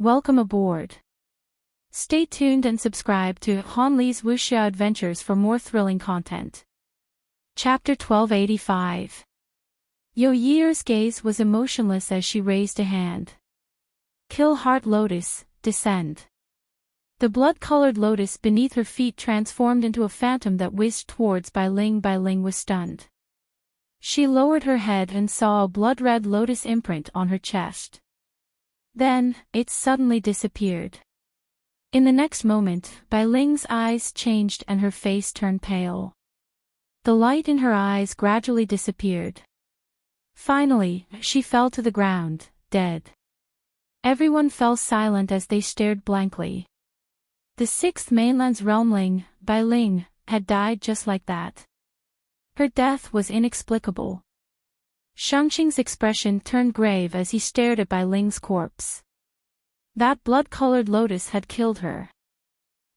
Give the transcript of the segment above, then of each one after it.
Welcome aboard. Stay tuned and subscribe to Han Li's Wuxia Adventures for more thrilling content. Chapter 1285. Yo Year's gaze was emotionless as she raised a hand. Kill Heart Lotus, descend. The blood-colored lotus beneath her feet transformed into a phantom that whizzed towards Bai Ling. Bai Ling was stunned. She lowered her head and saw a blood-red lotus imprint on her chest. Then, it suddenly disappeared. In the next moment, Bai Ling's eyes changed and her face turned pale. The light in her eyes gradually disappeared. Finally, she fell to the ground, dead. Everyone fell silent as they stared blankly. The sixth mainland's realmling, Bai Ling, had died just like that. Her death was inexplicable. Shangqing's expression turned grave as he stared at Bai Ling's corpse. That blood-colored lotus had killed her.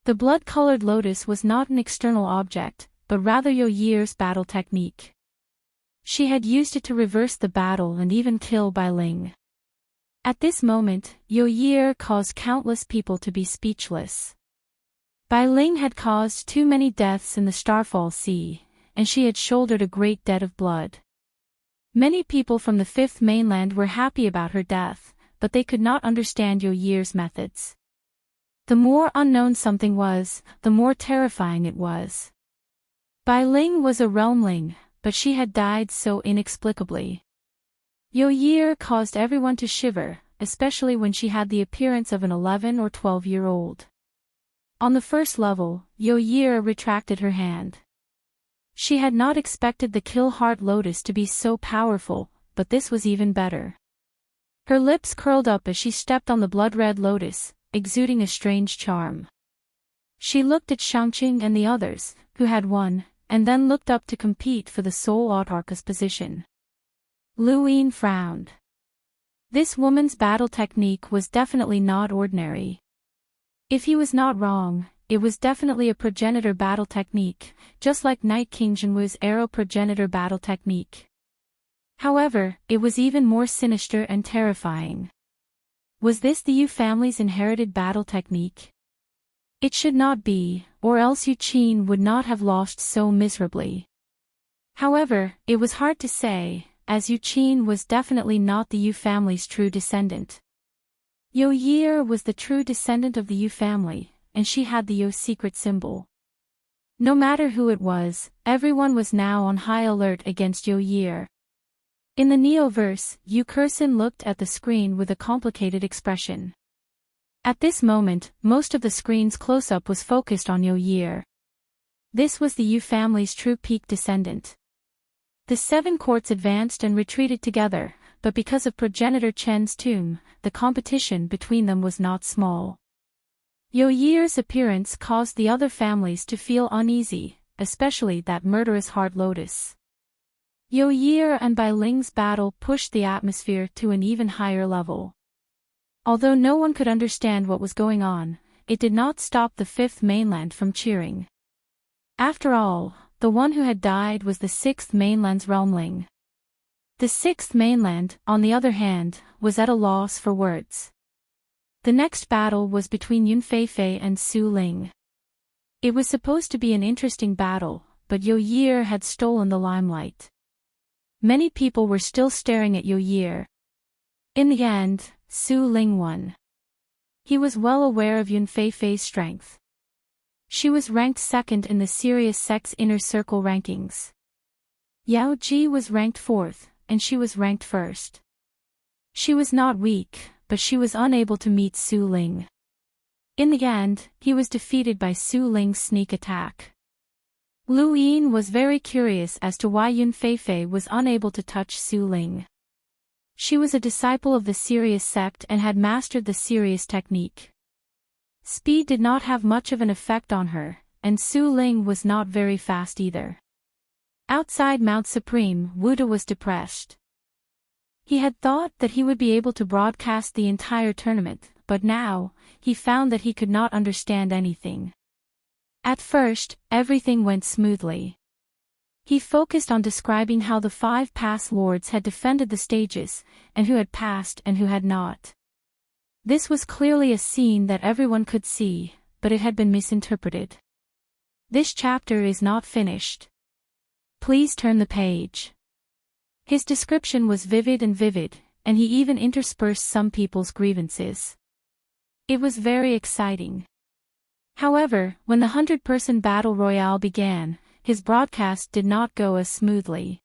The blood-colored lotus was not an external object, but rather Yo Year's battle technique. She had used it to reverse the battle and even kill Bai Ling. At this moment, Yo Year caused countless people to be speechless. Bai Ling had caused too many deaths in the Starfall Sea, and she had shouldered a great debt of blood. Many people from the Fifth Mainland were happy about her death, but they could not understand Yo Year's methods. The more unknown something was, the more terrifying it was. Bai Ling was a realmling, but she had died so inexplicably. Yo Year caused everyone to shiver, especially when she had the appearance of an 11 or 12-year-old. On the first level, Yo Year retracted her hand. She had not expected the Kill Heart Lotus to be so powerful, but this was even better. Her lips curled up as she stepped on the blood-red lotus, exuding a strange charm. She looked at Shangqing and the others, who had won, and then looked up to compete for the sole autarch's position. Lu Yin frowned. This woman's battle technique was definitely not ordinary. If he was not wrong, it was definitely a progenitor battle technique, just like Night King Zhenwu's arrow progenitor battle technique. However, it was even more sinister and terrifying. Was this the Yu family's inherited battle technique? It should not be, or else Yu Qin would not have lost so miserably. However, it was hard to say, as Yu Qin was definitely not the Yu family's true descendant. Yo Year was the true descendant of the Yu family, and she had the Yo secret symbol. No matter who it was, everyone was now on high alert against Yo Year. In the Neoverse, Yu Kursin looked at the screen with a complicated expression. At this moment, most of the screen's close-up was focused on Yo Year. This was the Yu family's true peak descendant. The seven courts advanced and retreated together, but because of progenitor Chen's tomb, the competition between them was not small. Yo Year's appearance caused the other families to feel uneasy, especially that murderous Heart Lotus. Yo Year and Bai Ling's battle pushed the atmosphere to an even higher level. Although no one could understand what was going on, it did not stop the Fifth Mainland from cheering. After all, the one who had died was the Sixth Mainland's realmling. The Sixth Mainland, on the other hand, was at a loss for words. The next battle was between Yun Feifei and Su Ling. It was supposed to be an interesting battle, but Yo Year had stolen the limelight. Many people were still staring at Yo Year. In the end, Su Ling won. He was well aware of Yun Feifei's strength. She was ranked second in the Serious Sex Inner Circle rankings. Yao Ji was ranked fourth, and she was ranked first. She was not weak, but she was unable to meet Su Ling. In the end, he was defeated by Su Ling's sneak attack. Lu Yin was very curious as to why Yun Feifei was unable to touch Su Ling. She was a disciple of the Serious sect and had mastered the Serious technique. Speed did not have much of an effect on her, and Su Ling was not very fast either. Outside Mount Supreme, Wuda was depressed. He had thought that he would be able to broadcast the entire tournament, but now, he found that he could not understand anything. At first, everything went smoothly. He focused on describing how the 5 past lords had defended the stages, and who had passed and who had not. This was clearly a scene that everyone could see, but it had been misinterpreted. This chapter is not finished. Please turn the page. His description was vivid, and he even interspersed some people's grievances. It was very exciting. However, when the 100-person battle royale began, his broadcast did not go as smoothly.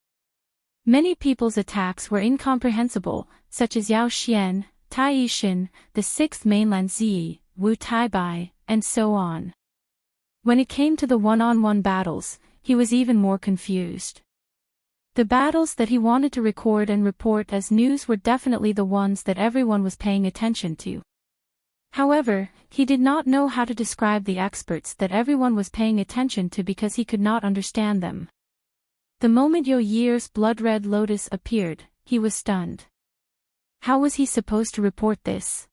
Many people's attacks were incomprehensible, such as Yao Xian, Tai Yixin, the 6th mainland Ziyi, Wu Taibai, and so on. When it came to the one-on-one battles, he was even more confused. The battles that he wanted to record and report as news were definitely the ones that everyone was paying attention to. However, he did not know how to describe the experts that everyone was paying attention to because he could not understand them. The moment Yo Year's blood-red lotus appeared, he was stunned. How was he supposed to report this?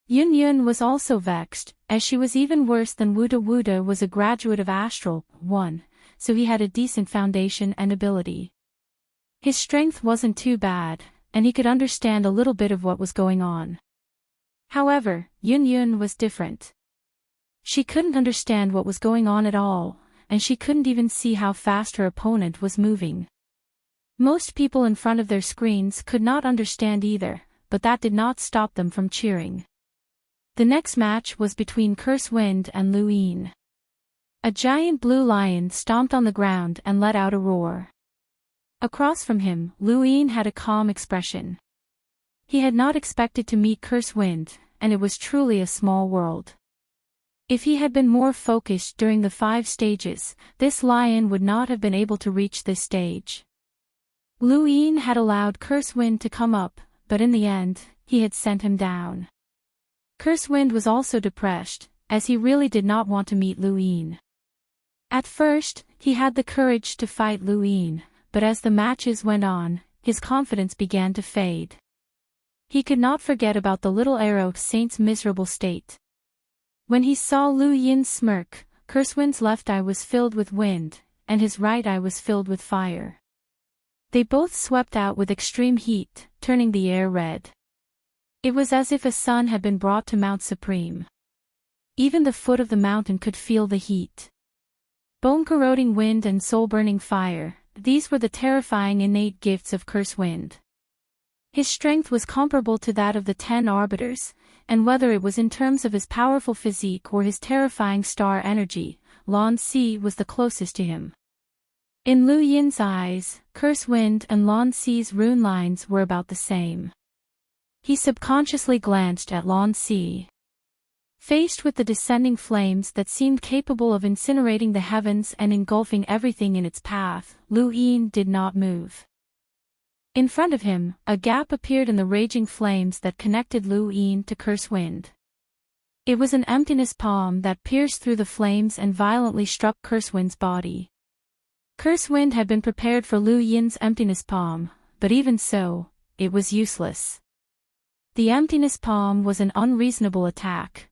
Yun Yun was also vexed, as she was even worse than Wuda was a graduate of Astral 1, so he had a decent foundation and ability. His strength wasn't too bad, and he could understand a little bit of what was going on. However, Yun Yun was different. She couldn't understand what was going on at all, and she couldn't even see how fast her opponent was moving. Most people in front of their screens could not understand either, but that did not stop them from cheering. The next match was between Curse Wind and Lu Yin. A giant blue lion stomped on the ground and let out a roar. Across from him, Lu Yin had a calm expression. He had not expected to meet Curse Wind, and it was truly a small world. If he had been more focused during the 5 stages, this lion would not have been able to reach this stage. Lu Yin had allowed Curse Wind to come up, but in the end, he had sent him down. Curse Wind was also depressed, as he really did not want to meet Lu Yin. At first, he had the courage to fight Lu Yin, but as the matches went on, his confidence began to fade. He could not forget about the little arrow saint's miserable state. When he saw Lu Yin smirk, Curse Wind's left eye was filled with wind, and his right eye was filled with fire. They both swept out with extreme heat, turning the air red. It was as if a sun had been brought to Mount Supreme. Even the foot of the mountain could feel the heat. Bone-corroding wind and soul-burning fire, these were the terrifying innate gifts of Curse Wind. His strength was comparable to that of the 10 arbiters, and whether it was in terms of his powerful physique or his terrifying star energy, Lan Si was the closest to him. In Lu Yin's eyes, Curse Wind and Lan Si's rune lines were about the same. He subconsciously glanced at Lan Si. Faced with the descending flames that seemed capable of incinerating the heavens and engulfing everything in its path, Lu Yin did not move. In front of him, a gap appeared in the raging flames that connected Lu Yin to Curse Wind. It was an emptiness palm that pierced through the flames and violently struck Curse Wind's body. Curse Wind had been prepared for Lu Yin's emptiness palm, but even so, it was useless. The emptiness palm was an unreasonable attack.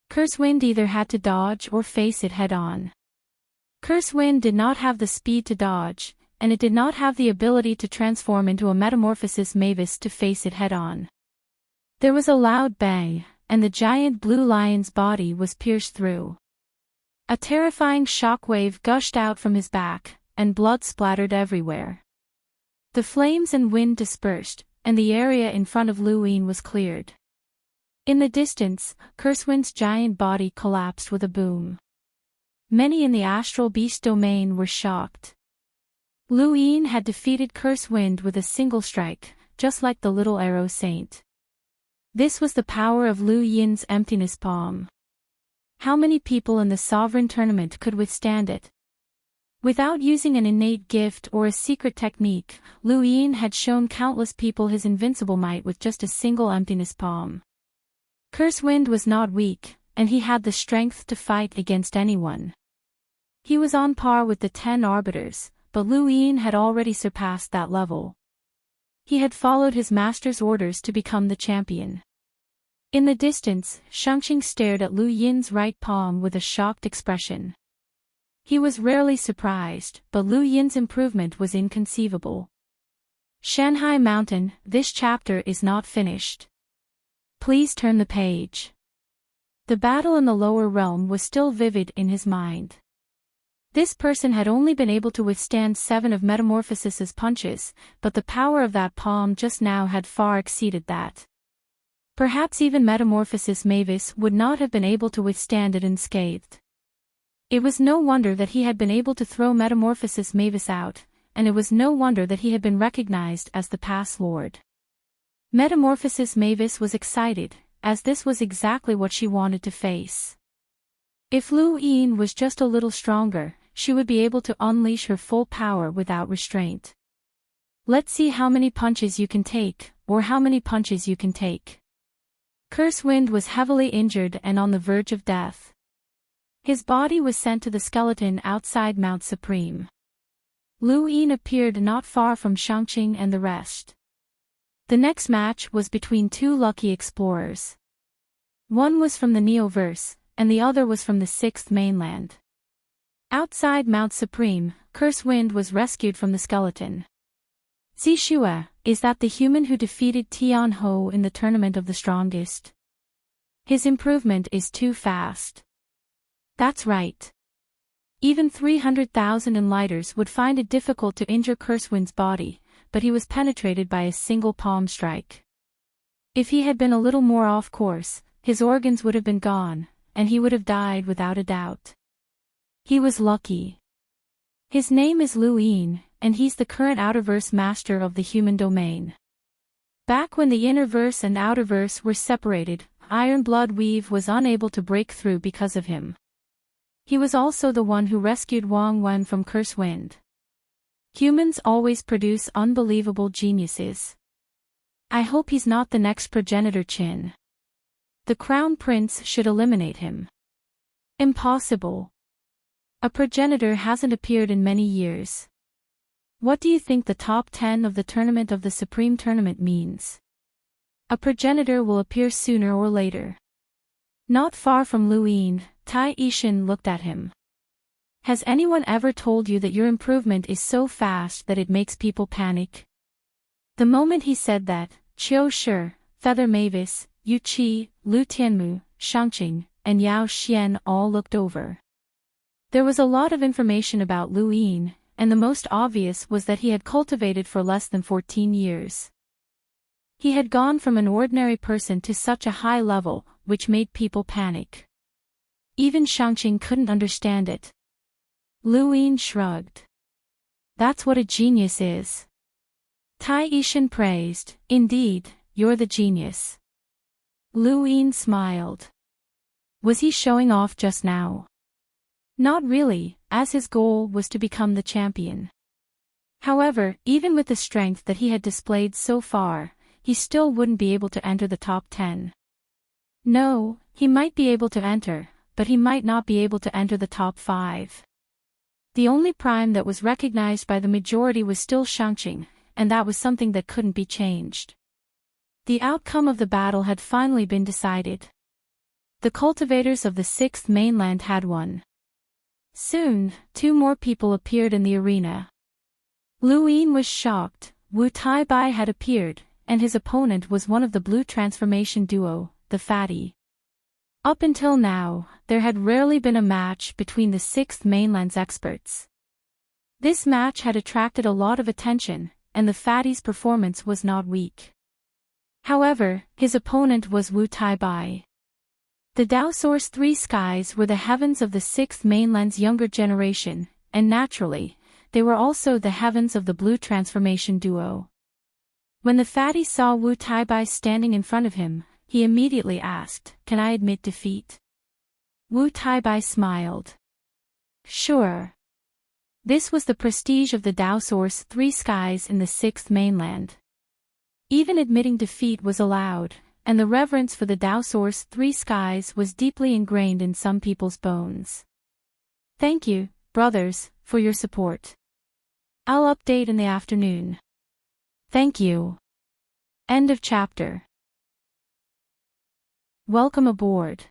Curse Wind either had to dodge or face it head-on. Curse Wind did not have the speed to dodge, and it did not have the ability to transform into a metamorphosis mavis to face it head-on. There was a loud bang, and the giant blue lion's body was pierced through. A terrifying shockwave gushed out from his back, and blood splattered everywhere. The flames and wind dispersed, and the area in front of Lu Yin was cleared. In the distance, Curse Wind's giant body collapsed with a boom. Many in the astral beast domain were shocked. Lu Yin had defeated Curse Wind with a single strike, just like the little arrow saint. This was the power of Lu Yin's emptiness palm. How many people in the sovereign tournament could withstand it? Without using an innate gift or a secret technique, Lu Yin had shown countless people his invincible might with just a single emptiness palm. Curse Wind was not weak, and he had the strength to fight against anyone. He was on par with the 10 arbiters, but Lu Yin had already surpassed that level. He had followed his master's orders to become the champion. In the distance, Shangqing stared at Lu Yin's right palm with a shocked expression. He was rarely surprised, but Lu Yin's improvement was inconceivable. Shanhai Mountain, this chapter is not finished. Please turn the page. The battle in the lower realm was still vivid in his mind. This person had only been able to withstand 7 of Metamorphosis's punches, but the power of that palm just now had far exceeded that. Perhaps even Metamorphosis Mavis would not have been able to withstand it unscathed. It was no wonder that he had been able to throw Metamorphosis Mavis out, and it was no wonder that he had been recognized as the Pass Lord. Metamorphosis Mavis was excited, as this was exactly what she wanted to face. If Lu Yin was just a little stronger, she would be able to unleash her full power without restraint. Let's see how many punches you can take, or how many punches you can take. Cursewind was heavily injured and on the verge of death. His body was sent to the skeleton outside Mount Supreme. Lu Yin appeared not far from Shangqing and the rest. The next match was between 2 lucky explorers. One was from the Neoverse, and the other was from the 6th mainland. Outside Mount Supreme, Cursewind was rescued from the skeleton. Zishua, is that the human who defeated Tian Ho in the Tournament of the Strongest? His improvement is too fast. That's right. Even 300,000 enlighters would find it difficult to injure Cursewind's body, but he was penetrated by a single palm strike. If he had been a little more off course, his organs would have been gone, and he would have died without a doubt. He was lucky. His name is Lu Yin, and he's the current Outerverse master of the human domain. Back when the Innerverse and Outerverse were separated, Iron Blood Weave was unable to break through because of him. He was also the one who rescued Wang Wen from Cursewind. Humans always produce unbelievable geniuses. I hope he's not the next progenitor Qin. The Crown Prince should eliminate him. Impossible. A progenitor hasn't appeared in many years. What do you think the top 10 of the Tournament of the Supreme Tournament means? A progenitor will appear sooner or later. Not far from Lu Yin, Tai Yishin looked at him. Has anyone ever told you that your improvement is so fast that it makes people panic? The moment he said that, Qiu Shi, Feather Mavis, Yu Qi, Lu Tianmu, Shangqing, and Yao Xian all looked over. There was a lot of information about Lu Yin, and the most obvious was that he had cultivated for less than 14 years. He had gone from an ordinary person to such a high level, which made people panic. Even Shangqing couldn't understand it. Lu Yin shrugged. That's what a genius is. Tai Yishin praised, indeed, you're the genius. Lu Yin smiled. Was he showing off just now? Not really, as his goal was to become the champion. However, even with the strength that he had displayed so far, he still wouldn't be able to enter the top 10. No, he might be able to enter, but he might not be able to enter the top 5. The only prime that was recognized by the majority was still Shangqing, and that was something that couldn't be changed. The outcome of the battle had finally been decided. The cultivators of the 6th mainland had won. Soon, 2 more people appeared in the arena. Lu Yin was shocked. Wu Tai-bai had appeared, and his opponent was one of the blue transformation duo, the Fatty. Up until now, there had rarely been a match between the 6th mainland's experts. This match had attracted a lot of attention, and the Fatty's performance was not weak. However, his opponent was Wu Tai-bai. The Dao Source 3 skies were the heavens of the 6th mainland's younger generation, and naturally, they were also the heavens of the blue transformation duo. When the Fatty saw Wu Tai-bai standing in front of him, he immediately asked, "Can I admit defeat?" Wu Tai-bai smiled. Sure. This was the prestige of the Dao Source 3 skies in the 6th mainland. Even admitting defeat was allowed, and the reverence for the Dao Source 3 skies was deeply ingrained in some people's bones. Thank you, brothers, for your support. I'll update in the afternoon. Thank you. End of chapter. Welcome aboard.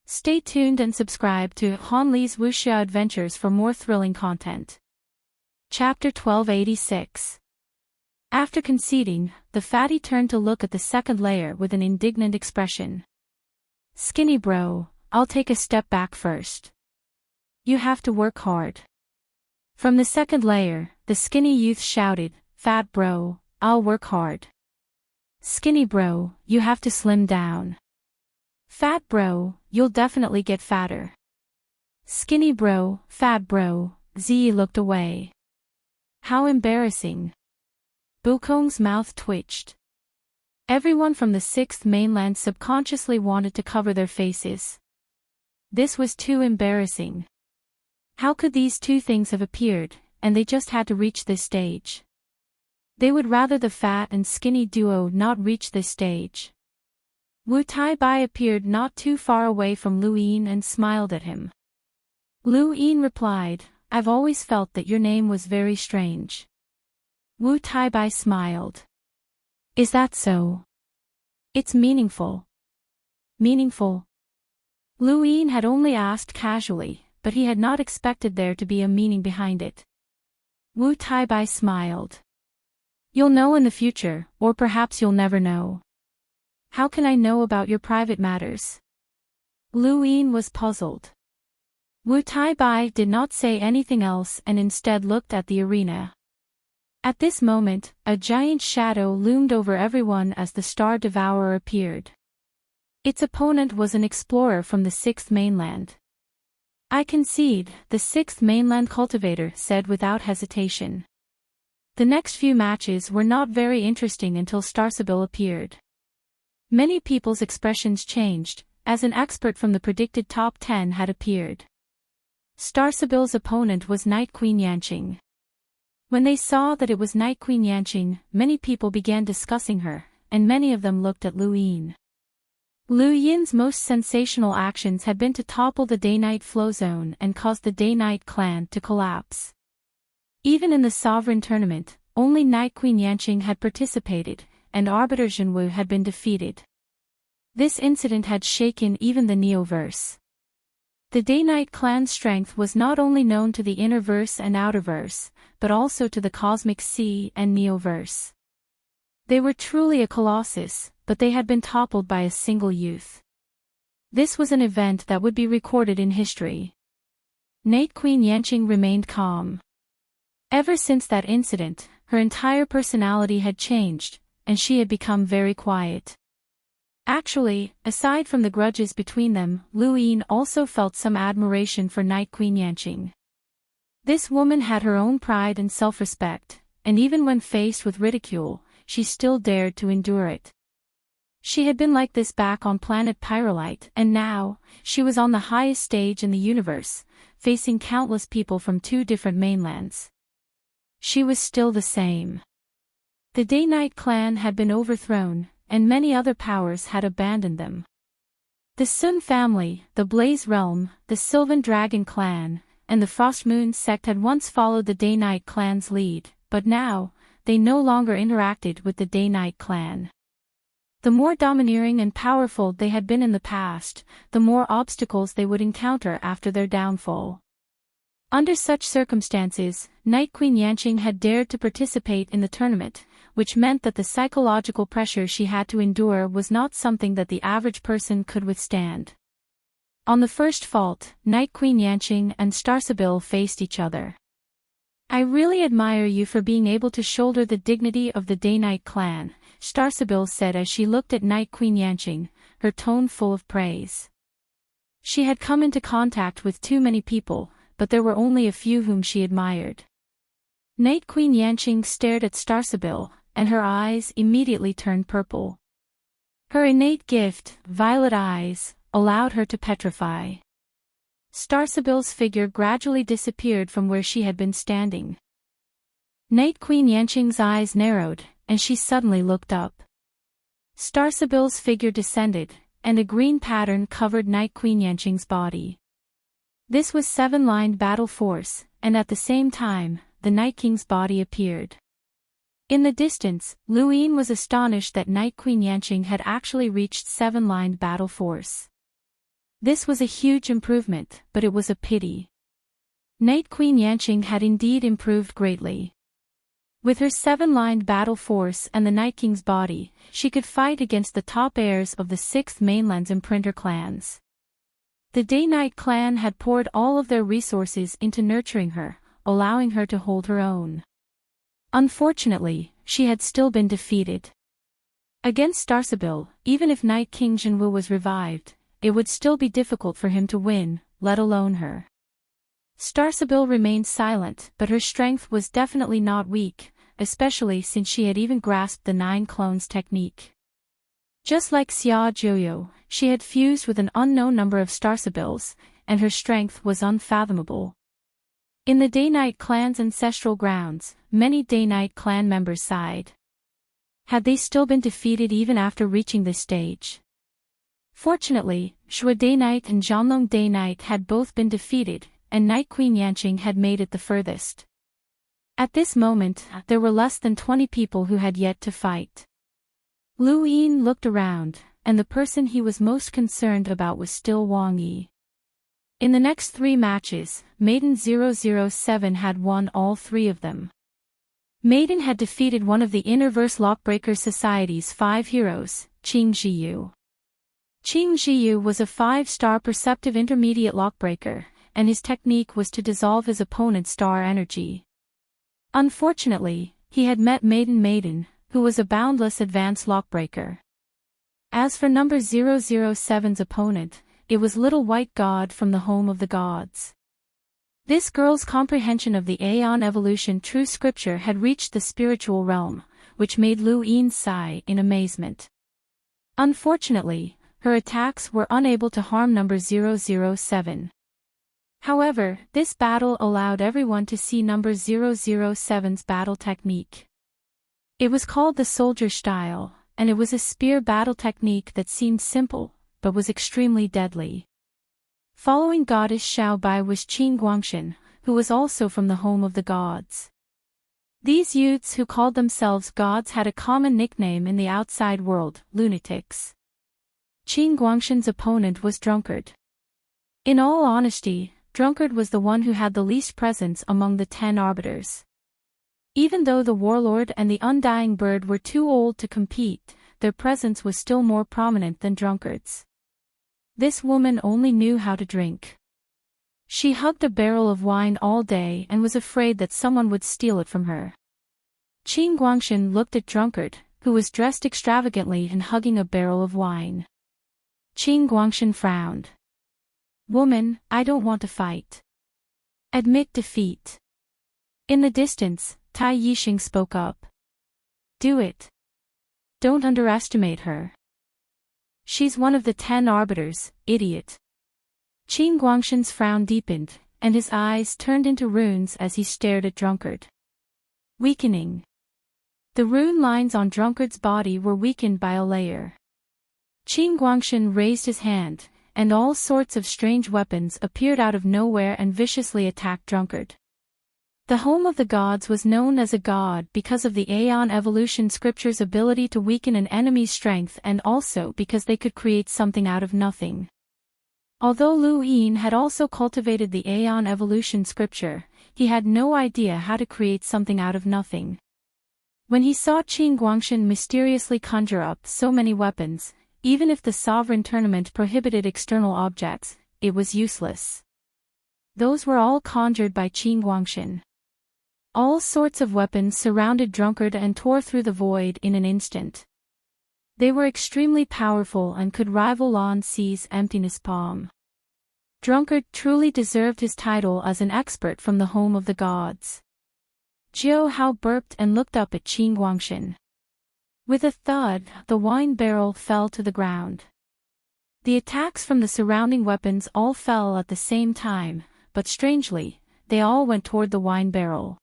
Stay tuned and subscribe to Han Li's Wuxia Adventures for more thrilling content. Chapter 1286. After conceding, the fatty turned to look at the second layer with an indignant expression. Skinny bro, I'll take a step back first. You have to work hard. From the second layer, the skinny youth shouted, Fat bro, I'll work hard. Skinny bro, you have to slim down. Fat bro, you'll definitely get fatter. Skinny bro, fat bro, Ziyi looked away. How embarrassing. Bukong's mouth twitched. Everyone from the sixth mainland subconsciously wanted to cover their faces. This was too embarrassing. How could these two things have appeared, and they just had to reach this stage? They would rather the fat and skinny duo not reach this stage. Wu Tai-bai appeared not too far away from Lu Yin and smiled at him. Lu Yin replied, I've always felt that your name was very strange. Wu Tai-bai smiled. Is that so? It's meaningful. Meaningful? Lu Yin had only asked casually, but he had not expected there to be a meaning behind it. Wu Tai-bai smiled. You'll know in the future, or perhaps you'll never know. How can I know about your private matters? Lu Yin was puzzled. Wu Tai-bai did not say anything else and instead looked at the arena. At this moment, a giant shadow loomed over everyone as the Star Devourer appeared. Its opponent was an explorer from the sixth mainland. I concede, the sixth mainland cultivator said without hesitation. The next few matches were not very interesting until Starsabil appeared. Many people's expressions changed, as an expert from the predicted top 10 had appeared. Starsabil's opponent was Night Queen Yanqing. When they saw that it was Night Queen Yanqing, many people began discussing her, and many of them looked at Lu Yin. Lu Yin's most sensational actions had been to topple the Day-Night Flow Zone and cause the Day-Night clan to collapse. Even in the Sovereign Tournament, only Night Queen Yanqing had participated, and Arbiter Zhenwu had been defeated. This incident had shaken even the Neoverse. The Day-Night clan's strength was not only known to the Innerverse and Outerverse, but also to the Cosmic Sea and Neoverse. They were truly a colossus, but they had been toppled by a single youth. This was an event that would be recorded in history. Night Queen Yanqing remained calm. Ever since that incident, her entire personality had changed, and she had become very quiet. Actually, aside from the grudges between them, Lu Yin also felt some admiration for Night Queen Yanqing. This woman had her own pride and self-respect, and even when faced with ridicule, she still dared to endure it. She had been like this back on planet Pyrolite, and now, she was on the highest stage in the universe, facing countless people from two different mainlands. She was still the same. The Day-Night clan had been overthrown, and many other powers had abandoned them. The Sun family, the Blaze Realm, the Sylvan Dragon clan, and the Frost Moon sect had once followed the Day-Night clan's lead, but now, they no longer interacted with the Day-Night clan. The more domineering and powerful they had been in the past, the more obstacles they would encounter after their downfall. Under such circumstances, Night Queen Yanqing had dared to participate in the tournament, which meant that the psychological pressure she had to endure was not something that the average person could withstand. On the first fault, Night Queen Yanqing and Starsabil faced each other. I really admire you for being able to shoulder the dignity of the Day-Night clan, Starsabil said as she looked at Night Queen Yanqing, her tone full of praise. She had come into contact with too many people, but there were only a few whom she admired. Night Queen Yanqing stared at Starsabil, and her eyes immediately turned purple. Her innate gift, violet eyes, allowed her to petrify. Starsabil's figure gradually disappeared from where she had been standing. Night Queen Yanqing's eyes narrowed, and she suddenly looked up. Starsabil's figure descended, and a green pattern covered Night Queen Yanqing's body. This was seven-lined battle force, and at the same time, the Night King's body appeared. In the distance, Lu Yin was astonished that Night Queen Yanqing had actually reached seven-lined battle force. This was a huge improvement, but it was a pity. Night Queen Yanqing had indeed improved greatly. With her 7-lined battle force and the Night King's body, she could fight against the top heirs of the 6th Mainland's imprinter clans. The Day-Night clan had poured all of their resources into nurturing her, allowing her to hold her own. Unfortunately, she had still been defeated. Against Starsabil, even if Night King Jinwu was revived, it would still be difficult for him to win, let alone her. Starsabil remained silent, but her strength was definitely not weak, especially since she had even grasped the 9 clones technique. Just like Xia Joyo, she had fused with an unknown number of Starsabils, and her strength was unfathomable. In the Day-Night clan's ancestral grounds, many Day-Night clan members sighed. Had they still been defeated even after reaching this stage? Fortunately, Shui Day-Night and Zhanglong Day-Night had both been defeated, and Night Queen Yanqing had made it the furthest. At this moment, there were less than 20 people who had yet to fight. Lu Yin looked around, and the person he was most concerned about was still Wang Yi. In the next 3 matches, Maiden 007 had won all 3 of them. Maiden had defeated one of the Innerverse Lockbreaker Society's 5 heroes, Qing Jiyu. Qing Jiyu was a 5-star perceptive intermediate lockbreaker, and his technique was to dissolve his opponent's star energy. Unfortunately, he had met Maiden, who was a boundless advanced lockbreaker. As for number 007's opponent, it was Little White God from the Home of the Gods. This girl's comprehension of the Aeon Evolution true scripture had reached the spiritual realm, which made Lu Yin sigh in amazement. Unfortunately, her attacks were unable to harm number 007. However, this battle allowed everyone to see number 007's battle technique. It was called the soldier style, and it was a spear battle technique that seemed simple, but was extremely deadly. Following goddess Xiaobai was Qin Guangshan, who was also from the Home of the Gods. These youths who called themselves gods had a common nickname in the outside world, lunatics. Qin Guangshan's opponent was Drunkard. In all honesty, Drunkard was the one who had the least presence among the 10 arbiters. Even though the Warlord and the Undying Bird were too old to compete, their presence was still more prominent than Drunkard's. This woman only knew how to drink. She hugged a barrel of wine all day and was afraid that someone would steal it from her. Qin Guangshan looked at Drunkard, who was dressed extravagantly and hugging a barrel of wine. Qin Guangshan frowned. "Woman, I don't want to fight. Admit defeat." In the distance, Tai Yixing spoke up. "Do it. Don't underestimate her. She's one of the 10 arbiters, idiot." Qin Guangshan's frown deepened, and his eyes turned into runes as he stared at Drunkard. Weakening. The rune lines on Drunkard's body were weakened by a layer. Qin Guangshan raised his hand, and all sorts of strange weapons appeared out of nowhere and viciously attacked Drunkard. The Home of the Gods was known as a god because of the Aeon Evolution Scripture's ability to weaken an enemy's strength and also because they could create something out of nothing. Although Lu Yin had also cultivated the Aeon Evolution Scripture, he had no idea how to create something out of nothing. When he saw Qin Guangshan mysteriously conjure up so many weapons, even if the Sovereign Tournament prohibited external objects, it was useless. Those were all conjured by Qin Guangshan. All sorts of weapons surrounded Drunkard and tore through the void in an instant. They were extremely powerful and could rival Lan Si's emptiness palm. Drunkard truly deserved his title as an expert from the Home of the Gods. Jiu Hao burped and looked up at Qin Guangshan. With a thud, the wine barrel fell to the ground. The attacks from the surrounding weapons all fell at the same time, but strangely, they all went toward the wine barrel.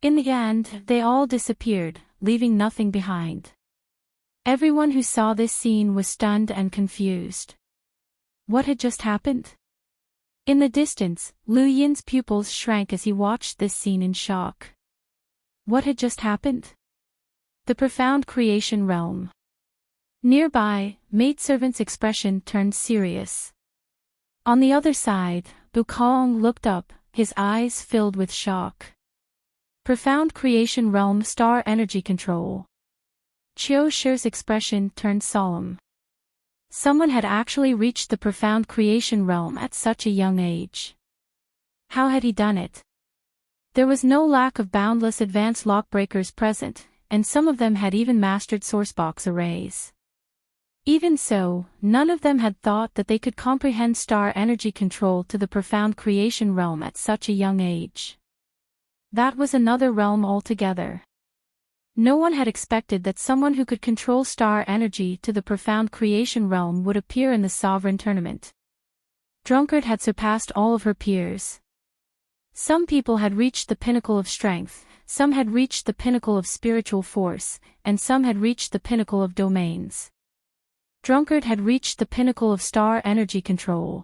In the end, they all disappeared, leaving nothing behind. Everyone who saw this scene was stunned and confused. What had just happened? In the distance, Lu Yin's pupils shrank as he watched this scene in shock. What had just happened? The profound creation realm. Nearby, maidservant's expression turned serious. On the other side, Bukong looked up, his eyes filled with shock. Profound Creation Realm Star Energy Control. Chiu Shi's expression turned solemn. Someone had actually reached the profound creation realm at such a young age. How had he done it? There was no lack of boundless advanced lockbreakers present, and some of them had even mastered sourcebox arrays. Even so, none of them had thought that they could comprehend star energy control to the profound creation realm at such a young age. That was another realm altogether. No one had expected that someone who could control star energy to the profound creation realm would appear in the sovereign tournament. Drunkard had surpassed all of her peers. Some people had reached the pinnacle of strength, some had reached the pinnacle of spiritual force, and some had reached the pinnacle of domains. Drunkard had reached the pinnacle of star energy control.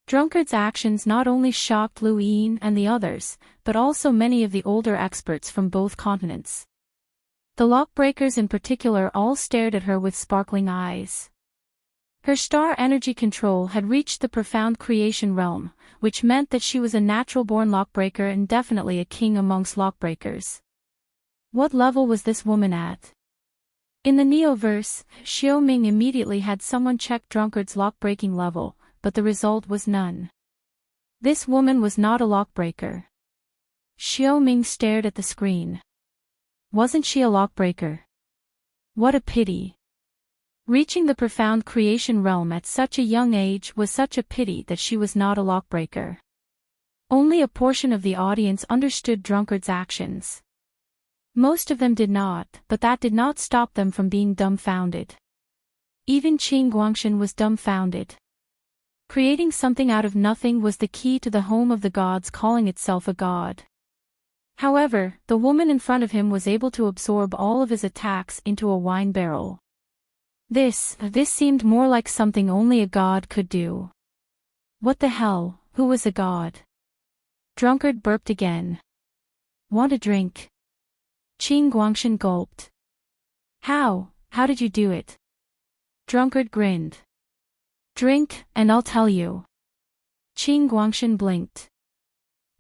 Drunkard's actions not only shocked Lu Yin and the others, but also many of the older experts from both continents. The lockbreakers in particular all stared at her with sparkling eyes. Her star energy control had reached the profound creation realm, which meant that she was a natural-born lockbreaker and definitely a king amongst lockbreakers. What level was this woman at? In the Neoverse, Xiaoming immediately had someone check Drunkard's lockbreaking level, but the result was none. This woman was not a lockbreaker. Xiaoming stared at the screen. Wasn't she a lockbreaker? What a pity. Reaching the profound creation realm at such a young age was such a pity that she was not a lockbreaker. Only a portion of the audience understood Drunkard's actions. Most of them did not, but that did not stop them from being dumbfounded. Even Qing Guangshan was dumbfounded. Creating something out of nothing was the key to the home of the gods calling itself a god. However, the woman in front of him was able to absorb all of his attacks into a wine barrel. This seemed more like something only a god could do. What the hell, who was a god? Drunkard burped again. Want a drink? Qing Guangshan gulped. How did you do it? Drunkard grinned. Drink, and I'll tell you. Qing Guangshan blinked.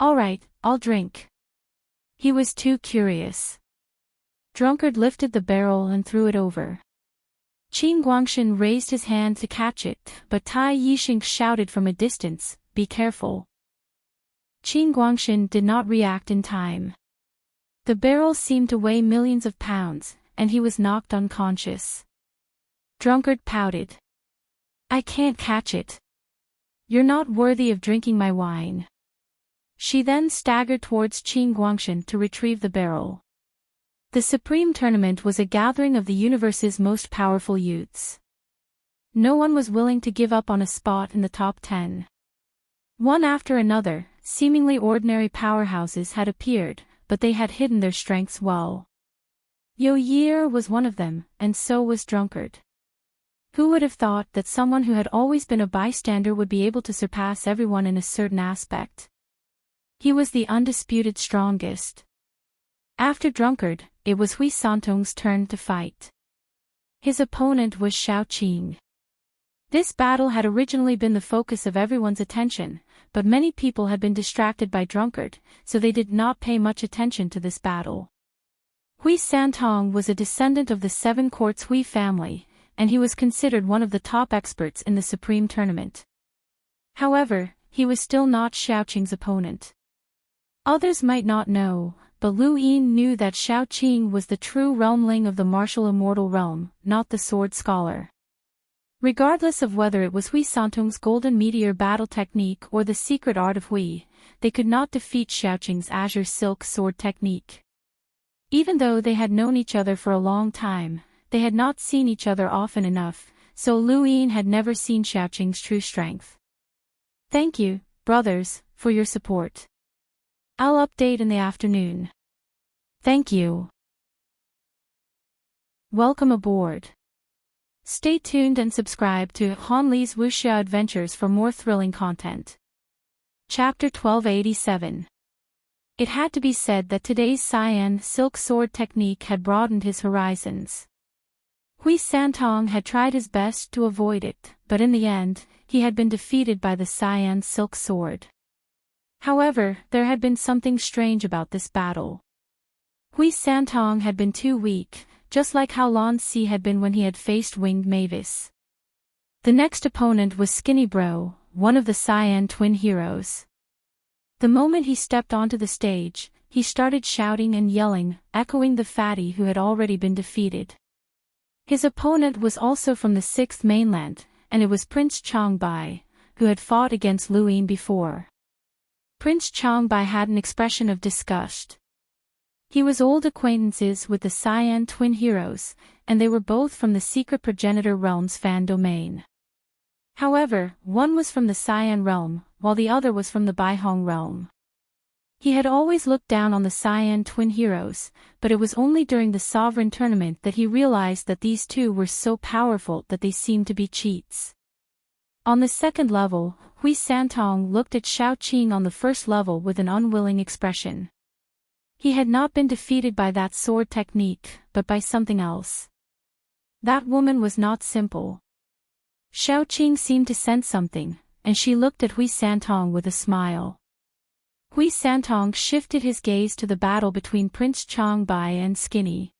Alright, I'll drink. He was too curious. Drunkard lifted the barrel and threw it over. Qing Guangshan raised his hand to catch it, but Tai Yixing shouted from a distance, "Be careful." Qing Guangshan did not react in time. The barrel seemed to weigh millions of pounds, and he was knocked unconscious. Drunkard pouted. I can't catch it. You're not worthy of drinking my wine. She then staggered towards Qing Guangshan to retrieve the barrel. The Supreme Tournament was a gathering of the universe's most powerful youths. No one was willing to give up on a spot in the top 10. One after another, seemingly ordinary powerhouses had appeared, but they had hidden their strengths well. Yo Year was one of them, and so was Drunkard. Who would have thought that someone who had always been a bystander would be able to surpass everyone in a certain aspect? He was the undisputed strongest. After Drunkard, it was Hui Santong's turn to fight. His opponent was Shao Qing. This battle had originally been the focus of everyone's attention, but many people had been distracted by Drunkard, so they did not pay much attention to this battle. Hui Santong was a descendant of the Seven Courts Hui family, and he was considered one of the top experts in the Supreme Tournament. However, he was still not Shao Qing's opponent. Others might not know, but Lu Yin knew that Shao Qing was the true realmling of the martial immortal realm, not the sword scholar. Regardless of whether it was Hui Santong's golden meteor battle technique or the secret art of Hui, they could not defeat Shao Qing's azure silk sword technique. Even though they had known each other for a long time, they had not seen each other often enough, so Lu Yin had never seen Shao Qing's true strength. Thank you, brothers, for your support. I'll update in the afternoon. Thank you. Welcome aboard. Stay tuned and subscribe to Han Li's Wuxia Adventures for more thrilling content. Chapter 1287. It had to be said that today's cyan silk sword technique had broadened his horizons. Hui Santong had tried his best to avoid it, but in the end, he had been defeated by the cyan silk sword. However, there had been something strange about this battle. Hui Santong had been too weak, just like how Lan Si had been when he had faced Winged Mavis. The next opponent was Skinny Bro, one of the Cyan twin heroes. The moment he stepped onto the stage, he started shouting and yelling, echoing the fatty who had already been defeated. His opponent was also from the 6th mainland, and it was Prince Changbai, who had fought against Luin before. Prince Changbai had an expression of disgust. He was old acquaintances with the Cyan twin heroes, and they were both from the Secret Progenitor Realm's fan domain. However, one was from the Cyan realm, while the other was from the Baihong realm. He had always looked down on the Cyan twin heroes, but it was only during the Sovereign Tournament that he realized that these two were so powerful that they seemed to be cheats. On the second level, Hui Santong looked at Xiao Qing on the first level with an unwilling expression. He had not been defeated by that sword technique, but by something else. That woman was not simple. Xiao Qing seemed to sense something, and she looked at Hui Santong with a smile. Hui Santong shifted his gaze to the battle between Prince Changbai and Skinny.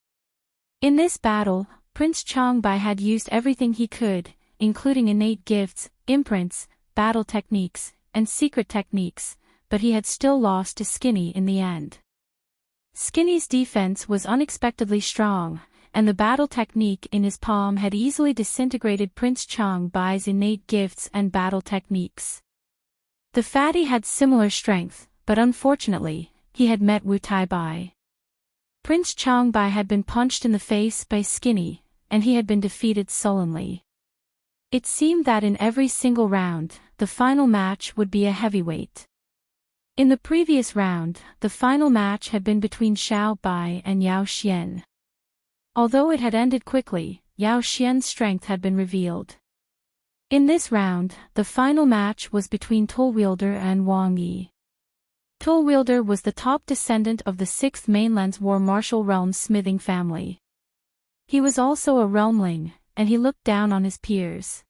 In this battle, Prince Changbai had used everything he could, including innate gifts, imprints, battle techniques, and secret techniques, but he had still lost to Skinny in the end. Skinny's defense was unexpectedly strong, and the battle technique in his palm had easily disintegrated Prince Changbai's innate gifts and battle techniques. The fatty had similar strength, but unfortunately, he had met Wu Taibai. Prince Changbai had been punched in the face by Skinny, and he had been defeated sullenly. It seemed that in every single round, the final match would be a heavyweight. In the previous round, the final match had been between Xiao Bai and Yao Xian. Although it had ended quickly, Yao Xian's strength had been revealed. In this round, the final match was between Tollwielder and Wang Yi. Tollwielder was the top descendant of the 6th mainland's War Martial Realm smithing family. He was also a realmling, and he looked down on his peers.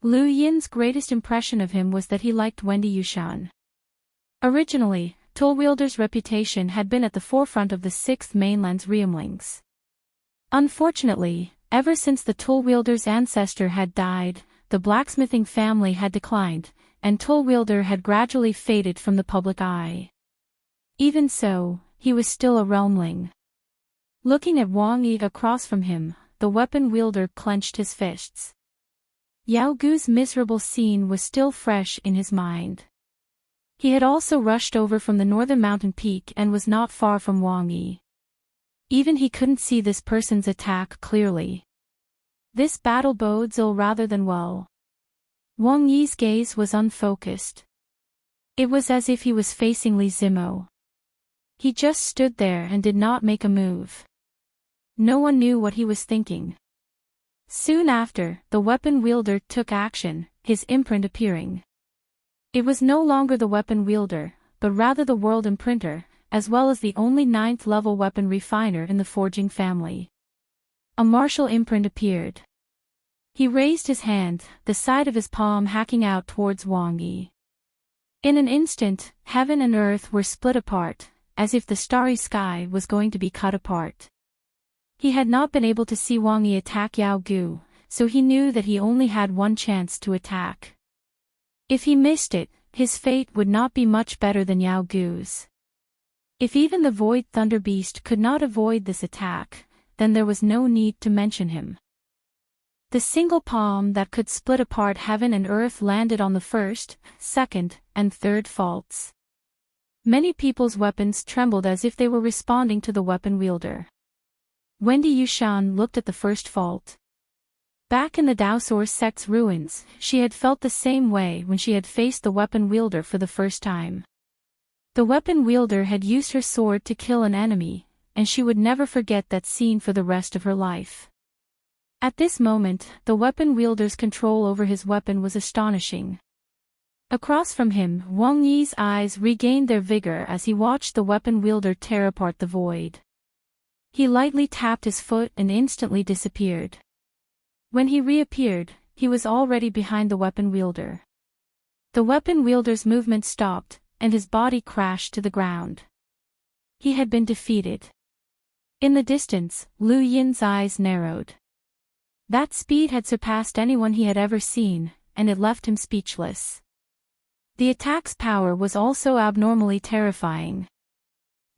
Lu Yin's greatest impression of him was that he liked Wendy Yushan. Originally, Tollwielder's reputation had been at the forefront of the 6th mainland's realmlings. Unfortunately, ever since the Tollwielder's ancestor had died, the blacksmithing family had declined, and Tollwielder had gradually faded from the public eye. Even so, he was still a realmling. Looking at Wang Yi across from him, the weapon wielder clenched his fists. Yao Gu's miserable scene was still fresh in his mind. He had also rushed over from the northern mountain peak and was not far from Wang Yi. Even he couldn't see this person's attack clearly. This battle bodes ill rather than well. Wang Yi's gaze was unfocused. It was as if he was facing Li Zimo. He just stood there and did not make a move. No one knew what he was thinking. Soon after, the weapon wielder took action, his imprint appearing. It was no longer the weapon wielder, but rather the world imprinter, as well as the only 9th level weapon refiner in the forging family. A martial imprint appeared. He raised his hand, the side of his palm hacking out towards Wang Yi. In an instant, heaven and earth were split apart, as if the starry sky was going to be cut apart. He had not been able to see Wang Yi attack Yao Gu, so he knew that he only had one chance to attack. If he missed it, his fate would not be much better than Yao Gu's. If even the Void Thunder Beast could not avoid this attack, then there was no need to mention him. The single palm that could split apart heaven and earth landed on the first, second, and third faults. Many people's weapons trembled as if they were responding to the weapon wielder. Wendy Yushan looked at the first fault. Back in the Daosor sect's ruins, she had felt the same way when she had faced the weapon wielder for the first time. The weapon wielder had used her sword to kill an enemy, and she would never forget that scene for the rest of her life. At this moment, the weapon wielder's control over his weapon was astonishing. Across from him, Wang Yi's eyes regained their vigor as he watched the weapon wielder tear apart the void. He lightly tapped his foot and instantly disappeared. When he reappeared, he was already behind the weapon wielder. The weapon wielder's movement stopped, and his body crashed to the ground. He had been defeated. In the distance, Lu Yin's eyes narrowed. That speed had surpassed anyone he had ever seen, and it left him speechless. The attack's power was also abnormally terrifying.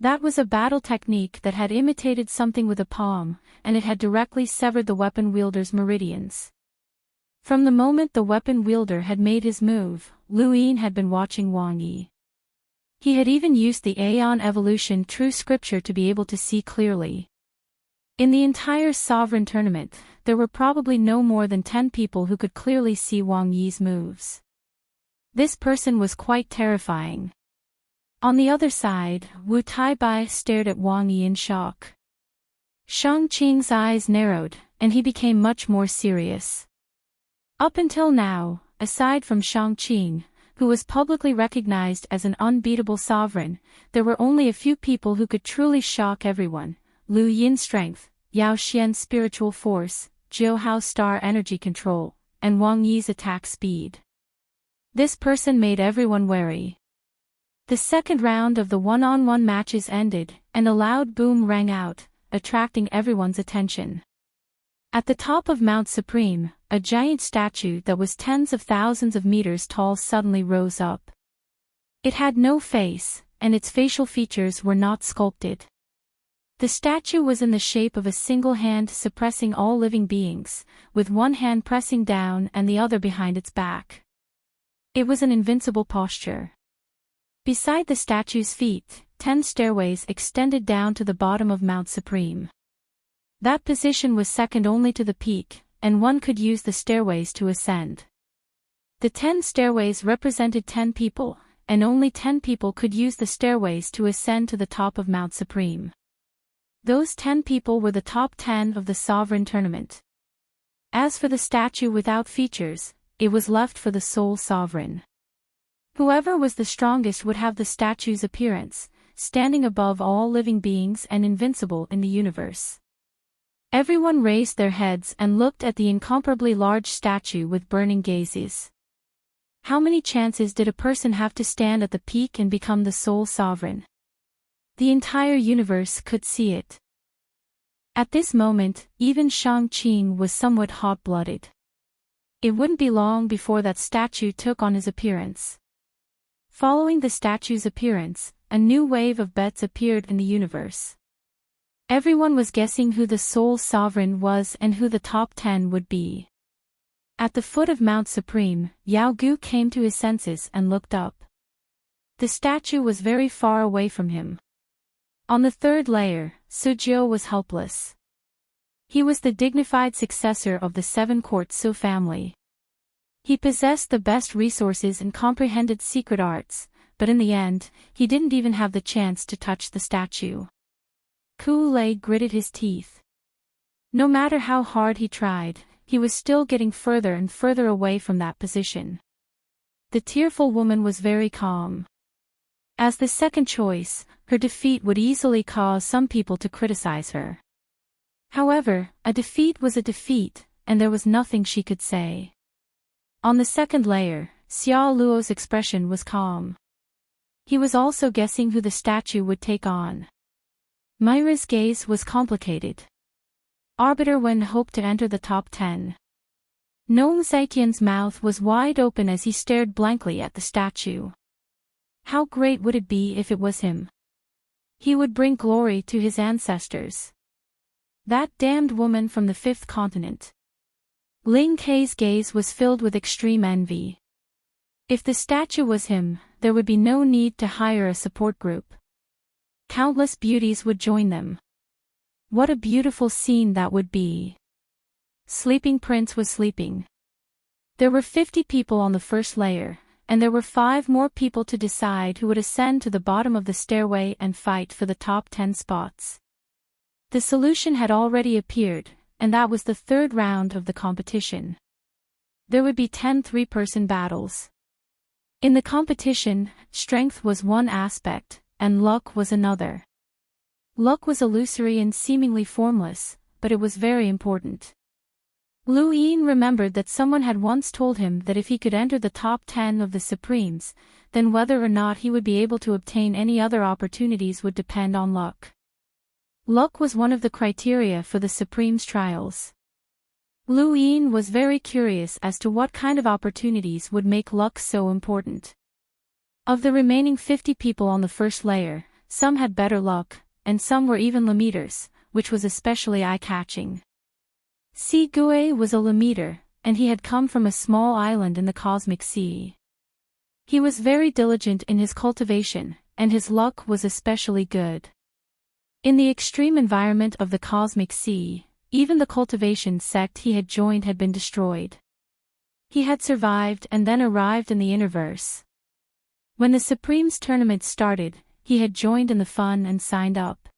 That was a battle technique that had imitated something with a palm, and it had directly severed the weapon wielder's meridians. From the moment the weapon wielder had made his move, Lu Yin had been watching Wang Yi. He had even used the Aeon Evolution True Scripture to be able to see clearly. In the entire Sovereign Tournament, there were probably no more than 10 people who could clearly see Wang Yi's moves. This person was quite terrifying. On the other side, Wu Taibai stared at Wang Yi in shock. Shang Qing's eyes narrowed, and he became much more serious. Up until now, aside from Shang Qing, who was publicly recognized as an unbeatable sovereign, there were only a few people who could truly shock everyone: Lu Yin's strength, Yao Xian's spiritual force, Jiu Hao's star energy control, and Wang Yi's attack speed. This person made everyone wary. The second round of the one-on-one matches ended, and a loud boom rang out, attracting everyone's attention. At the top of Mount Supreme, a giant statue that was tens of thousands of meters tall suddenly rose up. It had no face, and its facial features were not sculpted. The statue was in the shape of a single hand suppressing all living beings, with one hand pressing down and the other behind its back. It was an invincible posture. Beside the statue's feet, 10 stairways extended down to the bottom of Mount Supreme. That position was second only to the peak, and one could use the stairways to ascend. The 10 stairways represented 10 people, and only 10 people could use the stairways to ascend to the top of Mount Supreme. Those 10 people were the top 10 of the Sovereign Tournament. As for the statue without features, it was left for the sole sovereign. Whoever was the strongest would have the statue's appearance, standing above all living beings and invincible in the universe. Everyone raised their heads and looked at the incomparably large statue with burning gazes. How many chances did a person have to stand at the peak and become the sole sovereign? The entire universe could see it. At this moment, even Shang Qing was somewhat hot-blooded. It wouldn't be long before that statue took on his appearance. Following the statue's appearance, a new wave of bets appeared in the universe. Everyone was guessing who the sole sovereign was and who the top 10 would be. At the foot of Mount Supreme, Yao Gu came to his senses and looked up. The statue was very far away from him. On the third layer, Sujiu was helpless. He was the dignified successor of the 7 Court Su family. He possessed the best resources and comprehended secret arts, but in the end, he didn't even have the chance to touch the statue. Ku Lei gritted his teeth. No matter how hard he tried, he was still getting further and further away from that position. The tearful woman was very calm. As the second choice, her defeat would easily cause some people to criticize her. However, a defeat was a defeat, and there was nothing she could say. On the second layer, Xiao Luo's expression was calm. He was also guessing who the statue would take on. Myra's gaze was complicated. Arbiter Wen hoped to enter the top 10. Nong Zaiqian's mouth was wide open as he stared blankly at the statue. How great would it be if it was him? He would bring glory to his ancestors. That damned woman from the 5th continent. Ling Kei's gaze was filled with extreme envy. If the statue was him, there would be no need to hire a support group. Countless beauties would join them. What a beautiful scene that would be. Sleeping Prince was sleeping. There were 50 people on the first layer, and there were 5 more people to decide who would ascend to the bottom of the stairway and fight for the top 10 spots. The solution had already appeared, and that was the third round of the competition. There would be 10 three-person battles. In the competition, strength was one aspect, and luck was another. Luck was illusory and seemingly formless, but it was very important. Lu Yin remembered that someone had once told him that if he could enter the top 10 of the Supremes, then whether or not he would be able to obtain any other opportunities would depend on luck. Luck was one of the criteria for the Supreme's trials. Lu Yin was very curious as to what kind of opportunities would make luck so important. Of the remaining 50 people on the first layer, some had better luck, and some were even Lameters, which was especially eye-catching. Si Gue was a Lameter, and he had come from a small island in the cosmic sea. He was very diligent in his cultivation, and his luck was especially good. In the extreme environment of the cosmic sea, even the cultivation sect he had joined had been destroyed. He had survived and then arrived in the Interverse. When the Supreme's tournament started, he had joined in the fun and signed up.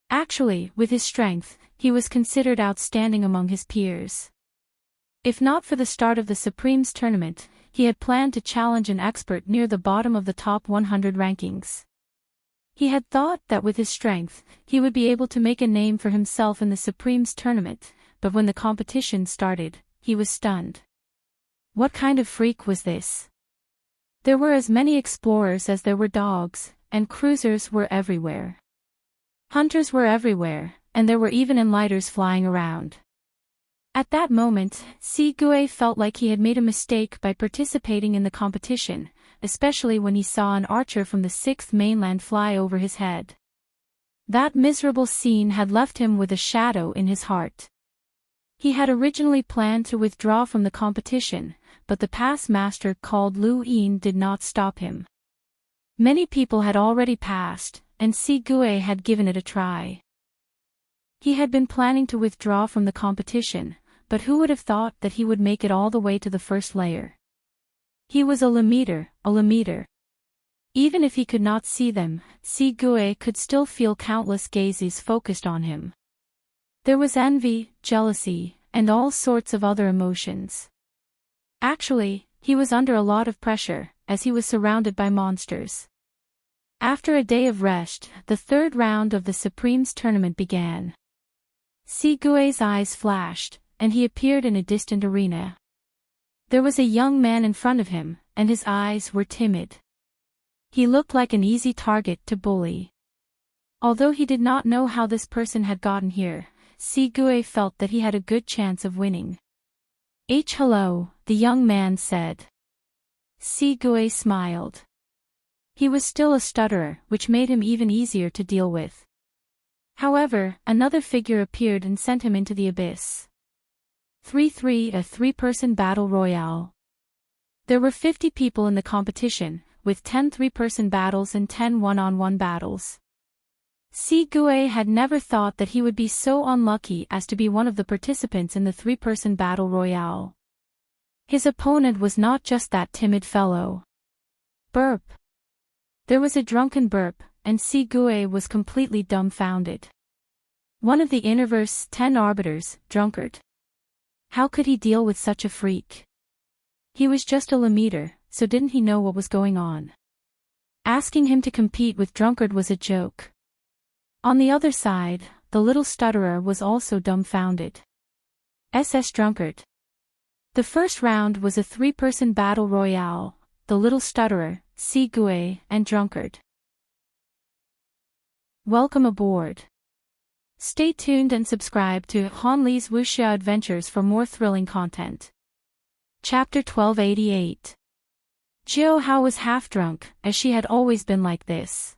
Actually, with his strength, he was considered outstanding among his peers. If not for the start of the Supreme's tournament, he had planned to challenge an expert near the bottom of the top 100 rankings. He had thought that with his strength, he would be able to make a name for himself in the Supreme's tournament, but when the competition started, he was stunned. What kind of freak was this? There were as many explorers as there were dogs, and cruisers were everywhere. Hunters were everywhere, and there were even enlighters flying around. At that moment, Si Gue felt like he had made a mistake by participating in the competition, especially when he saw an archer from the 6th mainland fly over his head. That miserable scene had left him with a shadow in his heart. He had originally planned to withdraw from the competition, but the past master called Lu Yin did not stop him. Many people had already passed, and Si Gue had given it a try. He had been planning to withdraw from the competition, but who would have thought that he would make it all the way to the first layer? He was a Lameter. Even if he could not see them, Si Gue could still feel countless gazes focused on him. There was envy, jealousy, and all sorts of other emotions. Actually, he was under a lot of pressure, as he was surrounded by monsters. After a day of rest, the third round of the Supreme's tournament began. Si Gue's eyes flashed, and he appeared in a distant arena. There was a young man in front of him, and his eyes were timid. He looked like an easy target to bully. Although he did not know how this person had gotten here, Si Gue felt that he had a good chance of winning. Hello, the young man said. Si Gue smiled. He was still a stutterer, which made him even easier to deal with. However, another figure appeared and sent him into the abyss. 3-3 a three-person battle royale. There were 50 people in the competition, with 10 three-person battles and 10 one-on-one battles. Si Gue had never thought that he would be so unlucky as to be one of the participants in the three-person battle royale. His opponent was not just that timid fellow. Burp. There was a drunken burp, and Si Gue was completely dumbfounded. One of the Interverse's 10 arbiters, drunkard. How could he deal with such a freak? He was just a Lameter, so didn't he know what was going on? Asking him to compete with drunkard was a joke. On the other side, the little stutterer was also dumbfounded. Drunkard. The first round was a three-person battle royale, the little stutterer, Si Gue, and drunkard. Welcome aboard. Stay tuned and subscribe to Han Li's Wuxia Adventures for more thrilling content. Chapter 1288. Jiu Hao was half drunk, as she had always been like this.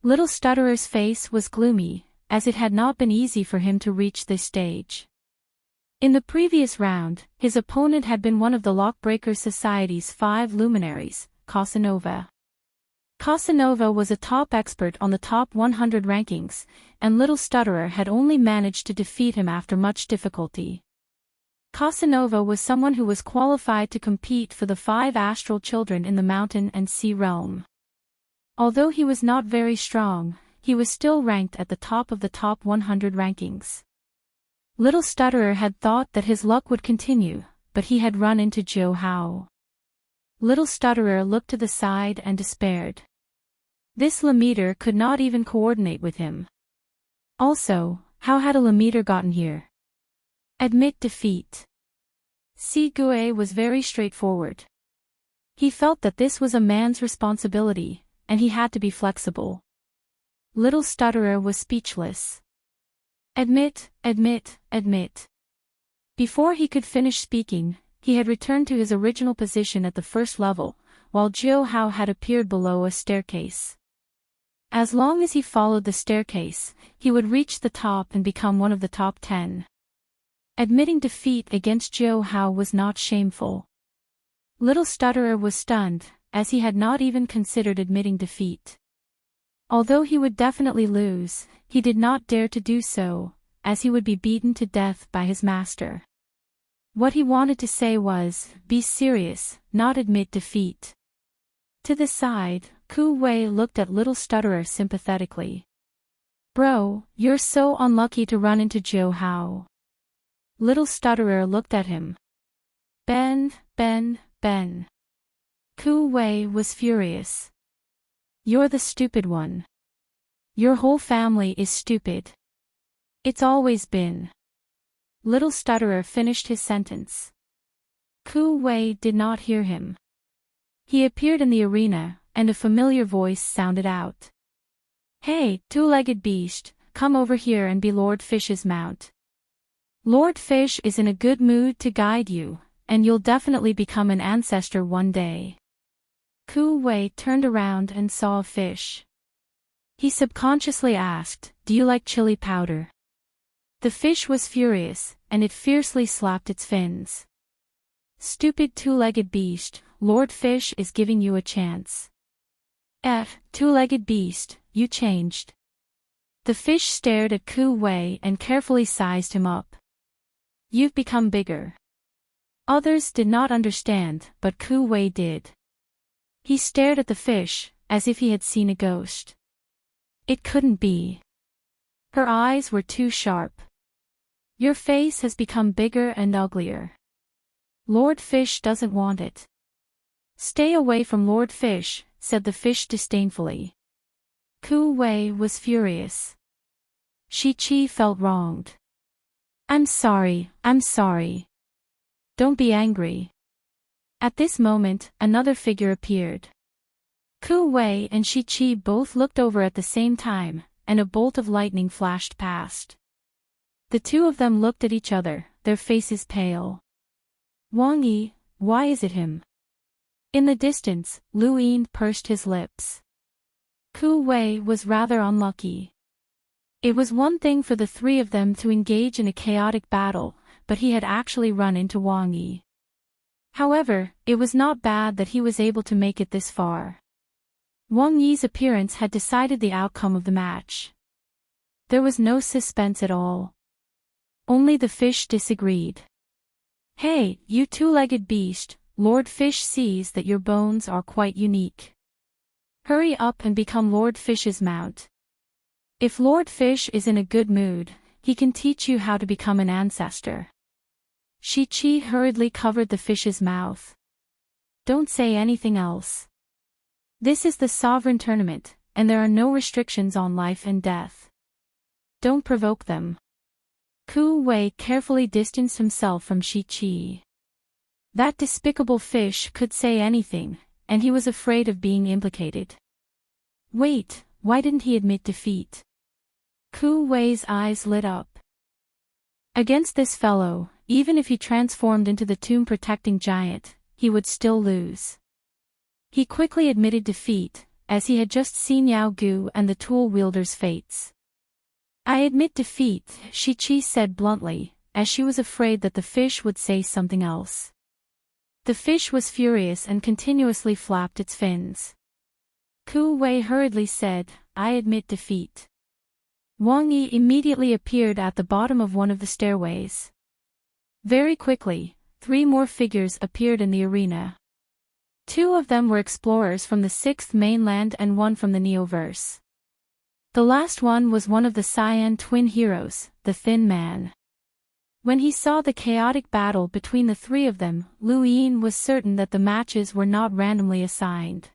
Little Stutterer's face was gloomy, as it had not been easy for him to reach this stage. In the previous round, his opponent had been one of the Lockbreaker Society's 5 luminaries, Casanova. Casanova was a top expert on the top 100 rankings, and Little Stutterer had only managed to defeat him after much difficulty. Casanova was someone who was qualified to compete for the 5 astral children in the mountain and sea realm. Although he was not very strong, he was still ranked at the top of the top 100 rankings. Little Stutterer had thought that his luck would continue, but he had run into Jiu Hao. Little Stutterer looked to the side and despaired. This Lameter could not even coordinate with him. Also, how had a Lameter gotten here? Admit defeat. Si Gue was very straightforward. He felt that this was a man's responsibility, and he had to be flexible. Little Stutterer was speechless. Admit, admit, admit. Before he could finish speaking, he had returned to his original position at the first level, while Jiu Hao had appeared below a staircase. As long as he followed the staircase, he would reach the top and become one of the top 10. Admitting defeat against Jiu Hao was not shameful. Little Stutterer was stunned, as he had not even considered admitting defeat. Although he would definitely lose, he did not dare to do so, as he would be beaten to death by his master. What he wanted to say was, be serious, not admit defeat. To the side, Ku Wei looked at Little Stutterer sympathetically. Bro, you're so unlucky to run into Jiu Hao. Little Stutterer looked at him. Ben. Ku Wei was furious. You're the stupid one. Your whole family is stupid. It's always been. Little Stutterer finished his sentence. Ku Wei did not hear him. He appeared in the arena, and a familiar voice sounded out. Hey, two-legged beast, come over here and be Lord Fish's mount. Lord Fish is in a good mood to guide you, and you'll definitely become an ancestor one day. Ku Wei turned around and saw a fish. He subconsciously asked, do you like chili powder? The fish was furious, and it fiercely slapped its fins. Stupid two-legged beast, Lord Fish is giving you a chance. Two-legged beast, you changed. The fish stared at Ku Wei and carefully sized him up. You've become bigger. Others did not understand, but Ku Wei did. He stared at the fish, as if he had seen a ghost. It couldn't be. Her eyes were too sharp. Your face has become bigger and uglier. Lord Fish doesn't want it. Stay away from Lord Fish, said the fish disdainfully. Ku Wei was furious. Shi-Chi felt wronged. I'm sorry. Don't be angry. At this moment, another figure appeared. Ku Wei and Shi-Chi both looked over at the same time, and a bolt of lightning flashed past. The two of them looked at each other, their faces pale. Wang Yi, why is it him? In the distance, Lu Yin pursed his lips. Ku Wei was rather unlucky. It was one thing for the three of them to engage in a chaotic battle, but he had actually run into Wang Yi. However, it was not bad that he was able to make it this far. Wang Yi's appearance had decided the outcome of the match. There was no suspense at all. Only the fish disagreed. Hey, you two-legged beast, Lord Fish sees that your bones are quite unique. Hurry up and become Lord Fish's mount. If Lord Fish is in a good mood, he can teach you how to become an ancestor. Shi-Chi hurriedly covered the fish's mouth. Don't say anything else. This is the sovereign tournament, and there are no restrictions on life and death. Don't provoke them. Ku Wei carefully distanced himself from Shi-Chi. That despicable fish could say anything, and he was afraid of being implicated. Wait, why didn't he admit defeat? Ku Wei's eyes lit up. Against this fellow, even if he transformed into the tomb-protecting giant, he would still lose. He quickly admitted defeat, as he had just seen Yao Gu and the tool-wielder's fates. I admit defeat, Shi-Chi said bluntly, as she was afraid that the fish would say something else. The fish was furious and continuously flapped its fins. Ku Wei hurriedly said, I admit defeat. Wang Yi immediately appeared at the bottom of one of the stairways. Very quickly, 3 more figures appeared in the arena. 2 of them were explorers from the 6th mainland and 1 from the Neoverse. The last one was one of the Cyan twin heroes, the Thin Man. When he saw the chaotic battle between the 3 of them, Lu Yin was certain that the matches were not randomly assigned.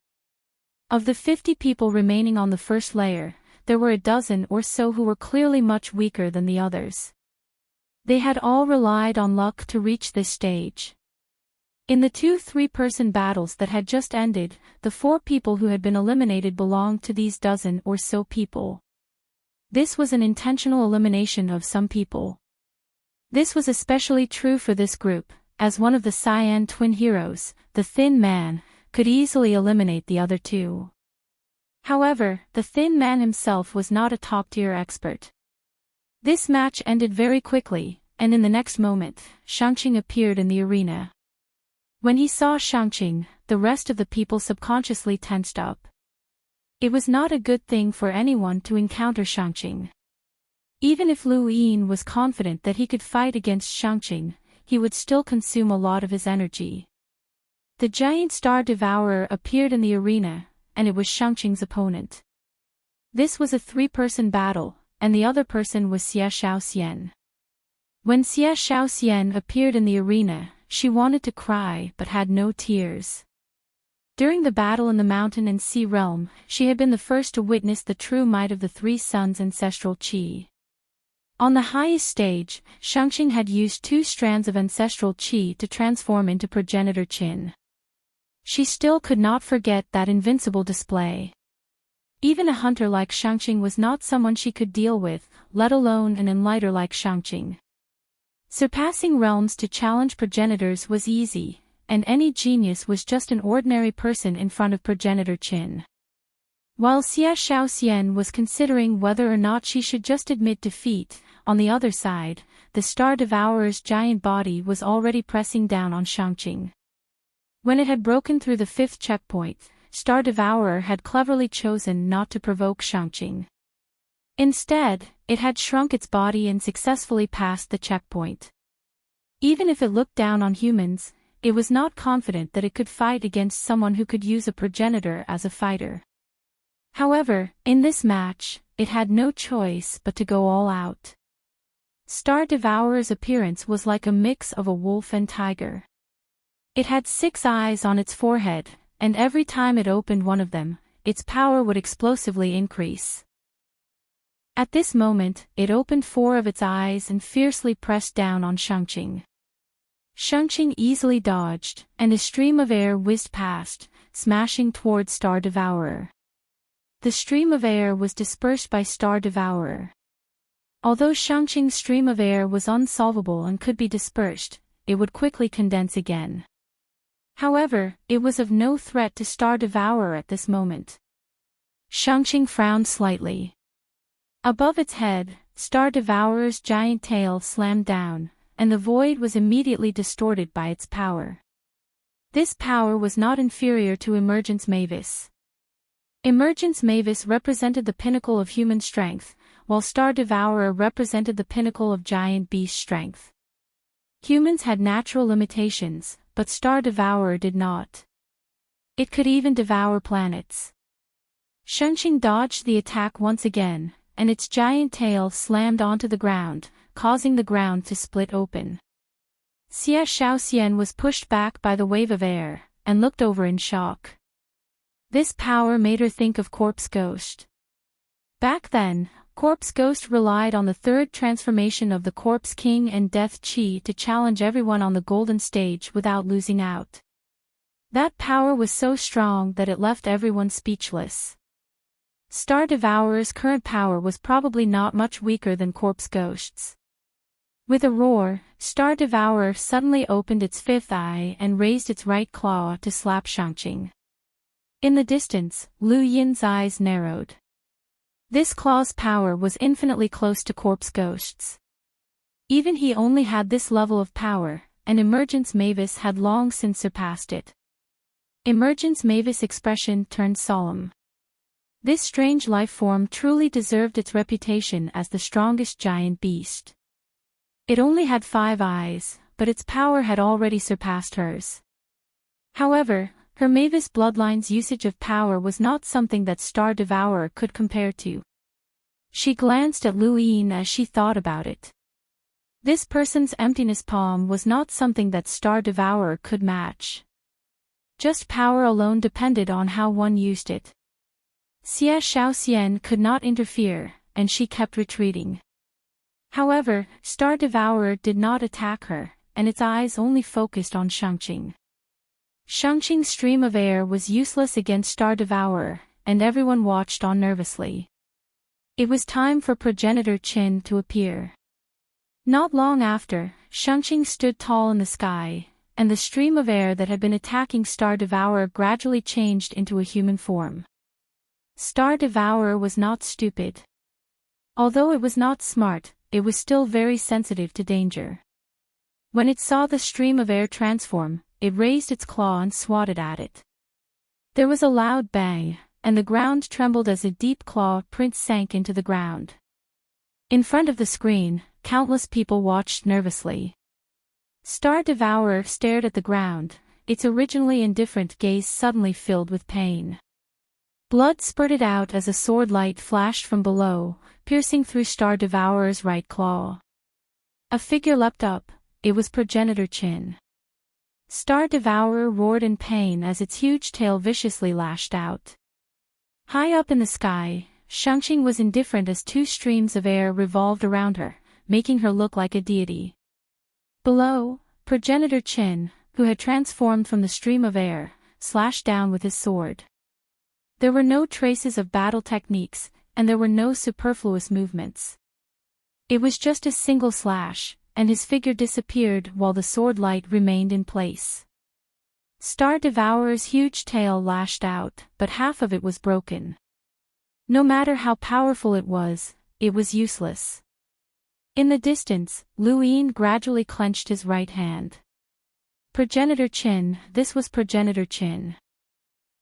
Of the 50 people remaining on the first layer, there were a dozen or so who were clearly much weaker than the others. They had all relied on luck to reach this stage. In the 2 3-person battles that had just ended, the 4 people who had been eliminated belonged to these dozen or so people. This was an intentional elimination of some people. This was especially true for this group, as one of the Cyan twin heroes, the Thin Man, could easily eliminate the other two. However, the Thin Man himself was not a top-tier expert. This match ended very quickly, and in the next moment, Shangqing appeared in the arena. When he saw Shangqing, the rest of the people subconsciously tensed up. It was not a good thing for anyone to encounter Shangqing. Even if Lu Yin was confident that he could fight against Shangqing, he would still consume a lot of his energy. The giant Star Devourer appeared in the arena, and it was Shangqing's opponent. This was a three-person battle, and the other person was Xie Shaoxian. When Xie Shaoxian appeared in the arena, she wanted to cry but had no tears. During the battle in the mountain and sea realm, she had been the first to witness the true might of the Three Suns' ancestral qi. On the highest stage, Shangqing had used 2 strands of ancestral qi to transform into progenitor qin. She still could not forget that invincible display. Even a hunter like Shangqing was not someone she could deal with, let alone an enlighter like Shangqing. Surpassing realms to challenge progenitors was easy, and any genius was just an ordinary person in front of progenitor qin. While Xie Shaoxian was considering whether or not she should just admit defeat, on the other side, the Star Devourer's giant body was already pressing down on Shangqing. When it had broken through the 5th checkpoint, Star Devourer had cleverly chosen not to provoke Shangqing. Instead, it had shrunk its body and successfully passed the checkpoint. Even if it looked down on humans, it was not confident that it could fight against someone who could use a progenitor as a fighter. However, in this match, it had no choice but to go all out. Star Devourer's appearance was like a mix of a wolf and tiger. It had 6 eyes on its forehead, and every time it opened one of them, its power would explosively increase. At this moment, it opened 4 of its eyes and fiercely pressed down on Shangqing. Shangqing easily dodged, and a stream of air whizzed past, smashing toward Star Devourer. The stream of air was dispersed by Star Devourer. Although Shangqing's stream of air was unsolvable and could be dispersed, it would quickly condense again. However, it was of no threat to Star Devourer at this moment. Shangqing frowned slightly. Above its head, Star Devourer's giant tail slammed down, and the void was immediately distorted by its power. This power was not inferior to Emergence Mavis. Emergence Mavis represented the pinnacle of human strength, while Star Devourer represented the pinnacle of giant beast strength. Humans had natural limitations, but Star Devourer did not. It could even devour planets. Shangqing dodged the attack once again, and its giant tail slammed onto the ground, causing the ground to split open. Xie Shaoxian was pushed back by the wave of air, and looked over in shock. This power made her think of Corpse Ghost. Back then, Corpse Ghost relied on the 3rd transformation of the Corpse King and Death Chi to challenge everyone on the golden stage without losing out. That power was so strong that it left everyone speechless. Star Devourer's current power was probably not much weaker than Corpse Ghost's. With a roar, Star Devourer suddenly opened its 5th eye and raised its right claw to slap Shangqing. In the distance, Lu Yin's eyes narrowed. This claw's power was infinitely close to Corpse Ghost's. Even he only had this level of power, and Emergence Mavis had long since surpassed it. Emergence Mavis' expression turned solemn. This strange life form truly deserved its reputation as the strongest giant beast. It only had 5 eyes, but its power had already surpassed hers. However, her Mavis bloodline's usage of power was not something that Star Devourer could compare to. She glanced at Lu Yin as she thought about it. This person's emptiness palm was not something that Star Devourer could match. Just power alone depended on how one used it. Xie Shaoxian could not interfere, and she kept retreating. However, Star Devourer did not attack her, and its eyes only focused on Shangqing. Shangqing's stream of air was useless against Star Devourer, and everyone watched on nervously. It was time for progenitor Qin to appear. Not long after, Shangqing stood tall in the sky, and the stream of air that had been attacking Star Devourer gradually changed into a human form. Star Devourer was not stupid. Although it was not smart, it was still very sensitive to danger. When it saw the stream of air transform, it raised its claw and swatted at it. There was a loud bang, and the ground trembled as a deep claw print sank into the ground. In front of the screen, countless people watched nervously. Star Devourer stared at the ground, its originally indifferent gaze suddenly filled with pain. Blood spurted out as a sword light flashed from below, piercing through Star Devourer's right claw. A figure leapt up. It was progenitor Qin. Star Devourer roared in pain as its huge tail viciously lashed out. High up in the sky, Shangqing was indifferent as two streams of air revolved around her, making her look like a deity. Below, progenitor Qin, who had transformed from the stream of air, slashed down with his sword. There were no traces of battle techniques, and there were no superfluous movements. It was just a single slash, and his figure disappeared while the sword light remained in place. Star Devourer's huge tail lashed out, but half of it was broken. No matter how powerful it was useless. In the distance, Lu Yin gradually clenched his right hand. Progenitor Qin, this was progenitor Qin.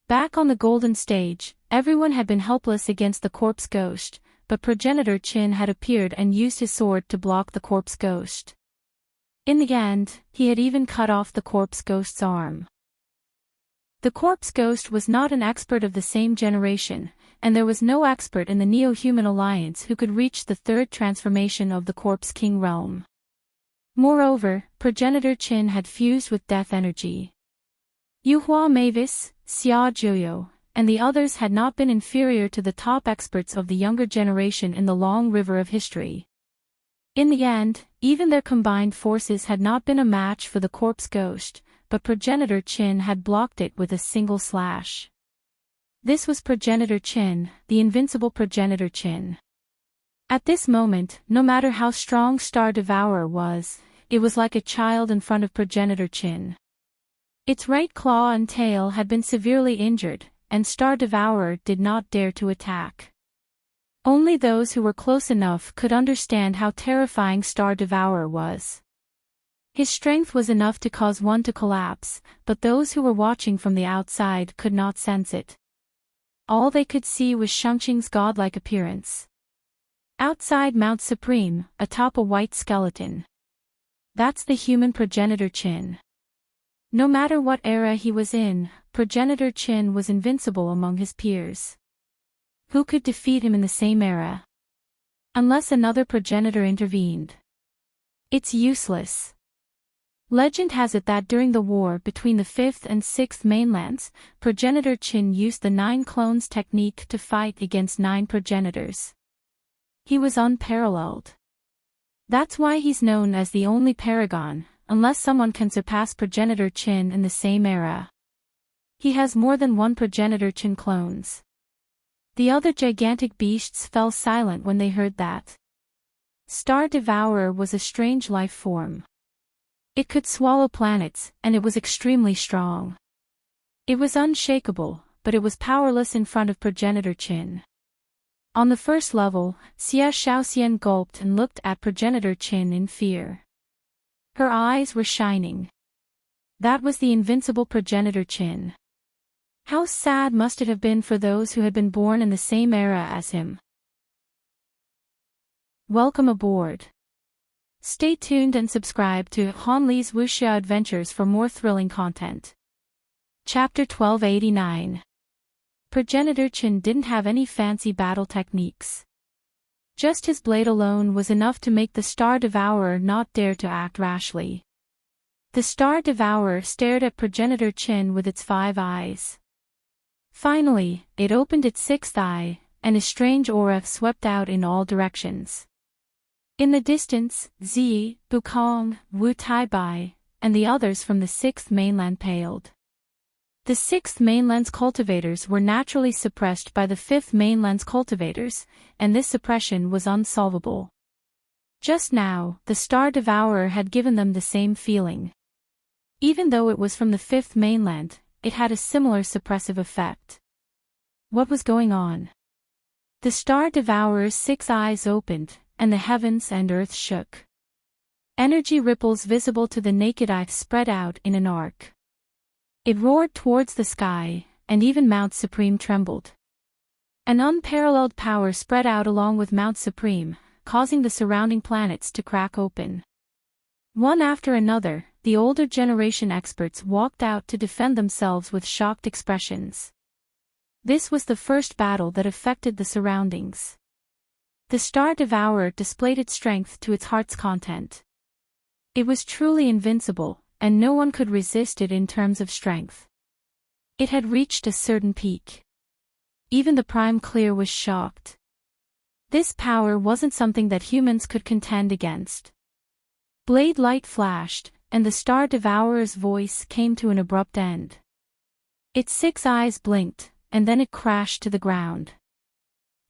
Back on the golden stage, everyone had been helpless against the corpse ghost, but progenitor Qin had appeared and used his sword to block the corpse ghost. In the end, he had even cut off the corpse ghost's arm. The corpse ghost was not an expert of the same generation, and there was no expert in the Neo-Human Alliance who could reach the third transformation of the Corpse King realm. Moreover, progenitor Qin had fused with death energy. Yuhua Mavis, Xia Zhuyo, and the others had not been inferior to the top experts of the younger generation in the long river of history. In the end, even their combined forces had not been a match for the corpse ghost, but progenitor Qin had blocked it with a single slash. This was progenitor Qin, the invincible progenitor Qin. At this moment, no matter how strong Star Devourer was, it was like a child in front of progenitor Qin. Its right claw and tail had been severely injured, and Star Devourer did not dare to attack. Only those who were close enough could understand how terrifying Star Devourer was. His strength was enough to cause one to collapse, but those who were watching from the outside could not sense it. All they could see was Shangqing's godlike appearance. Outside Mount Supreme, atop a white skeleton. That's the human progenitor Qin. No matter what era he was in, progenitor Qin was invincible among his peers. Who could defeat him in the same era? Unless another progenitor intervened. It's useless. Legend has it that during the war between the 5th and 6th mainlands, progenitor Qin used the 9 clones technique to fight against 9 progenitors. He was unparalleled. That's why he's known as the only paragon, unless someone can surpass progenitor Qin in the same era. He has more than one progenitor Qin clones. The other gigantic beasts fell silent when they heard that. Star Devourer was a strange life form. It could swallow planets, and it was extremely strong. It was unshakable, but it was powerless in front of progenitor Qin. On the first level, Xia Shaoxian gulped and looked at progenitor Qin in fear. Her eyes were shining. That was the invincible progenitor Qin. How sad must it have been for those who had been born in the same era as him. Welcome aboard. Stay tuned and subscribe to Han Li's Wuxia Adventures for more thrilling content. Chapter 1289. Progenitor Qin didn't have any fancy battle techniques. Just his blade alone was enough to make the Star Devourer not dare to act rashly. The Star Devourer stared at progenitor Qin with its 5 eyes. Finally, it opened its 6th eye, and a strange aura swept out in all directions. In the distance, Zi, Bukong, Wu Taibai, and the others from the 6th mainland paled. The sixth mainland's cultivators were naturally suppressed by the fifth mainland's cultivators, and this suppression was unsolvable. Just now, the Star Devourer had given them the same feeling. Even though it was from the fifth mainland, it had a similar suppressive effect. What was going on? The Star Devourer's 6 eyes opened, and the heavens and earth shook. Energy ripples visible to the naked eye spread out in an arc. It roared towards the sky, and even Mount Supreme trembled. An unparalleled power spread out along with Mount Supreme, causing the surrounding planets to crack open. One after another, the older generation experts walked out to defend themselves with shocked expressions. This was the first battle that affected the surroundings. The Star Devourer displayed its strength to its heart's content. It was truly invincible, and no one could resist it in terms of strength. It had reached a certain peak. Even the Prime Clear was shocked. This power wasn't something that humans could contend against. Blade light flashed, and the Star Devourer's voice came to an abrupt end. Its 6 eyes blinked, and then it crashed to the ground.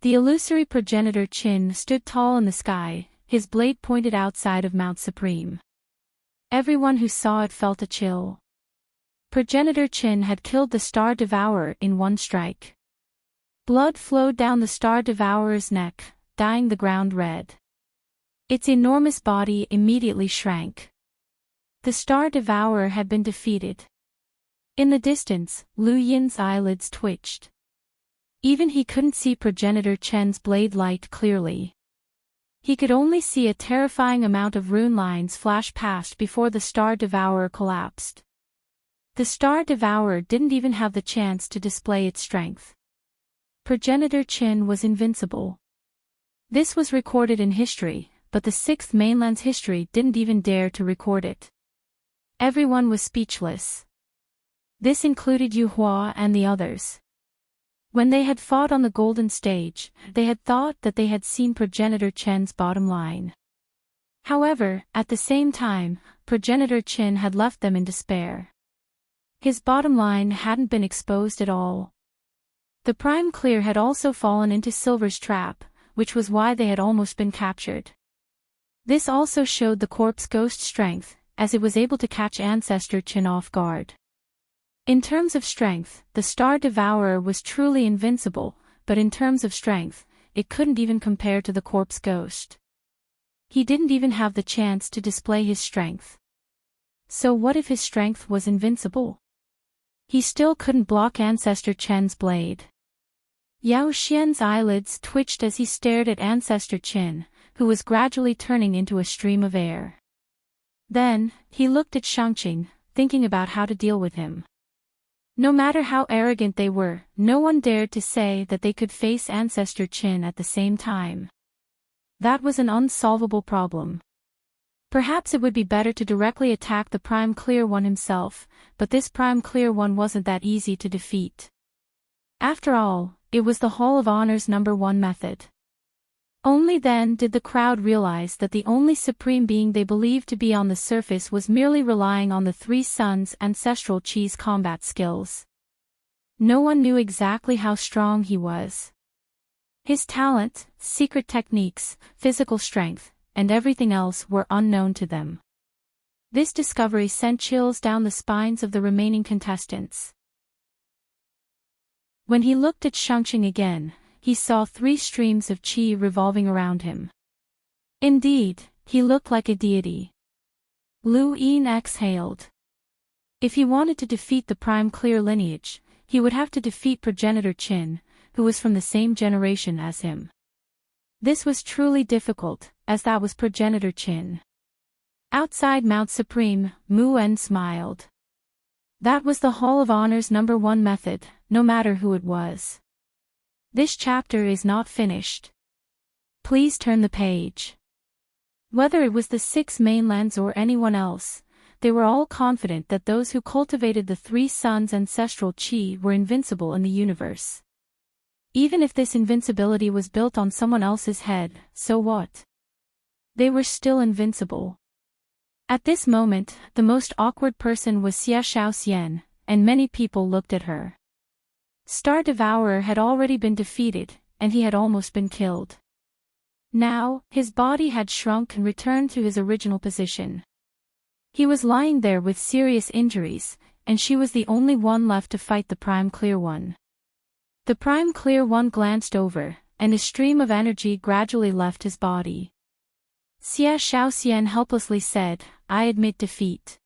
The illusory progenitor Qin stood tall in the sky, his blade pointed outside of Mount Supreme. Everyone who saw it felt a chill. Progenitor Qin had killed the Star Devourer in one strike. Blood flowed down the Star Devourer's neck, dyeing the ground red. Its enormous body immediately shrank. The Star Devourer had been defeated. In the distance, Lu Yin's eyelids twitched. Even he couldn't see Progenitor Chen's blade light clearly. He could only see a terrifying amount of rune lines flash past before the Star Devourer collapsed. The Star Devourer didn't even have the chance to display its strength. Progenitor Qin was invincible. This was recorded in history, but the sixth mainland's history didn't even dare to record it. Everyone was speechless. This included Yu Hua and the others. When they had fought on the golden stage, they had thought that they had seen Progenitor Chen's bottom line. However, at the same time, Progenitor Qin had left them in despair. His bottom line hadn't been exposed at all. The Prime Clear had also fallen into Silver's trap, which was why they had almost been captured. This also showed the corpse ghost strength, as it was able to catch Ancestor Qin off guard. In terms of strength, the Star Devourer was truly invincible, but in terms of strength, it couldn't even compare to the corpse ghost. He didn't even have the chance to display his strength. So what if his strength was invincible? He still couldn't block Ancestor Chen's blade. Yao Xian's eyelids twitched as he stared at Ancestor Qin, who was gradually turning into a stream of air. Then, he looked at Shangqing, thinking about how to deal with him. No matter how arrogant they were, no one dared to say that they could face Ancestor Qin at the same time. That was an unsolvable problem. Perhaps it would be better to directly attack the Prime Clear One himself, but this Prime Clear One wasn't that easy to defeat. After all, it was the Hall of Honor's #1 method. Only then did the crowd realize that the only supreme being they believed to be on the surface was merely relying on the Three Suns' ancestral Chi's combat skills. No one knew exactly how strong he was. His talent, secret techniques, physical strength, and everything else were unknown to them. This discovery sent chills down the spines of the remaining contestants. When he looked at Shangqing again, he saw 3 streams of qi revolving around him. Indeed, he looked like a deity. Lu Yin exhaled. If he wanted to defeat the Prime Clear lineage, he would have to defeat Progenitor Qin, who was from the same generation as him. This was truly difficult, as that was Progenitor Qin. Outside Mount Supreme, Mu Wen smiled. That was the Hall of Honor's #1 method, no matter who it was. This chapter is not finished. Please turn the page. Whether it was the 6 mainlands or anyone else, they were all confident that those who cultivated the Three Suns' ancestral qi were invincible in the universe. Even if this invincibility was built on someone else's head, so what? They were still invincible. At this moment, the most awkward person was Xie Xiaoxian, and many people looked at her. Star Devourer had already been defeated, and he had almost been killed. Now, his body had shrunk and returned to his original position. He was lying there with serious injuries, and she was the only one left to fight the Prime Clear One. The Prime Clear One glanced over, and a stream of energy gradually left his body. Xia Shaoxian helplessly said, "I admit defeat."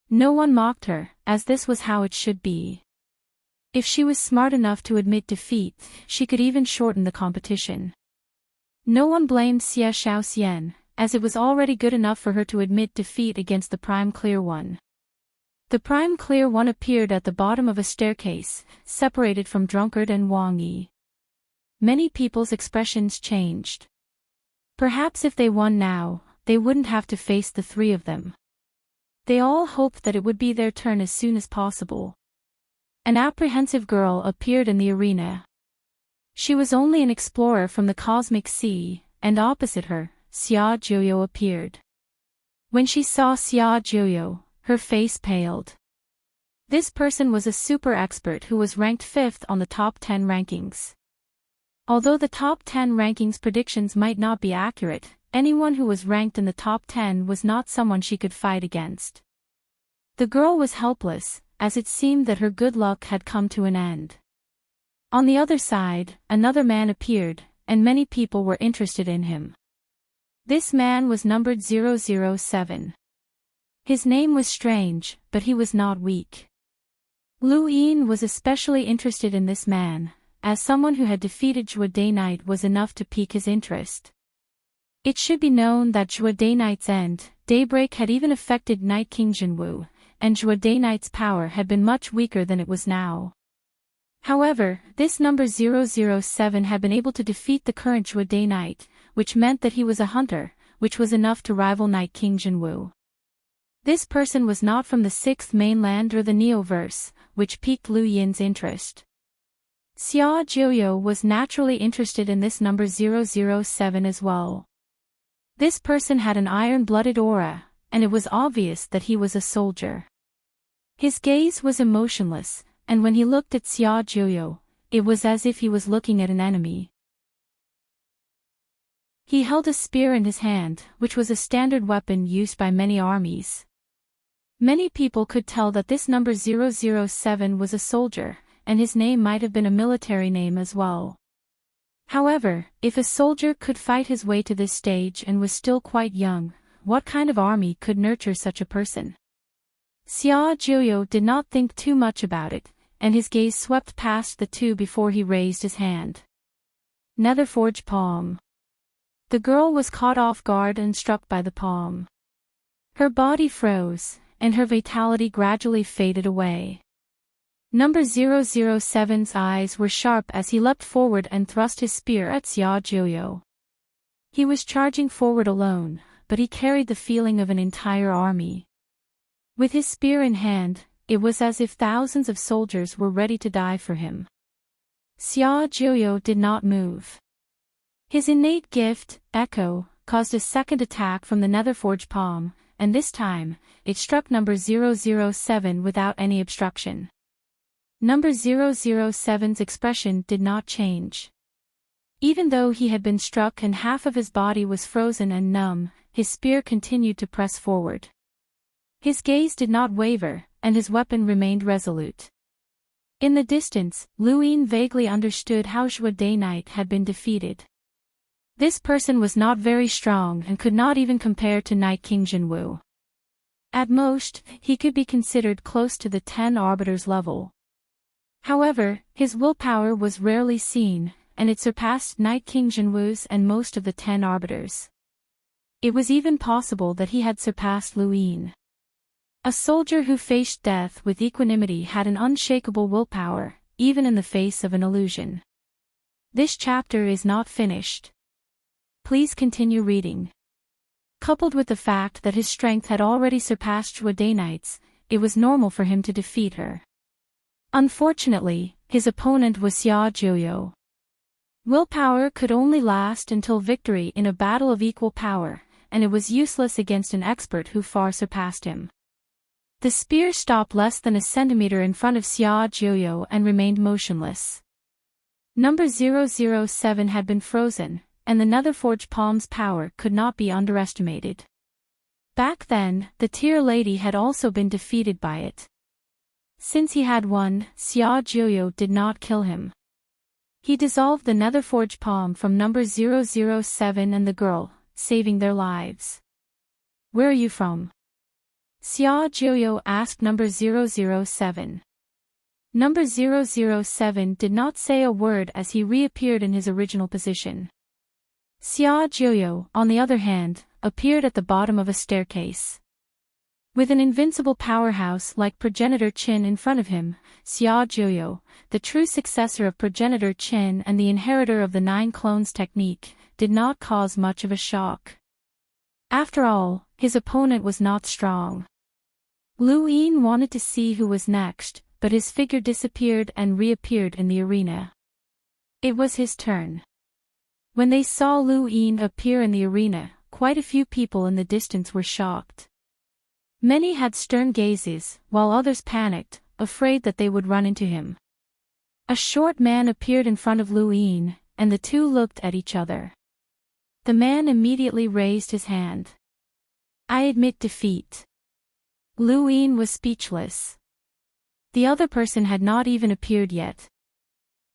No one mocked her, as this was how it should be. If she was smart enough to admit defeat, she could even shorten the competition. No one blamed Xia Shaoxian, as it was already good enough for her to admit defeat against the Prime Clear One. The Prime Clear One appeared at the bottom of a staircase, separated from Drunkard and Wang Yi. Many people's expressions changed. Perhaps if they won now, they wouldn't have to face the three of them. They all hoped that it would be their turn as soon as possible. An apprehensive girl appeared in the arena. She was only an explorer from the cosmic sea, and opposite her, Xia Jiuyo appeared. When she saw Xia Jiuyo, her face paled. This person was a super expert who was ranked 5th on the top 10 rankings. Although the top 10 rankings predictions might not be accurate, anyone who was ranked in the top 10 was not someone she could fight against. The girl was helpless, as it seemed that her good luck had come to an end. On the other side, another man appeared, and many people were interested in him. This man was numbered 007. His name was strange, but he was not weak. Lu Yin was especially interested in this man, as someone who had defeated Zhuo Dayknight was enough to pique his interest. It should be known that Zhuo Dayknight's end, Daybreak, had even affected Night King Jinwu, and Zhuo Dayknight's power had been much weaker than it was now. However, this number 007 had been able to defeat the current Zhuo Dayknight, which meant that he was a hunter, which was enough to rival Night King Jinwu. This person was not from the 6th mainland or the Neoverse, which piqued Lu Yin's interest. Xia Jiuyo was naturally interested in this number 007 as well. This person had an iron-blooded aura, and it was obvious that he was a soldier. His gaze was emotionless, and when he looked at Xia Jiuyo, it was as if he was looking at an enemy. He held a spear in his hand, which was a standard weapon used by many armies. Many people could tell that this number 007 was a soldier, and his name might have been a military name as well. However, if a soldier could fight his way to this stage and was still quite young, what kind of army could nurture such a person? Xia Jiuyo did not think too much about it, and his gaze swept past the two before he raised his hand. Netherforge palm. The girl was caught off guard and struck by the palm. Her body froze, and her vitality gradually faded away. Number 007's eyes were sharp as he leapt forward and thrust his spear at Xia Jiuyo. He was charging forward alone, but he carried the feeling of an entire army. With his spear in hand, it was as if thousands of soldiers were ready to die for him. Xia Jiuyo did not move. His innate gift, Echo, caused a second attack from the Netherforge palm, and this time, it struck number 007 without any obstruction. Number 007's expression did not change. Even though he had been struck and half of his body was frozen and numb, his spear continued to press forward. His gaze did not waver, and his weapon remained resolute. In the distance, Lu Yin vaguely understood how Zhuo Dayknight had been defeated. This person was not very strong and could not even compare to Night King Jinwu. At most, he could be considered close to the 10 Arbiters level. However, his willpower was rarely seen, and it surpassed Night King Jinwu's and most of the 10 Arbiters. It was even possible that he had surpassed Lu Yin. A soldier who faced death with equanimity had an unshakable willpower, even in the face of an illusion. This chapter is not finished. Please continue reading. Coupled with the fact that his strength had already surpassed Zhuo Dayknight's, it was normal for him to defeat her. Unfortunately, his opponent was Xia Jiuyo. Willpower could only last until victory in a battle of equal power, and it was useless against an expert who far surpassed him. The spear stopped less than a centimeter in front of Xia Jiuyo and remained motionless. Number 007 had been frozen, and the Netherforge palm's power could not be underestimated. Back then, the Tear Lady had also been defeated by it. Since he had won, Xia Jiuyo did not kill him. He dissolved the Netherforge palm from number 007 and the girl, saving their lives. "Where are you from?" Xia Jiuyo asked number 007. Number 007 did not say a word as he reappeared in his original position. Xia Jiuyo, on the other hand, appeared at the bottom of a staircase. With an invincible powerhouse like Progenitor Qin in front of him, Xia Jiuyo, the true successor of Progenitor Qin and the inheritor of the 9 clones technique, did not cause much of a shock. After all, his opponent was not strong. Lu Yin wanted to see who was next, but his figure disappeared and reappeared in the arena. It was his turn. When they saw Lu Yin appear in the arena, quite a few people in the distance were shocked. Many had stern gazes, while others panicked, afraid that they would run into him. A short man appeared in front of Lu Yin, and the two looked at each other. The man immediately raised his hand. "I admit defeat." Lu Yin was speechless. The other person had not even appeared yet.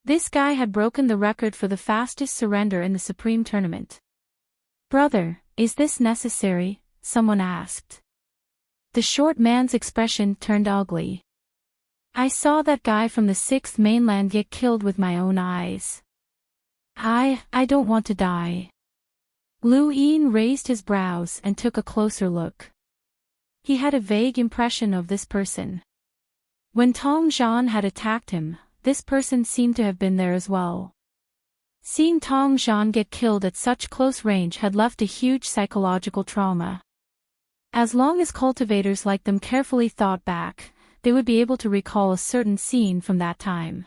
This guy had broken the record for the fastest surrender in the Supreme Tournament. "Brother, is this necessary?" someone asked. The short man's expression turned ugly. "I saw that guy from the 6th mainland get killed with my own eyes. I don't want to die." Lu Yin raised his brows and took a closer look. He had a vague impression of this person. When Tong Zhan had attacked him, this person seemed to have been there as well. Seeing Tong Zhan get killed at such close range had left a huge psychological trauma. As long as cultivators like them carefully thought back, they would be able to recall a certain scene from that time.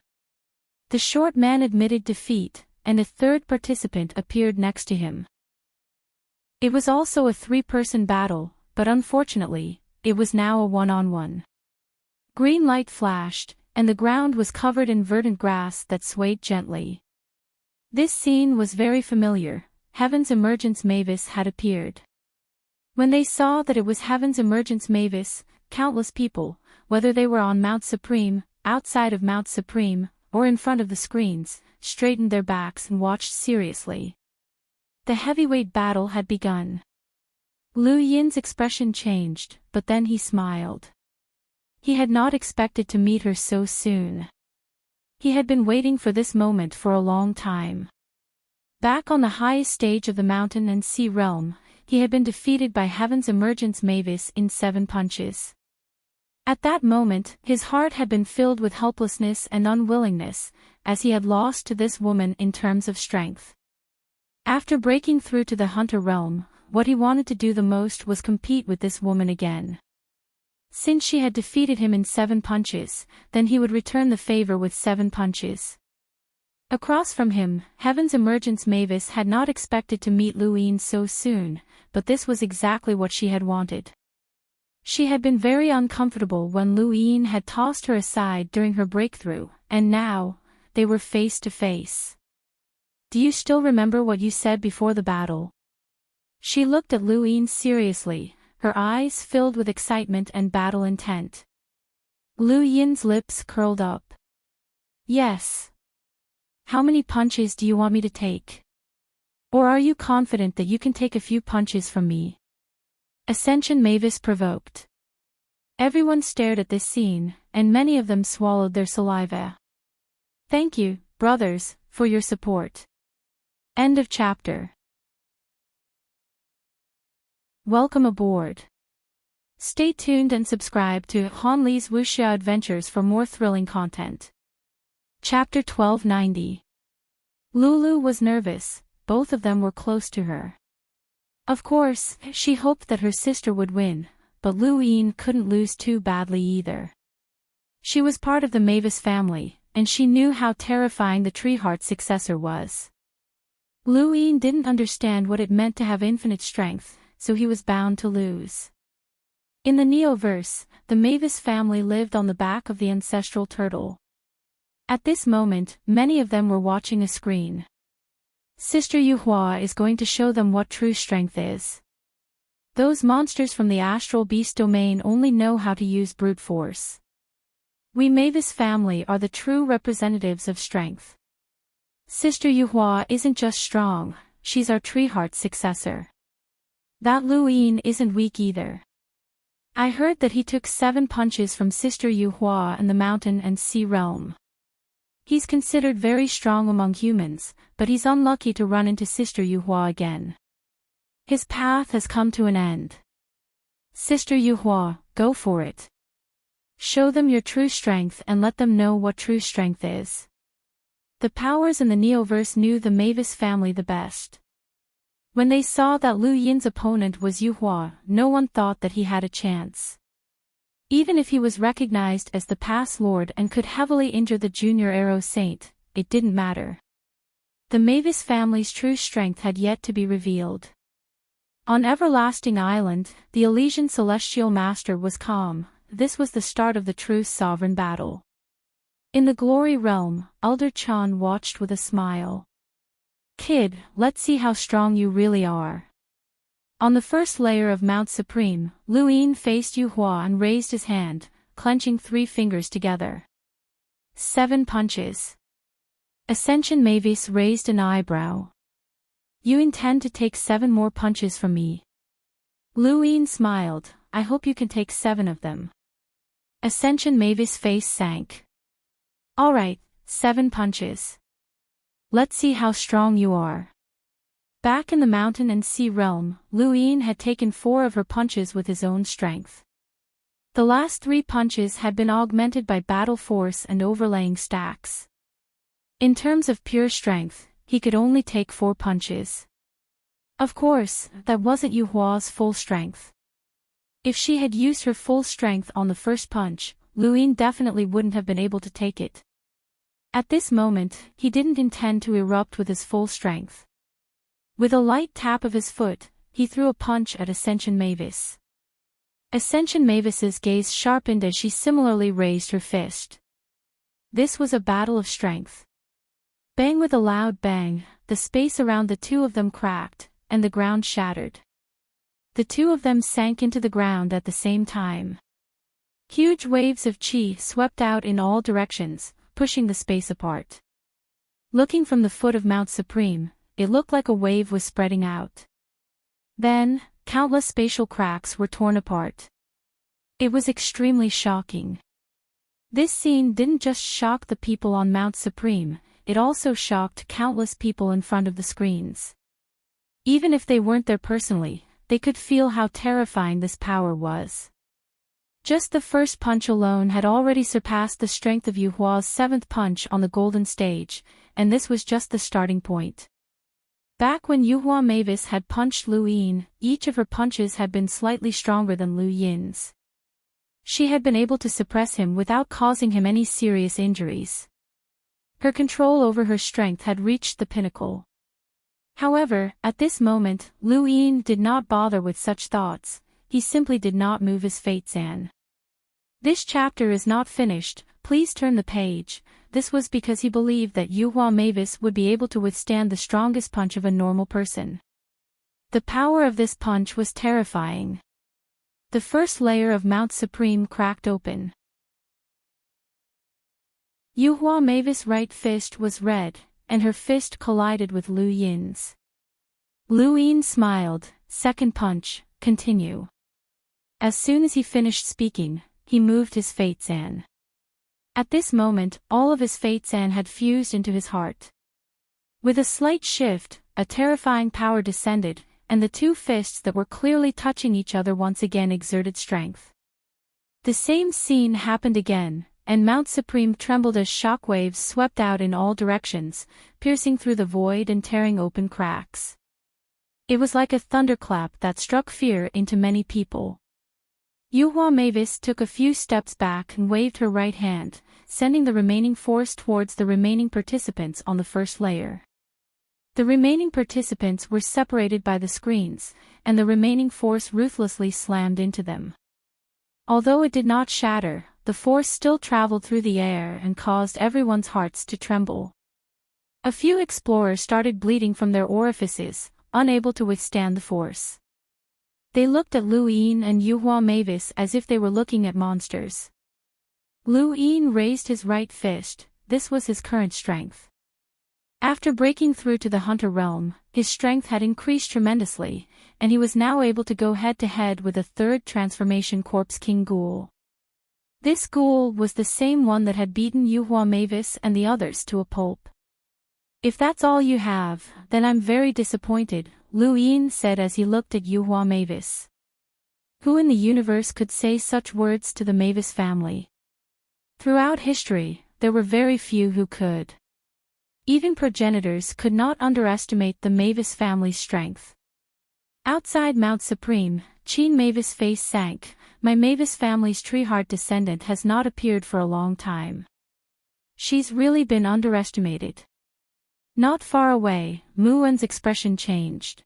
The short man admitted defeat, and a third participant appeared next to him. It was also a 3-person battle, but unfortunately, it was now a 1-on-1. Green light flashed, and the ground was covered in verdant grass that swayed gently. This scene was very familiar. Heaven's Emergence Mavis had appeared. When they saw that it was Heaven's Emergence Mavis, countless people, whether they were on Mount Supreme, outside of Mount Supreme, or in front of the screens, straightened their backs and watched seriously. The heavyweight battle had begun. Lu Yin's expression changed, but then he smiled. He had not expected to meet her so soon. He had been waiting for this moment for a long time. Back on the highest stage of the mountain and sea realm, he had been defeated by Heaven's Emergence Mavis in 7 punches. At that moment, his heart had been filled with helplessness and unwillingness, as he had lost to this woman in terms of strength. After breaking through to the hunter realm, what he wanted to do the most was compete with this woman again. Since she had defeated him in 7 punches, then he would return the favor with 7 punches. Across from him, Heaven's Emergence Mavis had not expected to meet Lu Yin so soon, but this was exactly what she had wanted. She had been very uncomfortable when Lu Yin had tossed her aside during her breakthrough, and now, they were face to face. "Do you still remember what you said before the battle?" She looked at Lu Yin seriously, her eyes filled with excitement and battle intent. Lu Yin's lips curled up. "Yes. How many punches do you want me to take? Or are you confident that you can take a few punches from me?" Ascension Mavis provoked. Everyone stared at this scene, and many of them swallowed their saliva. "Thank you, brothers, for your support." End of chapter. Welcome aboard. Stay tuned and subscribe to Han Li's Wuxia Adventures for more thrilling content. Chapter 1290. Lulu was nervous, both of them were close to her. Of course, she hoped that her sister would win, but Lu Yin couldn't lose too badly either. She was part of the Mavis family, and she knew how terrifying the Treeheart's successor was. Lu Yin didn't understand what it meant to have infinite strength, so he was bound to lose. In the Neoverse, the Mavis family lived on the back of the ancestral turtle. At this moment, many of them were watching a screen. Sister Yuhua is going to show them what true strength is. Those monsters from the astral beast domain only know how to use brute force. We Mavis family are the true representatives of strength. Sister Yuhua isn't just strong, she's our Treeheart's successor. That Lu Yin isn't weak either. I heard that he took 7 punches from Sister Yuhua in the mountain and sea realm. He's considered very strong among humans, but he's unlucky to run into Sister Yuhua again. His path has come to an end. Sister Yuhua, go for it. Show them your true strength and let them know what true strength is. The powers in the Neoverse knew the Mavis family the best. When they saw that Lu Yin's opponent was Yuhua, no one thought that he had a chance. Even if he was recognized as the Past Lord and could heavily injure the Junior Arrow Saint, it didn't matter. The Mavis family's true strength had yet to be revealed. On Everlasting Island, the Elysian Celestial Master was calm. This was the start of the true sovereign battle. In the Glory Realm, Elder Chan watched with a smile. Kid, let's see how strong you really are. On the first layer of Mount Supreme, Lu Yin faced Yuhua and raised his hand, clenching 3 fingers together. 7 punches. Ascension Mavis raised an eyebrow. You intend to take 7 more punches from me? Lu Yin smiled, I hope you can take 7 of them. Ascension Mavis' face sank. Alright, 7 punches. Let's see how strong you are. Back in the mountain and sea realm, Lu Yin had taken 4 of her punches with his own strength. The last 3 punches had been augmented by battle force and overlaying stacks. In terms of pure strength, he could only take 4 punches. Of course, that wasn't Yuhua's full strength. If she had used her full strength on the first punch, Lu Yin definitely wouldn't have been able to take it. At this moment, he didn't intend to erupt with his full strength. With a light tap of his foot, he threw a punch at Ascension Mavis. Ascension Mavis's gaze sharpened as she similarly raised her fist. This was a battle of strength. Bang! With a loud bang, the space around the 2 of them cracked, and the ground shattered. The 2 of them sank into the ground at the same time. Huge waves of chi swept out in all directions, pushing the space apart. Looking from the foot of Mount Supreme, it looked like a wave was spreading out. Then, countless spatial cracks were torn apart. It was extremely shocking. This scene didn't just shock the people on Mount Supreme, it also shocked countless people in front of the screens. Even if they weren't there personally, they could feel how terrifying this power was. Just the first punch alone had already surpassed the strength of Yuhua's 7th punch on the golden stage, and this was just the starting point. Back when Yuhua Mavis had punched Lu Yin, each of her punches had been slightly stronger than Lu Yin's. She had been able to suppress him without causing him any serious injuries. Her control over her strength had reached the pinnacle. However, at this moment, Lu Yin did not bother with such thoughts, he simply did not move his fate Zan. This chapter is not finished, please turn the page. This was because he believed that Yuhua Mavis would be able to withstand the strongest punch of a normal person. The power of this punch was terrifying. The first layer of Mount Supreme cracked open. Yuhua Mavis' right fist was red, and her fist collided with Lu Yin's. Lu Yin smiled, second punch, continue. As soon as he finished speaking, he moved his fate Zan. At this moment, all of his fate Zan had fused into his heart. With a slight shift, a terrifying power descended, and the 2 fists that were clearly touching each other once again exerted strength. The same scene happened again, and Mount Supreme trembled as shockwaves swept out in all directions, piercing through the void and tearing open cracks. It was like a thunderclap that struck fear into many people. Yuhua Mavis took a few steps back and waved her right hand, sending the remaining force towards the remaining participants on the first layer. The remaining participants were separated by the screens, and the remaining force ruthlessly slammed into them. Although it did not shatter, the force still traveled through the air and caused everyone's hearts to tremble. A few explorers started bleeding from their orifices, unable to withstand the force. They looked at Lu Yin and Yuhua Mavis as if they were looking at monsters. Lu Yin raised his right fist. This was his current strength. After breaking through to the hunter realm, his strength had increased tremendously, and he was now able to go head-to-head with a third transformation corpse king ghoul. This ghoul was the same one that had beaten Yuhua Mavis and the others to a pulp. "If that's all you have, then I'm very disappointed," Lu Yin said as he looked at Yuhua Mavis. Who in the universe could say such words to the Mavis family? Throughout history, there were very few who could. Even progenitors could not underestimate the Mavis family's strength. Outside Mount Supreme, Qin Mavis' face sank. "My Mavis family's Treeheart descendant has not appeared for a long time. She's really been underestimated." Not far away, Muwen's expression changed.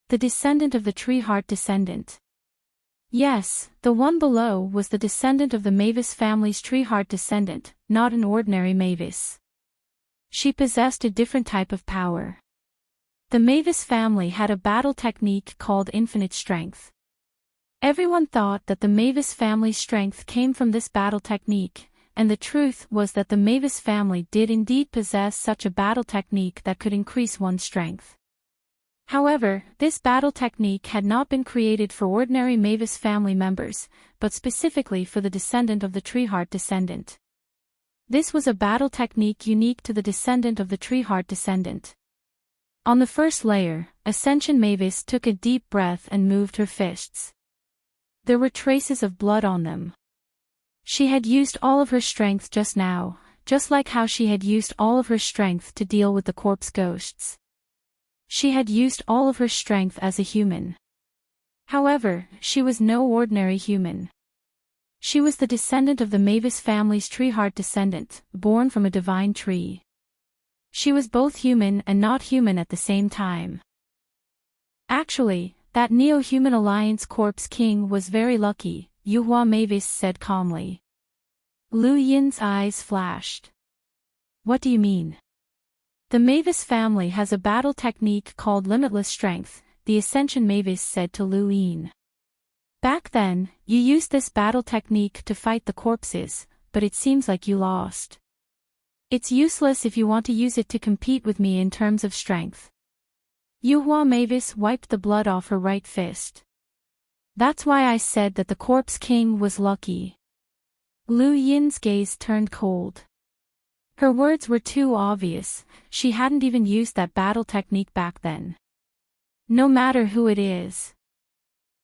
"The descendant of the Treeheart descendant." Yes, the one below was the descendant of the Mavis family's Treeheart descendant, not an ordinary Mavis. She possessed a different type of power. The Mavis family had a battle technique called infinite strength. Everyone thought that the Mavis family's strength came from this battle technique, and the truth was that the Mavis family did indeed possess such a battle technique that could increase one's strength. However, this battle technique had not been created for ordinary Mavis family members, but specifically for the descendant of the Treeheart descendant. This was a battle technique unique to the descendant of the Treeheart descendant. On the first layer, Ascension Mavis took a deep breath and moved her fists. There were traces of blood on them. She had used all of her strength just now, just like how she had used all of her strength to deal with the corpse ghosts. She had used all of her strength as a human. However, she was no ordinary human. She was the descendant of the Mavis family's Treeheart descendant, born from a divine tree. She was both human and not human at the same time. "Actually, that Neo-Human Alliance Corpse King was very lucky," Yuhua Mavis said calmly. Lu Yin's eyes flashed. "What do you mean?" "The Mavis family has a battle technique called Limitless Strength," the Ascension Mavis said to Lu Yin. "Back then, you used this battle technique to fight the corpses, but it seems like you lost. It's useless if you want to use it to compete with me in terms of strength." Yuhua Mavis wiped the blood off her right fist. "That's why I said that the Corpse King was lucky." Lu Yin's gaze turned cold. Her words were too obvious. She hadn't even used that battle technique back then. No matter who it is.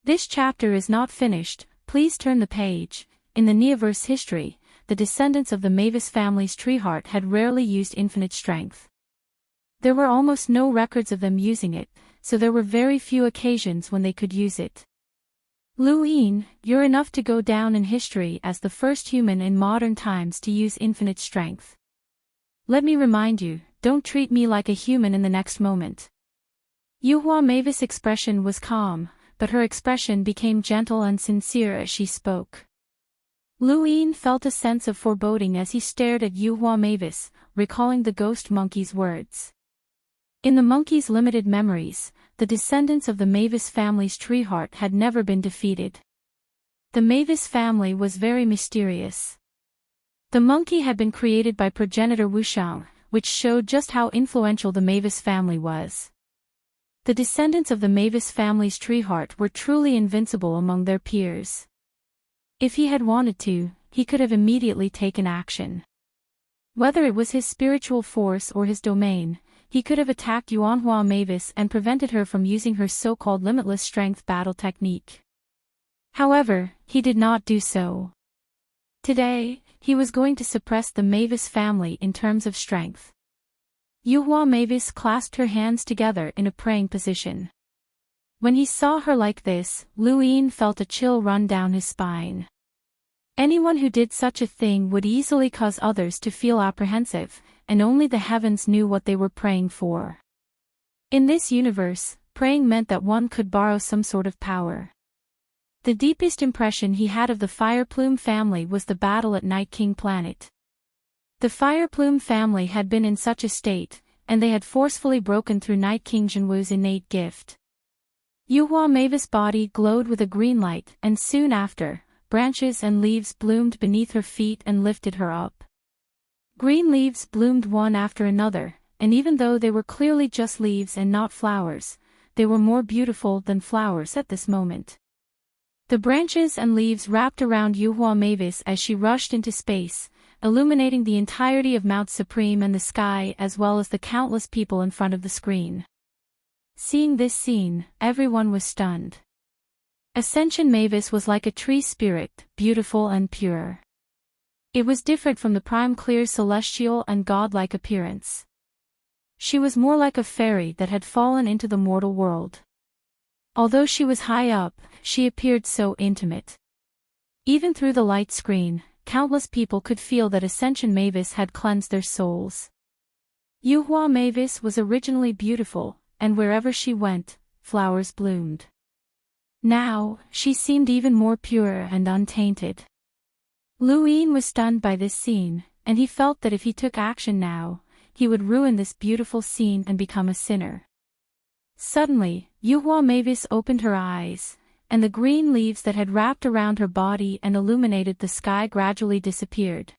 This chapter is not finished, please turn the page. In the Neoverse history, the descendants of the Mavis family's Treeheart had rarely used infinite strength. There were almost no records of them using it, so there were very few occasions when they could use it. Lu Yin, you're enough to go down in history as the first human in modern times to use infinite strength. Let me remind you, don't treat me like a human in the next moment. Yuhua Mavis' expression was calm, but her expression became gentle and sincere as she spoke. Lu Yin felt a sense of foreboding as he stared at Yuhua Mavis, recalling the ghost monkey's words. In the monkey's limited memories, the descendants of the Mavis family's Treeheart had never been defeated. The Mavis family was very mysterious. The monkey had been created by progenitor Wushang, which showed just how influential the Mavis family was. The descendants of the Mavis family's Treeheart were truly invincible among their peers. If he had wanted to, he could have immediately taken action. Whether it was his spiritual force or his domain, he could have attacked Yuanhua Mavis and prevented her from using her so-called limitless strength battle technique. However, he did not do so. Today, he was going to suppress the Mavis family in terms of strength. Yuhua Mavis clasped her hands together in a praying position. When he saw her like this, Lu Yin felt a chill run down his spine. Anyone who did such a thing would easily cause others to feel apprehensive, and only the heavens knew what they were praying for. In this universe, praying meant that one could borrow some sort of power. The deepest impression he had of the Fireplume family was the battle at Night King Planet. The Fireplume family had been in such a state, and they had forcefully broken through Night King Jinwu's innate gift. Yuhua Mavis' body glowed with a green light, and soon after, branches and leaves bloomed beneath her feet and lifted her up. Green leaves bloomed one after another, and even though they were clearly just leaves and not flowers, they were more beautiful than flowers at this moment. The branches and leaves wrapped around Yuhua Mavis as she rushed into space, illuminating the entirety of Mount Supreme and the sky as well as the countless people in front of the screen. Seeing this scene, everyone was stunned. Ascension Mavis was like a tree spirit, beautiful and pure. It was different from the Prime Clear's celestial and godlike appearance. She was more like a fairy that had fallen into the mortal world. Although she was high up, she appeared so intimate. Even through the light screen, countless people could feel that Ascension Mavis had cleansed their souls. Yuhua Mavis was originally beautiful, and wherever she went, flowers bloomed. Now, she seemed even more pure and untainted. Lu Yin was stunned by this scene, and he felt that if he took action now, he would ruin this beautiful scene and become a sinner. Suddenly, Yuhua Mavis opened her eyes, and the green leaves that had wrapped around her body and illuminated the sky gradually disappeared.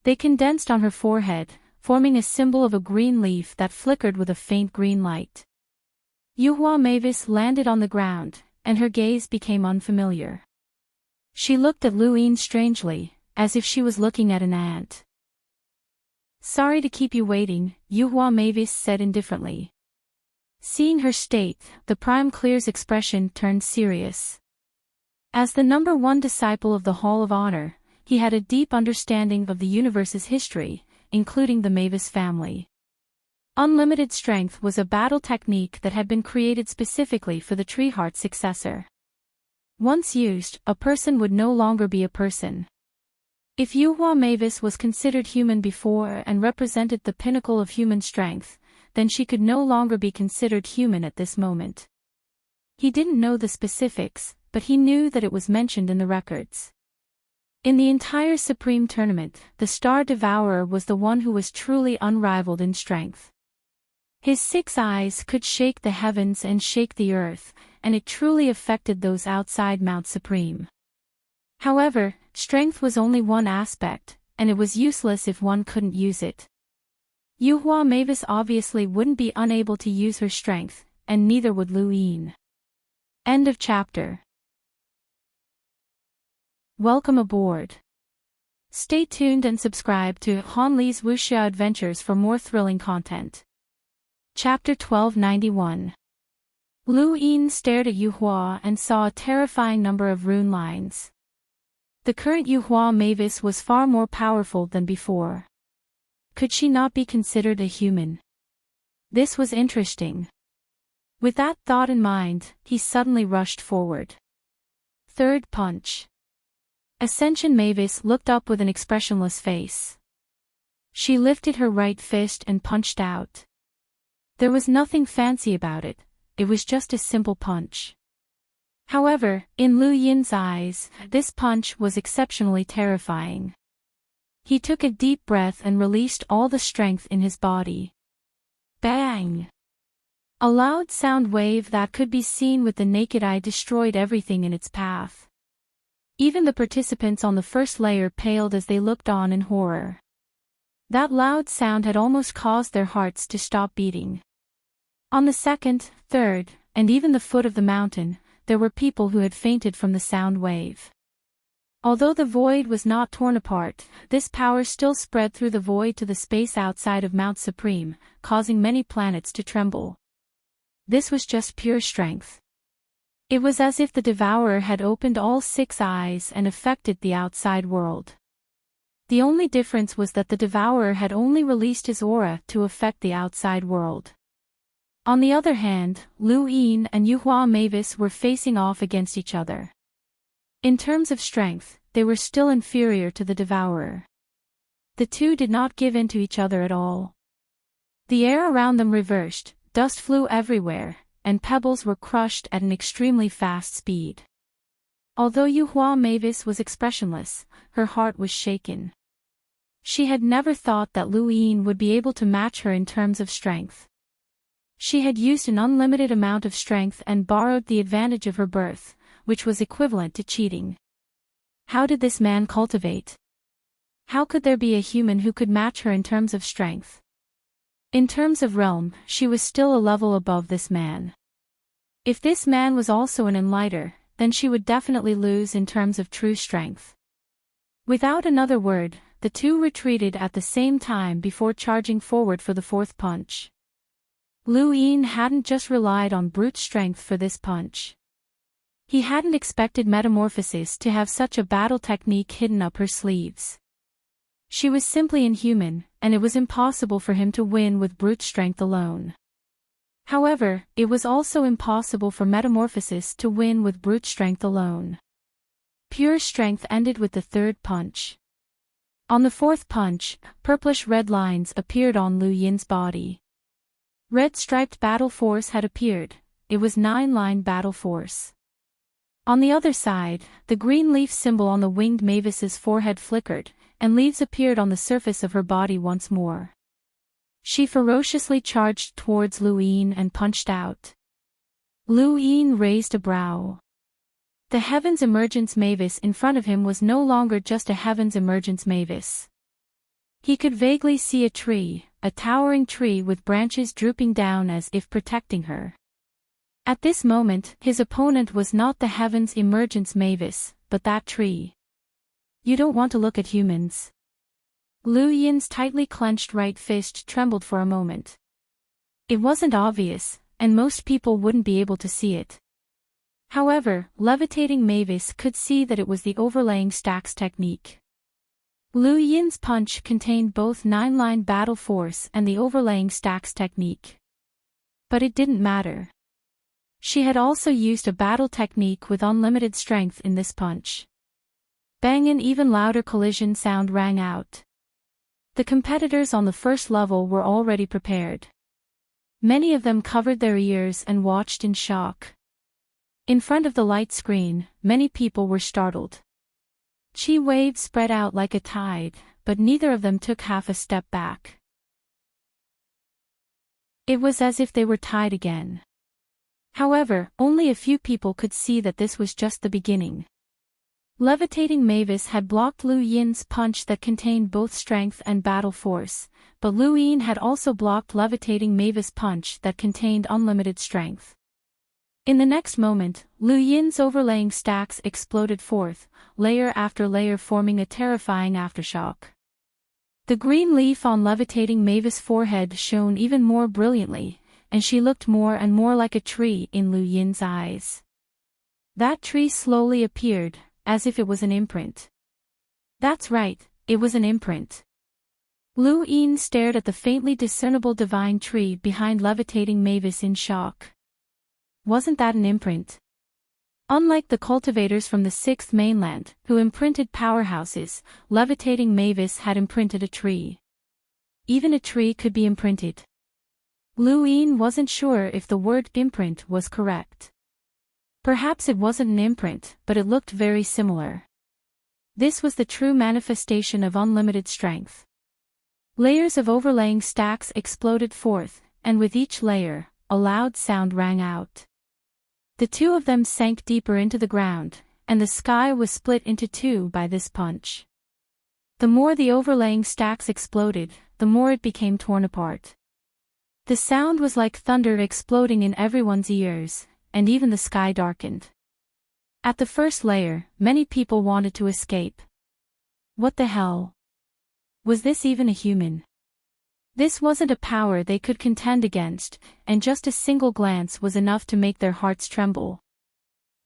They condensed on her forehead, forming a symbol of a green leaf that flickered with a faint green light. Yuhua Mavis landed on the ground, and her gaze became unfamiliar. She looked at Lu Yin strangely, as if she was looking at an ant. "Sorry to keep you waiting," Yuhua Mavis said indifferently. Seeing her state, the Prime Clear's expression turned serious. As the #1 disciple of the Hall of Honor, he had a deep understanding of the universe's history, including the Mavis family. Unlimited strength was a battle technique that had been created specifically for the Treeheart successor. Once used, a person would no longer be a person. If Yuhua Mavis was considered human before and represented the pinnacle of human strength, then she could no longer be considered human at this moment. He didn't know the specifics, but he knew that it was mentioned in the records. In the entire Supreme Tournament, the Star Devourer was the one who was truly unrivaled in strength. His 6 eyes could shake the heavens and shake the earth, and it truly affected those outside Mount Supreme. However, strength was only one aspect, and it was useless if one couldn't use it. Yuhua Mavis obviously wouldn't be unable to use her strength, and neither would Lu Yin. End of chapter. Welcome aboard. Stay tuned and subscribe to Han Li's Wuxia Adventures for more thrilling content. Chapter 1291. Lu Yin stared at Yuhua and saw a terrifying number of rune lines. The current Yuhua Mavis was far more powerful than before. Could she not be considered a human? This was interesting. With that thought in mind, he suddenly rushed forward. Third punch. Ascension Mavis looked up with an expressionless face. She lifted her right fist and punched out. There was nothing fancy about it, it was just a simple punch. However, in Lu Yin's eyes, this punch was exceptionally terrifying. He took a deep breath and released all the strength in his body. Bang! A loud sound wave that could be seen with the naked eye destroyed everything in its path. Even the participants on the first layer paled as they looked on in horror. That loud sound had almost caused their hearts to stop beating. On the second, third, and even the foot of the mountain, there were people who had fainted from the sound wave. Although the void was not torn apart, this power still spread through the void to the space outside of Mount Supreme, causing many planets to tremble. This was just pure strength. It was as if the Devourer had opened all 6 eyes and affected the outside world. The only difference was that the Devourer had only released his aura to affect the outside world. On the other hand, Lu Yin and Yuhua Mavis were facing off against each other. In terms of strength, they were still inferior to the Devourer. The two did not give in to each other at all. The air around them reversed, dust flew everywhere, and pebbles were crushed at an extremely fast speed. Although Yuhua Mavis was expressionless, her heart was shaken. She had never thought that Lu Yin would be able to match her in terms of strength. She had used an unlimited amount of strength and borrowed the advantage of her birth, which was equivalent to cheating. How did this man cultivate? How could there be a human who could match her in terms of strength? In terms of realm, she was still a level above this man. If this man was also an enlighter, then she would definitely lose in terms of true strength. Without another word, the two retreated at the same time before charging forward for the fourth punch. Lu Yin hadn't just relied on brute strength for this punch. He hadn't expected metamorphosis to have such a battle technique hidden up her sleeves. She was simply inhuman, and it was impossible for him to win with brute strength alone. However, it was also impossible for metamorphosis to win with brute strength alone. Pure strength ended with the third punch. On the fourth punch, purplish-red lines appeared on Lu Yin's body. Red-striped battle force had appeared. It was 9-line battle force. On the other side, the green leaf symbol on the winged Mavis's forehead flickered, and leaves appeared on the surface of her body once more. She ferociously charged towards Lu Yin and punched out. Lu Yin raised a brow. The Heaven's Emergence Mavis in front of him was no longer just a Heaven's Emergence Mavis. He could vaguely see a tree, a towering tree with branches drooping down as if protecting her. At this moment, his opponent was not the Heaven's Emergence Mavis, but that tree. You don't want to look at humans. Lu Yin's tightly clenched right fist trembled for a moment. It wasn't obvious, and most people wouldn't be able to see it. However, Levitating Mavis could see that it was the overlaying stacks technique. Lu Yin's punch contained both 9-line battle force and the overlaying stacks technique. But it didn't matter. She had also used a battle technique with unlimited strength in this punch. Bang! An even louder collision sound rang out. The competitors on the first level were already prepared. Many of them covered their ears and watched in shock. In front of the light screen, many people were startled. Chi waves spread out like a tide, but neither of them took half a step back. It was as if they were tied again. However, only a few people could see that this was just the beginning. Levitating Mavis had blocked Lu Yin's punch that contained both strength and battle force, but Lu Yin had also blocked Levitating Mavis' punch that contained unlimited strength. In the next moment, Lu Yin's overlaying stacks exploded forth, layer after layer forming a terrifying aftershock. The green leaf on Levitating Mavis' forehead shone even more brilliantly, and she looked more and more like a tree in Lu Yin's eyes. That tree slowly appeared, as if it was an imprint. That's right, it was an imprint. Lu Yin stared at the faintly discernible divine tree behind Levitating Mavis in shock. Wasn't that an imprint? Unlike the cultivators from the Sixth Mainland, who imprinted powerhouses, Levitating Mavis had imprinted a tree. Even a tree could be imprinted. Lu Yin wasn't sure if the word imprint was correct. Perhaps it wasn't an imprint, but it looked very similar. This was the true manifestation of unlimited strength. Layers of overlaying stacks exploded forth, and with each layer, a loud sound rang out. The two of them sank deeper into the ground, and the sky was split into two by this punch. The more the overlaying stacks exploded, the more it became torn apart. The sound was like thunder exploding in everyone's ears, and even the sky darkened. At the first layer, many people wanted to escape. What the hell? Was this even a human? This wasn't a power they could contend against, and just a single glance was enough to make their hearts tremble.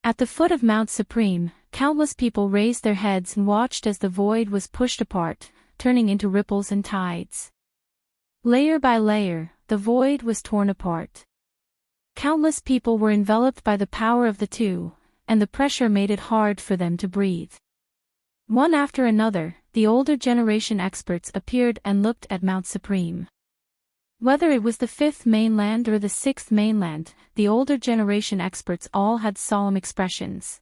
At the foot of Mount Supreme, countless people raised their heads and watched as the void was pushed apart, turning into ripples and tides. Layer by layer, the void was torn apart. Countless people were enveloped by the power of the two, and the pressure made it hard for them to breathe. One after another, the older generation experts appeared and looked at Mount Supreme. Whether it was the Fifth Mainland or the Sixth Mainland, the older generation experts all had solemn expressions.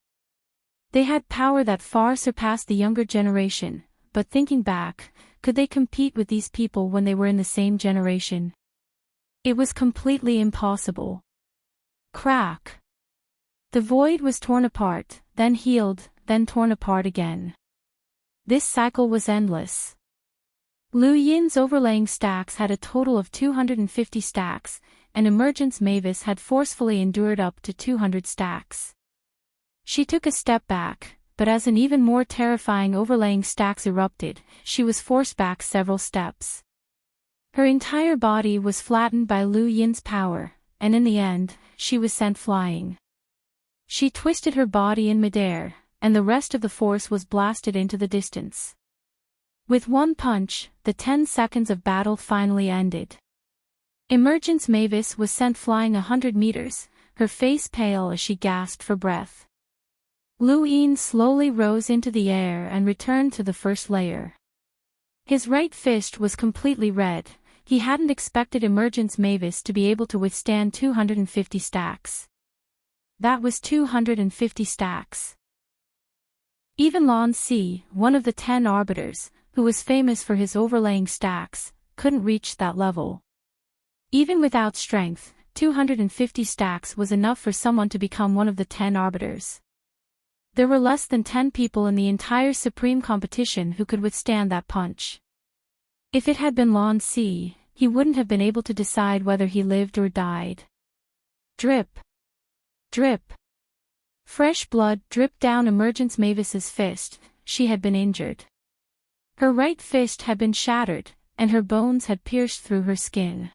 They had power that far surpassed the younger generation, but thinking back, could they compete with these people when they were in the same generation? It was completely impossible. Crack. The void was torn apart, then healed, then torn apart again. This cycle was endless. Lu Yin's overlaying stacks had a total of 250 stacks, and Emergence Mavis had forcefully endured up to 200 stacks. She took a step back, but as an even more terrifying overlaying stacks erupted, she was forced back several steps. Her entire body was flattened by Lu Yin's power, and in the end, she was sent flying. She twisted her body in midair, and the rest of the force was blasted into the distance. With one punch, the 10 seconds of battle finally ended. Emergence Mavis was sent flying 100 meters, her face pale as she gasped for breath. Lu Yin slowly rose into the air and returned to the first layer. His right fist was completely red. He hadn't expected Emergence Mavis to be able to withstand 250 stacks. That was 250 stacks. Even Lan Si, one of the 10 arbiters, who was famous for his overlaying stacks, couldn't reach that level. Even without strength, 250 stacks was enough for someone to become one of the 10 arbiters. There were less than 10 people in the entire Supreme competition who could withstand that punch. If it had been Lan Si, he wouldn't have been able to decide whether he lived or died. Drip. Drip. Fresh blood dripped down Emergence Mavis's fist. She had been injured. Her right fist had been shattered, and her bones had pierced through her skin.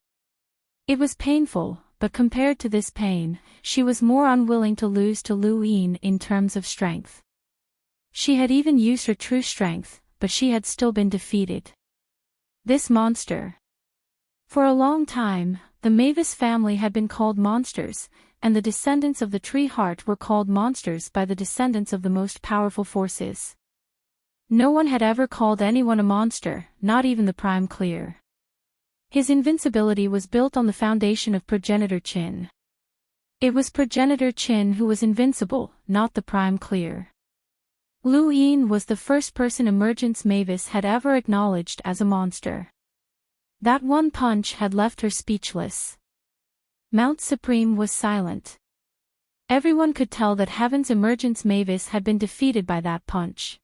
It was painful, but compared to this pain, she was more unwilling to lose to Lu Yin in terms of strength. She had even used her true strength, but she had still been defeated. This monster. For a long time, the Mavis family had been called monsters, and the descendants of the Tree Heart were called monsters by the descendants of the most powerful forces. No one had ever called anyone a monster, not even the Prime Clear. His invincibility was built on the foundation of Progenitor Qin. It was Progenitor Qin who was invincible, not the Prime Clear. Lu Yin was the first person Emergence Mavis had ever acknowledged as a monster. That one punch had left her speechless. Mount Supreme was silent. Everyone could tell that Heaven's Emergence Mavis had been defeated by that punch.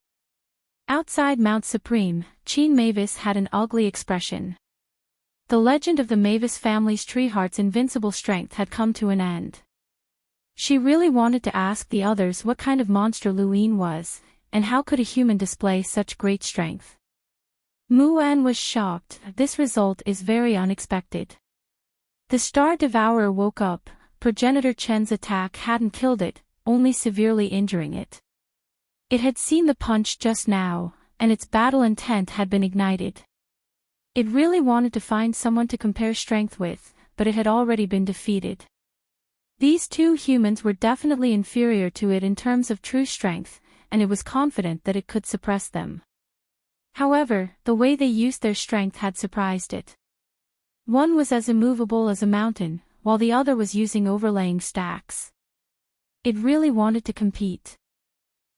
Outside Mount Supreme, Qin Mavis had an ugly expression. The legend of the Mavis family's Treeheart's invincible strength had come to an end. She really wanted to ask the others what kind of monster Lu Yin was, and how could a human display such great strength. Muan was shocked. This result is very unexpected. The Star Devourer woke up. Progenitor Chen's attack hadn't killed it, only severely injuring it. It had seen the punch just now, and its battle intent had been ignited. It really wanted to find someone to compare strength with, but it had already been defeated. These two humans were definitely inferior to it in terms of true strength, and it was confident that it could suppress them. However, the way they used their strength had surprised it. One was as immovable as a mountain, while the other was using overlaying stacks. It really wanted to compete.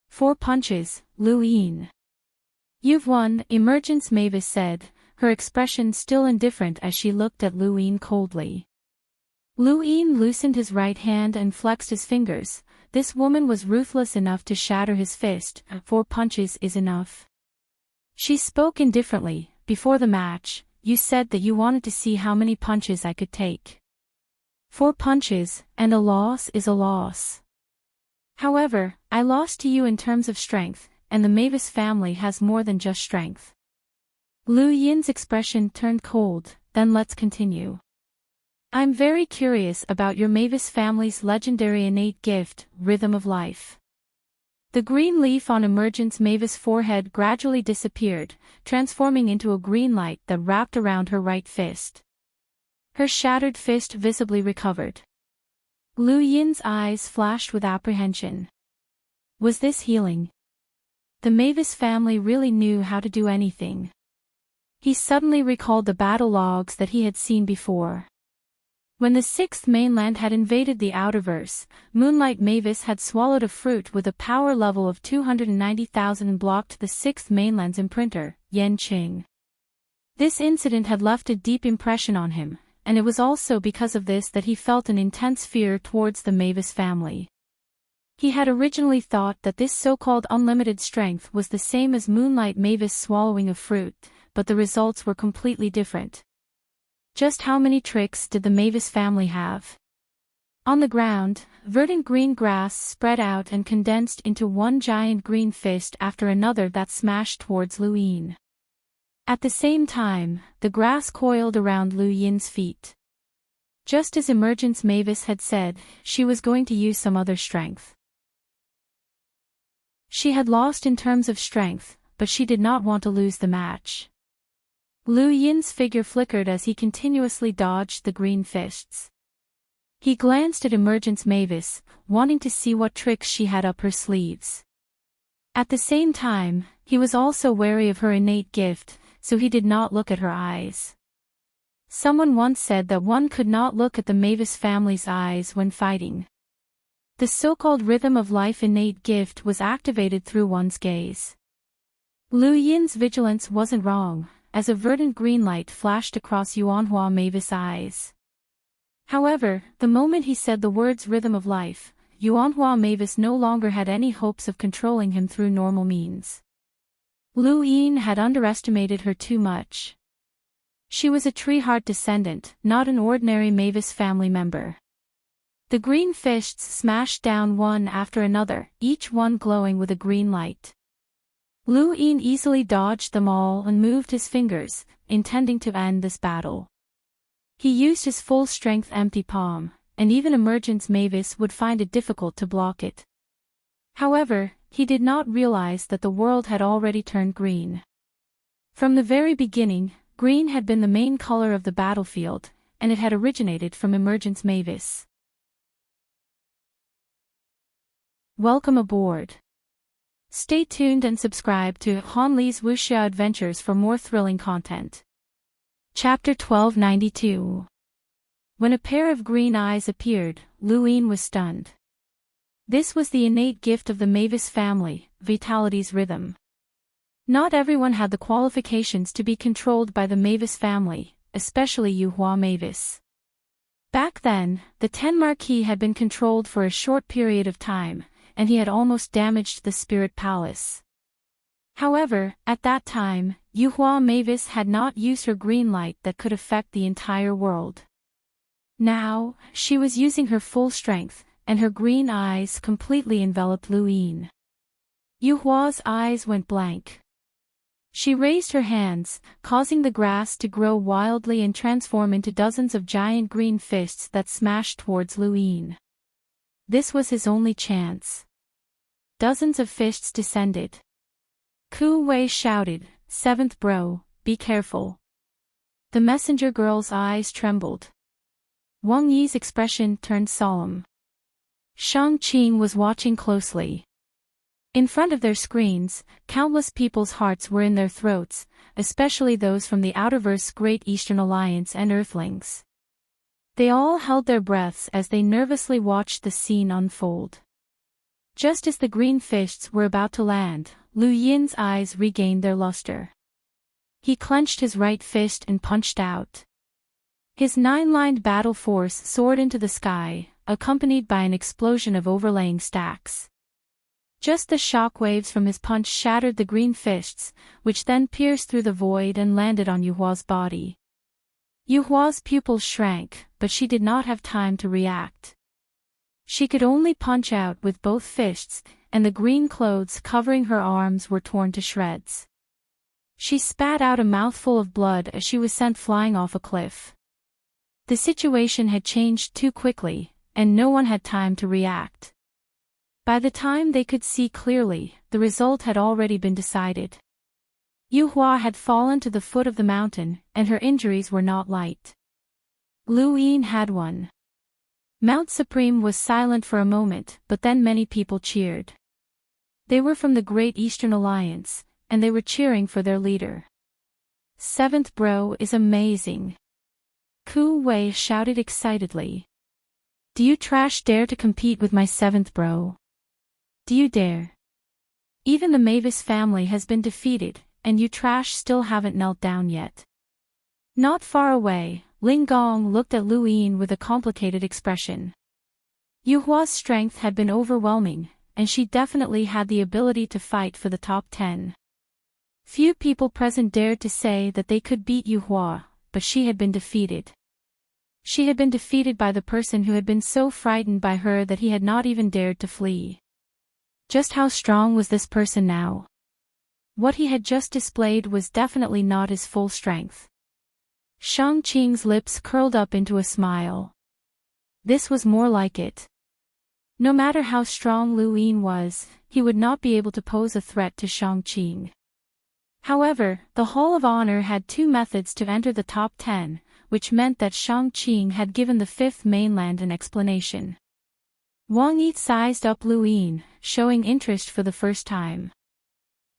4 punches, Lu Yin. You've won, Emergence Mavis said, her expression still indifferent as she looked at Lu Yin coldly. Lu Yin loosened his right hand and flexed his fingers. This woman was ruthless enough to shatter his fist. 4 punches is enough. She spoke indifferently. Before the match, you said that you wanted to see how many punches I could take. 4 punches, and a loss is a loss. However, I lost to you in terms of strength, and the Mavis family has more than just strength. Lu Yin's expression turned cold. Then let's continue. I'm very curious about your Mavis family's legendary innate gift, Rhythm of Life. The green leaf on Emergence Mavis' forehead gradually disappeared, transforming into a green light that wrapped around her right fist. Her shattered fist visibly recovered. Lu Yin's eyes flashed with apprehension. Was this healing? The Mavis family really knew how to do anything. He suddenly recalled the battle logs that he had seen before. When the sixth mainland had invaded the outerverse, Moonlight Mavis had swallowed a fruit with a power level of 290,000 and blocked the sixth mainland's imprinter, Yen Qing. This incident had left a deep impression on him, and it was also because of this that he felt an intense fear towards the Mavis family. He had originally thought that this so-called unlimited strength was the same as Moonlight Mavis swallowing a fruit, but the results were completely different. Just how many tricks did the Mavis family have? On the ground, verdant green grass spread out and condensed into one giant green fist after another that smashed towards Lu Yin. At the same time, the grass coiled around Lu Yin's feet. Just as Emergence Mavis had said, she was going to use some other strength. She had lost in terms of strength, but she did not want to lose the match. Lu Yin's figure flickered as he continuously dodged the green fists. He glanced at Emergence Mavis, wanting to see what tricks she had up her sleeves. At the same time, he was also wary of her innate gift, so he did not look at her eyes. Someone once said that one could not look at the Mavis family's eyes when fighting. The so-called rhythm of life innate gift was activated through one's gaze. Lu Yin's vigilance wasn't wrong, as a verdant green light flashed across Yuanhua Mavis' eyes. However, the moment he said the words rhythm of life, Yuanhua Mavis no longer had any hopes of controlling him through normal means. Lu Yin had underestimated her too much. She was a Treeheart descendant, not an ordinary Mavis family member. The green fists smashed down one after another, each one glowing with a green light. Lu Yin easily dodged them all and moved his fingers, intending to end this battle. He used his full-strength empty palm, and even Emergence Mavis would find it difficult to block it. However, he did not realize that the world had already turned green. From the very beginning, green had been the main color of the battlefield, and it had originated from Emergence Mavis. Welcome aboard. Stay tuned and subscribe to Han Li's Wuxia Adventures for more thrilling content. Chapter 1292. When a pair of green eyes appeared, Lu Yin was stunned. This was the innate gift of the Mavis family, Vitality's rhythm. Not everyone had the qualifications to be controlled by the Mavis family, especially Yuhua Mavis. Back then, the Ten Marquis had been controlled for a short period of time, and he had almost damaged the Spirit Palace. However, at that time, Yuhua Mavis had not used her green light that could affect the entire world. Now, she was using her full strength, and her green eyes completely enveloped Lu Yin. Yuhua's eyes went blank. She raised her hands, causing the grass to grow wildly and transform into dozens of giant green fists that smashed towards Lu Yin. This was his only chance. Dozens of fists descended. Ku Wei shouted, "Seventh bro, be careful." The messenger girl's eyes trembled. Wang Yi's expression turned solemn. Shang Qing was watching closely. In front of their screens, countless people's hearts were in their throats, especially those from the Outerverse Great Eastern Alliance and Earthlings. They all held their breaths as they nervously watched the scene unfold. Just as the green fists were about to land, Lu Yin's eyes regained their luster. He clenched his right fist and punched out. His nine-lined battle force soared into the sky, accompanied by an explosion of overlaying stacks. Just the shockwaves from his punch shattered the green fists, which then pierced through the void and landed on Yuhua's body. Yuhua's pupils shrank, but she did not have time to react. She could only punch out with both fists, and the green clothes covering her arms were torn to shreds. She spat out a mouthful of blood as she was sent flying off a cliff. The situation had changed too quickly, and no one had time to react. By the time they could see clearly, the result had already been decided. Yuhua had fallen to the foot of the mountain, and her injuries were not light. Lu Yin had won. Mount Supreme was silent for a moment, but then many people cheered. They were from the Great Eastern Alliance, and they were cheering for their leader. Seventh bro is amazing. Ku Wei shouted excitedly. Do you trash dare to compete with my 7th bro? Do you dare? Even the Mavis family has been defeated, and you trash still haven't knelt down yet. Not far away, Ling Gong looked at Lu Yin with a complicated expression. Yu Hua's strength had been overwhelming, and she definitely had the ability to fight for the top 10. Few people present dared to say that they could beat Yu Hua, but she had been defeated. She had been defeated by the person who had been so frightened by her that he had not even dared to flee. Just how strong was this person now? What he had just displayed was definitely not his full strength. Shang Qing's lips curled up into a smile. This was more like it. No matter how strong Lu Yin was, he would not be able to pose a threat to Shang Qing. However, the Hall of Honor had 2 methods to enter the top 10, which meant that Shang Qing had given the 5th mainland an explanation. Wang Yi sized up Lu Yin, showing interest for the first time.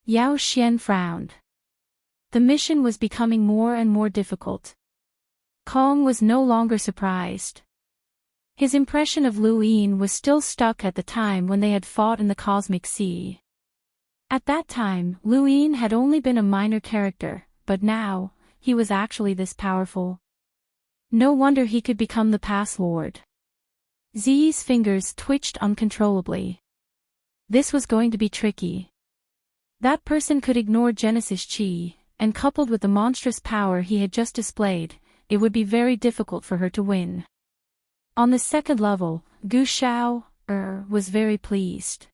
Yao Xian frowned. The mission was becoming more and more difficult. Kong was no longer surprised. His impression of Lu Yin was still stuck at the time when they had fought in the Cosmic Sea. At that time, Lu Yin had only been a minor character, but now, he was actually this powerful. No wonder he could become the Pass Lord. Ziyi's fingers twitched uncontrollably. This was going to be tricky. That person could ignore Genesis Chi, and coupled with the monstrous power he had just displayed, it would be very difficult for her to win. On the 2nd level, Gu Shao, was very pleased.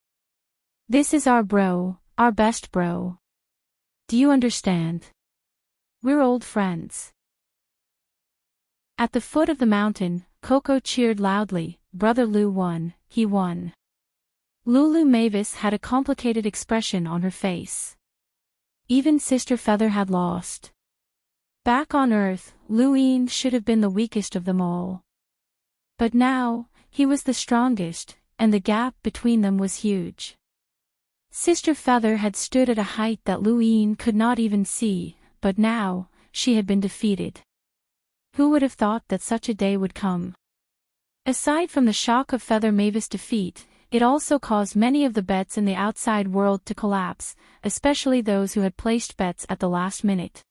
This is our bro, our best bro. Do you understand? We're old friends. At the foot of the mountain, Coco cheered loudly, Brother Lu won, he won. Lulu Mavis had a complicated expression on her face. Even Sister Feather had lost. Back on Earth, Lu Yin should have been the weakest of them all. But now, he was the strongest, and the gap between them was huge. Sister Feather had stood at a height that Lu Yin could not even see, but now, she had been defeated. Who would have thought that such a day would come? Aside from the shock of Feather Mavis' defeat, it also caused many of the bets in the outside world to collapse, especially those who had placed bets at the last minute.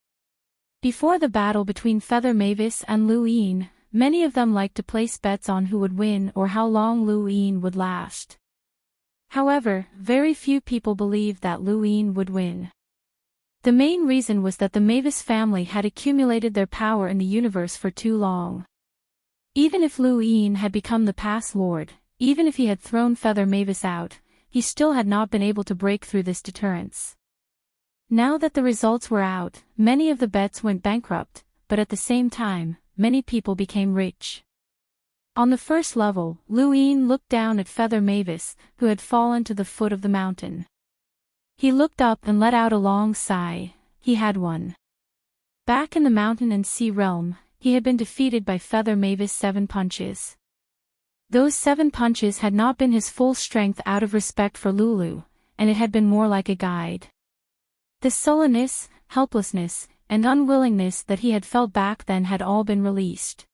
Before the battle between Feather Mavis and Lu Yin, many of them liked to place bets on who would win or how long Lu Yin would last. However, very few people believed that Lu Yin would win. The main reason was that the Mavis family had accumulated their power in the universe for too long. Even if Lu Yin had become the Pass Lord, even if he had thrown Feather Mavis out, he still had not been able to break through this deterrence. Now that the results were out, many of the bets went bankrupt, but at the same time, many people became rich. On the 1st level, Lu Yin looked down at Feather Mavis, who had fallen to the foot of the mountain. He looked up and let out a long sigh. He had won. Back in the mountain and sea realm, he had been defeated by Feather Mavis' 7 punches. Those 7 punches had not been his full strength out of respect for Lulu, and it had been more like a guide. The sullenness, helplessness, and unwillingness that he had felt back then had all been released.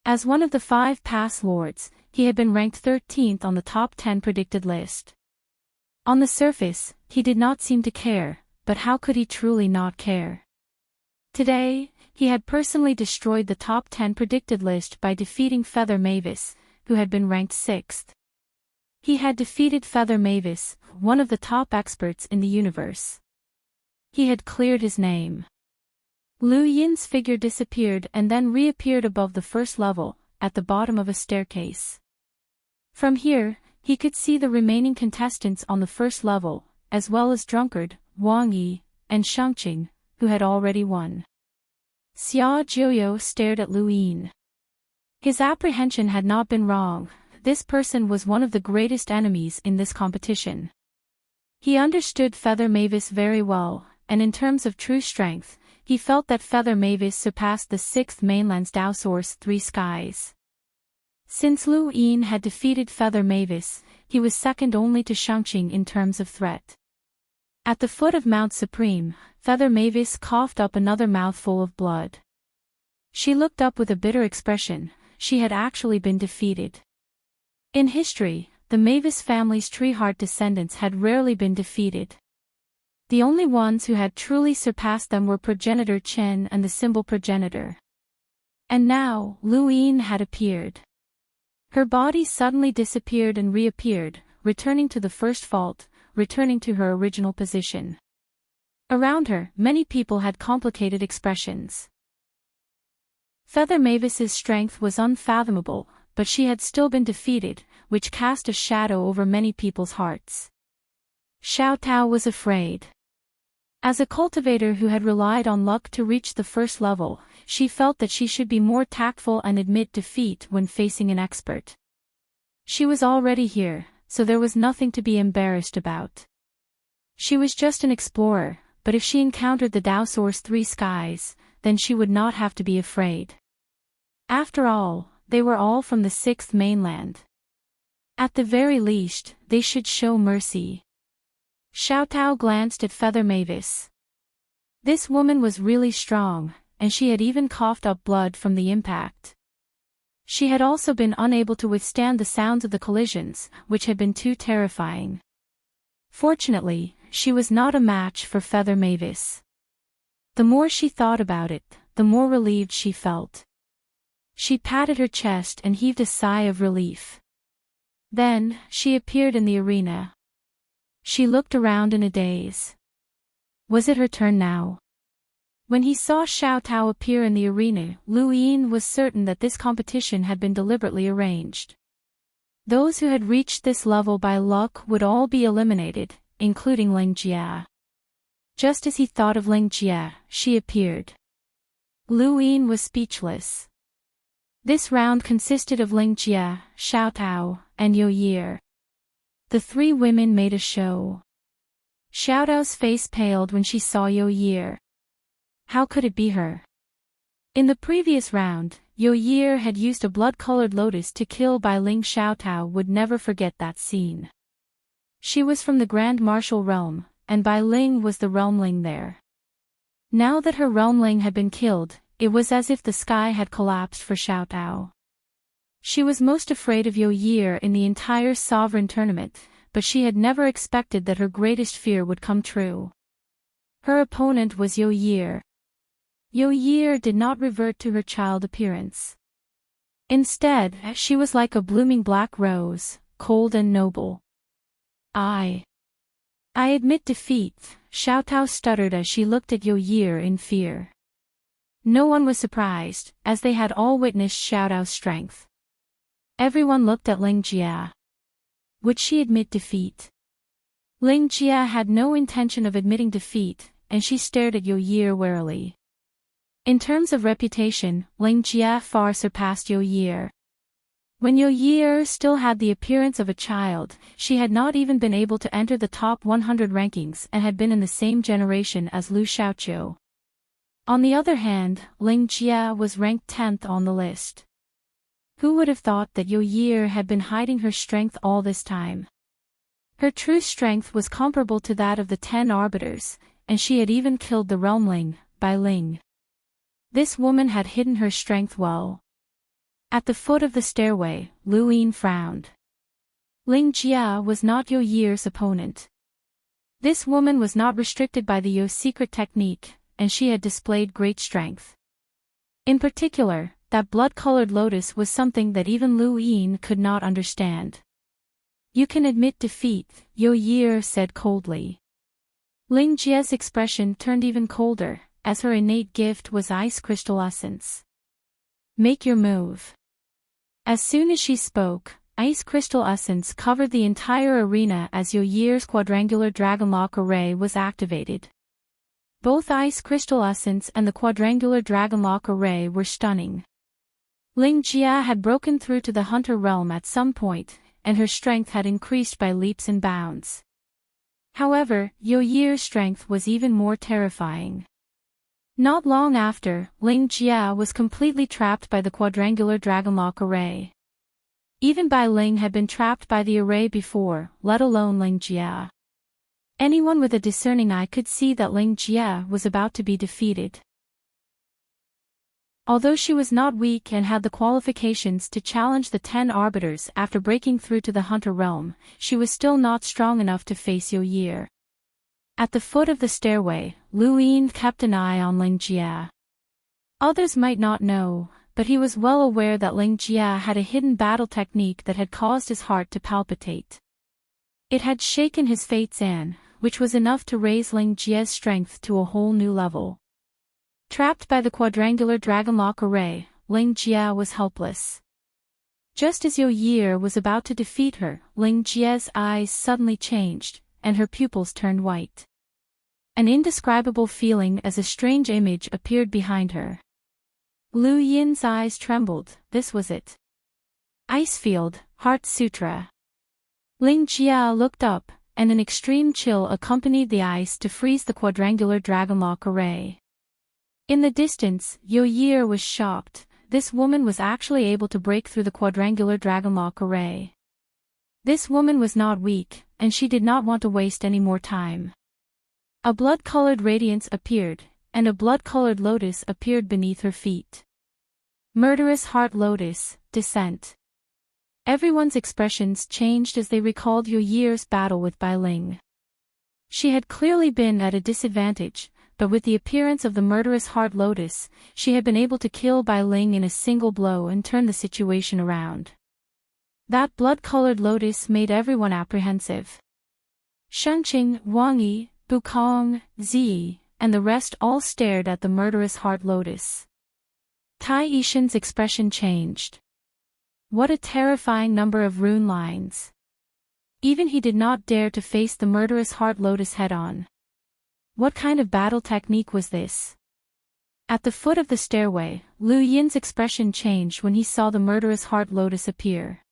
As one of the 5 Pass Lords, he had been ranked 13th on the top 10 predicted list. On the surface, he did not seem to care, but how could he truly not care? Today, he had personally destroyed the top 10 predicted list by defeating Feather Mavis, who had been ranked 6th. He had defeated Feather Mavis, one of the top experts in the universe. He had cleared his name. Lu Yin's figure disappeared and then reappeared above the 1st level, at the bottom of a staircase. From here, he could see the remaining contestants on the 1st level, as well as Drunkard, Wang Yi, and Shangqing, who had already won. Xia Jiuyo stared at Lu Yin. His apprehension had not been wrong. This person was one of the greatest enemies in this competition. He understood Feather Mavis very well, and in terms of true strength, he felt that Feather Mavis surpassed the 6th mainland's Dao Source 3 skies. Since Lu Yin had defeated Feather Mavis, he was second only to Shangqing in terms of threat. At the foot of Mount Supreme, Feather Mavis coughed up another mouthful of blood. She looked up with a bitter expression. She had actually been defeated. In history, the Mavis family's Treeheart descendants had rarely been defeated. The only ones who had truly surpassed them were progenitor Chen and the symbol progenitor. And now, Luyin had appeared. Her body suddenly disappeared and reappeared, returning to the first fault, returning to her original position. Around her, many people had complicated expressions. Feather Mavis's strength was unfathomable, but she had still been defeated, which cast a shadow over many people's hearts. Xiao Tao was afraid. As a cultivator who had relied on luck to reach the first level, she felt that she should be more tactful and admit defeat when facing an expert. She was already here, so there was nothing to be embarrassed about. She was just an explorer, but if she encountered the Dao Source Three Skies, then she would not have to be afraid. After all, they were all from the Sixth Mainland. At the very least, they should show mercy. Xiao Tao glanced at Feather Mavis. This woman was really strong, and she had even coughed up blood from the impact. She had also been unable to withstand the sounds of the collisions, which had been too terrifying. Fortunately, she was not a match for Feather Mavis. The more she thought about it, the more relieved she felt. She patted her chest and heaved a sigh of relief. Then, she appeared in the arena. She looked around in a daze. Was it her turn now? When he saw Xiao Tao appear in the arena, Luyin was certain that this competition had been deliberately arranged. Those who had reached this level by luck would all be eliminated, including Ling Jia. Just as he thought of Ling Jia, she appeared. Luyin was speechless. This round consisted of Ling Jia, Xiao Tao, and Yo Yi. The three women made a show. Xiao Tao's face paled when she saw Yo Yi. How could it be her? In the previous round, Yo Yi had used a blood-colored lotus to kill Bai Ling. Xiao Tao would never forget that scene. She was from the Grand Martial Realm, and Bai Ling was the realmling there. Now that her realmling had been killed, it was as if the sky had collapsed for Xiao Tao. She was most afraid of Yo Yi in the entire sovereign tournament, but she had never expected that her greatest fear would come true. Her opponent was Yo Yi. Yo Yi did not revert to her child appearance. Instead, she was like a blooming black rose, cold and noble. I admit defeat, Xiao Tao stuttered as she looked at Yo Yi in fear. No one was surprised, as they had all witnessed Xiao Tao's strength. Everyone looked at Ling Jia. Would she admit defeat? Ling Jia had no intention of admitting defeat, and she stared at Yo Yi warily. In terms of reputation, Ling Jia far surpassed Yo Yi. When Yo Yi still had the appearance of a child, she had not even been able to enter the top 100 rankings and had been in the same generation as Lu Xiaoqiu. On the other hand, Ling Jia was ranked 10th on the list. Who would have thought that Yo Yi had been hiding her strength all this time? Her true strength was comparable to that of the 10 arbiters, and she had even killed the realmling, Bai Ling. This woman had hidden her strength well. At the foot of the stairway, Luyin frowned. Ling Jia was not Yo Yi's opponent. This woman was not restricted by the Yo secret technique, and she had displayed great strength. In particular, that blood-colored lotus was something that even Luyin could not understand. You can admit defeat, Yo Yi said coldly. Ling Jia's expression turned even colder, as her innate gift was ice crystal essence. Make your move. As soon as she spoke, ice crystal essence covered the entire arena as Yo Yi's quadrangular dragonlock array was activated. Both ice crystal essence and the quadrangular dragonlock array were stunning. Ling Jia had broken through to the hunter realm at some point, and her strength had increased by leaps and bounds. However, Yo Yi's strength was even more terrifying. Not long after, Ling Jia was completely trapped by the quadrangular dragonlock array. Even Bai Ling had been trapped by the array before, let alone Ling Jia. Anyone with a discerning eye could see that Ling Jia was about to be defeated. Although she was not weak and had the qualifications to challenge the 10 arbiters after breaking through to the hunter realm, she was still not strong enough to face Yo. At the foot of the stairway, Lu Yin kept an eye on Ling Jia. Others might not know, but he was well aware that Ling Jia had a hidden battle technique that had caused his heart to palpitate. It had shaken his fate's an, which was enough to raise Ling Jia's strength to a whole new level. Trapped by the quadrangular dragonlock array, Ling Jia was helpless. Just as Yo was about to defeat her, Ling Jia's eyes suddenly changed, and her pupils turned white. An indescribable feeling as a strange image appeared behind her. Lu Yin's eyes trembled. This was it. Icefield, Heart Sutra. Ling Jia looked up, and an extreme chill accompanied the ice to freeze the quadrangular dragonlock array. In the distance, Yo was shocked. This woman was actually able to break through the quadrangular dragonlock array. This woman was not weak, and she did not want to waste any more time. A blood-colored radiance appeared, and a blood-colored lotus appeared beneath her feet. Murderous Heart Lotus, Descent. Everyone's expressions changed as they recalled Yo's battle with Bai Ling. She had clearly been at a disadvantage, but with the appearance of the Murderous Heart Lotus, she had been able to kill Bai Ling in a single blow and turn the situation around. That blood-colored lotus made everyone apprehensive. Shengqing, Wang Yi, Bukong, Ziyi, and the rest all stared at the Murderous Heart Lotus. Tai Yishan's expression changed. What a terrifying number of rune lines. Even he did not dare to face the Murderous Heart Lotus head-on. What kind of battle technique was this? At the foot of the stairway, Lu Yin's expression changed when he saw the Murderous Heart Lotus appear.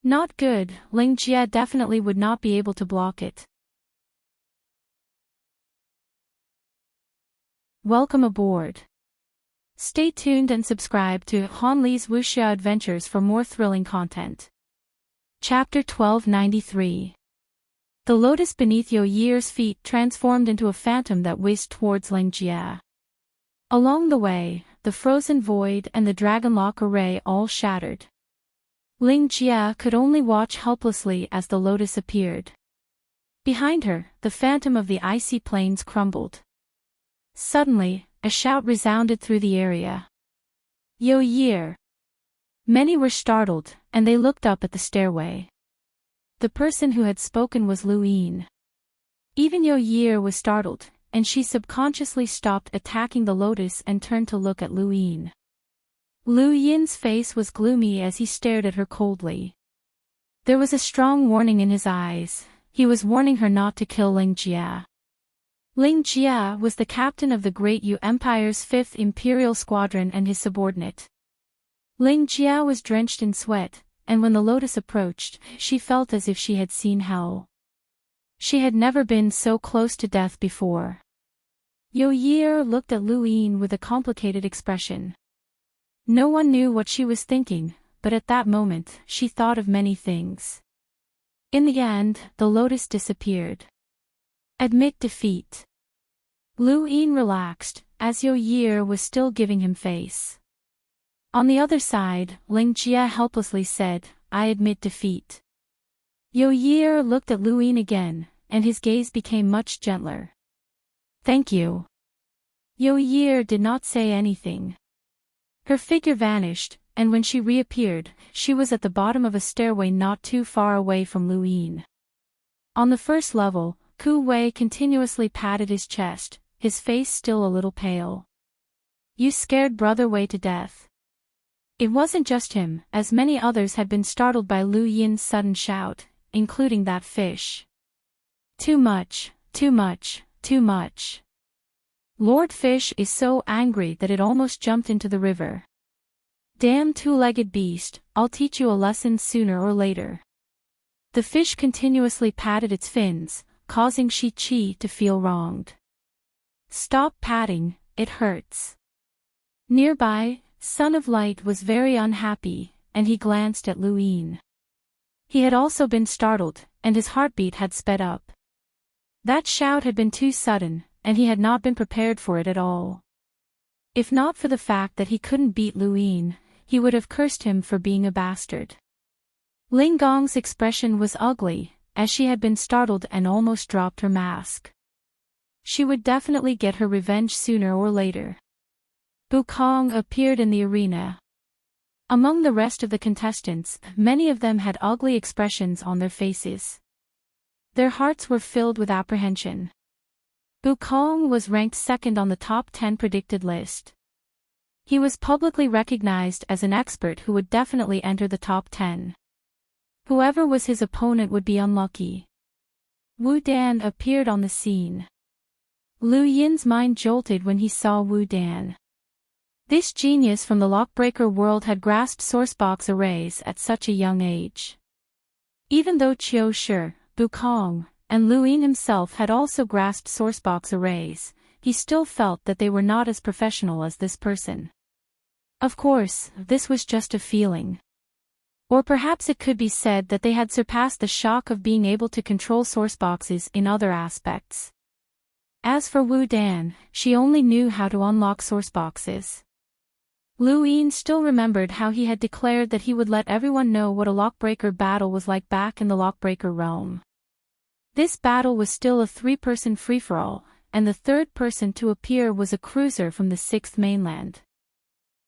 Not good. Ling Jia definitely would not be able to block it. Welcome aboard. Stay tuned and subscribe to Han Li's Wuxia Adventures for more thrilling content. Chapter 1293. The lotus beneath Yo's feet transformed into a phantom that whizzed towards Ling Jia. Along the way, the frozen void and the dragonlock array all shattered. Ling Jia could only watch helplessly as the lotus appeared. Behind her, the phantom of the icy plains crumbled. Suddenly, a shout resounded through the area. Yo! Many were startled, and they looked up at the stairway. The person who had spoken was Lu Yin. Even Yo was startled, and she subconsciously stopped attacking the lotus and turned to look at Lu Yin. Lu Yin's face was gloomy as he stared at her coldly. There was a strong warning in his eyes. He was warning her not to kill Ling Jia. Ling Jia was the captain of the Great Yu Empire's 5th Imperial Squadron and his subordinate. Ling Jia was drenched in sweat, and when the lotus approached, she felt as if she had seen hell. She had never been so close to death before. Yo looked at Lu Yin with a complicated expression. No one knew what she was thinking, but at that moment, she thought of many things. In the end, the lotus disappeared. Admit defeat. Lu Yin relaxed, as Yo was still giving him face. On the other side, Ling Jia helplessly said, I admit defeat. Yo looked at Lu Yin again, and his gaze became much gentler. Thank you. Yo did not say anything. Her figure vanished, and when she reappeared, she was at the bottom of a stairway not too far away from Lu Yin. On the first level, Ku Wei continuously patted his chest, his face still a little pale. You scared Brother Wei to death. It wasn't just him, as many others had been startled by Lu Yin's sudden shout, including that fish. Too much, too much, too much. Lord Fish is so angry that it almost jumped into the river. Damn two-legged beast, I'll teach you a lesson sooner or later. The fish continuously patted its fins, causing Shi-Chi to feel wronged. Stop patting, it hurts. Nearby, Son of Light was very unhappy, and he glanced at Lu Yin. He had also been startled, and his heartbeat had sped up. That shout had been too sudden, and he had not been prepared for it at all. If not for the fact that he couldn't beat Luin, he would have cursed him for being a bastard. Ling Gong's expression was ugly, as she had been startled and almost dropped her mask. She would definitely get her revenge sooner or later. Bukong appeared in the arena. Among the rest of the contestants, many of them had ugly expressions on their faces. Their hearts were filled with apprehension. Bukong was ranked second on the top 10 predicted list. He was publicly recognized as an expert who would definitely enter the top 10. Whoever was his opponent would be unlucky. Wu Dan appeared on the scene. Lu Yin's mind jolted when he saw Wu Dan. This genius from the lockbreaker world had grasped sourcebox arrays at such a young age. Even though Qiu Shi, Bukong, and Lu Yin himself had also grasped sourcebox arrays, he still felt that they were not as professional as this person. Of course, this was just a feeling. Or perhaps it could be said that they had surpassed the shock of being able to control sourceboxes in other aspects. As for Wu Dan, she only knew how to unlock sourceboxes. Lu Yin still remembered how he had declared that he would let everyone know what a lockbreaker battle was like back in the lockbreaker realm. This battle was still a 3-person free-for-all, and the third person to appear was a cruiser from the 6th mainland.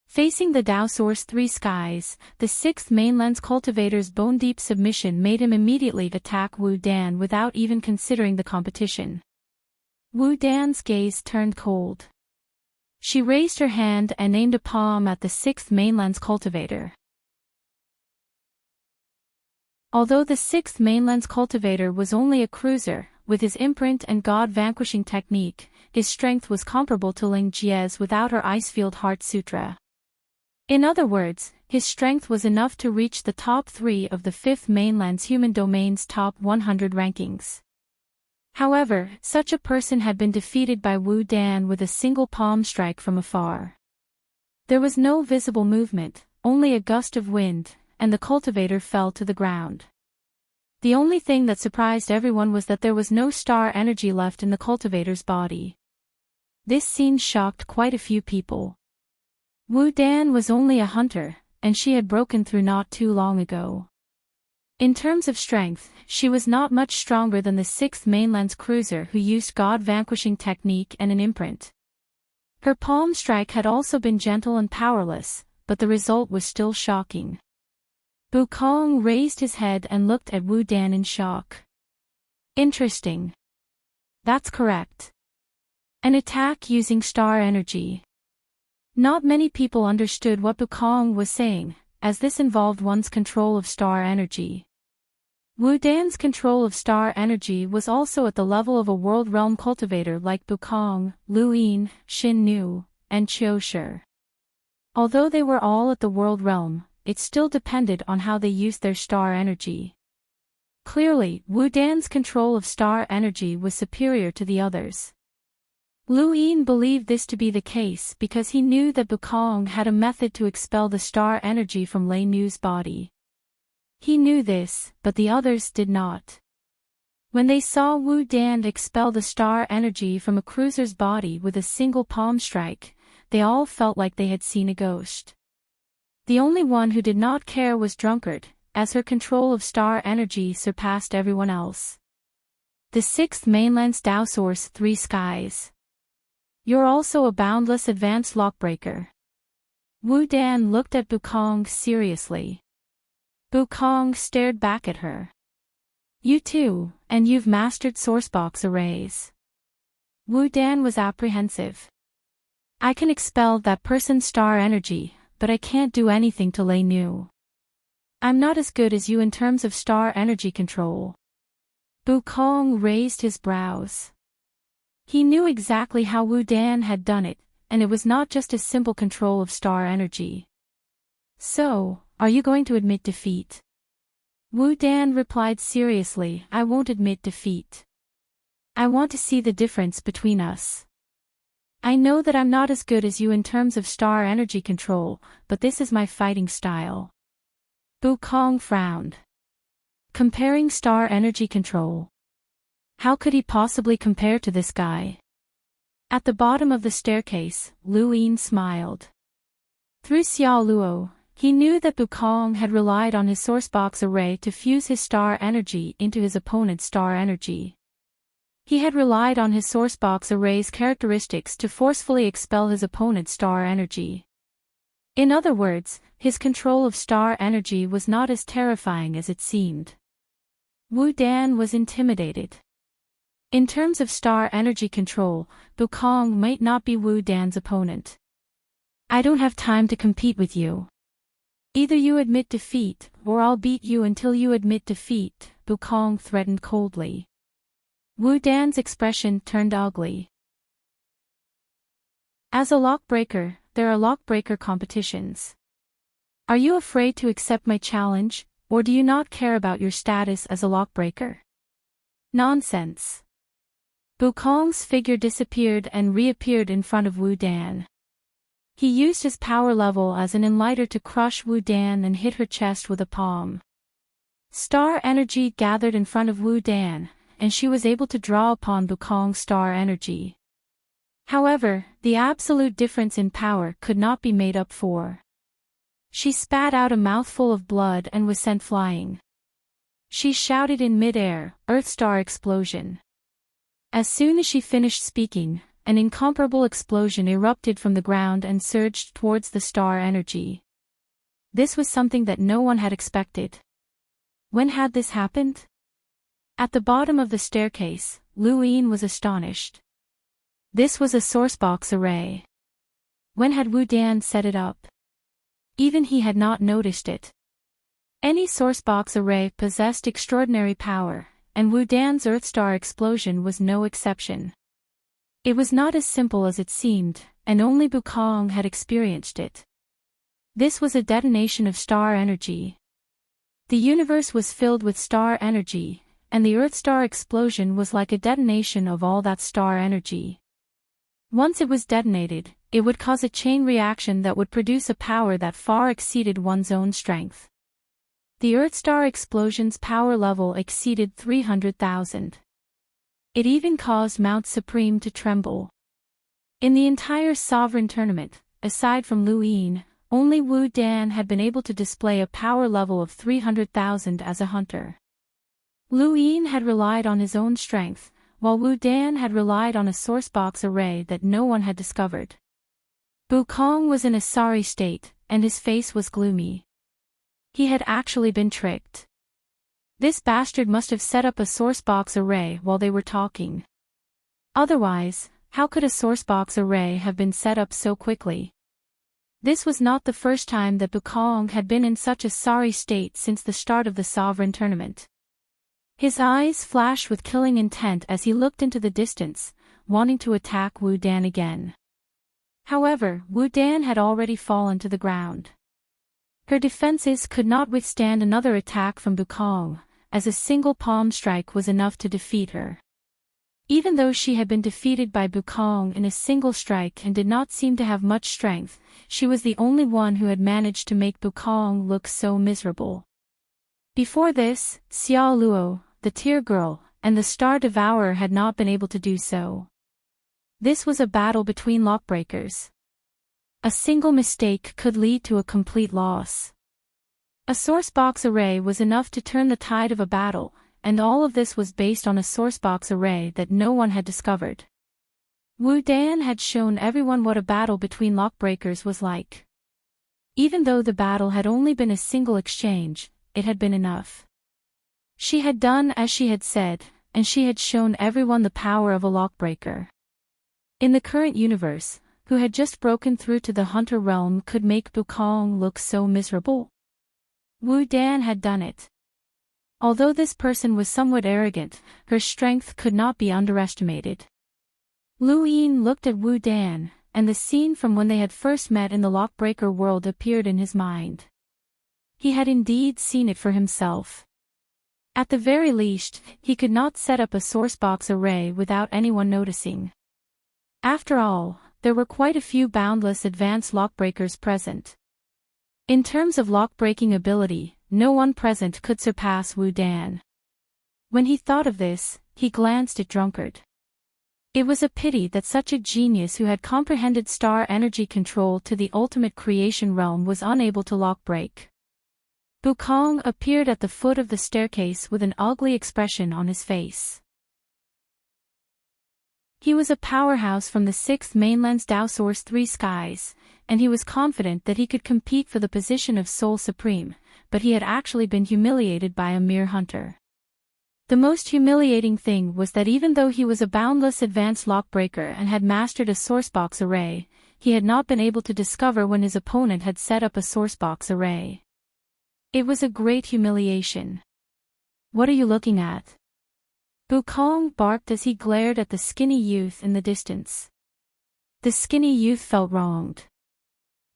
Facing the Dao Source 3 skies, the 6th mainland's cultivator's bone-deep submission made him immediately attack Wu Dan without even considering the competition. Wu Dan's gaze turned cold. She raised her hand and aimed a palm at the 6th mainland's cultivator. Although the 6th mainland's cultivator was only a cruiser, with his imprint and god-vanquishing technique, his strength was comparable to Ling Jie's without her Icefield Heart Sutra. In other words, his strength was enough to reach the top 3 of the 5th mainland's human domain's top 100 rankings. However, such a person had been defeated by Wu Dan with a single palm strike from afar. There was no visible movement, only a gust of wind, and the cultivator fell to the ground. The only thing that surprised everyone was that there was no star energy left in the cultivator's body. This scene shocked quite a few people. Wu Dan was only a hunter, and she had broken through not too long ago. In terms of strength, she was not much stronger than the 6th mainland's cruiser who used god-vanquishing technique and an imprint. Her palm strike had also been gentle and powerless, but the result was still shocking. Bukong raised his head and looked at Wu Dan in shock. Interesting. That's correct. An attack using star energy. Not many people understood what Bukong was saying, as this involved one's control of star energy. Wu Dan's control of star energy was also at the level of a world realm cultivator like Bukong, Lu Yin, Xin Nu, and Qiu Shi. Although they were all at the world realm, it still depended on how they used their star energy. Clearly, Wu Dan's control of star energy was superior to the others. Lu Yin believed this to be the case because he knew that Bukong had a method to expel the star energy from Lei Nu's body. He knew this, but the others did not. When they saw Wu Dan expel the star energy from a cruiser's body with a single palm strike, they all felt like they had seen a ghost. The only one who did not care was Drunkard, as her control of star energy surpassed everyone else. The 6th mainland's Dao Source 3 skies. You're also a boundless advanced lockbreaker. Wu Dan looked at Bukong seriously. Bukong stared back at her. You too, and you've mastered sourcebox arrays. Wu Dan was apprehensive. I can expel that person's star energy, but I can't do anything to Lei Nu. I'm not as good as you in terms of star energy control. Bukong raised his brows. He knew exactly how Wu Dan had done it, and it was not just a simple control of star energy. So, are you going to admit defeat? Wu Dan replied seriously, I won't admit defeat. I want to see the difference between us. I know that I'm not as good as you in terms of star energy control, but this is my fighting style. Bukong frowned. Comparing star energy control. How could he possibly compare to this guy? At the bottom of the staircase, Lu Yin smiled. Through Xiao Luo, he knew that Bukong had relied on his sourcebox array to fuse his star energy into his opponent's star energy. He had relied on his sourcebox array's characteristics to forcefully expel his opponent's star energy. In other words, his control of star energy was not as terrifying as it seemed. Wu Dan was intimidated. In terms of star energy control, Bukong might not be Wu Dan's opponent. I don't have time to compete with you. Either you admit defeat, or I'll beat you until you admit defeat, Bukong threatened coldly. Wu Dan's expression turned ugly. As a lockbreaker, there are lockbreaker competitions. Are you afraid to accept my challenge, or do you not care about your status as a lockbreaker? Nonsense. Bukong's figure disappeared and reappeared in front of Wu Dan. He used his power level as an enlighter to crush Wu Dan and hit her chest with a palm. Star energy gathered in front of Wu Dan, and she was able to draw upon Bukong's star energy. However, the absolute difference in power could not be made up for. She spat out a mouthful of blood and was sent flying. She shouted in mid-air, "Earth Star Explosion." As soon as she finished speaking, an incomparable explosion erupted from the ground and surged towards the star energy. This was something that no one had expected. When had this happened? At the bottom of the staircase, Lu Yin was astonished. This was a sourcebox array. When had Wu Dan set it up? Even he had not noticed it. Any sourcebox array possessed extraordinary power, and Wu Dan's Earthstar explosion was no exception. It was not as simple as it seemed, and only Bukong had experienced it. This was a detonation of star energy. The universe was filled with star energy, and the Earthstar explosion was like a detonation of all that star energy. Once it was detonated, it would cause a chain reaction that would produce a power that far exceeded one's own strength. The Earthstar explosion's power level exceeded 300,000. It even caused Mount Supreme to tremble. In the entire Sovereign Tournament, aside from Lu Yin, only Wu Dan had been able to display a power level of 300,000 as a hunter. Lu Yin had relied on his own strength, while Wu Dan had relied on a sourcebox array that no one had discovered. Bukong was in a sorry state, and his face was gloomy. He had actually been tricked. This bastard must have set up a sourcebox array while they were talking. Otherwise, how could a sourcebox array have been set up so quickly? This was not the first time that Bukong had been in such a sorry state since the start of the Sovereign Tournament. His eyes flashed with killing intent as he looked into the distance, wanting to attack Wu Dan again. However, Wu Dan had already fallen to the ground. Her defenses could not withstand another attack from Bukong, as a single palm strike was enough to defeat her. Even though she had been defeated by Bukong in a single strike and did not seem to have much strength, she was the only one who had managed to make Bukong look so miserable. Before this, Xiao Luo, the Tear Girl, and the Star Devourer had not been able to do so. This was a battle between lockbreakers. A single mistake could lead to a complete loss. A sourcebox array was enough to turn the tide of a battle, and all of this was based on a sourcebox array that no one had discovered. Wu Dan had shown everyone what a battle between lockbreakers was like. Even though the battle had only been a single exchange, it had been enough. She had done as she had said, and she had shown everyone the power of a lockbreaker. In the current universe, who had just broken through to the hunter realm could make Bukong look so miserable? Wu Dan had done it. Although this person was somewhat arrogant, her strength could not be underestimated. Lu Yin looked at Wu Dan, and the scene from when they had first met in the lockbreaker world appeared in his mind. He had indeed seen it for himself. At the very least, he could not set up a sourcebox array without anyone noticing. After all, there were quite a few boundless advanced lockbreakers present. In terms of lock-breaking ability, no one present could surpass Wu Dan. When he thought of this, he glanced at Drunkard. It was a pity that such a genius who had comprehended star energy control to the ultimate creation realm was unable to lock break. Bukong appeared at the foot of the staircase with an ugly expression on his face. He was a powerhouse from the sixth mainland's Tao Source 3 skies, and he was confident that he could compete for the position of Soul Supreme, but he had actually been humiliated by a mere hunter. The most humiliating thing was that even though he was a boundless advanced lockbreaker and had mastered a sourcebox array, he had not been able to discover when his opponent had set up a sourcebox array. It was a great humiliation. "What are you looking at?" Bukong barked as he glared at the skinny youth in the distance. The skinny youth felt wronged.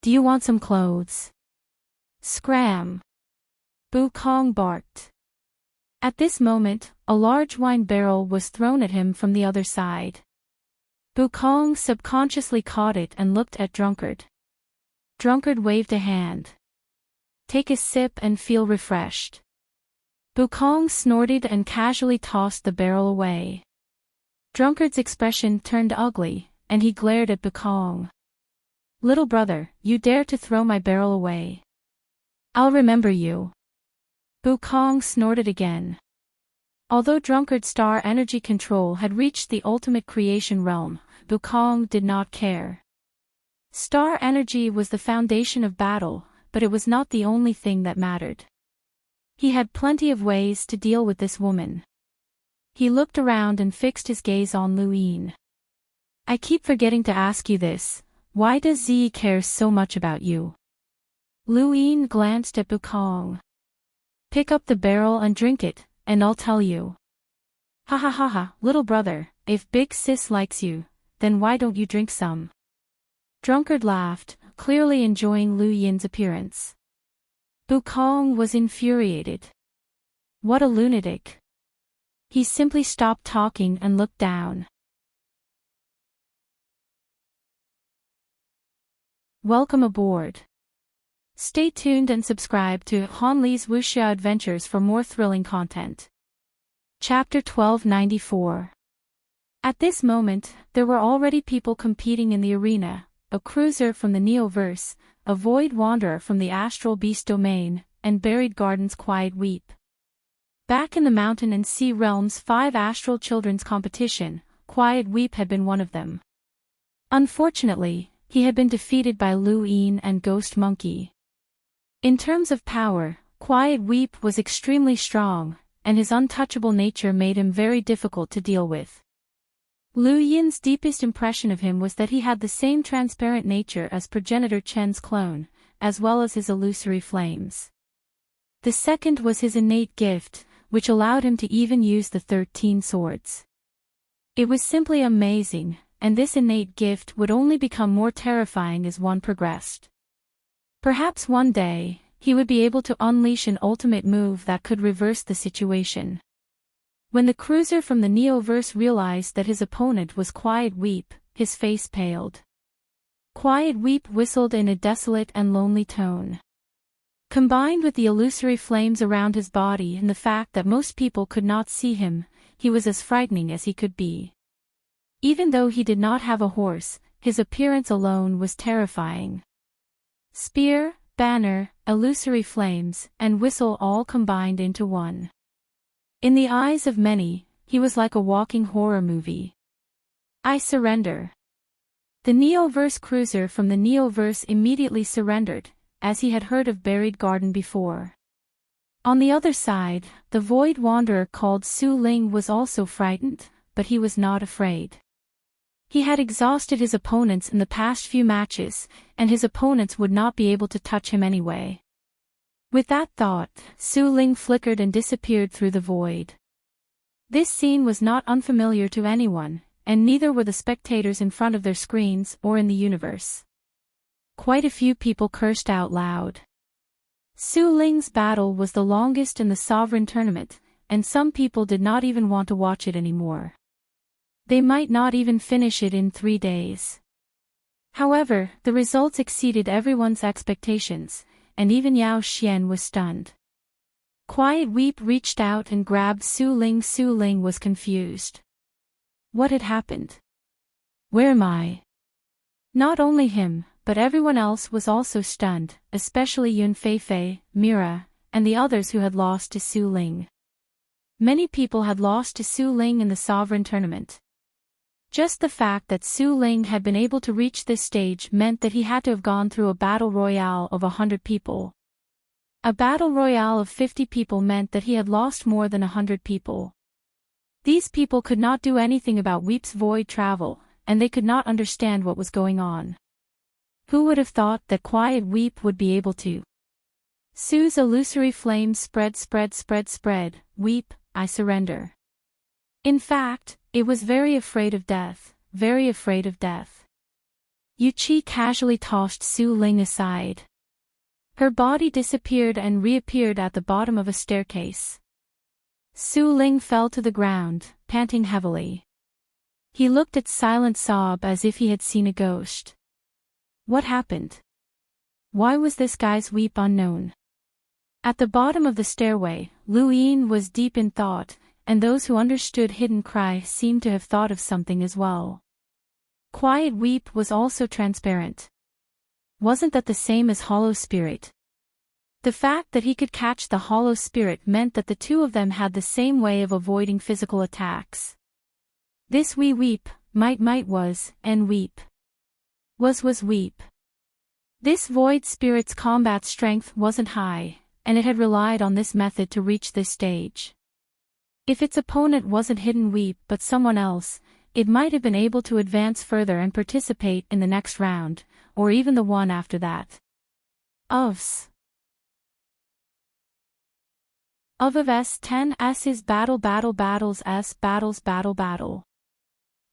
"Do you want some clothes?" "Scram!" Bukong barked. At this moment, a large wine barrel was thrown at him from the other side. Bukong subconsciously caught it and looked at Drunkard. Drunkard waved a hand. "Take a sip and feel refreshed." Bukong snorted and casually tossed the barrel away. Drunkard's expression turned ugly, and he glared at Bukong. "Little brother, you dare to throw my barrel away? I'll remember you." Bukong snorted again. Although Drunkard's star energy control had reached the ultimate creation realm, Bukong did not care. Star energy was the foundation of battle, but it was not the only thing that mattered. He had plenty of ways to deal with this woman. He looked around and fixed his gaze on Lu Yin. "I keep forgetting to ask you this, why does Z care so much about you?" Lu Yin glanced at Bukong. "Pick up the barrel and drink it, and I'll tell you." "Ha ha ha ha, little brother, if Big Sis likes you, then why don't you drink some?" Drunkard laughed, clearly enjoying Lu Yin's appearance. Bukong was infuriated. What a lunatic. He simply stopped talking and looked down. Welcome aboard. Stay tuned and subscribe to Han Li's Wuxia Adventures for more thrilling content. Chapter 1294. At this moment, there were already people competing in the arena, a cruiser from the Neoverse, a void wanderer from the astral beast domain, and Buried Garden's Quiet Weep. Back in the mountain and sea realms' 5 astral children's competition, Quiet Weep had been one of them. Unfortunately, he had been defeated by Lu Yin and Ghost Monkey. In terms of power, Quiet Weep was extremely strong, and his untouchable nature made him very difficult to deal with. Lu Yin's deepest impression of him was that he had the same transparent nature as progenitor Chen's clone, as well as his illusory flames. The second was his innate gift, which allowed him to even use the 13 swords. It was simply amazing, and this innate gift would only become more terrifying as one progressed. Perhaps one day, he would be able to unleash an ultimate move that could reverse the situation. When the cruiser from the Neoverse realized that his opponent was Quiet Weep, his face paled. Quiet Weep whistled in a desolate and lonely tone. Combined with the illusory flames around his body and the fact that most people could not see him, he was as frightening as he could be. Even though he did not have a horse, his appearance alone was terrifying. Spear, banner, illusory flames, and whistle all combined into one. In the eyes of many, he was like a walking horror movie. "I surrender." The Neoverse cruiser from the Neoverse immediately surrendered, as he had heard of Buried Garden before. On the other side, the Void Wanderer called Su Ling was also frightened, but he was not afraid. He had exhausted his opponents in the past few matches, and his opponents would not be able to touch him anyway. With that thought, Su Ling flickered and disappeared through the void. This scene was not unfamiliar to anyone, and neither were the spectators in front of their screens or in the universe. Quite a few people cursed out loud. Su Ling's battle was the longest in the Sovereign Tournament, and some people did not even want to watch it anymore. They might not even finish it in 3 days. However, the results exceeded everyone's expectations, and even Yao Xian was stunned. Quiet Weep reached out and grabbed Su Ling. Su Ling was confused. What had happened? Where am I? Not only him, but everyone else was also stunned, especially Yun Feifei, Mira, and the others who had lost to Su Ling. Many people had lost to Su Ling in the Sovereign Tournament. Just the fact that Su Ling had been able to reach this stage meant that he had to have gone through a battle royale of 100 people. A battle royale of 50 people meant that he had lost more than 100 people. These people could not do anything about Weep's void travel, and they could not understand what was going on. Who would have thought that Quiet Weep would be able to? Su's illusory flames spread. Weep, I surrender. In fact, it was very afraid of death, very afraid of death. Yu Qi casually tossed Su Ling aside. Her body disappeared and reappeared at the bottom of a staircase. Su Ling fell to the ground, panting heavily. He looked at Silent Sob as if he had seen a ghost. What happened? Why was this guy's weep unknown? At the bottom of the stairway, Lu Yin was deep in thought, and those who understood Hidden Cry seemed to have thought of something as well. Quiet Weep was also transparent. Wasn't that the same as Hollow Spirit? The fact that he could catch the Hollow Spirit meant that the two of them had the same way of avoiding physical attacks. This Weep, might was, and Weep. Was Weep. This Void Spirit's combat strength wasn't high, and it had relied on this method to reach this stage. If its opponent wasn't Hidden Weep but someone else, it might have been able to advance further and participate in the next round, or even the one after that. Of S10 S's battles.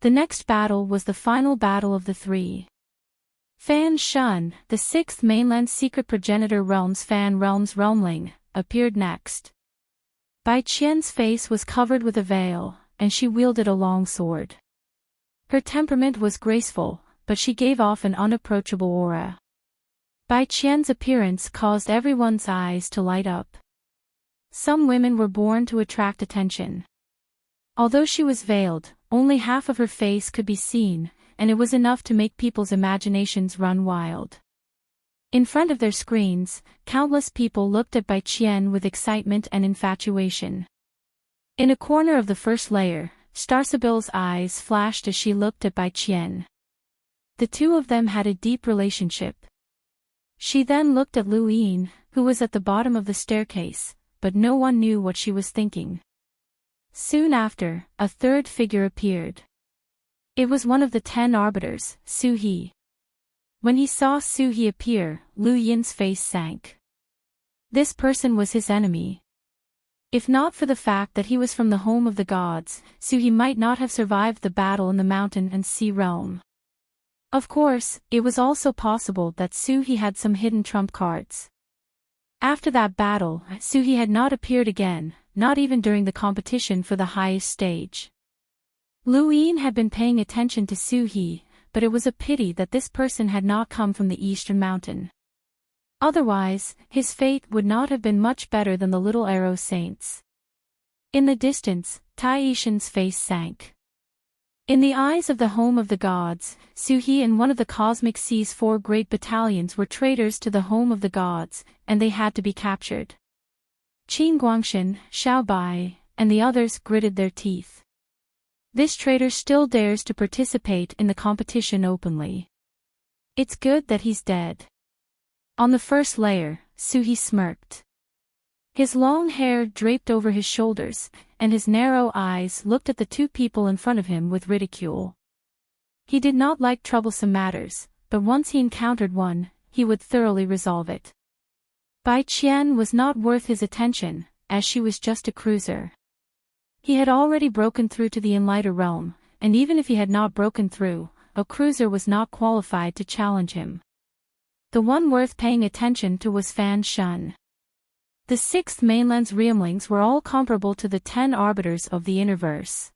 The next battle was the final battle of the three. Fan Shun, the sixth mainland secret progenitor realm's realmling, appeared next. Bai Qian's face was covered with a veil, and she wielded a long sword. Her temperament was graceful, but she gave off an unapproachable aura. Bai Qian's appearance caused everyone's eyes to light up. Some women were born to attract attention. Although she was veiled, only half of her face could be seen, and it was enough to make people's imaginations run wild. In front of their screens, countless people looked at Bai Qian with excitement and infatuation. In a corner of the first layer, Starsibyl's eyes flashed as she looked at Bai Qian. The two of them had a deep relationship. She then looked at Lu Yin, who was at the bottom of the staircase, but no one knew what she was thinking. Soon after, a third figure appeared. It was one of the 10 arbiters, Su He. When he saw Su He appear, Lu Yin's face sank. This person was his enemy. If not for the fact that he was from the home of the gods, Su He might not have survived the battle in the mountain and sea realm. Of course, it was also possible that Su He had some hidden trump cards. After that battle, Su He had not appeared again, not even during the competition for the highest stage. Lu Yin had been paying attention to Su He, but it was a pity that this person had not come from the eastern mountain. Otherwise, his fate would not have been much better than the little arrow saints. In the distance, Tai Yishan's face sank. In the eyes of the home of the gods, Su He and one of the Cosmic Sea's 4 great battalions were traitors to the home of the gods, and they had to be captured. Qin Guangshan, Xiao Bai, and the others gritted their teeth. This traitor still dares to participate in the competition openly. It's good that he's dead. On the first layer, Su He smirked. His long hair draped over his shoulders, and his narrow eyes looked at the two people in front of him with ridicule. He did not like troublesome matters, but once he encountered one, he would thoroughly resolve it. Bai Qian was not worth his attention, as she was just a cruiser. He had already broken through to the Enlighter realm, and even if he had not broken through, a cruiser was not qualified to challenge him. The one worth paying attention to was Fan Shun. The 6th mainland's realmlings were all comparable to the 10 arbiters of the Innerverse.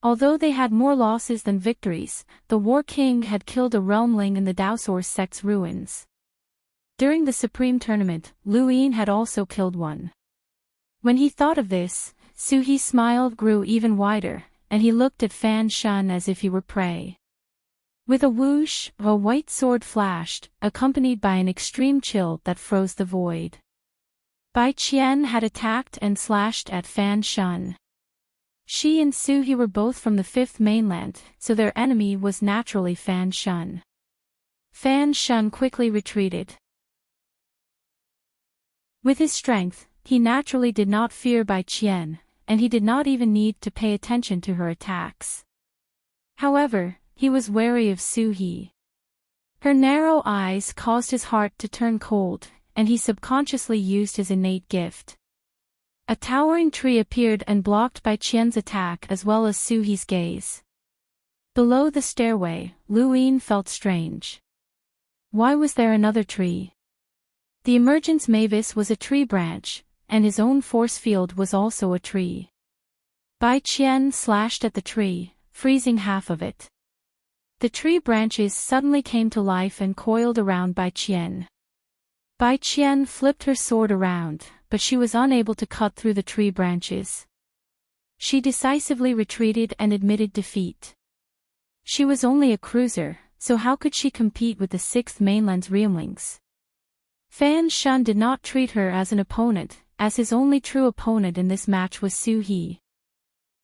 Although they had more losses than victories, the War King had killed a realmling in the Daosaur sect's ruins. During the Supreme Tournament, Lu Yin had also killed one. When he thought of this, Su He's smile grew even wider, and he looked at Fan Shun as if he were prey. With a whoosh, a white sword flashed, accompanied by an extreme chill that froze the void. Bai Qian had attacked and slashed at Fan Shun. She and Su He were both from the Fifth Mainland, so their enemy was naturally Fan Shun. Fan Shun quickly retreated. With his strength, he naturally did not fear Bai Qian, and he did not even need to pay attention to her attacks. However, he was wary of Su He. Her narrow eyes caused his heart to turn cold, and he subconsciously used his innate gift. A towering tree appeared and blocked Bai Qian's attack as well as Su He's gaze. Below the stairway, Lu Yin felt strange. Why was there another tree? The emergence mavis was a tree branch, and his own force field was also a tree. Bai Qian slashed at the tree, freezing half of it. The tree branches suddenly came to life and coiled around Bai Qian. Bai Qian flipped her sword around, but she was unable to cut through the tree branches. She decisively retreated and admitted defeat. She was only a cruiser, so how could she compete with the Sixth Mainland's realmlings? Fan Shun did not treat her as an opponent, as his only true opponent in this match was Su He.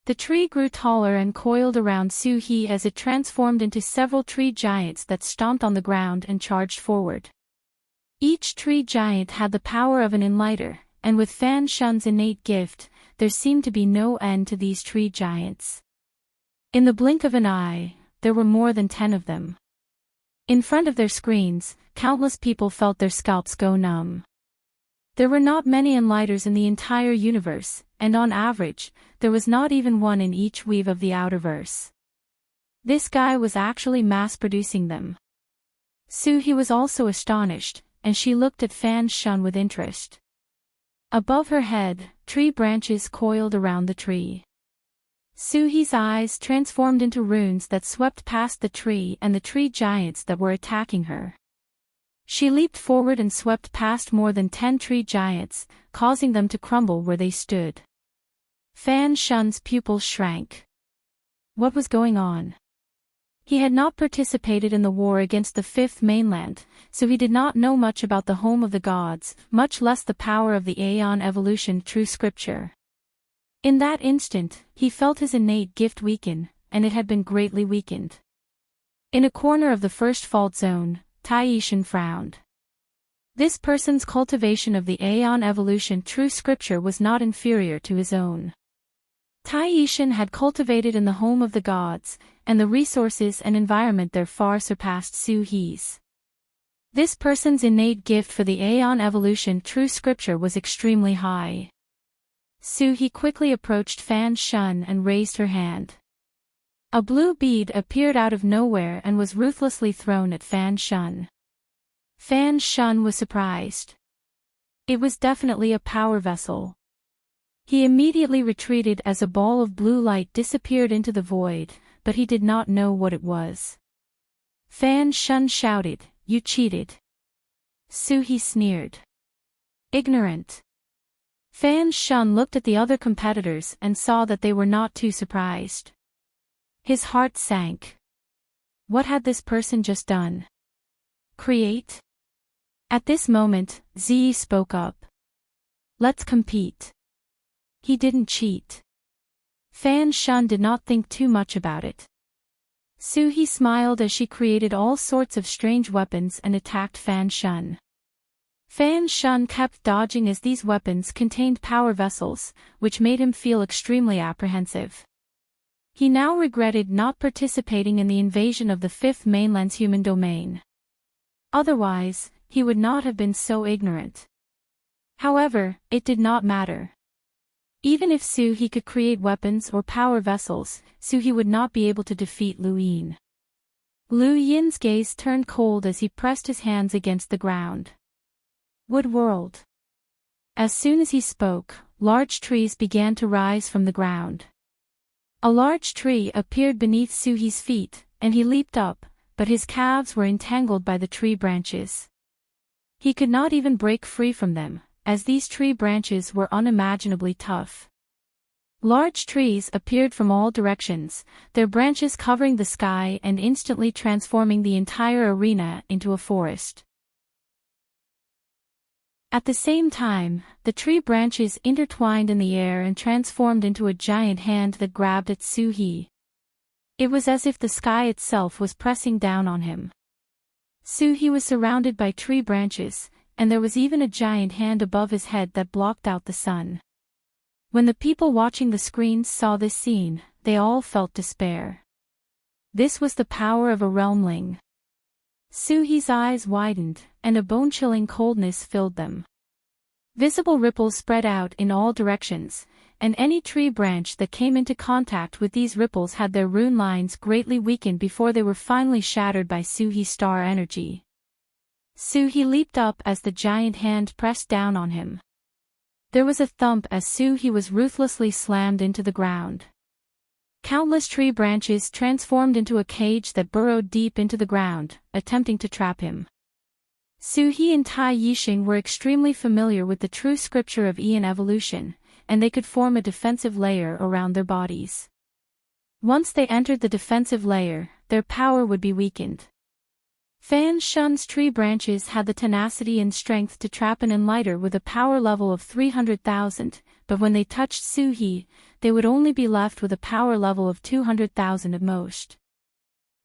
The tree grew taller and coiled around Su He as it transformed into several tree giants that stomped on the ground and charged forward. Each tree giant had the power of an enlighter, and with Fan Shun's innate gift, there seemed to be no end to these tree giants. In the blink of an eye, there were more than 10 of them. In front of their screens, countless people felt their scalps go numb. There were not many enlighters in the entire universe, and on average, there was not even one in each weave of the outerverse. This guy was actually mass-producing them. Su He was also astonished, and she looked at Fan Shun with interest. Above her head, tree branches coiled around the tree. Su He's eyes transformed into runes that swept past the tree and the tree giants that were attacking her. She leaped forward and swept past more than 10 tree giants, causing them to crumble where they stood. Fan Shun's pupils shrank. What was going on? He had not participated in the war against the Fifth Mainland, so he did not know much about the home of the gods, much less the power of the Aeon Evolution True Scripture. In that instant, he felt his innate gift weaken, and it had been greatly weakened. In a corner of the first fault zone, Taishan frowned. This person's cultivation of the Aeon Evolution True Scripture was not inferior to his own. Taishan had cultivated in the home of the gods, and the resources and environment there far surpassed Su He's. This person's innate gift for the Aeon Evolution True Scripture was extremely high. Su He quickly approached Fan Shun and raised her hand. A blue bead appeared out of nowhere and was ruthlessly thrown at Fan Shun. Fan Shun was surprised. It was definitely a power vessel. He immediately retreated as a ball of blue light disappeared into the void, but he did not know what it was. Fan Shun shouted, "You cheated." Su He sneered. "Ignorant." Fan Shun looked at the other competitors and saw that they were not too surprised. His heart sank. What had this person just done? Create? At this moment, Ziyi spoke up. "Let's compete." He didn't cheat. Fan Shun did not think too much about it. Su He smiled as she created all sorts of strange weapons and attacked Fan Shun. Fan Shun kept dodging as these weapons contained power vessels, which made him feel extremely apprehensive. He now regretted not participating in the invasion of the Fifth Mainland's human domain. Otherwise, he would not have been so ignorant. However, it did not matter. Even if Su He could create weapons or power vessels, Su He would not be able to defeat Lu Yin. Lu Yin's gaze turned cold as he pressed his hands against the ground. Wood World. As soon as he spoke, large trees began to rise from the ground. A large tree appeared beneath Su He's feet, and he leaped up, but his calves were entangled by the tree branches. He could not even break free from them, as these tree branches were unimaginably tough. Large trees appeared from all directions, their branches covering the sky and instantly transforming the entire arena into a forest. At the same time, the tree branches intertwined in the air and transformed into a giant hand that grabbed at Soo-hee. It was as if the sky itself was pressing down on him. Soo-hee was surrounded by tree branches, and there was even a giant hand above his head that blocked out the sun. When the people watching the screens saw this scene, they all felt despair. This was the power of a realmling. Soo-hee's eyes widened, and a bone-chilling coldness filled them. Visible ripples spread out in all directions, and any tree branch that came into contact with these ripples had their rune lines greatly weakened before they were finally shattered by Soo-hee's star energy. Soo-hee leaped up as the giant hand pressed down on him. There was a thump as Soo-hee was ruthlessly slammed into the ground. Countless tree branches transformed into a cage that burrowed deep into the ground, attempting to trap him. Soo-hee and Tai Yixing were extremely familiar with the true scripture of Aeon evolution, and they could form a defensive layer around their bodies. Once they entered the defensive layer, their power would be weakened. Fan Shun's tree branches had the tenacity and strength to trap an enlighter with a power level of 300,000, but when they touched Soo-hee, they would only be left with a power level of 200,000 at most.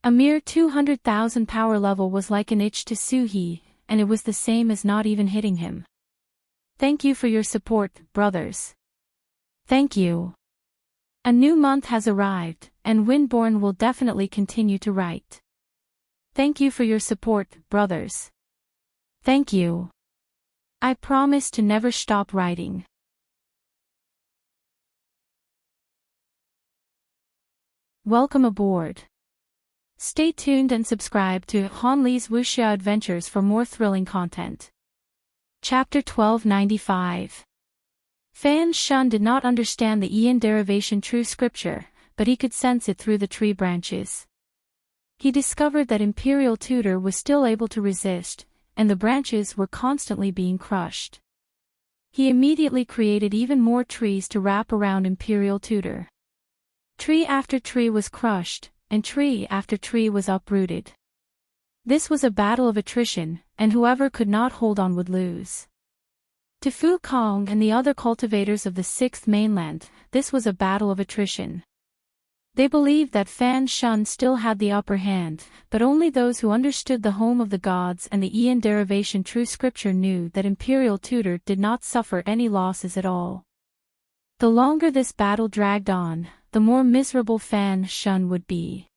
A mere 200,000 power level was like an itch to Soo-hee, and it was the same as not even hitting him. Thank you for your support, brothers. Thank you. A new month has arrived, and Windborn will definitely continue to write. Thank you for your support, brothers. Thank you. I promise to never stop writing. Welcome aboard. Stay tuned and subscribe to Hanli's Wuxia Adventures for more thrilling content. Chapter 1295. Fan Shun did not understand the Aeon derivation true scripture, but he could sense it through the tree branches. He discovered that Imperial Tutor was still able to resist, and the branches were constantly being crushed. He immediately created even more trees to wrap around Imperial Tutor. Tree after tree was crushed, and tree after tree was uprooted. This was a battle of attrition, and whoever could not hold on would lose. To Fu Kong and the other cultivators of the Sixth Mainland, this was a battle of attrition. They believed that Fan Shun still had the upper hand, but only those who understood the home of the gods and the Aeon derivation true scripture knew that Imperial Tutor did not suffer any losses at all. The longer this battle dragged on, the more miserable Fan Shun would be.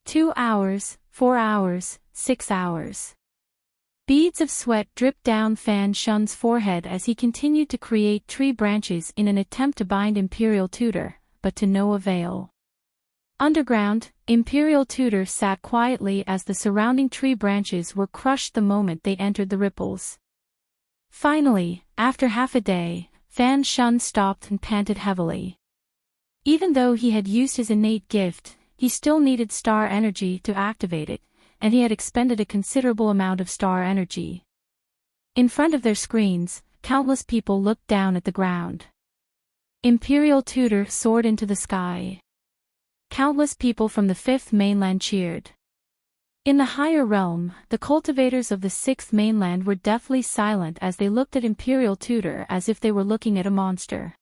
2 hours, 4 hours, 6 hours. Beads of sweat dripped down Fan Shun's forehead as he continued to create tree branches in an attempt to bind Imperial Tutor, but to no avail. Underground, Imperial Tutor sat quietly as the surrounding tree branches were crushed the moment they entered the ripples. Finally, after half a day, Fan Shun stopped and panted heavily. Even though he had used his innate gift, he still needed star energy to activate it, and he had expended a considerable amount of star energy. In front of their screens, countless people looked down at the ground. Imperial Tutor soared into the sky. Countless people from the Fifth Mainland cheered. In the higher realm, the cultivators of the Sixth Mainland were deathly silent as they looked at Imperial Tutor as if they were looking at a monster.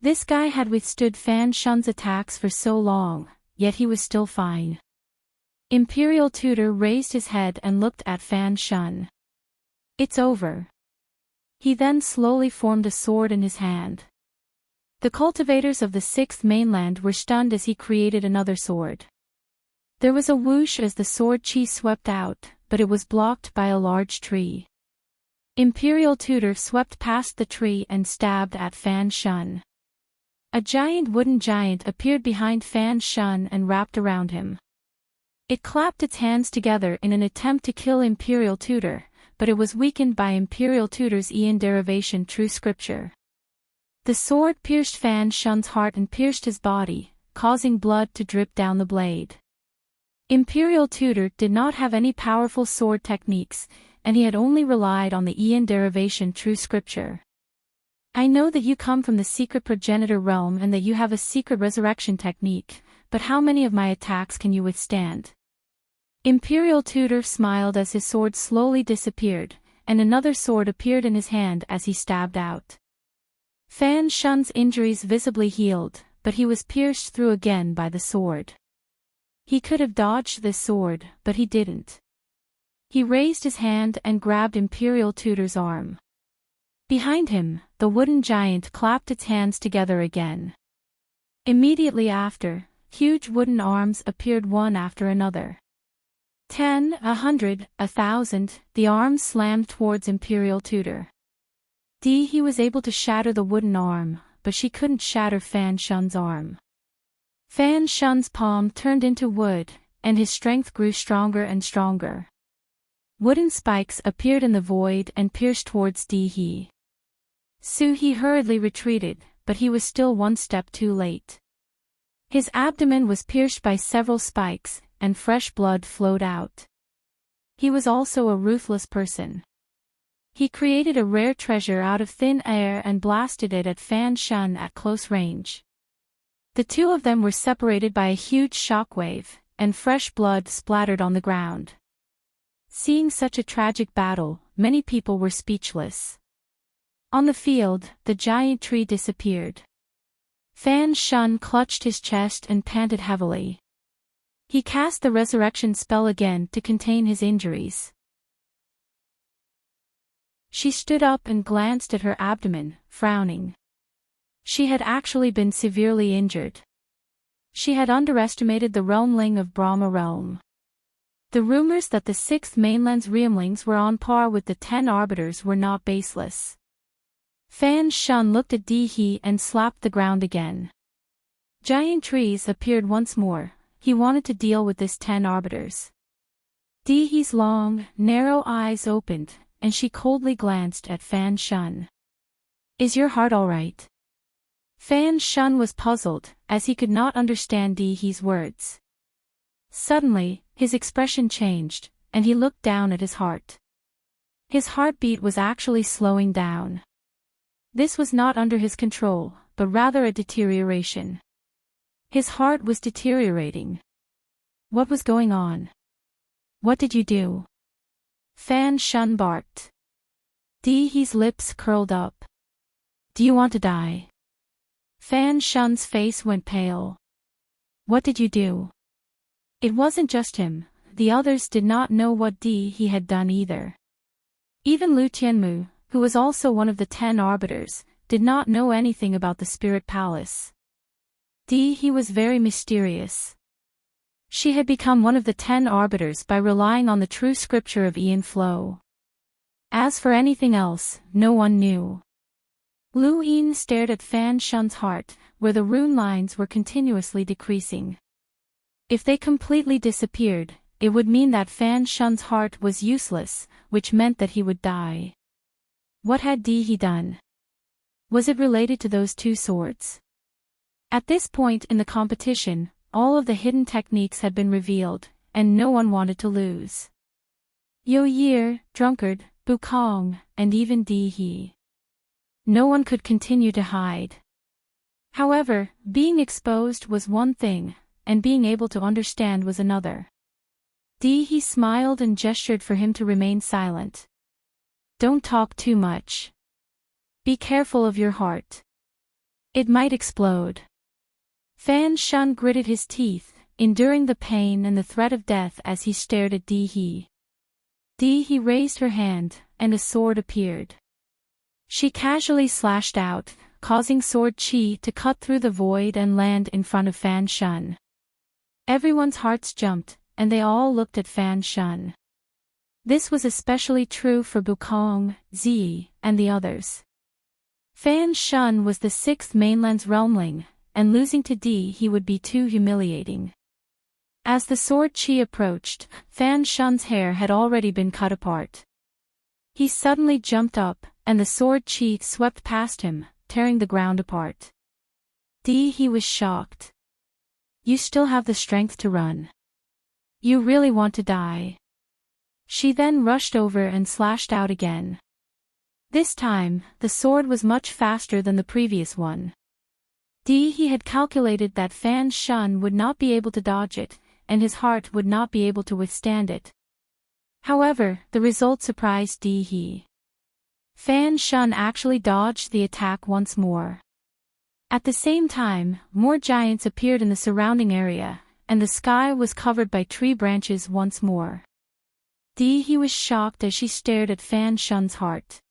This guy had withstood Fan Shun's attacks for so long, yet he was still fine. Imperial Tutor raised his head and looked at Fan Shun. It's over. He then slowly formed a sword in his hand. The cultivators of the Sixth Mainland were stunned as he created another sword. There was a whoosh as the sword chi swept out, but it was blocked by a large tree. Imperial Tutor swept past the tree and stabbed at Fan Shun. A giant wooden giant appeared behind Fan Shun and wrapped around him. It clapped its hands together in an attempt to kill Imperial Tutor, but it was weakened by Imperial Tutor's Aeon derivation true scripture. The sword pierced Fan Shun's heart and pierced his body, causing blood to drip down the blade. Imperial Tutor did not have any powerful sword techniques, and he had only relied on the Aeon derivation true scripture. I know that you come from the secret progenitor realm and that you have a secret resurrection technique, but how many of my attacks can you withstand? Imperial Tutor smiled as his sword slowly disappeared, and another sword appeared in his hand as he stabbed out. Fan Shun's injuries visibly healed, but he was pierced through again by the sword. He could have dodged this sword, but he didn't. He raised his hand and grabbed Imperial Tutor's arm. Behind him, the wooden giant clapped its hands together again. Immediately after, huge wooden arms appeared one after another. 10, 100, 1,000, the arms slammed towards Imperial Tutor. He was able to shatter the wooden arm, but she couldn't shatter Fan Shun's arm. Fan Shun's palm turned into wood, and his strength grew stronger and stronger. Wooden spikes appeared in the void and pierced towards He. He hurriedly retreated, but he was still one step too late. His abdomen was pierced by several spikes, and fresh blood flowed out. He was also a ruthless person. He created a rare treasure out of thin air and blasted it at Fan Shun at close range. The two of them were separated by a huge shockwave, and fresh blood splattered on the ground. Seeing such a tragic battle, many people were speechless. On the field, the giant tree disappeared. Fan Shun clutched his chest and panted heavily. He cast the resurrection spell again to contain his injuries. She stood up and glanced at her abdomen, frowning. She had actually been severely injured. She had underestimated the realmling of Brahma realm. The rumors that the 6th mainland's realmlings were on par with the 10 arbiters were not baseless. Fan Shun looked at He and slapped the ground again. Giant trees appeared once more. He wanted to deal with this 10 arbiters. He's long, narrow eyes opened, and she coldly glanced at Fan Shun. Is your heart all right? Fan Shun was puzzled, as he could not understand He's words. Suddenly, his expression changed, and he looked down at his heart. His heartbeat was actually slowing down. This was not under his control, but rather a deterioration. His heart was deteriorating. What was going on? What did you do? Fan Shun barked. He's lips curled up. Do you want to die? Fan Shun's face went pale. What did you do? It wasn't just him, the others did not know what he had done either. Even Lu Tianmu, who was also one of the 10 arbiters, did not know anything about the spirit palace. He was very mysterious. She had become one of the 10 arbiters by relying on the true scripture of Ian Flow. As for anything else, no one knew. Lu Yin stared at Fan Shun's heart, where the rune lines were continuously decreasing. If they completely disappeared, it would mean that Fan Shun's heart was useless, which meant that he would die. What had he done? Was it related to those 2 swords? At this point in the competition, all of the hidden techniques had been revealed, and no one wanted to lose. Yo Year, Drunkard, Bukong, and even He. No one could continue to hide. However, being exposed was one thing, and being able to understand was another. He smiled and gestured for him to remain silent. Don't talk too much. Be careful of your heart. It might explode. Fan Shun gritted his teeth, enduring the pain and the threat of death as he stared at He. He raised her hand, and a sword appeared. She casually slashed out, causing sword chi to cut through the void and land in front of Fan Shun. Everyone's hearts jumped, and they all looked at Fan Shun. This was especially true for Bukong, Zi, and the others. Fan Shun was the 6th mainland's realmling, and losing to he would be too humiliating. As the sword chi approached, Fan Shun's hair had already been cut apart. He suddenly jumped up, and the sword chi swept past him, tearing the ground apart. He was shocked. You still have the strength to run. You really want to die. She then rushed over and slashed out again. This time, the sword was much faster than the previous one. He had calculated that Fan Shun would not be able to dodge it, and his heart would not be able to withstand it. However, the result surprised He. Fan Shun actually dodged the attack once more. At the same time, more giants appeared in the surrounding area, and the sky was covered by tree branches once more. He was shocked as she stared at Fan Shun's heart.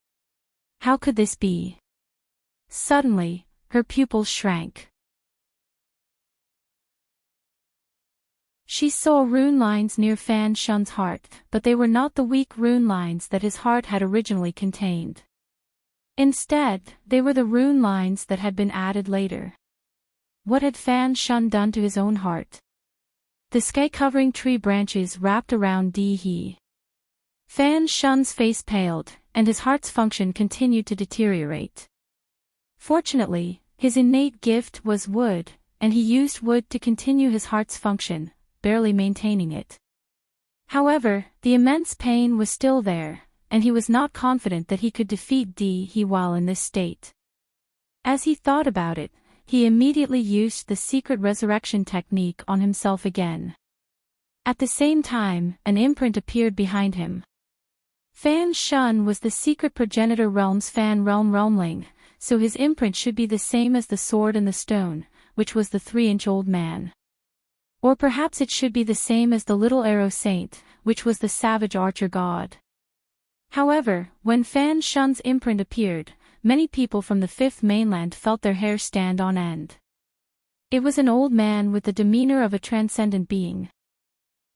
How could this be? Suddenly, her pupils shrank. She saw rune lines near Fan Shun's heart, but they were not the weak rune lines that his heart had originally contained. Instead, they were the rune lines that had been added later. What had Fan Shun done to his own heart? The sky-covering tree branches wrapped around He. Fan Shun's face paled, and his heart's function continued to deteriorate. Fortunately, his innate gift was wood, and he used wood to continue his heart's function, barely maintaining it. However, the immense pain was still there, and he was not confident that he could defeat He while in this state. As he thought about it, he immediately used the secret resurrection technique on himself again. At the same time, an imprint appeared behind him. Fan Shun was the secret progenitor realm's Fan Realm Realmling, so his imprint should be the same as the sword and the stone, which was the 3-inch-old man. Or perhaps it should be the same as the little arrow saint, which was the savage archer god. However, when Fan Shun's imprint appeared, many people from the Fifth Mainland felt their hair stand on end. It was an old man with the demeanor of a transcendent being.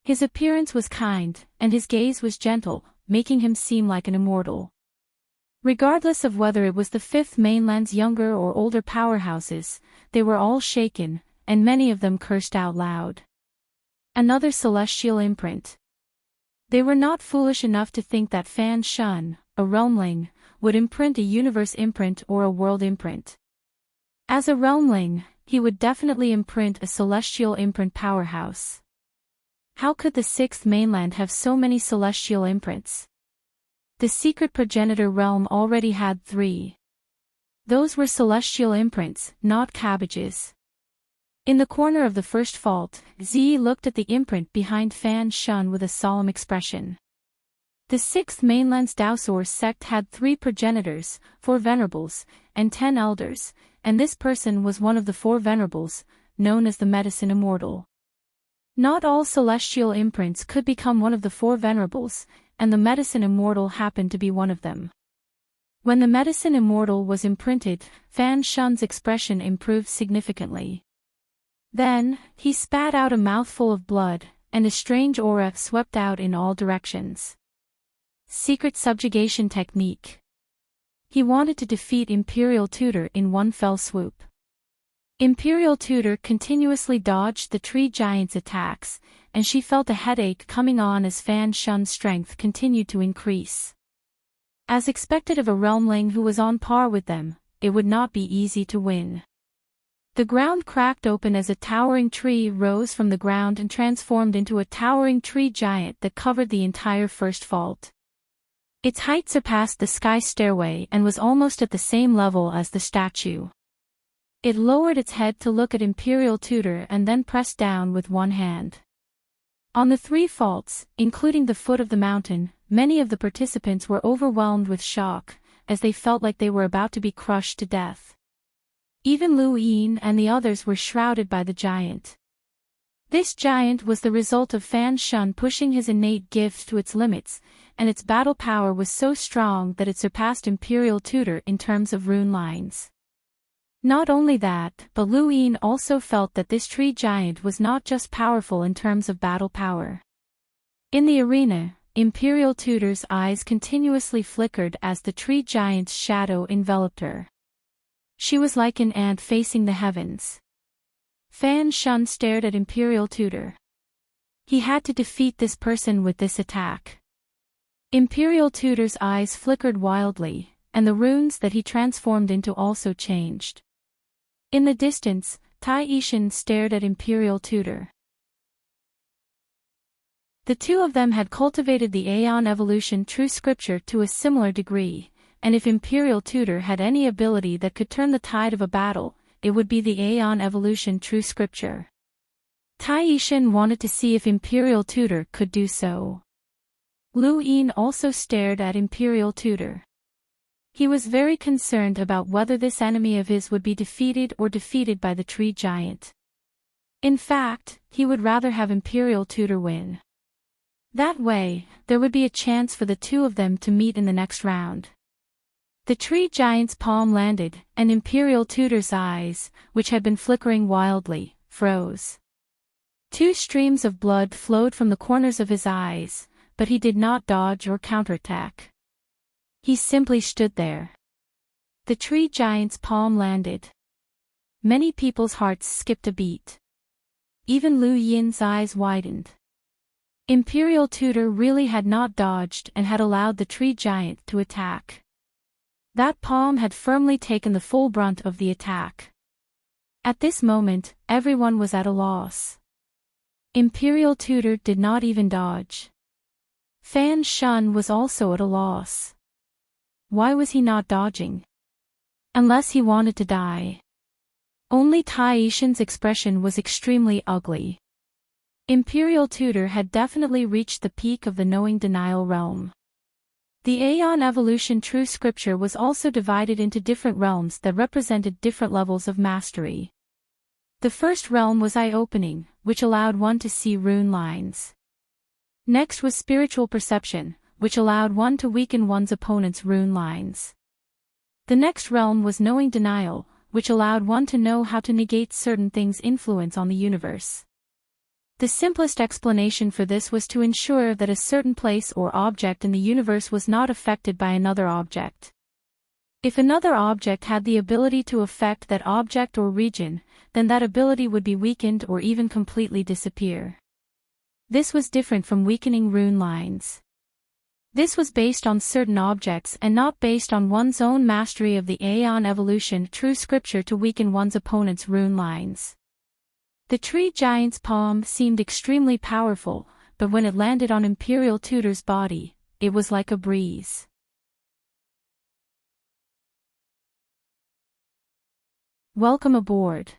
His appearance was kind, and his gaze was gentle, making him seem like an immortal. Regardless of whether it was the Fifth Mainland's younger or older powerhouses, they were all shaken, and many of them cursed out loud. Another celestial imprint. They were not foolish enough to think that Fan Shun, a realmling, would imprint a universe imprint or a world imprint. As a realmling, he would definitely imprint a celestial imprint powerhouse. How could the Sixth Mainland have so many celestial imprints? The secret progenitor realm already had 3. Those were celestial imprints, not cabbages. In the corner of the first vault, Zi looked at the imprint behind Fan Shun with a solemn expression. The Sixth Mainland's Daosaur sect had 3 progenitors, 4 venerables, and 10 elders, and this person was one of the 4 venerables, known as the Medicine Immortal. Not all celestial imprints could become one of the 4 venerables, and the Medicine Immortal happened to be one of them. When the Medicine Immortal was imprinted, Fan Shun's expression improved significantly. Then, he spat out a mouthful of blood, and a strange aura swept out in all directions. Secret subjugation technique. He wanted to defeat Imperial Tutor in one fell swoop. Imperial Tutor continuously dodged the tree giant's attacks, and she felt a headache coming on as Fan Shun's strength continued to increase. As expected of a realmling who was on par with them, it would not be easy to win. The ground cracked open as a towering tree rose from the ground and transformed into a towering tree giant that covered the entire first vault. Its height surpassed the sky stairway and was almost at the same level as the statue. It lowered its head to look at Imperial Tutor and then pressed down with one hand. On the 3 vaults, including the foot of the mountain, many of the participants were overwhelmed with shock, as they felt like they were about to be crushed to death. Even Lu Yin and the others were shrouded by the giant. This giant was the result of Fan Shun pushing his innate gift to its limits, and its battle power was so strong that it surpassed Imperial Tutor in terms of rune lines. Not only that, but Lu Yin also felt that this tree giant was not just powerful in terms of battle power. In the arena, Imperial Tutor's eyes continuously flickered as the tree giant's shadow enveloped her. She was like an ant facing the heavens. Fan Shun stared at Imperial Tutor. He had to defeat this person with this attack. Imperial Tutor's eyes flickered wildly, and the runes that he transformed into also changed. In the distance, Tai Ishan stared at Imperial Tutor. The two of them had cultivated the Aeon Evolution True Scripture to a similar degree, and if Imperial Tutor had any ability that could turn the tide of a battle, it would be the Aeon Evolution True Scripture. Tai Yishan wanted to see if Imperial Tutor could do so. Lu Yin also stared at Imperial Tutor. He was very concerned about whether this enemy of his would be defeated by the tree giant. In fact, he would rather have Imperial Tutor win. That way, there would be a chance for the two of them to meet in the next round. The tree giant's palm landed, and Imperial Tutor's eyes, which had been flickering wildly, froze. 2 streams of blood flowed from the corners of his eyes, but he did not dodge or counterattack. He simply stood there. The tree giant's palm landed. Many people's hearts skipped a beat. Even Lu Yin's eyes widened. Imperial Tutor really had not dodged and had allowed the tree giant to attack. That palm had firmly taken the full brunt of the attack. At this moment, everyone was at a loss. Imperial Tutor did not even dodge. Fan Shun was also at a loss. Why was he not dodging? Unless he wanted to die. Only Tai Yishan's expression was extremely ugly. Imperial Tutor had definitely reached the peak of the knowing denial realm. The Aeon Evolution True Scripture was also divided into different realms that represented different levels of mastery. The first realm was eye-opening, which allowed one to see rune lines. Next was spiritual perception, which allowed one to weaken one's opponent's rune lines. The next realm was knowing denial, which allowed one to know how to negate certain things' influence on the universe. The simplest explanation for this was to ensure that a certain place or object in the universe was not affected by another object. If another object had the ability to affect that object or region, then that ability would be weakened or even completely disappear. This was different from weakening rune lines. This was based on certain objects and not based on one's own mastery of the Aeon Evolution True Scripture to weaken one's opponent's rune lines. The tree giant's palm seemed extremely powerful, but when it landed on Imperial Tutor's body, it was like a breeze. Welcome aboard.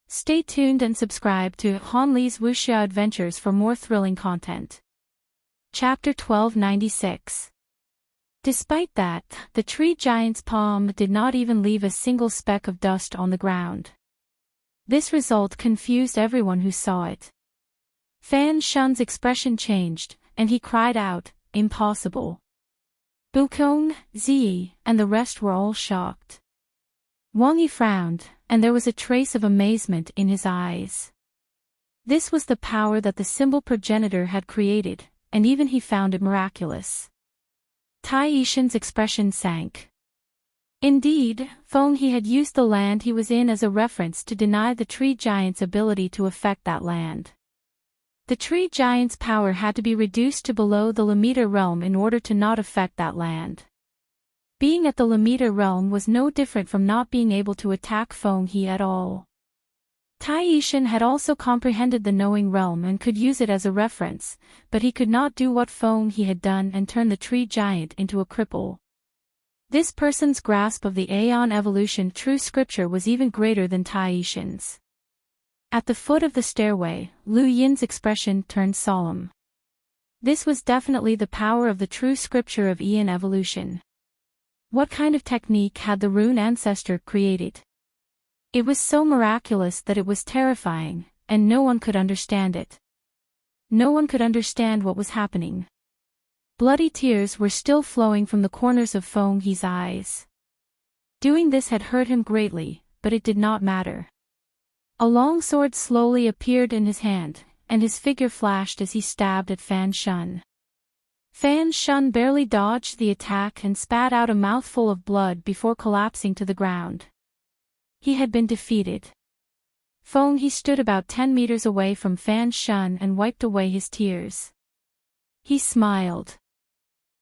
Stay tuned and subscribe to Han Li's Wuxia Adventures for more thrilling content. Chapter 1296. Despite that, the tree giant's palm did not even leave a single speck of dust on the ground. This result confused everyone who saw it. Fan Shun's expression changed, and he cried out, "Impossible." Bukong, Ziyi, and the rest were all shocked. Wang Yi frowned, and there was a trace of amazement in his eyes. This was the power that the symbol progenitor had created, and even he found it miraculous. Tai Yishan's expression sank. Indeed, Feng He had used the land he was in as a reference to deny the tree giant's ability to affect that land. The tree giant's power had to be reduced to below the Lamita realm in order to not affect that land. Being at the Lamita realm was no different from not being able to attack Feng He at all. Tai Yishan had also comprehended the knowing realm and could use it as a reference, but he could not do what Feng He had done and turn the tree giant into a cripple. This person's grasp of the Aeon Evolution True Scripture was even greater than Tai Yishan's. At the foot of the stairway, Lu Yin's expression turned solemn. This was definitely the power of the True Scripture of Aeon Evolution. What kind of technique had the rune ancestor created? It was so miraculous that it was terrifying, and no one could understand it. No one could understand what was happening. Bloody tears were still flowing from the corners of Feng He's eyes. Doing this had hurt him greatly, but it did not matter. A long sword slowly appeared in his hand, and his figure flashed as he stabbed at Fan Shun. Fan Shun barely dodged the attack and spat out a mouthful of blood before collapsing to the ground. He had been defeated. Feng He stood about 10 meters away from Fan Shun and wiped away his tears. He smiled.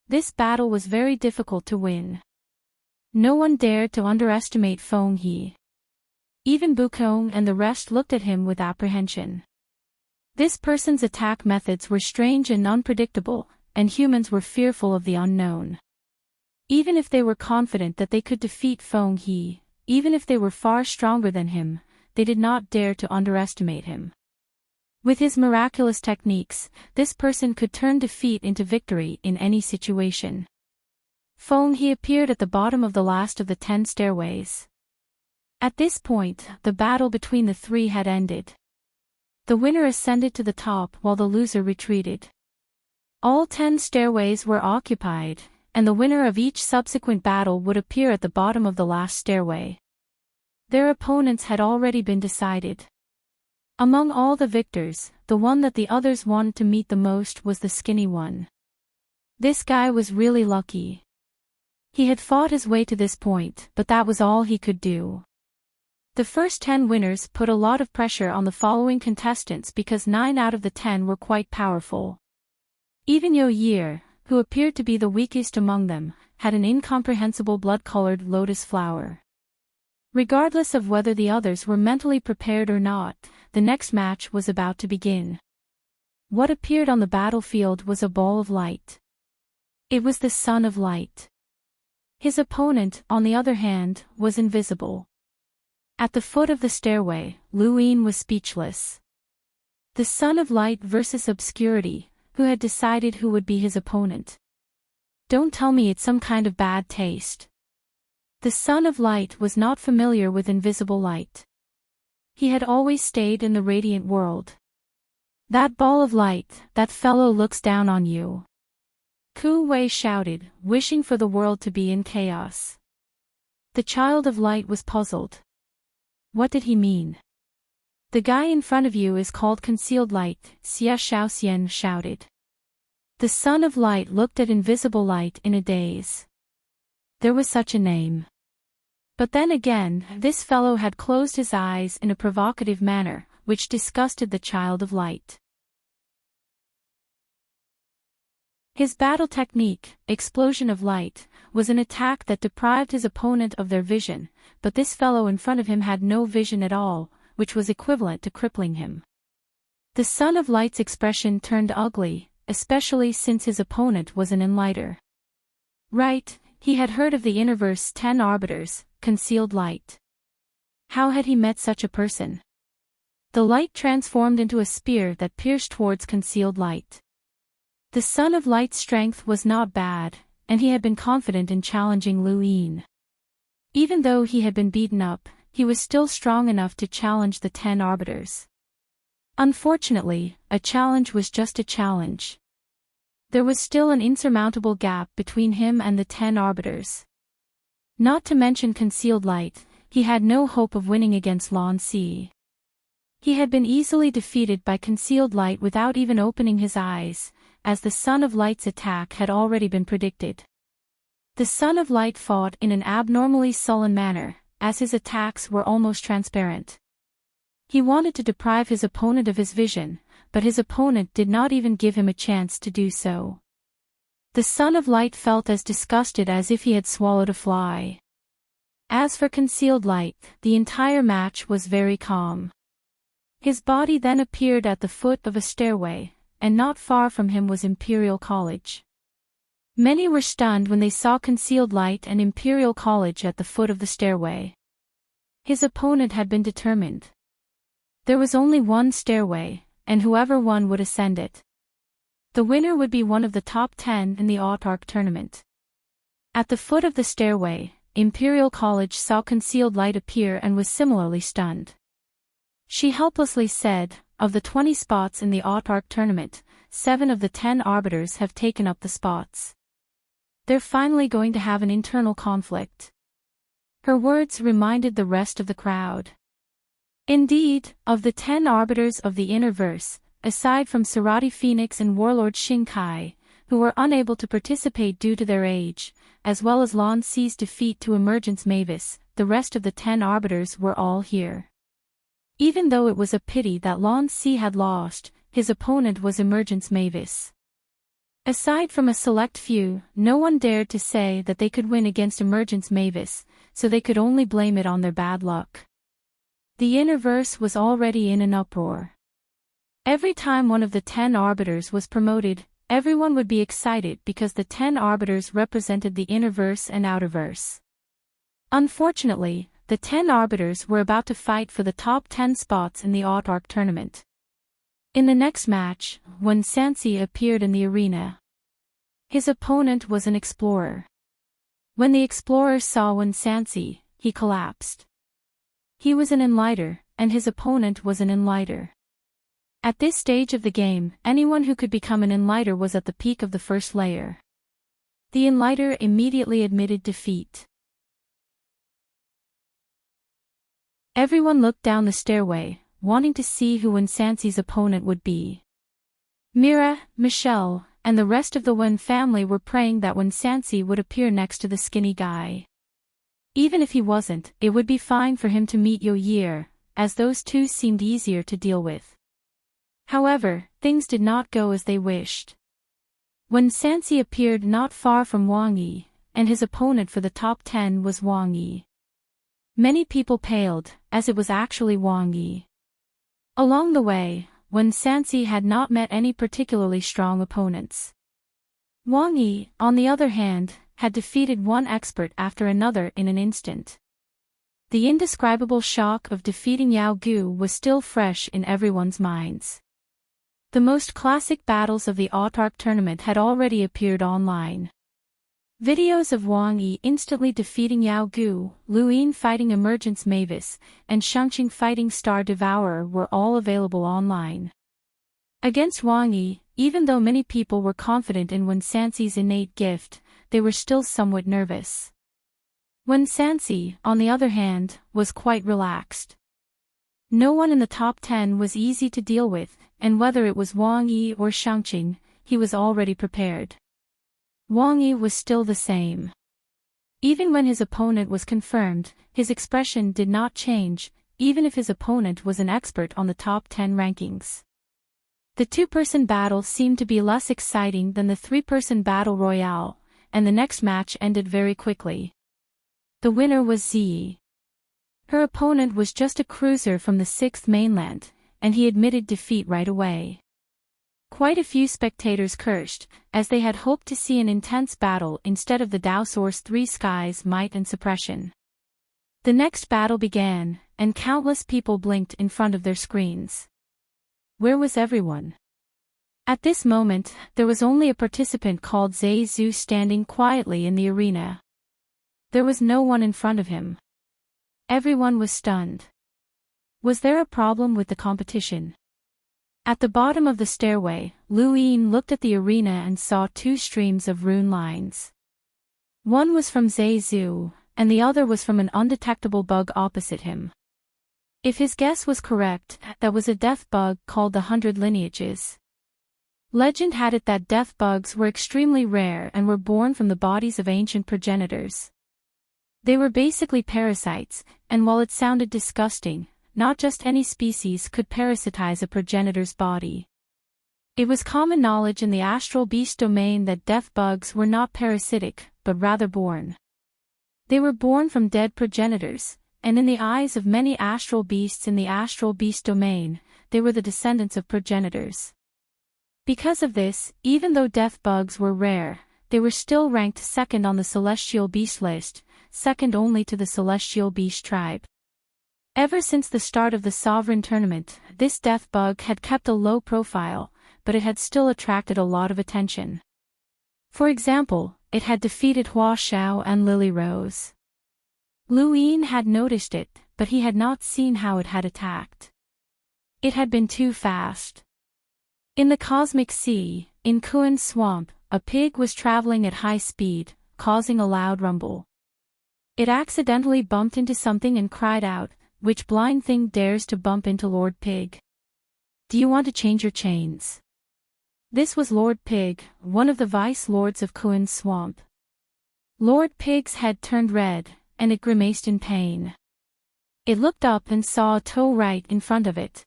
This battle was very difficult to win. No one dared to underestimate Feng He. Even Bukong and the rest looked at him with apprehension. This person's attack methods were strange and unpredictable, and humans were fearful of the unknown. Even if they were confident that they could defeat Feng He, even if they were far stronger than him, they did not dare to underestimate him. With his miraculous techniques, this person could turn defeat into victory in any situation. Feng He appeared at the bottom of the last of the 10 stairways. At this point, the battle between the three had ended. The winner ascended to the top while the loser retreated. All 10 stairways were occupied, and the winner of each subsequent battle would appear at the bottom of the last stairway. Their opponents had already been decided. Among all the victors, the one that the others wanted to meet the most was the skinny one. This guy was really lucky. He had fought his way to this point, but that was all he could do. The first 10 winners put a lot of pressure on the following contestants because 9 out of the 10 were quite powerful. Even Yo Year, who appeared to be the weakest among them, had an incomprehensible blood-colored lotus flower. Regardless of whether the others were mentally prepared or not, the next match was about to begin. What appeared on the battlefield was a ball of light. It was the Son of Light. His opponent, on the other hand, was invisible. At the foot of the stairway, Lu Yin was speechless. The Son of Light versus Obscurity, who had decided who would be his opponent. Don't tell me it's some kind of bad taste. The Son of Light was not familiar with invisible light. He had always stayed in the radiant world. That ball of light, that fellow looks down on you. Ku Wei shouted, wishing for the world to be in chaos. The Child of Light was puzzled. What did he mean? The guy in front of you is called Concealed Light, Xia Shaoxian shouted. The Son of Light looked at invisible light in a daze. There was such a name. But then again, this fellow had closed his eyes in a provocative manner, which disgusted the Child of Light. His battle technique, Explosion of Light, was an attack that deprived his opponent of their vision, but this fellow in front of him had no vision at all, which was equivalent to crippling him. The Son of Light's expression turned ugly, especially since his opponent was an enlighter. Right, he had heard of the universe's 10 arbiters, Concealed Light. How had he met such a person? The light transformed into a spear that pierced towards Concealed Light. The Son of Light's strength was not bad, and he had been confident in challenging Lu Yin. Even though he had been beaten up, he was still strong enough to challenge the 10 arbiters. Unfortunately, a challenge was just a challenge. There was still an insurmountable gap between him and the 10 arbiters. Not to mention Concealed Light, he had no hope of winning against Lan Si. He had been easily defeated by Concealed Light without even opening his eyes, as the Son of Light's attack had already been predicted. The Son of Light fought in an abnormally sullen manner, as his attacks were almost transparent. He wanted to deprive his opponent of his vision, but his opponent did not even give him a chance to do so. The Son of Light felt as disgusted as if he had swallowed a fly. As for Concealed Light, the entire match was very calm. His body then appeared at the foot of a stairway, and not far from him was Imperial College. Many were stunned when they saw Concealed Light and Imperial College at the foot of the stairway. His opponent had been determined. There was only one stairway, and whoever won would ascend it. The winner would be one of the top 10 in the Audiobook tournament. At the foot of the stairway, Imperial College saw Concealed Light appear and was similarly stunned. She helplessly said, "Of the 20 spots in the Audiobook tournament, 7 of the 10 arbiters have taken up the spots. They're finally going to have an internal conflict." Her words reminded the rest of the crowd. Indeed, of the 10 arbiters of the inner verse, aside from Sarati Phoenix and Warlord Shinkai, who were unable to participate due to their age, as well as Lan Si's defeat to Emergence Mavis, the rest of the 10 arbiters were all here. Even though it was a pity that Lan Si had lost, his opponent was Emergence Mavis. Aside from a select few, no one dared to say that they could win against Emergence Mavis, so they could only blame it on their bad luck. The Innerverse was already in an uproar. Every time one of the 10 arbiters was promoted, everyone would be excited because the 10 arbiters represented the innerverse and outerverse. Unfortunately, the 10 arbiters were about to fight for the top 10 spots in the Audiobook tournament. In the next match, when Sansi appeared in the arena, his opponent was an explorer. When the explorer saw Sansi, he collapsed. He was an enlighter, and his opponent was an enlighter. At this stage of the game, anyone who could become an enlighter was at the peak of the first layer. The enlighter immediately admitted defeat. Everyone looked down the stairway, wanting to see who Sansi's opponent would be. Mira, Michelle, and the rest of the Wen family were praying that Sansi would appear next to the skinny guy. Even if he wasn't, it would be fine for him to meet Yo, as those two seemed easier to deal with. However, things did not go as they wished. When Sansi appeared not far from Wang Yi, and his opponent for the top 10 was Wang Yi, many people paled, as it was actually Wang Yi. Along the way, Sansi had not met any particularly strong opponents. Wang Yi, on the other hand, had defeated one expert after another in an instant. The indescribable shock of defeating Yao Gu was still fresh in everyone's minds. The most classic battles of the Audiobook tournament had already appeared online. Videos of Wang Yi instantly defeating Yao Gu, Lu Yin fighting Emergence Mavis, and Shangqing fighting Star Devourer were all available online. Against Wang Yi, even though many people were confident in Sansi's innate gift, they were still somewhat nervous. Sansi, on the other hand, was quite relaxed. No one in the top 10 was easy to deal with, and whether it was Wang Yi or Shangqing, he was already prepared. Wang Yi was still the same. Even when his opponent was confirmed, his expression did not change, even if his opponent was an expert on the top 10 rankings. The two-person battle seemed to be less exciting than the three-person battle royale, and the next match ended very quickly. The winner was Ziyi. Her opponent was just a cruiser from the 6th mainland, and he admitted defeat right away. Quite a few spectators cursed, as they had hoped to see an intense battle instead of the Dao Source 3 Skies Might and Suppression. The next battle began, and countless people blinked in front of their screens. Where was everyone? At this moment, there was only a participant called Zhe Zhu standing quietly in the arena. There was no one in front of him. Everyone was stunned. Was there a problem with the competition? At the bottom of the stairway, Lu Yin looked at the arena and saw two streams of rune lines. One was from Zhe Zhu, and the other was from an undetectable bug opposite him. If his guess was correct, that was a death bug called the 100 Lineages. Legend had it that death bugs were extremely rare and were born from the bodies of ancient progenitors. They were basically parasites, and while it sounded disgusting, not just any species could parasitize a progenitor's body. It was common knowledge in the astral beast domain that death bugs were not parasitic, but rather born. They were born from dead progenitors, and in the eyes of many astral beasts in the astral beast domain, they were the descendants of progenitors. Because of this, even though death bugs were rare, they were still ranked second on the celestial beast list, second only to the celestial beast tribe. Ever since the start of the Sovereign Tournament, this death bug had kept a low profile, but it had still attracted a lot of attention. For example, it had defeated Hua Xiao and Lily Rose. Lu Yin had noticed it, but he had not seen how it had attacked. It had been too fast. In the Cosmic Sea, in Kuan Swamp, a pig was traveling at high speed, causing a loud rumble. It accidentally bumped into something and cried out, "Which blind thing dares to bump into Lord Pig? Do you want to change your chains?" This was Lord Pig, one of the vice lords of Kuan Swamp. Lord Pig's head turned red, and it grimaced in pain. It looked up and saw a toe right in front of it.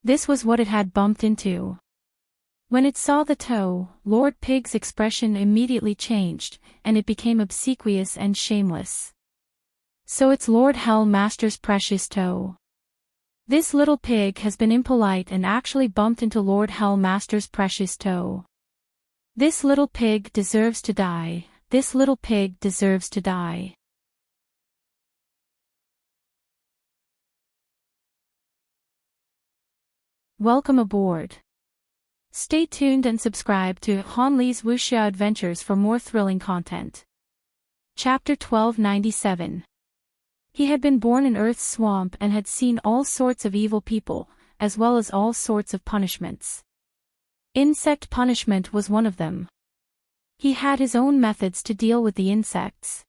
This was what it had bumped into. When it saw the toe, Lord Pig's expression immediately changed, and it became obsequious and shameless. So it's Lord Hell Master's precious toe. This little pig has been impolite and actually bumped into Lord Hell Master's precious toe. This little pig deserves to die. This little pig deserves to die. Welcome aboard. Stay tuned and subscribe to Han Li's Wuxia Adventures for more thrilling content. Chapter 1297. He had been born in Earth's swamp and had seen all sorts of evil people, as well as all sorts of punishments. Insect punishment was one of them. He had his own methods to deal with the insects.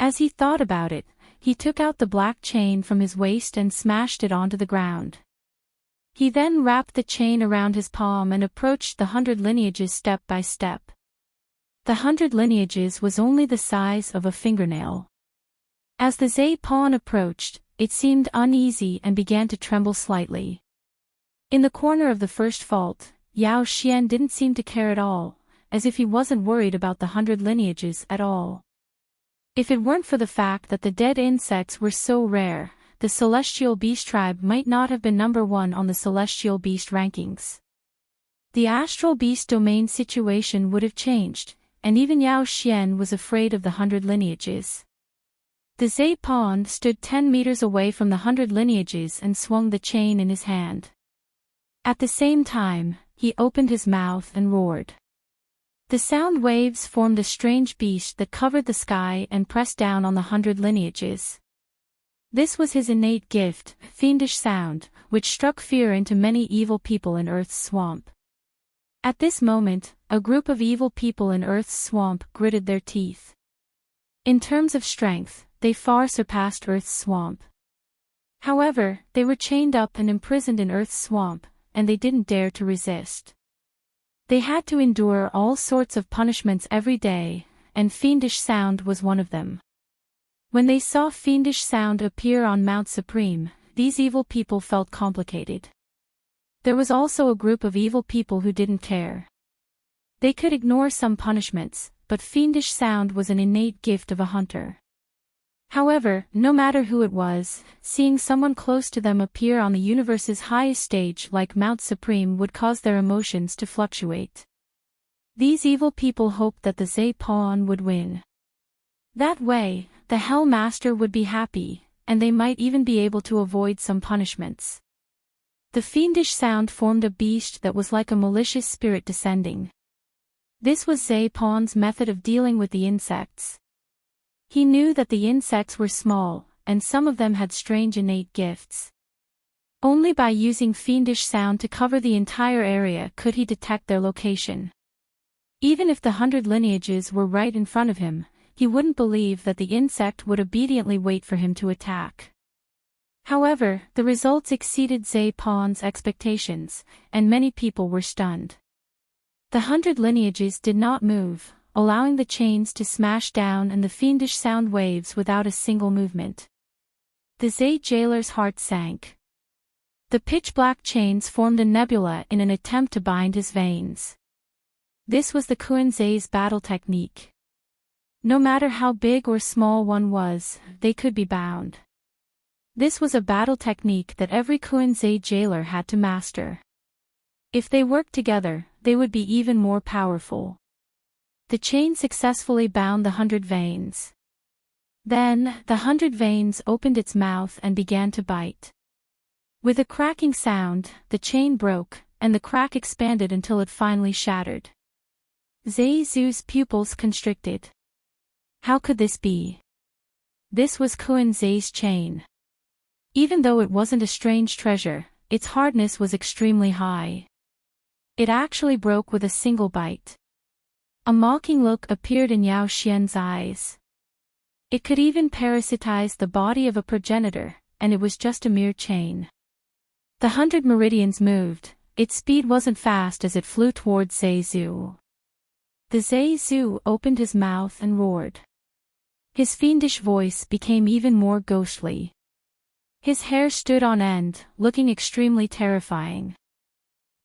As he thought about it, he took out the black chain from his waist and smashed it onto the ground. He then wrapped the chain around his palm and approached the 100 lineages step by step. The 100 lineages was only the size of a fingernail. As the Zay pawn approached, it seemed uneasy and began to tremble slightly. In the corner of the first fault, Yao Xian didn't seem to care at all, as if he wasn't worried about the 100 lineages at all. If it weren't for the fact that the dead insects were so rare, the celestial beast tribe might not have been number 1 on the celestial beast rankings. The astral beast domain situation would have changed, and even Yao Xian was afraid of the 100 lineages. The Zay pawn stood 10 meters away from the 100 lineages and swung the chain in his hand. At the same time, he opened his mouth and roared. The sound waves formed a strange beast that covered the sky and pressed down on the 100 lineages. This was his innate gift, fiendish sound, which struck fear into many evil people in Earth's swamp. At this moment, a group of evil people in Earth's swamp gritted their teeth. In terms of strength, they far surpassed Earth's swamp. However, they were chained up and imprisoned in Earth's swamp, and they didn't dare to resist. They had to endure all sorts of punishments every day, and fiendish sound was one of them. When they saw fiendish sound appear on Mount Supreme, these evil people felt complicated. There was also a group of evil people who didn't care. They could ignore some punishments, but fiendish sound was an innate gift of a hunter. However, no matter who it was, seeing someone close to them appear on the universe's highest stage like Mount Supreme would cause their emotions to fluctuate. These evil people hoped that the Zay pawn would win. That way, the Hell Master would be happy, and they might even be able to avoid some punishments. The fiendish sound formed a beast that was like a malicious spirit descending. This was Zay pawn's method of dealing with the insects. He knew that the insects were small, and some of them had strange innate gifts. Only by using fiendish sound to cover the entire area could he detect their location. Even if the 100 lineages were right in front of him, he wouldn't believe that the insect would obediently wait for him to attack. However, the results exceeded Zay pawn's expectations, and many people were stunned. The 100 lineages did not move, allowing the chains to smash down and the fiendish sound waves without a single movement. The Zay jailer's heart sank. The pitch-black chains formed a nebula in an attempt to bind his veins. This was the Kuan Zay's battle technique. No matter how big or small one was, they could be bound. This was a battle technique that every Kuan Zay jailer had to master. If they worked together, they would be even more powerful. The chain successfully bound the 100 veins. Then, the 100 veins opened its mouth and began to bite. With a cracking sound, the chain broke, and the crack expanded until it finally shattered. Zay Zhu's pupils constricted. How could this be? This was Kuan Zay's chain. Even though it wasn't a strange treasure, its hardness was extremely high. It actually broke with a single bite. A mocking look appeared in Yao Xian's eyes. It could even parasitize the body of a progenitor, and it was just a mere chain. The 100 meridians moved. Its speed wasn't fast as it flew towards Zay Zhu. The Zay Zhu opened his mouth and roared. His fiendish voice became even more ghostly. His hair stood on end, looking extremely terrifying.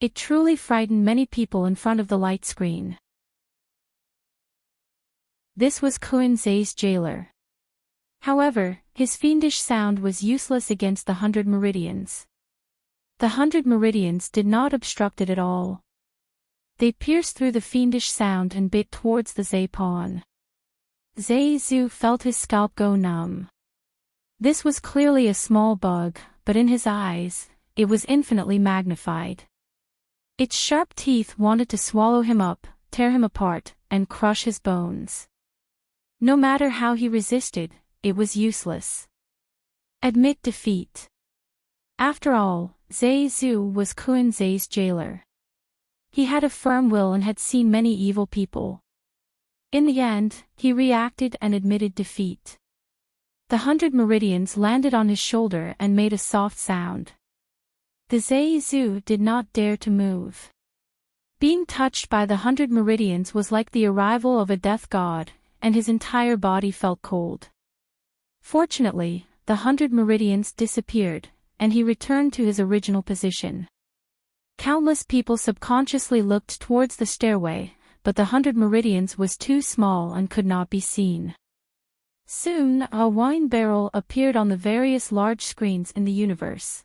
It truly frightened many people in front of the light screen. This was Kuan Zay's jailer. However, his fiendish sound was useless against the 100 meridians. The 100 meridians did not obstruct it at all. They pierced through the fiendish sound and bit towards the Zai pawn. Zai Zu felt his scalp go numb. This was clearly a small bug, but in his eyes, it was infinitely magnified. Its sharp teeth wanted to swallow him up, tear him apart, and crush his bones. No matter how he resisted, it was useless. Admit defeat. After all, Zai Zu was Kun Zai's jailer. He had a firm will and had seen many evil people. In the end, he reacted and admitted defeat. The 100 meridians landed on his shoulder and made a soft sound. The Zai Zu did not dare to move. Being touched by the 100 meridians was like the arrival of a death god, and his entire body felt cold. Fortunately, the 100 meridians disappeared, and he returned to his original position. Countless people subconsciously looked towards the stairway, but the 100 meridians was too small and could not be seen. Soon, a wine barrel appeared on the various large screens in the universe.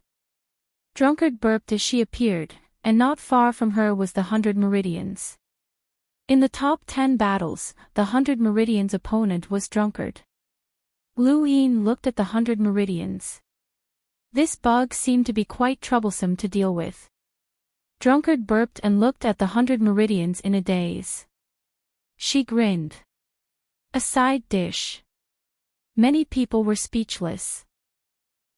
Drunkard burped as she appeared, and not far from her was the 100 meridians. In the top 10 battles, the 100 meridians opponent was Drunkard. Lu Yin looked at the 100 meridians. This bug seemed to be quite troublesome to deal with. Drunkard burped and looked at the 100 meridians in a daze. She grinned. A side dish. Many people were speechless.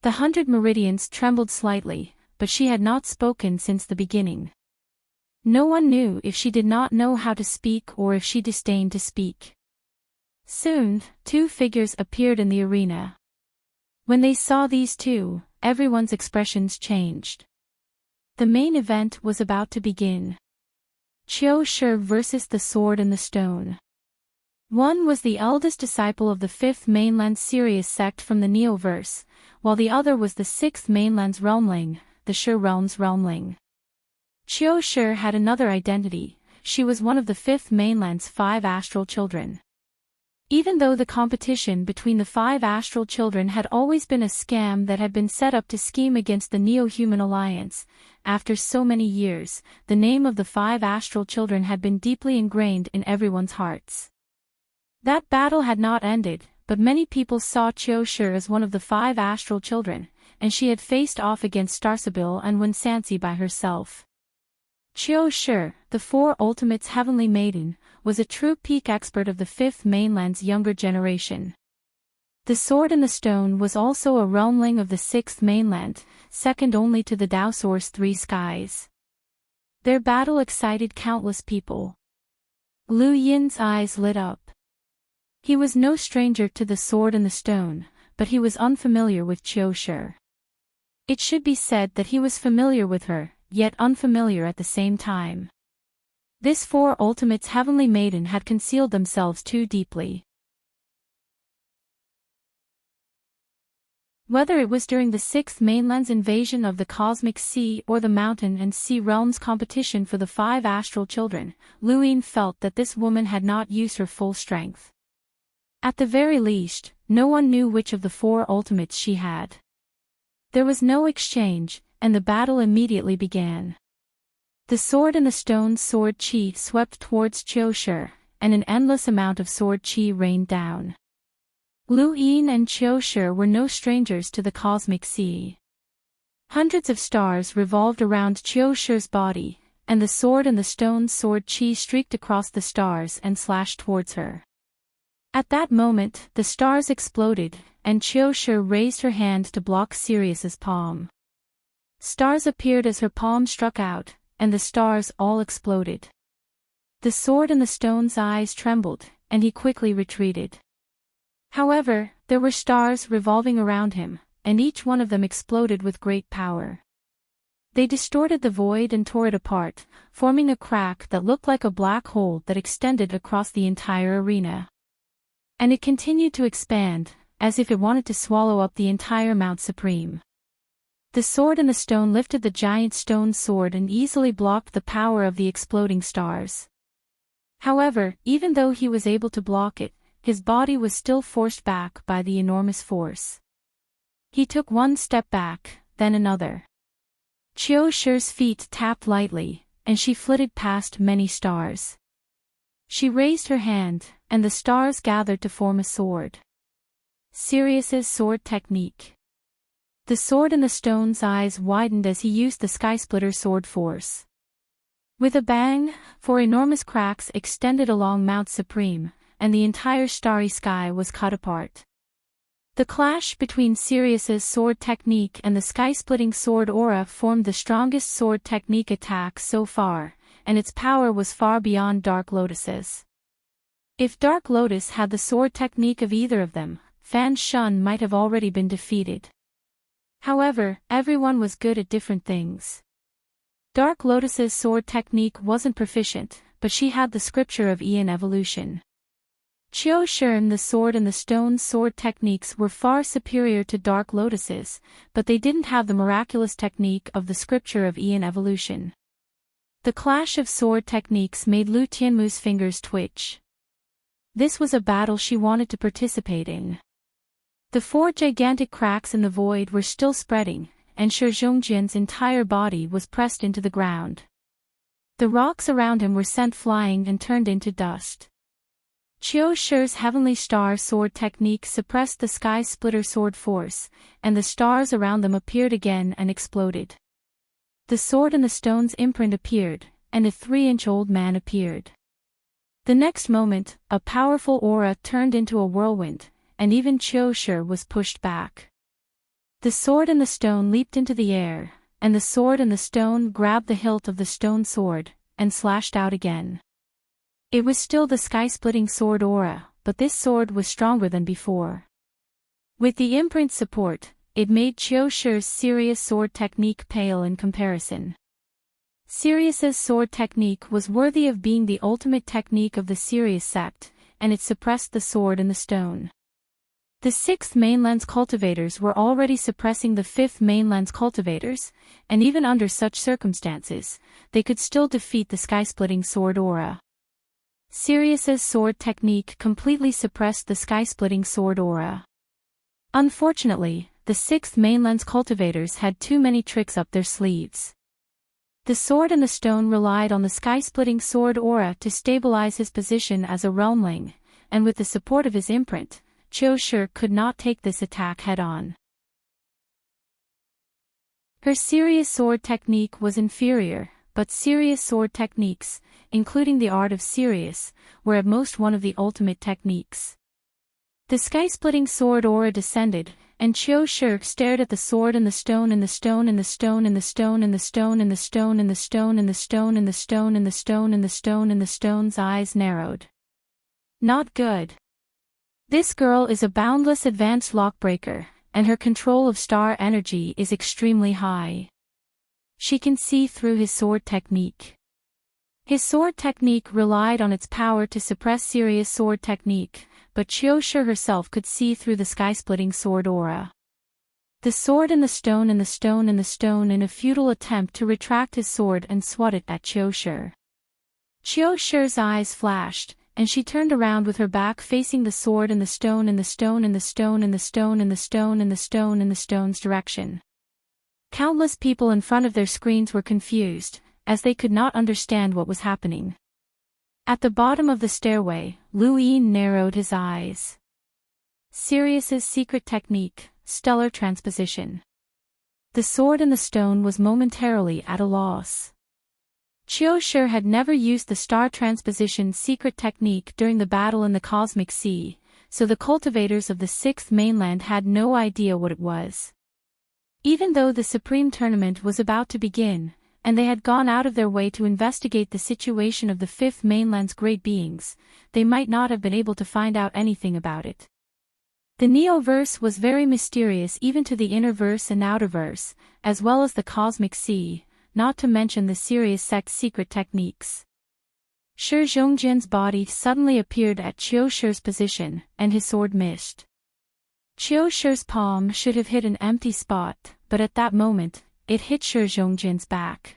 The 100 meridians trembled slightly, but she had not spoken since the beginning. No one knew if she did not know how to speak or if she disdained to speak. Soon, two figures appeared in the arena. When they saw these two, everyone's expressions changed. The main event was about to begin. Qiu Shi versus the Sword and the Stone. One was the eldest disciple of the fifth mainland Sirius sect from the Neoverse, while the other was the sixth mainland's realmling, the Shi realm's realmling. Qiu Shi had another identity. She was one of the fifth mainland's 5 astral children. Even though the competition between the 5 astral children had always been a scam that had been set up to scheme against the Neo-Human Alliance, after so many years, the name of the 5 astral children had been deeply ingrained in everyone's hearts. That battle had not ended, but many people saw Qiu Shi as one of the 5 astral children, and she had faced off against Starsabil and Wen Sansi by herself. Qiu Shi, the 4 Ultimates Heavenly Maiden, was a true peak expert of the 5th mainland's younger generation. The Sword and the Stone was also a realmling of the 6th mainland, second only to the Dao Source 3 skies. Their battle excited countless people. Lu Yin's eyes lit up. He was no stranger to the Sword and the Stone, but he was unfamiliar with Qiu Shi. It should be said that he was familiar with her, yet unfamiliar at the same time. This 4 Ultimates Heavenly Maiden had concealed themselves too deeply. Whether it was during the 6th mainland's invasion of the Cosmic Sea or the Mountain and Sea Realms competition for the 5 astral children, Lu Yin felt that this woman had not used her full strength. At the very least, no one knew which of the 4 ultimates she had. There was no exchange, and the battle immediately began. The Sword and the Stone's sword chi swept towards Qiu Shi, and an endless amount of sword chi rained down. Lu Yin and Qiu Shi were no strangers to the Cosmic Sea. Hundreds of stars revolved around Qiu Shi's body, and the Sword and the Stone's sword chi streaked across the stars and slashed towards her. At that moment, the stars exploded, and Qiu Shi raised her hand to block Sirius's palm. Stars appeared as her palm struck out, and the stars all exploded. The Sword and the Stone's eyes trembled, and he quickly retreated. However, there were stars revolving around him, and each one of them exploded with great power. They distorted the void and tore it apart, forming a crack that looked like a black hole that extended across the entire arena. And it continued to expand, as if it wanted to swallow up the entire Mount Supreme. The Sword and the Stone lifted the giant stone sword and easily blocked the power of the exploding stars. However, even though he was able to block it, his body was still forced back by the enormous force. He took one step back, then another. Qiu Shi's feet tapped lightly, and she flitted past many stars. She raised her hand, and the stars gathered to form a sword. Sirius's sword technique. The sword in the stone's eyes widened as he used the skysplitter sword force. With a bang, four enormous cracks extended along Mount Supreme, and the entire starry sky was cut apart. The clash between Sirius's sword technique and the sky-splitting sword aura formed the strongest sword technique attack so far, and its power was far beyond Dark Lotus's. If Dark Lotus had the sword technique of either of them, Fan Shun might have already been defeated. However, everyone was good at different things. Dark Lotus's sword technique wasn't proficient, but she had the scripture of Aeon evolution. Qiu Shun, the sword and the stone sword techniques were far superior to Dark Lotus's, but they didn't have the miraculous technique of the scripture of Aeon evolution. The clash of sword techniques made Lu Tianmu's fingers twitch. This was a battle she wanted to participate in. The four gigantic cracks in the void were still spreading, and Shi Zhongjin's entire body was pressed into the ground. The rocks around him were sent flying and turned into dust. Qiu Shi's Heavenly Star sword technique suppressed the Sky Splitter sword force, and the stars around them appeared again and exploded. The sword and the stone's imprint appeared, and a 3-inch-old man appeared. The next moment, a powerful aura turned into a whirlwind, and even Qiu Shi was pushed back. The sword and the stone leaped into the air, and the sword and the stone grabbed the hilt of the stone sword, and slashed out again. It was still the sky-splitting sword aura, but this sword was stronger than before. With the imprint's support, it made Qiu Shi's Sirius sword technique pale in comparison. Sirius's sword technique was worthy of being the ultimate technique of the Sirius sect, and it suppressed the sword and the stone. The 6th mainland's cultivators were already suppressing the 5th mainland's cultivators, and even under such circumstances, they could still defeat the sky-splitting sword aura. Sirius's sword technique completely suppressed the sky-splitting sword aura. Unfortunately, the 6th mainland's cultivators had too many tricks up their sleeves. The sword and the stone relied on the sky-splitting sword aura to stabilize his position as a realmling, and with the support of his imprint, Qiu Shi could not take this attack head-on. Her Sirius sword technique was inferior, but Sirius sword techniques, including the art of Sirius, were at most one of the ultimate techniques. The sky-splitting sword aura descended, and Qiu Shi stared at the sword and the stone and the stone and the stone and the stone and the stone and the stone and the stone and the stone and the stone and the stone and the stone and the stone's eyes narrowed. Not good. This girl is a boundless advanced lockbreaker, and her control of star energy is extremely high. She can see through his sword technique. His sword technique relied on its power to suppress Sirius sword technique, but Qiu Shi herself could see through the sky-splitting sword aura. The sword and the stone and the stone and the stone in a futile attempt to retract his sword and swat it at Qiu Shi. Qiu Shi's eyes flashed, and she turned around with her back facing the sword and the stone and the stone and the stone and the stone and the stone and the stone and the stone's direction. Countless people in front of their screens were confused, as they could not understand what was happening. At the bottom of the stairway, Lu Yin narrowed his eyes. Sirius's secret technique, stellar transposition. The sword and the stone was momentarily at a loss. Qiu Shi had never used the star transposition secret technique during the battle in the Cosmic Sea, so the cultivators of the 6th mainland had no idea what it was. Even though the Supreme Tournament was about to begin, and they had gone out of their way to investigate the situation of the 5th mainland's great beings, they might not have been able to find out anything about it. The Neoverse was very mysterious even to the Innerverse and Outerverse, as well as the Cosmic Sea, not to mention the Sirius sect's secret techniques. Shi Zhongjin's body suddenly appeared at Qiu Shi's position, and his sword missed. Qiu Shi's palm should have hit an empty spot, but at that moment, it hit Shi Zhongjin's back.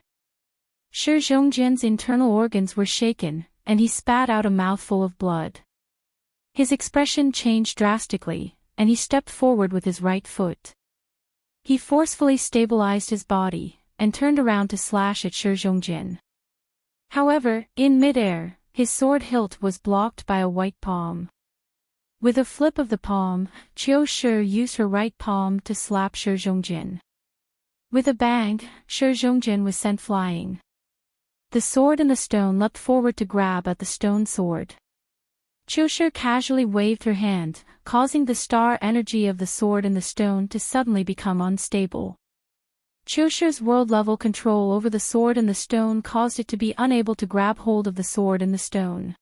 Shi Zhongjin's internal organs were shaken, and he spat out a mouthful of blood. His expression changed drastically, and he stepped forward with his right foot. He forcefully stabilized his body, and turned around to slash at Shi Zhongjin. However, in midair, his sword hilt was blocked by a white palm. With a flip of the palm, Qiu Shi used her right palm to slap Shi Zhongjin. With a bang, Shi Zhongjin was sent flying. The sword and the stone leapt forward to grab at the stone sword. Qiu Shi casually waved her hand, causing the star energy of the sword and the stone to suddenly become unstable. Qiu Shi's world-level control over the sword and the stone caused it to be unable to grab hold of the sword and the stone.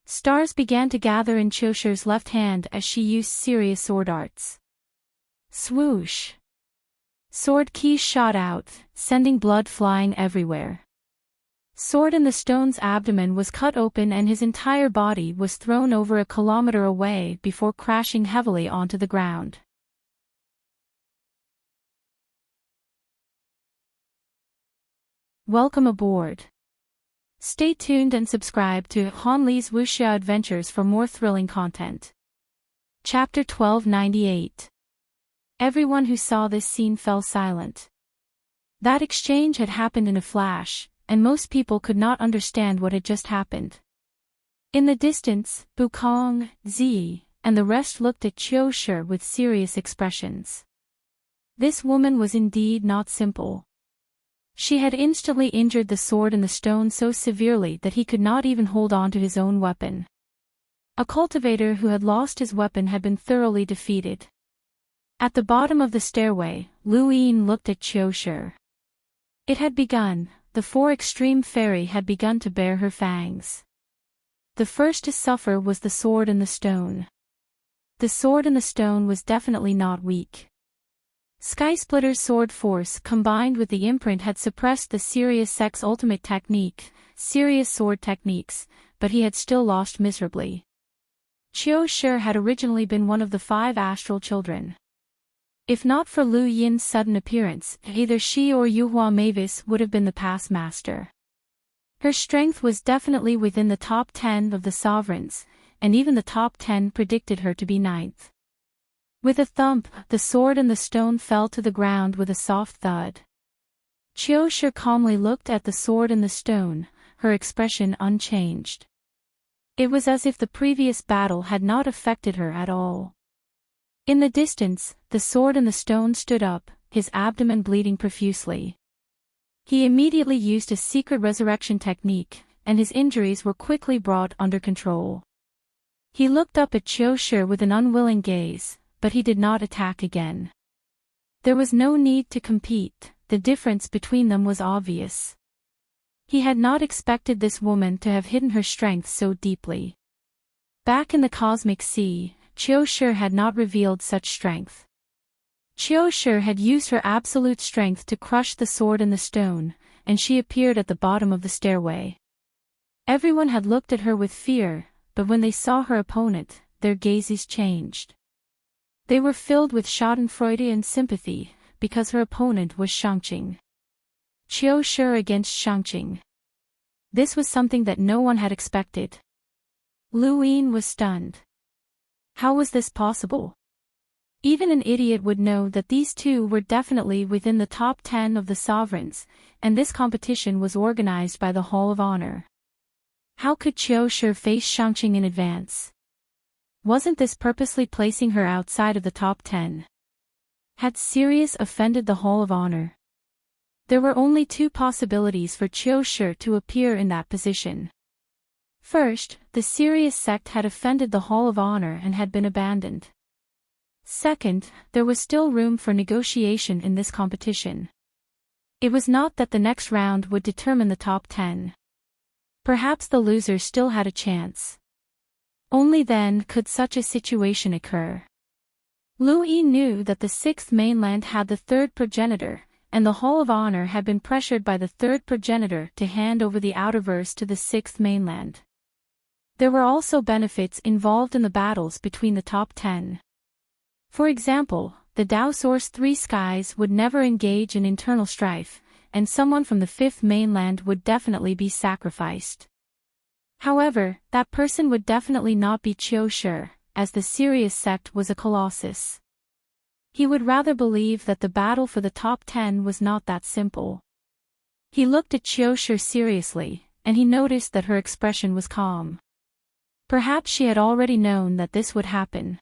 Stars began to gather in Qiu Shi's left hand as she used serious sword arts. Swoosh! Sword keys shot out, sending blood flying everywhere. Sword in the stone's abdomen was cut open and his entire body was thrown over a kilometer away before crashing heavily onto the ground. Welcome aboard. Stay tuned and subscribe to Han Li's Wuxia Adventures for more thrilling content. Chapter 1298. Everyone who saw this scene fell silent. That exchange had happened in a flash, and most people could not understand what had just happened. In the distance, Bukong, Zi, and the rest looked at Qiu Shi with serious expressions. This woman was indeed not simple. She had instantly injured the sword and the stone so severely that he could not even hold on to his own weapon. A cultivator who had lost his weapon had been thoroughly defeated. At the bottom of the stairway, Lu Yin looked at Qiu Shi. It had begun. The four extreme fairy had begun to bare her fangs. The first to suffer was the sword and the stone. The sword and the stone was definitely not weak. Skysplitter's sword force combined with the imprint had suppressed the Sirius Sect's ultimate technique, Sirius sword techniques, but he had still lost miserably. Qiu Shi had originally been one of the 5 astral children. If not for Lu Yin's sudden appearance, either she or Yuhua Mavis would have been the past master. Her strength was definitely within the top 10 of the sovereigns, and even the top 10 predicted her to be 9th. With a thump, the sword and the stone fell to the ground with a soft thud. Qiu Shi calmly looked at the sword and the stone, her expression unchanged. It was as if the previous battle had not affected her at all. In the distance, the sword and the stone stood up, his abdomen bleeding profusely. He immediately used a secret resurrection technique, and his injuries were quickly brought under control. He looked up at Qiu Shi with an unwilling gaze, but he did not attack again. There was no need to compete, the difference between them was obvious. He had not expected this woman to have hidden her strength so deeply. Back in the cosmic sea, Qiu Shi had not revealed such strength. Qiu Shi had used her absolute strength to crush the sword and the stone, and she appeared at the bottom of the stairway. Everyone had looked at her with fear, but when they saw her opponent, their gazes changed. They were filled with schadenfreude and sympathy, because her opponent was Shangqing. Qiu Shi against Shangqing. This was something that no one had expected. Lu Yin was stunned. How was this possible? Even an idiot would know that these two were definitely within the top 10 of the sovereigns, and this competition was organized by the Hall of Honor. How could Qiu Shi face Shangqing in advance? Wasn't this purposely placing her outside of the top 10? Had Sirius offended the Hall of Honor? There were only 2 possibilities for Qiu Shi to appear in that position. First, the Sirius sect had offended the Hall of Honor and had been abandoned. Second, there was still room for negotiation in this competition. It was not that the next round would determine the top 10. Perhaps the loser still had a chance. Only then could such a situation occur. Lu Yi knew that the 6th mainland had the 3rd progenitor, and the Hall of Honor had been pressured by the 3rd progenitor to hand over the outerverse to the 6th mainland. There were also benefits involved in the battles between the top 10. For example, the Dao Source 3 skies would never engage in internal strife, and someone from the 5th mainland would definitely be sacrificed. However, that person would definitely not be Qiu Shi, as the Sirius sect was a colossus. He would rather believe that the battle for the top 10 was not that simple. He looked at Qiu Shi seriously, and he noticed that her expression was calm. Perhaps she had already known that this would happen.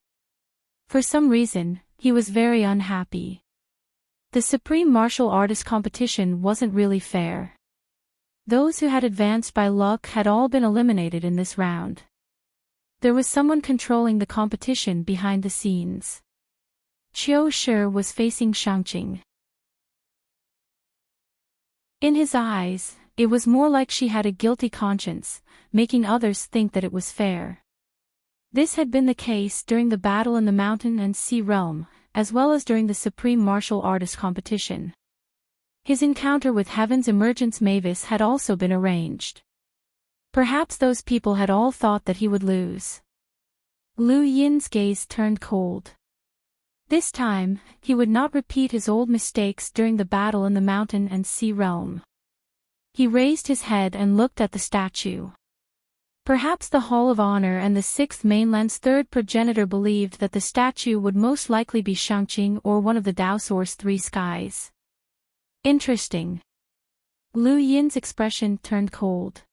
For some reason, he was very unhappy. The Supreme Martial Artist competition wasn't really fair. Those who had advanced by luck had all been eliminated in this round. There was someone controlling the competition behind the scenes. Qiu Shi was facing Shangqing. In his eyes, it was more like she had a guilty conscience, making others think that it was fair. This had been the case during the battle in the mountain and sea realm, as well as during the Supreme Martial Artist competition. His encounter with Heaven's Emergence Mavis had also been arranged. Perhaps those people had all thought that he would lose. Lu Yin's gaze turned cold. This time, he would not repeat his old mistakes during the battle in the mountain and sea realm. He raised his head and looked at the statue. Perhaps the Hall of Honor and the Sixth Mainland's third progenitor believed that the statue would most likely be Shangqing or one of the Daosor's three skies. Interesting. Lu Yin's expression turned cold.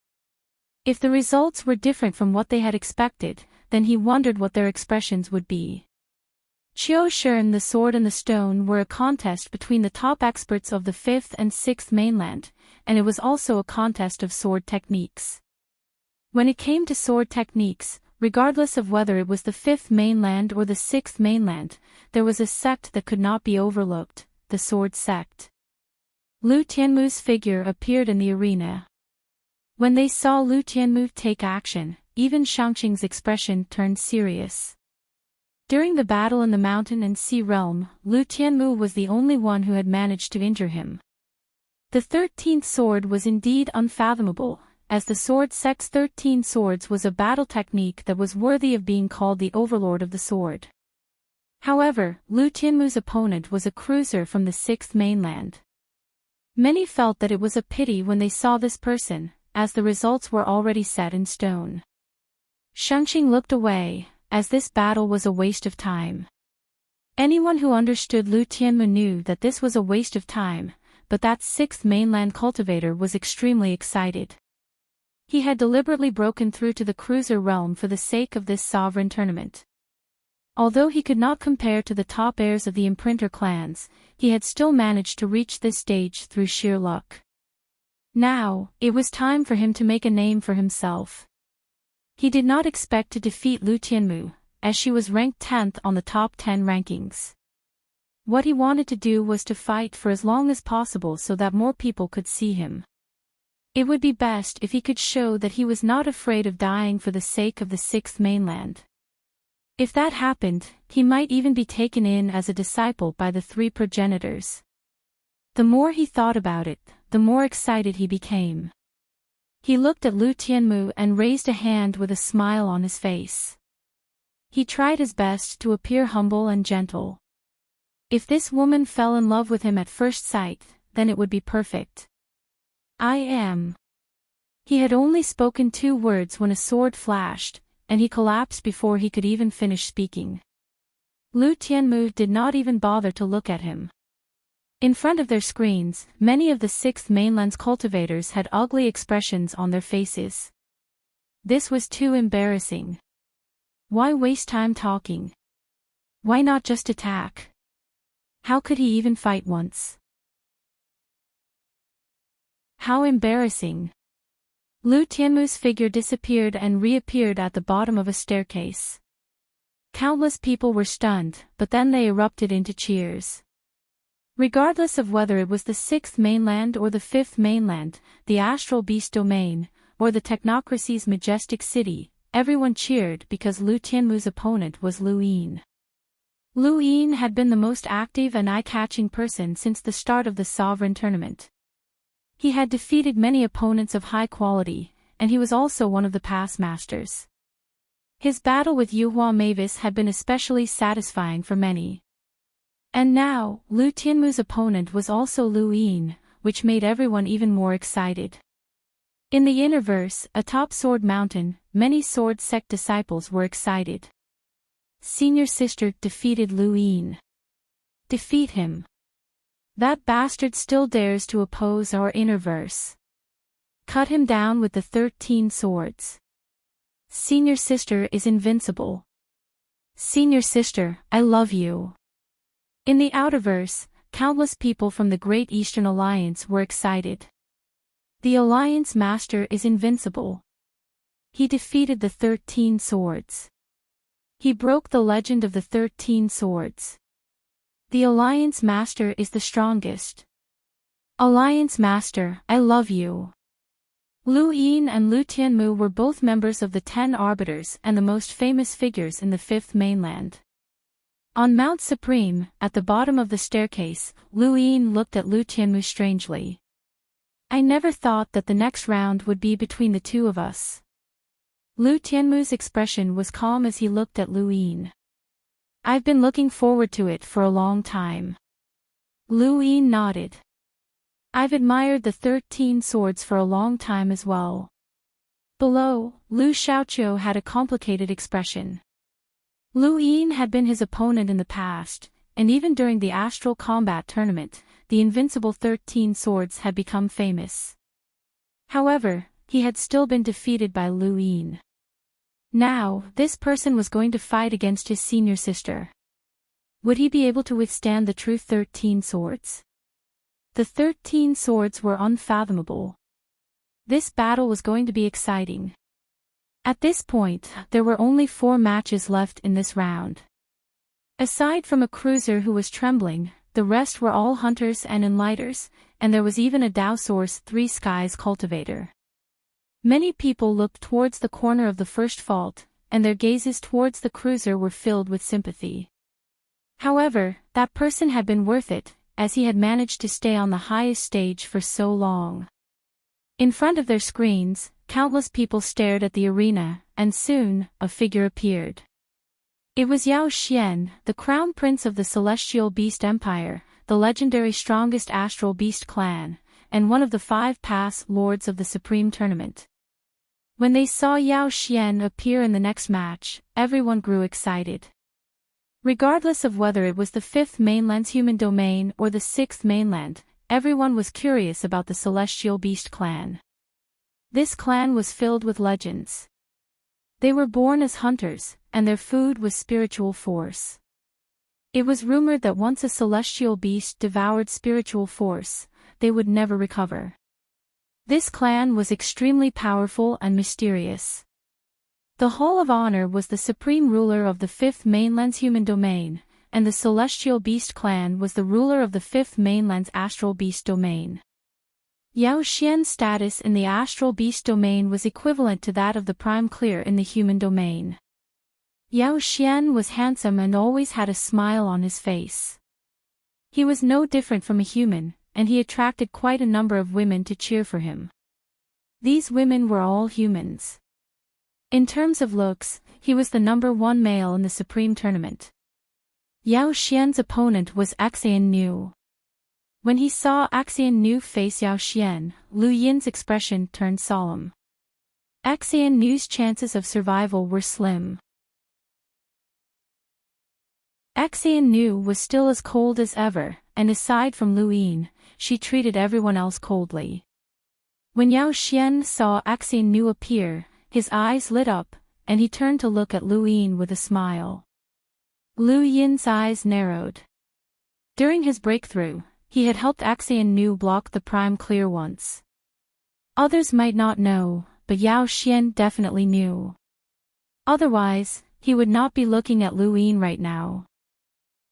If the results were different from what they had expected, then he wondered what their expressions would be. Qiu Shi and the Sword and the Stone were a contest between the top experts of the Fifth and Sixth Mainland, and it was also a contest of sword techniques. When it came to sword techniques, regardless of whether it was the Fifth Mainland or the Sixth Mainland, there was a sect that could not be overlooked, the Sword Sect. Lu Tianmu's figure appeared in the arena. When they saw Lu Tianmu take action, even Shangqing's expression turned serious. During the battle in the mountain and sea realm, Lu Tianmu was the only one who had managed to injure him. The 13th sword was indeed unfathomable, as the Sword Sect's 13 swords was a battle technique that was worthy of being called the Overlord of the Sword. However, Lu Tianmu's opponent was a cruiser from the Sixth Mainland. Many felt that it was a pity when they saw this person, as the results were already set in stone. Shangqing looked away, as this battle was a waste of time. Anyone who understood Lu Tianmu knew that this was a waste of time, but that Sixth Mainland cultivator was extremely excited. He had deliberately broken through to the cruiser realm for the sake of this sovereign tournament. Although he could not compare to the top heirs of the imprinter clans, he had still managed to reach this stage through sheer luck. Now, it was time for him to make a name for himself. He did not expect to defeat Lu Tianmu, as she was ranked 10th on the top 10 rankings. What he wanted to do was to fight for as long as possible so that more people could see him. It would be best if he could show that he was not afraid of dying for the sake of the Sixth Mainland. If that happened, he might even be taken in as a disciple by the three progenitors. The more he thought about it, the more excited he became. He looked at Lu Tianmu and raised a hand with a smile on his face. He tried his best to appear humble and gentle. If this woman fell in love with him at first sight, then it would be perfect. I am. He had only spoken 2 words when a sword flashed, and he collapsed before he could even finish speaking. Lu Tianmu did not even bother to look at him. In front of their screens, many of the Sixth Mainland's cultivators had ugly expressions on their faces. This was too embarrassing. Why waste time talking? Why not just attack? How could he even fight once? How embarrassing. Lu Tianmu's figure disappeared and reappeared at the bottom of a staircase. Countless people were stunned, but then they erupted into cheers. Regardless of whether it was the Sixth Mainland or the Fifth Mainland, the Astral Beast Domain, or the Technocracy's majestic city, everyone cheered because Lu Tianmu's opponent was Lu Yin. Lu Yin had been the most active and eye-catching person since the start of the Sovereign Tournament. He had defeated many opponents of high quality, and he was also one of the past masters. His battle with Yuhua Mavis had been especially satisfying for many. And now, Lu Tianmu's opponent was also Lu Yin, which made everyone even more excited. In the Innerverse, atop Sword Mountain, many Sword Sect disciples were excited. Senior Sister defeated Lu Yin. Defeat him. That bastard still dares to oppose our Innerverse. Cut him down with the 13 swords. Senior sister is invincible. Senior sister, I love you. In the Outerverse, countless people from the Great Eastern Alliance were excited. The Alliance Master is invincible. He defeated the 13 swords. He broke the legend of the 13 swords. The Alliance Master is the strongest. Alliance Master, I love you. Lu Yin and Lu Tianmu were both members of the 10 Arbiters and the most famous figures in the Fifth Mainland. On Mount Supreme, at the bottom of the staircase, Lu Yin looked at Lu Tianmu strangely. I never thought that the next round would be between the two of us. Lu Tianmu's expression was calm as he looked at Lu Yin. I've been looking forward to it for a long time. Lu Yin nodded. I've admired the 13 swords for a long time as well. Below, Lu Xiaoqiu had a complicated expression. Lu Yin had been his opponent in the past, and even during the Astral Combat Tournament, the invincible 13 swords had become famous. However, he had still been defeated by Lu Yin. Now, this person was going to fight against his senior sister. Would he be able to withstand the true 13 swords? The 13 swords were unfathomable. This battle was going to be exciting. At this point, there were only 4 matches left in this round. Aside from a cruiser who was trembling, the rest were all hunters and enlighters, and there was even a Dao Source 3 Skies cultivator. Many people looked towards the corner of the first fault, and their gazes towards the cruiser were filled with sympathy. However, that person had been worth it, as he had managed to stay on the highest stage for so long. In front of their screens, countless people stared at the arena, and soon, a figure appeared. It was Yao Xian, the crown prince of the Celestial Beast Empire, the legendary strongest astral beast clan, and one of the 5 past lords of the Supreme Tournament. When they saw Yao Xian appear in the next match, everyone grew excited. Regardless of whether it was the 5th Mainland's human domain or the 6th Mainland, everyone was curious about the Celestial Beast clan. This clan was filled with legends. They were born as hunters, and their food was spiritual force. It was rumored that once a celestial beast devoured spiritual force, they would never recover. This clan was extremely powerful and mysterious. The Hall of Honor was the supreme ruler of the 5th Mainland's human domain, and the Celestial Beast clan was the ruler of the 5th Mainland's astral beast domain. Yao Xian's status in the astral beast domain was equivalent to that of the prime clear in the human domain. Yao Xian was handsome and always had a smile on his face. He was no different from a human, and he attracted quite a number of women to cheer for him. These women were all humans. In terms of looks, he was the #1 male in the Supreme Tournament. Yao Xian's opponent was Axian Nu. When he saw Axian Nu face Yao Xian, Lu Yin's expression turned solemn. Axian Nu's chances of survival were slim. Axian Nu was still as cold as ever, and aside from Lu Yin, she treated everyone else coldly. When Yao Xian saw Axian Nu appear, his eyes lit up, and he turned to look at Lu Yin with a smile. Lu Yin's eyes narrowed. During his breakthrough, he had helped Axian Nu block the prime clear once. Others might not know, but Yao Xian definitely knew. Otherwise, he would not be looking at Lu Yin right now.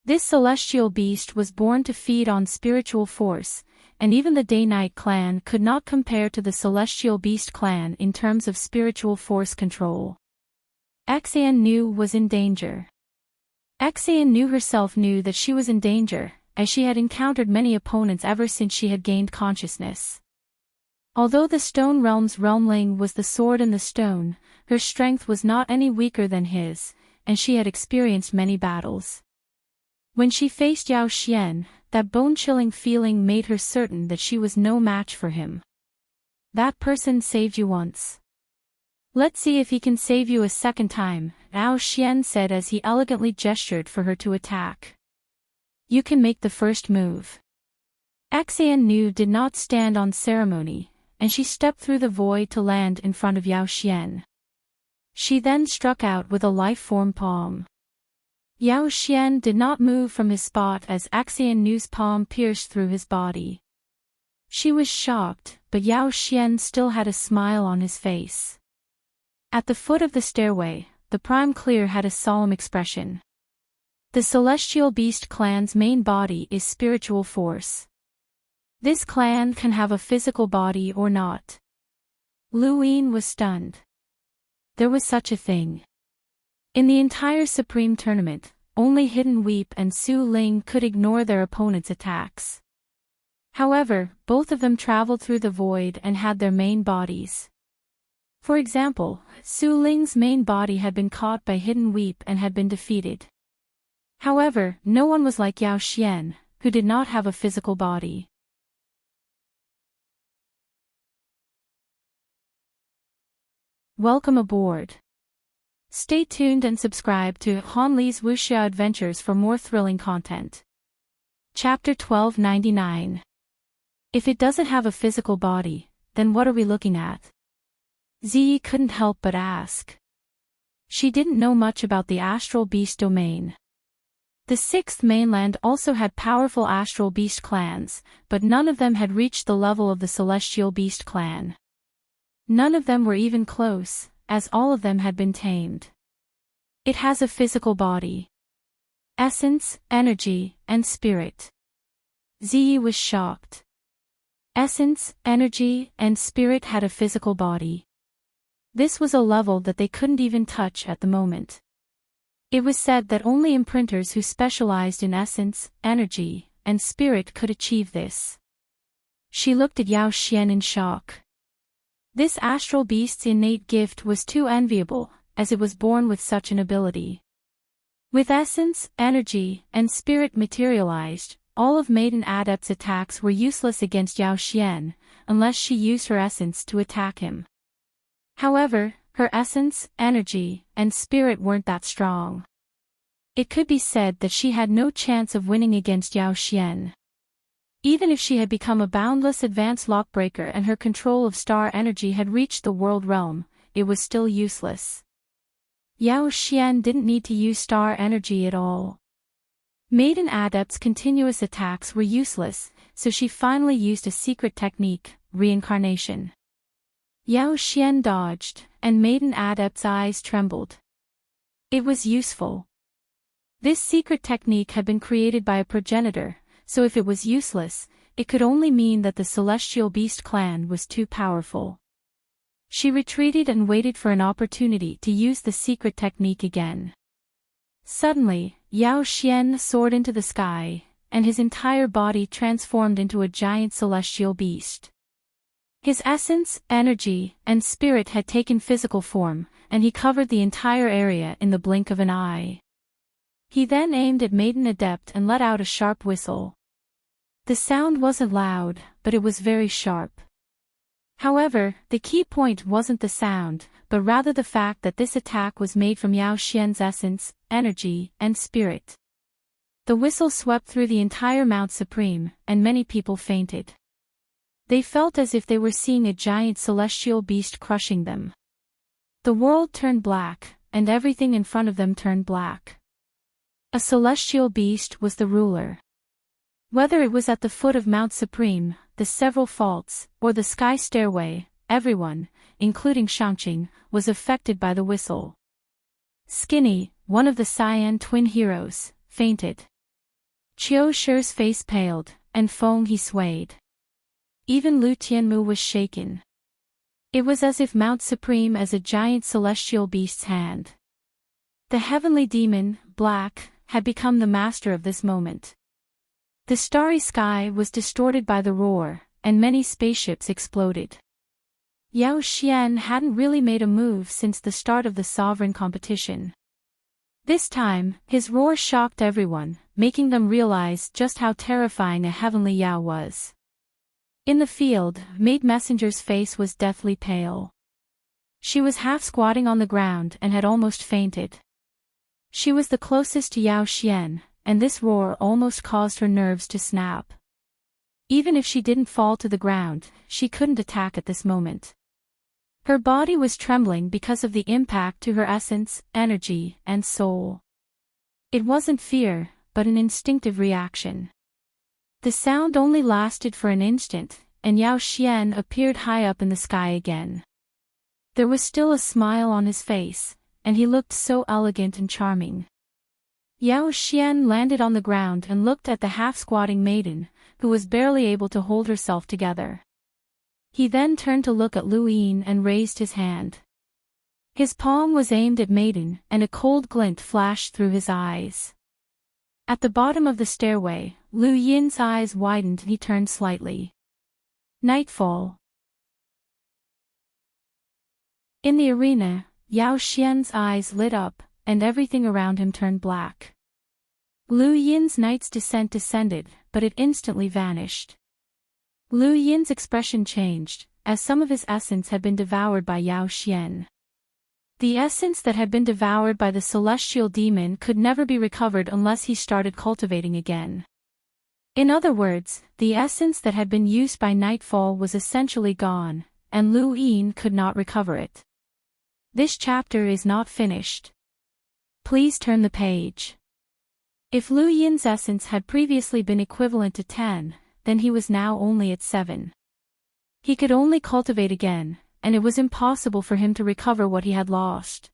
This celestial beast was born to feed on spiritual force, and even the Day-Night clan could not compare to the Celestial Beast clan in terms of spiritual force control. Axian Nu was in danger. Axian Nu herself knew that she was in danger, as she had encountered many opponents ever since she had gained consciousness. Although the Stone Realm's Realmling was the sword in the stone, her strength was not any weaker than his, and she had experienced many battles. When she faced Yao Xian, that bone-chilling feeling made her certain that she was no match for him. That person saved you once. Let's see if he can save you a second time, Yao Xian said as he elegantly gestured for her to attack. You can make the first move. Axian Nu did not stand on ceremony, and she stepped through the void to land in front of Yao Xian. She then struck out with a life-form palm. Yao Xian did not move from his spot as Axian Nu's palm pierced through his body. She was shocked, but Yao Xian still had a smile on his face. At the foot of the stairway, the Prime Clear had a solemn expression. The Celestial Beast clan's main body is spiritual force. This clan can have a physical body or not. Lu Yin was stunned. There was such a thing. In the entire Supreme Tournament, only Hidden Weep and Su Ling could ignore their opponent's attacks. However, both of them traveled through the void and had their main bodies. For example, Su Ling's main body had been caught by Hidden Weep and had been defeated. However, no one was like Yao Xian, who did not have a physical body. Welcome aboard. Stay tuned and subscribe to Han Li's Wuxia Adventures for more thrilling content. Chapter 1299. If it doesn't have a physical body, then what are we looking at? Ziyi couldn't help but ask. She didn't know much about the astral beast domain. The sixth mainland also had powerful astral beast clans, but none of them had reached the level of the celestial beast clan. None of them were even close, as all of them had been tamed. It has a physical body. Essence, energy, and spirit. Ziyi was shocked. Essence, energy, and spirit had a physical body. This was a level that they couldn't even touch at the moment. It was said that only imprinters who specialized in essence, energy, and spirit could achieve this. She looked at Yao Xian in shock. This astral beast's innate gift was too enviable, as it was born with such an ability. With essence, energy, and spirit materialized, all of Maiden Adept's attacks were useless against Yao Xian, unless she used her essence to attack him. However, her essence, energy, and spirit weren't that strong. It could be said that she had no chance of winning against Yao Xian. Even if she had become a boundless advanced lockbreaker and her control of star energy had reached the world realm, it was still useless. Yao Xian didn't need to use star energy at all. Maiden Adept's continuous attacks were useless, so she finally used a secret technique, reincarnation. Yao Xian dodged, and Maiden Adept's eyes trembled. It was useful. This secret technique had been created by a progenitor, so if it was useless, it could only mean that the Celestial Beast clan was too powerful. She retreated and waited for an opportunity to use the secret technique again. Suddenly, Yao Xian soared into the sky, and his entire body transformed into a giant celestial beast. His essence, energy, and spirit had taken physical form, and he covered the entire area in the blink of an eye. He then aimed at Maiden Adept and let out a sharp whistle. The sound wasn't loud, but it was very sharp. However, the key point wasn't the sound, but rather the fact that this attack was made from Yao Xian's essence, energy, and spirit. The whistle swept through the entire Mount Supreme, and many people fainted. They felt as if they were seeing a giant celestial beast crushing them. The world turned black, and everything in front of them turned black. A celestial beast was the ruler. Whether it was at the foot of Mount Supreme, the several faults, or the sky stairway, everyone, including Shangqing, was affected by the whistle. Skinny, one of the Cyan twin heroes, fainted. Qiu Shi's face paled, and Feng He swayed. Even Lu Tianmu was shaken. It was as if Mount Supreme as a giant celestial beast's hand. The heavenly demon, Black, had become the master of this moment. The starry sky was distorted by the roar, and many spaceships exploded. Yao Xian hadn't really made a move since the start of the sovereign competition. This time, his roar shocked everyone, making them realize just how terrifying a heavenly Yao was. In the field, Maid Messenger's face was deathly pale. She was half squatting on the ground and had almost fainted. She was the closest to Yao Xian, and this roar almost caused her nerves to snap. even if she didn't fall to the ground, she couldn't attack at this moment. Her body was trembling because of the impact to her essence, energy, and soul. It wasn't fear, but an instinctive reaction. The sound only lasted for an instant, and Yao Xian appeared high up in the sky again. There was still a smile on his face, and he looked so elegant and charming. Yao Xian landed on the ground and looked at the half-squatting maiden, who was barely able to hold herself together. He then turned to look at Lu Yin and raised his hand. His palm was aimed at maiden, and a cold glint flashed through his eyes. At the bottom of the stairway, Lu Yin's eyes widened and he turned slightly. Nightfall. In the arena, Yao Xian's eyes lit up, and everything around him turned black. Lu Yin's knight's descent descended, but it instantly vanished. Lu Yin's expression changed, as some of his essence had been devoured by Yao Xian. The essence that had been devoured by the celestial demon could never be recovered unless he started cultivating again. In other words, the essence that had been used by nightfall was essentially gone, and Lu Yin could not recover it. This chapter is not finished. Please turn the page. If Lu Yin's essence had previously been equivalent to 10, then he was now only at 7. He could only cultivate again, and it was impossible for him to recover what he had lost.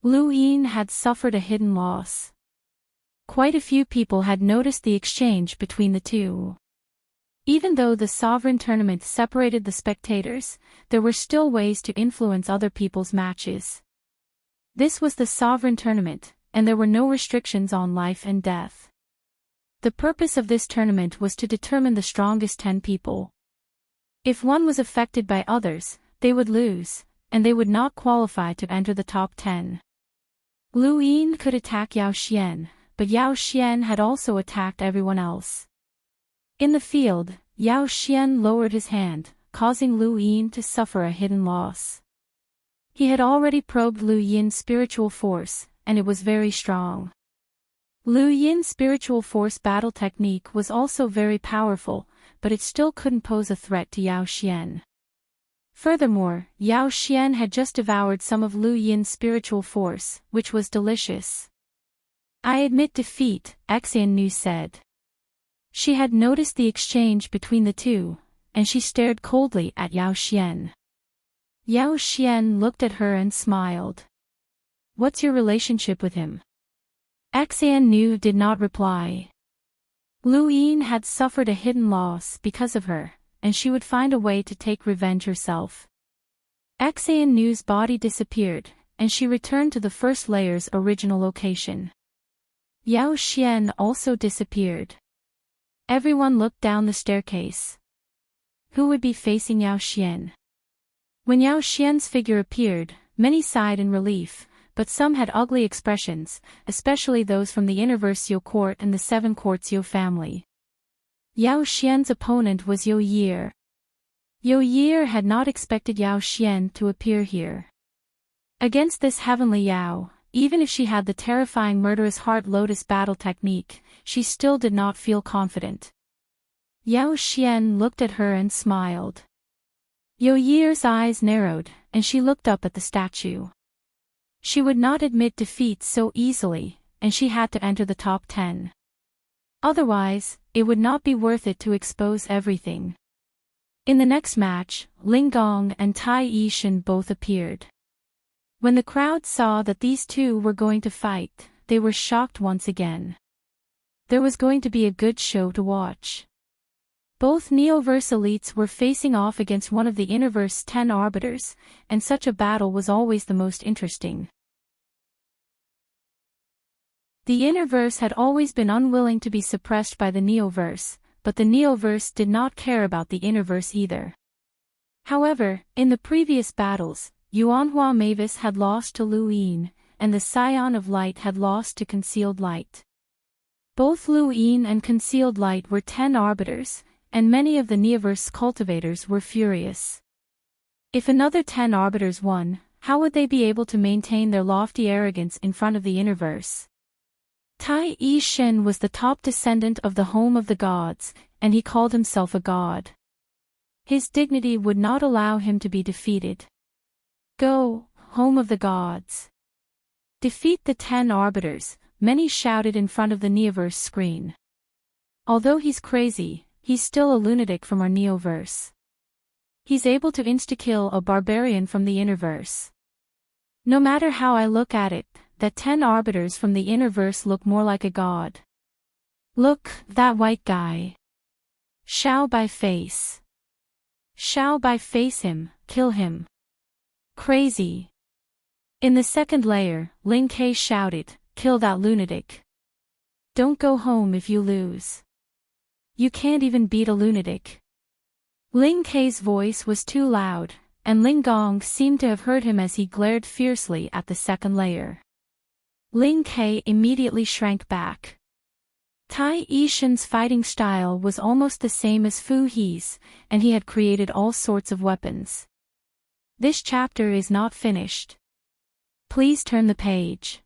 Lu Yin had suffered a hidden loss. Quite a few people had noticed the exchange between the two. Even though the sovereign tournament separated the spectators, there were still ways to influence other people's matches. This was the sovereign tournament, and there were no restrictions on life and death. The purpose of this tournament was to determine the strongest 10 people. If one was affected by others, they would lose, and they would not qualify to enter the top 10. Lu Yin could attack Yao Xian, but Yao Xian had also attacked everyone else. In the field, Yao Xian lowered his hand, causing Lu Yin to suffer a hidden loss. He had already probed Lu Yin's spiritual force, and it was very strong. Lu Yin's spiritual force battle technique was also very powerful, but it still couldn't pose a threat to Yao Xian. Furthermore, Yao Xian had just devoured some of Lu Yin's spiritual force, which was delicious. I admit defeat, Xian said. She had noticed the exchange between the two, and she stared coldly at Yao Xian. Yao Xian looked at her and smiled. What's your relationship with him? Xian did not reply. Lu Yin had suffered a hidden loss because of her, and she would find a way to take revenge herself. Xian's body disappeared, and she returned to the first layer's original location. Yao Xian also disappeared. Everyone looked down the staircase. Who would be facing Yao Xian? When Yao Xian's figure appeared, many sighed in relief, but some had ugly expressions, especially those from the Interversio court and the Seven Quartzio family. Yao Xian's opponent was Yo Yi. Yo Yi had not expected Yao Xian to appear here. Against this heavenly Yao, even if she had the terrifying murderous heart lotus battle technique, she still did not feel confident. Yao Xian looked at her and smiled. Yo Yi's eyes narrowed, and she looked up at the statue. She would not admit defeat so easily, and she had to enter the top 10. Otherwise, it would not be worth it to expose everything. In the next match, Ling Gong and Tai Yishan both appeared. When the crowd saw that these two were going to fight, they were shocked once again. There was going to be a good show to watch. Both Neoverse elites were facing off against one of the Interverse 10 arbiters, and such a battle was always the most interesting. The Interverse had always been unwilling to be suppressed by the Neoverse, but the Neoverse did not care about the Interverse either. However, in the previous battles, Yuanhua Mavis had lost to Lu Yin, and the Scion of Light had lost to Concealed Light. Both Lu Yin and Concealed Light were 10 arbiters, and many of the Neoverse cultivators were furious. If another 10 arbiters won, how would they be able to maintain their lofty arrogance in front of the Interverse? Tai Yishan was the top descendant of the home of the gods, and he called himself a god. His dignity would not allow him to be defeated. Go, home of the gods. Defeat the 10 arbiters, many shouted in front of the Neoverse screen. Although he's crazy, he's still a lunatic from our Neoverse. He's able to insta-kill a barbarian from the Innerverse. No matter how I look at it, that 10 arbiters from the Innerverse look more like a god. Look, that white guy. Shao Bai face. Shao Bai face him, kill him. Crazy. In the second layer, Ling Ke shouted, kill that lunatic. Don't go home if you lose. You can't even beat a lunatic. Ling Ke's voice was too loud, and Ling Gong seemed to have heard him as he glared fiercely at the second layer. Ling Ke immediately shrank back. Tai Yishan's fighting style was almost the same as Fu He's, and he had created all sorts of weapons. This chapter is not finished. Please turn the page.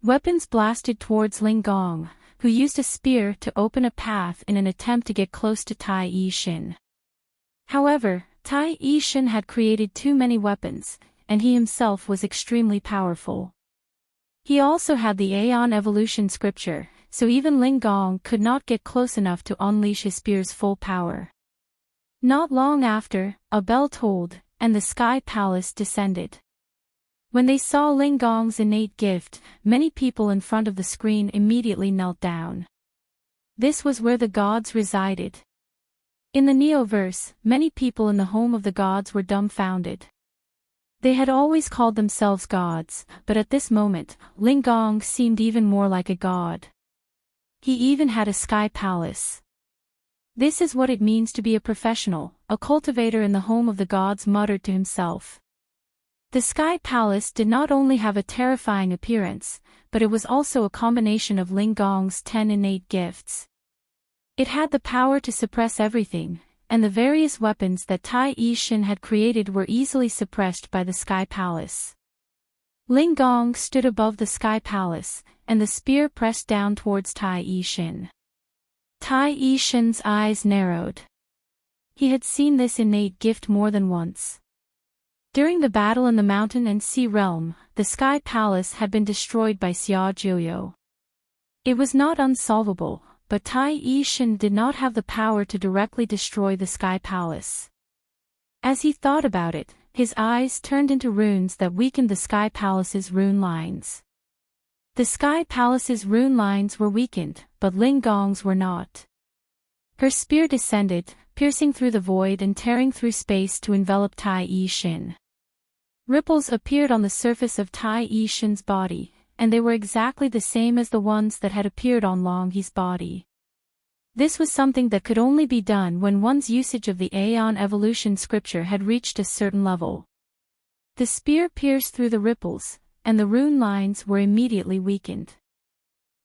Weapons blasted towards Ling Gong, who used a spear to open a path in an attempt to get close to Tai Yishan. However, Tai Yishan had created too many weapons, and he himself was extremely powerful. He also had the Aeon Evolution scripture, so even Ling Gong could not get close enough to unleash his spear's full power. Not long after, a bell tolled, and the Sky Palace descended. When they saw Ling Gong's innate gift, many people in front of the screen immediately knelt down. This was where the gods resided. In the Neoverse, many people in the home of the gods were dumbfounded. They had always called themselves gods, but at this moment, Ling Gong seemed even more like a god. He even had a sky palace. This is what it means to be a professional, a cultivator in the home of the gods muttered to himself. The Sky Palace did not only have a terrifying appearance, but it was also a combination of Ling Gong's 10 innate gifts. It had the power to suppress everything, and the various weapons that Tai Yishan had created were easily suppressed by the Sky Palace. Ling Gong stood above the Sky Palace, and the spear pressed down towards Tai Yishan. Tai Yishan's eyes narrowed. He had seen this innate gift more than once. During the battle in the mountain and sea realm, the Sky Palace had been destroyed by Xia Jiuyo. It was not unsolvable, but Tai Yishan did not have the power to directly destroy the Sky Palace. As he thought about it, his eyes turned into runes that weakened the Sky Palace's rune lines. The Sky Palace's rune lines were weakened, but Ling Gong's were not. Her spear descended, piercing through the void and tearing through space to envelop Tai Yishan. Ripples appeared on the surface of Tai Yishan's body, and they were exactly the same as the ones that had appeared on Long He's body. This was something that could only be done when one's usage of the Aeon Evolution scripture had reached a certain level. The spear pierced through the ripples, and the rune lines were immediately weakened.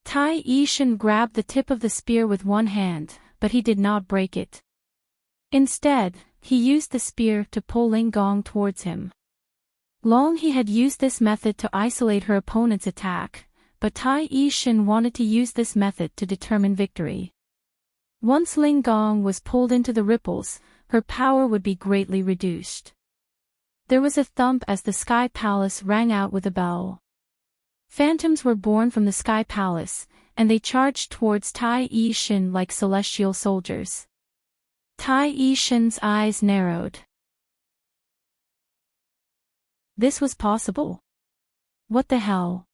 Tai Yishan grabbed the tip of the spear with one hand, but he did not break it. Instead, he used the spear to pull Ling Gong towards him. Long He had used this method to isolate her opponent's attack, but Tai Yishan wanted to use this method to determine victory. Once Ling Gong was pulled into the ripples, her power would be greatly reduced. There was a thump as the Sky Palace rang out with a bell. Phantoms were born from the Sky Palace, and they charged towards Tai Yishan like celestial soldiers. Tai Yishan's eyes narrowed. This was possible. What the hell?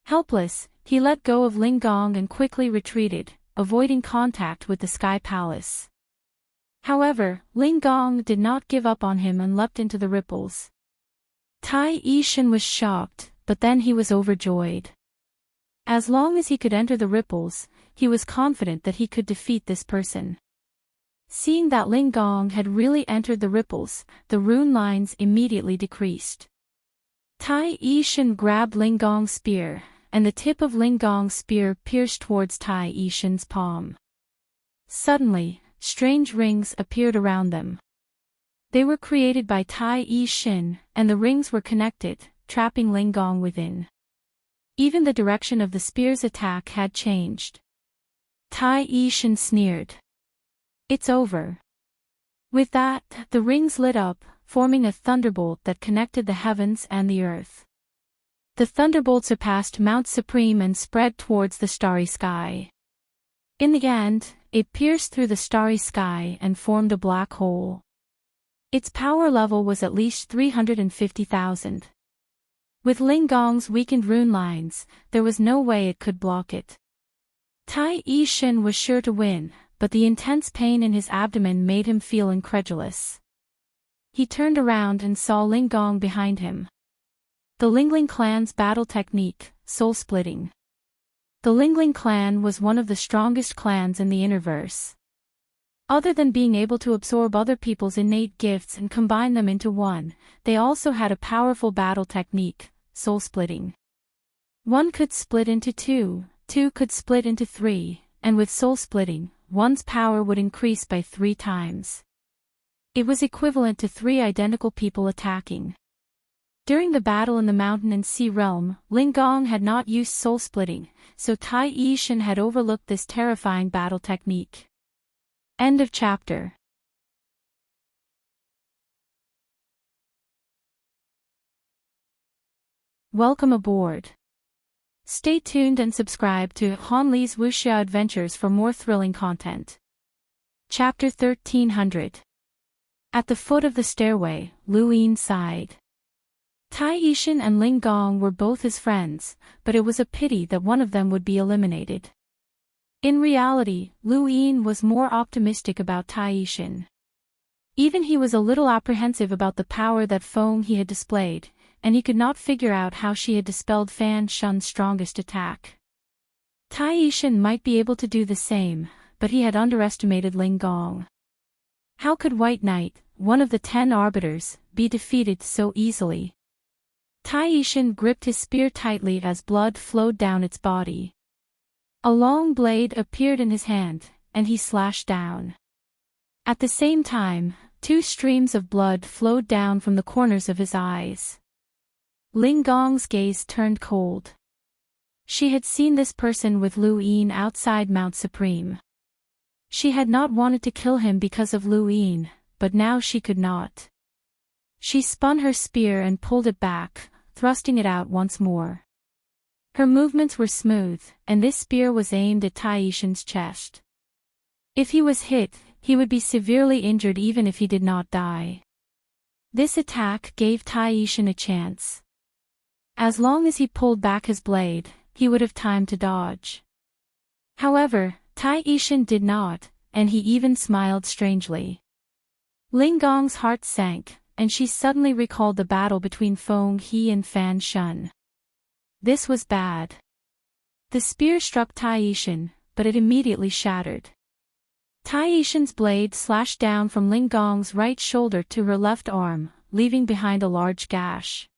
Helpless, he let go of Ling Gong and quickly retreated, avoiding contact with the Sky Palace. However, Ling Gong did not give up on him and leapt into the ripples. Tai Yishan was shocked, but then he was overjoyed. As long as he could enter the ripples, he was confident that he could defeat this person. Seeing that Ling Gong had really entered the ripples, the rune lines immediately decreased. Tai Yishan grabbed Ling Gong's spear, and the tip of Ling Gong's spear pierced towards Tai Yishan's palm. Suddenly, strange rings appeared around them. They were created by Tai Yishan, and the rings were connected, trapping Ling Gong within. Even the direction of the spear's attack had changed. Tai Yishan sneered. It's over. With that, the rings lit up, forming a thunderbolt that connected the heavens and the earth. The thunderbolt surpassed Mount Supreme and spread towards the starry sky. In the end, it pierced through the starry sky and formed a black hole. Its power level was at least 350,000. With Lingong's weakened rune lines, there was no way it could block it. Tai Yishan was sure to win, but the intense pain in his abdomen made him feel incredulous. He turned around and saw Lingong behind him. The Lingling clan's battle technique, soul-splitting. The Lingling clan was one of the strongest clans in the Interverse. Other than being able to absorb other people's innate gifts and combine them into one, they also had a powerful battle technique, soul-splitting. One could split into two could split into three, and with soul-splitting, one's power would increase by 3 times. It was equivalent to 3 identical people attacking. During the battle in the mountain and sea realm, Lingong had not used soul-splitting, so Tai Yishan had overlooked this terrifying battle technique. End of chapter. Welcome aboard. Stay tuned and subscribe to Han Li's Wuxia Adventures for more thrilling content. Chapter 1300. At the foot of the stairway, Lu Yin sighed. Tai Yishan and Lingong were both his friends, but it was a pity that one of them would be eliminated. In reality, Lu Yin was more optimistic about Tai Yishan. Even he was a little apprehensive about the power that Feng He had displayed, and he could not figure out how she had dispelled Fan Shun's strongest attack. Tai Yishan might be able to do the same, but he had underestimated Lingong. How could White Knight, one of the 10 arbiters, be defeated so easily? Tai Yishan gripped his spear tightly as blood flowed down its body. A long blade appeared in his hand, and he slashed down. At the same time, 2 streams of blood flowed down from the corners of his eyes. Lingong's gaze turned cold. She had seen this person with Lu Yin outside Mount Supreme. She had not wanted to kill him because of Lu Yin, but now she could not. She spun her spear and pulled it back, thrusting it out once more. Her movements were smooth, and this spear was aimed at Tai Yishan's chest. If he was hit, he would be severely injured even if he did not die. This attack gave Tai Yishan a chance. As long as he pulled back his blade, he would have time to dodge. However, Tai Yishan did not, and he even smiled strangely. Lingong's heart sank, and she suddenly recalled the battle between Feng He and Fan Shun. This was bad. The spear struck Tai Yishan, but it immediately shattered. Tai Yishan's blade slashed down from Lingong's right shoulder to her left arm, leaving behind a large gash.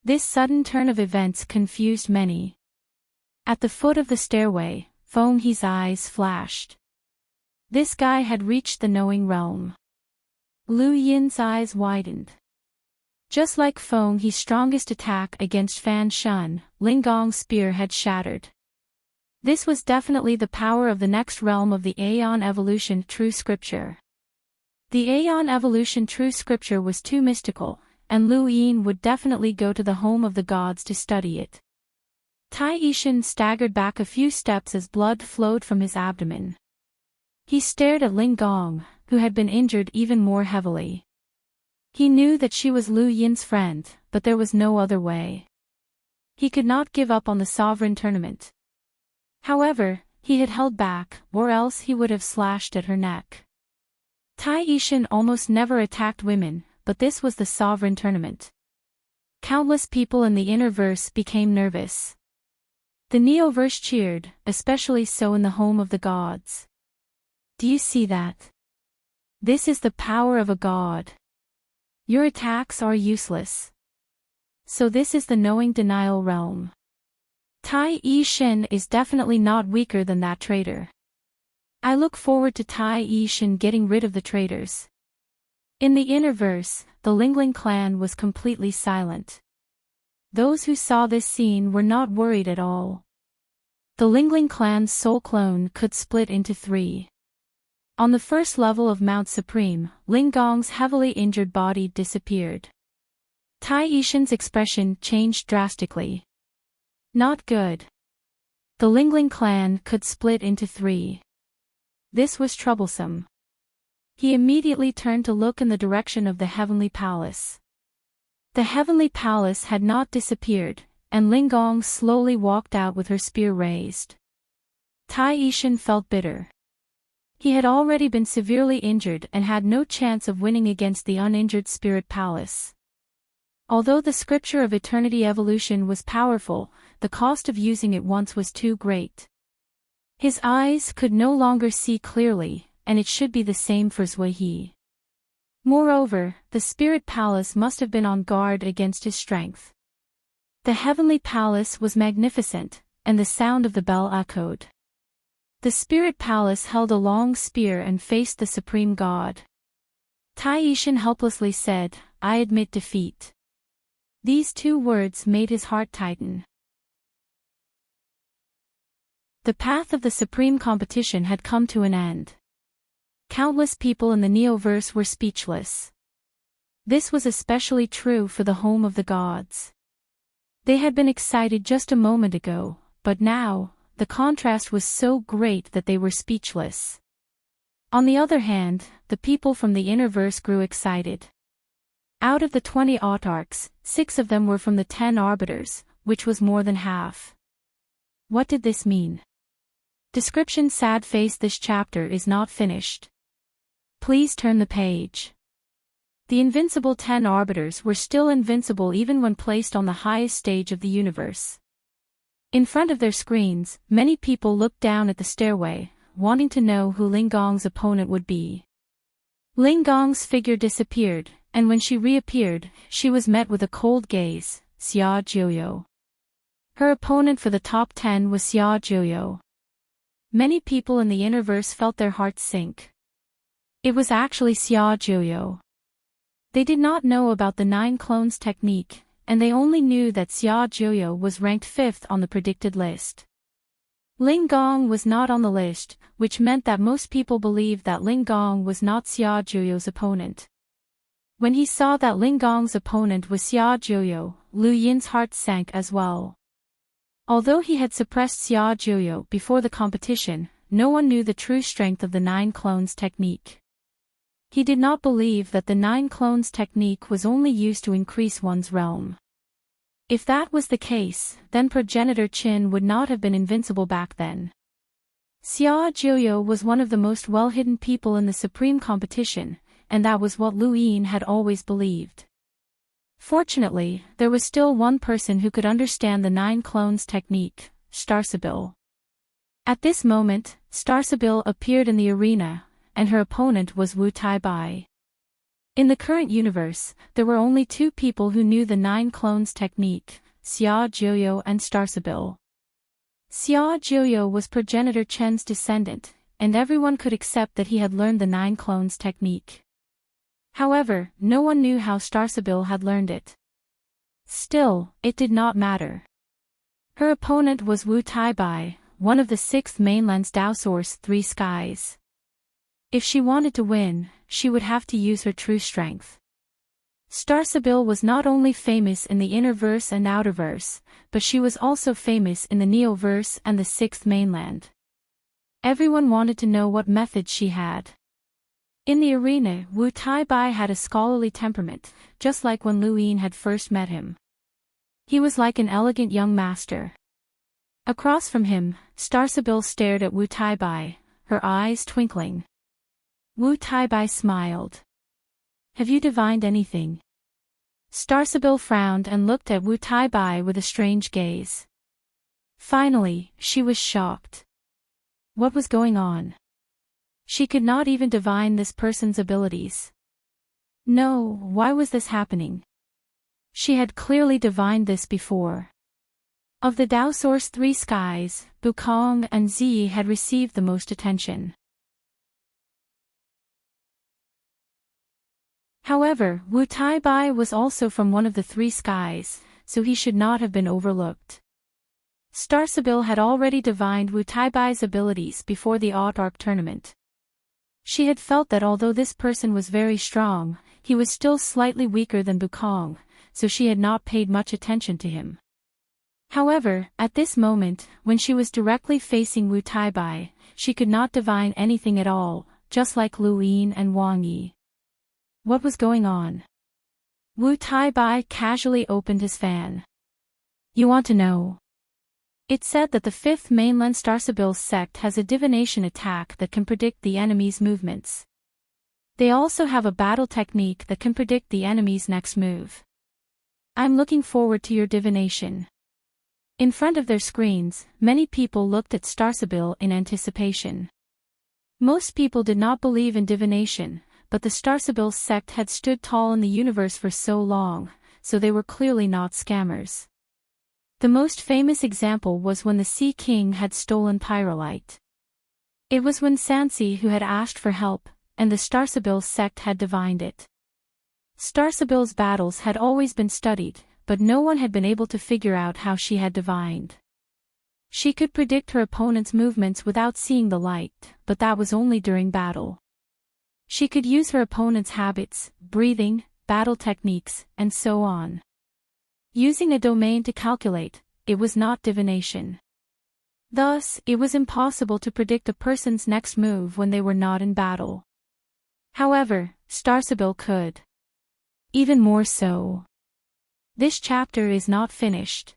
This sudden turn of events confused many. At the foot of the stairway, Feng He's eyes flashed. This guy had reached the knowing realm. Lu Yin's eyes widened. Just like Feng He's strongest attack against Fan Shun, Lingong's spear had shattered. This was definitely the power of the next realm of the Aeon Evolution True Scripture. The Aeon Evolution True Scripture was too mystical, and Lu Yin would definitely go to the home of the gods to study it. Tai Yishan staggered back a few steps as blood flowed from his abdomen. He stared at Lingong, who had been injured even more heavily. He knew that she was Lu Yin's friend, but there was no other way. He could not give up on the sovereign tournament. However, he had held back, or else he would have slashed at her neck. Tai Yishan almost never attacked women, but this was the sovereign tournament. Countless people in the Interverse became nervous. The Neoverse cheered, especially so in the home of the gods. Do you see that? This is the power of a god. Your attacks are useless. So this is the knowing denial realm. Tai Yishan is definitely not weaker than that traitor. I look forward to Tai Yishan getting rid of the traitors. In the Interverse, the Lingling clan was completely silent. Those who saw this scene were not worried at all. The Lingling clan's soul clone could split into 3. On the first level of Mount Supreme, Ling Gong's heavily injured body disappeared. Tai Yishan's expression changed drastically. Not good. The Lingling clan could split into 3. This was troublesome. He immediately turned to look in the direction of the Heavenly Palace. The Heavenly Palace had not disappeared, and Ling Gong slowly walked out with her spear raised. Tai Yishan felt bitter. He had already been severely injured and had no chance of winning against the uninjured Spirit Palace. Although the scripture of eternity evolution was powerful, the cost of using it once was too great. His eyes could no longer see clearly, and it should be the same for Zui He. Moreover, the Spirit Palace must have been on guard against his strength. The Heavenly Palace was magnificent, and the sound of the bell echoed. The Spirit Palace held a long spear and faced the Supreme God. Tai Yishan helplessly said, "I admit defeat." These 2 words made his heart tighten. The path of the supreme competition had come to an end. Countless people in the Neoverse were speechless. This was especially true for the home of the gods. They had been excited just a moment ago, but now, the contrast was so great that they were speechless. On the other hand, the people from the inner verse grew excited. Out of the 20 autarchs, 6 of them were from the 10 arbiters, which was more than half. What did this mean? Description: sad face. This chapter is not finished. Please turn the page. The invincible 10 arbiters were still invincible even when placed on the highest stage of the universe. In front of their screens, many people looked down at the stairway, wanting to know who Ling Gong's opponent would be. Ling Gong's figure disappeared, and when she reappeared, she was met with a cold gaze, Xia Jiuyo. Her opponent for the top 10 was Xia Jiuyo. Many people in the innerverse felt their hearts sink. It was actually Xia Jiuyo. They did not know about the 9 clones technique, and they only knew that Xia Jiuyo was ranked 5th on the predicted list. Ling Gong was not on the list, which meant that most people believed that Ling Gong was not Xia Jiuyo's opponent. When he saw that Ling Gong's opponent was Xia Jiuyo, Lu Yin's heart sank as well. Although he had suppressed Xia Jiuyo before the competition, no one knew the true strength of the 9 clones technique. He did not believe that the 9 clones technique was only used to increase one's realm. If that was the case, then progenitor Qin would not have been invincible back then. Xia Jiuyo was one of the most well-hidden people in the supreme competition, and that was what Lu Yin had always believed. Fortunately, there was still one person who could understand the 9 clones technique, Starsabil. At this moment, Starsabil appeared in the arena, and her opponent was Wu Tai-bai. In the current universe, there were only 2 people who knew the 9 clones technique, Xia Jiuyo and Starsabil. Xia Jiuyo was progenitor Chen's descendant, and everyone could accept that he had learned the 9 clones technique. However, no one knew how Starsabil had learned it. Still, it did not matter. Her opponent was Wu Tai-bai, one of the 6th mainland's Dao Source 3 skies. If she wanted to win, she would have to use her true strength. Starsabil was not only famous in the inner verse and outer verse, but she was also famous in the Neoverse and the 6th mainland. Everyone wanted to know what methods she had. In the arena, Wu Tai-bai had a scholarly temperament, just like when Lu Yin had first met him. He was like an elegant young master. Across from him, Starsabil stared at Wu Tai-bai, her eyes twinkling. Wu Tai-bai smiled. "Have you divined anything?" Starsabil frowned and looked at Wu Tai-bai with a strange gaze. Finally, she was shocked. What was going on? She could not even divine this person's abilities. No, why was this happening? She had clearly divined this before. Of the Dao Source 3 skies, Bukong and Ziyi had received the most attention. However, Wu Tai-bai was also from one of the 3 skies, so he should not have been overlooked. Starsabil had already divined Wu Tai-bai's abilities before the Autarch tournament. She had felt that although this person was very strong, he was still slightly weaker than Bukong, so she had not paid much attention to him. However, at this moment, when she was directly facing Wu Taibai, she could not divine anything at all, just like Lu Yin and Wang Yi. What was going on? Wu Taibai casually opened his fan. You want to know? It said that the 5th mainland Starsibil sect has a divination attack that can predict the enemy's movements. They also have a battle technique that can predict the enemy's next move. I'm looking forward to your divination. In front of their screens, many people looked at Starsibil in anticipation. Most people did not believe in divination, but the Starsibil sect had stood tall in the universe for so long, so they were clearly not scammers. The most famous example was when the Sea King had stolen pyrolite. It was when Sansi who had asked for help, and the Starsibil sect had divined it. Starsibil's battles had always been studied, but no one had been able to figure out how she had divined. She could predict her opponent's movements without seeing the light, but that was only during battle. She could use her opponent's habits, breathing, battle techniques, and so on. Using a domain to calculate, it was not divination. Thus, it was impossible to predict a person's next move when they were not in battle. However, Starsibil could. Even more so. This chapter is not finished.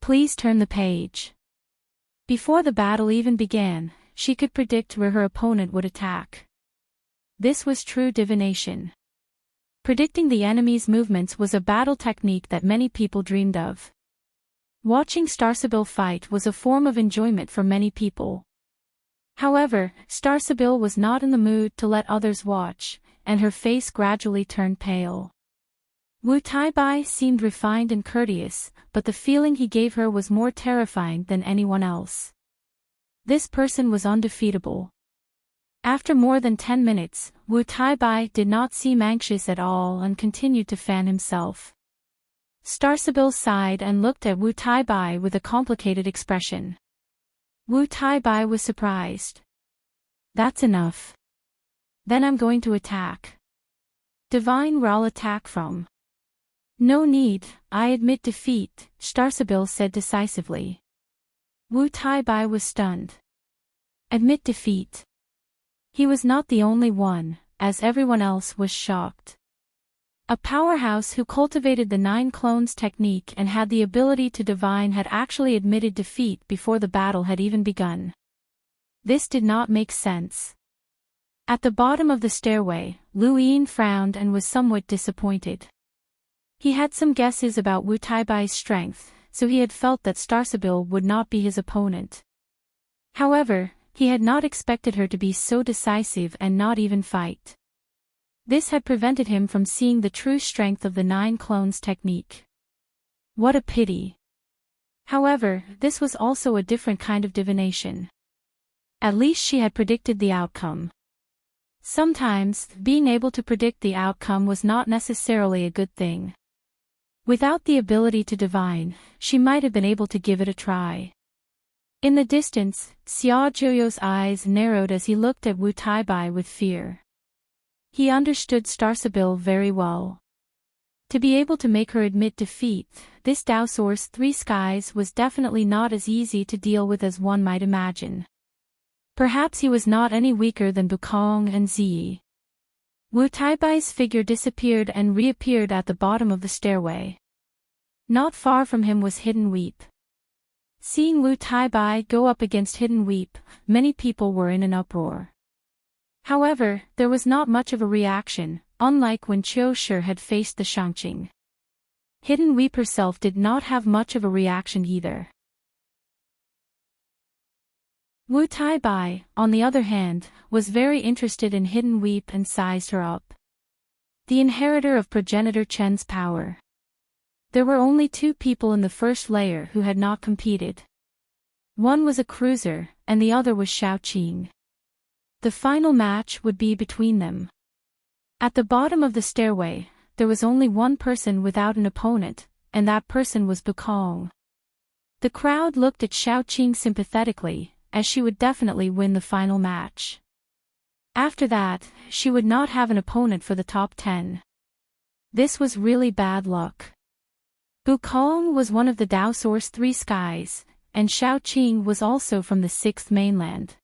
Please turn the page. Before the battle even began, she could predict where her opponent would attack. This was true divination. Predicting the enemy's movements was a battle technique that many people dreamed of. Watching Starsibil fight was a form of enjoyment for many people. However, Starsibil was not in the mood to let others watch, and her face gradually turned pale. Wu Taibai seemed refined and courteous, but the feeling he gave her was more terrifying than anyone else. This person was undefeatable. After more than 10 minutes, Wu Taibai did not seem anxious at all and continued to fan himself. Starsibil sighed and looked at Wu Taibai with a complicated expression. Wu Taibai was surprised. That's enough. Then I'm going to attack. Divine where I'll attack from. No need, I admit defeat, Starsibil said decisively. Wu Taibai was stunned. Admit defeat. He was not the only one, as everyone else was shocked. A powerhouse who cultivated the 9 clones technique and had the ability to divine had actually admitted defeat before the battle had even begun. This did not make sense. At the bottom of the stairway, Lu Yin frowned and was somewhat disappointed. He had some guesses about Wu Taibai's strength, so he had felt that Starsibil would not be his opponent. However, he had not expected her to be so decisive and not even fight. This had prevented him from seeing the true strength of the 9 clones technique. What a pity. However, this was also a different kind of divination. At least she had predicted the outcome. Sometimes, being able to predict the outcome was not necessarily a good thing. Without the ability to divine, she might have been able to give it a try. In the distance, Xia Zhuo's eyes narrowed as he looked at Wu Taibai with fear. He understood Starsibil very well. To be able to make her admit defeat, this Dao Source 3 skies was definitely not as easy to deal with as one might imagine. Perhaps he was not any weaker than Bukong and Ziyi. Wu Taibai's figure disappeared and reappeared at the bottom of the stairway. Not far from him was Hidden Weep. Seeing Wu Taibai go up against Hidden Weep, many people were in an uproar. However, there was not much of a reaction, unlike when Qiu Shi had faced the Shangqing. Hidden Weep herself did not have much of a reaction either. Wu Taibai, on the other hand, was very interested in Hidden Weep and sized her up. The inheritor of progenitor Chen's power. There were only 2 people in the first layer who had not competed. One was a cruiser, and the other was Shaoqing. The final match would be between them. At the bottom of the stairway, there was only one person without an opponent, and that person was Bukong. The crowd looked at Shaoqing sympathetically, as she would definitely win the final match. After that, she would not have an opponent for the top 10. This was really bad luck. Bukong was one of the Dao Source 3 skies, and Shaoqing was also from the 6th mainland.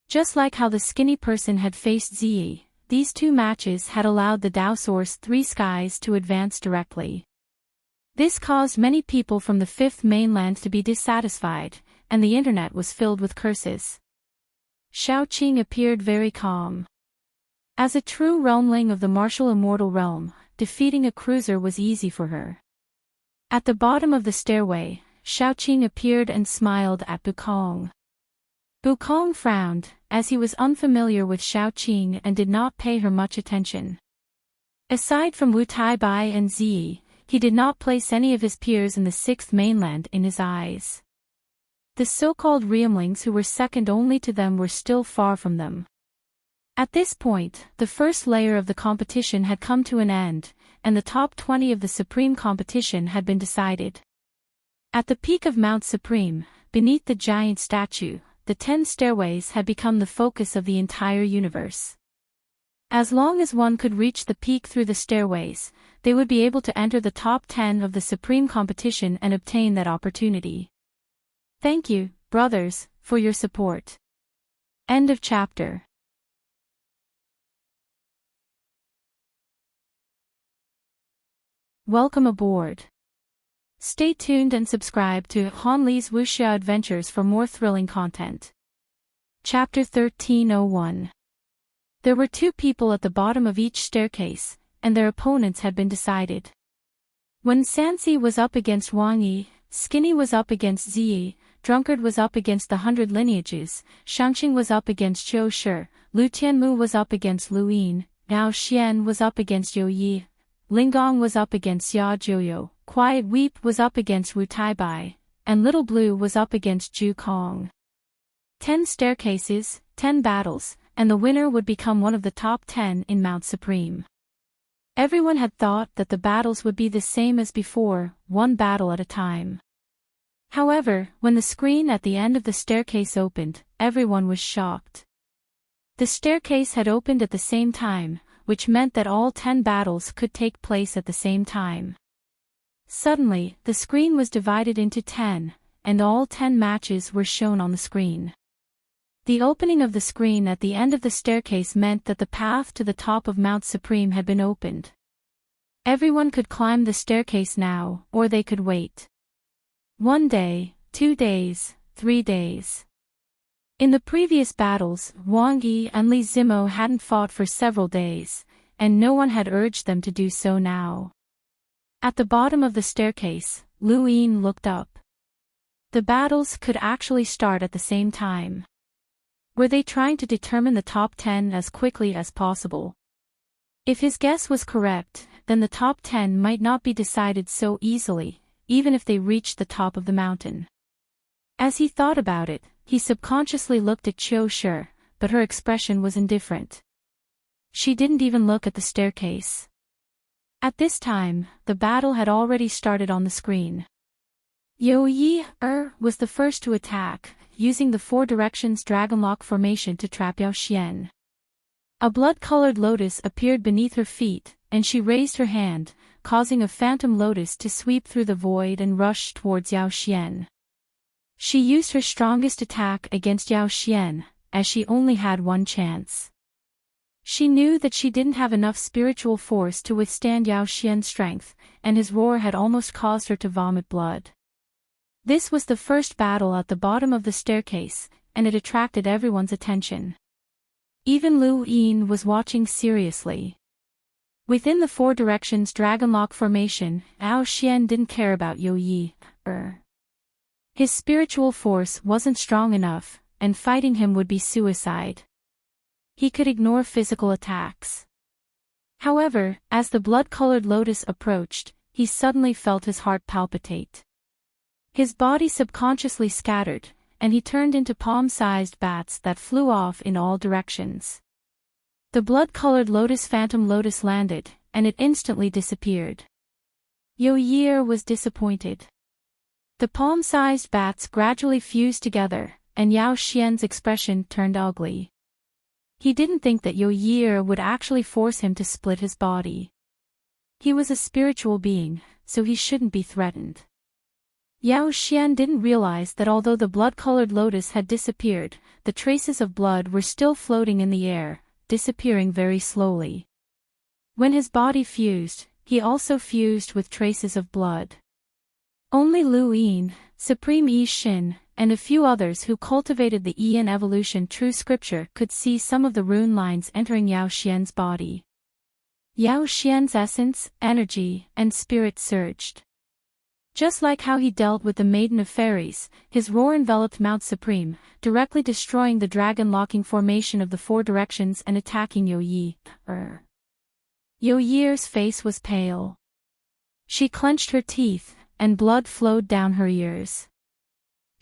Just like how the skinny person had faced Ziyi, these two matches had allowed the Dao Source 3 skies to advance directly. This caused many people from the 5th mainland to be dissatisfied, and the internet was filled with curses. Shaoqing appeared very calm. As a true realmling of the martial immortal realm, defeating a cruiser was easy for her. At the bottom of the stairway, Shaoqing appeared and smiled at Bukong. Bukong frowned, as he was unfamiliar with Shaoqing and did not pay her much attention. Aside from Wu Taibai and Ziyi, he did not place any of his peers in the 6th mainland in his eyes. The so-called realmlings who were second only to them were still far from them. At this point, the first layer of the competition had come to an end, and the top 20 of the Supreme competition had been decided. At the peak of Mount Supreme, beneath the giant statue, the 10 stairways had become the focus of the entire universe. As long as one could reach the peak through the stairways, they would be able to enter the top 10 of the Supreme competition and obtain that opportunity. Thank you, brothers, for your support. End of chapter. Welcome aboard. Stay tuned and subscribe to Han Li's Wuxia Adventures for more thrilling content. Chapter 1301. There were two people at the bottom of each staircase, and their opponents had been decided. When Sansi was up against Wang Yi, Skinny was up against Ziyi, Drunkard was up against the 100 lineages, Shangxing was up against Zhou Shi, Lu Tianmu was up against Lu Yin, Yao Xian was up against You Yi, Lingong was up against Xia Zhouyo, Quiet Weep was up against Wu Taibai, and Little Blue was up against Zhu Kong. 10 staircases, 10 battles, and the winner would become one of the top 10 in Mount Supreme. Everyone had thought that the battles would be the same as before, one battle at a time. However, when the screen at the end of the staircase opened, everyone was shocked. The staircase had opened at the same time, which meant that all 10 battles could take place at the same time. Suddenly, the screen was divided into 10, and all 10 matches were shown on the screen. The opening of the screen at the end of the staircase meant that the path to the top of Mount Supreme had been opened. Everyone could climb the staircase now, or they could wait. 1 day, 2 days, 3 days. In the previous battles, Wang Yi and Li Zimo hadn't fought for several days, and no one had urged them to do so now. At the bottom of the staircase, Lu Yin looked up. The battles could actually start at the same time. Were they trying to determine the top 10 as quickly as possible? If his guess was correct, then the top 10 might not be decided so easily, even if they reached the top of the mountain. As he thought about it, he subconsciously looked at Zhou Shi, but her expression was indifferent. She didn't even look at the staircase. At this time, the battle had already started on the screen. You Yi was the first to attack, using the 4 directions Dragonlock formation to trap Yao Xian. A blood-colored lotus appeared beneath her feet, and she raised her hand, causing a phantom lotus to sweep through the void and rush towards Yao Xian. She used her strongest attack against Yao Xian, as she only had one chance. She knew that she didn't have enough spiritual force to withstand Yao Xian's strength, and his roar had almost caused her to vomit blood. This was the first battle at the bottom of the staircase, and it attracted everyone's attention. Even Lu Yin was watching seriously. Within the 4 directions Dragonlock formation, Yao Xian didn't care about You Yi. His spiritual force wasn't strong enough, and fighting him would be suicide. He could ignore physical attacks. However, as the blood-colored lotus approached, he suddenly felt his heart palpitate. His body subconsciously scattered, and he turned into palm-sized bats that flew off in all directions. The blood-colored phantom lotus landed, and it instantly disappeared. You Yi was disappointed. The palm-sized bats gradually fused together, and Yao Xian's expression turned ugly. He didn't think that Yi would actually force him to split his body. He was a spiritual being, so he shouldn't be threatened. Yao Xian didn't realize that although the blood-colored lotus had disappeared, the traces of blood were still floating in the air, disappearing very slowly. When his body fused, he also fused with traces of blood. Only Lu Yin, Supreme Yi Xin, and a few others who cultivated the Yin evolution true scripture could see some of the rune lines entering Yao Xian's body. Yao Xian's essence, energy, and spirit surged. Just like how he dealt with the Maiden of Fairies, his roar enveloped Mount Supreme, directly destroying the dragon-locking formation of the four directions and attacking Yi. Yi's face was pale. She clenched her teeth, and blood flowed down her ears.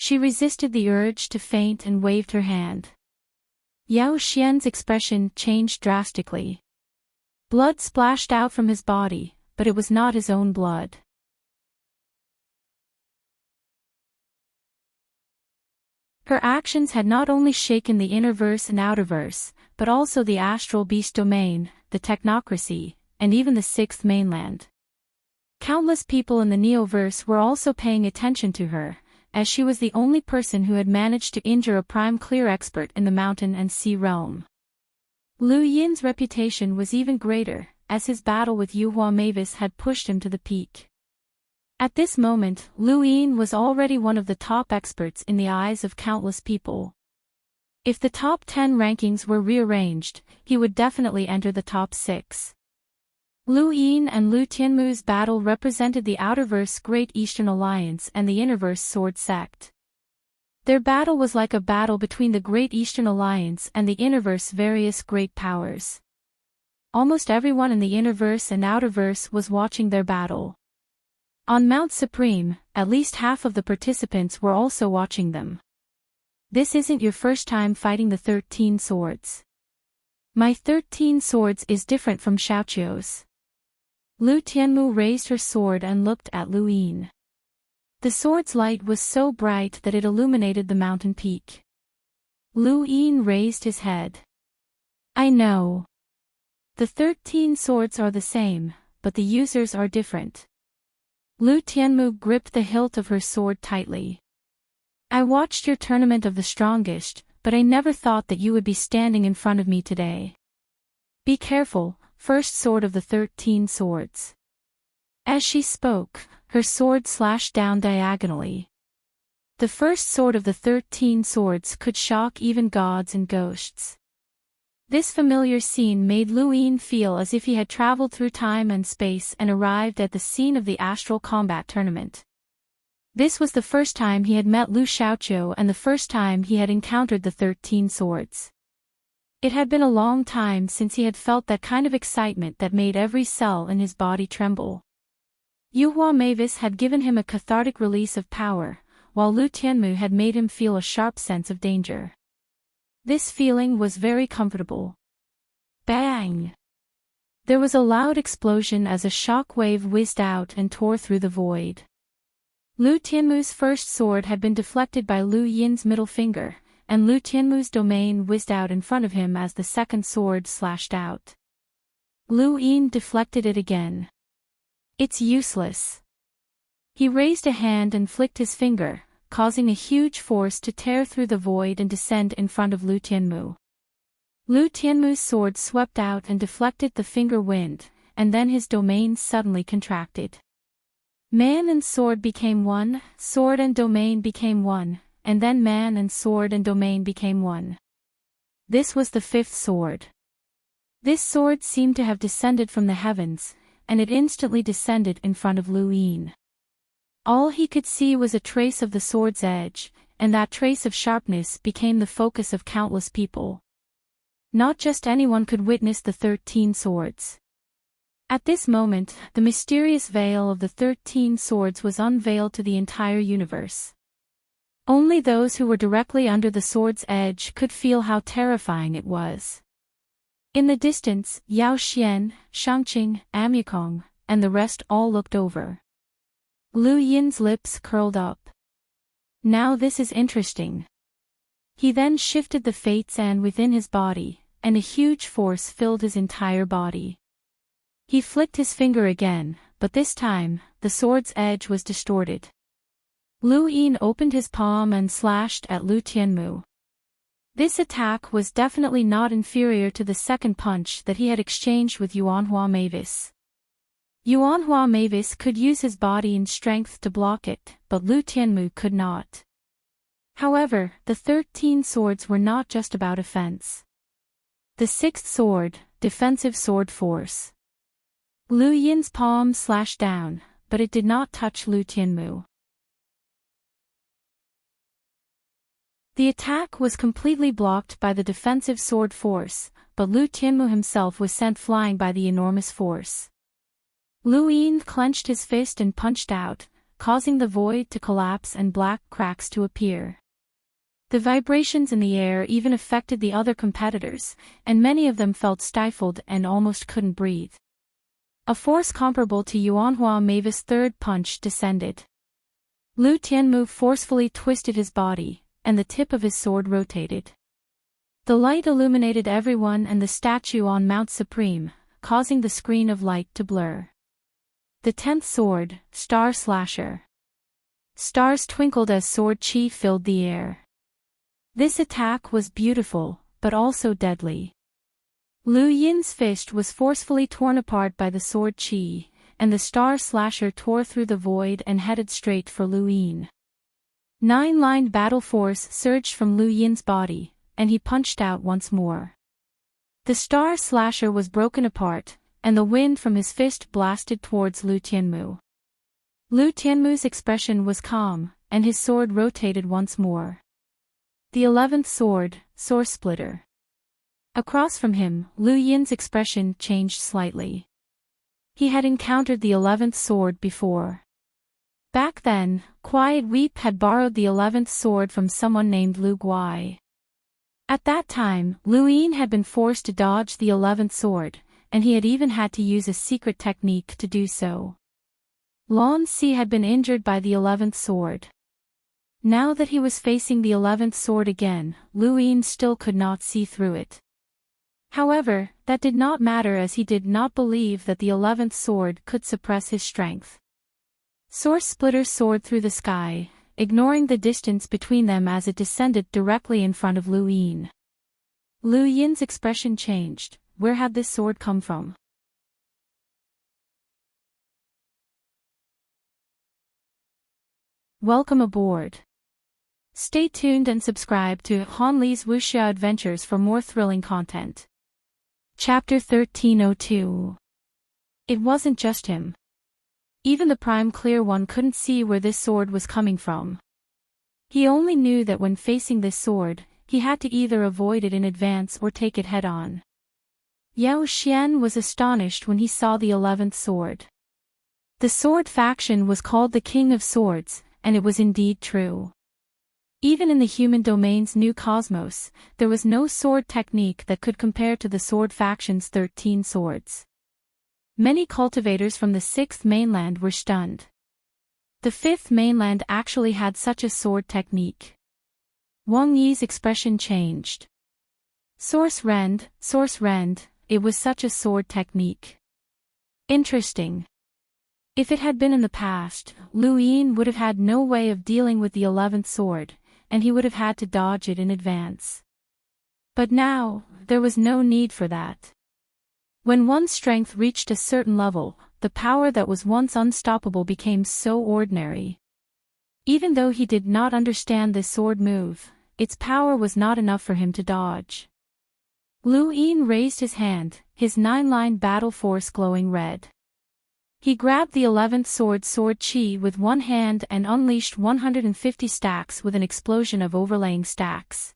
She resisted the urge to faint and waved her hand. Yao Xian's expression changed drastically. Blood splashed out from his body, but it was not his own blood. Her actions had not only shaken the innerverse and outerverse, but also the astral beast domain, the technocracy, and even the sixth mainland. Countless people in the Neoverse were also paying attention to her, as she was the only person who had managed to injure a prime clear expert in the mountain and sea realm. Lu Yin's reputation was even greater, as his battle with Yuhua Mavis had pushed him to the peak. At this moment, Lu Yin was already one of the top experts in the eyes of countless people. If the top 10 rankings were rearranged, he would definitely enter the top 6. Lu Yin and Lu Tianmu's battle represented the Outerverse Great Eastern Alliance and the Innerverse Sword Sect. Their battle was like a battle between the Great Eastern Alliance and the Innerverse various great powers. Almost everyone in the Innerverse and Outerverse was watching their battle. On Mount Supreme, at least half of the participants were also watching them. This isn't your first time fighting the 13 swords. My 13 swords is different from Xiaoqiu's. Lu Tianmu raised her sword and looked at Lu Yin. The sword's light was so bright that it illuminated the mountain peak. Lu Yin raised his head. I know. The 13 swords are the same, but the users are different. Lu Tianmu gripped the hilt of her sword tightly. I watched your tournament of the strongest, but I never thought that you would be standing in front of me today. Be careful, first sword of the 13 swords. As she spoke, her sword slashed down diagonally. The first sword of the 13 swords could shock even gods and ghosts. This familiar scene made Lu Yin feel as if he had traveled through time and space and arrived at the scene of the astral combat tournament. This was the first time he had met Lu Xiaoqiu and the first time he had encountered the 13 swords. It had been a long time since he had felt that kind of excitement that made every cell in his body tremble. Yuhua Mavis had given him a cathartic release of power, while Lu Tianmu had made him feel a sharp sense of danger. This feeling was very comfortable. Bang! There was a loud explosion as a shock wave whizzed out and tore through the void. Lu Tianmu's first sword had been deflected by Lu Yin's middle finger, and Lu Tianmu's domain whizzed out in front of him as the second sword slashed out. Lu Yin deflected it again. It's useless. He raised a hand and flicked his finger, causing a huge force to tear through the void and descend in front of Lu Tianmu. Lu Tianmu's sword swept out and deflected the finger wind, and then his domain suddenly contracted. Man and sword became one, sword and domain became one, and then man and sword and domain became one. This was the fifth sword. This sword seemed to have descended from the heavens, and it instantly descended in front of Lu Yin. All he could see was a trace of the sword's edge, and that trace of sharpness became the focus of countless people. Not just anyone could witness the 13 swords. At this moment, the mysterious veil of the 13 swords was unveiled to the entire universe. Only those who were directly under the sword's edge could feel how terrifying it was. In the distance, Yao Xian, Shangqing, Amyakong, and the rest all looked over. Lu Yin's lips curled up. Now this is interesting. He then shifted the fates and within his body, and a huge force filled his entire body. He flicked his finger again, but this time, the sword's edge was distorted. Lu Yin opened his palm and slashed at Lu Tianmu. This attack was definitely not inferior to the second punch that he had exchanged with Yuanhua Mavis. Yuanhua Mavis could use his body and strength to block it, but Lu Tianmu could not. However, the 13 swords were not just about offense. The sixth sword, defensive sword force. Lu Yin's palm slashed down, but it did not touch Lu Tianmu. The attack was completely blocked by the defensive sword force, but Lu Tianmu himself was sent flying by the enormous force. Lu Yin clenched his fist and punched out, causing the void to collapse and black cracks to appear. The vibrations in the air even affected the other competitors, and many of them felt stifled and almost couldn't breathe. A force comparable to Yuanhua Mavis' third punch descended. Lu Tianmu forcefully twisted his body, and the tip of his sword rotated. The light illuminated everyone and the statue on Mount Supreme, causing the screen of light to blur. The 10th sword, Star Slasher. Stars twinkled as sword chi filled the air. This attack was beautiful, but also deadly. Lu Yin's fist was forcefully torn apart by the sword chi, and the Star Slasher tore through the void and headed straight for Lu Yin. 9-lined battle force surged from Lu Yin's body, and he punched out once more. The Star Slasher was broken apart, and the wind from his fist blasted towards Lu Tianmu. Lu Tianmu's expression was calm, and his sword rotated once more. The 11th sword, Sword Splitter. Across from him, Lu Yin's expression changed slightly. He had encountered the 11th sword before. Back then, Quiet Weep had borrowed the 11th sword from someone named Lu Guai. At that time, Lu Yin had been forced to dodge the 11th sword, and he had even had to use a secret technique to do so. Lan Si had been injured by the 11th sword. Now that he was facing the 11th sword again, Lu Yin still could not see through it. However, that did not matter as he did not believe that the 11th sword could suppress his strength. Sword Splitter soared through the sky, ignoring the distance between them as it descended directly in front of Lu Yin. Lu Yin's expression changed. Where had this sword come from? Welcome aboard. Stay tuned and subscribe to Han Li's Wuxia Adventures for more thrilling content. Chapter 1302. It wasn't just him. Even the Prime Clear One couldn't see where this sword was coming from. He only knew that when facing this sword, he had to either avoid it in advance or take it head-on. Yao Xian was astonished when he saw the 11th sword. The sword faction was called the King of Swords, and it was indeed true. Even in the human domain's new cosmos, there was no sword technique that could compare to the sword faction's 13 swords. Many cultivators from the 6th mainland were stunned. The 5th mainland actually had such a sword technique. Wang Yi's expression changed. Source Rend, it was such a sword technique. Interesting. If it had been in the past, Lu Yin would have had no way of dealing with the 11th sword, and he would have had to dodge it in advance. But now, there was no need for that. When one's strength reached a certain level, the power that was once unstoppable became so ordinary. Even though he did not understand this sword move, its power was not enough for him to dodge. Lu Yin raised his hand, his 9-line battle force glowing red. He grabbed the 11th sword chi with one hand and unleashed 150 stacks with an explosion of overlaying stacks.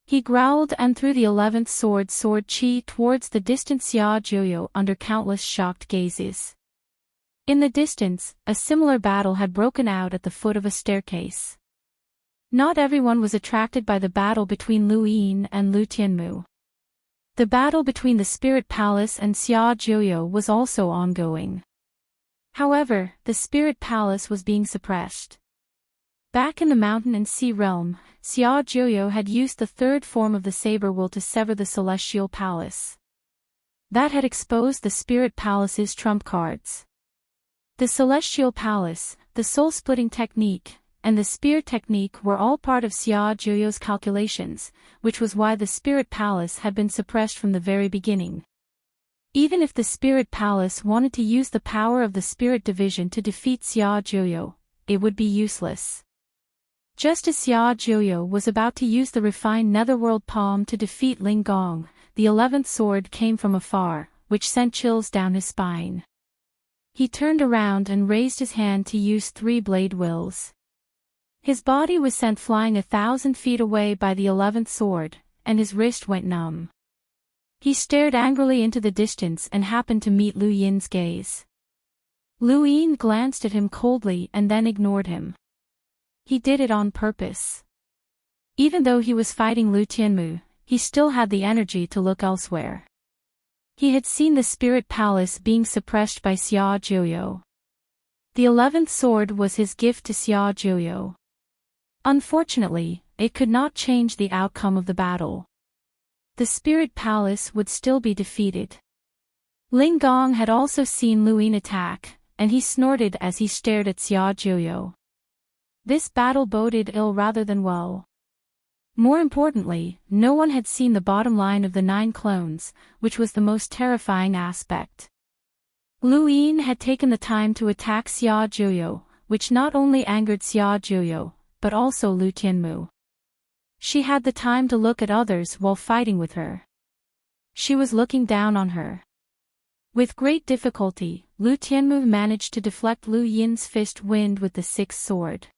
He growled and threw the 11th sword chi towards the distant Xia Jiuyo under countless shocked gazes. In the distance, a similar battle had broken out at the foot of a staircase. Not everyone was attracted by the battle between Lu Yin and Lu Tianmu. The battle between the Spirit Palace and Xia Jiuyo was also ongoing. However, the Spirit Palace was being suppressed. Back in the mountain and sea realm, Xiao Jiuyo had used the third form of the saber will to sever the celestial palace. That had exposed the spirit palace's trump cards. The celestial palace, the soul-splitting technique, and the spear technique were all part of Xiao Jiuyo's calculations, which was why the spirit palace had been suppressed from the very beginning. Even if the spirit palace wanted to use the power of the spirit division to defeat Xiao Jiuyo, it would be useless. Just as Xiao Jiuyo was about to use the refined netherworld palm to defeat Ling Gong, the 11th sword came from afar, which sent chills down his spine. He turned around and raised his hand to use 3 blade wills. His body was sent flying 1,000 feet away by the 11th sword, and his wrist went numb. He stared angrily into the distance and happened to meet Lu Yin's gaze. Lu Yin glanced at him coldly and then ignored him. He did it on purpose. Even though he was fighting Lu Tianmu, he still had the energy to look elsewhere. He had seen the spirit palace being suppressed by Xiao Jiuyo. The 11th sword was his gift to Xiao Jiuyo. Unfortunately, it could not change the outcome of the battle. The spirit palace would still be defeated. Ling Gong had also seen Lu Yin attack, and he snorted as he stared at Xiao Jiuyo. This battle boded ill rather than well. More importantly, no one had seen the bottom line of the 9 clones, which was the most terrifying aspect. Lu Yin had taken the time to attack Xiao Jiuyo, which not only angered Xiao Jiuyo, but also Lu Tianmu. She had the time to look at others while fighting with her. She was looking down on her. With great difficulty, Lu Tianmu managed to deflect Lu Yin's fist wind with the 6th sword.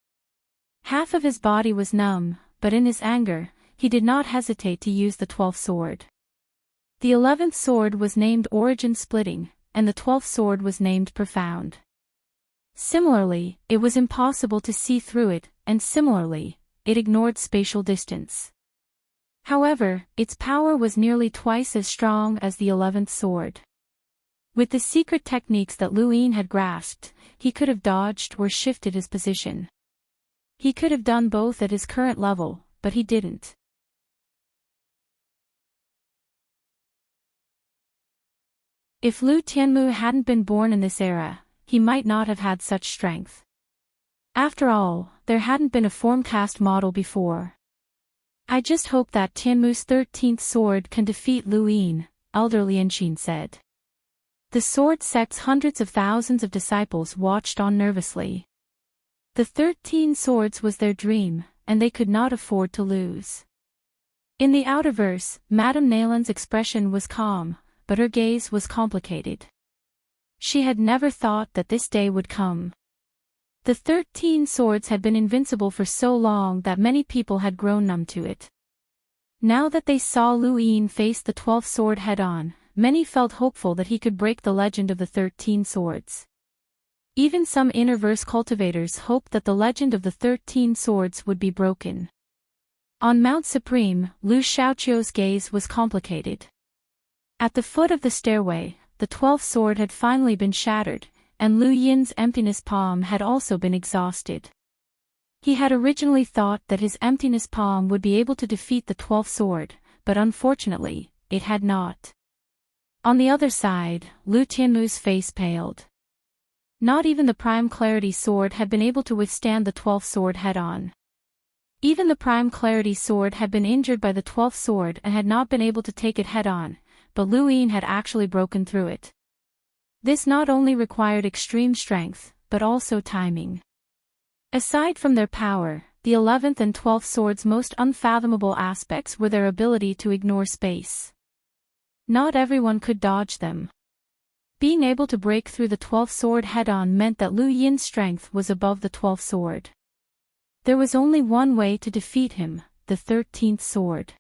Half of his body was numb, but in his anger, he did not hesitate to use the 12th sword. The 11th sword was named Origin Splitting, and the 12th sword was named Profound. Similarly, it was impossible to see through it, and similarly, it ignored spatial distance. However, its power was nearly twice as strong as the 11th sword. With the secret techniques that Lu Yin had grasped, he could have dodged or shifted his position. He could have done both at his current level, but he didn't. If Lu Tianmu hadn't been born in this era, he might not have had such strength. After all, there hadn't been a formcast model before. I just hope that Tianmu's 13th sword can defeat Lu Yin, Elder Lianxin said. The sword sect's hundreds of thousands of disciples watched on nervously. The 13 swords was their dream, and they could not afford to lose. In the outerverse, Madame Nalan's expression was calm, but her gaze was complicated. She had never thought that this day would come. The 13 swords had been invincible for so long that many people had grown numb to it. Now that they saw Lu Yin face the 12th sword head-on, many felt hopeful that he could break the legend of the 13 swords. Even some inner-verse cultivators hoped that the legend of the 13 swords would be broken. On Mount Supreme, Lu Shaoqiu's gaze was complicated. At the foot of the stairway, the 12th sword had finally been shattered, and Lu Yin's emptiness palm had also been exhausted. He had originally thought that his emptiness palm would be able to defeat the 12th sword, but unfortunately, it had not. On the other side, Lu Tianmu's face paled. Not even the Prime Clarity sword had been able to withstand the 12th sword head-on. Even the Prime Clarity sword had been injured by the 12th sword and had not been able to take it head-on, but Lu Yin had actually broken through it. This not only required extreme strength, but also timing. Aside from their power, the 11th and 12th swords' most unfathomable aspects were their ability to ignore space. Not everyone could dodge them. Being able to break through the 12th sword head-on meant that Lu Yin's strength was above the 12th sword. There was only one way to defeat him, the 13th sword.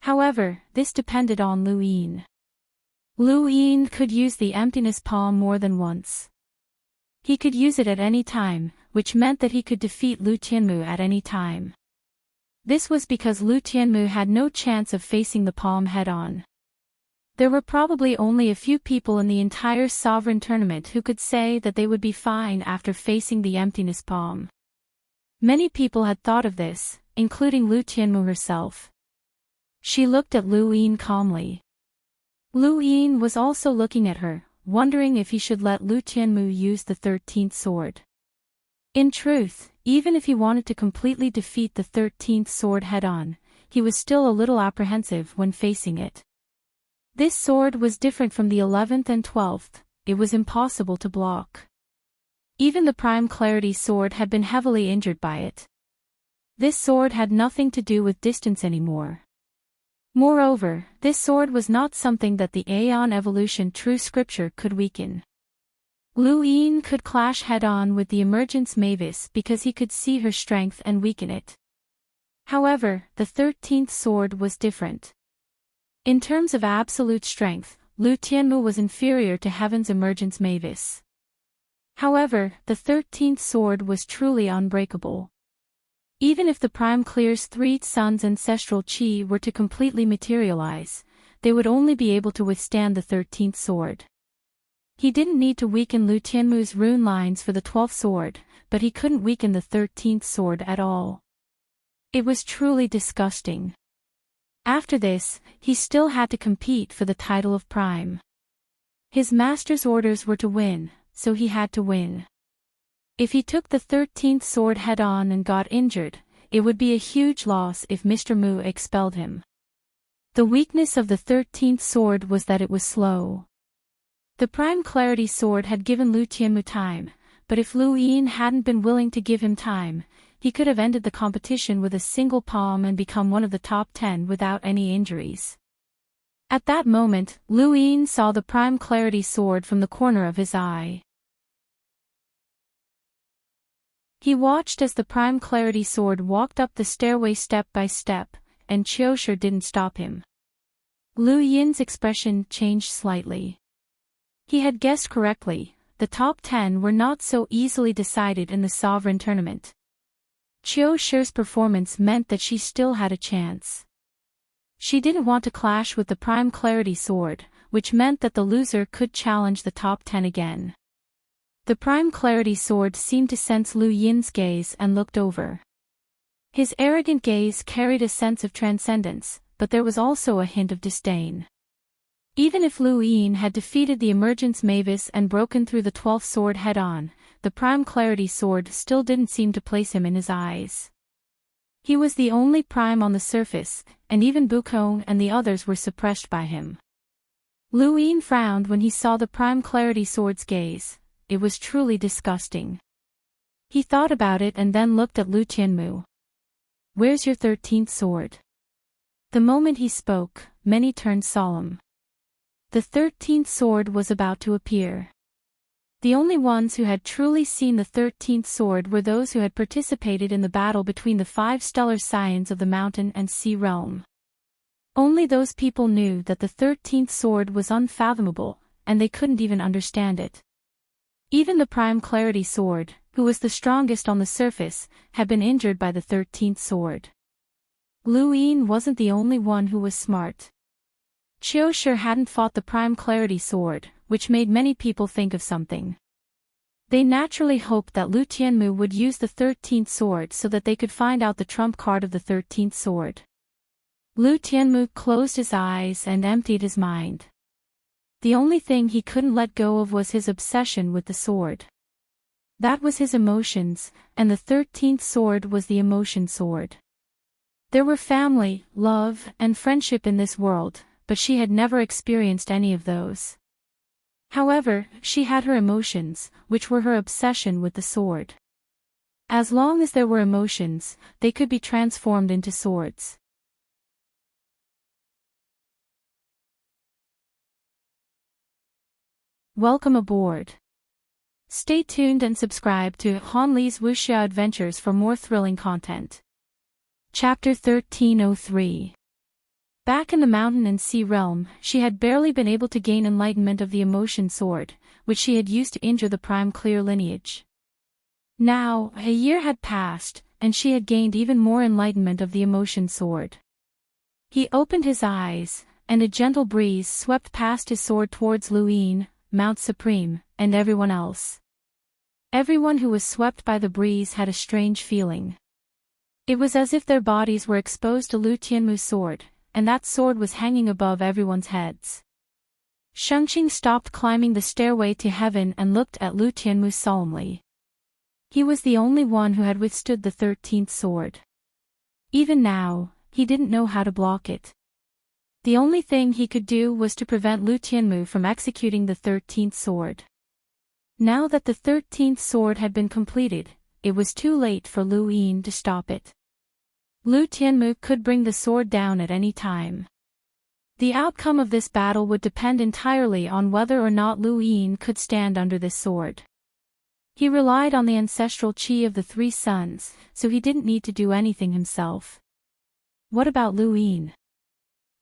However, this depended on Lu Yin. Lu Yin could use the emptiness palm more than once. He could use it at any time, which meant that he could defeat Lu Tianmu at any time. This was because Lu Tianmu had no chance of facing the palm head-on. There were probably only a few people in the entire Sovereign tournament who could say that they would be fine after facing the emptiness palm. Many people had thought of this, including Lu Tianmu herself. She looked at Lu Yin calmly. Lu Yin was also looking at her, wondering if he should let Lu Tianmu use the 13th sword. In truth, even if he wanted to completely defeat the 13th sword head-on, he was still a little apprehensive when facing it. This sword was different from the 11th and 12th, it was impossible to block. Even the Prime Clarity sword had been heavily injured by it. This sword had nothing to do with distance anymore. Moreover, this sword was not something that the Aeon Evolution True Scripture could weaken. Lu Yin could clash head-on with the Emergence Mavis because he could see her strength and weaken it. However, the 13th sword was different. In terms of absolute strength, Lu Tianmu was inferior to Heaven's Emergence Mavis. However, the 13th sword was truly unbreakable. Even if the Prime Clear's three sons' ancestral chi were to completely materialize, they would only be able to withstand the 13th sword. He didn't need to weaken Lu Tianmu's rune lines for the 12th sword, but he couldn't weaken the 13th sword at all. It was truly disgusting. After this, he still had to compete for the title of Prime. His master's orders were to win, so he had to win. If he took the 13th sword head-on and got injured, it would be a huge loss if Mr. Mu expelled him. The weakness of the 13th sword was that it was slow. The Prime Clarity sword had given Lu Tianmu time, but if Lu Yin hadn't been willing to give him time, he could have ended the competition with a single palm and become one of the top 10 without any injuries. At that moment, Lu Yin saw the Prime Clarity sword from the corner of his eye. He watched as the Prime Clarity sword walked up the stairway step by step, and Qiushi didn't stop him. Lu Yin's expression changed slightly. He had guessed correctly, the top 10 were not so easily decided in the Sovereign Tournament. Qiushi's performance meant that she still had a chance. She didn't want to clash with the Prime Clarity sword, which meant that the loser could challenge the top 10 again. The Prime Clarity sword seemed to sense Lu Yin's gaze and looked over. His arrogant gaze carried a sense of transcendence, but there was also a hint of disdain. Even if Lu Yin had defeated the Emergence Mavis and broken through the 12th sword head-on, the Prime Clarity sword still didn't seem to place him in his eyes. He was the only Prime on the surface, and even Bukong and the others were suppressed by him. Lu Yin frowned when he saw the Prime Clarity sword's gaze. It was truly disgusting. He thought about it and then looked at Lu Tianmu. "Where's your 13th sword?" The moment he spoke, many turned solemn. The 13th sword was about to appear. The only ones who had truly seen the 13th sword were those who had participated in the battle between the 5 stellar scions of the mountain and sea realm. Only those people knew that the 13th sword was unfathomable, and they couldn't even understand it. Even the Prime Clarity sword, who was the strongest on the surface, had been injured by the 13th sword. Lu Yin wasn't the only one who was smart. Qiushi hadn't fought the Prime Clarity sword, which made many people think of something. They naturally hoped that Lu Tianmu would use the 13th sword so that they could find out the trump card of the 13th sword. Lu Tianmu closed his eyes and emptied his mind. The only thing he couldn't let go of was his obsession with the sword. That was his emotions, and the 13th sword was the emotion sword. There were family, love, and friendship in this world, but she had never experienced any of those. However, she had her emotions, which were her obsession with the sword. As long as there were emotions, they could be transformed into swords. Welcome aboard. Stay tuned and subscribe to Han Li's Wuxia Adventures for more thrilling content. Chapter 1303. Back in the mountain and sea realm, she had barely been able to gain enlightenment of the emotion sword, which she had used to injure the Prime Clear lineage. Now, a year had passed, and she had gained even more enlightenment of the emotion sword. He opened his eyes, and a gentle breeze swept past his sword towards Lu Yin, Mount Supreme, and everyone else. Everyone who was swept by the breeze had a strange feeling. It was as if their bodies were exposed to Lu Tianmu's sword, and that sword was hanging above everyone's heads. Shangqing stopped climbing the stairway to heaven and looked at Lu Tianmu solemnly. He was the only one who had withstood the 13th sword. Even now, he didn't know how to block it. The only thing he could do was to prevent Lu Tianmu from executing the 13th sword. Now that the 13th sword had been completed, it was too late for Lu Yin to stop it. Lu Tianmu could bring the sword down at any time. The outcome of this battle would depend entirely on whether or not Lu Yin could stand under this sword. He relied on the ancestral qi of the three sons, so he didn't need to do anything himself. What about Lu Yin?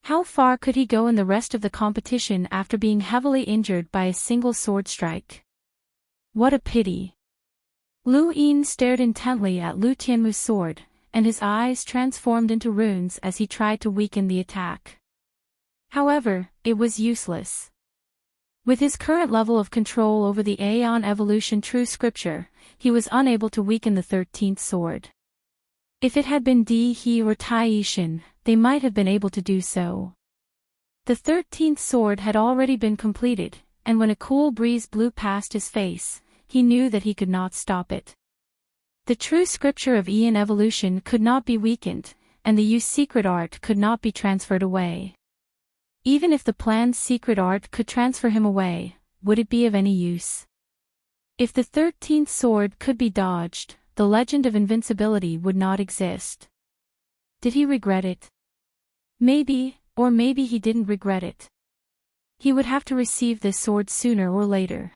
How far could he go in the rest of the competition after being heavily injured by a single sword strike? What a pity. Lu Yin stared intently at Lu Tianmu's sword, and his eyes transformed into runes as he tried to weaken the attack. However, it was useless. With his current level of control over the Aeon Evolution True Scripture, he was unable to weaken the 13th sword. If it had been Di He or Tai Yishin, they might have been able to do so. The 13th sword had already been completed, and when a cool breeze blew past his face, he knew that he could not stop it. The true scripture of Aeon evolution could not be weakened, and the Yu's secret art could not be transferred away. Even if the planned secret art could transfer him away, would it be of any use? If the 13th sword could be dodged, the legend of invincibility would not exist. Did he regret it? Maybe, or maybe he didn't regret it. He would have to receive this sword sooner or later.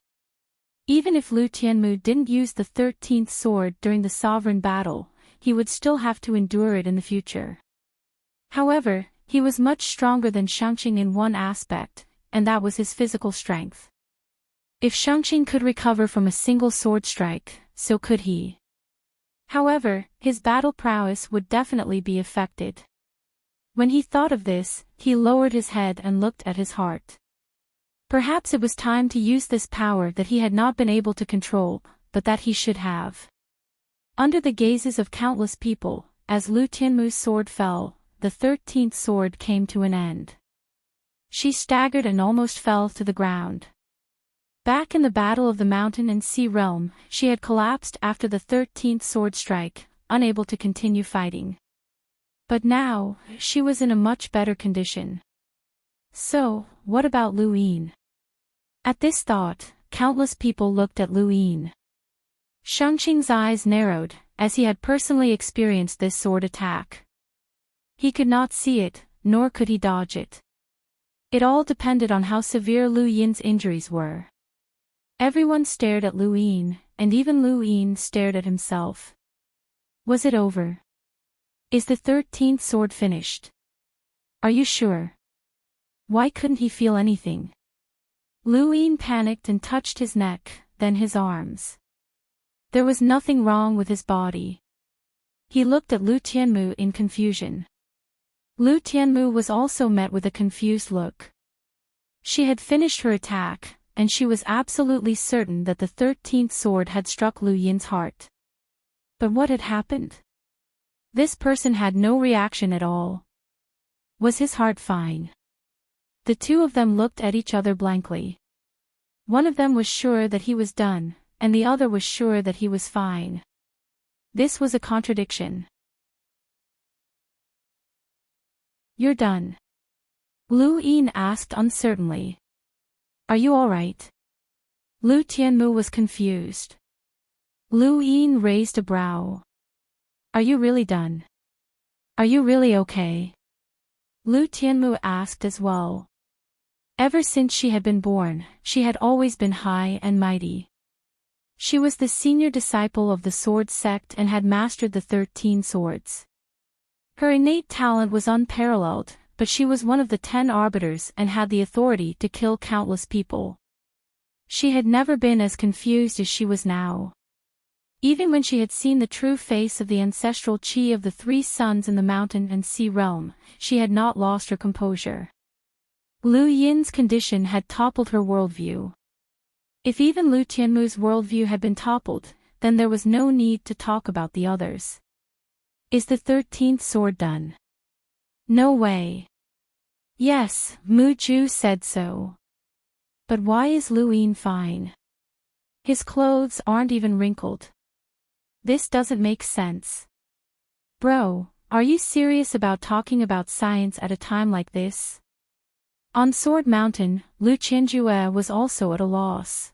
Even if Lu Tianmu didn't use the 13th sword during the sovereign battle, he would still have to endure it in the future. However, he was much stronger than Shangqing in one aspect, and that was his physical strength. If Shangqing could recover from a single sword strike, so could he. However, his battle prowess would definitely be affected. When he thought of this, he lowered his head and looked at his heart. Perhaps it was time to use this power that he had not been able to control, but that he should have. Under the gazes of countless people, as Lu Tianmu's sword fell, the 13th sword came to an end. She staggered and almost fell to the ground. Back in the Battle of the Mountain and Sea Realm, she had collapsed after the 13th sword strike, unable to continue fighting. But now, she was in a much better condition. So, what about Lu Yin? At this thought, countless people looked at Lu Yin. Shangqing's eyes narrowed, as he had personally experienced this sword attack. He could not see it, nor could he dodge it. It all depended on how severe Lu Yin's injuries were. Everyone stared at Lu Yin, and even Lu Yin stared at himself. Was it over? Is the 13th sword finished? Are you sure? Why couldn't he feel anything? Lu Yin panicked and touched his neck, then his arms. There was nothing wrong with his body. He looked at Lu Tianmu in confusion. Lu Tianmu was also met with a confused look. She had finished her attack, and she was absolutely certain that the 13th sword had struck Lu Yin's heart. But what had happened? This person had no reaction at all. Was his heart fine? The two of them looked at each other blankly. One of them was sure that he was done, and the other was sure that he was fine. This was a contradiction. You're done? Lu Yin asked uncertainly. Are you all right? Lu Tianmu was confused. Lu Yin raised a brow. Are you really done? Are you really okay? Lu Tianmu asked as well. Ever since she had been born, she had always been high and mighty. She was the senior disciple of the sword sect and had mastered the 13 swords. Her innate talent was unparalleled, but she was one of the 10 arbiters and had the authority to kill countless people. She had never been as confused as she was now. Even when she had seen the true face of the ancestral qi of the three sons in the mountain and sea realm, she had not lost her composure. Lu Yin's condition had toppled her worldview. If even Lu Tianmu's worldview had been toppled, then there was no need to talk about the others. Is the 13th sword done? No way. Yes, Mu Ju said so. But why is Lu Yin fine? His clothes aren't even wrinkled. This doesn't make sense. Bro, are you serious about talking about science at a time like this? On Sword Mountain, Lu Qianjue was also at a loss.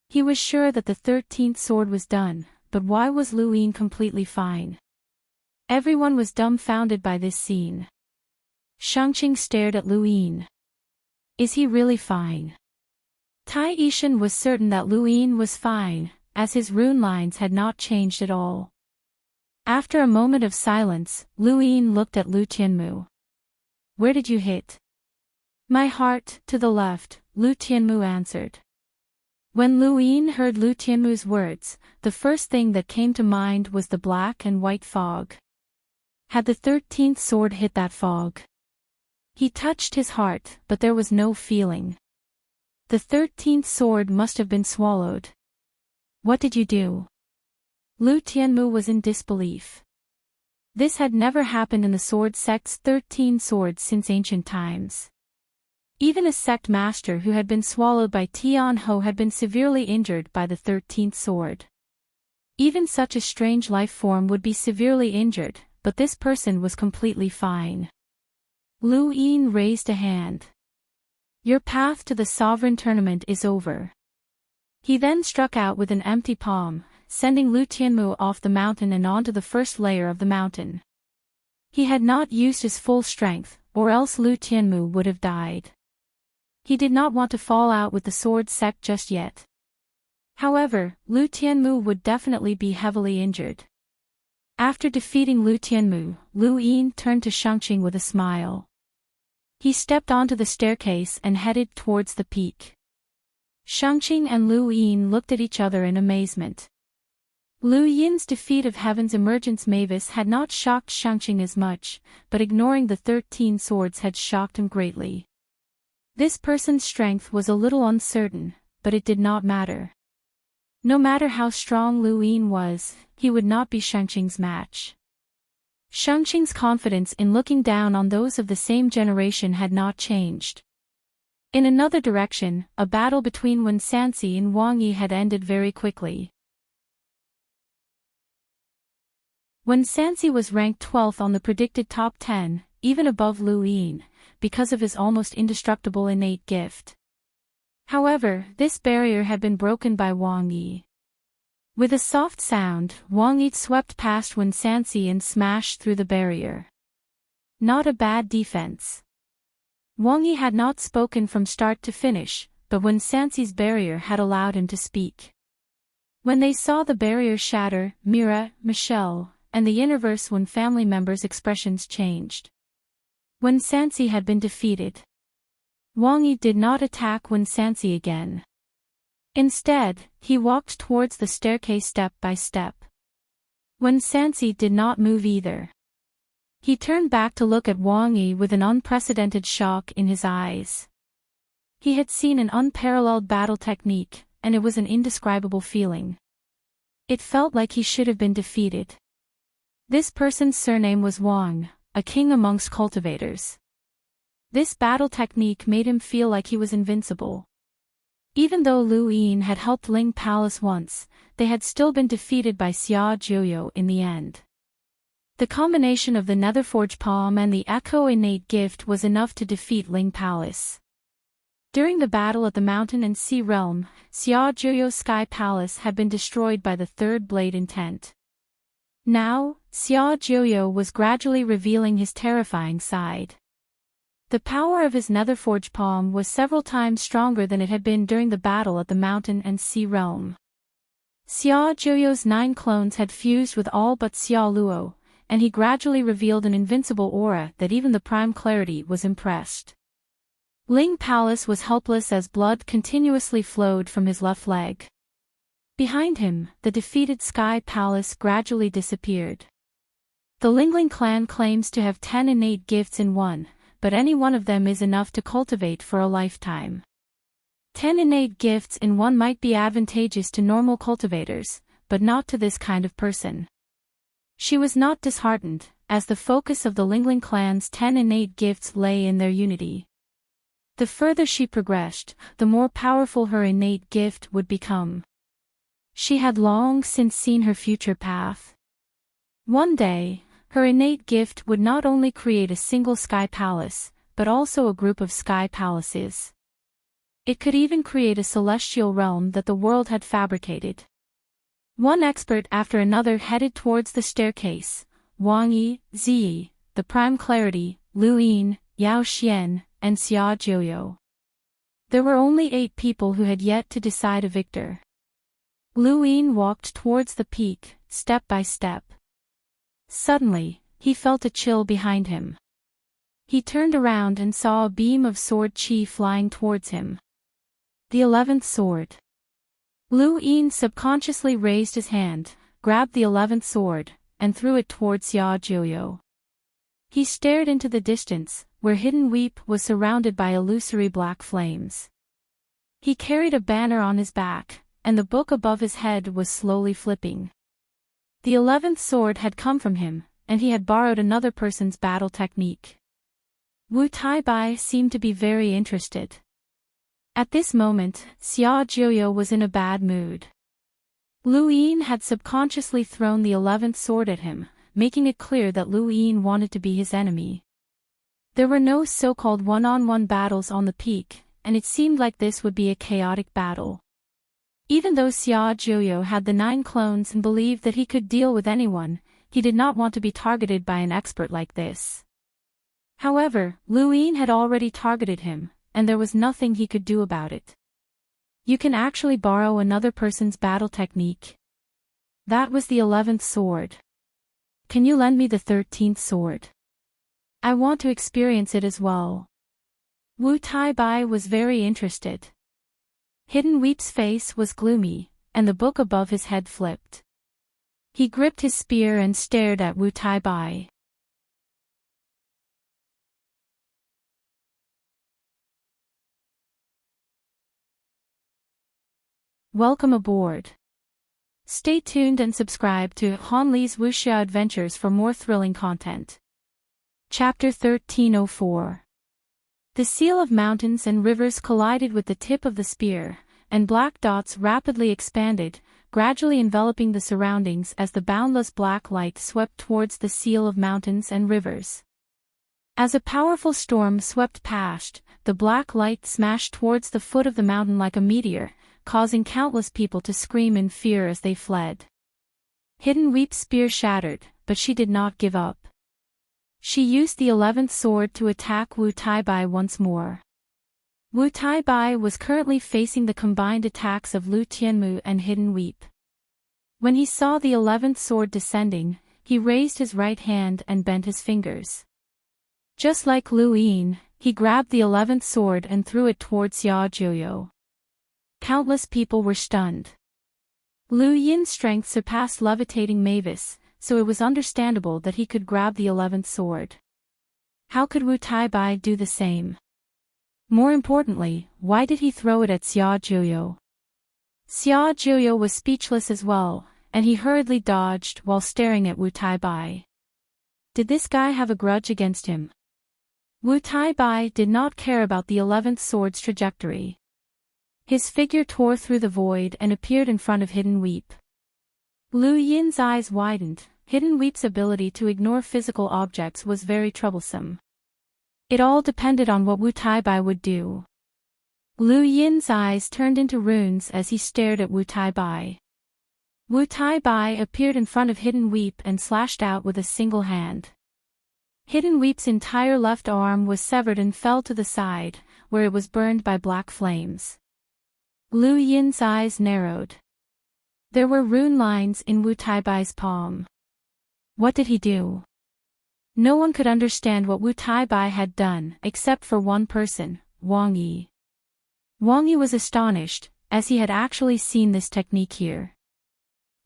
He was sure that the 13th sword was done, but why was Lu Yin completely fine? Everyone was dumbfounded by this scene. Shangqing stared at Lu Yin. Is he really fine? Tai Yishan was certain that Lu Yin was fine, as his rune lines had not changed at all. After a moment of silence, Lu Yin looked at Lu Tianmu. Where did you hit? My heart, to the left, Lu Tianmu answered. When Lu Yin heard Lu Tianmu's words, the first thing that came to mind was the black and white fog. Had the 13th sword hit that fog? He touched his heart, but there was no feeling. The 13th sword must have been swallowed. What did you do? Lu Tianmu was in disbelief. This had never happened in the sword sect's 13 swords since ancient times. Even a sect master who had been swallowed by Tian Ho had been severely injured by the 13th sword. Even such a strange life form would be severely injured, but this person was completely fine. Lu Yin raised a hand. Your path to the sovereign tournament is over. He then struck out with an empty palm, sending Lu Tianmu off the mountain and onto the first layer of the mountain. He had not used his full strength, or else Lu Tianmu would have died. He did not want to fall out with the sword sect just yet. However, Lu Tianmu would definitely be heavily injured. After defeating Lu Tianmu, Lu Yin turned to Shangqing with a smile. He stepped onto the staircase and headed towards the peak. Shangqing and Lu Yin looked at each other in amazement. Lu Yin's defeat of Heaven's Emergence Mavis had not shocked Shangqing as much, but ignoring the 13 swords had shocked him greatly. This person's strength was a little uncertain, but it did not matter. No matter how strong Lu Yin was, he would not be Shangqing's match. Shangqing's confidence in looking down on those of the same generation had not changed. In another direction, a battle between Wen Sanxi and Wang Yi had ended very quickly. Wen Sanxi was ranked 12th on the predicted top 10, even above Lu Yin, because of his almost indestructible innate gift. However, this barrier had been broken by Wang Yi. With a soft sound, Wang Yi swept past Wen Sanxi and smashed through the barrier. Not a bad defense. Wang Yi had not spoken from start to finish, but Wen Sanxi's barrier had allowed him to speak. When they saw the barrier shatter, Mira, Michelle, and the Universe Wen family members' expressions changed. Wen Sanxi had been defeated. Wang Yi did not attack Wen Sanxi again. Instead, he walked towards the staircase step by step. Wen Sanxi did not move either. He turned back to look at Wang Yi with an unprecedented shock in his eyes. He had seen an unparalleled battle technique, and it was an indescribable feeling. It felt like he should have been defeated. This person's surname was Wang, a king amongst cultivators. This battle technique made him feel like he was invincible. Even though Lu Yin had helped Ling Palace once, they had still been defeated by Xia Jiuyo in the end. The combination of the Netherforge Palm and the Echo innate gift was enough to defeat Ling Palace. During the battle at the Mountain and Sea Realm, Xia Jiuyo's Sky Palace had been destroyed by the Third Blade Intent. Now, Xia Jiuyo was gradually revealing his terrifying side. The power of his Netherforge Palm was several times stronger than it had been during the battle at the Mountain and Sea Realm. Xia Jiuyo's 9 clones had fused with all but Xia Luo, and he gradually revealed an invincible aura that even the Prime Clarity was impressed. Ling Palace was helpless as blood continuously flowed from his left leg. Behind him, the defeated Sky Palace gradually disappeared. The Lingling clan claims to have 10 innate gifts in one, but any one of them is enough to cultivate for a lifetime. 10 innate gifts in one might be advantageous to normal cultivators, but not to this kind of person. She was not disheartened, as the focus of the Lingling clan's 10 innate gifts lay in their unity. The further she progressed, the more powerful her innate gift would become. She had long since seen her future path. One day, her innate gift would not only create a single sky palace, but also a group of sky palaces. It could even create a celestial realm that the world had fabricated. One expert after another headed towards the staircase: Wang Yi, Ziyi, the Prime Clarity, Lu Yin, Yao Xian, and Xia Jiuyo. There were only 8 people who had yet to decide a victor. Lu Yin walked towards the peak, step by step. Suddenly, he felt a chill behind him. He turned around and saw a beam of sword chi flying towards him. The 11th sword. Lu Yin subconsciously raised his hand, grabbed the 11th sword, and threw it towards Xia Jiuyo. He stared into the distance, where Hidden Weep was surrounded by illusory black flames. He carried a banner on his back, and the book above his head was slowly flipping. The 11th sword had come from him, and he had borrowed another person's battle technique. Wu Taibai seemed to be very interested. At this moment, Xia Jiuyo was in a bad mood. Lu Yin had subconsciously thrown the 11th sword at him, making it clear that Lu Yin wanted to be his enemy. There were no so-called one-on-one battles on the peak, and it seemed like this would be a chaotic battle. Even though Xia Jiuyo had the 9 clones and believed that he could deal with anyone, he did not want to be targeted by an expert like this. However, Lu Yin had already targeted him, and there was nothing he could do about it. You can actually borrow another person's battle technique. That was the 11th sword. Can you lend me the 13th sword? I want to experience it as well. Wu Taibai was very interested. Hidden Weep's face was gloomy, and the book above his head flipped. He gripped his spear and stared at Wu Taibai. Welcome aboard. Stay tuned and subscribe to Hanli's Wuxia Adventures for more thrilling content. Chapter 1304. The seal of mountains and rivers collided with the tip of the spear, and black dots rapidly expanded, gradually enveloping the surroundings as the boundless black light swept towards the seal of mountains and rivers. As a powerful storm swept past, the black light smashed towards the foot of the mountain like a meteor, causing countless people to scream in fear as they fled. Hidden Weep's spear shattered, but she did not give up. She used the 11th sword to attack Wu Taibai once more. Wu Taibai was currently facing the combined attacks of Lu Tianmu and Hidden Weep. When he saw the 11th sword descending, he raised his right hand and bent his fingers. Just like Lu Yin, he grabbed the 11th sword and threw it towards Xia Jiuyo. Countless people were stunned. Lu Yin's strength surpassed levitating Mavis, so it was understandable that he could grab the 11th sword. How could Wu Taibai do the same? More importantly, why did he throw it at Xia Jiuyo? Xia Jiuyo was speechless as well, and he hurriedly dodged while staring at Wu Taibai. Did this guy have a grudge against him? Wu Taibai did not care about the 11th sword's trajectory. His figure tore through the void and appeared in front of Hidden Weep. Lu Yin's eyes widened. Hidden Weep's ability to ignore physical objects was very troublesome. It all depended on what Wu Taibai would do. Lu Yin's eyes turned into runes as he stared at Wu Taibai. Wu Taibai appeared in front of Hidden Weep and slashed out with a single hand. Hidden Weep's entire left arm was severed and fell to the side, where it was burned by black flames. Lu Yin's eyes narrowed. There were rune lines in Wu Taibai's palm. What did he do? No one could understand what Wu Taibai had done except for one person, Wang Yi. Wang Yi was astonished, as he had actually seen this technique here.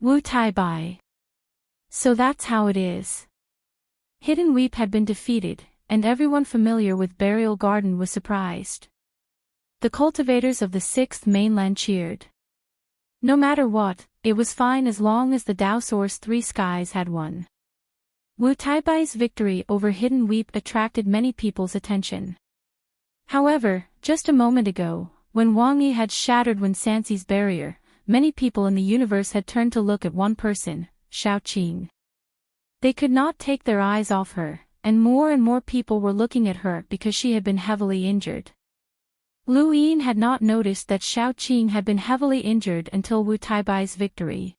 Wu Taibai. So that's how it is. Hidden Weep had been defeated, and everyone familiar with Burial Garden was surprised. The cultivators of the sixth mainland cheered. No matter what, it was fine as long as the Tao Source Three Skies had won. Wu Taibai's victory over Hidden Weep attracted many people's attention. However, just a moment ago, when Wang Yi had shattered Wen Sanxi's barrier, many people in the universe had turned to look at one person, Xiao Qing. They could not take their eyes off her, and more people were looking at her because she had been heavily injured. Lu Yin had not noticed that Xiao Qing had been heavily injured until Wu Taibai's victory.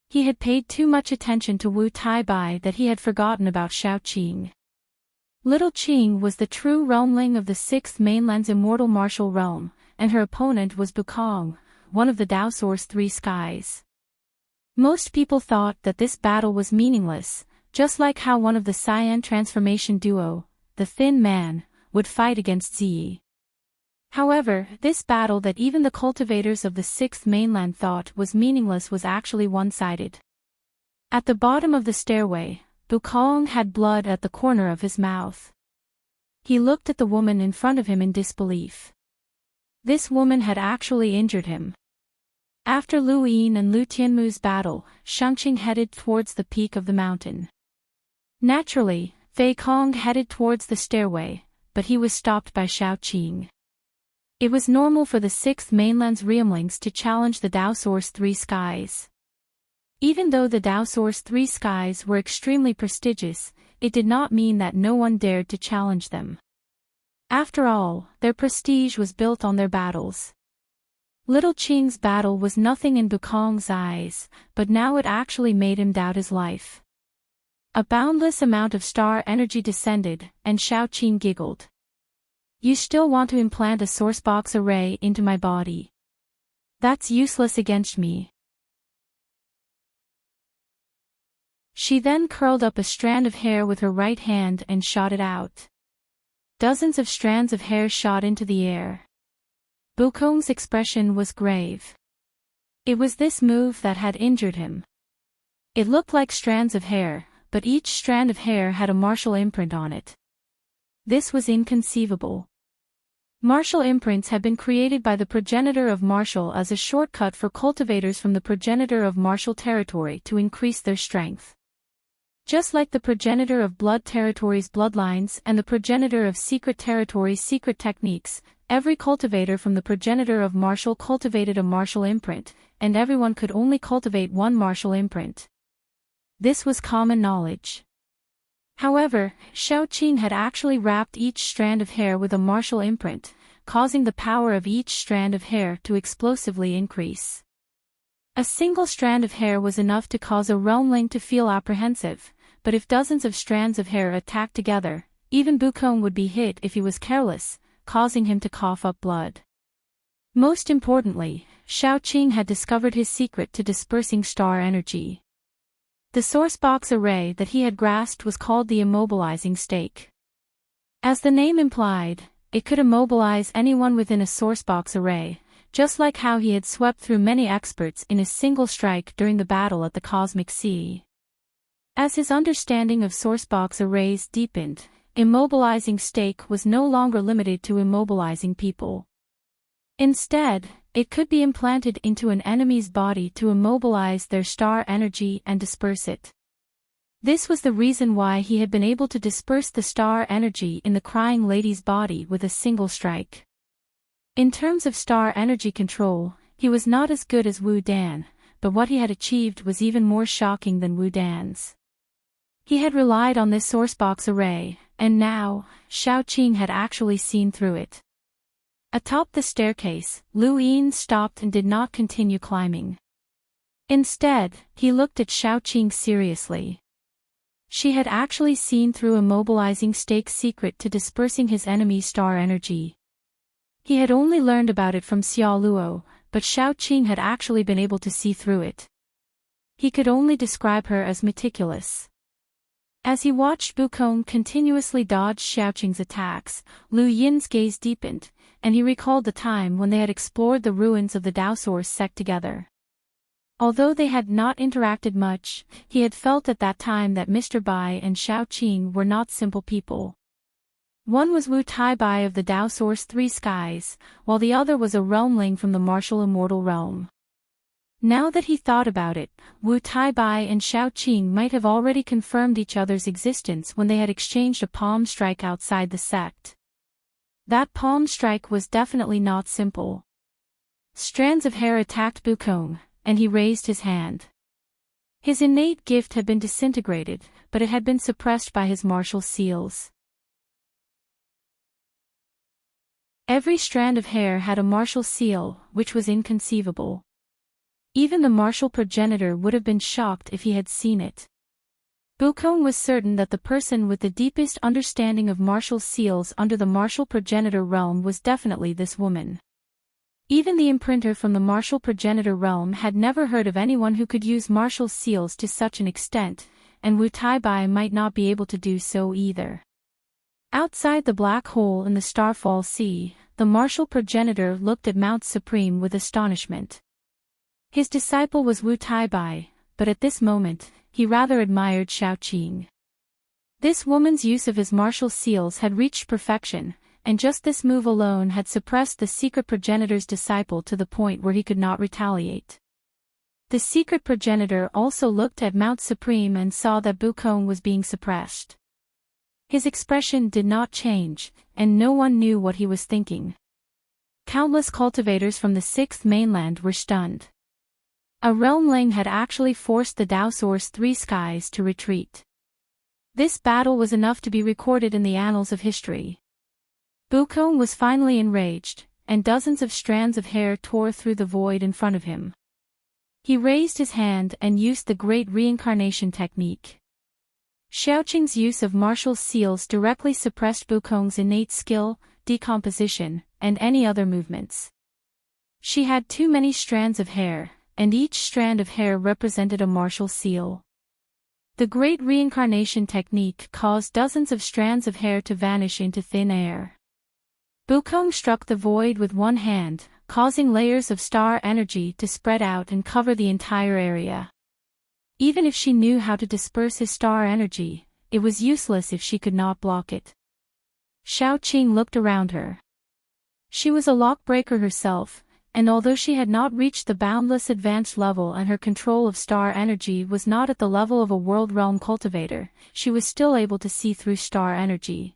He had paid too much attention to Wu Taibai that he had forgotten about Xiao Qing. Little Qing was the true realmling of the sixth mainland's immortal martial realm, and her opponent was Bukong, one of the Tao Source Three Skies. Most people thought that this battle was meaningless, just like how one of the Cyan transformation duo, the Thin Man, would fight against Ziyi. However, this battle that even the cultivators of the sixth mainland thought was meaningless was actually one-sided. At the bottom of the stairway, Bukong had blood at the corner of his mouth. He looked at the woman in front of him in disbelief. This woman had actually injured him. After Lu Yin and Lu Tianmu's battle, Shangqing headed towards the peak of the mountain. Naturally, Fei Kong headed towards the stairway, but he was stopped by Xiao Qing. It was normal for the sixth mainland's realmlings to challenge the Tao Source Three Skies. Even though the Tao Source Three Skies were extremely prestigious, it did not mean that no one dared to challenge them. After all, their prestige was built on their battles. Little Qing's battle was nothing in Bukong's eyes, but now it actually made him doubt his life. A boundless amount of star energy descended, and Xiao Qing giggled. You still want to implant a sourcebox array into my body? That's useless against me. She then curled up a strand of hair with her right hand and shot it out. Dozens of strands of hair shot into the air. Bukong's expression was grave. It was this move that had injured him. It looked like strands of hair, but each strand of hair had a martial imprint on it. This was inconceivable. Martial imprints had been created by the progenitor of martial as a shortcut for cultivators from the progenitor of martial territory to increase their strength. Just like the progenitor of blood territories' bloodlines and the progenitor of secret territories' secret techniques, every cultivator from the progenitor of martial cultivated a martial imprint, and everyone could only cultivate one martial imprint. This was common knowledge. However, Xiao Qing had actually wrapped each strand of hair with a martial imprint, causing the power of each strand of hair to explosively increase. A single strand of hair was enough to cause a realmling to feel apprehensive, but if dozens of strands of hair attacked together, even Bukong would be hit if he was careless, causing him to cough up blood. Most importantly, Xiao Qing had discovered his secret to dispersing star energy. The sourcebox array that he had grasped was called the immobilizing stake. As the name implied, it could immobilize anyone within a sourcebox array, just like how he had swept through many experts in a single strike during the battle at the Cosmic Sea. As his understanding of sourcebox arrays deepened, immobilizing stake was no longer limited to immobilizing people. Instead, it could be implanted into an enemy's body to immobilize their star energy and disperse it. This was the reason why he had been able to disperse the star energy in the crying lady's body with a single strike. In terms of star energy control, he was not as good as Wu Dan, but what he had achieved was even more shocking than Wu Dan's. He had relied on this sourcebox array, and now, Xiao Qing had actually seen through it. Atop the staircase, Lu Yin stopped and did not continue climbing. Instead, he looked at Xiao Qing seriously. She had actually seen through immobilizing stake's secret to dispersing his enemy's star energy. He had only learned about it from Xiao Luo, but Xiao Qing had actually been able to see through it. He could only describe her as meticulous. As he watched Bukong continuously dodge Xiao Qing's attacks, Lu Yin's gaze deepened, and he recalled the time when they had explored the ruins of the Tao Source sect together. Although they had not interacted much, he had felt at that time that Mr. Bai and Xiao Qing were not simple people. One was Wu Tai-bai of the Tao Source Three Skies, while the other was a realmling from the martial immortal realm. Now that he thought about it, Wu Tai-bai and Xiao Qing might have already confirmed each other's existence when they had exchanged a palm strike outside the sect. That palm strike was definitely not simple. Strands of hair attacked Bukong, and he raised his hand. His innate gift had been disintegrated, but it had been suppressed by his martial seals. Every strand of hair had a martial seal, which was inconceivable. Even the martial progenitor would have been shocked if he had seen it. Bukong was certain that the person with the deepest understanding of martial seals under the martial progenitor realm was definitely this woman. Even the imprinter from the martial progenitor realm had never heard of anyone who could use martial seals to such an extent, and Wu Tai-bai might not be able to do so either. Outside the black hole in the Starfall Sea, the martial progenitor looked at Mount Supreme with astonishment. His disciple was Wu Tai-bai, but at this moment, he rather admired Xiao Qing. This woman's use of his martial seals had reached perfection, and just this move alone had suppressed the secret progenitor's disciple to the point where he could not retaliate. The secret progenitor also looked at Mount Supreme and saw that Bukong was being suppressed. His expression did not change, and no one knew what he was thinking. Countless cultivators from the Sixth Mainland were stunned. A realmling had actually forced the Tao Source Three Skies to retreat. This battle was enough to be recorded in the annals of history. Bukong was finally enraged, and dozens of strands of hair tore through the void in front of him. He raised his hand and used the great reincarnation technique. Xiaoqing's use of martial seals directly suppressed Bukong's innate skill, decomposition, and any other movements. She had too many strands of hair, and each strand of hair represented a martial seal. The great reincarnation technique caused dozens of strands of hair to vanish into thin air. Bukong struck the void with one hand, causing layers of star energy to spread out and cover the entire area. Even if she knew how to disperse his star energy, it was useless if she could not block it. Xiao Qing looked around her. She was a lockbreaker herself, and although she had not reached the boundless advanced level and her control of star energy was not at the level of a world realm cultivator, she was still able to see through star energy.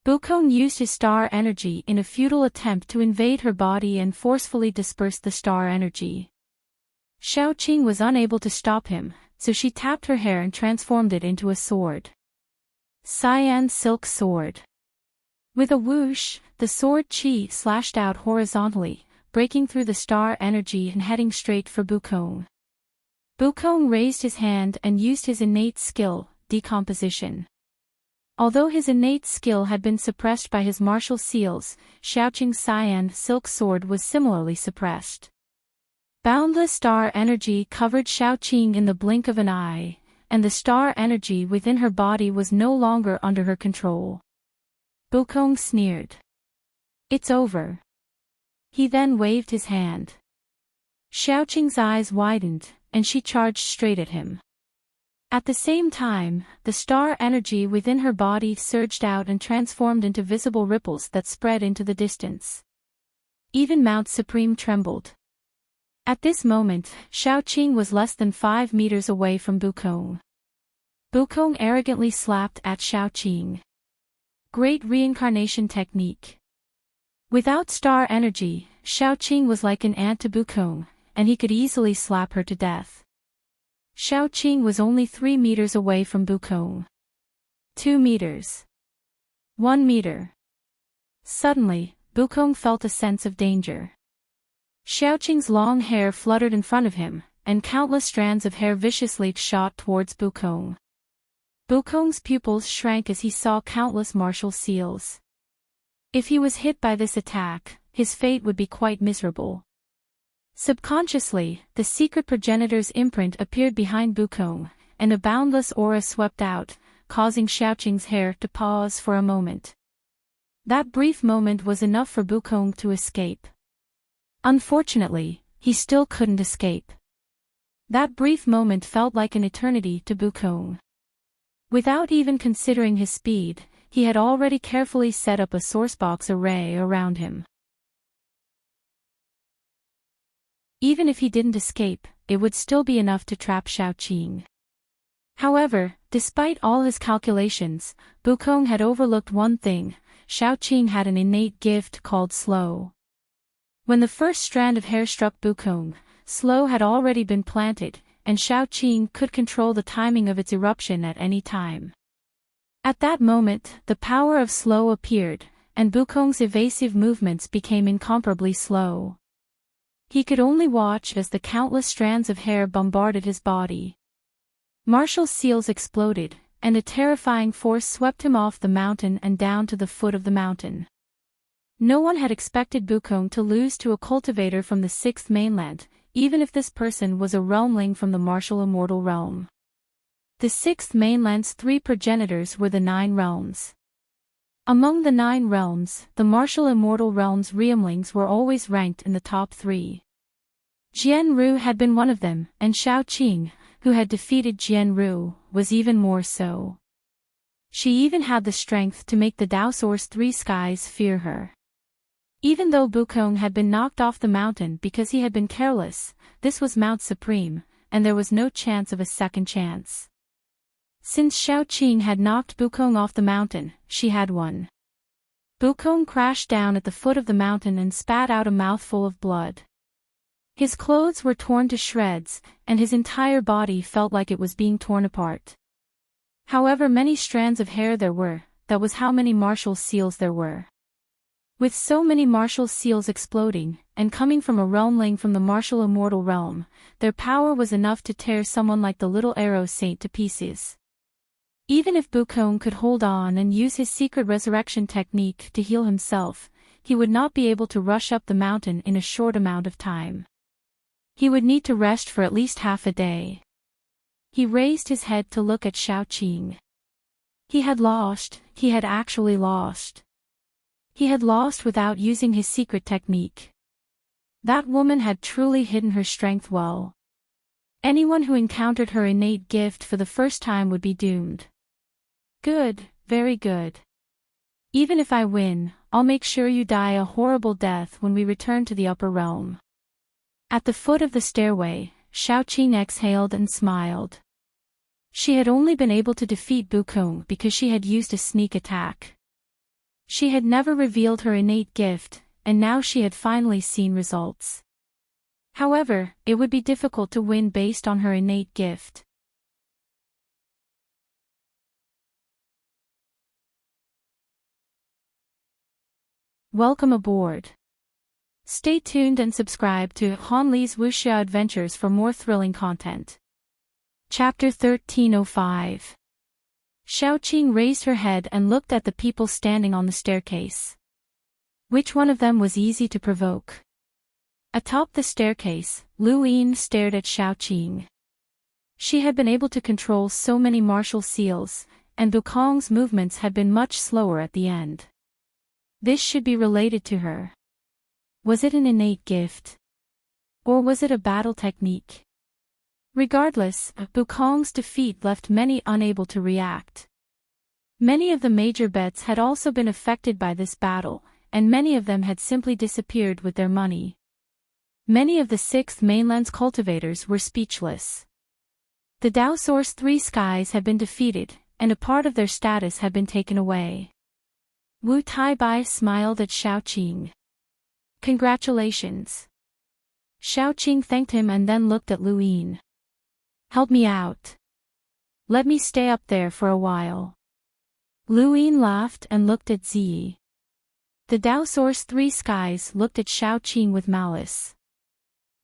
Bukong used his star energy in a futile attempt to invade her body and forcefully disperse the star energy. Xiao Qing was unable to stop him, so she tapped her hair and transformed it into a sword. Cyan Silk Sword. With a whoosh, the sword qi slashed out horizontally, breaking through the star energy and heading straight for Bukong. Bukong raised his hand and used his innate skill, decomposition. Although his innate skill had been suppressed by his martial seals, Xiaoqing's cyan silk sword was similarly suppressed. Boundless star energy covered Xiaoqing in the blink of an eye, and the star energy within her body was no longer under her control. Bukong sneered. "It's over." He then waved his hand. Xiaoqing's eyes widened, and she charged straight at him. At the same time, the star energy within her body surged out and transformed into visible ripples that spread into the distance. Even Mount Supreme trembled. At this moment, Xiaoqing was less than 5 meters away from Bukong. Bukong arrogantly slapped at Xiaoqing. Great reincarnation technique. Without star energy, Xiaoqing was like an ant to Bukong, and he could easily slap her to death. Xiaoqing was only 3 meters away from Bukong. 2 meters. 1 meter. Suddenly, Bukong felt a sense of danger. Xiaoqing's long hair fluttered in front of him, and countless strands of hair viciously shot towards Bukong. Bukong's pupils shrank as he saw countless martial seals. If he was hit by this attack, his fate would be quite miserable. Subconsciously, the secret progenitor's imprint appeared behind Bukong, and a boundless aura swept out, causing Xiaoqing's hair to pause for a moment. That brief moment was enough for Bukong to escape. Unfortunately, he still couldn't escape. That brief moment felt like an eternity to Bukong. Without even considering his speed, he had already carefully set up a sourcebox array around him. Even if he didn't escape, it would still be enough to trap Xiaoqing. However, despite all his calculations, Bukong had overlooked one thing: Xiaoqing had an innate gift called slow. When the first strand of hair struck Bukong, slow had already been planted, and Xiaoqing could control the timing of its eruption at any time. At that moment, the power of slow appeared, and Bukong's evasive movements became incomparably slow. He could only watch as the countless strands of hair bombarded his body. Martial seals exploded, and a terrifying force swept him off the mountain and down to the foot of the mountain. No one had expected Bukong to lose to a cultivator from the sixth mainland, even if this person was a realmling from the martial immortal realm. The sixth mainland's 3 progenitors were the 9 realms. Among the 9 realms, the martial immortal realm's realmlings were always ranked in the top 3. Jianru had been one of them, and Xiaoqing, who had defeated Jianru, was even more so. She even had the strength to make the Dao Source 3 skies fear her. Even though Bukong had been knocked off the mountain because he had been careless, this was Mount Supreme, and there was no chance of a second chance. Since Xiaoqing had knocked Bukong off the mountain, she had won. Bukong crashed down at the foot of the mountain and spat out a mouthful of blood. His clothes were torn to shreds, and his entire body felt like it was being torn apart. However many strands of hair there were, that was how many martial seals there were. With so many martial seals exploding, and coming from a realmling from the martial immortal realm, their power was enough to tear someone like the little arrow saint to pieces. Even if Bukong could hold on and use his secret resurrection technique to heal himself, he would not be able to rush up the mountain in a short amount of time. He would need to rest for at least half a day. He raised his head to look at Xiaoqing. He had lost, he had actually lost. He had lost without using his secret technique. That woman had truly hidden her strength well. Anyone who encountered her innate gift for the first time would be doomed. Good, very good. Even if I win, I'll make sure you die a horrible death when we return to the upper realm. At the foot of the stairway, Xiaoqing exhaled and smiled. She had only been able to defeat Bukong because she had used a sneak attack. She had never revealed her innate gift, and now she had finally seen results. However, it would be difficult to win based on her innate gift. Welcome aboard. Stay tuned and subscribe to Han Li's Wuxia Adventures for more thrilling content. Chapter 1305. Xiaoqing raised her head and looked at the people standing on the staircase. Which one of them was easy to provoke? Atop the staircase, Lu Yin stared at Xiaoqing. She had been able to control so many martial seals, and Bukong's movements had been much slower at the end. This should be related to her. Was it an innate gift? Or was it a battle technique? Regardless, Bukong's defeat left many unable to react. Many of the major bets had also been affected by this battle, and many of them had simply disappeared with their money. Many of the sixth mainland's cultivators were speechless. The Dao Source 3 skies had been defeated, and a part of their status had been taken away. Wu Taibai smiled at Xiaoqing. Congratulations. Xiaoqing thanked him and then looked at Lu Yin. Help me out. Let me stay up there for a while. Lu Yin laughed and looked at Ziyi. The Dao Source 3 skies looked at Xiaoqing with malice.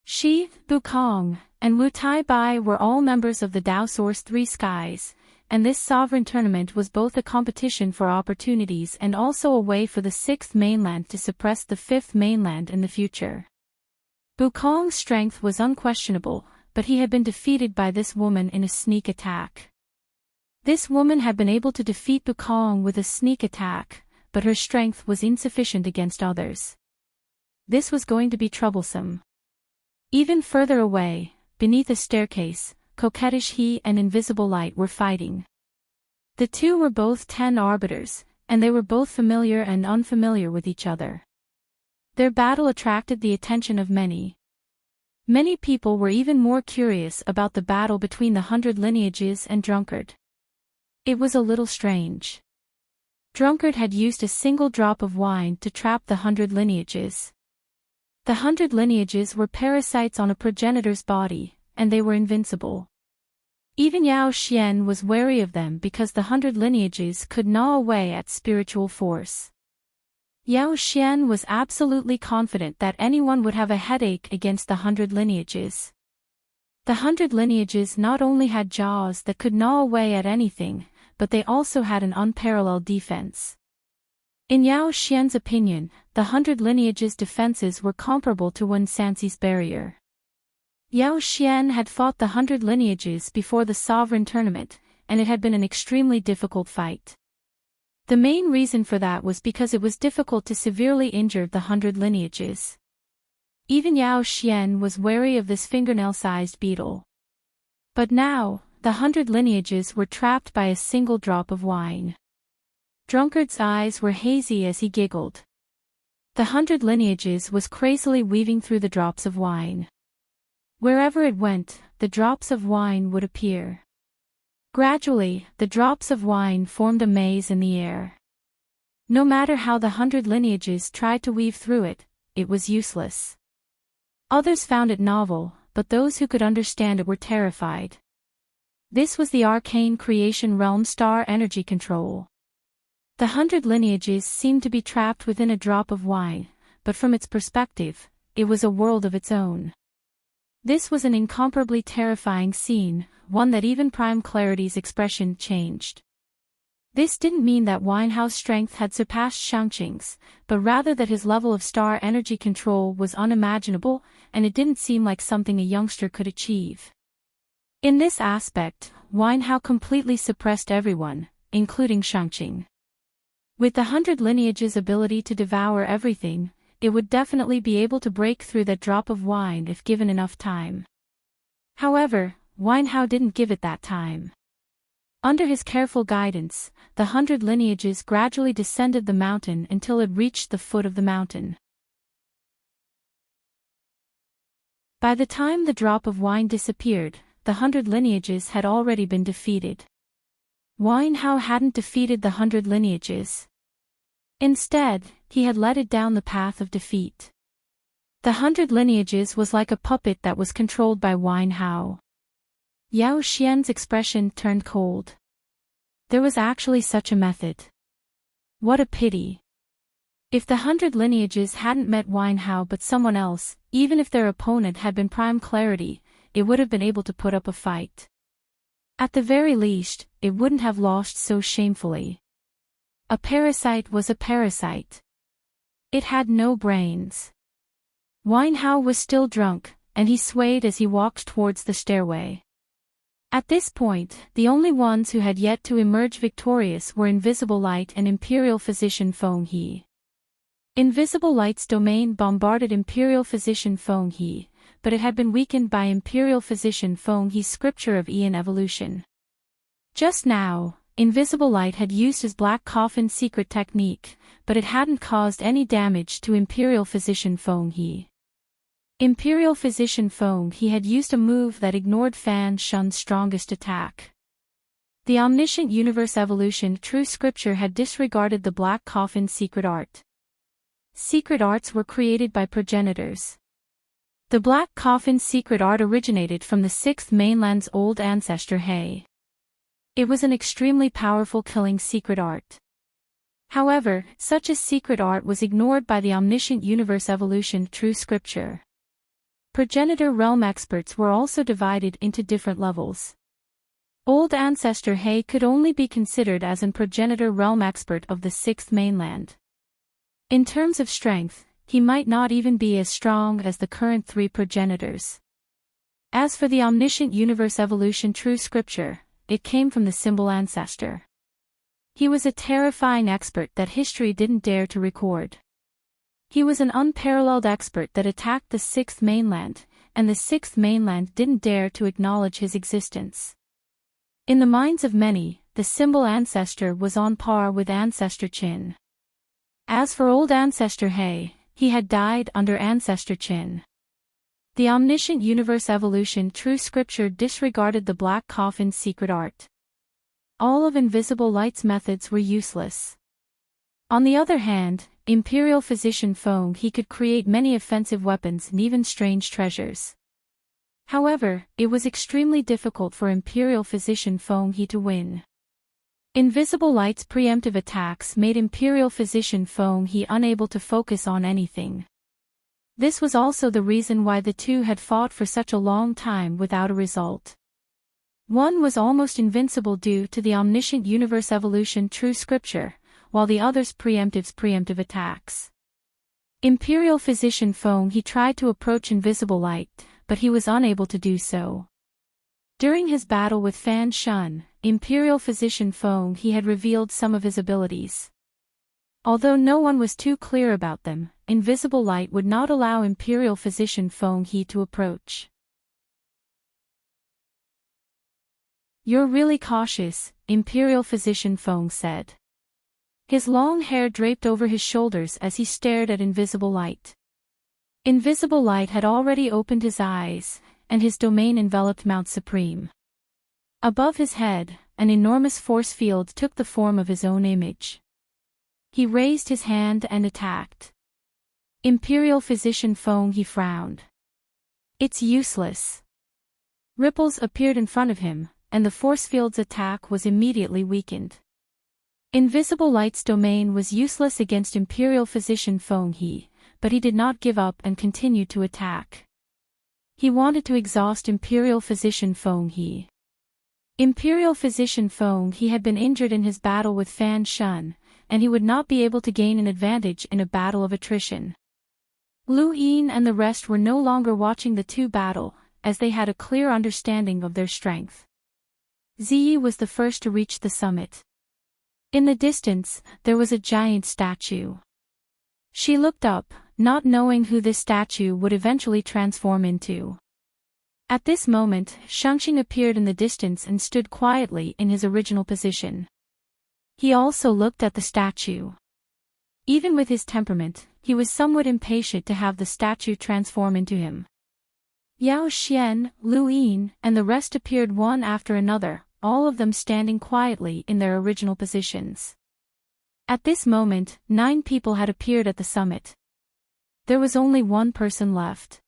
She, Bukong, and Wu Taibai were all members of the Dao Source 3 skies, and this sovereign tournament was both a competition for opportunities and also a way for the sixth mainland to suppress the fifth mainland in the future. Bukong's strength was unquestionable, but he had been defeated by this woman in a sneak attack. This woman had been able to defeat Bukong with a sneak attack, but her strength was insufficient against others. This was going to be troublesome. Even further away, beneath a staircase, Coquettish He and Invisible Light were fighting. The two were both 10 arbiters, and they were both familiar and unfamiliar with each other. Their battle attracted the attention of many. Many people were even more curious about the battle between the 100 lineages and Drunkard. It was a little strange. Drunkard had used a single drop of wine to trap the 100 lineages. The 100 lineages were parasites on a progenitor's body, and they were invincible. Even Yao Xian was wary of them because the 100 lineages could gnaw away at spiritual force. Yao Xian was absolutely confident that anyone would have a headache against the 100 lineages. The 100 lineages not only had jaws that could gnaw away at anything, but they also had an unparalleled defense. In Yao Xian's opinion, the 100 lineages' defenses were comparable to Wen Sanxi's barrier. Yao Xian had fought the 100 lineages before the sovereign tournament, and it had been an extremely difficult fight. The main reason for that was because it was difficult to severely injure the 100 lineages. Even Yao Xian was wary of this fingernail-sized beetle. But now, the 100 lineages were trapped by a single drop of wine. Drunkard's eyes were hazy as he giggled. The 100 lineages was crazily weaving through the drops of wine. Wherever it went, the drops of wine would appear. Gradually, the drops of wine formed a maze in the air. No matter how the 100 lineages tried to weave through it, it was useless. Others found it novel, but those who could understand it were terrified. This was the arcane creation realm star energy control. The 100 lineages seemed to be trapped within a drop of wine, but from its perspective, it was a world of its own. This was an incomparably terrifying scene, one that even Prime Clarity's expression changed. This didn't mean that Winehouse strength had surpassed Shangqing's, but rather that his level of star energy control was unimaginable, and it didn't seem like something a youngster could achieve. In this aspect, Winehouse completely suppressed everyone, including Shangqing. With the 100 lineages' ability to devour everything, it would definitely be able to break through that drop of wine if given enough time. However, Winehouse didn't give it that time. Under his careful guidance, the 100 lineages gradually descended the mountain until it reached the foot of the mountain. By the time the drop of wine disappeared, the 100 lineages had already been defeated. Winehouse hadn't defeated the 100 lineages. Instead, he had led it down the path of defeat. The 100 lineages was like a puppet that was controlled by Winehouse. Yao Xian's expression turned cold. There was actually such a method. What a pity. If the 100 lineages hadn't met Winehouse but someone else, even if their opponent had been Prime Clarity, it would have been able to put up a fight. At the very least, it wouldn't have lost so shamefully. A parasite was a parasite. It had no brains. Winehouse was still drunk, and he swayed as he walked towards the stairway. At this point, the only ones who had yet to emerge victorious were Invisible Light and Imperial Physician Feng He. Invisible Light's domain bombarded Imperial Physician Feng He, but it had been weakened by Imperial Physician Feng He's scripture of Aeon evolution. Just now, Invisible Light had used his Black Coffin secret technique, but it hadn't caused any damage to Imperial Physician Feng He. Imperial Physician Feng He had used a move that ignored Fan Shun's strongest attack. The Omniscient Universe Evolution True Scripture had disregarded the Black Coffin secret art. Secret arts were created by progenitors. The Black Coffin secret art originated from the 6th mainland's old ancestor He. It was an extremely powerful killing secret art. However, such a secret art was ignored by the Omniscient Universe Evolution True Scripture. Progenitor realm experts were also divided into different levels. Old Ancestor He could only be considered as an progenitor realm expert of the 6th mainland. In terms of strength, he might not even be as strong as the current 3 progenitors. As for the Omniscient Universe Evolution True Scripture, it came from the symbol ancestor. He was a terrifying expert that history didn't dare to record. He was an unparalleled expert that attacked the 6th mainland, and the 6th mainland didn't dare to acknowledge his existence. In the minds of many, the symbol ancestor was on par with ancestor Qin. As for old ancestor He, he had died under ancestor Qin. The omniscient universe evolution true scripture disregarded the black coffin's secret art. All of Invisible Light's methods were useless. On the other hand, Imperial Physician Feng He could create many offensive weapons and even strange treasures. However, it was extremely difficult for Imperial Physician Feng He to win. Invisible Light's preemptive attacks made Imperial Physician Feng He unable to focus on anything. This was also the reason why the two had fought for such a long time without a result. One was almost invincible due to the omniscient universe evolution true scripture, while the other's preemptive attacks. Imperial Physician Feng He tried to approach Invisible Light, but he was unable to do so. During his battle with Fan Shun, Imperial Physician Feng He had revealed some of his abilities. Although no one was too clear about them, Invisible Light would not allow Imperial Physician Feng He to approach. "You're really cautious," Imperial Physician Feng said. His long hair draped over his shoulders as he stared at Invisible Light. Invisible Light had already opened his eyes, and his domain enveloped Mount Supreme. Above his head, an enormous force field took the form of his own image. He raised his hand and attacked. Imperial Physician Feng He frowned. "It's useless." Ripples appeared in front of him, and the force field's attack was immediately weakened. Invisible Light's domain was useless against Imperial Physician Feng He, but he did not give up and continued to attack. He wanted to exhaust Imperial Physician Feng He. Imperial Physician Feng He had been injured in his battle with Fan Shun, and he would not be able to gain an advantage in a battle of attrition. Lu Yin and the rest were no longer watching the two battle, as they had a clear understanding of their strength. Ziyi was the first to reach the summit. In the distance, there was a giant statue. She looked up, not knowing who this statue would eventually transform into. At this moment, Shangxing appeared in the distance and stood quietly in his original position. He also looked at the statue. Even with his temperament, he was somewhat impatient to have the statue transform into him. Yao Xian, Lu Yin, and the rest appeared one after another, all of them standing quietly in their original positions. At this moment, 9 people had appeared at the summit. There was only one person left.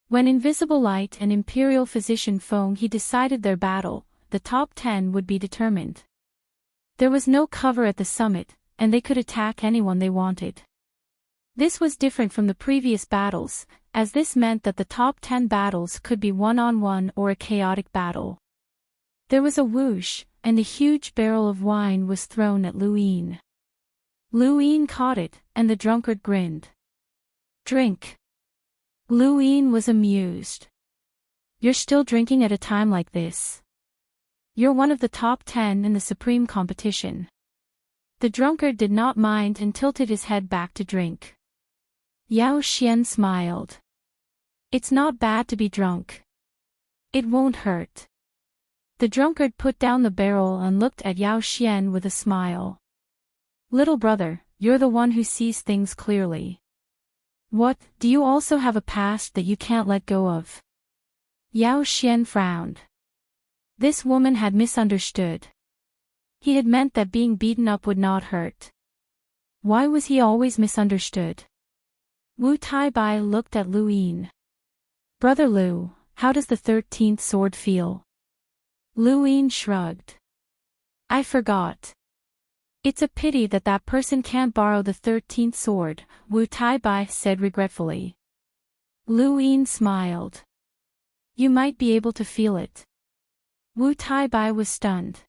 When Invisible Light and Imperial Physician Feng He decided their battle, the top 10 would be determined. There was no cover at the summit, and they could attack anyone they wanted. This was different from the previous battles, as this meant that the top 10 battles could be one-on-one or a chaotic battle. There was a whoosh, and a huge barrel of wine was thrown at Lu Yin. Lu Yin caught it, and the drunkard grinned. "Drink." Lu Yin was amused. "You're still drinking at a time like this? You're one of the top 10 in the supreme competition." The drunkard did not mind and tilted his head back to drink. Yao Xian smiled. "It's not bad to be drunk. It won't hurt." The drunkard put down the barrel and looked at Yao Xian with a smile. "Little brother, you're the one who sees things clearly. What, do you also have a past that you can't let go of?" Yao Xian frowned. This woman had misunderstood. He had meant that being beaten up would not hurt. Why was he always misunderstood? Wu Taibai looked at Lu Yin. "Brother Lu, how does the 13th sword feel?" Lu Yin shrugged. "I forgot. It's a pity that that person can't borrow the 13th sword," Wu Taibai said regretfully. Lu Yin smiled. "You might be able to feel it." Wu Taibai was stunned.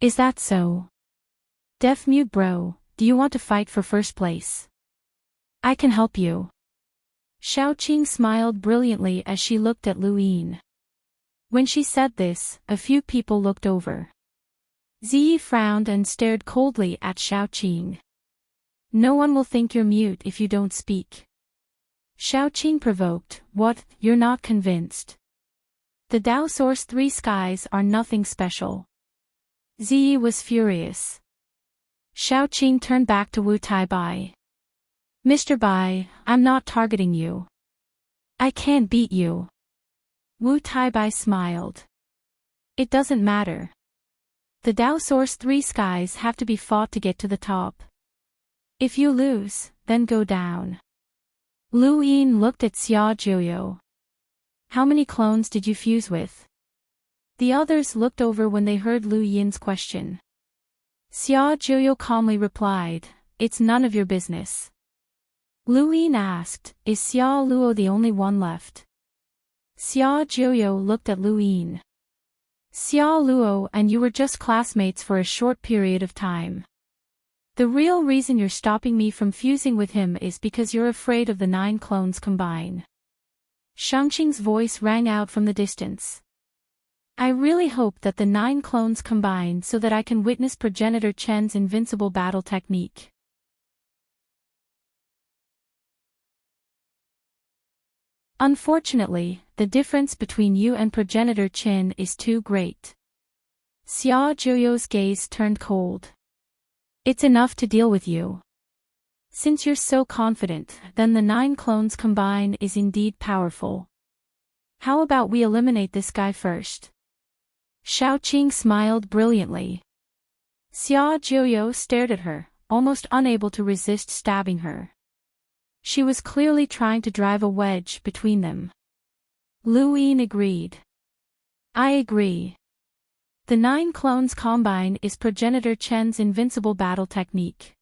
"Is that so? Deaf-mute bro, do you want to fight for first place? I can help you." Xiaoqing smiled brilliantly as she looked at Lu Yin. When she said this, a few people looked over. Ziyi frowned and stared coldly at Xiaoqing. "No one will think you're mute if you don't speak." Xiaoqing provoked, "What, you're not convinced? The Tao Source 3 skies are nothing special. Ziyi was furious. Xiaoqing turned back to Wu Taibai. Mr. Bai, I'm not targeting you. I can't beat you. Wu Taibai smiled. It doesn't matter. The Dao Source 3 skies have to be fought to get to the top. If you lose, then go down. Lu Yin looked at Xia Jiuyo. How many clones did you fuse with? The others looked over when they heard Lu Yin's question. Xia Jiuyo calmly replied, It's none of your business. Lu Yin asked, Is Xia Luo the only one left? Xia Jiuyo looked at Lu Yin. Xia Luo and you were just classmates for a short period of time. The real reason you're stopping me from fusing with him is because you're afraid of the 9 clones combine. Shangqing's voice rang out from the distance. I really hope that the 9 clones combine so that I can witness Progenitor Chen's invincible battle technique. Unfortunately, the difference between you and Progenitor Chen is too great. Xia Jiuyo's gaze turned cold. It's enough to deal with you. Since you're so confident, then the 9 clones combine is indeed powerful. How about we eliminate this guy first? Xiaoqing smiled brilliantly. Xia Jiuyo stared at her, almost unable to resist stabbing her. She was clearly trying to drive a wedge between them. Lu Yin agreed. I agree. The 9 clones combine is Progenitor Chen's invincible battle technique.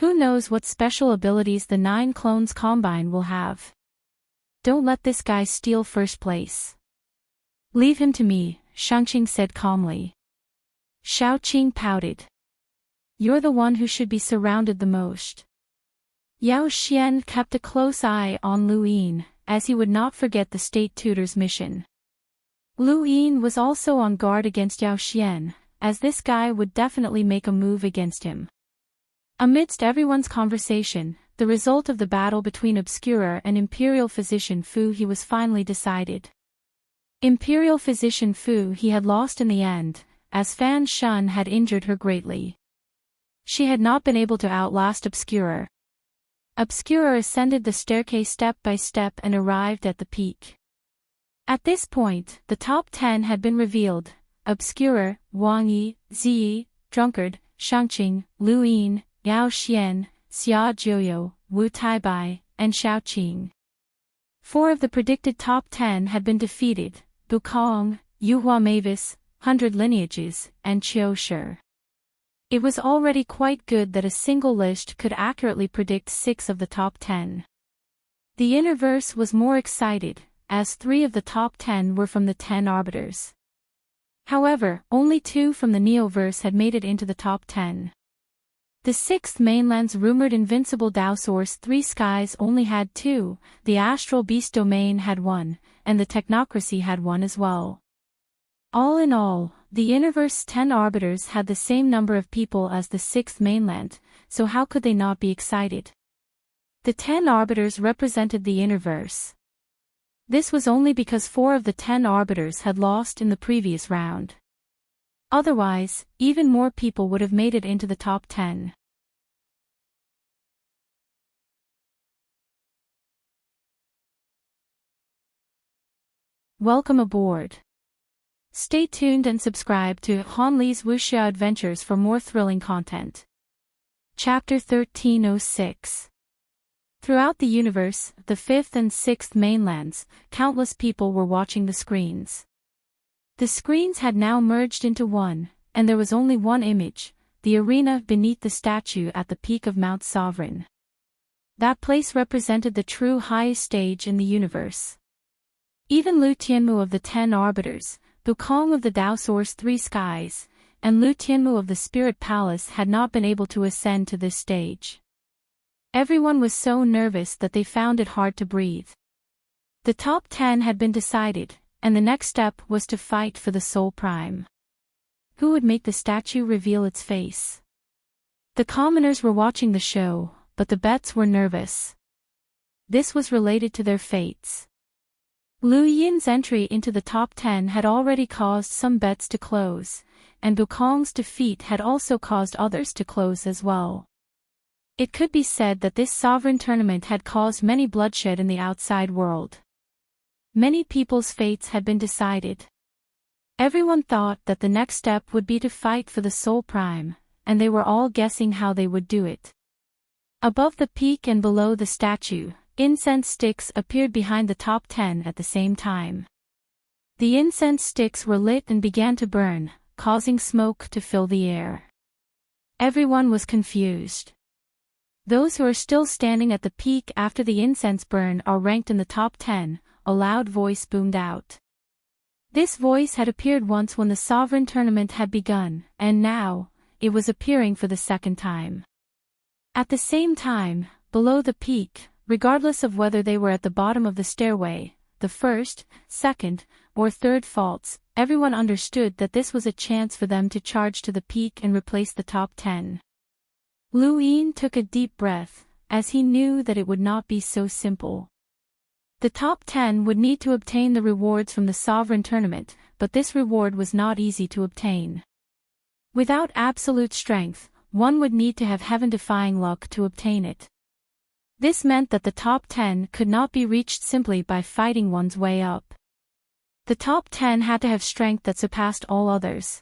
Who knows what special abilities the 9 clones combine will have. Don't let this guy steal first place. Leave him to me, Shangqing said calmly. Xiaoqing pouted. You're the one who should be surrounded the most. Yao Xian kept a close eye on Lu Yin, as he would not forget the state tutor's mission. Lu Yin was also on guard against Yao Xian, as this guy would definitely make a move against him. Amidst everyone's conversation, the result of the battle between Obscurer and Imperial Physician Fu he was finally decided. Imperial Physician Fu he had lost in the end, as Fan Shun had injured her greatly. She had not been able to outlast Obscurer. Obscurer ascended the staircase step by step and arrived at the peak. At this point, the top 10 had been revealed: Obscurer, Wang Yi, Ziyi, Drunkard, Shangqing, Lu Yin, Yao Xian, Xia Jiuyo, Wu Taibai, and Xiaoqing. 4 of the predicted top 10 had been defeated: Bukong, Yuhua Mavis, 100 Lineages, and Qiu Shi. It was already quite good that a single list could accurately predict 6 of the top 10. The Innerverse was more excited, as 3 of the top 10 were from the 10 Arbiters. However, only 2 from the Neoverse had made it into the top 10. The 6th mainland's rumored invincible Dao Source 3 skies only had 2, the Astral Beast Domain had 1, and the Technocracy had 1 as well. All in all, the Innerverse 10 Arbiters had the same number of people as the 6th mainland, so how could they not be excited? The 10 Arbiters represented the Innerverse. This was only because 4 of the 10 Arbiters had lost in the previous round. Otherwise, even more people would have made it into the top 10. Welcome aboard. Stay tuned and subscribe to Han Li's Wuxia Adventures for more thrilling content. Chapter 1306. Throughout the universe, the 5th and 6th mainlands, countless people were watching the screens. The screens had now merged into one, and there was only one image: the arena beneath the statue at the peak of Mount Sovereign. That place represented the true highest stage in the universe. Even Lu Tianmu of the 10 Arbiters, Bukong of the Dao Source 3 skies, and Lu Tianmu of the Spirit Palace had not been able to ascend to this stage. Everyone was so nervous that they found it hard to breathe. The top 10 had been decided, and the next step was to fight for the Soul Prime. Who would make the statue reveal its face? The commoners were watching the show, but the bets were nervous. This was related to their fates. Lu Yin's entry into the top 10 had already caused some bets to close, and Bukong's defeat had also caused others to close as well. It could be said that this sovereign tournament had caused many bloodshed in the outside world. Many people's fates had been decided. Everyone thought that the next step would be to fight for the Soul Prime, and they were all guessing how they would do it. Above the peak and below the statue, incense sticks appeared behind the top 10 at the same time. The incense sticks were lit and began to burn, causing smoke to fill the air. Everyone was confused. Those who are still standing at the peak after the incense burn are ranked in the top 10, a loud voice boomed out. This voice had appeared once when the sovereign tournament had begun, and now, it was appearing for the second time. At the same time, below the peak, regardless of whether they were at the bottom of the stairway, the first, second, or third faults, everyone understood that this was a chance for them to charge to the peak and replace the top 10. Lu Yin took a deep breath, as he knew that it would not be so simple. The top 10 would need to obtain the rewards from the sovereign tournament, but this reward was not easy to obtain. Without absolute strength, one would need to have heaven-defying luck to obtain it. This meant that the top 10 could not be reached simply by fighting one's way up. The top 10 had to have strength that surpassed all others.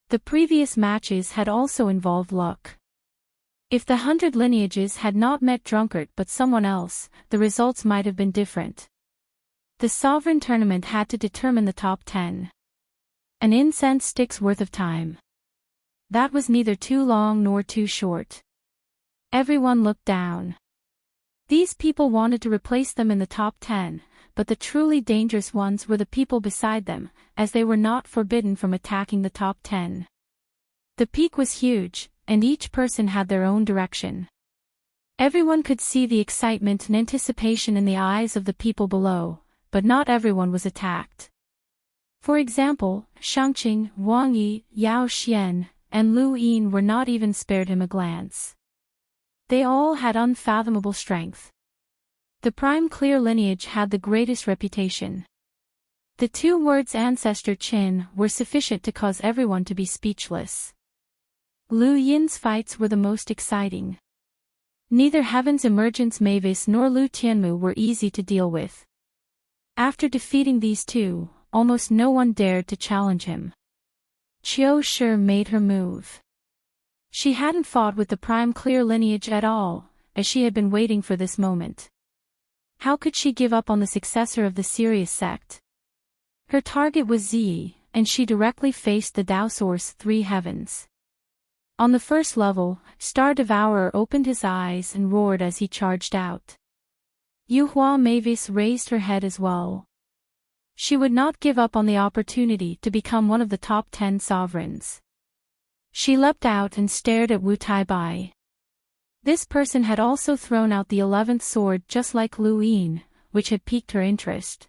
The previous matches had also involved luck. If the 100 lineages had not met Drunkard but someone else, the results might have been different. The sovereign tournament had to determine the top 10. An incense stick's worth of time. That was neither too long nor too short. Everyone looked down. These people wanted to replace them in the top 10, but the truly dangerous ones were the people beside them, as they were not forbidden from attacking the top 10. The peak was huge, and each person had their own direction. Everyone could see the excitement and anticipation in the eyes of the people below, but not everyone was attacked. For example, Shangqing, Wang Yi, Yao Xian, and Lu Yin were not even spared him a glance. They all had unfathomable strength. The prime clear lineage had the greatest reputation. The 2 words ancestor Qin were sufficient to cause everyone to be speechless. Lu Yin's fights were the most exciting. Neither Heaven's Emergence Mavis nor Lu Tianmu were easy to deal with. After defeating these 2, almost no one dared to challenge him. Qiu Shi made her move. She hadn't fought with the prime clear lineage at all, as she had been waiting for this moment. How could she give up on the successor of the Sirius sect? Her target was Ziyi, and she directly faced the Tao Source 3 heavens. On the first level, Star Devourer opened his eyes and roared as he charged out. Yuhua Mavis raised her head as well. She would not give up on the opportunity to become one of the top 10 sovereigns. She leapt out and stared at Wu Taibai. This person had also thrown out the 11th sword just like Lu Yin, which had piqued her interest.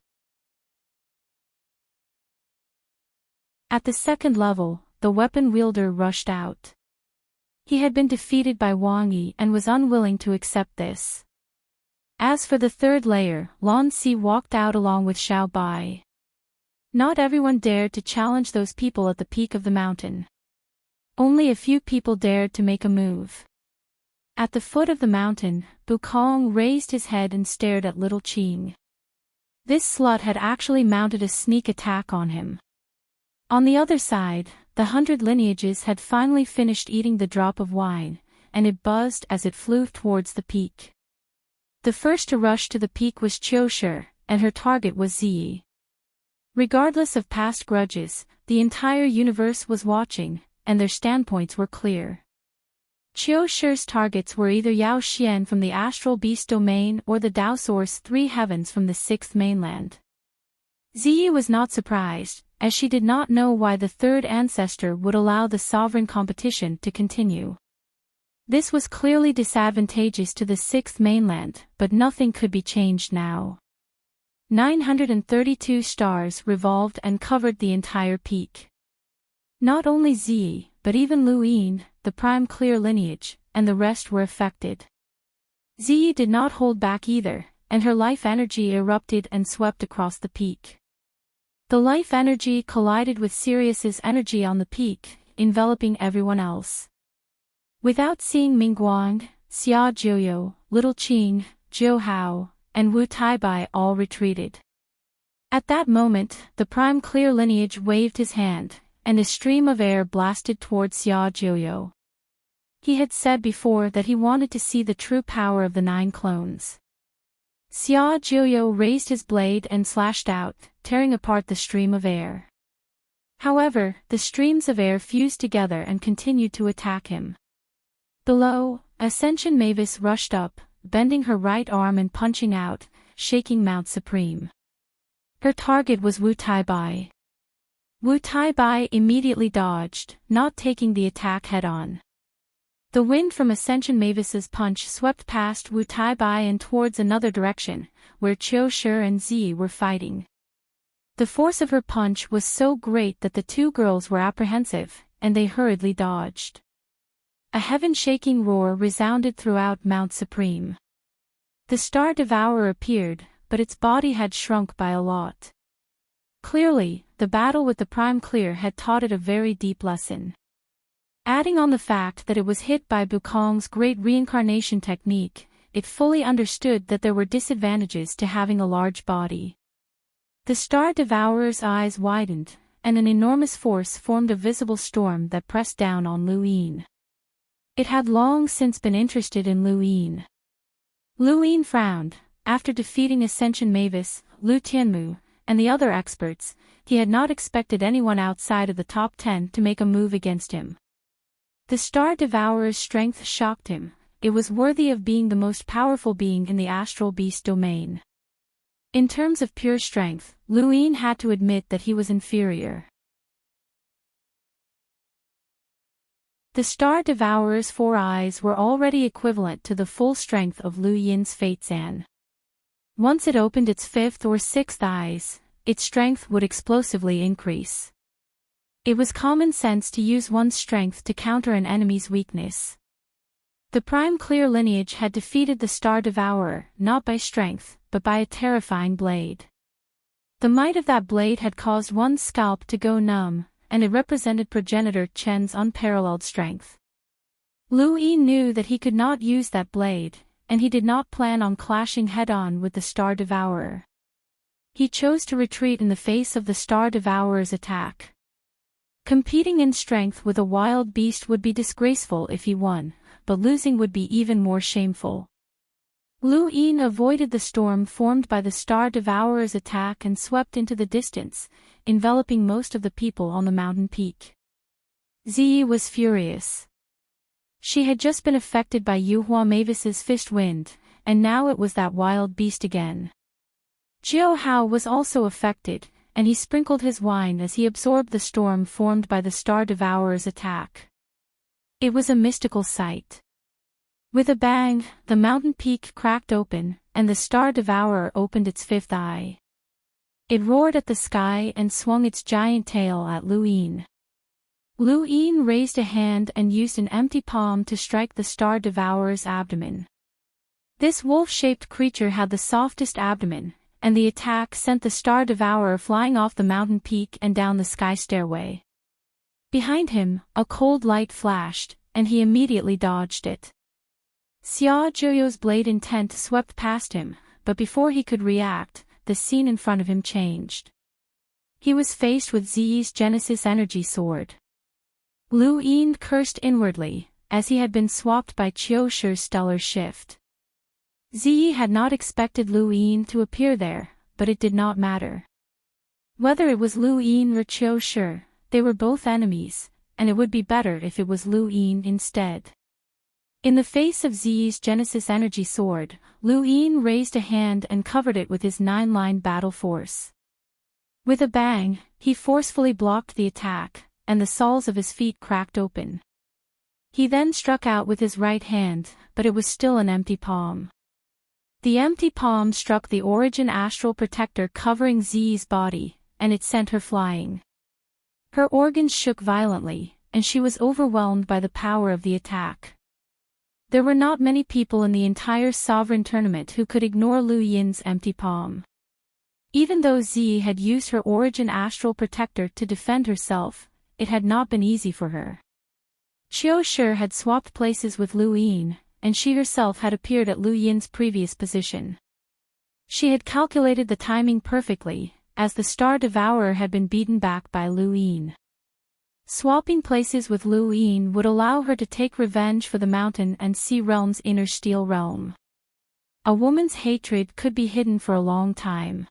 At the second level, the weapon wielder rushed out. He had been defeated by Wang Yi and was unwilling to accept this. As for the third layer, Lan Si walked out along with Xiao Bai. Not everyone dared to challenge those people at the peak of the mountain. Only a few people dared to make a move. At the foot of the mountain, Bukong raised his head and stared at little Qing. This slut had actually mounted a sneak attack on him. On the other side, the 100 lineages had finally finished eating the drop of wine, and it buzzed as it flew towards the peak. The first to rush to the peak was Qiu Shi, and her target was Ziyi. Regardless of past grudges, the entire universe was watching, and their standpoints were clear. Qiu Shi's targets were either Yao Xian from the Astral Beast Domain or the Tao Source 3 heavens from the 6th mainland. Ziyi was not surprised, as she did not know why the third ancestor would allow the sovereign competition to continue. This was clearly disadvantageous to the 6th mainland, but nothing could be changed now. 932 stars revolved and covered the entire peak. Not only Ziyi, but even Lu Yin, the prime clear lineage, and the rest were affected. Ziyi did not hold back either, and her life energy erupted and swept across the peak. The life energy collided with Sirius's energy on the peak, enveloping everyone else. Without seeing Mingguang, Xia Jiuyo, Little Qing, Jiu Hao, and Wu Taibai all retreated. At that moment, the prime clear lineage waved his hand, and a stream of air blasted towards Xia Jiuyo. He had said before that he wanted to see the true power of the 9 clones. Xia Jiuyo raised his blade and slashed out, tearing apart the stream of air. However, the streams of air fused together and continued to attack him. Below, Ascension Mavis rushed up, bending her right arm and punching out, shaking Mount Supreme. Her target was Wu Taibai. Wu Taibai immediately dodged, not taking the attack head-on. The wind from Ascension Mavis's punch swept past Wu Taibai and towards another direction, where Qiu Shi and Zi were fighting. The force of her punch was so great that the 2 girls were apprehensive, and they hurriedly dodged. A heaven-shaking roar resounded throughout Mount Supreme. The Star Devourer appeared, but its body had shrunk by a lot. Clearly, the battle with the Prime Clear had taught it a very deep lesson. Adding on the fact that it was hit by Bukong's great reincarnation technique, it fully understood that there were disadvantages to having a large body. The Star Devourer's eyes widened, and an enormous force formed a visible storm that pressed down on Lu Yin. It had long since been interested in Lu Yin. Lu Yin frowned. After defeating Ascension Mavis, Lu Tianmu, and the other experts, he had not expected anyone outside of the top 10 to make a move against him. The Star Devourer's strength shocked him. It was worthy of being the most powerful being in the astral beast domain. In terms of pure strength, Lu Yin had to admit that he was inferior. The Star Devourer's 4 eyes were already equivalent to the full strength of Lu Yin's Fate Zan. Once it opened its 5th or 6th eyes, its strength would explosively increase. It was common sense to use one's strength to counter an enemy's weakness. The Prime Clear lineage had defeated the Star Devourer, not by strength, but by a terrifying blade. The might of that blade had caused one's scalp to go numb, and it represented progenitor Chen's unparalleled strength. Lu Yin knew that he could not use that blade, and he did not plan on clashing head-on with the Star Devourer. He chose to retreat in the face of the Star Devourer's attack. Competing in strength with a wild beast would be disgraceful if he won, but losing would be even more shameful. Lu Yin avoided the storm formed by the Star Devourer's attack and swept into the distance, enveloping most of the people on the mountain peak. Ziyi was furious. She had just been affected by Yuhua Mavis's fist wind, and now it was that wild beast again. Jiu Hao was also affected, and he sprinkled his wine as he absorbed the storm formed by the Star Devourer's attack. It was a mystical sight. With a bang, the mountain peak cracked open, and the Star Devourer opened its 5th eye. It roared at the sky and swung its giant tail at Lu Yin. Lu Yin raised a hand and used an empty palm to strike the Star Devourer's abdomen. This wolf-shaped creature had the softest abdomen, and the attack sent the Star Devourer flying off the mountain peak and down the sky stairway. Behind him, a cold light flashed, and he immediately dodged it. Xia Jiuyo's blade intent swept past him, but before he could react, the scene in front of him changed. He was faced with Ziyi's Genesis Energy Sword. Lu Yin cursed inwardly, as he had been swapped by Qiu Shi's Stellar Shift. Ziyi had not expected Lu Yin to appear there, but it did not matter. Whether it was Lu Yin or Qiu Shi, they were both enemies, and it would be better if it was Lu Yin instead. In the face of Ziyi's Genesis Energy Sword, Lu Yin raised a hand and covered it with his 9-line battle force. With a bang, he forcefully blocked the attack, and the soles of his feet cracked open. He then struck out with his right hand, but it was still an empty palm. The empty palm struck the Origin Astral Protector covering Ziyi's body, and it sent her flying. Her organs shook violently, and she was overwhelmed by the power of the attack. There were not many people in the entire Sovereign Tournament who could ignore Lu Yin's empty palm. Even though Zi had used her origin astral protector to defend herself, it had not been easy for her. Qiu Shi had swapped places with Lu Yin, and she herself had appeared at Lu Yin's previous position. She had calculated the timing perfectly, as the Star Devourer had been beaten back by Lu Yin. Swapping places with Lu Yin would allow her to take revenge for the Mountain and Sea Realm's inner Steel Realm. A woman's hatred could be hidden for a long time.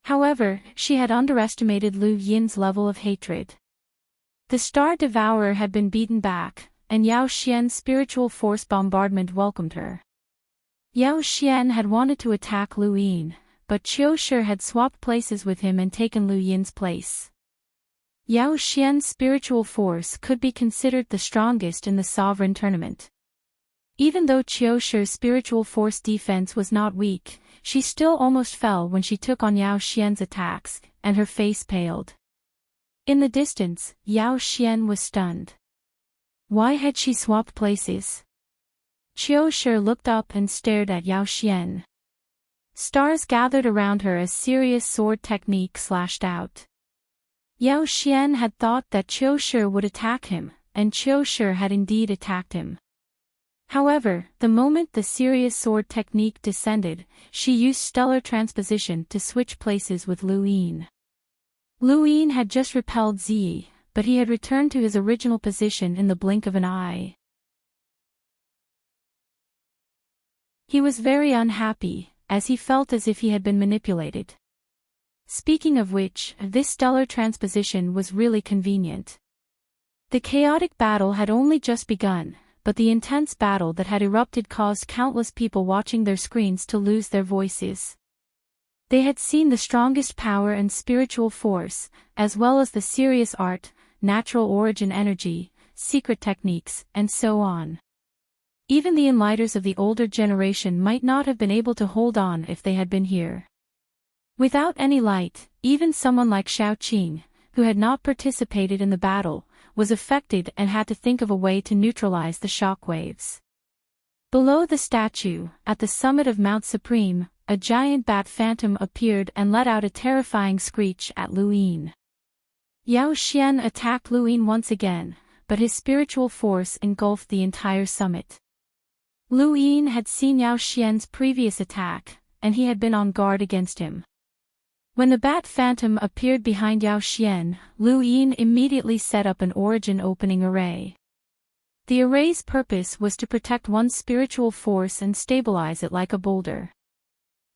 However, she had underestimated Lu Yin's level of hatred. The Star Devourer had been beaten back, and Yao Xian's spiritual force bombardment welcomed her. Yao Xian had wanted to attack Lu Yin, but Qiu Shi had swapped places with him and taken Lu Yin's place. Yao Xian's spiritual force could be considered the strongest in the Sovereign Tournament. Even though Qiu Shi's spiritual force defense was not weak, she still almost fell when she took on Yao Xian's attacks, and her face paled. In the distance, Yao Xian was stunned. Why had she swapped places? Qiu Shi looked up and stared at Yao Xian. Stars gathered around her as serious sword technique slashed out. Yao Xian had thought that Qiu Shi would attack him, and Qiu Shi had indeed attacked him. However, the moment the serious sword technique descended, she used stellar transposition to switch places with Lu Yin. Lu Yin had just repelled Zi, but he had returned to his original position in the blink of an eye. He was very unhappy, as he felt as if he had been manipulated. Speaking of which, this stellar transposition was really convenient. The chaotic battle had only just begun, but the intense battle that had erupted caused countless people watching their screens to lose their voices. They had seen the strongest power and spiritual force, as well as the serious art, natural origin energy, secret techniques, and so on. Even the enlighters of the older generation might not have been able to hold on if they had been here. Without any light, even someone like Xiao Qing, who had not participated in the battle, was affected and had to think of a way to neutralize the shockwaves. Below the statue, at the summit of Mount Supreme, a giant bat phantom appeared and let out a terrifying screech at Lu Yin. Yao Xian attacked Lu Yin once again, but his spiritual force engulfed the entire summit. Lu Yin had seen Yao Xian's previous attack, and he had been on guard against him. When the bat phantom appeared behind Yao Xian, Lu Yin immediately set up an origin opening array. The array's purpose was to protect one's spiritual force and stabilize it like a boulder.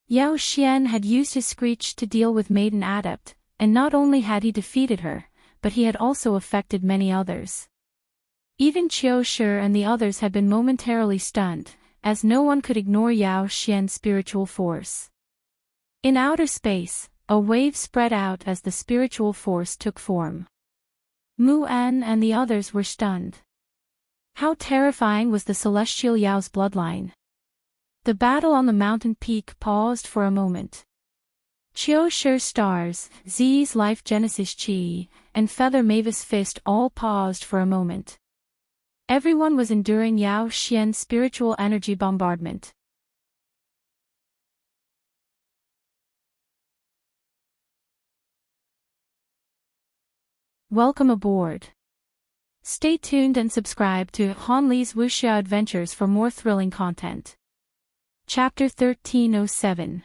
Yao Xian had used his screech to deal with Maiden Adept, and not only had he defeated her, but he had also affected many others. Even Qiu Shi and the others had been momentarily stunned, as no one could ignore Yao Xian's spiritual force. In outer space, a wave spread out as the spiritual force took form. Mu An and the others were stunned. How terrifying was the celestial Yao's bloodline! The battle on the mountain peak paused for a moment. Qiu Shi's stars, Zi's life Genesis Qi, and Feather Mavis Fist all paused for a moment. Everyone was enduring Yao Xian's spiritual energy bombardment. Welcome aboard. Stay tuned and subscribe to Han Li's Wuxia Adventures for more thrilling content. Chapter 1307.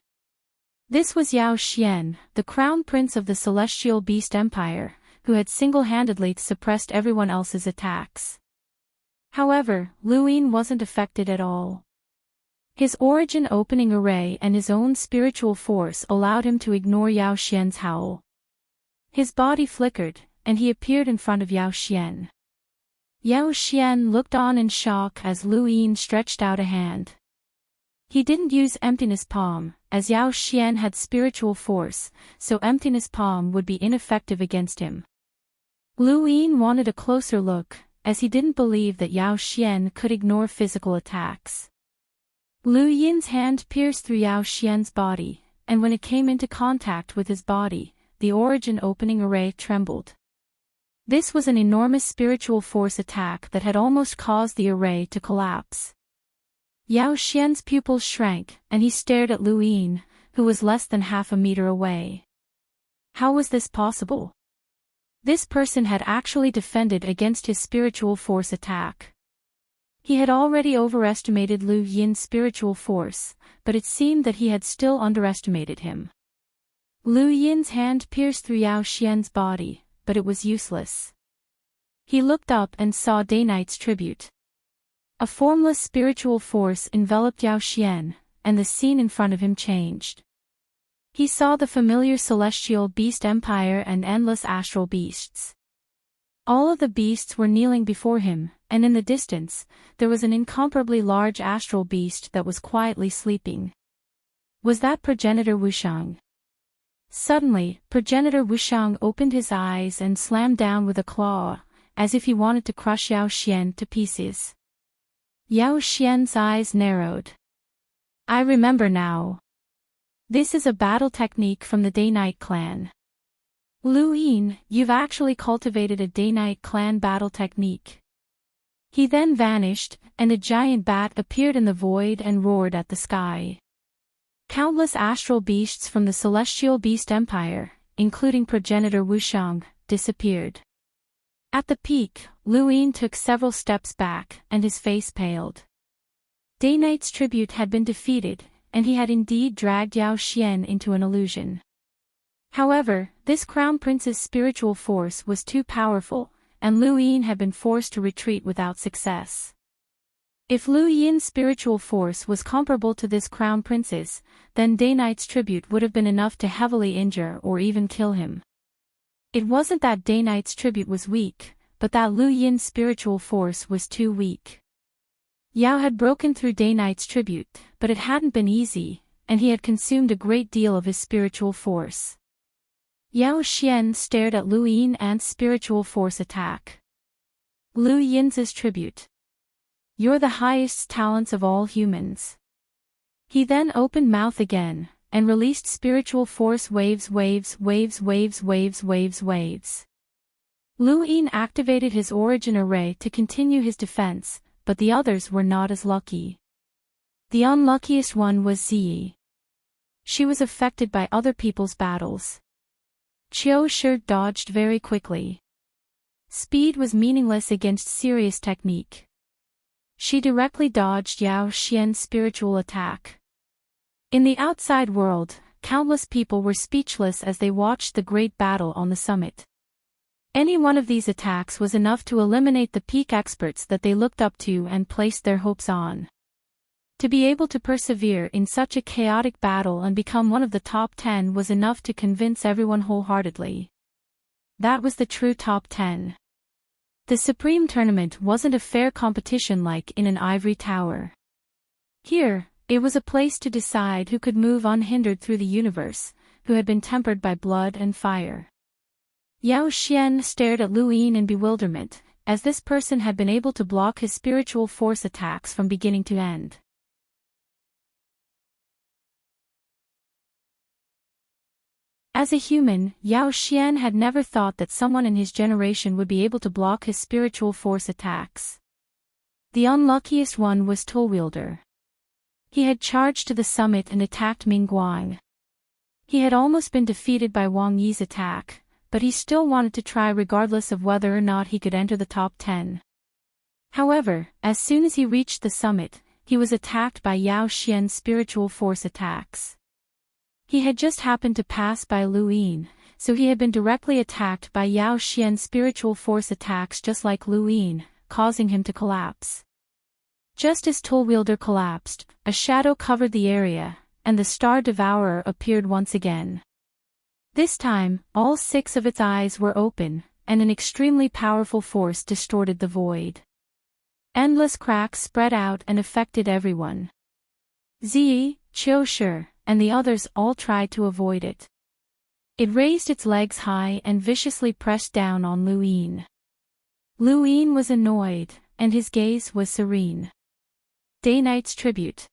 This was Yao Xian, the crown prince of the Celestial Beast Empire, who had single-handedly suppressed everyone else's attacks. However, Lu Yin wasn't affected at all. His origin opening array and his own spiritual force allowed him to ignore Yao Xian's howl. His body flickered, and he appeared in front of Yao Xian. Yao Xian looked on in shock as Lu Yin stretched out a hand. He didn't use Emptiness Palm, as Yao Xian had spiritual force, so Emptiness Palm would be ineffective against him. Lu Yin wanted a closer look, as he didn't believe that Yao Xian could ignore physical attacks. Lu Yin's hand pierced through Yao Xian's body, and when it came into contact with his body, the origin opening array trembled. This was an enormous spiritual force attack that had almost caused the array to collapse. Yao Xian's pupils shrank, and he stared at Lu Yin, who was less than half a meter away. How was this possible? This person had actually defended against his spiritual force attack. He had already overestimated Lu Yin's spiritual force, but it seemed that he had still underestimated him. Lu Yin's hand pierced through Yao Xian's body, but it was useless. He looked up and saw Day-Night's tribute. A formless spiritual force enveloped Yao Xian, and the scene in front of him changed. He saw the familiar celestial beast empire and endless astral beasts. All of the beasts were kneeling before him, and in the distance, there was an incomparably large astral beast that was quietly sleeping. Was that progenitor Wushang? Suddenly, progenitor Wushang opened his eyes and slammed down with a claw, as if he wanted to crush Yao Xian to pieces. Yao Xian's eyes narrowed. I remember now. This is a battle technique from the Day-Night clan. Lu Yin, you've actually cultivated a Day-Night clan battle technique. He then vanished, and a giant bat appeared in the void and roared at the sky. Countless astral beasts from the celestial beast empire, including progenitor Wushang, disappeared. At the peak, Lu Yin took several steps back, and his face paled. Day-Night's tribute had been defeated, and he had indeed dragged Yao Xian into an illusion. However, this crown prince's spiritual force was too powerful, and Lu Yin had been forced to retreat without success. If Lu Yin's spiritual force was comparable to this crown prince's, then Day-Night's tribute would have been enough to heavily injure or even kill him. It wasn't that Day-Night's tribute was weak, but that Lu Yin's spiritual force was too weak. Yao had broken through Day-Night's tribute, but it hadn't been easy, and he had consumed a great deal of his spiritual force. Yao Xian stared at Lu Yin's spiritual force attack. Lu Yin's tribute. You're the highest talents of all humans. He then opened mouth again, and released spiritual force waves. Lu Yin activated his origin array to continue his defense, but the others were not as lucky. The unluckiest one was Ziyi. She was affected by other people's battles. Qiu Shi dodged very quickly. Speed was meaningless against serious technique. She directly dodged Yao Xian's spiritual attack. In the outside world, countless people were speechless as they watched the great battle on the summit. Any one of these attacks was enough to eliminate the peak experts that they looked up to and placed their hopes on. To be able to persevere in such a chaotic battle and become one of the top 10 was enough to convince everyone wholeheartedly. That was the true top 10. The Supreme Tournament wasn't a fair competition like in an ivory tower. Here, it was a place to decide who could move unhindered through the universe, who had been tempered by blood and fire. Yao Xian stared at Lu Yin in bewilderment, as this person had been able to block his spiritual force attacks from beginning to end. As a human, Yao Xian had never thought that someone in his generation would be able to block his spiritual force attacks. The unluckiest one was Tollwielder. He had charged to the summit and attacked Ming Guang. He had almost been defeated by Wang Yi's attack, but he still wanted to try regardless of whether or not he could enter the top 10. However, as soon as he reached the summit, he was attacked by Yao Xian's spiritual force attacks. He had just happened to pass by Lu Yin, so he had been directly attacked by Yao Xian's spiritual force attacks just like Lu Yin, causing him to collapse. Just as Tollwielder collapsed, a shadow covered the area, and the Star Devourer appeared once again. This time, all 6 of its eyes were open, and an extremely powerful force distorted the void. Endless cracks spread out and affected everyone. Ziyi, Qiu Shi, and the others all tried to avoid it. It raised its legs high and viciously pressed down on Lu Yin. Lu Yin was annoyed, and his gaze was serene. Day-Night's tribute.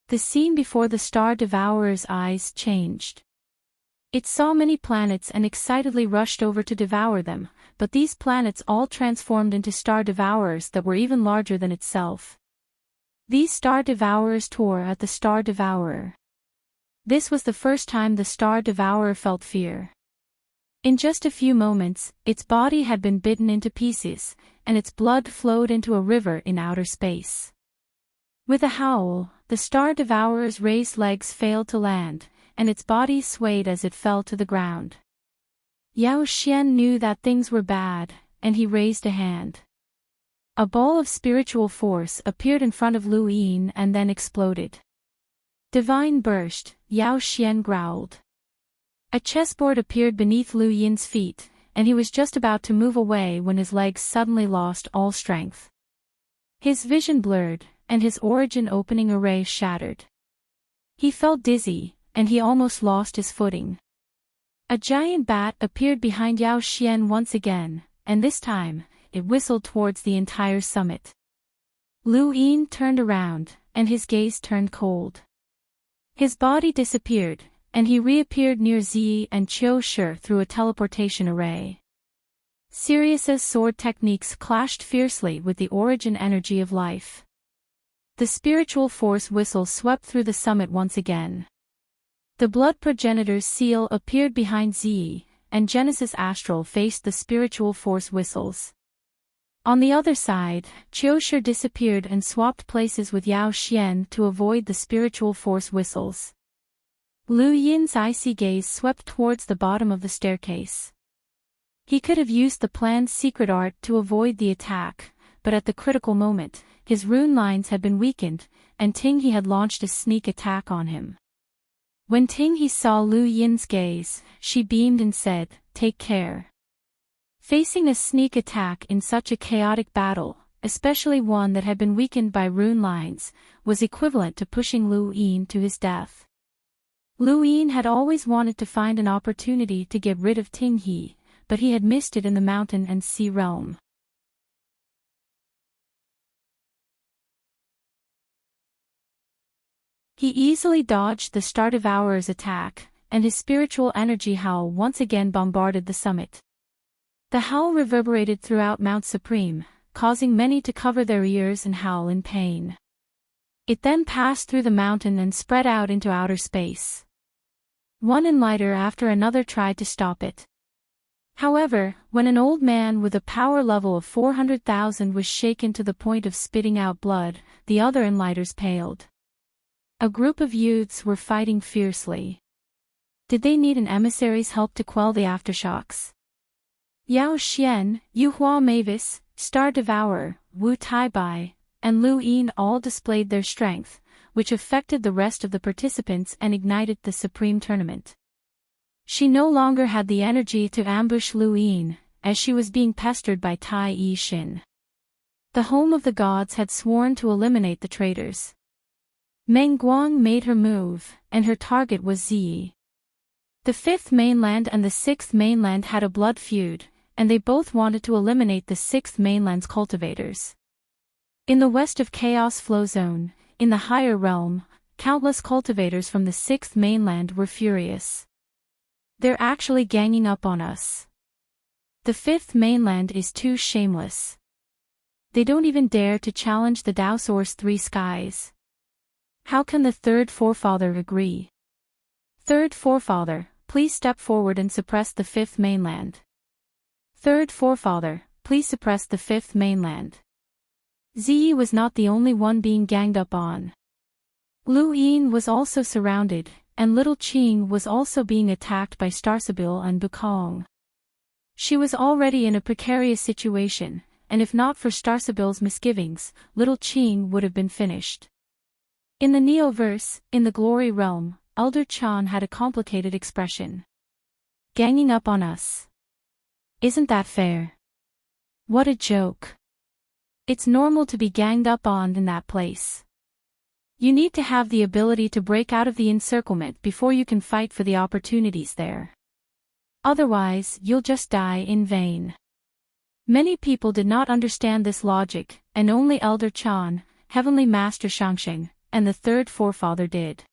The scene before the Star Devourer's eyes changed. It saw many planets and excitedly rushed over to devour them, but these planets all transformed into Star Devourers that were even larger than itself. These Star Devourers tore at the Star Devourer. This was the first time the Star Devourer felt fear. In just a few moments, its body had been bitten into pieces, and its blood flowed into a river in outer space. With a howl, the Star Devourer's raised legs failed to land, and its body swayed as it fell to the ground. Yao Xian knew that things were bad, and he raised a hand. A ball of spiritual force appeared in front of Lu Yin and then exploded. Divine burst, Yao Xian growled. A chessboard appeared beneath Lu Yin's feet, and he was just about to move away when his legs suddenly lost all strength. His vision blurred, and his origin opening array shattered. He felt dizzy, and he almost lost his footing. A giant bat appeared behind Yao Xian once again, and this time, it whistled towards the entire summit. Lu Yin turned around, and his gaze turned cold. His body disappeared, and he reappeared near Ziyi and Qiu Shi through a teleportation array. Sirius's sword techniques clashed fiercely with the origin energy of life. The spiritual force whistle swept through the summit once again. The blood progenitor's seal appeared behind Ziyi, and Genesis Astral faced the spiritual force whistles. On the other side, Qiu Shi disappeared and swapped places with Yao Xian to avoid the spiritual force whistles. Lu Yin's icy gaze swept towards the bottom of the staircase. He could have used the planned secret art to avoid the attack, but at the critical moment, his rune lines had been weakened, and Tinghe had launched a sneak attack on him. When Tinghe saw Lu Yin's gaze, she beamed and said, "Take care." Facing a sneak attack in such a chaotic battle, especially one that had been weakened by rune lines, was equivalent to pushing Lu Yin to his death. Lu Yin had always wanted to find an opportunity to get rid of Tinghe, but he had missed it in the mountain and sea realm. He easily dodged the Star Devourer's attack, and his spiritual energy howl once again bombarded the summit. The howl reverberated throughout Mount Supreme, causing many to cover their ears and howl in pain. It then passed through the mountain and spread out into outer space. One enlighter after another tried to stop it. However, when an old man with a power level of 400,000 was shaken to the point of spitting out blood, the other enlighters paled. A group of youths were fighting fiercely. Did they need an emissary's help to quell the aftershocks? Yao Xian, Yuhua Mavis, Star Devourer, Wu Taibai, and Lu Yin all displayed their strength, which affected the rest of the participants and ignited the supreme tournament. She no longer had the energy to ambush Lu Yin, as she was being pestered by Tai Yi Xin. The home of the gods had sworn to eliminate the traitors. Meng Guang made her move, and her target was Ziyi. The fifth mainland and the sixth mainland had a blood feud, and they both wanted to eliminate the sixth mainland's cultivators. In the west of Chaos Flow Zone, in the higher realm, countless cultivators from the sixth mainland were furious. "They're actually ganging up on us. The fifth mainland is too shameless. They don't even dare to challenge the Daosaur's three skies. How can the third forefather agree? Third forefather, please step forward and suppress the fifth mainland. Third forefather, please suppress the fifth mainland." Ziyi was not the only one being ganged up on. Lu Yin was also surrounded, and little Qing was also being attacked by Starsabil and Bukong. She was already in a precarious situation, and if not for Starsabil's misgivings, little Qing would have been finished. In the Neoverse, in the Glory Realm, Elder Chan had a complicated expression. "Ganging up on us. Isn't that fair? What a joke. It's normal to be ganged up on in that place. You need to have the ability to break out of the encirclement before you can fight for the opportunities there. Otherwise, you'll just die in vain." Many people did not understand this logic, and only Elder Chan, Heavenly Master Shangsheng, and the third forefather did.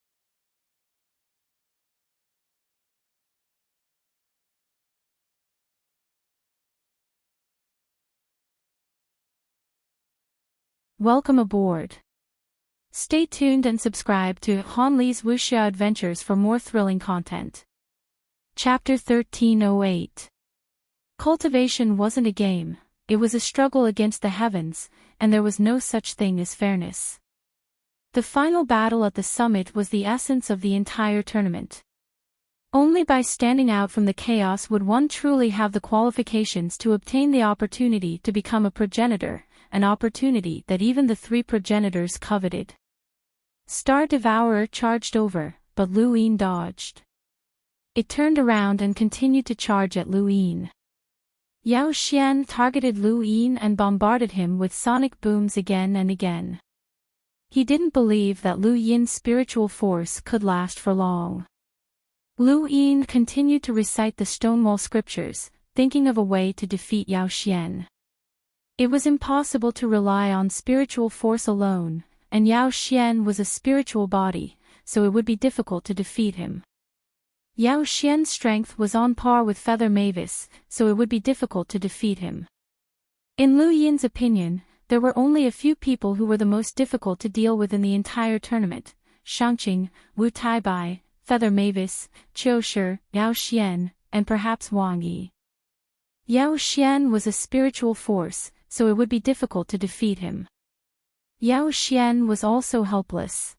Welcome aboard. Stay tuned and subscribe to Hanli's Wuxia Adventures for more thrilling content. Chapter 1308. Cultivation wasn't a game, it was a struggle against the heavens, and there was no such thing as fairness. The final battle at the summit was the essence of the entire tournament. Only by standing out from the chaos would one truly have the qualifications to obtain the opportunity to become a progenitor, an opportunity that even the three progenitors coveted. Star Devourer charged over, but Lu Yin dodged. It turned around and continued to charge at Lu Yin. Yao Xian targeted Lu Yin and bombarded him with sonic booms again and again. He didn't believe that Lu Yin's spiritual force could last for long. Lu Yin continued to recite the Stonewall scriptures, thinking of a way to defeat Yao Xian. It was impossible to rely on spiritual force alone, and Yao Xian was a spiritual body, so it would be difficult to defeat him. Yao Xian's strength was on par with Feather Mavis, so it would be difficult to defeat him. In Lu Yin's opinion, there were only a few people who were the most difficult to deal with in the entire tournament: Shangqing, Wu Taibai, Feather Mavis, Qiu Shi, Yao Xian, and perhaps Wang Yi. Yao Xian was a spiritual force, so it would be difficult to defeat him. Yao Xian was also helpless.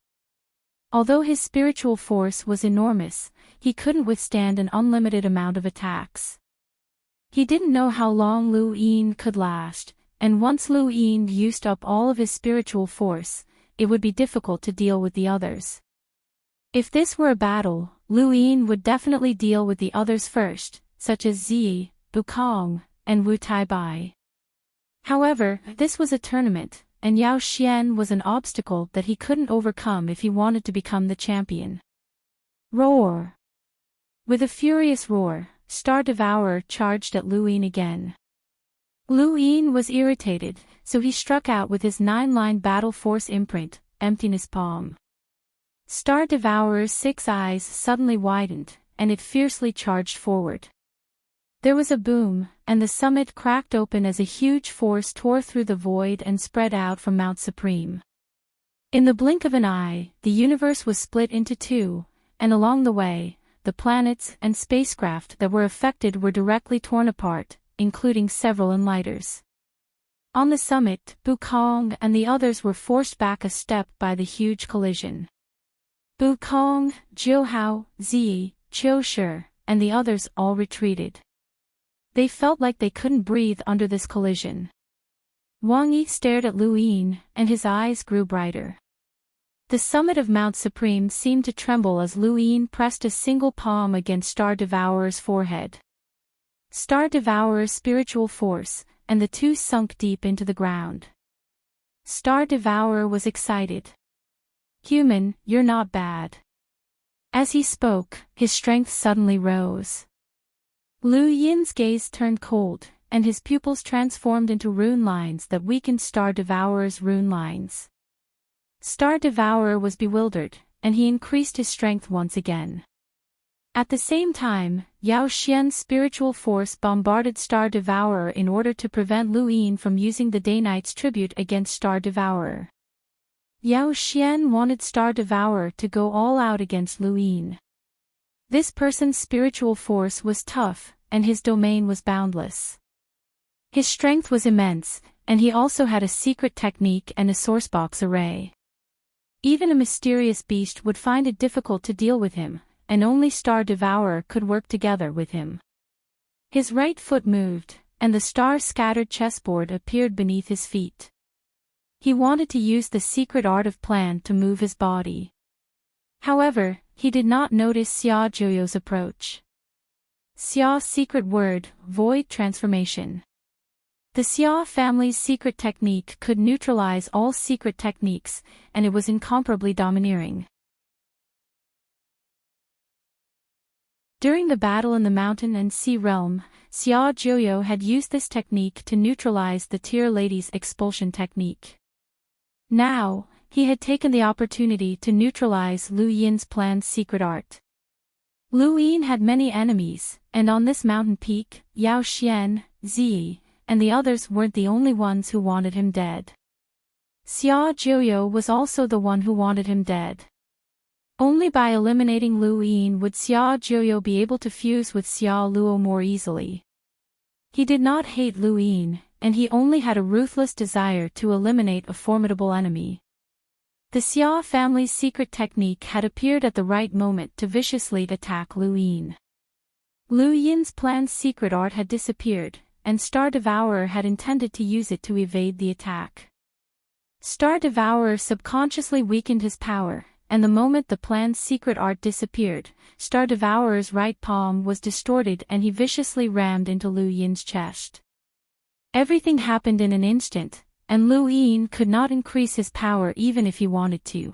Although his spiritual force was enormous, he couldn't withstand an unlimited amount of attacks. He didn't know how long Lu Yin could last, and once Lu Yin used up all of his spiritual force, it would be difficult to deal with the others. If this were a battle, Lu Yin would definitely deal with the others first, such as Ziyi, Bukong, and Wu Taibai. However, this was a tournament, and Yao Xian was an obstacle that he couldn't overcome if he wanted to become the champion. Roar! With a furious roar, Star Devourer charged at Lu Yin again. Lu Yin was irritated, so he struck out with his 9-line battle force imprint, Emptiness Palm. Star Devourer's 6 eyes suddenly widened, and it fiercely charged forward. There was a boom, and the summit cracked open as a huge force tore through the void and spread out from Mount Supreme. In the blink of an eye, the universe was split into two, and along the way, the planets and spacecraft that were affected were directly torn apart, including several enlighters. On the summit, Bukong and the others were forced back a step by the huge collision. Bukong, Jiuhao, Ziyi, Qiu Shi, and the others all retreated. They felt like they couldn't breathe under this collision. Wang Yi stared at Lu Yin, and his eyes grew brighter. The summit of Mount Supreme seemed to tremble as Lu Yin pressed a single palm against Star Devourer's forehead. Star Devourer's spiritual force, and the two sunk deep into the ground. Star Devourer was excited. "Human, you're not bad." As he spoke, his strength suddenly rose. Lu Yin's gaze turned cold, and his pupils transformed into rune lines that weakened Star Devourer's rune lines. Star Devourer was bewildered, and he increased his strength once again. At the same time, Yao Xian's spiritual force bombarded Star Devourer in order to prevent Lu Yin from using the Day Knight's tribute against Star Devourer. Yao Xian wanted Star Devourer to go all out against Lu Yin. This person's spiritual force was tough, and his domain was boundless. His strength was immense, and he also had a secret technique and a sourcebox array. Even a mysterious beast would find it difficult to deal with him, and only Star Devourer could work together with him. His right foot moved, and the star-scattered chessboard appeared beneath his feet. He wanted to use the secret art of plan to move his body. However, he did not notice Xia Zhuoyou's approach. Xia's secret word, Void Transformation. The Xia family's secret technique could neutralize all secret techniques, and it was incomparably domineering. During the battle in the mountain and sea realm, Xia Zhuoyou had used this technique to neutralize the Tear Lady's expulsion technique. Now, he had taken the opportunity to neutralize Lu Yin's planned secret art. Lu Yin had many enemies, and on this mountain peak, Yao Xian, Ziyi, and the others weren't the only ones who wanted him dead. Xia Jiuyo was also the one who wanted him dead. Only by eliminating Lu Yin would Xia Jiuyo be able to fuse with Xia Luo more easily. He did not hate Lu Yin, and he only had a ruthless desire to eliminate a formidable enemy. The Xia family's secret technique had appeared at the right moment to viciously attack Lu Yin. Lu Yin's planned secret art had disappeared, and Star Devourer had intended to use it to evade the attack. Star Devourer subconsciously weakened his power, and the moment the planned secret art disappeared, Star Devourer's right palm was distorted and he viciously rammed into Lu Yin's chest. Everything happened in an instant, and Lu Yin could not increase his power even if he wanted to.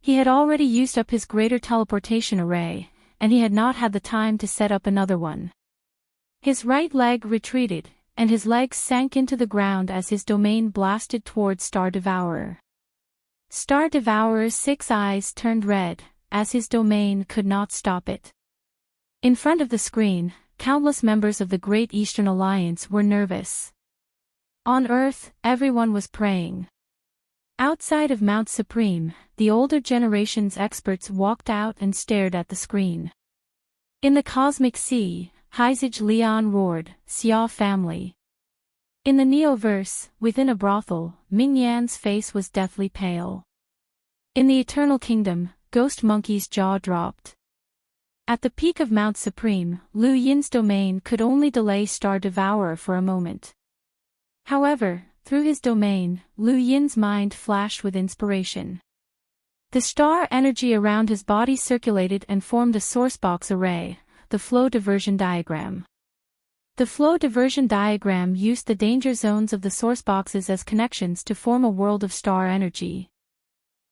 He had already used up his greater teleportation array, and he had not had the time to set up another one. His right leg retreated, and his legs sank into the ground as his domain blasted towards Star Devourer. Star Devourer's 6 eyes turned red, as his domain could not stop it. In front of the screen, countless members of the Great Eastern Alliance were nervous. On Earth, everyone was praying. Outside of Mount Supreme, the older generation's experts walked out and stared at the screen. In the cosmic sea, Heizage Leon roared, "Xia family." In the Neoverse, within a brothel, Ming Yan's face was deathly pale. In the Eternal Kingdom, Ghost Monkey's jaw dropped. At the peak of Mount Supreme, Lu Yin's domain could only delay Star Devourer for a moment. However, through his domain, Lu Yin's mind flashed with inspiration. The star energy around his body circulated and formed a sourcebox array, the flow diversion diagram. The flow diversion diagram used the danger zones of the sourceboxes as connections to form a world of star energy.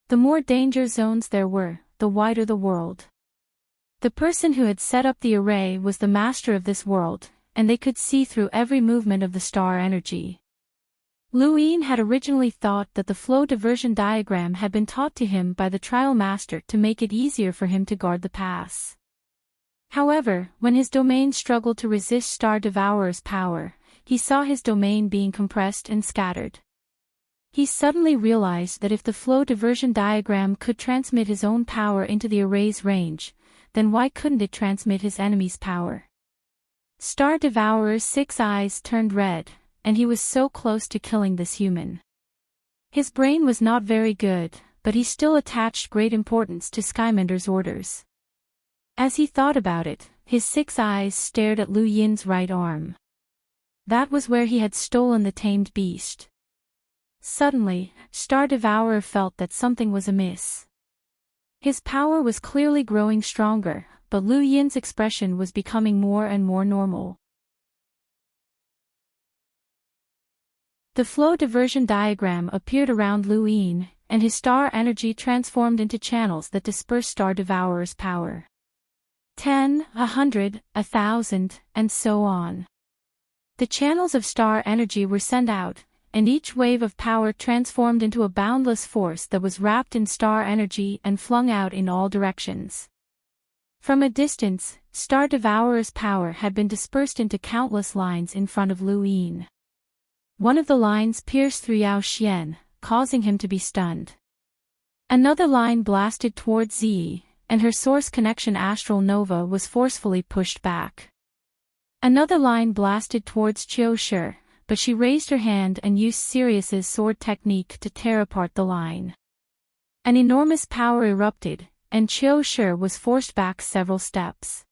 The more danger zones there were, the wider the world. The person who had set up the array was the master of this world, and they could see through every movement of the star energy. Lu Yin had originally thought that the flow diversion diagram had been taught to him by the trial master to make it easier for him to guard the pass. However, when his domain struggled to resist Star Devourer's power, he saw his domain being compressed and scattered. He suddenly realized that if the flow diversion diagram could transmit his own power into the array's range, then why couldn't it transmit his enemy's power? Star Devourer's 6 eyes turned red, and he was so close to killing this human. His brain was not very good, but he still attached great importance to Skymender's orders. As he thought about it, his 6 eyes stared at Lu Yin's right arm. That was where he had stolen the tamed beast. Suddenly, Star Devourer felt that something was amiss. His power was clearly growing stronger, but Lu Yin's expression was becoming more and more normal. The flow diversion diagram appeared around Lu Yin, and his star energy transformed into channels that dispersed Star Devourer's power. 10, 100, 1,000, and so on. The channels of star energy were sent out, and each wave of power transformed into a boundless force that was wrapped in star energy and flung out in all directions. From a distance, Star Devourer's power had been dispersed into countless lines in front of Lu Yin. One of the lines pierced through Yao Xian, causing him to be stunned. Another line blasted towards Ziyi, and her source connection Astral Nova was forcefully pushed back. Another line blasted towards Qiu Shi, but she raised her hand and used Sirius's sword technique to tear apart the line. An enormous power erupted, and Qiu Shi was forced back several steps.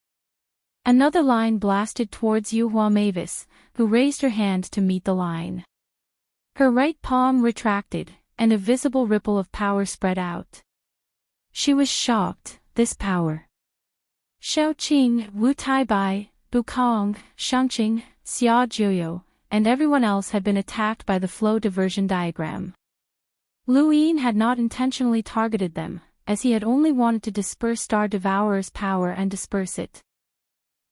Another line blasted towards Yuhua Mavis, who raised her hand to meet the line. Her right palm retracted, and a visible ripple of power spread out. She was shocked, this power. Xiaoqing, Wu Taibai, Bukong, Shangqing, Xia Jiuyo, and everyone else had been attacked by the flow diversion diagram. Lu Yin had not intentionally targeted them, as he had only wanted to disperse Star Devourer's power and disperse it.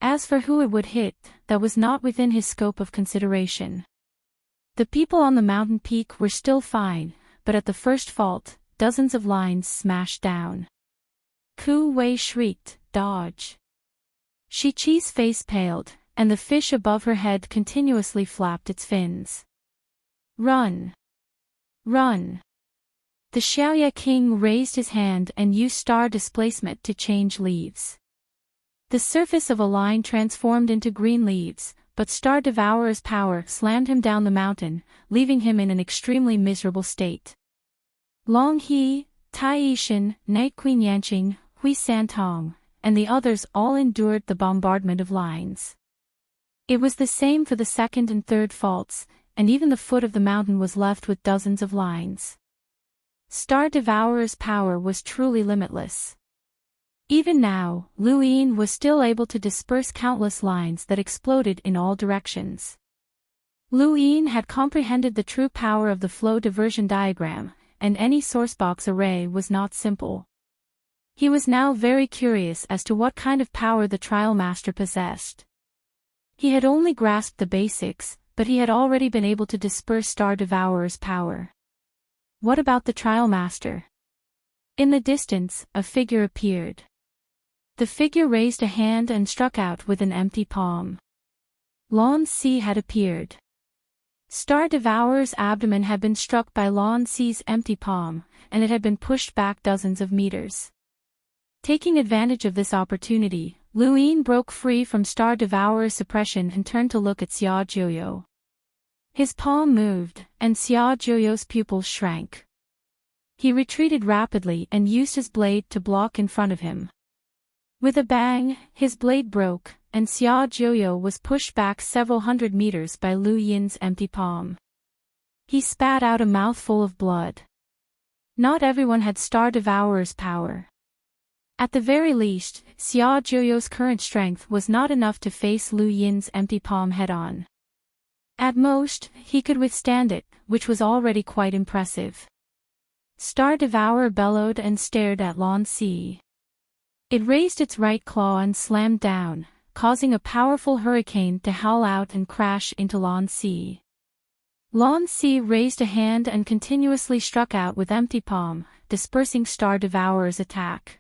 As for who it would hit, that was not within his scope of consideration. The people on the mountain peak were still fine, but at the first fault, dozens of lines smashed down. Ku Wei shrieked, "Dodge!" Shi Qi's face paled, and the fish above her head continuously flapped its fins. "Run! Run! The Xiaoya king raised his hand and used star displacement to change leaves. The surface of a line transformed into green leaves, but Star Devourer's power slammed him down the mountain, leaving him in an extremely miserable state. Long He, Tai Yishan, Night Queen Yanqing, Hui Santong, and the others all endured the bombardment of lines. It was the same for the second and third faults, and even the foot of the mountain was left with dozens of lines. Star Devourer's power was truly limitless. Even now, Lu Yin was still able to disperse countless lines that exploded in all directions. Lu Yin had comprehended the true power of the flow diversion diagram, and any sourcebox array was not simple. He was now very curious as to what kind of power the trial master possessed. He had only grasped the basics, but he had already been able to disperse Star Devourer's power. What about the trial master? In the distance, a figure appeared. The figure raised a hand and struck out with an empty palm. Lan Si had appeared. Star Devourer's abdomen had been struck by Lan Si's empty palm, and it had been pushed back dozens of meters. Taking advantage of this opportunity, Lu Yin broke free from Star Devourer's suppression and turned to look at Xia Jiuyo. His palm moved, and Xia Jiuyo's pupils shrank. He retreated rapidly and used his blade to block in front of him. With a bang, his blade broke, and Xia Jiuyo was pushed back several hundred meters by Lu Yin's empty palm. He spat out a mouthful of blood. Not everyone had Star Devourer's power. At the very least, Xia Jiuyo's current strength was not enough to face Lu Yin's empty palm head-on. At most, he could withstand it, which was already quite impressive. Star Devourer bellowed and stared at Lan Si. It raised its right claw and slammed down, causing a powerful hurricane to howl out and crash into Lan Si. Lan Si raised a hand and continuously struck out with empty palm, dispersing Star Devourer's attack.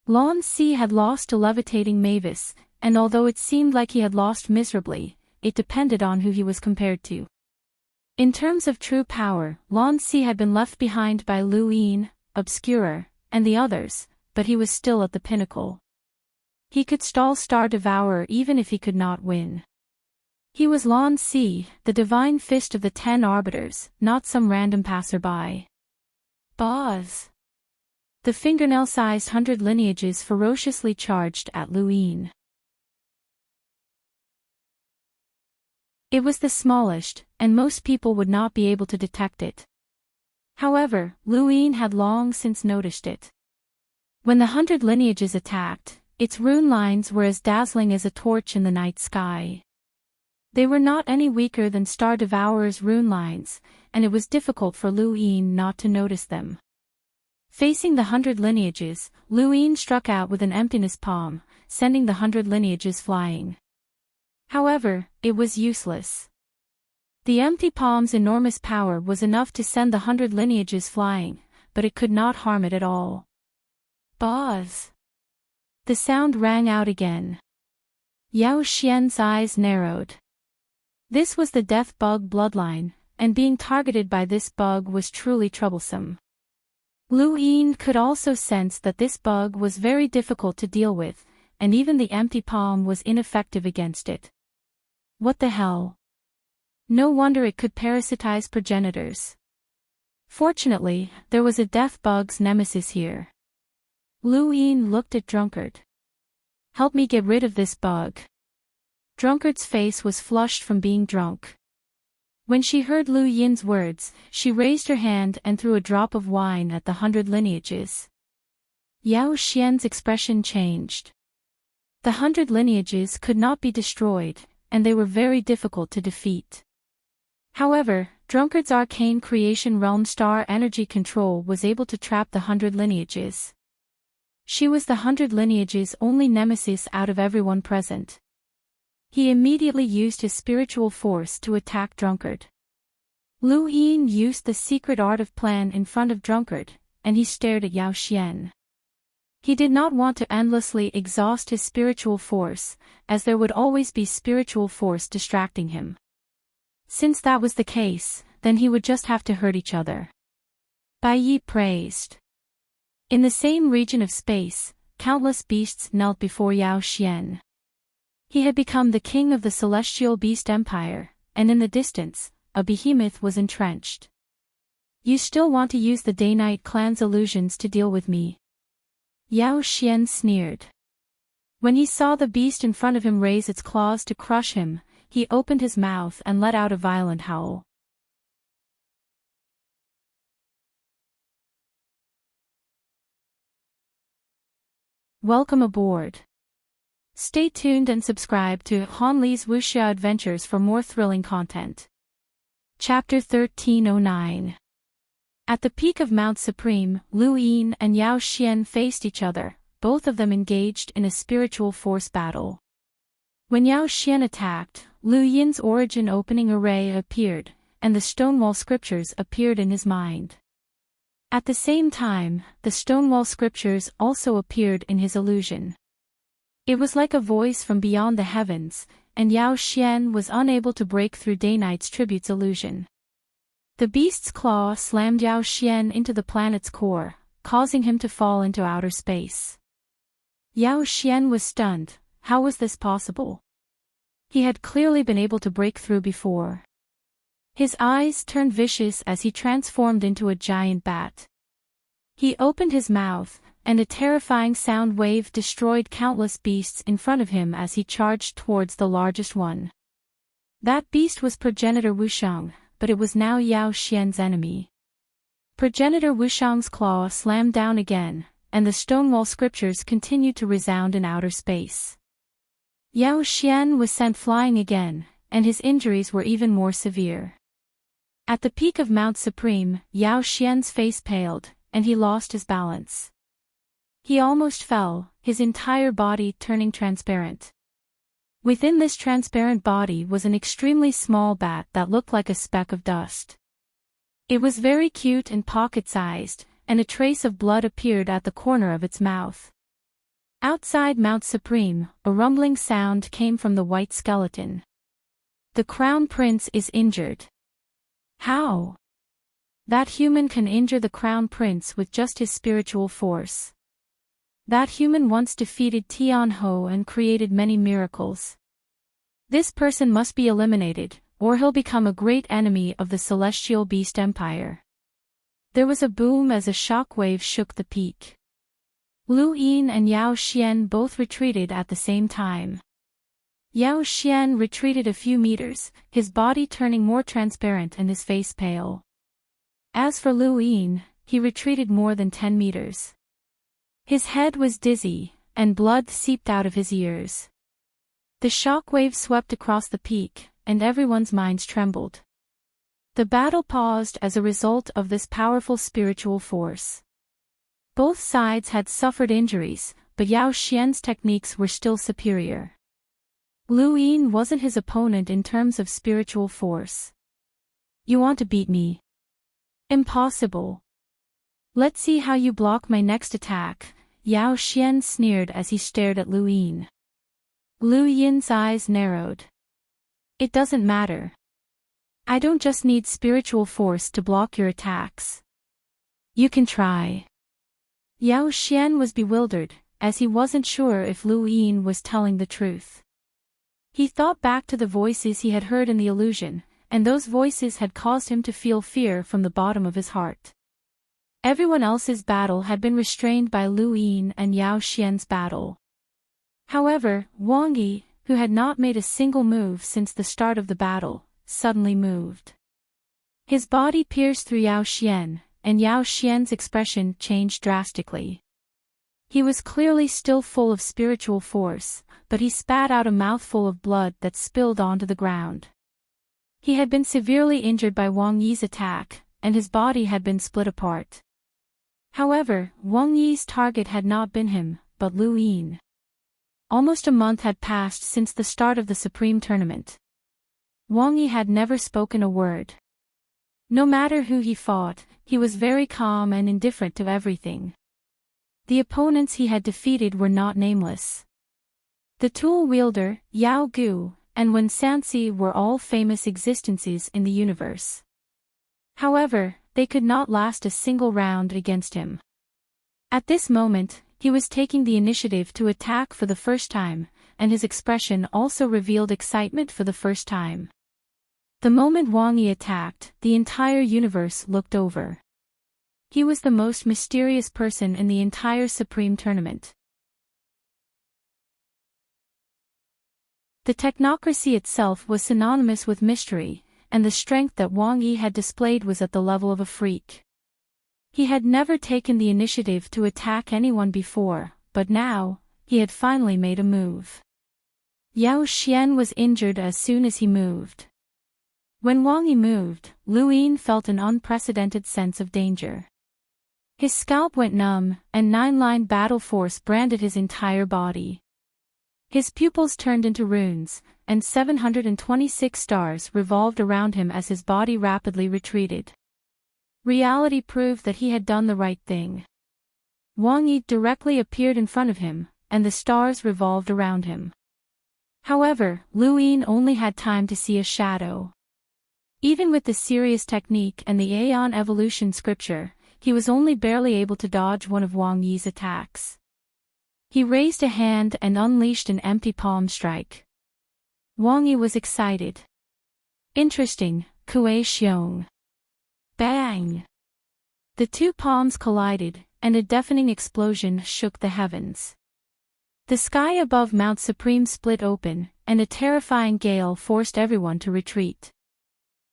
Lan Si had lost a levitating Mavis, and although it seemed like he had lost miserably, it depended on who he was compared to. In terms of true power, Lan Si had been left behind by Lu Yin, Obscurer, and the others, but he was still at the pinnacle. He could stall Star Devourer even if he could not win. He was Lan Si, the divine fist of the 10 arbiters, not some random passerby. Boz! The fingernail-sized 100 lineages ferociously charged at Lu Yin. It was the smallest, and most people would not be able to detect it. However, Lu Yin had long since noticed it. When the 100 lineages attacked, its rune lines were as dazzling as a torch in the night sky. They were not any weaker than Star Devourer's rune lines, and it was difficult for Lu Yin not to notice them. Facing the 100 lineages, Lu Yin struck out with an emptiness palm, sending the 100 lineages flying. However, it was useless. The empty palm's enormous power was enough to send the 100 lineages flying, but it could not harm it at all. Boz! The sound rang out again. Yao Xian's eyes narrowed. This was the death bug bloodline, and being targeted by this bug was truly troublesome. Lu Yin could also sense that this bug was very difficult to deal with, and even the empty palm was ineffective against it. What the hell? No wonder it could parasitize progenitors. Fortunately, there was a death bug's nemesis here. Lu Yin looked at Drunkard. Help me get rid of this bug. Drunkard's face was flushed from being drunk. When she heard Lu Yin's words, she raised her hand and threw a drop of wine at the 100 lineages. Yao Xian's expression changed. The 100 lineages could not be destroyed, and they were very difficult to defeat. However, Drunkard's arcane creation realm star energy control was able to trap the 100 lineages. She was the 100 lineages' only nemesis out of everyone present. He immediately used his spiritual force to attack Drunkard. Lu Yin used the secret art of plan in front of Drunkard, and he stared at Yao Xian. He did not want to endlessly exhaust his spiritual force, as there would always be spiritual force distracting him. Since that was the case, then he would just have to hurt each other. Bai Yi praised. In the same region of space, countless beasts knelt before Yao Xian. He had become the king of the celestial beast empire, and in the distance, a behemoth was entrenched. You still want to use the Day-Night clan's illusions to deal with me? Yao Xian sneered. When he saw the beast in front of him raise its claws to crush him, he opened his mouth and let out a violent howl. Welcome aboard. Stay tuned and subscribe to Han Li's Wuxia Adventures for more thrilling content. Chapter 1309. At the peak of Mount Supreme, Lu Yin and Yao Xian faced each other, both of them engaged in a spiritual force battle. When Yao Xian attacked, Lu Yin's origin opening array appeared, and the Stonewall scriptures appeared in his mind. At the same time, the Stonewall scriptures also appeared in his illusion. It was like a voice from beyond the heavens, and Yao Xian was unable to break through Day-Night's tribute's illusion. The beast's claw slammed Yao Xian into the planet's core, causing him to fall into outer space. Yao Xian was stunned. How was this possible? He had clearly been able to break through before. His eyes turned vicious as he transformed into a giant bat. He opened his mouth, and a terrifying sound wave destroyed countless beasts in front of him as he charged towards the largest one. That beast was Progenitor Wushang, but it was now Yao Xian's enemy. Progenitor Wushang's claw slammed down again, and the Stonewall scriptures continued to resound in outer space. Yao Xian was sent flying again, and his injuries were even more severe. At the peak of Mount Supreme, Yao Xian's face paled, and he lost his balance. He almost fell, his entire body turning transparent. Within this transparent body was an extremely small bat that looked like a speck of dust. It was very cute and pocket-sized, and a trace of blood appeared at the corner of its mouth. Outside Mount Supreme, a rumbling sound came from the white skeleton. The Crown Prince is injured. How? That human can injure the Crown Prince with just his spiritual force. That human once defeated Tianhou and created many miracles. This person must be eliminated, or he'll become a great enemy of the Celestial Beast Empire. There was a boom as a shockwave shook the peak. Lu Yin and Yao Xian both retreated at the same time. Yao Xian retreated a few meters, his body turning more transparent and his face pale. As for Lu Yin, he retreated more than 10 meters. His head was dizzy, and blood seeped out of his ears. The shockwave swept across the peak, and everyone's minds trembled. The battle paused as a result of this powerful spiritual force. Both sides had suffered injuries, but Yao Xian's techniques were still superior. Lu Yin wasn't his opponent in terms of spiritual force. You want to beat me? Impossible. Let's see how you block my next attack, Yao Xian sneered as he stared at Lu Yin. Lu Yin's eyes narrowed. It doesn't matter. I don't just need spiritual force to block your attacks. You can try. Yao Xian was bewildered, as he wasn't sure if Lu Yin was telling the truth. He thought back to the voices he had heard in the illusion, and those voices had caused him to feel fear from the bottom of his heart. Everyone else's battle had been restrained by Lu Yin and Yao Xian's battle. However, Wang Yi, who had not made a single move since the start of the battle, suddenly moved. His body pierced through Yao Xian, and Yao Xian's expression changed drastically. He was clearly still full of spiritual force, but he spat out a mouthful of blood that spilled onto the ground. He had been severely injured by Wang Yi's attack, and his body had been split apart. However, Wang Yi's target had not been him, but Lu Yin. Almost a month had passed since the start of the Supreme Tournament. Wang Yi had never spoken a word. No matter who he fought, he was very calm and indifferent to everything. The opponents he had defeated were not nameless. The tool wielder, Yao Gu, and Wen Sanxi were all famous existences in the universe. However, they could not last a single round against him. At this moment, he was taking the initiative to attack for the first time, and his expression also revealed excitement for the first time. The moment Wang Yi attacked, the entire universe looked over. He was the most mysterious person in the entire Supreme Tournament. The technocracy itself was synonymous with mystery, and the strength that Wang Yi had displayed was at the level of a freak. He had never taken the initiative to attack anyone before, but now, he had finally made a move. Yao Xian was injured as soon as he moved. When Wang Yi moved, Lu Yin felt an unprecedented sense of danger. His scalp went numb, and 9-line battle force branded his entire body. His pupils turned into runes, and 726 stars revolved around him as his body rapidly retreated. Reality proved that he had done the right thing. Wang Yi directly appeared in front of him, and the stars revolved around him. However, Lu Yin only had time to see a shadow. Even with the serious technique and the Aeon evolution scripture, he was only barely able to dodge one of Wang Yi's attacks. He raised a hand and unleashed an empty palm strike. Wang Yi was excited. Interesting, Kuei Xiong. Bang! The two palms collided, and a deafening explosion shook the heavens. The sky above Mount Supreme split open, and a terrifying gale forced everyone to retreat.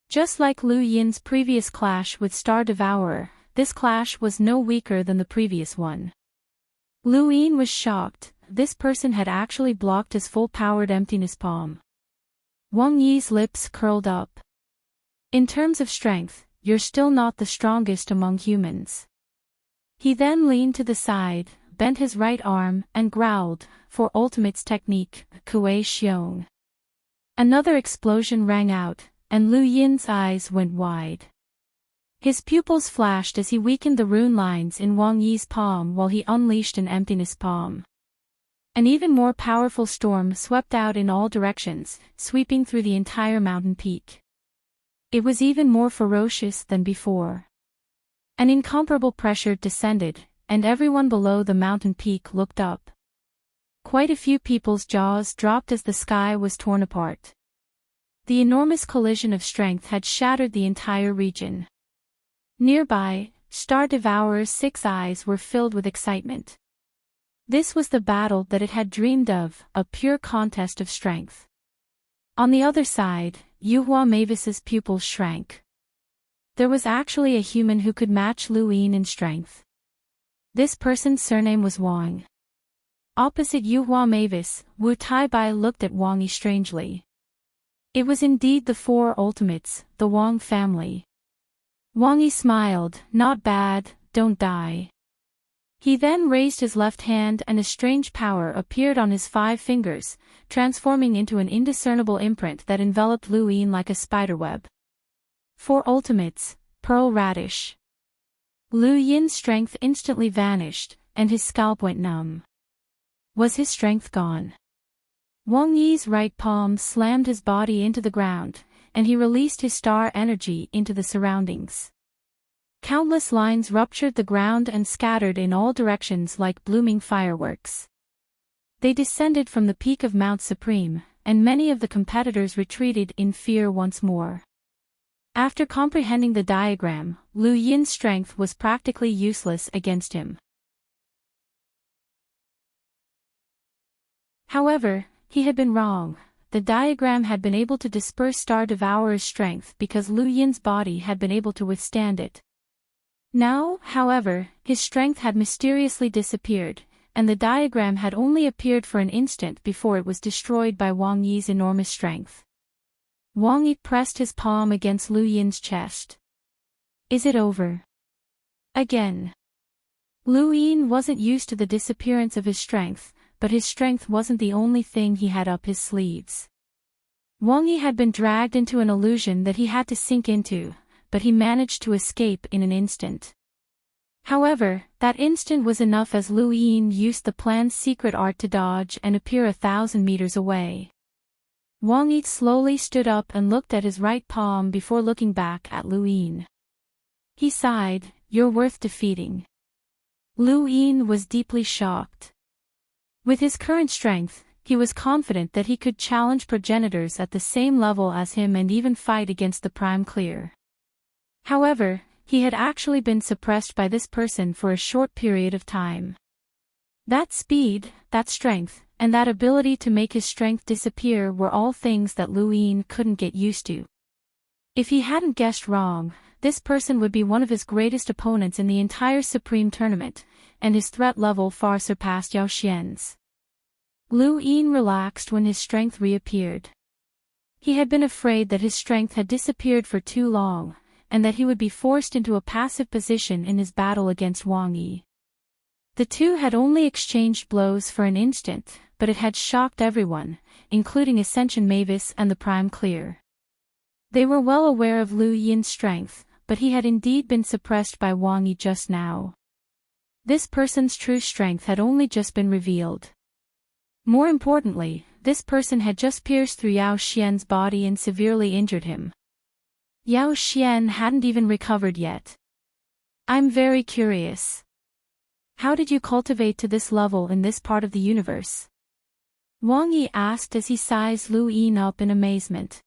Just like Lu Yin's previous clash with Star Devourer, this clash was no weaker than the previous one. Lu Yin was shocked. This person had actually blocked his full-powered emptiness palm. Wang Yi's lips curled up. In terms of strength, you're still not the strongest among humans. He then leaned to the side, bent his right arm, and growled, "For Ultimate's technique, Kuei Xiong." Another explosion rang out, and Lu Yin's eyes went wide. His pupils flashed as he weakened the rune lines in Wang Yi's palm while he unleashed an emptiness palm. An even more powerful storm swept out in all directions, sweeping through the entire mountain peak. It was even more ferocious than before. An incomparable pressure descended, and everyone below the mountain peak looked up. Quite a few people's jaws dropped as the sky was torn apart. The enormous collision of strength had shattered the entire region. Nearby, Star Devourer's 6 eyes were filled with excitement. This was the battle that it had dreamed of, a pure contest of strength. On the other side, Yuhua Mavis's pupils shrank. There was actually a human who could match Lu Yin in strength. This person's surname was Wang. Opposite Yuhua Mavis, Wu Taibai looked at Wang Yi strangely. It was indeed the 4 ultimates, the Wang family. Wang Yi smiled, "Not bad, don't die." He then raised his left hand and a strange power appeared on his 5 fingers, transforming into an indiscernible imprint that enveloped Lu Yin like a spiderweb. 4 ultimates, Pearl Radish. Lu Yin's strength instantly vanished, and his scalp went numb. Was his strength gone? Wang Yi's right palm slammed his body into the ground, and he released his star energy into the surroundings. Countless lines ruptured the ground and scattered in all directions like blooming fireworks. They descended from the peak of Mount Supreme, and many of the competitors retreated in fear once more. After comprehending the diagram, Lu Yin's strength was practically useless against him. However, he had been wrong. The diagram had been able to disperse Star Devourer's strength because Lu Yin's body had been able to withstand it. Now, however, his strength had mysteriously disappeared, and the diagram had only appeared for an instant before it was destroyed by Wang Yi's enormous strength. Wang Yi pressed his palm against Lu Yin's chest. "Is it over?" Again. Lu Yin wasn't used to the disappearance of his strength, but his strength wasn't the only thing he had up his sleeves. Wang Yi had been dragged into an illusion that he had to sink into, but he managed to escape in an instant. However, that instant was enough as Lu Yin used the plan's secret art to dodge and appear 1,000 meters away. Wang Yi slowly stood up and looked at his right palm before looking back at Lu Yin. He sighed, "You're worth defeating." Lu Yin was deeply shocked. With his current strength, he was confident that he could challenge progenitors at the same level as him and even fight against the Prime Clear. However, he had actually been suppressed by this person for a short period of time. That speed, that strength, and that ability to make his strength disappear were all things that Lu Yin couldn't get used to. If he hadn't guessed wrong, this person would be one of his greatest opponents in the entire Supreme Tournament, and his threat level far surpassed Yao Xian's. Lu Yin relaxed when his strength reappeared. He had been afraid that his strength had disappeared for too long, and that he would be forced into a passive position in his battle against Wang Yi. The two had only exchanged blows for an instant, but it had shocked everyone, including Ascension Mavis and the Prime Clear. They were well aware of Lu Yin's strength, but he had indeed been suppressed by Wang Yi just now. This person's true strength had only just been revealed. More importantly, this person had just pierced through Yao Xian's body and severely injured him. Yao Xian hadn't even recovered yet. "I'm very curious. How did you cultivate to this level in this part of the universe?" Wang Yi asked as he sized Lu Yin up in amazement.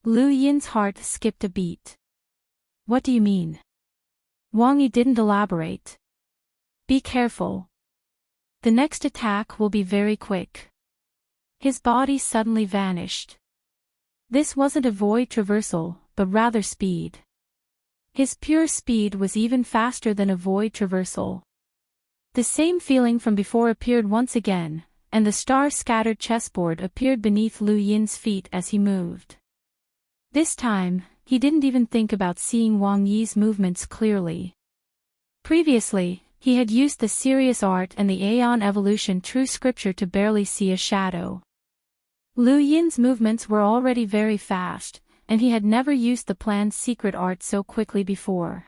Lu Yin's heart skipped a beat. "What do you mean?" Wang Yi didn't elaborate. "Be careful. The next attack will be very quick." His body suddenly vanished. This wasn't a void traversal, but rather speed. His pure speed was even faster than a void traversal. The same feeling from before appeared once again, and the star-scattered chessboard appeared beneath Lu Yin's feet as he moved. This time, he didn't even think about seeing Wang Yi's movements clearly. Previously, he had used the Serious Art and the Aeon Evolution True Scripture to barely see a shadow. Lu Yin's movements were already very fast, and he had never used the planned secret art so quickly before.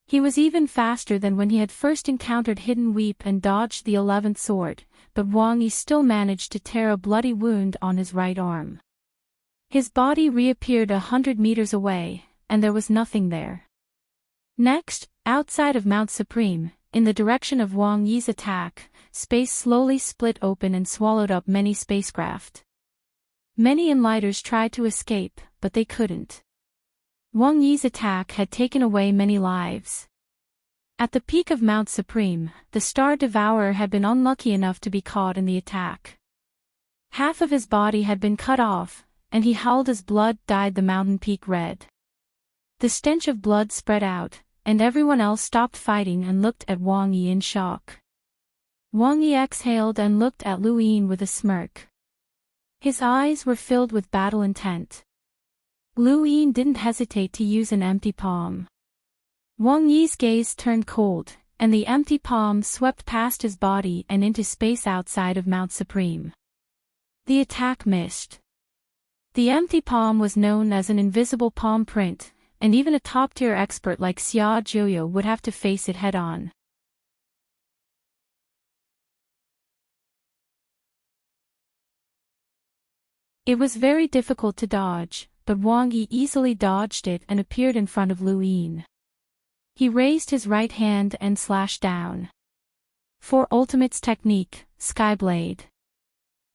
He was even faster than when he had first encountered Hidden Weep and dodged the 11th sword, but Wang Yi still managed to tear a bloody wound on his right arm. His body reappeared 100 meters away, and there was nothing there. Next, outside of Mount Supreme, in the direction of Wang Yi's attack, space slowly split open and swallowed up many spacecraft. Many Enlighters tried to escape, but they couldn't. Wang Yi's attack had taken away many lives. At the peak of Mount Supreme, the Star Devourer had been unlucky enough to be caught in the attack. Half of his body had been cut off, and he howled as blood dyed the mountain peak red. The stench of blood spread out, and everyone else stopped fighting and looked at Wang Yi in shock. Wang Yi exhaled and looked at Lu Yin with a smirk. His eyes were filled with battle intent. Lu Yin didn't hesitate to use an empty palm. Wang Yi's gaze turned cold, and the empty palm swept past his body and into space outside of Mount Supreme. The attack missed. The empty palm was known as an invisible palm print, and even a top-tier expert like Xia Zhuoyo would have to face it head-on. It was very difficult to dodge, but Wang Yi easily dodged it and appeared in front of Lu Yin. He raised his right hand and slashed down. For Ultimate's technique, Skyblade.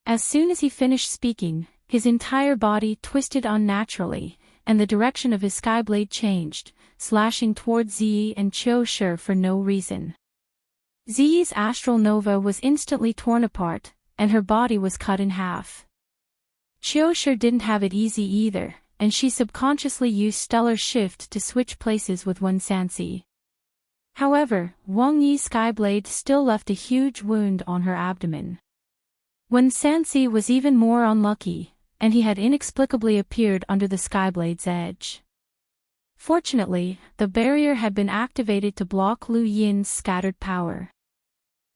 As soon as he finished speaking, his entire body twisted unnaturally, and the direction of his Skyblade changed, slashing towards Ziyi and Qiu Shi for no reason. Ziyi's astral nova was instantly torn apart, and her body was cut in half. Qiu Shi didn't have it easy either, and she subconsciously used Stellar Shift to switch places with Wen Sansi. However, Wang Yi's Skyblade still left a huge wound on her abdomen. Wen Sansi was even more unlucky, and he had inexplicably appeared under the Skyblade's edge. Fortunately, the barrier had been activated to block Lu Yin's scattered power.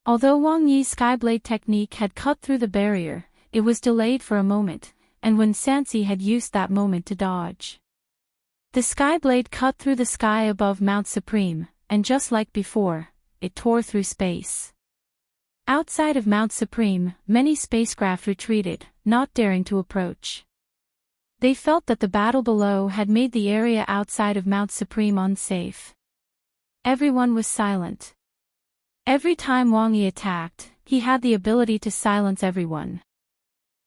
Although Wang Yi's Skyblade technique had cut through the barrier, it was delayed for a moment, and Wen Sansi had used that moment to dodge. The Skyblade cut through the sky above Mount Supreme, and just like before, it tore through space. Outside of Mount Supreme, many spacecraft retreated, not daring to approach. They felt that the battle below had made the area outside of Mount Supreme unsafe. Everyone was silent. Every time Wang Yi attacked, he had the ability to silence everyone.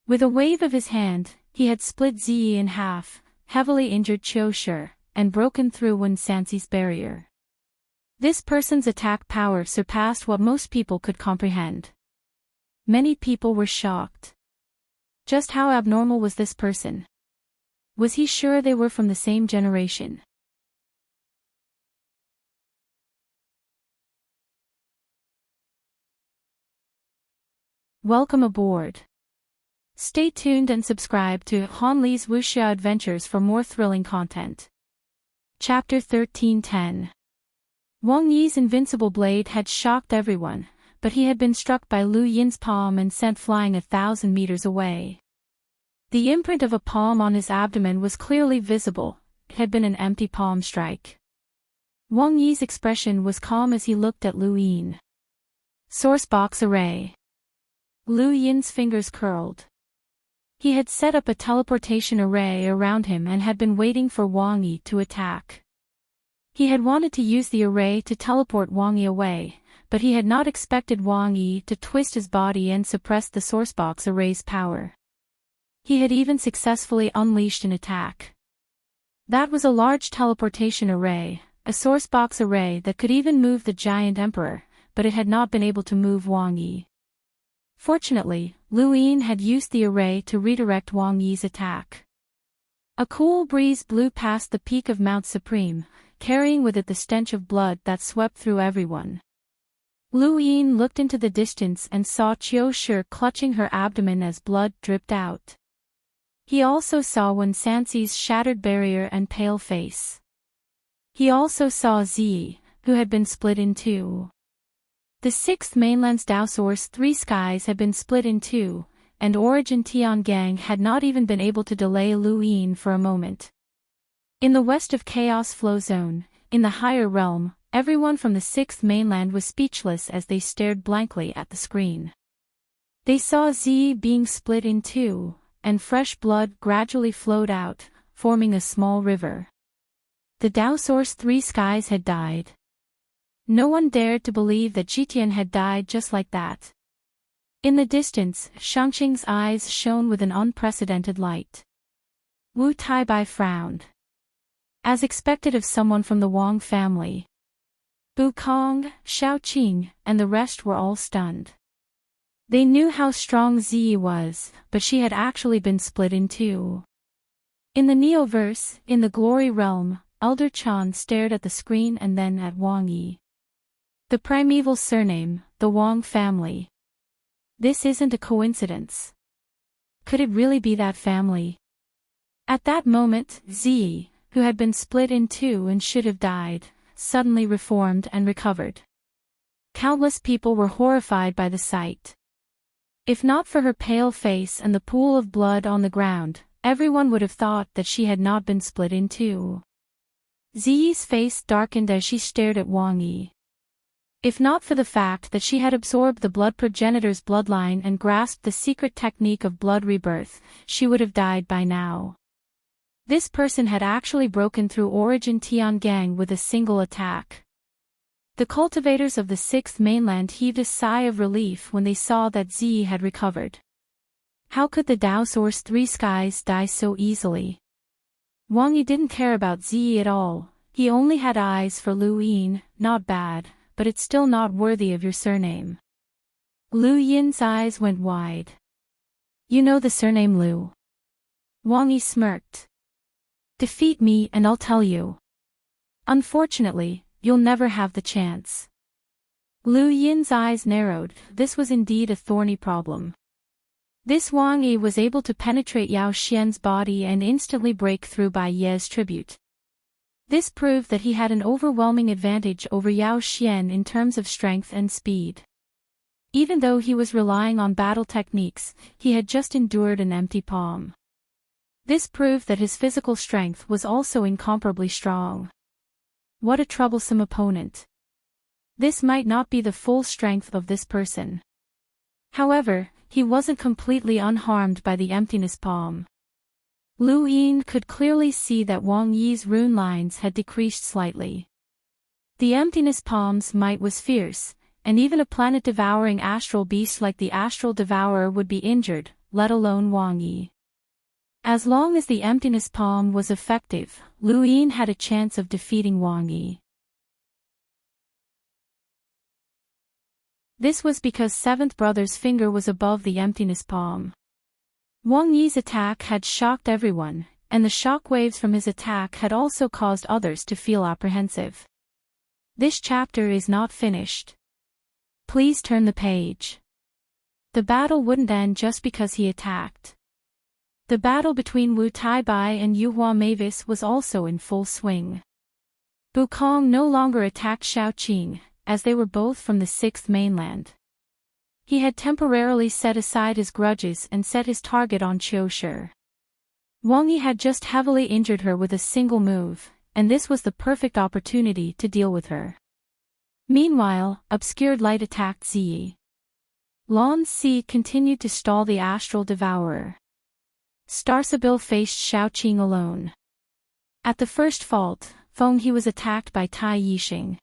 With a wave of his hand, he had split Ziyi in half, heavily injured Qiu Shi, and broken through Wen Sanxi's barrier. This person's attack power surpassed what most people could comprehend. Many people were shocked. Just how abnormal was this person? Was he sure they were from the same generation? Welcome aboard. Stay tuned and subscribe to Han Li's Wuxia Adventures for more thrilling content. Chapter 1310. Wang Yi's invincible blade had shocked everyone, but he had been struck by Lu Yin's palm and sent flying 1,000 meters away. The imprint of a palm on his abdomen was clearly visible. It had been an empty palm strike. Wang Yi's expression was calm as he looked at Lu Yin. Source box array. Lu Yin's fingers curled. He had set up a teleportation array around him and had been waiting for Wang Yi to attack. He had wanted to use the array to teleport Wang Yi away, but he had not expected Wang Yi to twist his body and suppress the sourcebox array's power. He had even successfully unleashed an attack. That was a large teleportation array, a sourcebox array that could even move the giant emperor, but it had not been able to move Wang Yi. Fortunately, Lu Yin had used the array to redirect Wang Yi's attack. A cool breeze blew past the peak of Mount Supreme, carrying with it the stench of blood that swept through everyone. Lu Yin looked into the distance and saw Qiu Shi clutching her abdomen as blood dripped out. He also saw Wen Sanxi's shattered barrier and pale face. He also saw Ziyi, who had been split in two. The sixth mainland's Dao Source 3 skies had been split in two, and Origin Tiangang had not even been able to delay Lu Yin for a moment. In the west of Chaos Flow Zone, in the higher realm, everyone from the sixth mainland was speechless as they stared blankly at the screen. They saw Ziyi being split in two, and fresh blood gradually flowed out, forming a small river. The Dao Source 3 skies had died. No one dared to believe that Jitian had died just like that. In the distance, Shangxing's eyes shone with an unprecedented light. Wu Taibai frowned. As expected of someone from the Wang family. Bu Kong, Shao Qing, and the rest were all stunned. They knew how strong Ziyi was, but she had actually been split in two. In the Neoverse, in the Glory Realm, Elder Chan stared at the screen and then at Wang Yi. The primeval surname, the Wang family. This isn't a coincidence. Could it really be that family? At that moment, Ziyi, who had been split in two and should have died, suddenly reformed and recovered. Countless people were horrified by the sight. If not for her pale face and the pool of blood on the ground, everyone would have thought that she had not been split in two. Ziyi's face darkened as she stared at Wang Yi. If not for the fact that she had absorbed the blood progenitor's bloodline and grasped the secret technique of blood rebirth, she would have died by now. This person had actually broken through Origin Tiangang with a single attack. The cultivators of the sixth mainland heaved a sigh of relief when they saw that Ziyi had recovered. How could the Dao Source 3 skies die so easily? Wang Yi didn't care about Ziyi at all. He only had eyes for Lu Yin. Not bad, but it's still not worthy of your surname. Lu Yin's eyes went wide. You know the surname Lu? Wang Yi smirked. Defeat me and I'll tell you. Unfortunately, you'll never have the chance. Lu Yin's eyes narrowed. This was indeed a thorny problem. This Wang Yi was able to penetrate Yao Xian's body and instantly break through Bai Ye's tribute. This proved that he had an overwhelming advantage over Yao Xian in terms of strength and speed. Even though he was relying on battle techniques, he had just endured an empty palm. This proved that his physical strength was also incomparably strong. What a troublesome opponent. This might not be the full strength of this person. However, he wasn't completely unharmed by the emptiness palm. Lu Yin could clearly see that Wang Yi's rune lines had decreased slightly. The emptiness palm's might was fierce, and even a planet-devouring astral beast like the astral devourer would be injured, let alone Wang Yi. As long as the emptiness palm was effective, Lu Yin had a chance of defeating Wang Yi. This was because Seventh Brother's finger was above the emptiness palm. Wang Yi's attack had shocked everyone, and the shock waves from his attack had also caused others to feel apprehensive. This chapter is not finished. Please turn the page. The battle wouldn't end just because he attacked. The battle between Wu Taibai and Yuhua Mavis was also in full swing. Bukong no longer attacked Shaoqing, as they were both from the Sixth Mainland. He had temporarily set aside his grudges and set his target on Qiushi. Wang Yi had just heavily injured her with a single move, and this was the perfect opportunity to deal with her. Meanwhile, Obscured Light attacked Ziyi. Lan Si continued to stall the astral devourer. Starsabil faced Shaoqing alone. At the first fault, Feng He was attacked by Tai Yixing.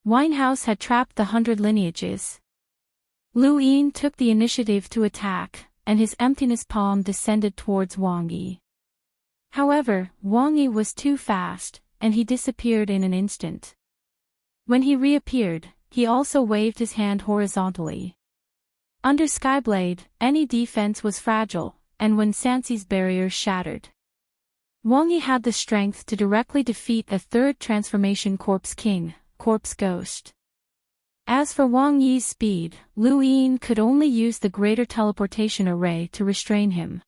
Winehouse had trapped the 100 lineages. Lu Yin took the initiative to attack, and his emptiness palm descended towards Wang Yi. However, Wang Yi was too fast, and he disappeared in an instant. When he reappeared, he also waved his hand horizontally. Under Skyblade, any defense was fragile, and when Sanxi's barrier shattered, Wang Yi had the strength to directly defeat a third transformation Corpse King, Corpse Ghost. As for Wang Yi's speed, Lu Yin could only use the greater teleportation array to restrain him.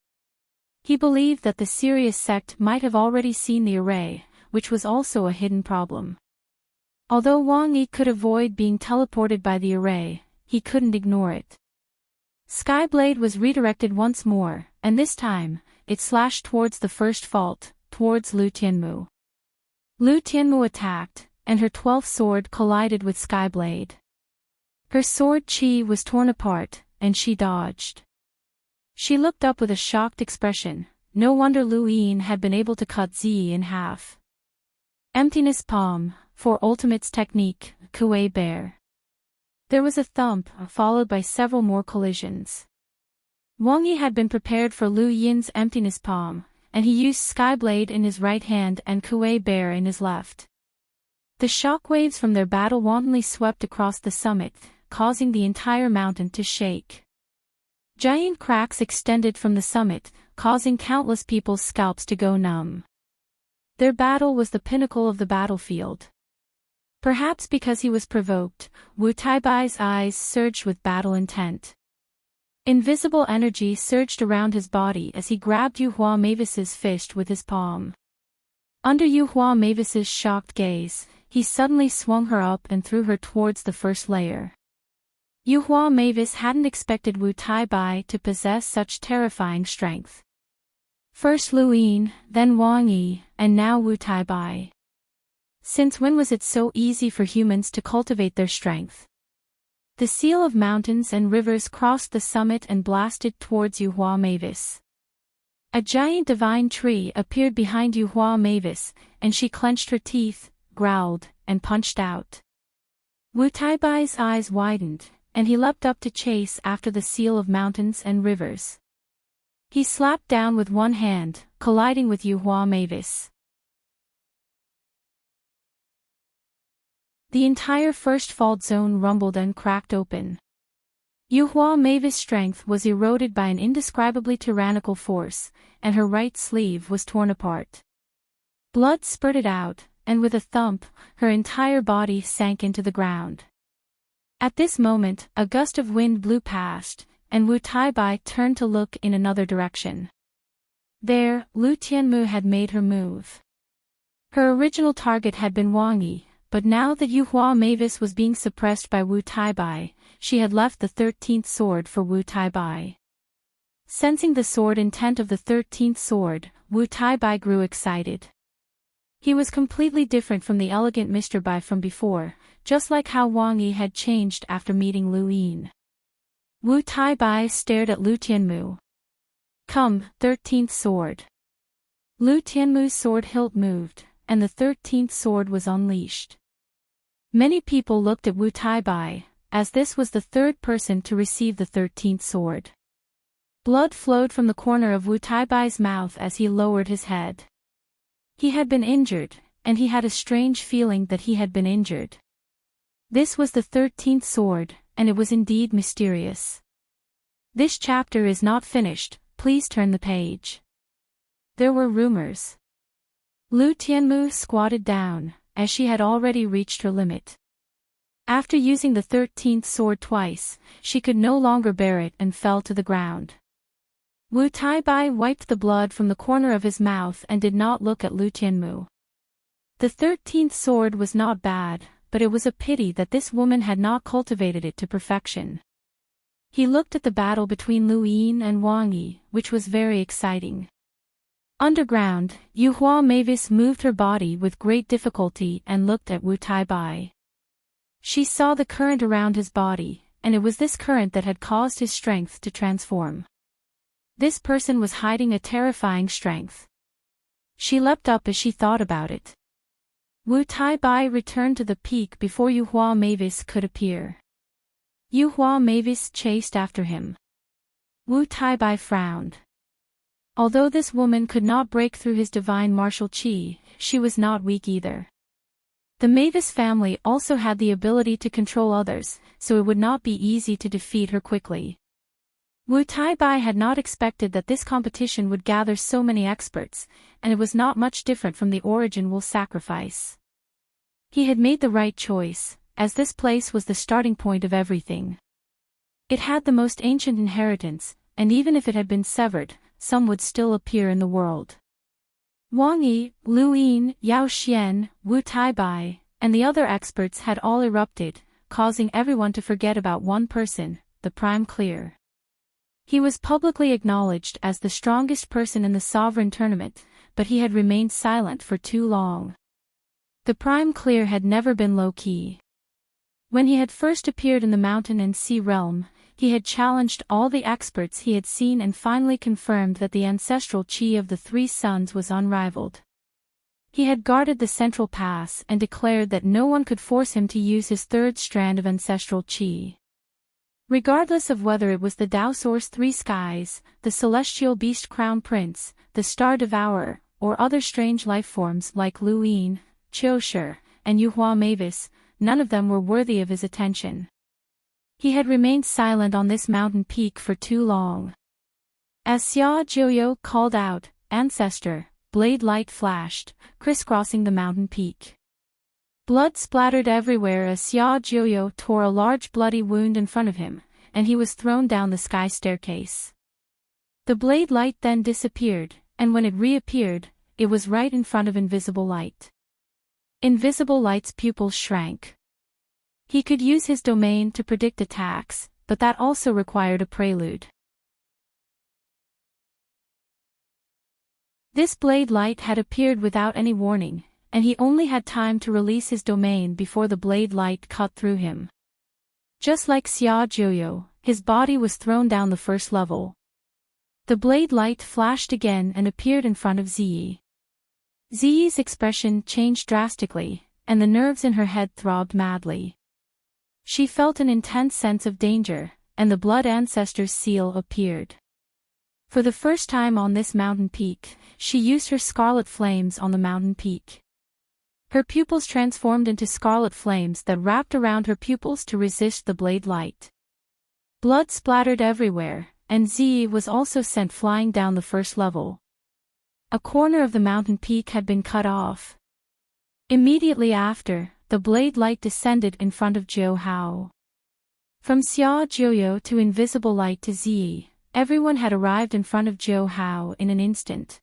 He believed that the Sirius sect might have already seen the array, which was also a hidden problem. Although Wang Yi could avoid being teleported by the array, he couldn't ignore it. Skyblade was redirected once more, and this time, it slashed towards the first fault, towards Lu Tianmu. Lu Tianmu attacked, and her 12th sword collided with Skyblade. Her sword chi was torn apart, and she dodged. She looked up with a shocked expression. No wonder Lu Yin had been able to cut Ziyi in half. Emptiness palm, for ultimates technique, Kuei Bear. There was a thump, followed by several more collisions. Wang Yi had been prepared for Lu Yin's emptiness palm, and he used Skyblade in his right hand and Kuei Bear in his left. The shockwaves from their battle wantonly swept across the summit, causing the entire mountain to shake. Giant cracks extended from the summit, causing countless people's scalps to go numb. Their battle was the pinnacle of the battlefield. Perhaps because he was provoked, Wu Taibai's eyes surged with battle intent. Invisible energy surged around his body as he grabbed Yuhua Mavis's fist with his palm. Under Yuhua Mavis's shocked gaze, he suddenly swung her up and threw her towards the first layer. Yuhua Mavis hadn't expected Wu Taibai to possess such terrifying strength. First Lu Yin, then Wang Yi, and now Wu Taibai. Since when was it so easy for humans to cultivate their strength? The seal of mountains and rivers crossed the summit and blasted towards Yuhua Mavis. A giant divine tree appeared behind Yuhua Mavis, and she clenched her teeth, growled, and punched out. Wu Taibai's eyes widened, and he leapt up to chase after the seal of mountains and rivers. He slapped down with one hand, colliding with Yuhua Mavis. The entire first fault zone rumbled and cracked open. Yuhua Mavis' strength was eroded by an indescribably tyrannical force, and her right sleeve was torn apart. Blood spurted out, and with a thump, her entire body sank into the ground. At this moment, a gust of wind blew past, and Wu Taibai turned to look in another direction. There, Lu Tianmu had made her move. Her original target had been Wang Yi, but now that Yuhua Mavis was being suppressed by Wu Taibai, she had left the 13th sword for Wu Taibai. Sensing the sword intent of the 13th sword, Wu Taibai grew excited. He was completely different from the elegant Mr. Bai from before, just like how Wang Yi had changed after meeting Lu Yin. Wu Taibai stared at Lu Tianmu. Come, 13th sword. Lu Tianmu's sword hilt moved, and the 13th sword was unleashed. Many people looked at Wu Taibai, as this was the third person to receive the 13th sword. Blood flowed from the corner of Wu Taibai's mouth as he lowered his head. He had been injured, and he had a strange feeling that he had been injured. This was the 13th sword, and it was indeed mysterious. This chapter is not finished, please turn the page. There were rumors. Lu Tianmu squatted down, as she had already reached her limit. After using the 13th sword twice, she could no longer bear it and fell to the ground. Wu Taibai wiped the blood from the corner of his mouth and did not look at Lu Tianmu. The 13th sword was not bad, but it was a pity that this woman had not cultivated it to perfection. He looked at the battle between Lu Yin and Wang Yi, which was very exciting. Underground, Yuhua Mavis moved her body with great difficulty and looked at Wu Taibai. She saw the current around his body, and it was this current that had caused his strength to transform. This person was hiding a terrifying strength. She leapt up as she thought about it. Wu Taibai returned to the peak before Yuhua Mavis could appear. Yuhua Mavis chased after him. Wu Taibai frowned. Although this woman could not break through his divine martial qi, she was not weak either. The Mavis family also had the ability to control others, so it would not be easy to defeat her quickly. Wu Taibai had not expected that this competition would gather so many experts, and it was not much different from the origin will sacrifice. He had made the right choice, as this place was the starting point of everything. It had the most ancient inheritance, and even if it had been severed, some would still appear in the world. Wang Yi, Lu Yin, Yao Xian, Wu Taibai, and the other experts had all erupted, causing everyone to forget about one person, the Prime Clear. He was publicly acknowledged as the strongest person in the sovereign tournament, but he had remained silent for too long. The Prime Clear had never been low-key. When he had first appeared in the mountain and sea realm, he had challenged all the experts he had seen and finally confirmed that the ancestral qi of the three suns was unrivaled. He had guarded the central pass and declared that no one could force him to use his third strand of ancestral qi. Regardless of whether it was the Tao Source Three Skies, the Celestial Beast Crown Prince, the Star Devourer, or other strange life forms like Lu Yin, Qiu Shi, and Yuhua Mavis, none of them were worthy of his attention. He had remained silent on this mountain peak for too long. As Xia Jiuyo called out, "Ancestor," blade light flashed, crisscrossing the mountain peak. Blood splattered everywhere as Xia Jiuyo tore a large bloody wound in front of him, and he was thrown down the sky staircase. The blade light then disappeared, and when it reappeared, it was right in front of Invisible Light. Invisible Light's pupils shrank. He could use his domain to predict attacks, but that also required a prelude. This blade light had appeared without any warning, and he only had time to release his domain before the blade light cut through him. Just like Xia Jiuyo, his body was thrown down the first level. The blade light flashed again and appeared in front of Ziyi. Ziyi's expression changed drastically, and the nerves in her head throbbed madly. She felt an intense sense of danger, and the Blood Ancestor's seal appeared. For the first time on this mountain peak, she used her scarlet flames on the mountain peak. Her pupils transformed into scarlet flames that wrapped around her pupils to resist the blade light. Blood splattered everywhere, and Ziyi was also sent flying down the first level. A corner of the mountain peak had been cut off. Immediately after, the blade light descended in front of Jiu Hao. From Xia Jiuyo to Invisible Light to Ziyi, everyone had arrived in front of Jiu Hao in an instant.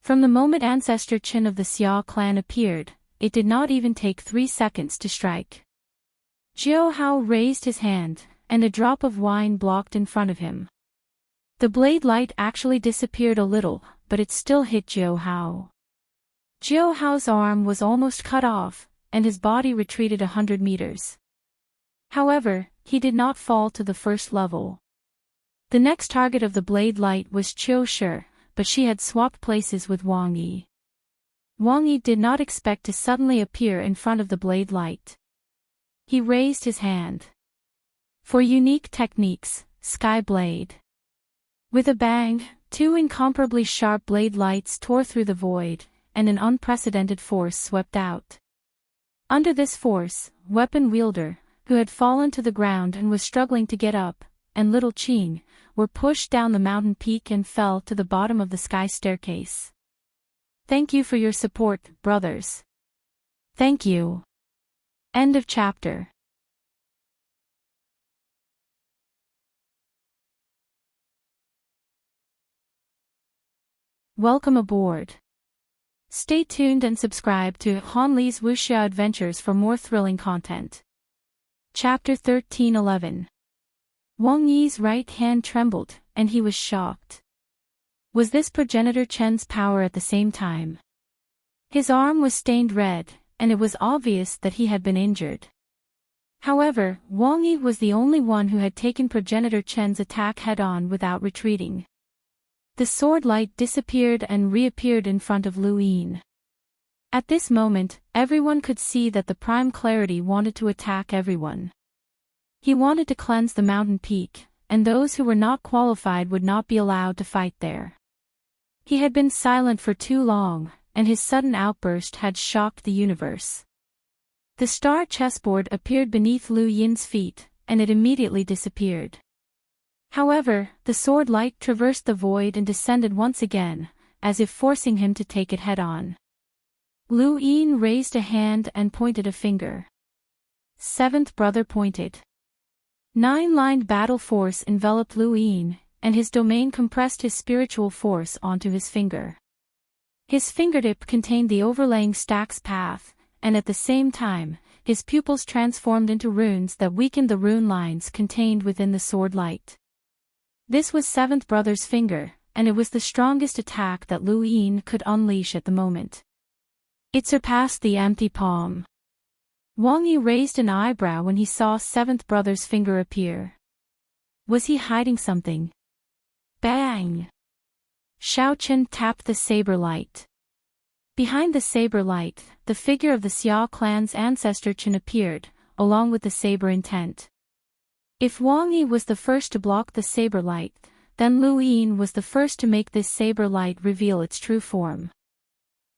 From the moment Ancestor Qin of the Xia clan appeared, it did not even take 3 seconds to strike. Jiu Hao raised his hand, and a drop of wine blocked in front of him. The blade light actually disappeared a little, but it still hit Jiu Hao. Jiu Hao's arm was almost cut off, and his body retreated 100 meters. However, he did not fall to the first level. The next target of the blade light was Qiu Shi, but she had swapped places with Wang Yi. Wang Yi did not expect to suddenly appear in front of the blade light. He raised his hand. For unique techniques, Sky Blade. With a bang, two incomparably sharp blade lights tore through the void, and an unprecedented force swept out. Under this force, weapon wielder, who had fallen to the ground and was struggling to get up, and little Qing, were pushed down the mountain peak and fell to the bottom of the sky staircase. Thank you for your support, brothers. Thank you. End of chapter. Welcome aboard. Stay tuned and subscribe to Han Li's Wuxia Adventures for more thrilling content. Chapter 1311. Wang Yi's right hand trembled, and he was shocked. Was this progenitor Chen's power at the same time? His arm was stained red, and it was obvious that he had been injured. However, Wang Yi was the only one who had taken progenitor Chen's attack head-on without retreating. The sword light disappeared and reappeared in front of Lu Yin. At this moment, everyone could see that the Prime Clarity wanted to attack everyone. He wanted to cleanse the mountain peak, and those who were not qualified would not be allowed to fight there. He had been silent for too long, and his sudden outburst had shocked the universe. The star chessboard appeared beneath Lu Yin's feet, and it immediately disappeared. However, the sword light traversed the void and descended once again, as if forcing him to take it head-on. Lu Yin raised a hand and pointed a finger. Seventh brother pointed. 9-lined battle force enveloped Lu Yin, and his domain compressed his spiritual force onto his finger. His fingertip contained the overlaying stack's path, and at the same time, his pupils transformed into runes that weakened the rune lines contained within the sword light. This was Seventh Brother's finger, and it was the strongest attack that Lu Yin could unleash at the moment. It surpassed the empty palm. Wang Yi raised an eyebrow when he saw Seventh Brother's finger appear. Was he hiding something? Bang! Shao Chen tapped the saber light. Behind the saber light, the figure of the Xia clan's ancestor Chen appeared, along with the saber intent. If Wang Yi was the first to block the saber light, then Lu Yin was the first to make this saber light reveal its true form.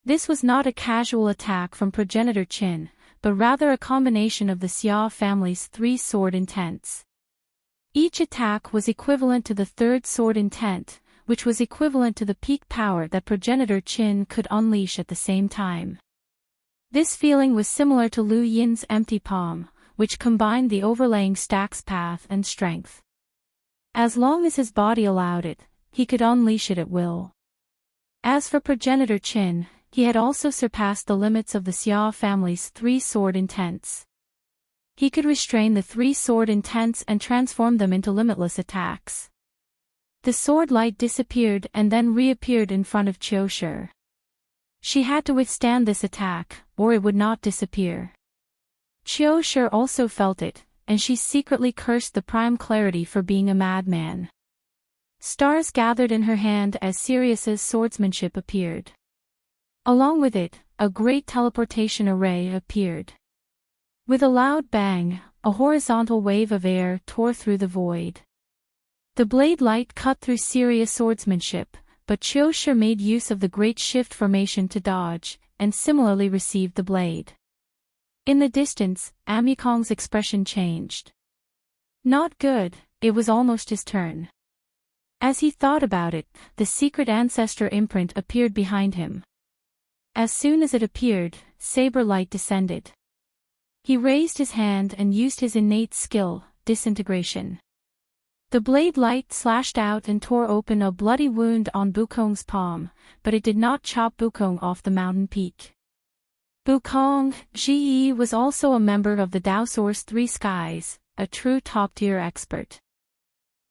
This was not a casual attack from progenitor Qin, but rather a combination of the Xia family's 3 sword intents. Each attack was equivalent to the third sword intent, which was equivalent to the peak power that progenitor Qin could unleash at the same time. This feeling was similar to Lu Yin's empty palm, which combined the overlaying stack's path and strength. As long as his body allowed it, he could unleash it at will. As for progenitor Qin, he had also surpassed the limits of the Xia family's 3 sword intents. He could restrain the 3 sword intents and transform them into limitless attacks. The sword light disappeared and then reappeared in front of Qiushi. She had to withstand this attack, or it would not disappear. Qiushi also felt it, and she secretly cursed the Prime Clarity for being a madman. Stars gathered in her hand as Sirius's swordsmanship appeared. Along with it, a great teleportation array appeared. With a loud bang, a horizontal wave of air tore through the void. The blade light cut through Sirius swordsmanship, but Qiushi made use of the Great Shift formation to dodge, and similarly received the blade. In the distance, Amikong's expression changed. Not good, it was almost his turn. As he thought about it, the secret ancestor imprint appeared behind him. As soon as it appeared, saber light descended. He raised his hand and used his innate skill, disintegration. The blade light slashed out and tore open a bloody wound on Bukong's palm, but it did not chop Bukong off the mountain peak. Bukong, Ji was also a member of the Daosaur's 3 Skies, a true top-tier expert.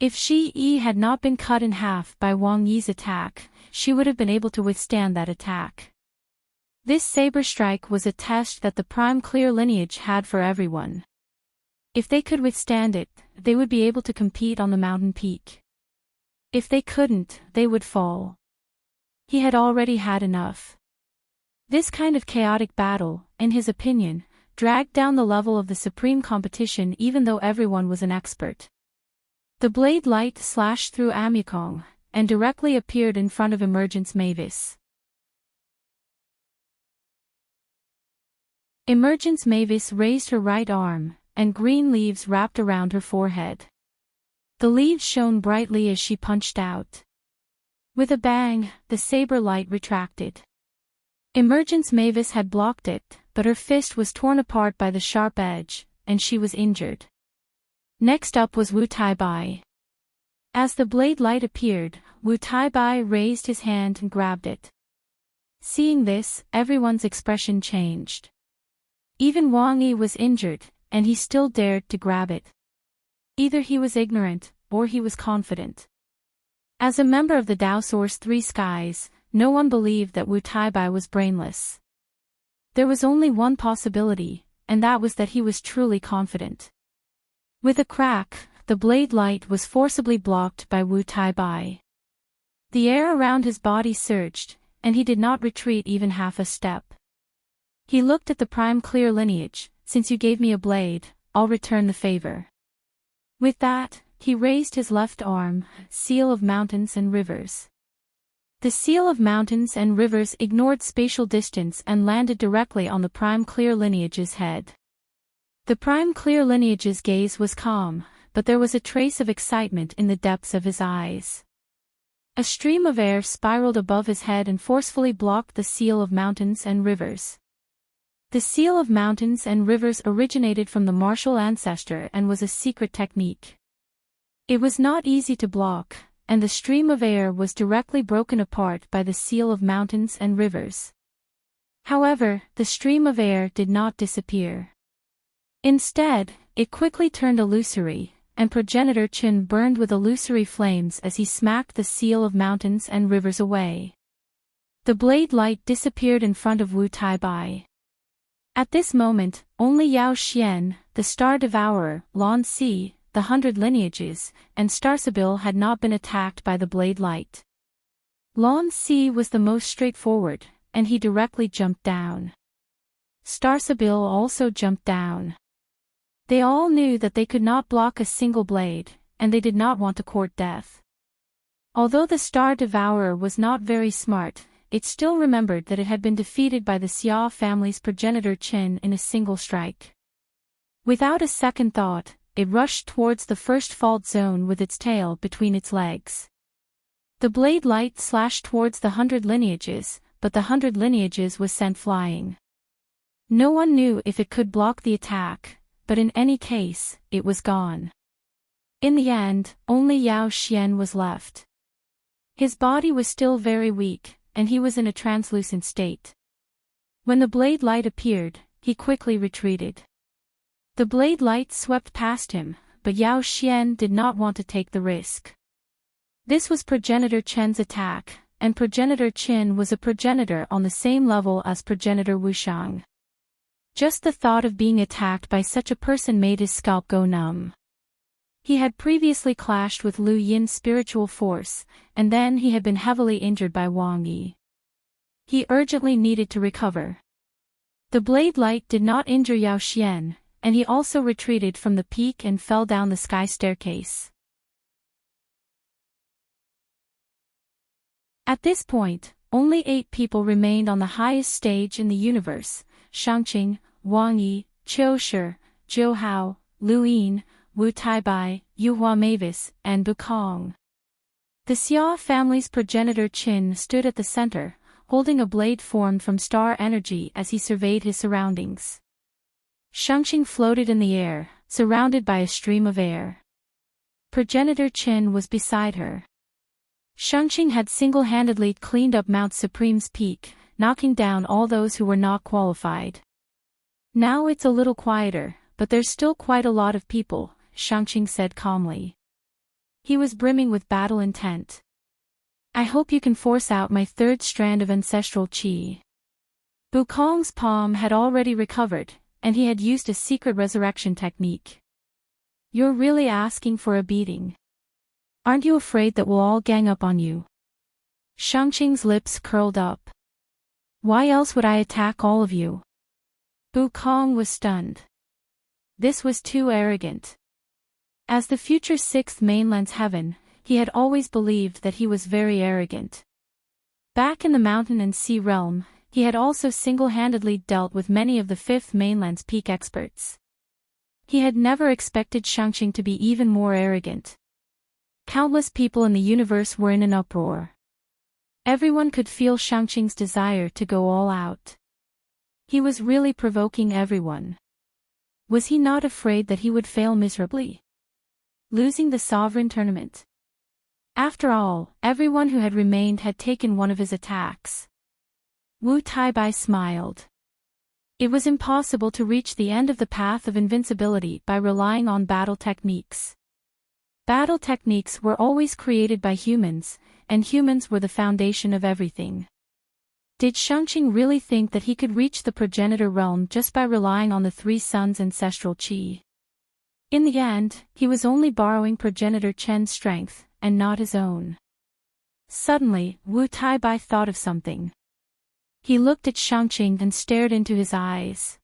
If Ji had not been cut in half by Wang Yi's attack, she would have been able to withstand that attack. This saber strike was a test that the Prime Clear lineage had for everyone. If they could withstand it, they would be able to compete on the mountain peak. If they couldn't, they would fall. He had already had enough. This kind of chaotic battle, in his opinion, dragged down the level of the supreme competition even though everyone was an expert. The blade light slashed through Amukong, and directly appeared in front of Emergence Mavis. Emergence Mavis raised her right arm, and green leaves wrapped around her forehead. The leaves shone brightly as she punched out. With a bang, the saber light retracted. Emergence Mavis had blocked it, but her fist was torn apart by the sharp edge, and she was injured. Next up was Wu Tai-bai. As the blade light appeared, Wu Tai-bai raised his hand and grabbed it. Seeing this, everyone's expression changed. Even Wang Yi was injured, and he still dared to grab it. Either he was ignorant, or he was confident. As a member of the Dao Source Three Skies, no one believed that Wu Tai-bai was brainless. There was only one possibility, and that was that he was truly confident. With a crack, the blade light was forcibly blocked by Wu Tai-bai. The air around his body surged, and he did not retreat even half a step. He looked at the prime clear lineage. Since you gave me a blade, I'll return the favor. With that, he raised his left arm, seal of mountains and rivers. The seal of mountains and rivers ignored spatial distance and landed directly on the prime clear lineage's head. The prime clear lineage's gaze was calm, but there was a trace of excitement in the depths of his eyes. A stream of air spiraled above his head and forcefully blocked the seal of mountains and rivers. The seal of mountains and rivers originated from the martial ancestor and was a secret technique. It was not easy to block, and the stream of air was directly broken apart by the seal of mountains and rivers. However, the stream of air did not disappear. Instead, it quickly turned illusory, and Progenitor Qin burned with illusory flames as he smacked the seal of mountains and rivers away. The blade light disappeared in front of Wu Tai-bai. At this moment, only Yao Xian, the Star Devourer, Lan Si, the 100 Lineages, and Starsabil had not been attacked by the blade light. Lan Si was the most straightforward, and he directly jumped down. Starsabil also jumped down. They all knew that they could not block a single blade, and they did not want to court death. Although the Star Devourer was not very smart, it still remembered that it had been defeated by the Xia family's Progenitor Qin in a single strike. Without a second thought, it rushed towards the first fault zone with its tail between its legs. The blade light slashed towards the 100 Lineages, but the 100 Lineages was sent flying. No one knew if it could block the attack, but in any case, it was gone. In the end, only Yao Xian was left. His body was still very weak, and he was in a translucent state. When the blade light appeared, he quickly retreated. The blade light swept past him, but Yao Xian did not want to take the risk. This was Progenitor Qin's attack, and Progenitor Qin was a progenitor on the same level as Progenitor Wushang. Just the thought of being attacked by such a person made his scalp go numb. He had previously clashed with Lu Yin's spiritual force, and then he had been heavily injured by Wang Yi. He urgently needed to recover. The blade light did not injure Yao Xian, and he also retreated from the peak and fell down the sky staircase. At this point, only 8 people remained on the highest stage in the universe: Shangqing, Wang Yi, Qiu Shi, Zhou Hao, Lu Yin, Wu Tai-bai, Yuhua Mavis, and Bukong. The Xia family's Progenitor Qin stood at the center, holding a blade formed from star energy as he surveyed his surroundings. Shangqing floated in the air, surrounded by a stream of air. Progenitor Qin was beside her. Shangqing had single-handedly cleaned up Mount Supreme's peak, knocking down all those who were not qualified. Now it's a little quieter, but there's still quite a lot of people, Shangqing said calmly. He was brimming with battle intent. I hope you can force out my 3rd strand of ancestral qi. Bukong's palm had already recovered, and he had used a secret resurrection technique. You're really asking for a beating. Aren't you afraid that we'll all gang up on you? Shangqing's lips curled up. Why else would I attack all of you? Wukong was stunned. This was too arrogant. As the future sixth mainland's heaven, he had always believed that he was very arrogant. Back in the mountain and sea realm, he had also single-handedly dealt with many of the fifth mainland's peak experts. He had never expected Shangqing to be even more arrogant. Countless people in the universe were in an uproar. Everyone could feel Shangqing's desire to go all out. He was really provoking everyone. Was he not afraid that he would fail miserably, losing the sovereign tournament? After all, everyone who had remained had taken one of his attacks. Wu Taibai smiled. It was impossible to reach the end of the path of invincibility by relying on battle techniques. Battle techniques were always created by humans, and humans were the foundation of everything. Did Shangqing really think that he could reach the progenitor realm just by relying on the three suns' ancestral qi? In the end, he was only borrowing progenitor Chen's strength, and not his own. Suddenly, Wu Taibai thought of something. He looked at Shangqing and stared into his eyes.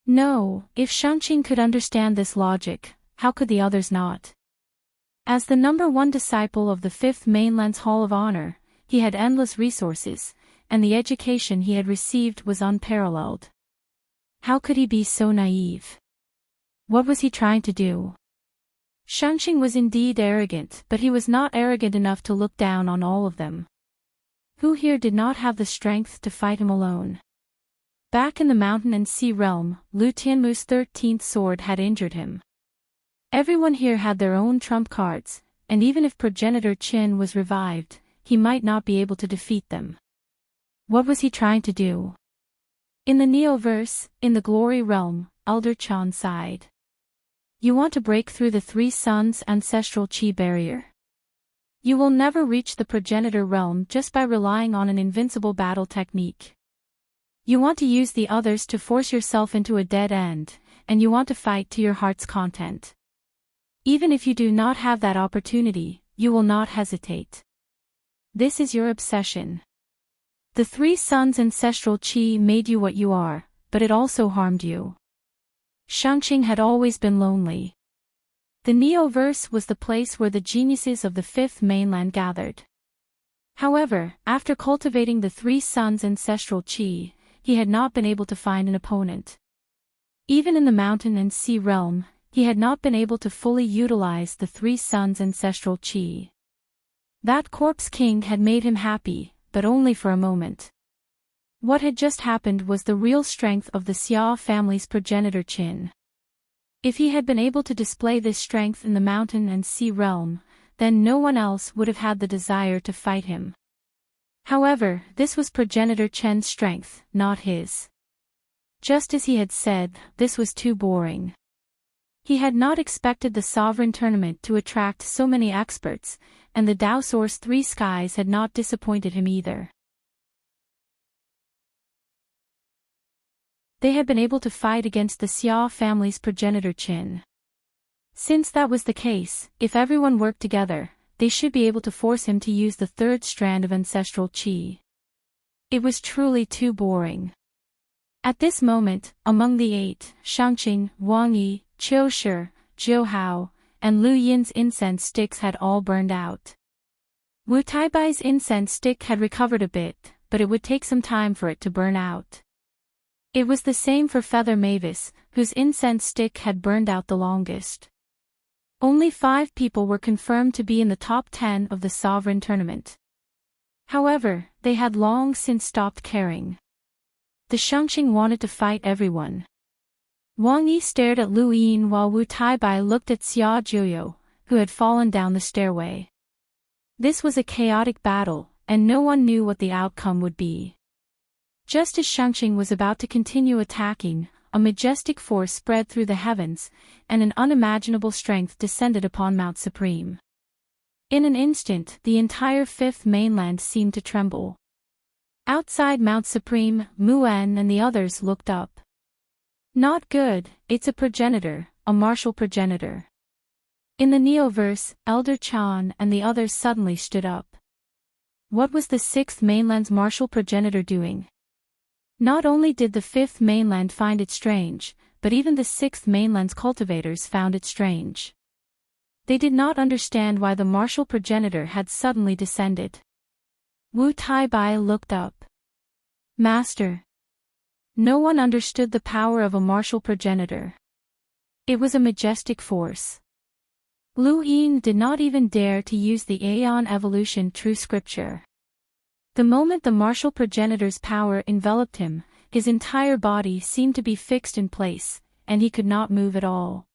No, if Shangqing could understand this logic, how could the others not? As the number one disciple of the fifth mainland's Hall of Honor, he had endless resources, and the education he had received was unparalleled. How could he be so naive? What was he trying to do? Shangqing was indeed arrogant, but he was not arrogant enough to look down on all of them. Who here did not have the strength to fight him alone? Back in the mountain and sea realm, Lu Tianmu's 13th sword had injured him. Everyone here had their own trump cards, and even if progenitor Qin was revived, he might not be able to defeat them. What was he trying to do? In the Neoverse, in the glory realm, Elder Chan sighed. You want to break through the three suns' ancestral qi barrier? You will never reach the progenitor realm just by relying on an invincible battle technique. You want to use the others to force yourself into a dead end, and you want to fight to your heart's content. Even if you do not have that opportunity, you will not hesitate. This is your obsession. The three suns' ancestral qi made you what you are, but it also harmed you. Shangqing had always been lonely. The Neoverse was the place where the geniuses of the fifth mainland gathered. However, after cultivating the three suns' ancestral qi, he had not been able to find an opponent. Even in the mountain and sea realm, he had not been able to fully utilize the three suns' ancestral qi. That corpse king had made him happy, but only for a moment. What had just happened was the real strength of the Xia family's progenitor Qin. If he had been able to display this strength in the mountain and sea realm, then no one else would have had the desire to fight him. However, this was progenitor Chen's strength, not his. Just as he had said, this was too boring. He had not expected the sovereign tournament to attract so many experts, and the Dao Source Three Skies had not disappointed him either. They had been able to fight against the Xia family's progenitor Qin. Since that was the case, if everyone worked together, they should be able to force him to use the third strand of ancestral qi. It was truly too boring. At this moment, among the eight, Shangqing, Wang Yi, Qiu Shi, Zhou Hao, and Lu Yin's incense sticks had all burned out. Wu Taibai's incense stick had recovered a bit, but it would take some time for it to burn out. It was the same for Feather Mavis, whose incense stick had burned out the longest. Only 5 people were confirmed to be in the top 10 of the Sovereign Tournament. However, they had long since stopped caring. The Shangqing wanted to fight everyone. Wang Yi stared at Lu Yin while Wu Taibai looked at Xia Jiuyo, who had fallen down the stairway. This was a chaotic battle, and no one knew what the outcome would be. Just as Shangqing was about to continue attacking, a majestic force spread through the heavens, and an unimaginable strength descended upon Mount Supreme. In an instant, the entire fifth mainland seemed to tremble. Outside Mount Supreme, Mu'en and the others looked up. Not good, it's a progenitor, a martial progenitor. In the Neoverse, Elder Chan and the others suddenly stood up. What was the sixth mainland's martial progenitor doing? Not only did the fifth mainland find it strange, but even the sixth mainland's cultivators found it strange. They did not understand why the martial progenitor had suddenly descended. Wu Tai-bai looked up. Master. No one understood the power of a martial progenitor. It was a majestic force. Lu Yin did not even dare to use the Aeon Evolution True Scripture. The moment the martial progenitor's power enveloped him, his entire body seemed to be fixed in place, and he could not move at all.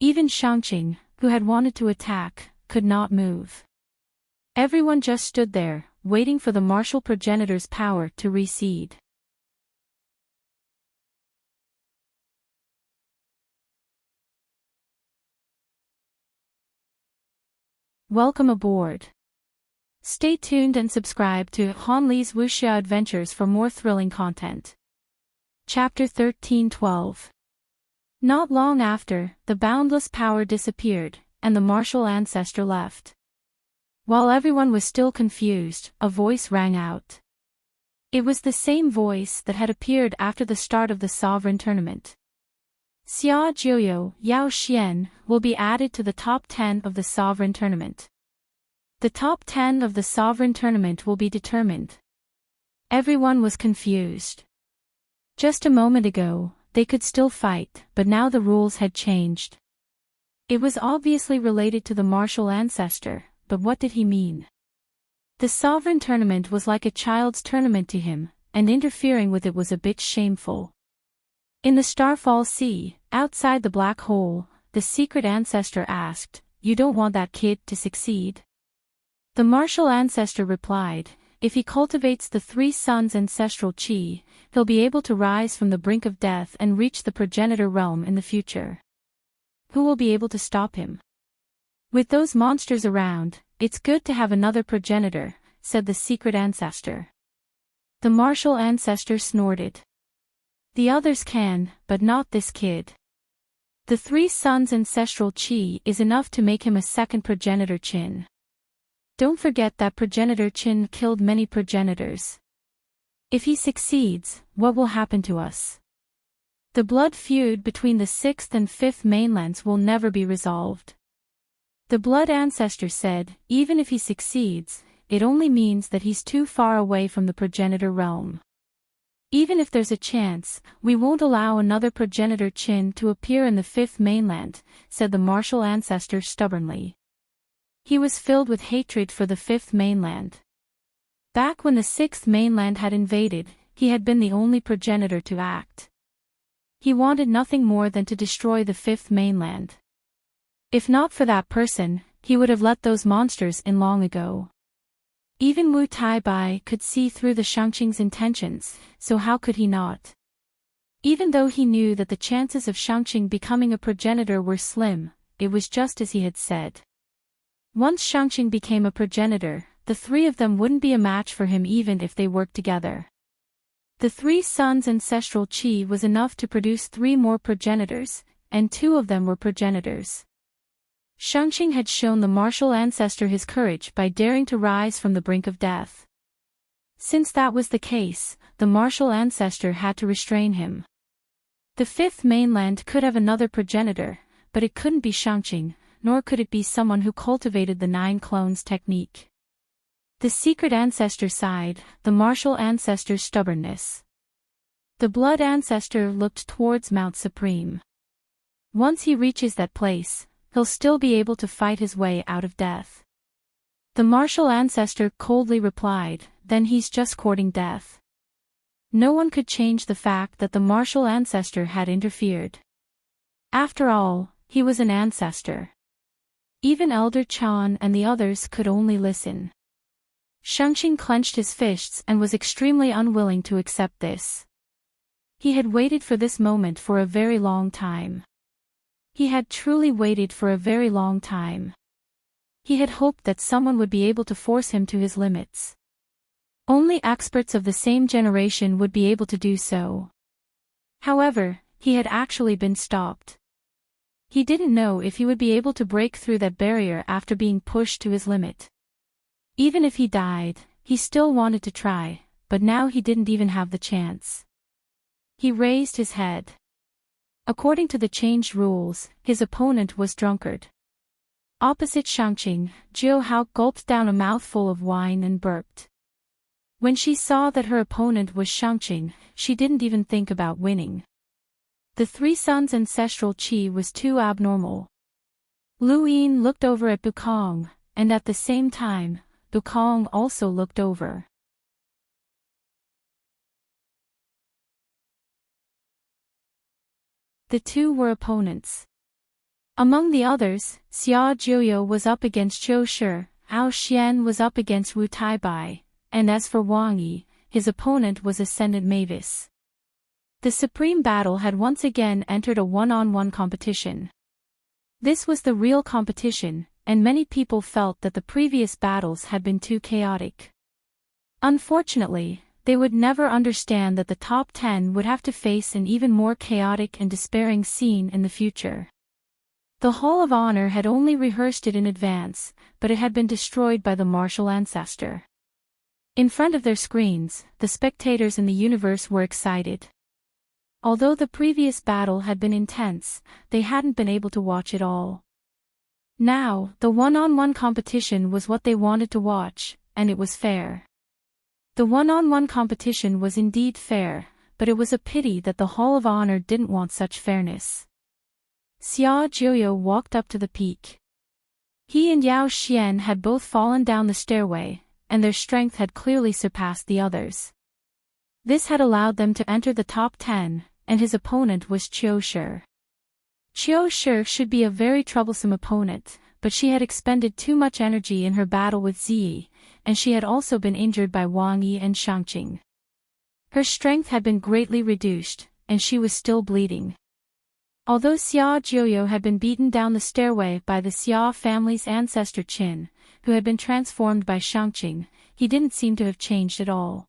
Even Shangqing, who had wanted to attack, could not move. Everyone just stood there, waiting for the martial progenitor's power to recede. Welcome aboard. Stay tuned and subscribe to Han Li's Wuxia Adventures for more thrilling content. Chapter 1312. Not long after, the boundless power disappeared, and the martial ancestor left. While everyone was still confused, a voice rang out. It was the same voice that had appeared after the start of the sovereign tournament. Xia Jiuyo, Yao Xian, will be added to the top 10 of the sovereign tournament. The top 10 of the sovereign tournament will be determined. Everyone was confused. Just a moment ago, they could still fight, but now the rules had changed. It was obviously related to the martial ancestor, but what did he mean? The sovereign tournament was like a child's tournament to him, and interfering with it was a bit shameful. In the Starfall Sea, outside the black hole, the secret ancestor asked, "You don't want that kid to succeed?" The martial ancestor replied, "If he cultivates the three suns' ancestral chi, he'll be able to rise from the brink of death and reach the progenitor realm in the future. Who will be able to stop him? With those monsters around, it's good to have another progenitor," said the secret ancestor. The martial ancestor snorted. "The others can, but not this kid. The three suns' ancestral chi is enough to make him a second progenitor Qin. Don't forget that progenitor Qin killed many progenitors. If he succeeds, what will happen to us? The blood feud between the sixth and fifth mainlands will never be resolved." The blood ancestor said, "Even if he succeeds, it only means that he's too far away from the progenitor realm. Even if there's a chance, we won't allow another progenitor Qin to appear in the fifth mainland," said the martial ancestor stubbornly. He was filled with hatred for the fifth mainland. Back when the sixth mainland had invaded, he had been the only progenitor to act. He wanted nothing more than to destroy the fifth mainland. If not for that person, he would have let those monsters in long ago. Even Wu Tai-bai could see through the Shangqing's intentions, so how could he not? Even though he knew that the chances of Shangqing becoming a progenitor were slim, it was just as he had said. Once Shangqing became a progenitor, the three of them wouldn't be a match for him even if they worked together. The three suns' ancestral chi was enough to produce three more progenitors, and two of them were progenitors. Shangqing had shown the martial ancestor his courage by daring to rise from the brink of death. Since that was the case, the martial ancestor had to restrain him. The fifth mainland could have another progenitor, but it couldn't be Shangqing, nor could it be someone who cultivated the 9 clones technique. The secret ancestor sighed, the martial ancestor's stubbornness. The blood ancestor looked towards Mount Supreme. Once he reaches that place, he'll still be able to fight his way out of death. The martial ancestor coldly replied, "Then he's just courting death." No one could change the fact that the martial ancestor had interfered. After all, he was an ancestor. Even Elder Chan and the others could only listen. Shangqing clenched his fists and was extremely unwilling to accept this. He had waited for this moment for a very long time. He had truly waited for a very long time. He had hoped that someone would be able to force him to his limits. Only experts of the same generation would be able to do so. However, he had actually been stopped. He didn't know if he would be able to break through that barrier after being pushed to his limit. Even if he died, he still wanted to try, but now he didn't even have the chance. He raised his head. According to the changed rules, his opponent was drunkard. Opposite Shangqing, Jiu Hao gulped down a mouthful of wine and burped. When she saw that her opponent was Shangqing, she didn't even think about winning. The Three Sons' ancestral qi was too abnormal. Lu Yin looked over at Bukong, and at the same time, Bukong also looked over. The two were opponents. Among the others, Xia Jiuyo was up against Zhou Shi, Ao Xian was up against Wu Taibai, and as for Wang Yi, his opponent was Ascendant Mavis. The supreme battle had once again entered a one-on-one competition. This was the real competition, and many people felt that the previous battles had been too chaotic. Unfortunately, they would never understand that the top 10 would have to face an even more chaotic and despairing scene in the future. The Hall of Honor had only rehearsed it in advance, but it had been destroyed by the martial ancestor. In front of their screens, the spectators in the universe were excited. Although the previous battle had been intense, they hadn't been able to watch it all. Now, the one-on-one competition was what they wanted to watch, and it was fair. The one-on-one competition was indeed fair, but it was a pity that the Hall of Honor didn't want such fairness. Xia Jiuyo walked up to the peak. He and Yao Xian had both fallen down the stairway, and their strength had clearly surpassed the others. This had allowed them to enter the top 10, and his opponent was Qiu Shi. Qiu Shi should be a very troublesome opponent, but she had expended too much energy in her battle with Ziyi, and she had also been injured by Wang Yi and Shangqing. Her strength had been greatly reduced, and she was still bleeding. Although Xia Jiuyo had been beaten down the stairway by the Xia family's ancestor Qin, who had been transformed by Shangqing, he didn't seem to have changed at all.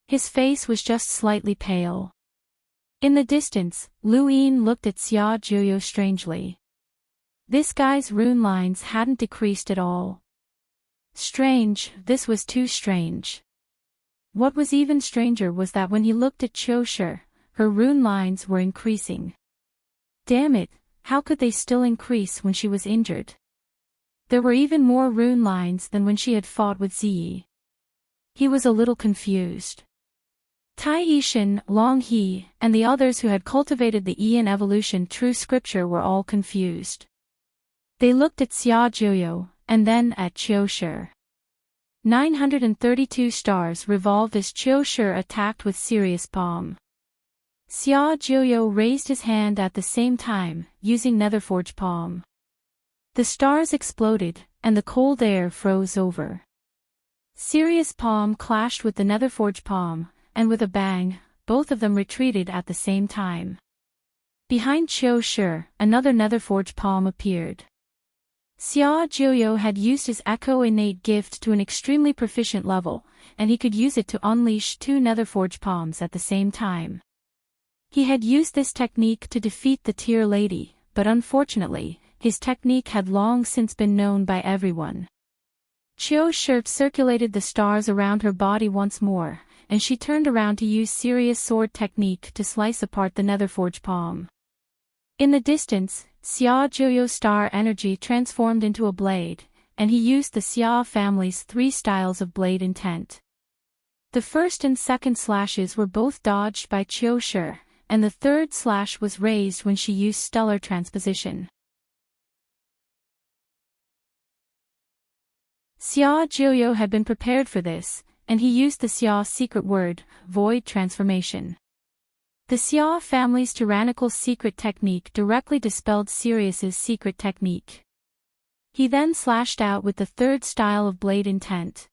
His face was just slightly pale. In the distance, Lu Yin looked at Xia Jiuyo strangely. This guy's rune lines hadn't decreased at all. Strange, this was too strange. What was even stranger was that when he looked at Qiu Shi, her rune lines were increasing. Damn it, how could they still increase when she was injured? There were even more rune lines than when she had fought with Ziyi. He was a little confused. Tai Yishan, Long He, and the others who had cultivated the Yi in evolution true scripture were all confused. They looked at Xia Jiuyo, and then at Qiu Shi. 932 stars revolved as Qiu Shi attacked with serious palm. Xia Jiuyo raised his hand at the same time, using Netherforge palm. The stars exploded, and the cold air froze over. Sirius palm clashed with the Netherforge palm, and with a bang, both of them retreated at the same time. Behind Qiu Shi, another Netherforge palm appeared. Xia Jiuyo had used his Echo innate gift to an extremely proficient level, and he could use it to unleash two Netherforge palms at the same time. He had used this technique to defeat the Tear Lady, but unfortunately, his technique had long since been known by everyone. Qiu Shi circulated the stars around her body once more, and she turned around to use Sirius sword technique to slice apart the Netherforge palm. In the distance, Xia Jiuyo's star energy transformed into a blade, and he used the Xia family's 3 styles of blade intent. The first and second slashes were both dodged by Qiu Shi, and the third slash was raised when she used stellar transposition. Xia Jiuyo had been prepared for this, and he used the Xia secret word, void transformation. The Xia family's tyrannical secret technique directly dispelled Sirius's secret technique. He then slashed out with the third style of blade intent.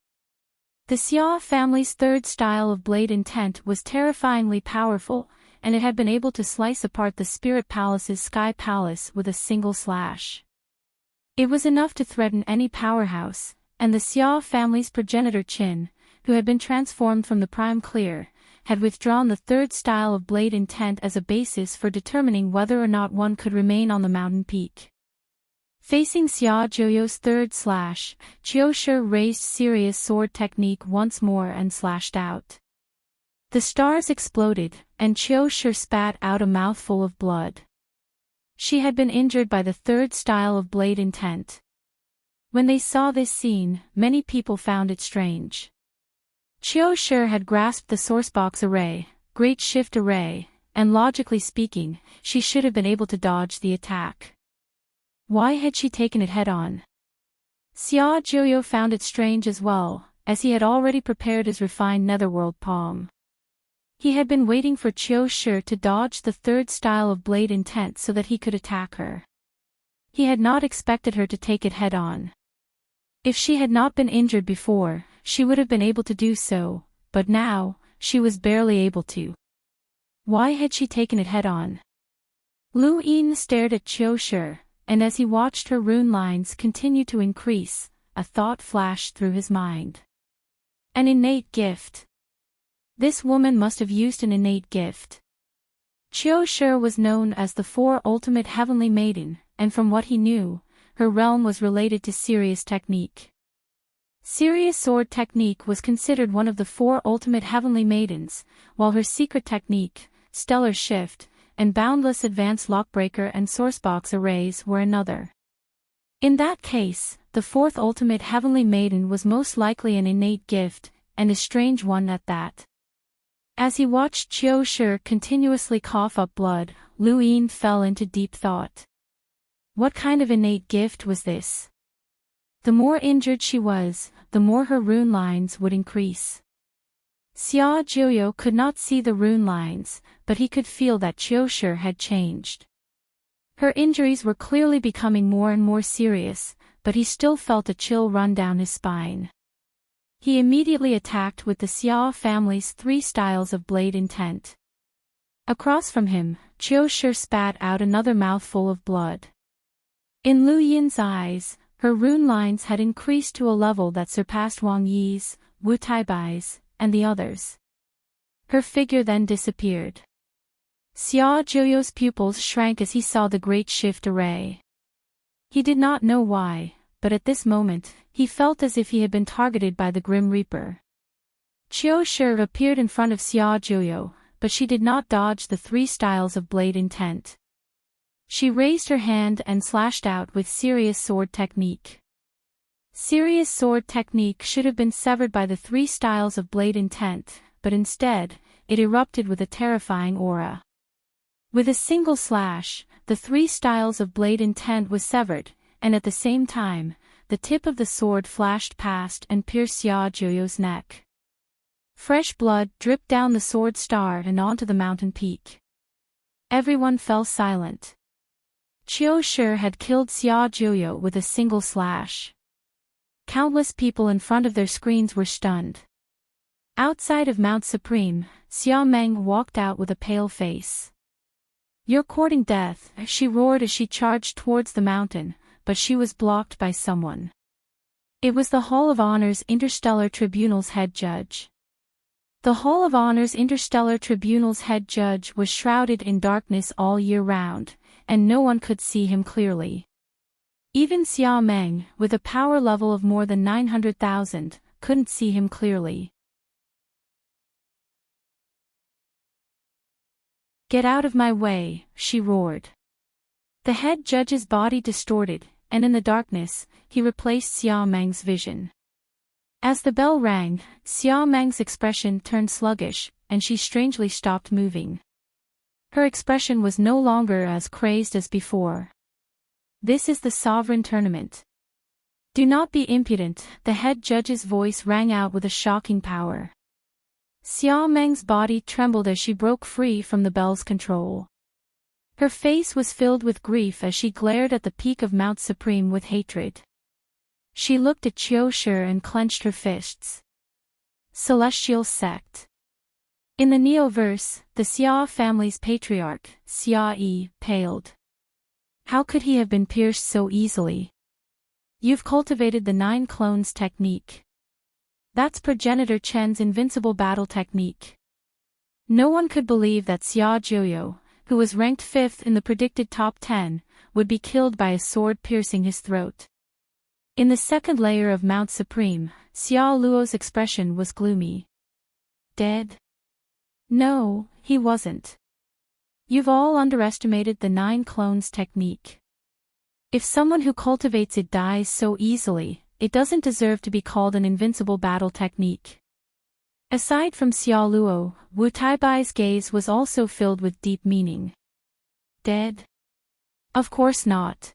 The Xia family's third style of blade intent was terrifyingly powerful, and it had been able to slice apart the Spirit Palace's Sky Palace with a single slash. It was enough to threaten any powerhouse, and the Xia family's progenitor Qin, who had been transformed from the Prime Clear, had withdrawn the third style of blade intent as a basis for determining whether or not one could remain on the mountain peak. Facing Xia Zhuoyou's third slash, Qiu Shi raised serious sword technique once more and slashed out. The stars exploded, and Qiu Shi spat out a mouthful of blood. She had been injured by the third style of blade intent. When they saw this scene, many people found it strange. Qiu Shi had grasped the sourcebox array, great shift array, and logically speaking, she should have been able to dodge the attack. Why had she taken it head-on? Xia Zhuoyou found it strange as well, as he had already prepared his refined netherworld palm. He had been waiting for Qiu Shi to dodge the third style of blade intent so that he could attack her. He had not expected her to take it head-on. If she had not been injured before, she would have been able to do so, but now, she was barely able to. Why had she taken it head-on? Lu Yin stared at Qiu Shi, and as he watched her rune lines continue to increase, a thought flashed through his mind. An innate gift. This woman must have used an innate gift. Qiu Shi was known as the Four Ultimate Heavenly Maiden, and from what he knew, her realm was related to serious technique. Serious sword technique was considered one of the Four Ultimate Heavenly Maidens, while her secret technique, stellar shift, and boundless advanced lockbreaker and sourcebox arrays were another. In that case, the fourth ultimate heavenly maiden was most likely an innate gift, and a strange one at that. As he watched Qiu Shi continuously cough up blood, Lu Yin fell into deep thought. What kind of innate gift was this? The more injured she was, the more her rune lines would increase. Xia Zhuoyou could not see the rune lines, but he could feel that Qiu Shi had changed. Her injuries were clearly becoming more and more serious, but he still felt a chill run down his spine. He immediately attacked with the Xia family's 3 styles of blade intent. Across from him, Qiu Shi spat out another mouthful of blood. In Lu Yin's eyes, her rune lines had increased to a level that surpassed Wang Yi's, Wu Taibai's, and the others. Her figure then disappeared. Xia Zhuoyou's pupils shrank as he saw the great shift array. He did not know why, but at this moment, he felt as if he had been targeted by the Grim Reaper. Qiu Shi appeared in front of Xia Zhuoyou, but she did not dodge the 3 styles of blade intent. She raised her hand and slashed out with serious sword technique. Serious sword technique should have been severed by the 3 styles of blade intent, but instead, it erupted with a terrifying aura. With a single slash, the 3 styles of blade intent was severed, and at the same time, the tip of the sword flashed past and pierced Xia Zhuoyou's neck. Fresh blood dripped down the sword star and onto the mountain peak. Everyone fell silent. Qiu Shi had killed Xia Zhuoyou with a single slash. Countless people in front of their screens were stunned. Outside of Mount Supreme, Xia Meng walked out with a pale face. "You're courting death," she roared as she charged towards the mountain, but she was blocked by someone. It was the Hall of Honor's Interstellar Tribunal's head judge. The Hall of Honor's Interstellar Tribunal's head judge was shrouded in darkness all year round, and no one could see him clearly. Even Xia Meng, with a power level of more than 900,000, couldn't see him clearly. "Get out of my way," she roared. The head judge's body distorted, and in the darkness, he replaced Xia Meng's vision. As the bell rang, Xia Meng's expression turned sluggish, and she strangely stopped moving. Her expression was no longer as crazed as before. "This is the sovereign tournament. Do not be impudent," the head judge's voice rang out with a shocking power. Xia Meng's body trembled as she broke free from the bell's control. Her face was filled with grief as she glared at the peak of Mount Supreme with hatred. She looked at Qiu Shi and clenched her fists. Celestial Sect. In the Neoverse, the Xia family's patriarch, Xia Yi, paled. How could he have been pierced so easily? "You've cultivated the 9 clones technique. That's progenitor Chen's invincible battle technique." No one could believe that Xia Zhuoyou, who was ranked 5th in the predicted top 10, would be killed by a sword piercing his throat. In the second layer of Mount Supreme, Xiao Luo's expression was gloomy. Dead? No, he wasn't. You've all underestimated the 9 clones technique. If someone who cultivates it dies so easily, it doesn't deserve to be called an invincible battle technique. Aside from Xiao Luo, Wu Taibai's gaze was also filled with deep meaning. Dead? Of course not.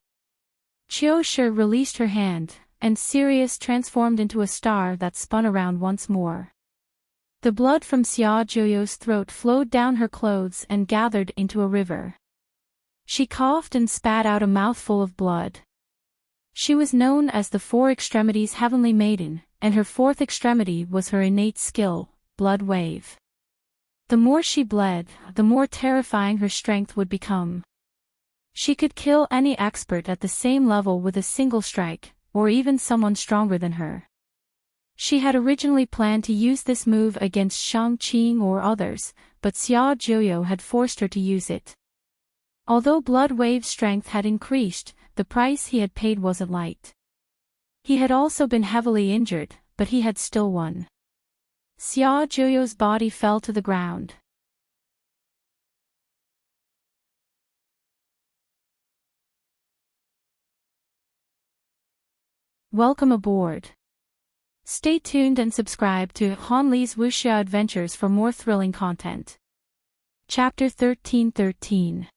Qiu Shi released her hand, and Sirius transformed into a star that spun around once more. The blood from Xia Zhuoyou's throat flowed down her clothes and gathered into a river. She coughed and spat out a mouthful of blood. She was known as the Four Extremities Heavenly Maiden, and her fourth extremity was her innate skill, Blood Wave. The more she bled, the more terrifying her strength would become. She could kill any expert at the same level with a single strike, or even someone stronger than her. She had originally planned to use this move against Shang Qing or others, but Xia Zhuoyou had forced her to use it. Although Blood Wave's strength had increased, the price he had paid wasn't light. He had also been heavily injured, but he had still won. Xia Zhuoyou's body fell to the ground. Welcome aboard. Stay tuned and subscribe to Han Li's Wuxia Adventures for more thrilling content. Chapter 1313.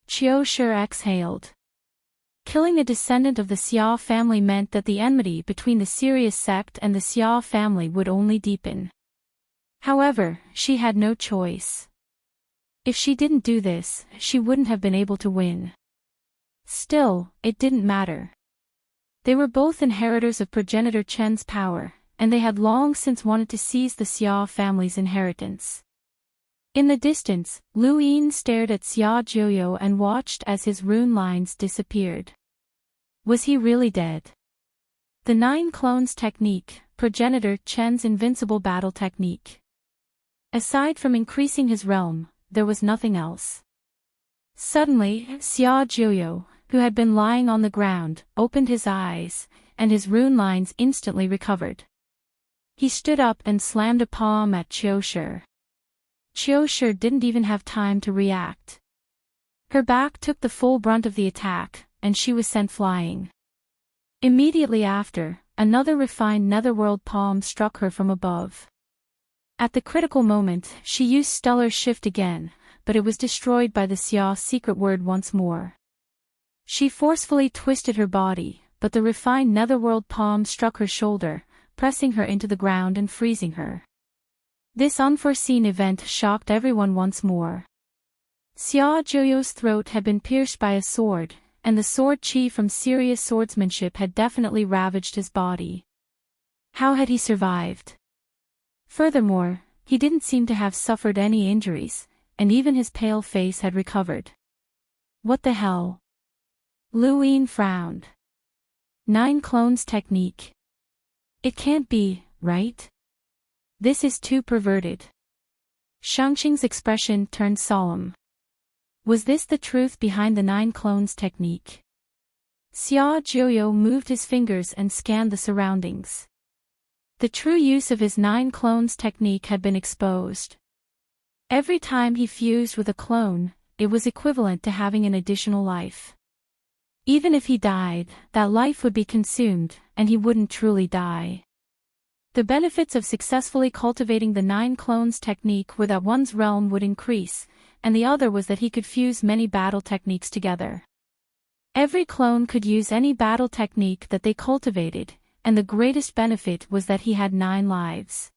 Qiu Shi exhaled. Killing a descendant of the Xia family meant that the enmity between the Sirius sect and the Xia family would only deepen. However, she had no choice. If she didn't do this, she wouldn't have been able to win. Still, it didn't matter. They were both inheritors of progenitor Chen's power, and they had long since wanted to seize the Xia family's inheritance. In the distance, Lu Yin stared at Xia Zhuoyou and watched as his rune lines disappeared. Was he really dead? The 9 clones technique, progenitor Chen's invincible battle technique. Aside from increasing his realm, there was nothing else. Suddenly, Xia Zhuoyou, who had been lying on the ground, opened his eyes, and his rune lines instantly recovered. He stood up and slammed a palm at Qiu Shi. Qiu Shi didn't even have time to react. Her back took the full brunt of the attack, and she was sent flying. Immediately after, another refined netherworld palm struck her from above. At the critical moment, she used Stellar Shift again, but it was destroyed by the Xia secret word once more. She forcefully twisted her body, but the refined netherworld palm struck her shoulder, pressing her into the ground and freezing her. This unforeseen event shocked everyone once more. Xia Zhuoyou's throat had been pierced by a sword, and the sword chi from Sirius swordsmanship had definitely ravaged his body. How had he survived? Furthermore, he didn't seem to have suffered any injuries, and even his pale face had recovered. What the hell? Lu Yin frowned. 9 clones technique. It can't be, right? This is too perverted. Shangqing's expression turned solemn. Was this the truth behind the 9 clones technique? Xia Zhuoyou moved his fingers and scanned the surroundings. The true use of his 9 clones technique had been exposed. Every time he fused with a clone, it was equivalent to having an additional life. Even if he died, that life would be consumed, and he wouldn't truly die. The benefits of successfully cultivating the 9 clones technique were that one's realm would increase, and the other was that he could fuse many battle techniques together. Every clone could use any battle technique that they cultivated, and the greatest benefit was that he had 9 lives.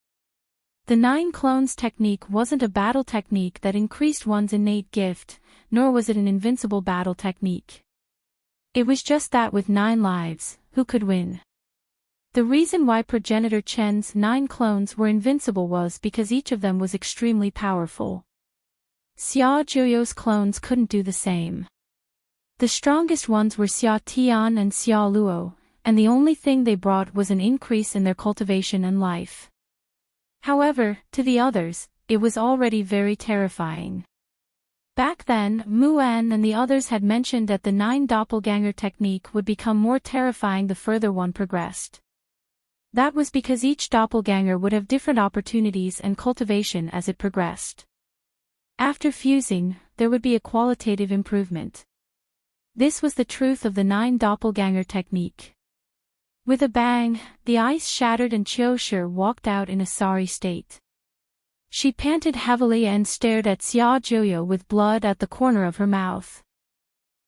The 9 clones technique wasn't a battle technique that increased one's innate gift, nor was it an invincible battle technique. It was just that with 9 lives, who could win? The reason why progenitor Chen's 9 clones were invincible was because each of them was extremely powerful. Xia Zhuoyou's clones couldn't do the same. The strongest ones were Xia Tian and Xia Luo, and the only thing they brought was an increase in their cultivation and life. However, to the others, it was already very terrifying. Back then, Muan and the others had mentioned that the 9 doppelganger technique would become more terrifying the further one progressed. That was because each doppelganger would have different opportunities and cultivation as it progressed. After fusing, there would be a qualitative improvement. This was the truth of the 9 doppelganger technique. With a bang, the ice shattered and Qiushi walked out in a sorry state. She panted heavily and stared at Xia Zhuoyou with blood at the corner of her mouth.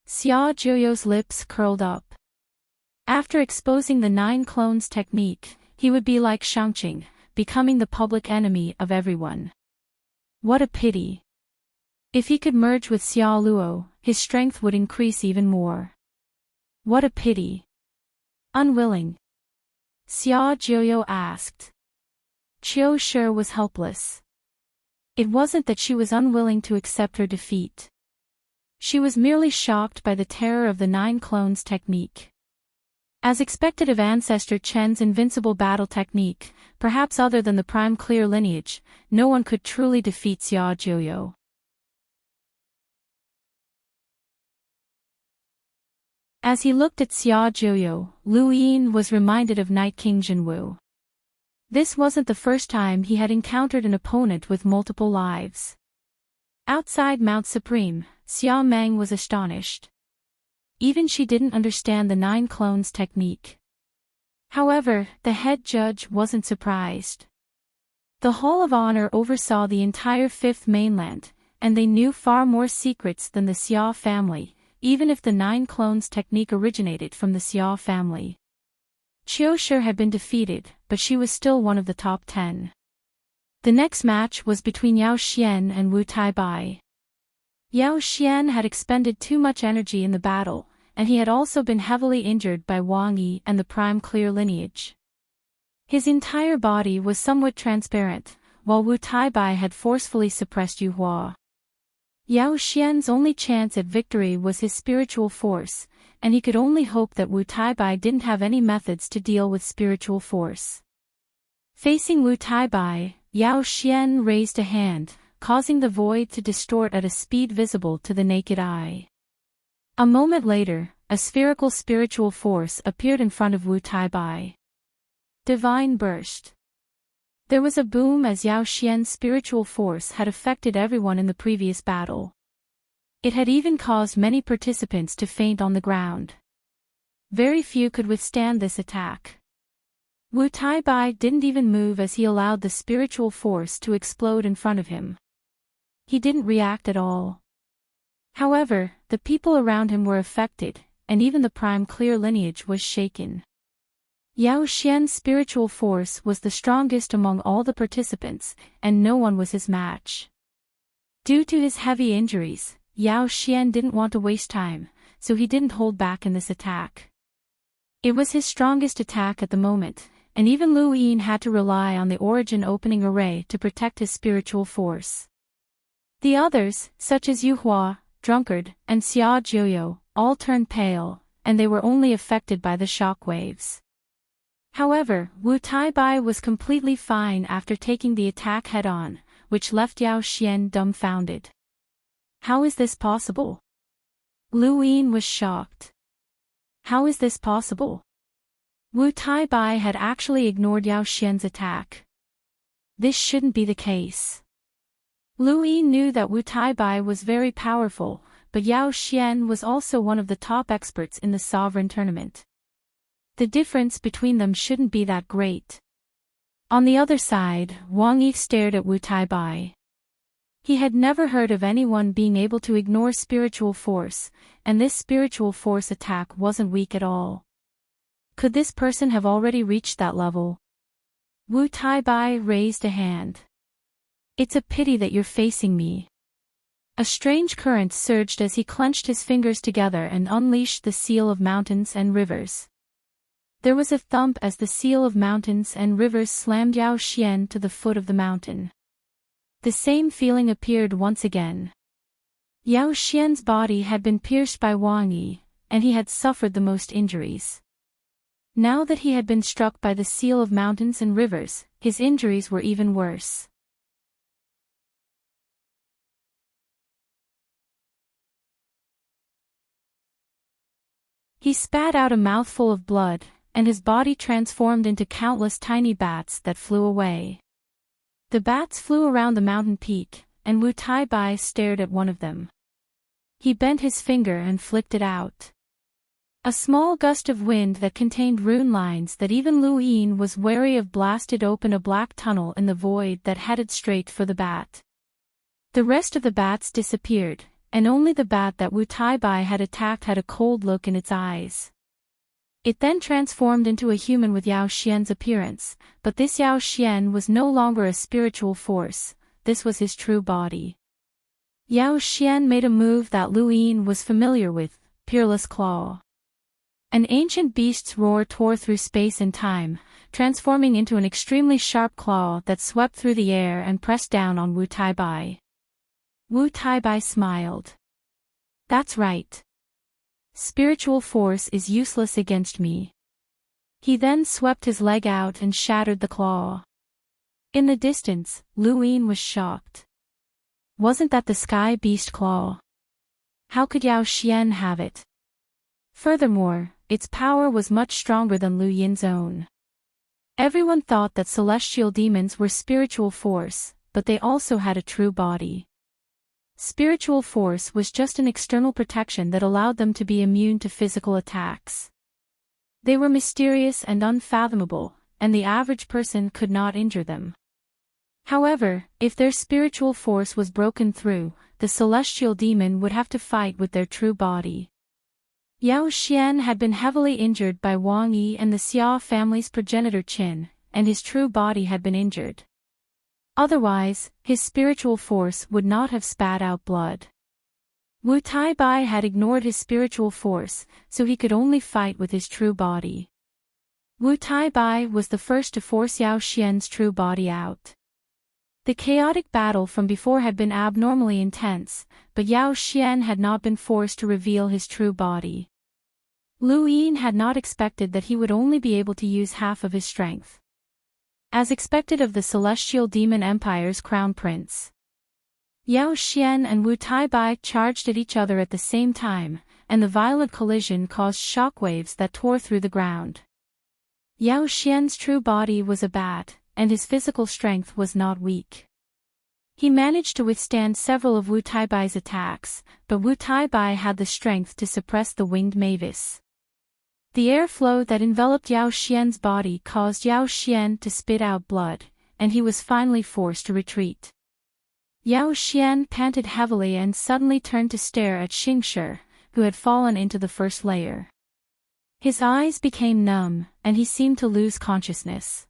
Xia Zhuoyou's lips curled up. After exposing the 9 clones technique, he would be like Shangqing, becoming the public enemy of everyone. What a pity. If he could merge with Xia Luo, his strength would increase even more. What a pity. Unwilling? Xia Zhuoyou asked. Qiushi was helpless. It wasn't that she was unwilling to accept her defeat. She was merely shocked by the terror of the 9 clones technique. As expected of Ancestor Chen's invincible battle technique, perhaps other than the prime clear lineage, no one could truly defeat Xia Zhuoyou. As he looked at Xia Zhuoyou, Lu Yin was reminded of Night King Jinwu. This wasn't the first time he had encountered an opponent with multiple lives. Outside Mount Supreme, Xia Meng was astonished. Even she didn't understand the 9 clones technique. However, the head judge wasn't surprised. The Hall of Honor oversaw the entire 5th mainland, and they knew far more secrets than the Xia family, even if the 9 clones technique originated from the Xia family. Qiushi had been defeated, but she was still one of the top 10. The next match was between Yao Xian and Wu Taibai. Yao Xian had expended too much energy in the battle, and he had also been heavily injured by Wang Yi and the prime clear lineage. His entire body was somewhat transparent, while Wu Taibai had forcefully suppressed Yu Hua. Yao Xian's only chance at victory was his spiritual force, and he could only hope that Wu Taibai didn't have any methods to deal with spiritual force. Facing Wu Taibai, Yao Xian raised a hand, causing the void to distort at a speed visible to the naked eye. A moment later, a spherical spiritual force appeared in front of Wu Taibai. Divine burst. There was a boom as Yao Xian's spiritual force had affected everyone in the previous battle. It had even caused many participants to faint on the ground. Very few could withstand this attack. Wu Taibai didn't even move as he allowed the spiritual force to explode in front of him. He didn't react at all. However, the people around him were affected, and even the prime clear lineage was shaken. Yao Xian's spiritual force was the strongest among all the participants, and no one was his match. Due to his heavy injuries, Yao Xian didn't want to waste time, so he didn't hold back in this attack. It was his strongest attack at the moment, and even Lu Yin had to rely on the origin opening array to protect his spiritual force. The others, such as Yu Hua, Drunkard, and Xia Zhuoyou, all turned pale, and they were only affected by the shock waves. However, Wu Taibai was completely fine after taking the attack head-on, which left Yao Xian dumbfounded. How is this possible? Lu Yin was shocked. How is this possible? Wu Taibai had actually ignored Yao Xian's attack. This shouldn't be the case. Lu Yin knew that Wu Taibai was very powerful, but Yao Xian was also one of the top experts in the sovereign tournament. The difference between them shouldn't be that great. On the other side, Wang Yi stared at Wu Taibai. He had never heard of anyone being able to ignore spiritual force, and this spiritual force attack wasn't weak at all. Could this person have already reached that level? Wu Taibai raised a hand. It's a pity that you're facing me. A strange current surged as he clenched his fingers together and unleashed the seal of mountains and rivers. There was a thump as the seal of mountains and rivers slammed Yao Xian to the foot of the mountain. The same feeling appeared once again. Yao Xian's body had been pierced by Wang Yi, and he had suffered the most injuries. Now that he had been struck by the seal of mountains and rivers, his injuries were even worse. He spat out a mouthful of blood, and his body transformed into countless tiny bats that flew away. The bats flew around the mountain peak, and Wu Tai-bai stared at one of them. He bent his finger and flicked it out. A small gust of wind that contained rune lines that even Lu Yin was wary of blasted open a black tunnel in the void that headed straight for the bat. The rest of the bats disappeared, and only the bat that Wu Tai-bai had attacked had a cold look in its eyes. It then transformed into a human with Yao Xian's appearance, but this Yao Xian was no longer a spiritual force, this was his true body. Yao Xian made a move that Lu Yin was familiar with, Peerless Claw. An ancient beast's roar tore through space and time, transforming into an extremely sharp claw that swept through the air and pressed down on Wu Tai-bai. Wu Tai-bai smiled. That's right. Spiritual force is useless against me. He then swept his leg out and shattered the claw. In the distance, Lu Yin was shocked. Wasn't that the sky beast claw? How could Yao Xian have it? Furthermore, its power was much stronger than Lu Yin's own. Everyone thought that celestial demons were spiritual force, but they also had a true body. Spiritual force was just an external protection that allowed them to be immune to physical attacks. They were mysterious and unfathomable, and the average person could not injure them. However, if their spiritual force was broken through, the celestial demon would have to fight with their true body. Yao Xian had been heavily injured by Wang Yi and the Xia family's progenitor Qin, and his true body had been injured. Otherwise, his spiritual force would not have spat out blood. Wu Tai-bai had ignored his spiritual force, so he could only fight with his true body. Wu Tai-bai was the first to force Yao Xian's true body out. The chaotic battle from before had been abnormally intense, but Yao Xian had not been forced to reveal his true body. Lu Yin had not expected that he would only be able to use half of his strength. As expected of the Celestial Demon Empire's crown prince, Yao Xian and Wu Tai-bai charged at each other at the same time, and the violent collision caused shockwaves that tore through the ground. Yao Xian's true body was a bat, and his physical strength was not weak. He managed to withstand several of Wu Tai-bai's attacks, but Wu Tai-bai had the strength to suppress the winged mavis. The airflow that enveloped Yao Xian's body caused Yao Xian to spit out blood, and he was finally forced to retreat. Yao Xian panted heavily and suddenly turned to stare at Xingshi, who had fallen into the first layer. His eyes became numb, and he seemed to lose consciousness.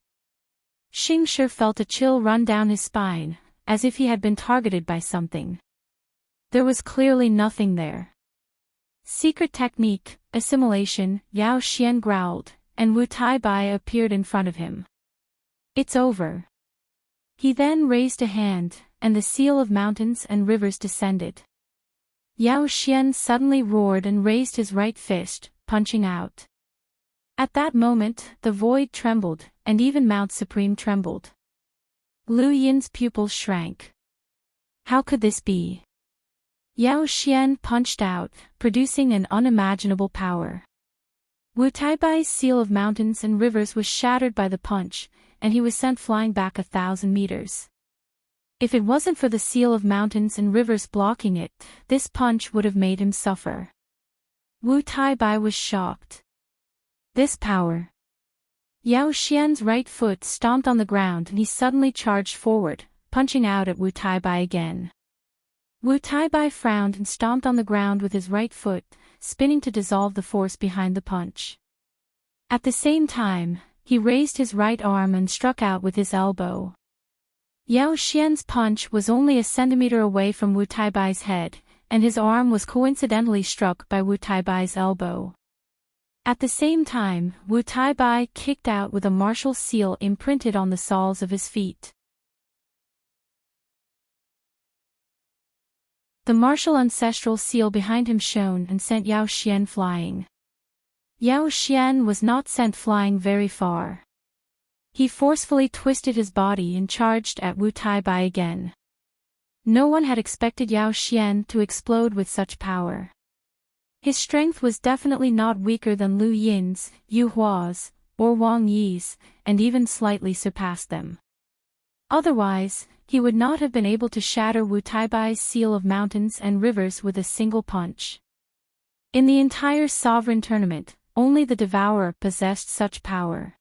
Xingshi felt a chill run down his spine, as if he had been targeted by something. There was clearly nothing there. Secret technique, assimilation, Yao Xian growled, and Wu Tai-bai appeared in front of him. It's over. He then raised a hand, and the seal of mountains and rivers descended. Yao Xian suddenly roared and raised his right fist, punching out. At that moment, the void trembled, and even Mount Supreme trembled. Lu Yin's pupils shrank. How could this be? Yao Xian punched out, producing an unimaginable power. Wu Tai-bai's seal of mountains and rivers was shattered by the punch, and he was sent flying back 1,000 meters. If it wasn't for the seal of mountains and rivers blocking it, this punch would have made him suffer. Wu Tai-bai was shocked. This power. Yao Xian's right foot stomped on the ground and he suddenly charged forward, punching out at Wu Tai-bai again. Wu Tai-bai frowned and stomped on the ground with his right foot, spinning to dissolve the force behind the punch. At the same time, he raised his right arm and struck out with his elbow. Yao Xian's punch was only a centimeter away from Wu Tai-bai's head, and his arm was coincidentally struck by Wu Tai-bai's elbow. At the same time, Wu Tai-bai kicked out with a martial seal imprinted on the soles of his feet. The martial ancestral seal behind him shone and sent Yao Xian flying. Yao Xian was not sent flying very far. He forcefully twisted his body and charged at Wu Tai-bai again. No one had expected Yao Xian to explode with such power. His strength was definitely not weaker than Lu Yin's, Yu Hua's, or Wang Yi's, and even slightly surpassed them. Otherwise, he would not have been able to shatter Wu Taibai's seal of mountains and rivers with a single punch. In the entire sovereign tournament, only the Devourer possessed such power.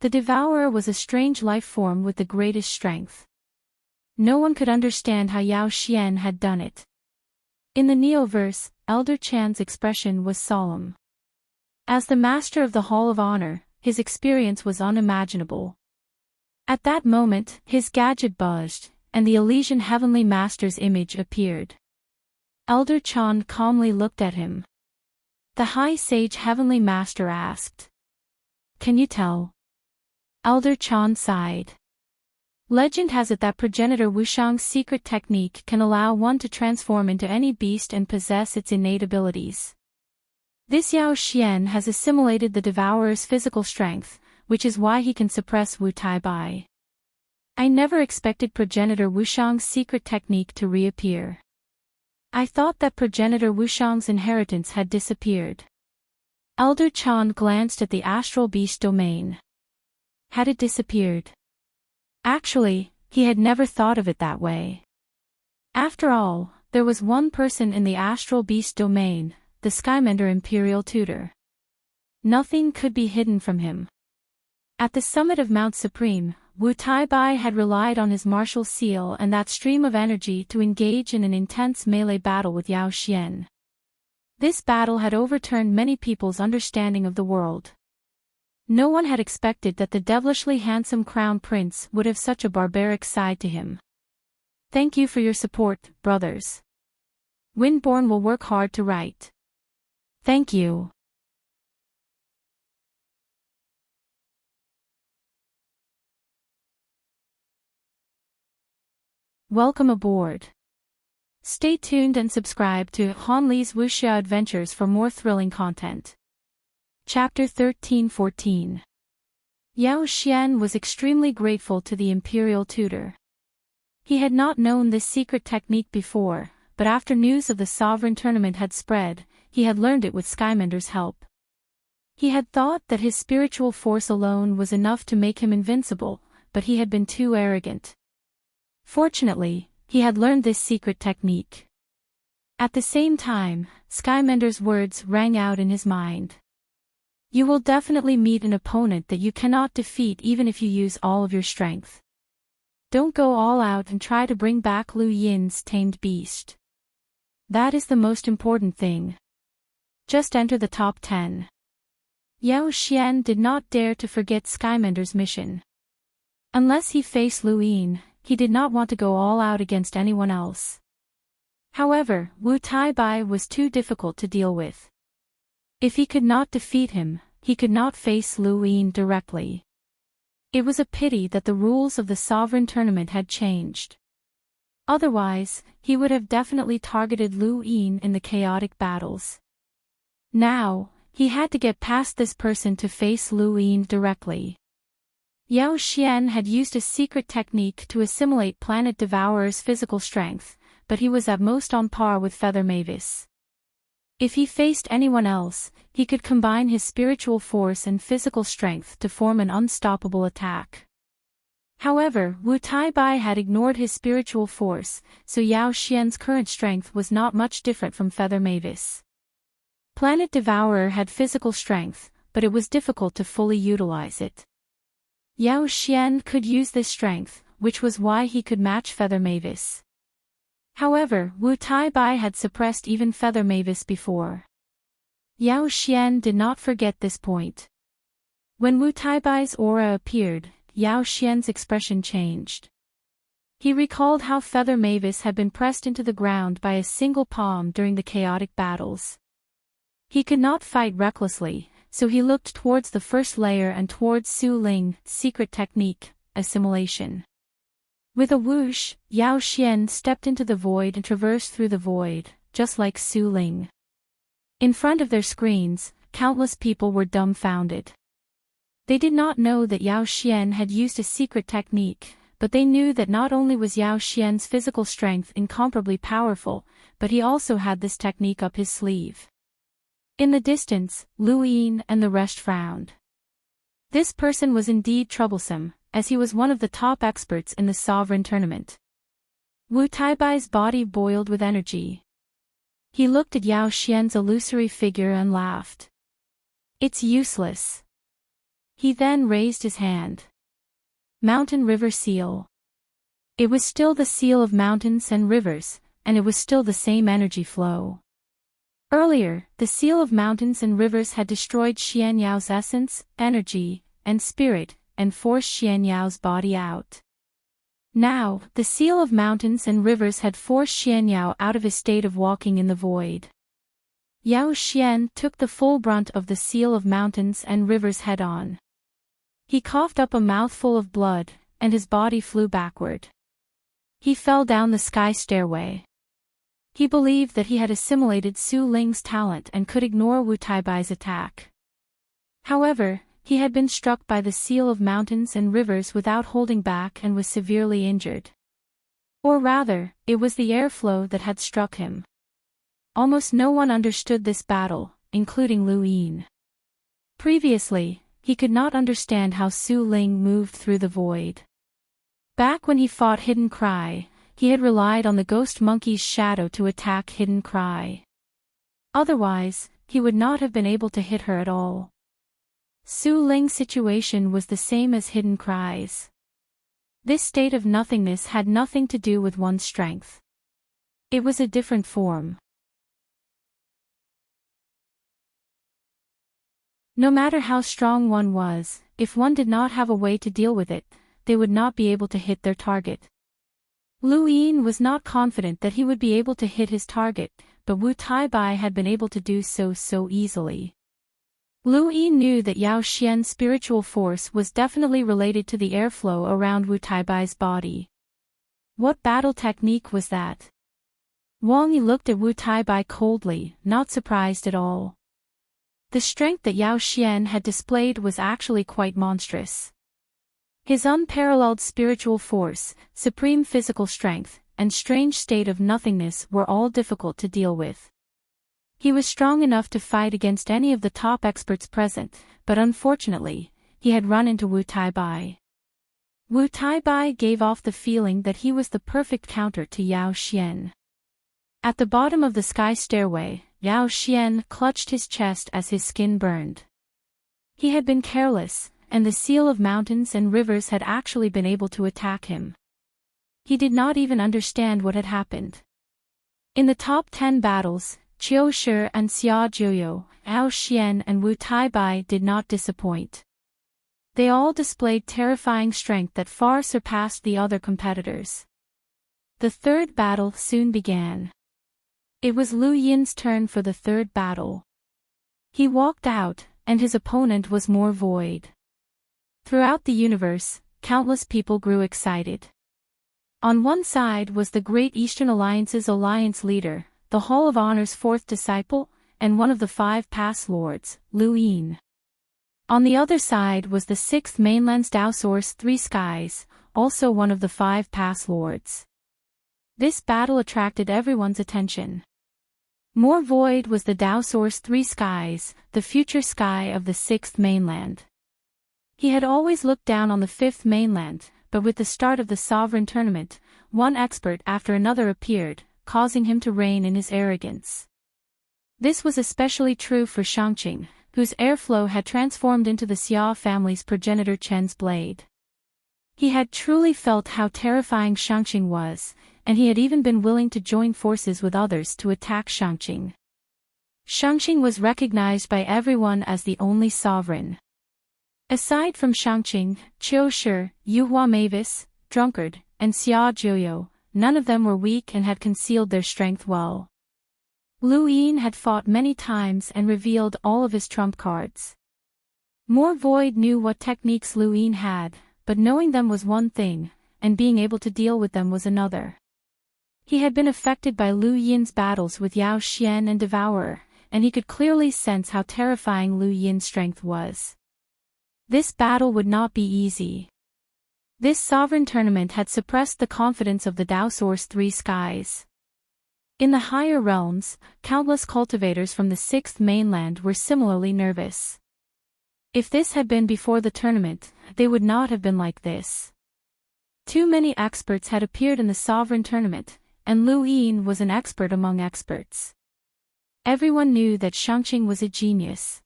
The Devourer was a strange life form with the greatest strength. No one could understand how Yao Xian had done it. In the Neoverse, Elder Chan's expression was solemn. As the master of the Hall of Honor, his experience was unimaginable. At that moment, his gadget buzzed, and the Elysian Heavenly Master's image appeared. Elder Chan calmly looked at him. The High Sage Heavenly Master asked, "Can you tell?" Elder Chan sighed. Legend has it that progenitor Wushang's secret technique can allow one to transform into any beast and possess its innate abilities. This Yao Xian has assimilated the Devourer's physical strength, which is why he can suppress Wu Taibai. I never expected progenitor Wushang's secret technique to reappear. I thought that progenitor Wushang's inheritance had disappeared. Elder Chan glanced at the astral beast domain. Had it disappeared? Actually, he had never thought of it that way. After all, there was one person in the astral beast domain, the Skymender Imperial Tutor. Nothing could be hidden from him. At the summit of Mount Supreme, Wu Taibai had relied on his martial seal and that stream of energy to engage in an intense melee battle with Yao Xian. This battle had overturned many people's understanding of the world. No one had expected that the devilishly handsome crown prince would have such a barbaric side to him. Thank you for your support, brothers. Windborn will work hard to write. Thank you. Welcome aboard. Stay tuned and subscribe to Han Li's Wuxia Adventures for more thrilling content. Chapter 13-14. Yao Xian was extremely grateful to the Imperial Tutor. He had not known this secret technique before, but after news of the Sovereign Tournament had spread, he had learned it with Skymender's help. He had thought that his spiritual force alone was enough to make him invincible, but he had been too arrogant. Fortunately, he had learned this secret technique. At the same time, Skymender's words rang out in his mind. You will definitely meet an opponent that you cannot defeat even if you use all of your strength. Don't go all out and try to bring back Lu Yin's tamed beast. That is the most important thing. Just enter the top 10. Yao Xian did not dare to forget Skymender's mission. Unless he faced Lu Yin, he did not want to go all out against anyone else. However, Wu Taibai was too difficult to deal with. If he could not defeat him, he could not face Lu Yin directly. It was a pity that the rules of the Sovereign Tournament had changed. Otherwise, he would have definitely targeted Lu Yin in the chaotic battles. Now, he had to get past this person to face Lu Yin directly. Yao Xian had used a secret technique to assimilate Planet Devourer's physical strength, but he was at most on par with Feather Mavis. If he faced anyone else, he could combine his spiritual force and physical strength to form an unstoppable attack. However, Wu Taibai had ignored his spiritual force, so Yao Xian's current strength was not much different from Feather Mavis. Planet Devourer had physical strength, but it was difficult to fully utilize it. Yao Xian could use this strength, which was why he could match Feather Mavis. However, Wu Taibai had suppressed even Feather Mavis before. Yao Xian did not forget this point. When Wu Taibai's aura appeared, Yao Xian's expression changed. He recalled how Feather Mavis had been pressed into the ground by a single palm during the chaotic battles. He could not fight recklessly, so he looked towards the first layer and towards Su Ling's secret technique, assimilation. With a whoosh, Yao Xian stepped into the void and traversed through the void, just like Su Ling. In front of their screens, countless people were dumbfounded. They did not know that Yao Xian had used a secret technique, but they knew that not only was Yao Xian's physical strength incomparably powerful, but he also had this technique up his sleeve. In the distance, Lu Yin and the rest frowned. This person was indeed troublesome, as he was one of the top experts in the sovereign tournament. Wu Taibai's body boiled with energy. He looked at Yao Xian's illusory figure and laughed. It's useless. He then raised his hand. Mountain River Seal. It was still the seal of mountains and rivers, and it was still the same energy flow. Earlier, the seal of mountains and rivers had destroyed Xian Yao's essence, energy, and spirit, and forced Xian Yao's body out. Now, the seal of mountains and rivers had forced Xian Yao out of his state of walking in the void. Yao Xian took the full brunt of the seal of mountains and rivers head-on. He coughed up a mouthful of blood, and his body flew backward. He fell down the sky stairway. He believed that he had assimilated Su Ling's talent and could ignore Wu Taibai's attack. However, he had been struck by the seal of mountains and rivers without holding back and was severely injured. Or rather, it was the airflow that had struck him. Almost no one understood this battle, including Lu Yin. Previously, he could not understand how Su Ling moved through the void. Back when he fought Hidden Cry, he had relied on the ghost monkey's shadow to attack Hidden Cry. Otherwise, he would not have been able to hit her at all. Su Ling's situation was the same as Hidden Cry's. This state of nothingness had nothing to do with one's strength. It was a different form. No matter how strong one was, if one did not have a way to deal with it, they would not be able to hit their target. Lu Yin was not confident that he would be able to hit his target, but Wu Taibai had been able to do so easily. Lu Yin knew that Yao Xian's spiritual force was definitely related to the airflow around Wu Taibai's body. What battle technique was that? Wang Yi looked at Wu Taibai coldly, not surprised at all. The strength that Yao Xian had displayed was actually quite monstrous. His unparalleled spiritual force, supreme physical strength, and strange state of nothingness were all difficult to deal with. He was strong enough to fight against any of the top experts present, but unfortunately, he had run into Wu Taibai. Wu Taibai gave off the feeling that he was the perfect counter to Yao Xian. At the bottom of the sky stairway, Yao Xian clutched his chest as his skin burned. He had been careless, and the seal of mountains and rivers had actually been able to attack him. He did not even understand what had happened. In the top 10 battles, Qiu Shi and Xia Jiuyou, Yao Xian and Wu Taibai did not disappoint. They all displayed terrifying strength that far surpassed the other competitors. The third battle soon began. It was Lu Yin's turn for the third battle. He walked out, and his opponent was more void. Throughout the universe, countless people grew excited. On one side was the Great Eastern Alliance's alliance leader, the Hall of Honor's fourth disciple, and one of the 5 Pass Lords, Lu Yin. On the other side was the 6th Mainland's Dao Source 3 Skies, also one of the 5 Pass Lords. This battle attracted everyone's attention. More void was the Dao Source 3 Skies, the future sky of the 6th Mainland. He had always looked down on the 5th Mainland, but with the start of the sovereign tournament, one expert after another appeared, causing him to reign in his arrogance. This was especially true for Shangqing, whose airflow had transformed into the Xia family's progenitor Chen's blade. He had truly felt how terrifying Shangqing was, and he had even been willing to join forces with others to attack Shangqing. Shangqing was recognized by everyone as the only sovereign. Aside from Shangqing, Qiu Shi, Yuhua Mavis, Drunkard, and Xia Jiuyou, none of them were weak and had concealed their strength well. Lu Yin had fought many times and revealed all of his trump cards. More Void knew what techniques Lu Yin had, but knowing them was one thing, and being able to deal with them was another. He had been affected by Lu Yin's battles with Yao Xian and Devourer, and he could clearly sense how terrifying Lu Yin's strength was. This battle would not be easy. This sovereign tournament had suppressed the confidence of the Dao Source 3 Skies. In the higher realms, countless cultivators from the sixth mainland were similarly nervous. If this had been before the tournament, they would not have been like this. Too many experts had appeared in the sovereign tournament, and Lu Yin was an expert among experts. Everyone knew that Shangqing was a genius.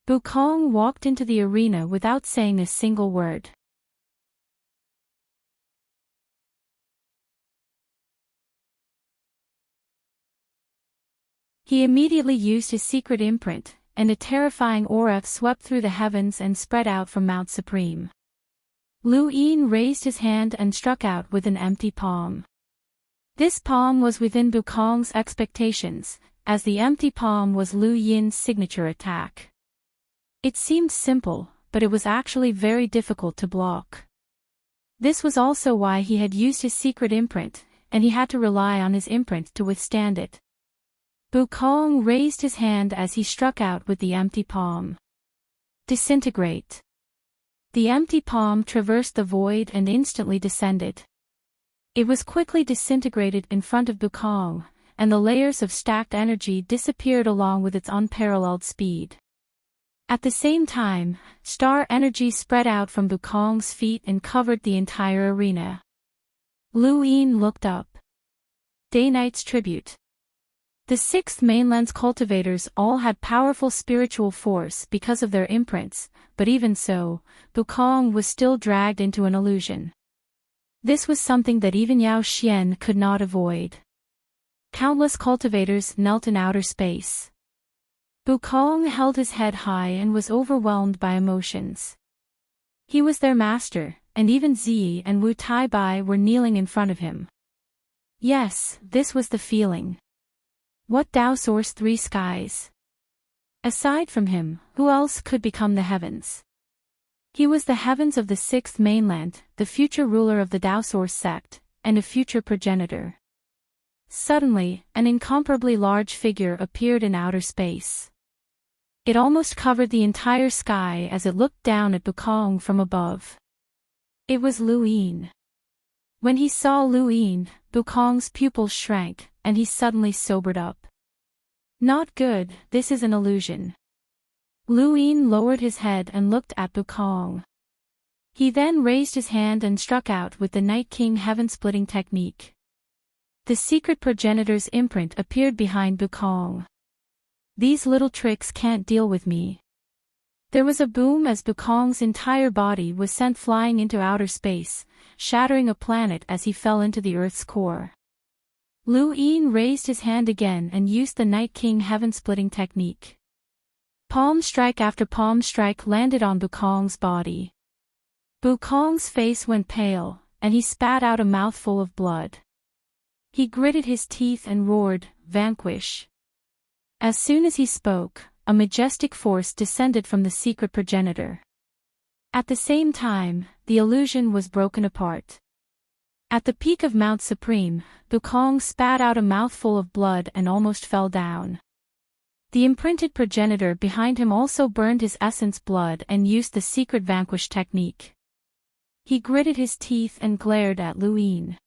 Bu Kong walked into the arena without saying a single word. He immediately used his secret imprint, and a terrifying aura swept through the heavens and spread out from Mount Supreme. Lu Yin raised his hand and struck out with an empty palm. This palm was within Bu Kong's expectations, as the empty palm was Lu Yin's signature attack. It seemed simple, but it was actually very difficult to block. This was also why he had used his secret imprint, and he had to rely on his imprint to withstand it. Bu Kong raised his hand as he struck out with the empty palm. Disintegrate. The empty palm traversed the void and instantly descended. It was quickly disintegrated in front of Bu Kong, and the layers of stacked energy disappeared along with its unparalleled speed. At the same time, star energy spread out from Bu Kong's feet and covered the entire arena. Lu Yin looked up. Day Knight's tribute. The sixth mainland's cultivators all had powerful spiritual force because of their imprints, but even so, Bu Kong was still dragged into an illusion. This was something that even Yao Xian could not avoid. Countless cultivators knelt in outer space. Bu Kong held his head high and was overwhelmed by emotions. He was their master, and even Ziyi and Wu Taibai were kneeling in front of him. Yes, this was the feeling. What Tao Source Three Skies? Aside from him, who else could become the heavens? He was the heavens of the sixth mainland, the future ruler of the Tao Source sect, and a future progenitor. Suddenly, an incomparably large figure appeared in outer space. It almost covered the entire sky as it looked down at Bu Kong from above. It was Lu Yin. When he saw Lu Yin, Bu Kong's pupils shrank, and he suddenly sobered up. Not good, this is an illusion. Lu Yin lowered his head and looked at Bu Kong. He then raised his hand and struck out with the Night King heaven-splitting technique. The secret progenitor's imprint appeared behind Bu Kong. These little tricks can't deal with me. There was a boom as Bu Kong's entire body was sent flying into outer space, shattering a planet as he fell into the Earth's core. Lu Yin raised his hand again and used the Night King heaven-splitting technique. Palm strike after palm strike landed on Bu Kong's body. Bu Kong's face went pale, and he spat out a mouthful of blood. He gritted his teeth and roared, "Vanquish." As soon as he spoke, a majestic force descended from the secret progenitor. At the same time, the illusion was broken apart. At the peak of Mount Supreme, Bu Kong spat out a mouthful of blood and almost fell down. The imprinted progenitor behind him also burned his essence blood and used the secret vanquish technique. He gritted his teeth and glared at Lu Yin.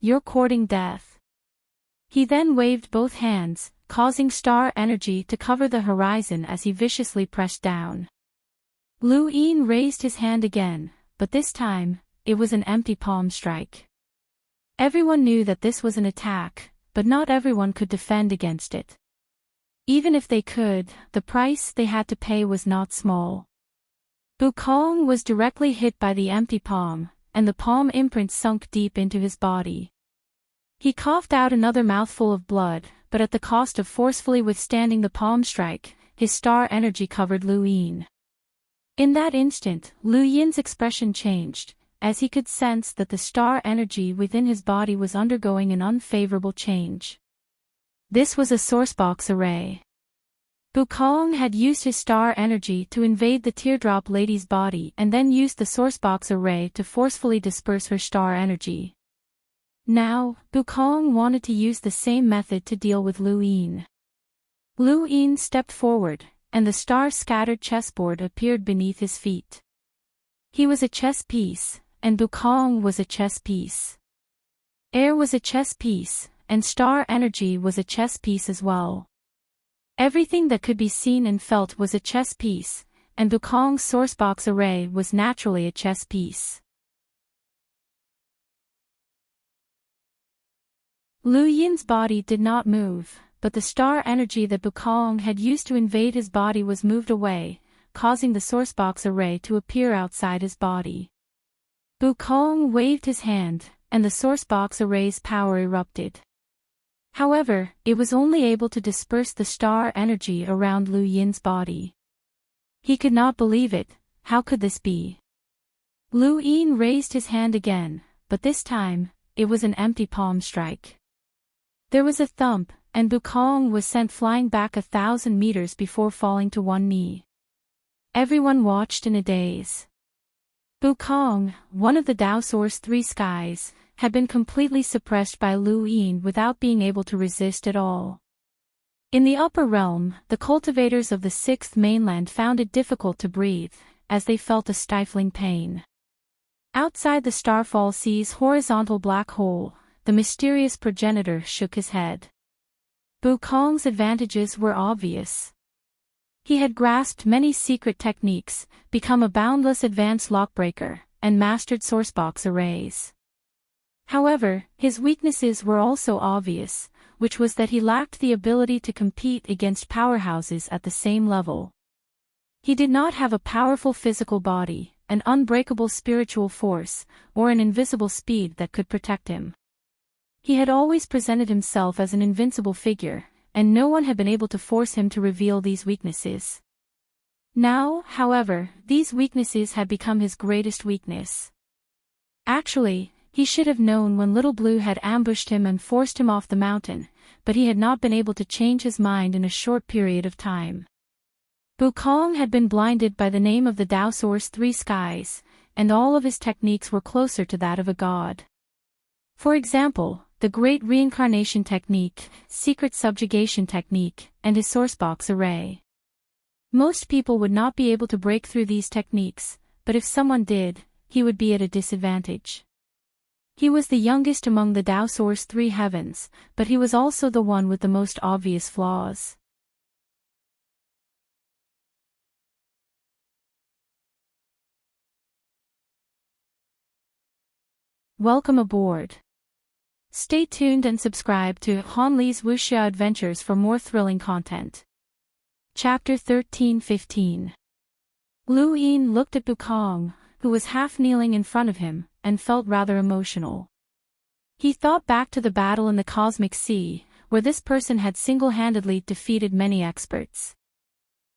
"You're courting death." He then waved both hands, causing star energy to cover the horizon as he viciously pressed down. Lu Yin raised his hand again, but this time, it was an empty palm strike. Everyone knew that this was an attack, but not everyone could defend against it. Even if they could, the price they had to pay was not small. Bu Kong was directly hit by the empty palm, and the palm imprint sunk deep into his body. He coughed out another mouthful of blood, but at the cost of forcefully withstanding the palm strike, his star energy covered Lu Yin. In that instant, Lu Yin's expression changed, as he could sense that the star energy within his body was undergoing an unfavorable change. This was a sourcebox array. Bu Kong had used his star energy to invade the teardrop lady's body and then used the sourcebox array to forcefully disperse her star energy. Now, Bu Kong wanted to use the same method to deal with Lu Yin. Lu Yin stepped forward, and the star-scattered chessboard appeared beneath his feet. He was a chess piece, and Bu Kong was a chess piece. Air was a chess piece, and star energy was a chess piece as well. Everything that could be seen and felt was a chess piece, and Bukong's sourcebox array was naturally a chess piece. Liu Yin's body did not move, but the star energy that Bukong had used to invade his body was moved away, causing the sourcebox array to appear outside his body. Bukong waved his hand, and the sourcebox array's power erupted. However, it was only able to disperse the star energy around Liu Yin's body. He could not believe it. How could this be? Liu Yin raised his hand again, but this time, it was an empty palm strike. There was a thump, and Bukong was sent flying back 1,000 meters before falling to one knee. Everyone watched in a daze. Bukong, one of the Tao Source 3 skies, had been completely suppressed by Liu Yin without being able to resist at all. In the upper realm, the cultivators of the 6th mainland found it difficult to breathe, as they felt a stifling pain. Outside the Starfall Sea's horizontal black hole, the mysterious progenitor shook his head. Bukong's advantages were obvious. He had grasped many secret techniques, become a boundless advanced lockbreaker, and mastered sourcebox arrays. However, his weaknesses were also obvious, which was that he lacked the ability to compete against powerhouses at the same level. He did not have a powerful physical body, an unbreakable spiritual force, or an invisible speed that could protect him. He had always presented himself as an invincible figure, and no one had been able to force him to reveal these weaknesses. Now, however, these weaknesses had become his greatest weakness. Actually, he should have known when Little Blue had ambushed him and forced him off the mountain, but he had not been able to change his mind in a short period of time. Bukong had been blinded by the name of the Tao Source 3 skies, and all of his techniques were closer to that of a god. For example, the Great Reincarnation Technique, Secret Subjugation Technique, and his sourcebox array. Most people would not be able to break through these techniques, but if someone did, he would be at a disadvantage. He was the youngest among the Tao Source 3 heavens, but he was also the one with the most obvious flaws. Welcome aboard. Stay tuned and subscribe to Han Li's Wuxia Adventures for more thrilling content. Chapter 13-15. Liu Yin looked at Bukong, who was half kneeling in front of him, and felt rather emotional. He thought back to the battle in the Cosmic Sea, where this person had single-handedly defeated many experts.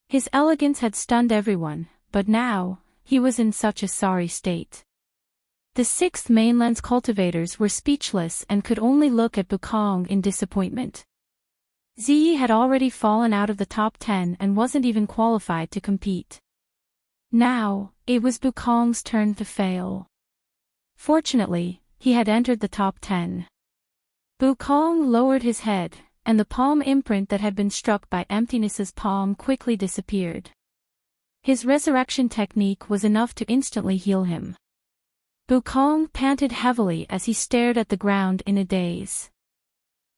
His elegance had stunned everyone, but now, he was in such a sorry state. The 6th mainland's cultivators were speechless and could only look at Bukong in disappointment. Ziyi had already fallen out of the top 10 and wasn't even qualified to compete. Now, it was Bukong's turn to fail. Fortunately, he had entered the top 10. Bukong lowered his head, and the palm imprint that had been struck by emptiness's palm quickly disappeared. His resurrection technique was enough to instantly heal him. Bukong panted heavily as he stared at the ground in a daze.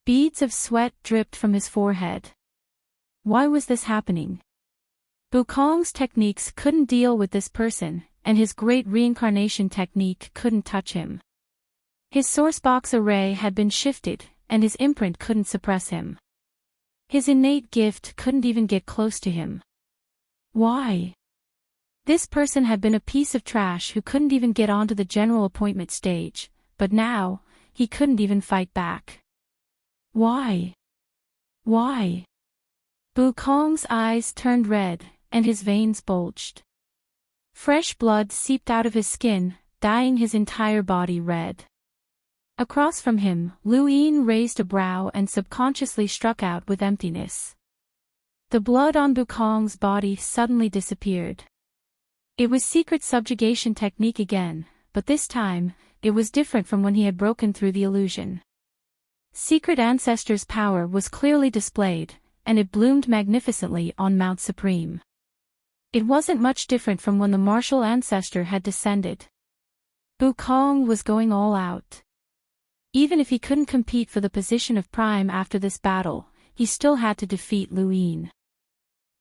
Beads of sweat dripped from his forehead. Why was this happening? Bukong's techniques couldn't deal with this person, and his great reincarnation technique couldn't touch him. His sourcebox array had been shifted, and his imprint couldn't suppress him. His innate gift couldn't even get close to him. Why? This person had been a piece of trash who couldn't even get onto the general appointment stage, but now, he couldn't even fight back. Why? Why? Bukong's eyes turned red, and his veins bulged. Fresh blood seeped out of his skin, dyeing his entire body red. Across from him, Liu Yin raised a brow and subconsciously struck out with emptiness. The blood on Bukong's body suddenly disappeared. It was secret subjugation technique again, but this time, it was different from when he had broken through the illusion. Secret Ancestor's power was clearly displayed, and it bloomed magnificently on Mount Supreme. It wasn't much different from when the martial ancestor had descended. Bukong was going all out. Even if he couldn't compete for the position of prime after this battle, he still had to defeat Lu Yin.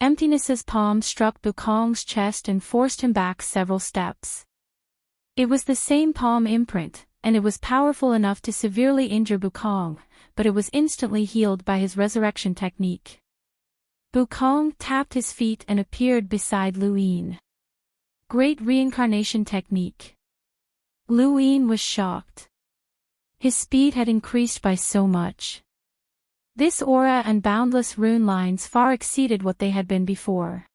Emptiness's palm struck Bukong's chest and forced him back several steps. It was the same palm imprint, and it was powerful enough to severely injure Bukong, but it was instantly healed by his resurrection technique. Bukong tapped his feet and appeared beside Lu Yin. Great reincarnation technique. Lu Yin was shocked. His speed had increased by so much. This aura and boundless rune lines far exceeded what they had been before.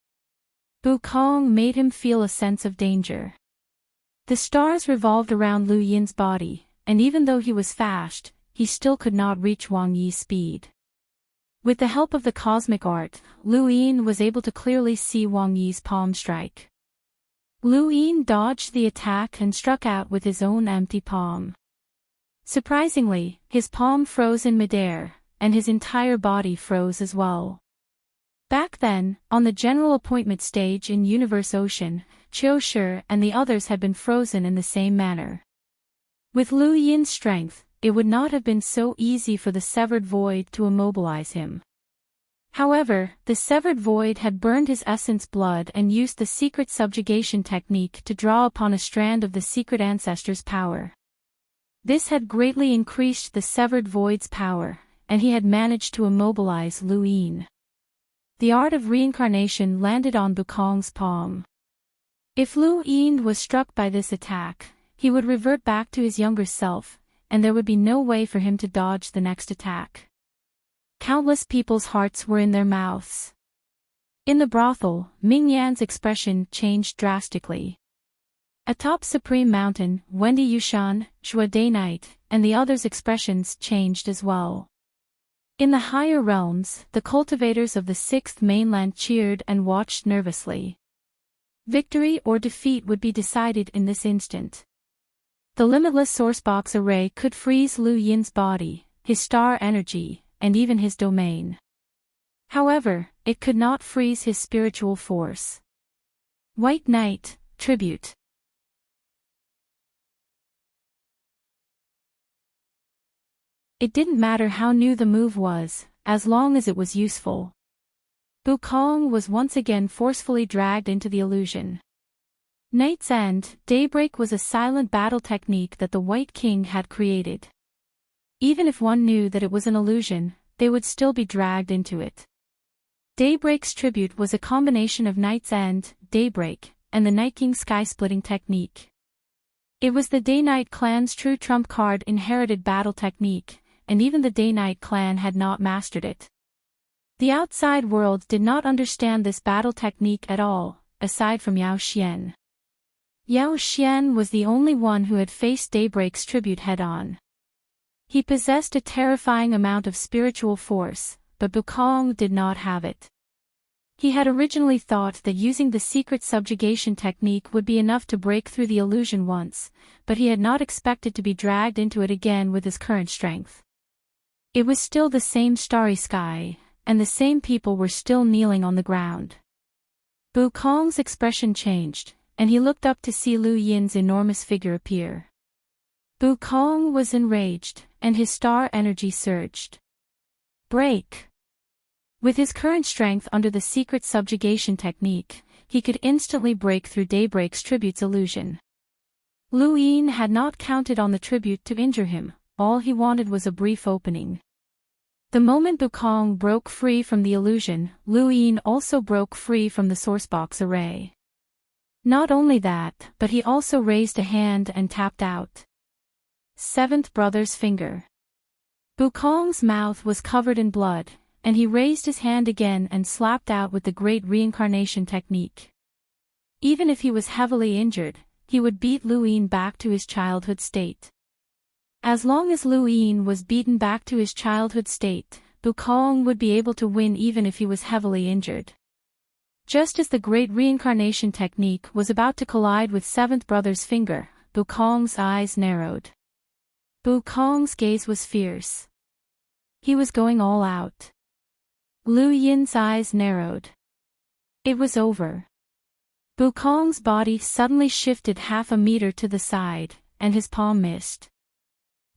Bukong made him feel a sense of danger. The stars revolved around Lu Yin's body, and even though he was fast, he still could not reach Wang Yi's speed. With the help of the cosmic art, Lu Yin was able to clearly see Wang Yi's palm strike. Lu Yin dodged the attack and struck out with his own empty palm. Surprisingly, his palm froze in midair, and his entire body froze as well. Back then, on the general appointment stage in Universe Ocean, Qiu Shi and the others had been frozen in the same manner. With Lu Yin's strength, it would not have been so easy for the severed void to immobilize him. However, the severed void had burned his essence blood and used the secret subjugation technique to draw upon a strand of the secret ancestor's power. This had greatly increased the severed void's power, and he had managed to immobilize Lu Yin. The art of reincarnation landed on Bukong's palm. If Lu Yin was struck by this attack, he would revert back to his younger self, and there would be no way for him to dodge the next attack. Countless people's hearts were in their mouths. In the brothel, Ming Yan's expression changed drastically. Atop Supreme Mountain, Wendy Yushan, Zhua Day Night, and the others' expressions changed as well. In the higher realms, the cultivators of the Sixth Mainland cheered and watched nervously. Victory or defeat would be decided in this instant. The limitless sourcebox array could freeze Lu Yin's body, his star energy, and even his domain. However, it could not freeze his spiritual force. White Knight, Tribute. It didn't matter how new the move was, as long as it was useful. Bukong was once again forcefully dragged into the illusion. Night's End, Daybreak was a silent battle technique that the White King had created. Even if one knew that it was an illusion, they would still be dragged into it. Daybreak's tribute was a combination of Night's End, Daybreak, and the Night King's sky-splitting technique. It was the Day-Night clan's true trump card inherited battle technique, and even the Day-Night clan had not mastered it. The outside world did not understand this battle technique at all, aside from Yao Xian. Yao Xian was the only one who had faced Daybreak's tribute head-on. He possessed a terrifying amount of spiritual force, but Bukong did not have it. He had originally thought that using the secret subjugation technique would be enough to break through the illusion once, but he had not expected to be dragged into it again with his current strength. It was still the same starry sky, and the same people were still kneeling on the ground. Bukong's expression changed, and he looked up to see Lu Yin's enormous figure appear. Bukong was enraged, and his star energy surged. Break! With his current strength under the secret subjugation technique, he could instantly break through Daybreak's tribute's illusion. Lu Yin had not counted on the tribute to injure him, all he wanted was a brief opening. The moment Bukong broke free from the illusion, Lu Yin also broke free from the sourcebox array. Not only that, but he also raised a hand and tapped out. Seventh Brother's Finger. Bukong's mouth was covered in blood, and he raised his hand again and slapped out with the great reincarnation technique. Even if he was heavily injured, he would beat Lu Yin back to his childhood state. As long as Lu Yin was beaten back to his childhood state, Bukong would be able to win even if he was heavily injured. Just as the great reincarnation technique was about to collide with Seventh Brother's Finger, Bukong's eyes narrowed. Bukong's gaze was fierce. He was going all out. Lu Yin's eyes narrowed. It was over. Bukong's body suddenly shifted half a meter to the side, and his palm missed.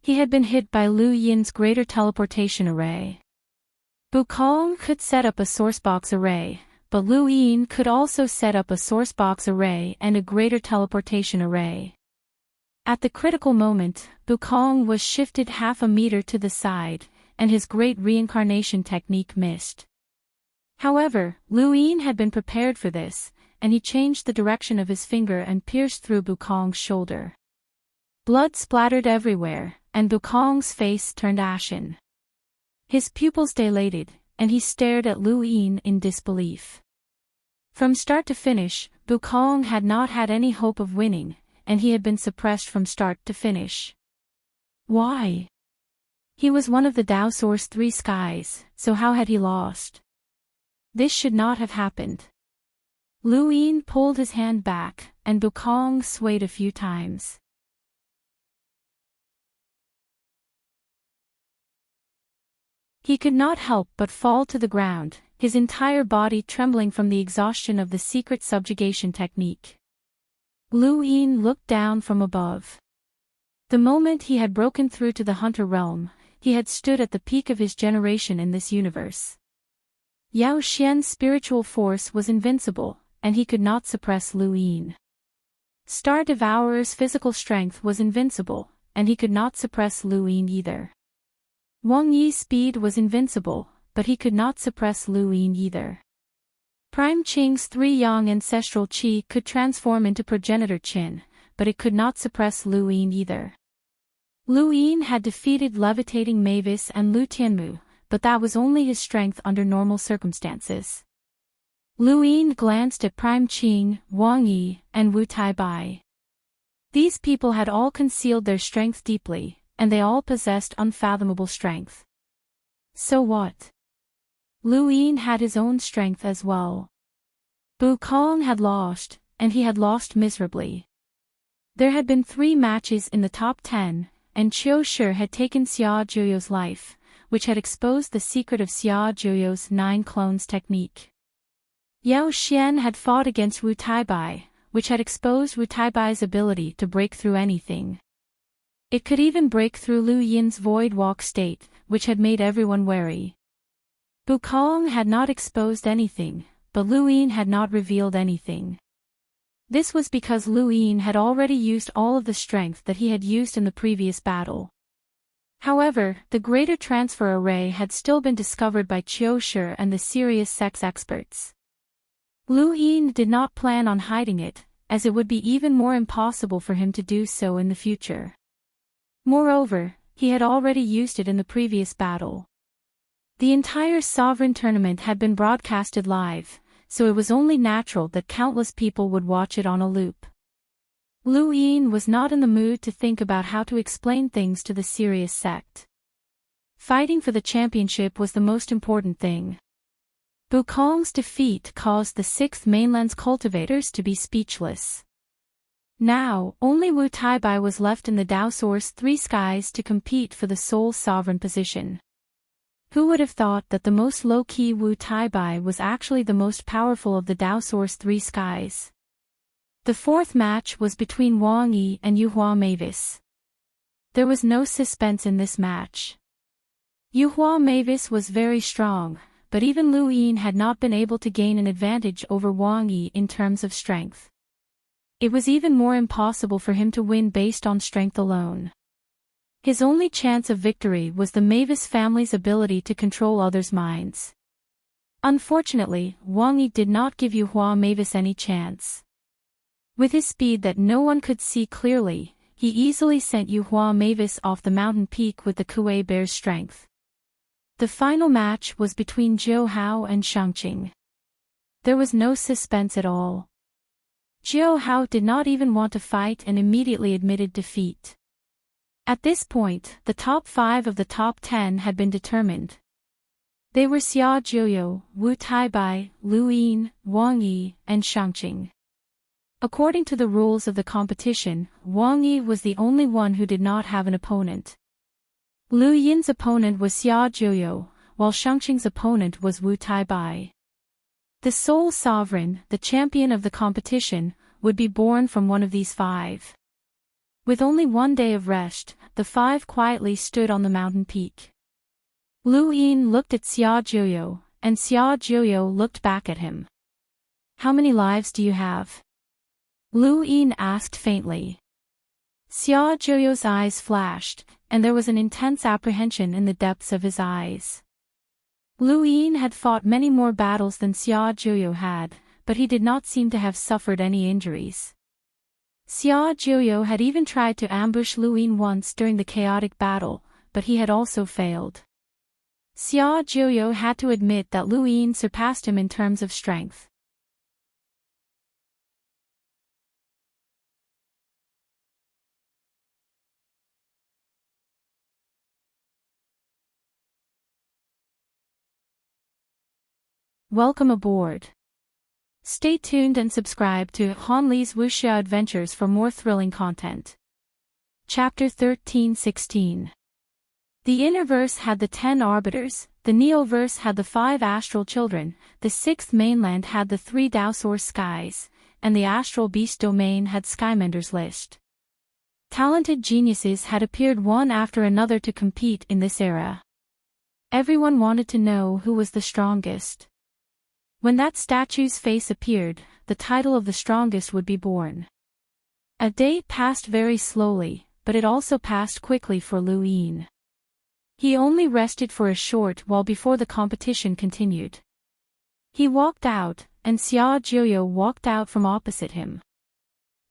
He had been hit by Lu Yin's greater teleportation array. Bukong could set up a sourcebox array, but Lu Yin could also set up a sourcebox array and a greater teleportation array. At the critical moment, Bukong was shifted half a meter to the side, and his great reincarnation technique missed. However, Lu Yin had been prepared for this, and he changed the direction of his finger and pierced through Bukong's shoulder. Blood splattered everywhere, and Bukong's face turned ashen. His pupils dilated, and he stared at Lu Yin in disbelief. From start to finish, Bukong had not had any hope of winning, and he had been suppressed from start to finish. Why? He was one of the Tao Source Three Skies, so how had he lost? This should not have happened. Lu Yin pulled his hand back, and Bukong swayed a few times. He could not help but fall to the ground, his entire body trembling from the exhaustion of the secret subjugation technique. Lu Yin looked down from above. The moment he had broken through to the hunter realm, he had stood at the peak of his generation in this universe. Yao Xian's spiritual force was invincible, and he could not suppress Lu Yin. Star Devourer's physical strength was invincible, and he could not suppress Lu Yin either. Wang Yi's speed was invincible, but he could not suppress Lu Yin either. Prime Qing's three yang ancestral qi could transform into progenitor Qin, but it could not suppress Lu Yin either. Lu Yin had defeated levitating Mavis and Lu Tianmu, but that was only his strength under normal circumstances. Lu Yin glanced at Prime Qing, Wang Yi, and Wu Taibai. These people had all concealed their strength deeply, and they all possessed unfathomable strength. So what? Lu Yin had his own strength as well. Bukong had lost, and he had lost miserably. There had been 3 matches in the top 10, and Qiu Shi had taken Xia Zhuyo's life, which had exposed the secret of Xia Zhuyo's 9 clones technique. Yao Xian had fought against Wu Taibai, which had exposed Wu Taibai's ability to break through anything. It could even break through Lu Yin's void walk state, which had made everyone wary. Bukong had not exposed anything, but Lu Yin had not revealed anything. This was because Lu Yin had already used all of the strength that he had used in the previous battle. However, the greater transfer array had still been discovered by Qiu Shi and the serious sex experts. Lu Yin did not plan on hiding it, as it would be even more impossible for him to do so in the future. Moreover, he had already used it in the previous battle. The entire Sovereign tournament had been broadcasted live, so it was only natural that countless people would watch it on a loop. Lu Yin was not in the mood to think about how to explain things to the serious sect. Fighting for the championship was the most important thing. Bukong's defeat caused the 6th mainland's cultivators to be speechless. Now, only Wu Taibai was left in the Tao Source Three Skies to compete for the sole sovereign position. Who would have thought that the most low-key Wu Taibai was actually the most powerful of the Tao Source Three Skies? The 4th match was between Wang Yi and Yuhua Mavis. There was no suspense in this match. Yuhua Mavis was very strong, but even Lu Yin had not been able to gain an advantage over Wang Yi in terms of strength. It was even more impossible for him to win based on strength alone. His only chance of victory was the Mavis family's ability to control others' minds. Unfortunately, Wang Yi did not give Yuhua Mavis any chance. With his speed that no one could see clearly, he easily sent Yuhua Mavis off the mountain peak with the Kuei Bear's strength. The final match was between Zhou Hao and Shangqing. There was no suspense at all. Zhou Hao did not even want to fight and immediately admitted defeat. At this point, the top 5 of the top 10 had been determined. They were Xia Zhuyo, Wu Taibai, Lu Yin, Wang Yi, and Shangqing. According to the rules of the competition, Wang Yi was the only one who did not have an opponent. Lu Yin's opponent was Xia Zhuyo, while Shangqing's opponent was Wu Taibai. The sole sovereign, the champion of the competition, would be born from one of these 5. With only 1 day of rest, the five quietly stood on the mountain peak. Lu Yin looked at Xia Jiuyo, and Xia Jiuyo looked back at him. "How many lives do you have?" Lu Yin asked faintly. Xia Jiuyo's eyes flashed, and there was an intense apprehension in the depths of his eyes. Lu Yin had fought many more battles than Xia Jiuyo had, but he did not seem to have suffered any injuries. Xia Jiuyo had even tried to ambush Lu Yin once during the chaotic battle, but he had also failed. Xia Jiuyo had to admit that Lu Yin surpassed him in terms of strength. Welcome aboard. Stay tuned and subscribe to Han Li's Wuxia Adventures for more thrilling content. Chapter 13-16. The Innerverse had the 10 arbiters, the Neoverse had the 5 astral children, the 6th mainland had the 3 Dowsource skies, and the astral beast domain had Skymender's list. Talented geniuses had appeared one after another to compete in this era. Everyone wanted to know who was the strongest. When that statue's face appeared, the title of the strongest would be born. A day passed very slowly, but it also passed quickly for Lu Yin. He only rested for a short while before the competition continued. He walked out, and Xia Jiuyo walked out from opposite him.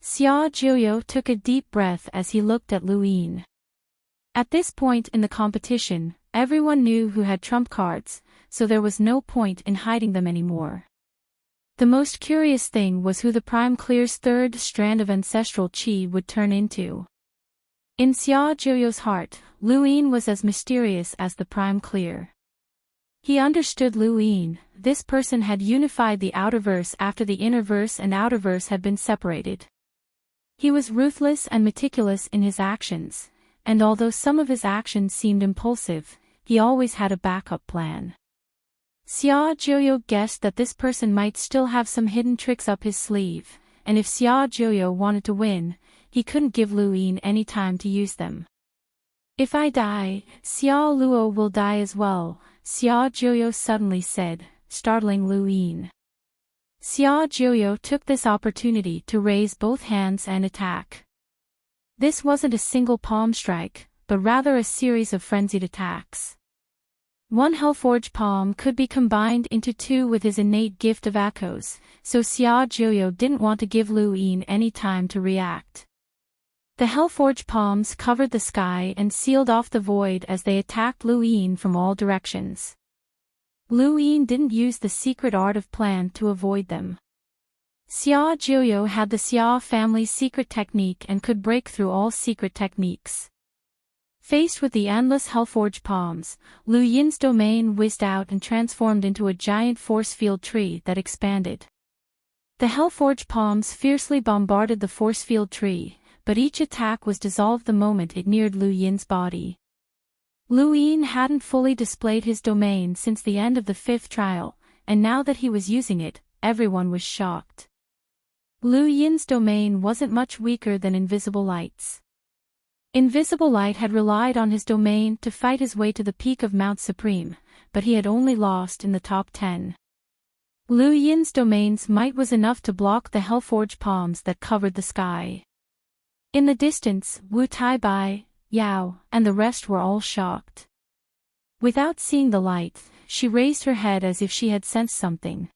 Xia Jiuyo took a deep breath as he looked at Lu Yin. At this point in the competition, everyone knew who had trump cards, so there was no point in hiding them anymore. The most curious thing was who the Prime Clear's third strand of ancestral qi would turn into. In Xia Jiuyo's heart, Lu Yin was as mysterious as the Prime Clear. He understood Lu Yin. This person had unified the outerverse after the innerverse and outerverse had been separated. He was ruthless and meticulous in his actions, and although some of his actions seemed impulsive, he always had a backup plan. Xia Jiuyo guessed that this person might still have some hidden tricks up his sleeve, and if Xia Jiuyo wanted to win, he couldn't give Lu Yin any time to use them. "If I die, Xia Luo will die as well," Xia Jiuyo suddenly said, startling Lu Yin. Xia Jiuyo took this opportunity to raise both hands and attack. This wasn't a single palm strike, but rather a series of frenzied attacks. One Hellforge palm could be combined into 2 with his innate gift of echoes, so Xia Jiuyo didn't want to give Lu Yin any time to react. The Hellforge palms covered the sky and sealed off the void as they attacked Lu Yin from all directions. Lu Yin didn't use the secret art of plan to avoid them. Xia Jiuyo had the Xia family's secret technique and could break through all secret techniques. Faced with the endless Hellforge palms, Lu Yin's domain whizzed out and transformed into a giant force field tree that expanded. The Hellforge palms fiercely bombarded the force field tree, but each attack was dissolved the moment it neared Lu Yin's body. Lu Yin hadn't fully displayed his domain since the end of the 5th trial, and now that he was using it, everyone was shocked. Lu Yin's domain wasn't much weaker than Invisible Light's. Invisible Light had relied on his domain to fight his way to the peak of Mount Supreme, but he had only lost in the top 10. Lu Yin's domain's might was enough to block the Hellforge palms that covered the sky. In the distance, Wu Tai-bai, Yao, and the rest were all shocked. Without seeing the light, she raised her head as if she had sensed something.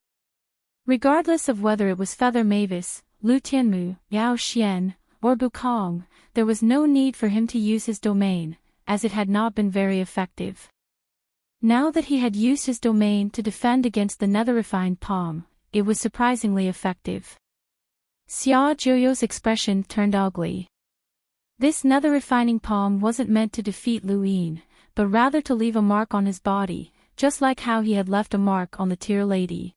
Regardless of whether it was Feather Mavis, Lu Tianmu, Yao Xian, or Bukong, there was no need for him to use his domain, as it had not been very effective. Now that he had used his domain to defend against the nether-refined palm, it was surprisingly effective. Xia Jiuyo's expression turned ugly. This nether-refining palm wasn't meant to defeat Lu Yin, but rather to leave a mark on his body, just like how he had left a mark on the Tear Lady.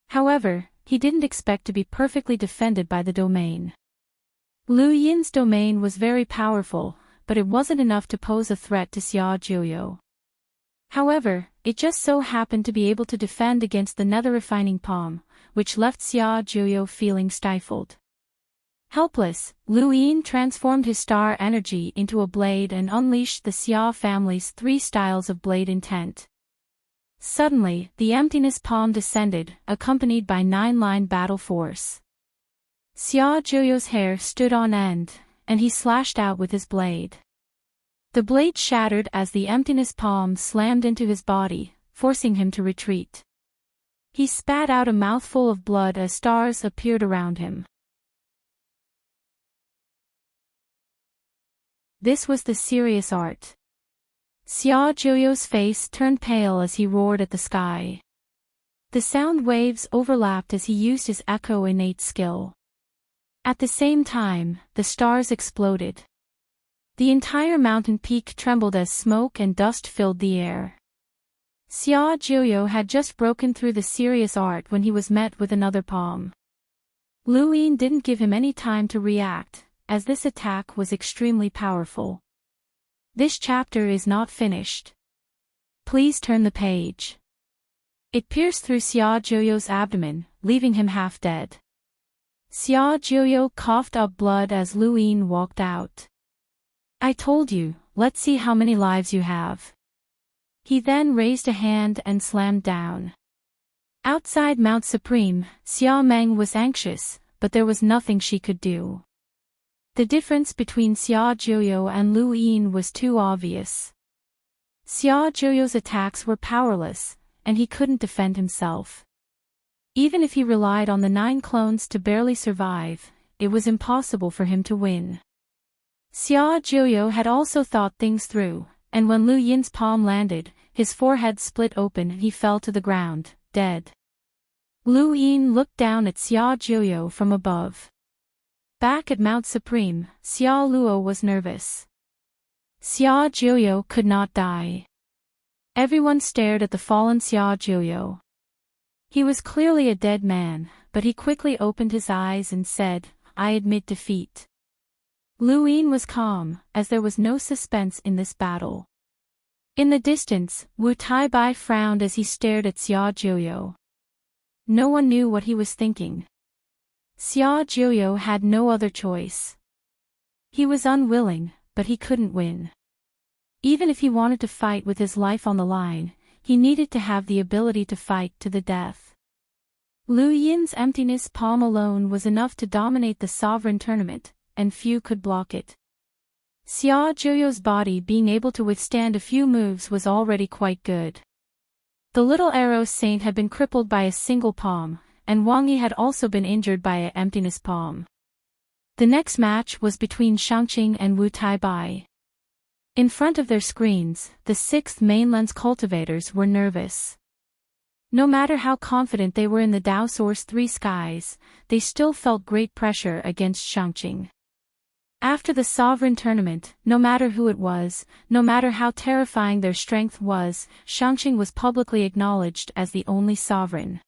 However, he didn't expect to be perfectly defended by the domain. Lu Yin's domain was very powerful, but it wasn't enough to pose a threat to Xia Jiuyo. However, it just so happened to be able to defend against the nether-refining palm, which left Xia Jiuyo feeling stifled. Helpless, Lu Yin transformed his star energy into a blade and unleashed the Xia family's 3 styles of blade intent. Suddenly, the emptiness palm descended, accompanied by 9-line battle force. Xia Zhuyo's hair stood on end, and he slashed out with his blade. The blade shattered as the emptiness palm slammed into his body, forcing him to retreat. He spat out a mouthful of blood as stars appeared around him. This was the serious art. Xia Zhuyo's face turned pale as he roared at the sky. The sound waves overlapped as he used his echo-innate skill. At the same time, the stars exploded. The entire mountain peak trembled as smoke and dust filled the air. Xia Zhuyo had just broken through the serious art when he was met with another palm. Lu Yin didn't give him any time to react, as this attack was extremely powerful. This chapter is not finished. Please turn the page. It pierced through Xia Zhuyo's abdomen, leaving him half dead. Xia Zhuyo coughed up blood as Lu Yin walked out. I told you, let's see how many lives you have. He then raised a hand and slammed down. Outside Mount Supreme, Xia Meng was anxious, but there was nothing she could do. The difference between Xia Zhuyo and Lu Yin was too obvious. Xia Zhuyo's attacks were powerless, and he couldn't defend himself. Even if he relied on the 9 clones to barely survive, it was impossible for him to win. Xia Zhuyo had also thought things through, and when Lu Yin's palm landed, his forehead split open and he fell to the ground, dead. Lu Yin looked down at Xia Zhuyo from above. Back at Mount Supreme, Xia Luo was nervous. Xia Zhuyo could not die. Everyone stared at the fallen Xia Zhuyo. He was clearly a dead man, but he quickly opened his eyes and said, I admit defeat. Lu Yin was calm, as there was no suspense in this battle. In the distance, Wu Taibai frowned as he stared at Xia Zhuyo. No one knew what he was thinking. Xia Zhuyo had no other choice. He was unwilling, but he couldn't win. Even if he wanted to fight with his life on the line, he needed to have the ability to fight to the death. Lu Yin's emptiness palm alone was enough to dominate the sovereign tournament, and few could block it. Xia Zhuyo's body being able to withstand a few moves was already quite good. The little arrow saint had been crippled by a single palm, and Wang Yi had also been injured by an emptiness palm. The next match was between Shangqing and Wu Taibai. In front of their screens, the 6th mainland's cultivators were nervous. No matter how confident they were in the Dao Source 3 skies, they still felt great pressure against Shangqing. After the sovereign tournament, no matter who it was, no matter how terrifying their strength was, Shangqing was publicly acknowledged as the only sovereign.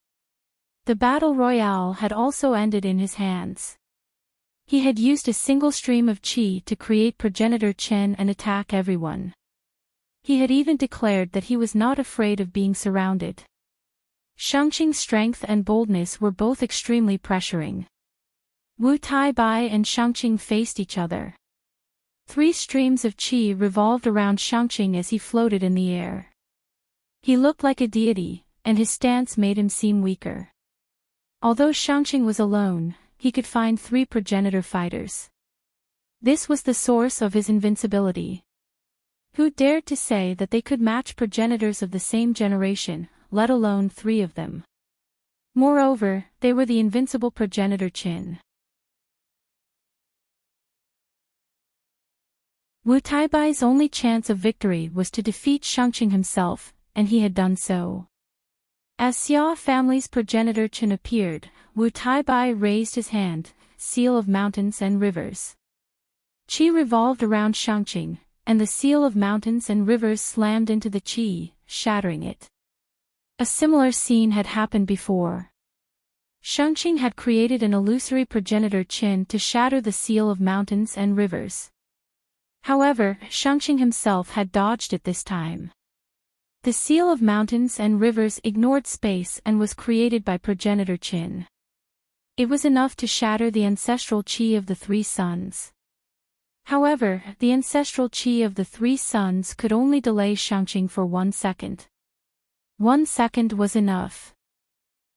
The battle royale had also ended in his hands. He had used a single stream of qi to create progenitor Chen and attack everyone. He had even declared that he was not afraid of being surrounded. Shangqing's strength and boldness were both extremely pressuring. Wu Taibai and Shangqing faced each other. 3 streams of qi revolved around Shangqing as he floated in the air. He looked like a deity, and his stance made him seem weaker. Although Shangqing was alone, he could find 3 progenitor fighters. This was the source of his invincibility. Who dared to say that they could match progenitors of the same generation, let alone 3 of them? Moreover, they were the invincible progenitor Qin. Wu Taibai's only chance of victory was to defeat Shangqing himself, and he had done so. As Xia family's progenitor Chen appeared, Wu Taibai raised his hand, seal of mountains and rivers. Qi revolved around Shangqing, and the seal of mountains and rivers slammed into the qi, shattering it. A similar scene had happened before. Shangqing had created an illusory progenitor Qin to shatter the seal of mountains and rivers. However, Shangqing himself had dodged it this time. The seal of mountains and rivers ignored space and was created by progenitor Qin. It was enough to shatter the ancestral chi of the three suns. However, the ancestral chi of the three suns could only delay Shangqing for 1 second. 1 second was enough.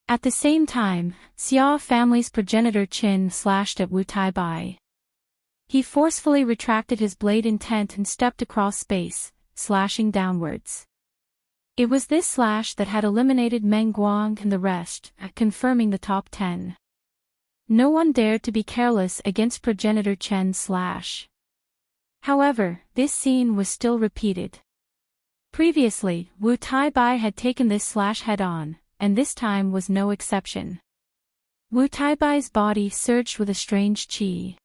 At the same time, Xia family's progenitor Qin slashed at Wu Taibai. He forcefully retracted his blade intent and stepped across space, slashing downwards. It was this slash that had eliminated Meng Guang and the rest, confirming the top 10. No one dared to be careless against progenitor Chen's slash. However, this scene was still repeated. Previously, Wu Taibai had taken this slash head-on, and this time was no exception. Wu Taibai's body surged with a strange qi.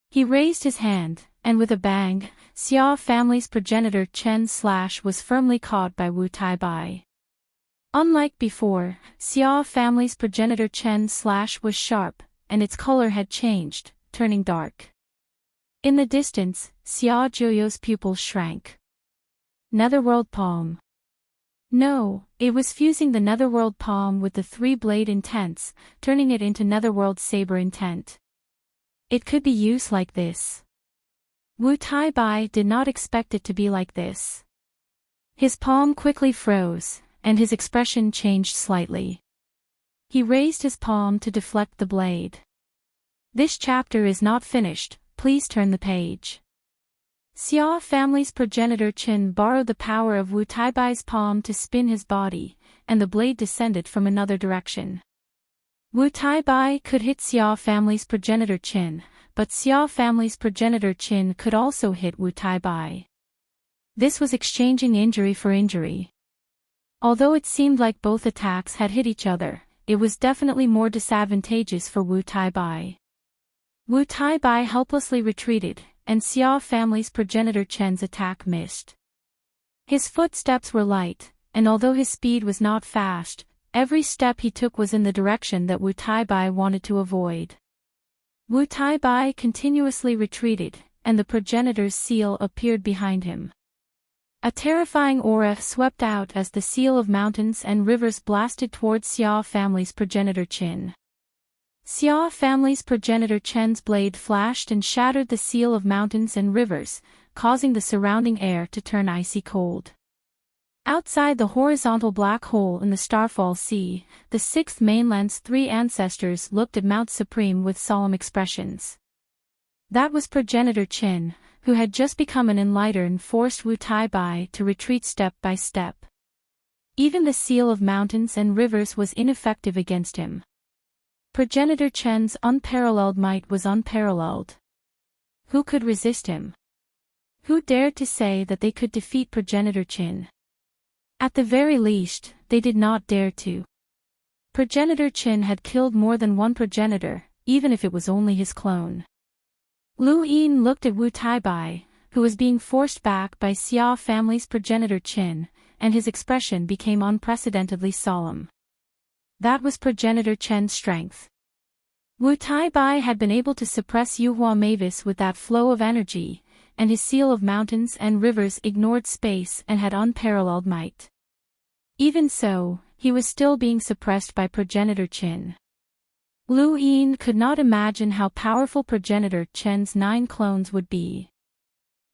He raised his hand, and with a bang, Xia family's progenitor Chen's slash was firmly caught by Wu Taibai. Unlike before, Xia family's progenitor Chen's slash was sharp, and its color had changed, turning dark. In the distance, Xia Zhuyo's pupils shrank. Netherworld palm. No, it was fusing the netherworld palm with the three-blade intents, turning it into netherworld saber intent. It could be used like this. Wu Taibai did not expect it to be like this. His palm quickly froze, and his expression changed slightly. He raised his palm to deflect the blade. This chapter is not finished, please turn the page. Xia family's progenitor Qin borrowed the power of Wu Taibai's palm to spin his body, and the blade descended from another direction. Wu Taibai could hit Xia family's progenitor Qin, but Xia family's progenitor Qin could also hit Wu Taibai. This was exchanging injury for injury. Although it seemed like both attacks had hit each other, it was definitely more disadvantageous for Wu Taibai. Wu Taibai helplessly retreated, and Xia family's progenitor Chen's attack missed. His footsteps were light, and although his speed was not fast, every step he took was in the direction that Wu Taibai wanted to avoid. Wu Taibai continuously retreated, and the progenitor's seal appeared behind him. A terrifying aura swept out as the seal of mountains and rivers blasted towards Xia family's progenitor Qin. Xia family's progenitor Chen's blade flashed and shattered the seal of mountains and rivers, causing the surrounding air to turn icy cold. Outside the horizontal black hole in the Starfall Sea, the Sixth Mainland's three ancestors looked at Mount Supreme with solemn expressions. That was progenitor Qin, who had just become an enlighter and forced Wu Taibai to retreat step by step. Even the seal of mountains and rivers was ineffective against him. Progenitor Chen's unparalleled might was unparalleled. Who could resist him? Who dared to say that they could defeat progenitor Qin? At the very least, they did not dare to. Progenitor Qin had killed more than one progenitor, even if it was only his clone. Lu Yin looked at Wu Taibai, who was being forced back by Xia family's progenitor Qin, and his expression became unprecedentedly solemn. That was progenitor Chen's strength. Wu Taibai had been able to suppress Yuhua Mavis with that flow of energy, and his seal of mountains and rivers ignored space and had unparalleled might. Even so, he was still being suppressed by progenitor Qin. Lu Yin could not imagine how powerful progenitor Chen's 9 clones would be.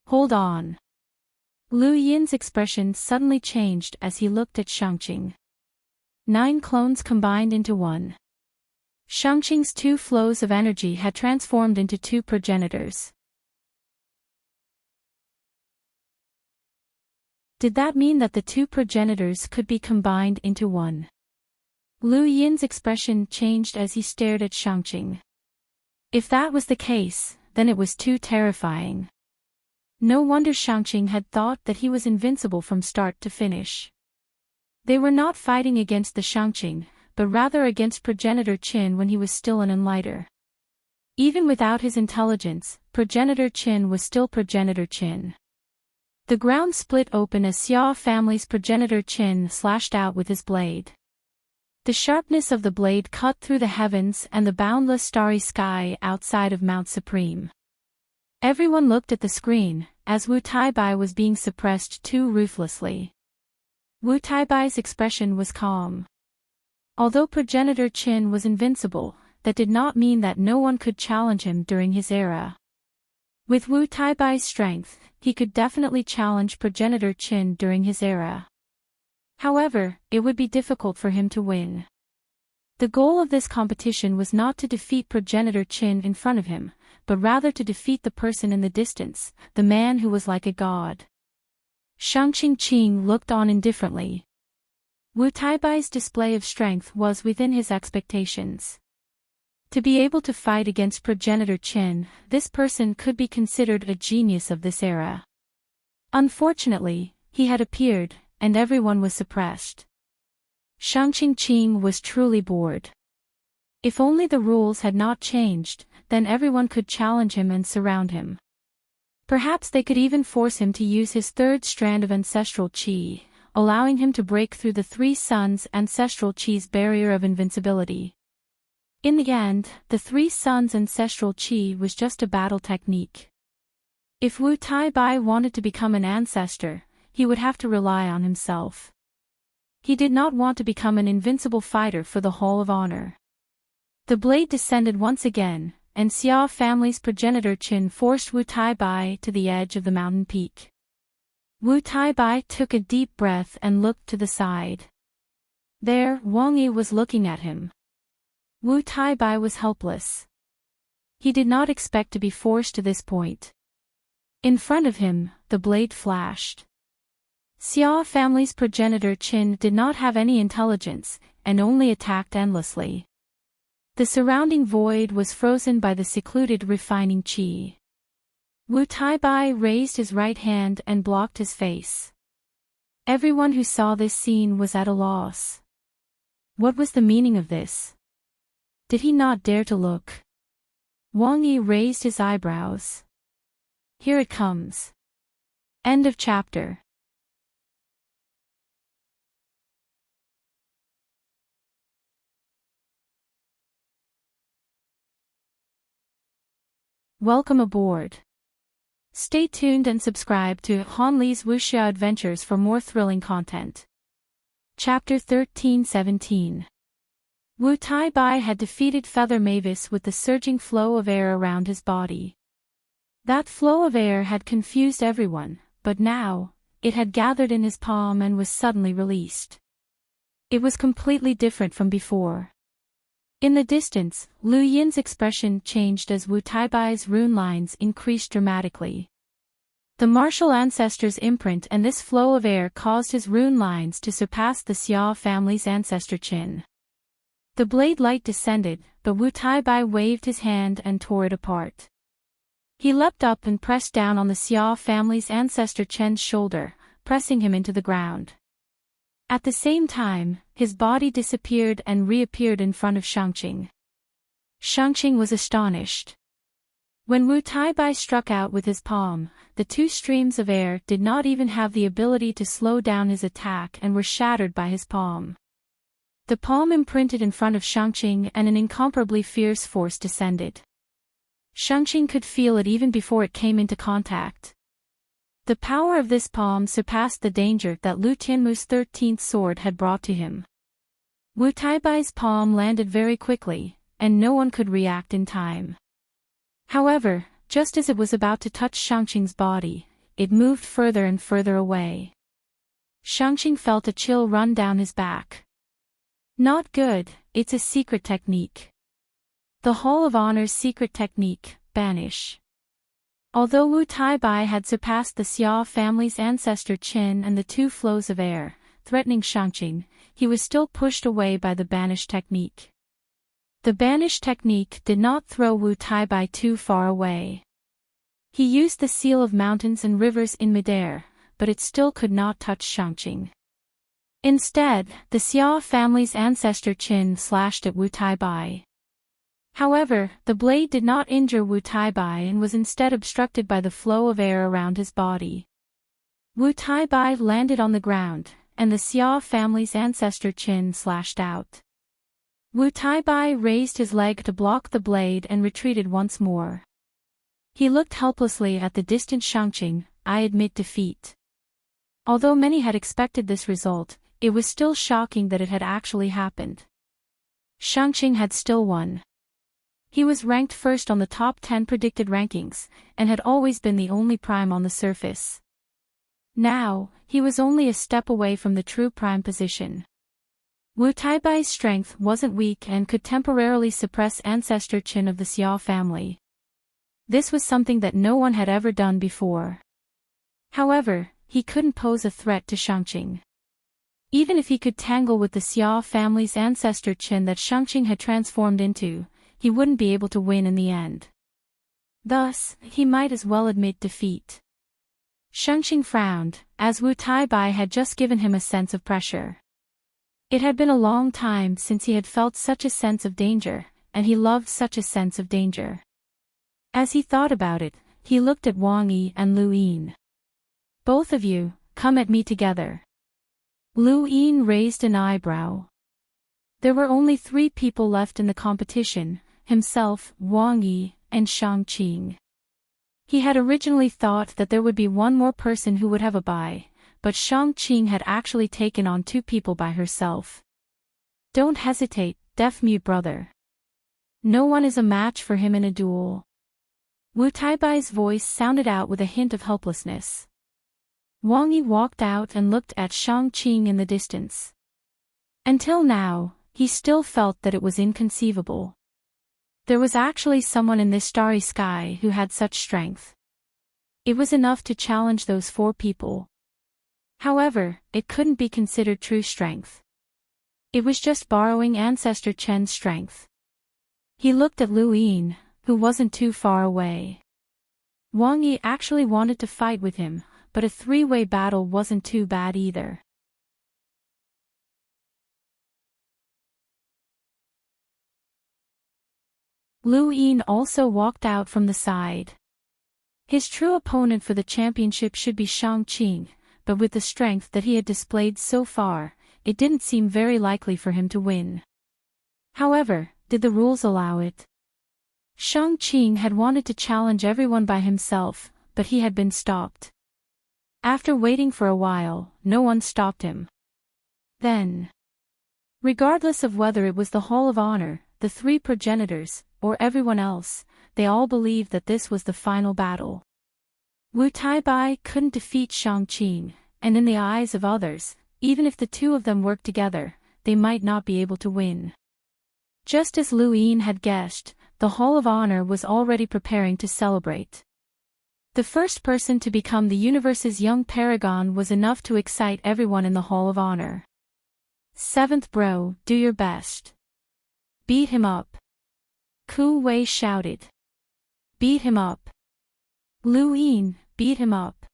Hold on. Lu Yin's expression suddenly changed as he looked at Shangqing. 9 clones combined into one. Shangqing's 2 flows of energy had transformed into 2 progenitors. Did that mean that the 2 progenitors could be combined into one? Lu Yin's expression changed as he stared at Shangqing. If that was the case, then it was too terrifying. No wonder Shangqing had thought that he was invincible from start to finish. They were not fighting against the Shangqing, but rather against progenitor Qin when he was still an enlighter. Even without his intelligence, progenitor Qin was still progenitor Qin. The ground split open as Xia family's progenitor Qin slashed out with his blade. The sharpness of the blade cut through the heavens and the boundless starry sky outside of Mount Supreme. Everyone looked at the screen, as Wu Taibai was being suppressed too ruthlessly. Wu Taibai's expression was calm. Although progenitor Qin was invincible, that did not mean that no one could challenge him during his era. With Wu Taibai's strength, he could definitely challenge progenitor Qin during his era. However, it would be difficult for him to win. The goal of this competition was not to defeat progenitor Qin in front of him, but rather to defeat the person in the distance, the man who was like a god. Shang Qing looked on indifferently. Wu Taibai's display of strength was within his expectations. To be able to fight against progenitor Qin, this person could be considered a genius of this era. Unfortunately, he had appeared, and everyone was suppressed. Shang Qing was truly bored. If only the rules had not changed, then everyone could challenge him and surround him. Perhaps they could even force him to use his third strand of ancestral qi, allowing him to break through the three suns' ancestral qi's barrier of invincibility. In the end, the three suns' ancestral qi was just a battle technique. If Wu Taibai wanted to become an ancestor, he would have to rely on himself. He did not want to become an invincible fighter for the Hall of Honor. The blade descended once again, and Xia family's progenitor Qin forced Wu Taibai to the edge of the mountain peak. Wu Taibai took a deep breath and looked to the side. There, Wang Yi was looking at him. Wu Taibai was helpless. He did not expect to be forced to this point. In front of him, the blade flashed. Xia family's progenitor Qin did not have any intelligence, and only attacked endlessly. The surrounding void was frozen by the secluded refining qi. Wu Taibai raised his right hand and blocked his face. Everyone who saw this scene was at a loss. What was the meaning of this? Did he not dare to look? Wang Yi raised his eyebrows. Here it comes. End of chapter. Welcome aboard. Stay tuned and subscribe to Han Li's Wuxia Adventures for more thrilling content. Chapter 13-17. Wu Taibai had defeated Feather Mavis with the surging flow of air around his body. That flow of air had confused everyone, but now, it had gathered in his palm and was suddenly released. It was completely different from before. In the distance, Lu Yin's expression changed as Wu Taibai's rune lines increased dramatically. The martial ancestor's imprint and this flow of air caused his rune lines to surpass the Xia family's ancestor Qin. The blade light descended, but Wu Taibai waved his hand and tore it apart. He leapt up and pressed down on the Xia family's ancestor Chen's shoulder, pressing him into the ground. At the same time, his body disappeared and reappeared in front of Shangqing. Shangqing was astonished. When Wu Taibai struck out with his palm, the two streams of air did not even have the ability to slow down his attack and were shattered by his palm. The palm imprinted in front of Shangqing and an incomparably fierce force descended. Shangqing could feel it even before it came into contact. The power of this palm surpassed the danger that Lu Tianmu's 13th sword had brought to him. Wu Taibai's palm landed very quickly, and no one could react in time. However, just as it was about to touch Shangqing's body, it moved further and further away. Shangqing felt a chill run down his back. Not good, it's a secret technique. The Hall of Honor's secret technique, Banish. Although Wu Taibai had surpassed the Xia family's ancestor Qin and the two flows of air, threatening Shangqing, he was still pushed away by the Banish technique. The Banish technique did not throw Wu Taibai too far away. He used the seal of mountains and rivers in midair, but it still could not touch Shangqing. Instead, the Xia family's ancestor Qin slashed at Wu Taibai. However, the blade did not injure Wu Taibai and was instead obstructed by the flow of air around his body. Wu Taibai landed on the ground, and the Xia family's ancestor Qin slashed out. Wu Taibai raised his leg to block the blade and retreated once more. He looked helplessly at the distant Shangqing. I admit defeat. Although many had expected this result, it was still shocking that it had actually happened. Shangqing had still won. He was ranked first on the top 10 predicted rankings, and had always been the only prime on the surface. Now, he was only a step away from the true prime position. Wu Taibai's strength wasn't weak and could temporarily suppress ancestor Qin of the Xiao family. This was something that no one had ever done before. However, he couldn't pose a threat to Shangqing. Even if he could tangle with the Xiao family's ancestor Qin that Shangqing had transformed into, he wouldn't be able to win in the end. Thus, he might as well admit defeat. Shangqing frowned, as Wu Taibai had just given him a sense of pressure. It had been a long time since he had felt such a sense of danger, and he loved such a sense of danger. As he thought about it, he looked at Wang Yi and Lu Yin. "Both of you, come at me together." Lu Yin raised an eyebrow. There were only 3 people left in the competition, himself, Wang Yi, and Shangqing. He had originally thought that there would be one more person who would have a bye, but Shangqing had actually taken on 2 people by herself. "Don't hesitate, deaf-mute brother. No one is a match for him in a duel." Wu Taibai's voice sounded out with a hint of helplessness. Wang Yi walked out and looked at Shangqing in the distance. Until now, he still felt that it was inconceivable. There was actually someone in this starry sky who had such strength. It was enough to challenge those 4 people. However, it couldn't be considered true strength. It was just borrowing ancestor Chen's strength. He looked at Lu Yin, who wasn't too far away. Wang Yi actually wanted to fight with him, but a 3-way battle wasn't too bad either. Lu Yin also walked out from the side. His true opponent for the championship should be Shangqing, but with the strength that he had displayed so far, it didn't seem very likely for him to win. However, did the rules allow it? Shangqing had wanted to challenge everyone by himself, but he had been stopped. After waiting for a while, no one stopped him. Then, regardless of whether it was the Hall of Honor, the 3 progenitors, or everyone else, they all believed that this was the final battle. Wu Taibai couldn't defeat Shangqing, and in the eyes of others, even if the 2 of them worked together, they might not be able to win. Just as Lu Yin had guessed, the Hall of Honor was already preparing to celebrate. The first person to become the universe's young paragon was enough to excite everyone in the Hall of Honor. "7th bro, do your best. Beat him up." Ku Wei shouted. "Beat him up." Lu Yin, "Beat him up."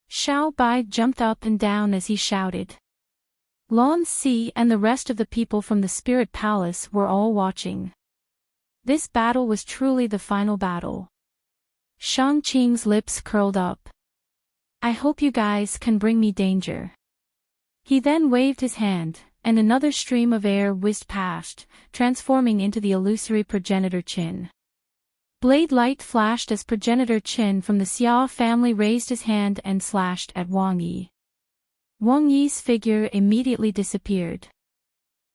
Xiao Bai jumped up and down as he shouted. Lan Si and the rest of the people from the Spirit Palace were all watching. This battle was truly the final battle. Shangqing's lips curled up. "I hope you guys can bring me danger." He then waved his hand, and another stream of air whizzed past, transforming into the illusory progenitor Qin. Blade light flashed as progenitor Qin from the Xia family raised his hand and slashed at Wang Yi. Wang Yi's figure immediately disappeared.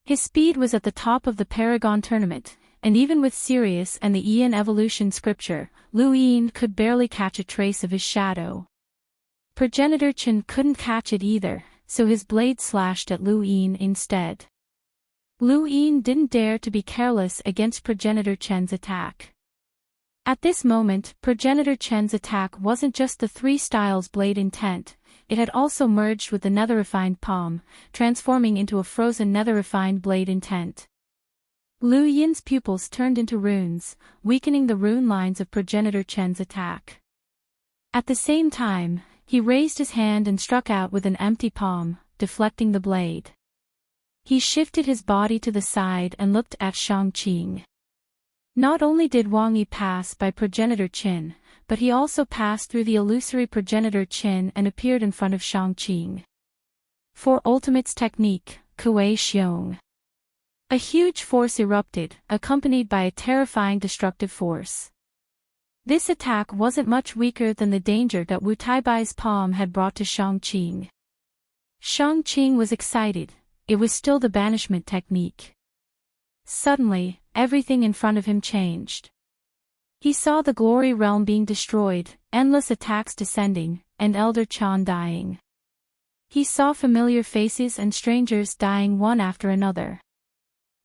His speed was at the top of the Paragon tournament, and even with Sirius and the Ian evolution scripture, Lu Yin could barely catch a trace of his shadow. Progenitor Qin couldn't catch it either, so his blade slashed at Lu Yin instead. Lu Yin didn't dare to be careless against Progenitor Chen's attack. At this moment, Progenitor Chen's attack wasn't just the 3 styles blade intent, it had also merged with the nether-refined palm, transforming into a frozen nether-refined blade intent. Lu Yin's pupils turned into runes, weakening the rune lines of Progenitor Chen's attack. At the same time, he raised his hand and struck out with an empty palm, deflecting the blade. He shifted his body to the side and looked at Shangqing. Not only did Wang Yi pass by Progenitor Qin, but he also passed through the illusory Progenitor Qin and appeared in front of Shangqing. For Ultimate's technique, Kuei Xiong. A huge force erupted, accompanied by a terrifying destructive force. This attack wasn't much weaker than the danger that Wu Taibai's palm had brought to Shangqing. Shangqing was excited, it was still the banishment technique. Suddenly, everything in front of him changed. He saw the glory realm being destroyed, endless attacks descending, and Elder Chan dying. He saw familiar faces and strangers dying one after another.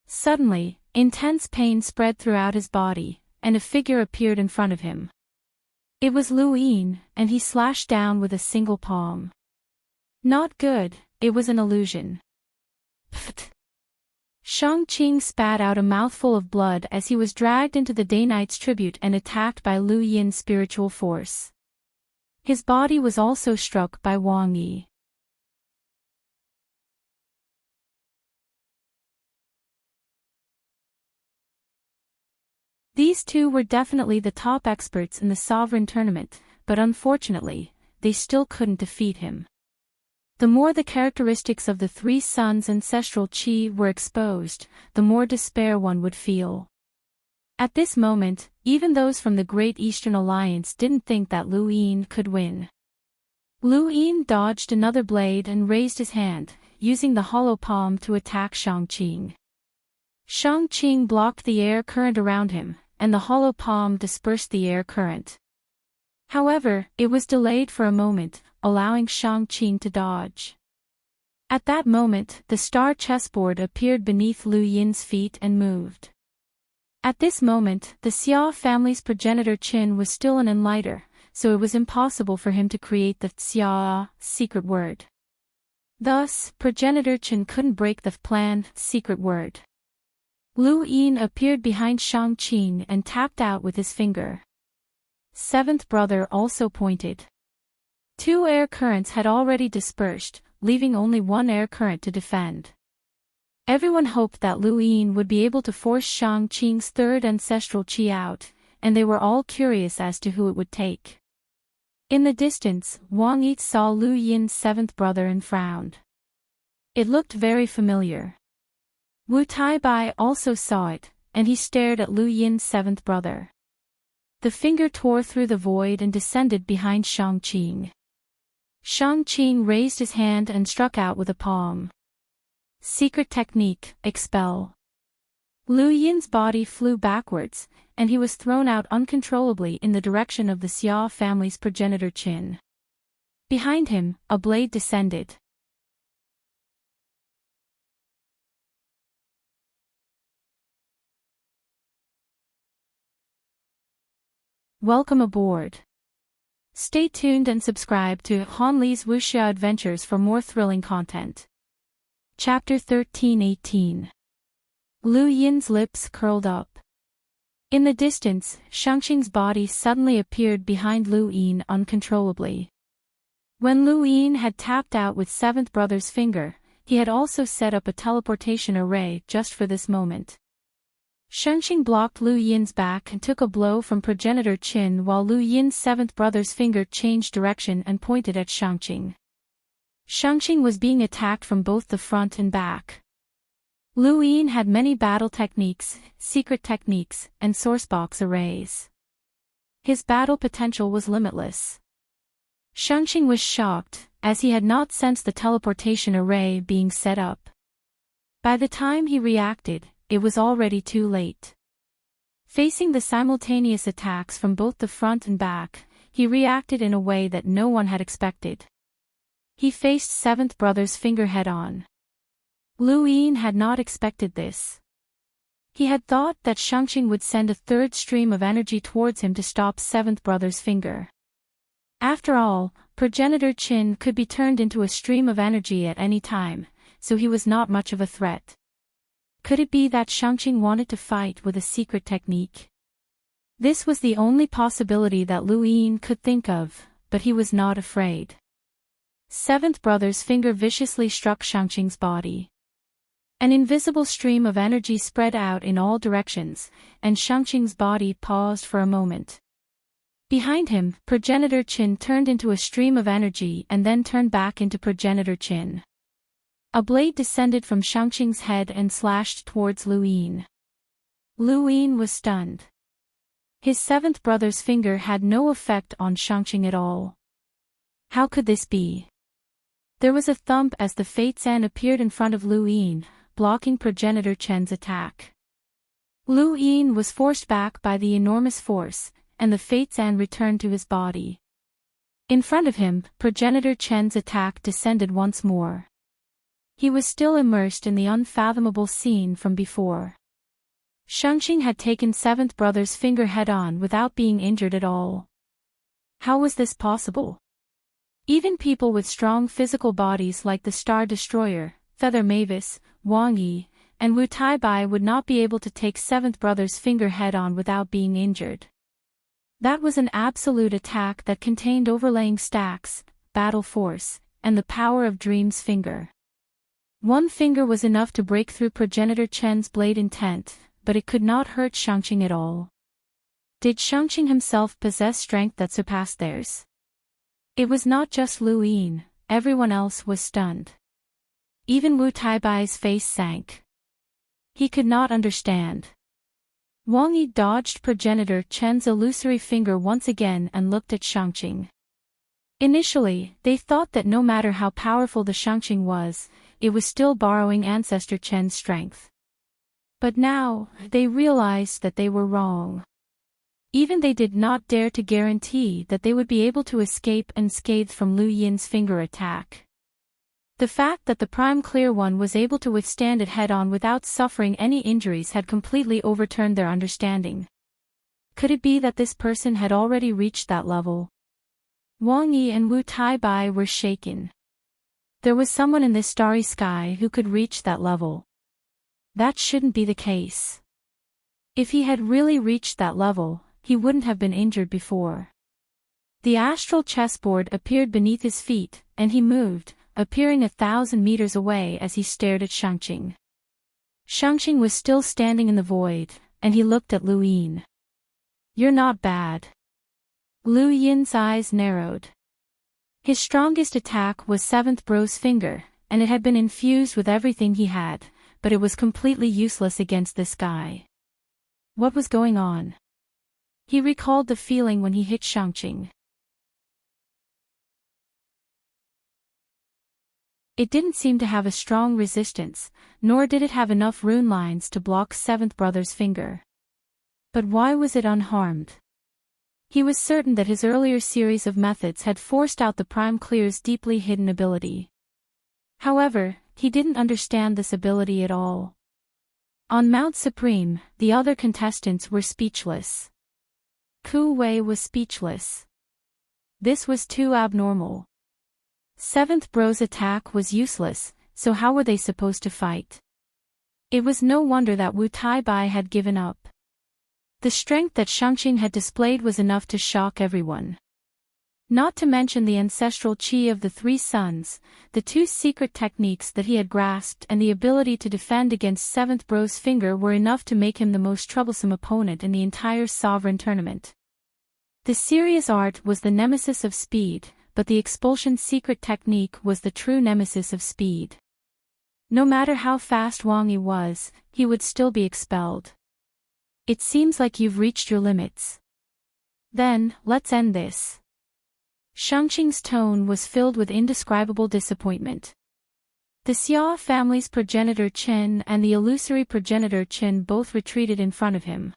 Suddenly, intense pain spread throughout his body, and a figure appeared in front of him. It was Lu Yin, and he slashed down with a single palm. Not good, it was an illusion. Pfft. Shang-Qing spat out a mouthful of blood as he was dragged into the Day Knight's tribute and attacked by Lu Yin's spiritual force. His body was also struck by Wang Yi. These two were definitely the top experts in the Sovereign Tournament, but unfortunately, they still couldn't defeat him. The more the characteristics of the three sons' ancestral qi were exposed, the more despair one would feel. At this moment, even those from the Great Eastern Alliance didn't think that Lu Yin could win. Lu Yin dodged another blade and raised his hand, using the hollow palm to attack Shang-Qing. Shang-Qing blocked the air current around him, and the hollow palm dispersed the air current. However, it was delayed for a moment, allowing Shang-Qing to dodge. At that moment, the star chessboard appeared beneath Lu Yin's feet and moved. At this moment, the Xia family's progenitor Qin was still an enlighter, so it was impossible for him to create the Xia secret word. Thus, progenitor Qin couldn't break the planned secret word. Lu Yin appeared behind Shang-Qing and tapped out with his finger. Seventh brother also pointed. 2 air currents had already dispersed, leaving only 1 air current to defend. Everyone hoped that Lu Yin would be able to force Shang-Qing's third ancestral qi out, and they were all curious as to who it would take. In the distance, Wang Yi saw Lu Yin's seventh brother and frowned. It looked very familiar. Wu Taibai also saw it, and he stared at Lu Yin's seventh brother. The finger tore through the void and descended behind Shang-Qing. Shang-Qing raised his hand and struck out with a palm. Secret technique, expel. Lu Yin's body flew backwards, and he was thrown out uncontrollably in the direction of the Xia family's progenitor Qin. Behind him, a blade descended. Welcome aboard. Stay tuned and subscribe to Han Li's Wuxia Adventures for more thrilling content. Chapter 13-18. Lu Yin's lips curled up. In the distance, Shang-Qing's body suddenly appeared behind Lu Yin uncontrollably. When Lu Yin had tapped out with seventh brother's finger, he had also set up a teleportation array just for this moment. Shang-Qing blocked Lu Yin's back and took a blow from progenitor Qin while Lu Yin's seventh brother's finger changed direction and pointed at Shang-Qing. Shang-Qing was being attacked from both the front and back. Lu Yin had many battle techniques, secret techniques, and sourcebox arrays. His battle potential was limitless. Shang-Qing was shocked, as he had not sensed the teleportation array being set up. By the time he reacted, it was already too late. Facing the simultaneous attacks from both the front and back, he reacted in a way that no one had expected. He faced seventh brother's finger head-on. Lu Yin had not expected this. He had thought that Shang-Qing would send a third stream of energy towards him to stop seventh brother's finger. After all, progenitor Qin could be turned into a stream of energy at any time, so he was not much of a threat. Could it be that Shang-Qing wanted to fight with a secret technique? This was the only possibility that Lu Yin could think of, but he was not afraid. Seventh brother's finger viciously struck Shang-Qing's body. An invisible stream of energy spread out in all directions, and Shang-Qing's body paused for a moment. Behind him, progenitor Qin turned into a stream of energy and then turned back into progenitor Qin. A blade descended from Shang-Qing's head and slashed towards Lu Yin. Lu Yin was stunned. His seventh brother's finger had no effect on Shang-Qing at all. How could this be? There was a thump as the Fate San appeared in front of Lu Yin, blocking progenitor Chen's attack. Lu Yin was forced back by the enormous force, and the Fates An returned to his body. In front of him, Progenitor Chen's attack descended once more. He was still immersed in the unfathomable scene from before. Shangqing had taken seventh brother's finger head-on without being injured at all. How was this possible? Even people with strong physical bodies like the Star Destroyer, Feather Mavis, Wang Yi, and Wu Taibai would not be able to take seventh brother's finger head-on without being injured. That was an absolute attack that contained overlaying stacks, battle force, and the power of Dream's finger. One finger was enough to break through Progenitor Chen's blade intent, but it could not hurt Shangqing at all. Did Shangqing himself possess strength that surpassed theirs? It was not just Lu Yin, everyone else was stunned. Even Wu Taibai's face sank. He could not understand. Wang Yi dodged Progenitor Chen's illusory finger once again and looked at Shangqing. Initially, they thought that no matter how powerful the Shangqing was, it was still borrowing Ancestor Chen's strength. But now, they realized that they were wrong. Even they did not dare to guarantee that they would be able to escape unscathed from Lu Yin's finger attack. The fact that the Prime Clear One was able to withstand it head-on without suffering any injuries had completely overturned their understanding. Could it be that this person had already reached that level? Wang Yi and Wu Taibai were shaken. There was someone in this starry sky who could reach that level. That shouldn't be the case. If he had really reached that level, he wouldn't have been injured before. The astral chessboard appeared beneath his feet, and he moved, appearing 1,000 meters away as he stared at Shangqing. Shangqing was still standing in the void, and he looked at Lu Yin. "You're not bad." Lu Yin's eyes narrowed. His strongest attack was seventh bro's finger, and it had been infused with everything he had, but it was completely useless against this guy. What was going on? He recalled the feeling when he hit Shangqing. It didn't seem to have a strong resistance, nor did it have enough rune lines to block seventh brother's finger. But why was it unharmed? He was certain that his earlier series of methods had forced out the Prime Clear's deeply hidden ability. However, he didn't understand this ability at all. On Mount Supreme, the other contestants were speechless. Ku Wei was speechless. This was too abnormal. Seventh bro's attack was useless, so how were they supposed to fight? It was no wonder that Wu Taibai had given up. The strength that Shangqing had displayed was enough to shock everyone. Not to mention the ancestral qi of the three sons, the two secret techniques that he had grasped and the ability to defend against seventh bro's finger were enough to make him the most troublesome opponent in the entire sovereign tournament. The serious art was the nemesis of speed, but the expulsion secret technique was the true nemesis of speed. No matter how fast Wang Yi was, he would still be expelled. "It seems like you've reached your limits. Then, let's end this." Shangqing's tone was filled with indescribable disappointment. The Xia family's Progenitor Chen and the illusory Progenitor Chen both retreated in front of him.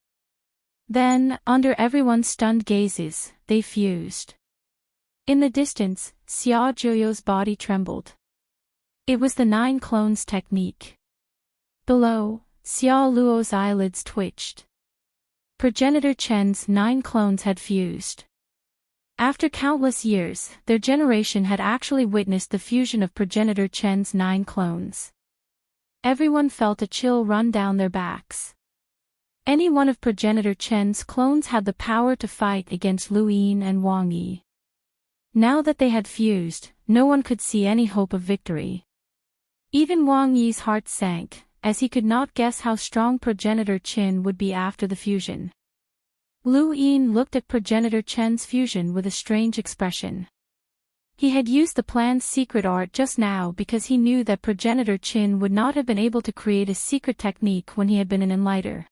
Then, under everyone's stunned gazes, they fused. In the distance, Xia Zhuyo's body trembled. It was the 9 clones technique. Below, Xia Luo's eyelids twitched. Progenitor Chen's 9 clones had fused. After countless years, their generation had actually witnessed the fusion of Progenitor Chen's 9 clones. Everyone felt a chill run down their backs. Any one of Progenitor Chen's clones had the power to fight against Lu Yin and Wang Yi. Now that they had fused, no one could see any hope of victory. Even Wang Yi's heart sank, as he could not guess how strong Progenitor Chen would be after the fusion. Lu Yin looked at Progenitor Chen's fusion with a strange expression. He had used the plan's secret art just now because he knew that Progenitor Chen would not have been able to create a secret technique when he had been an enlighter.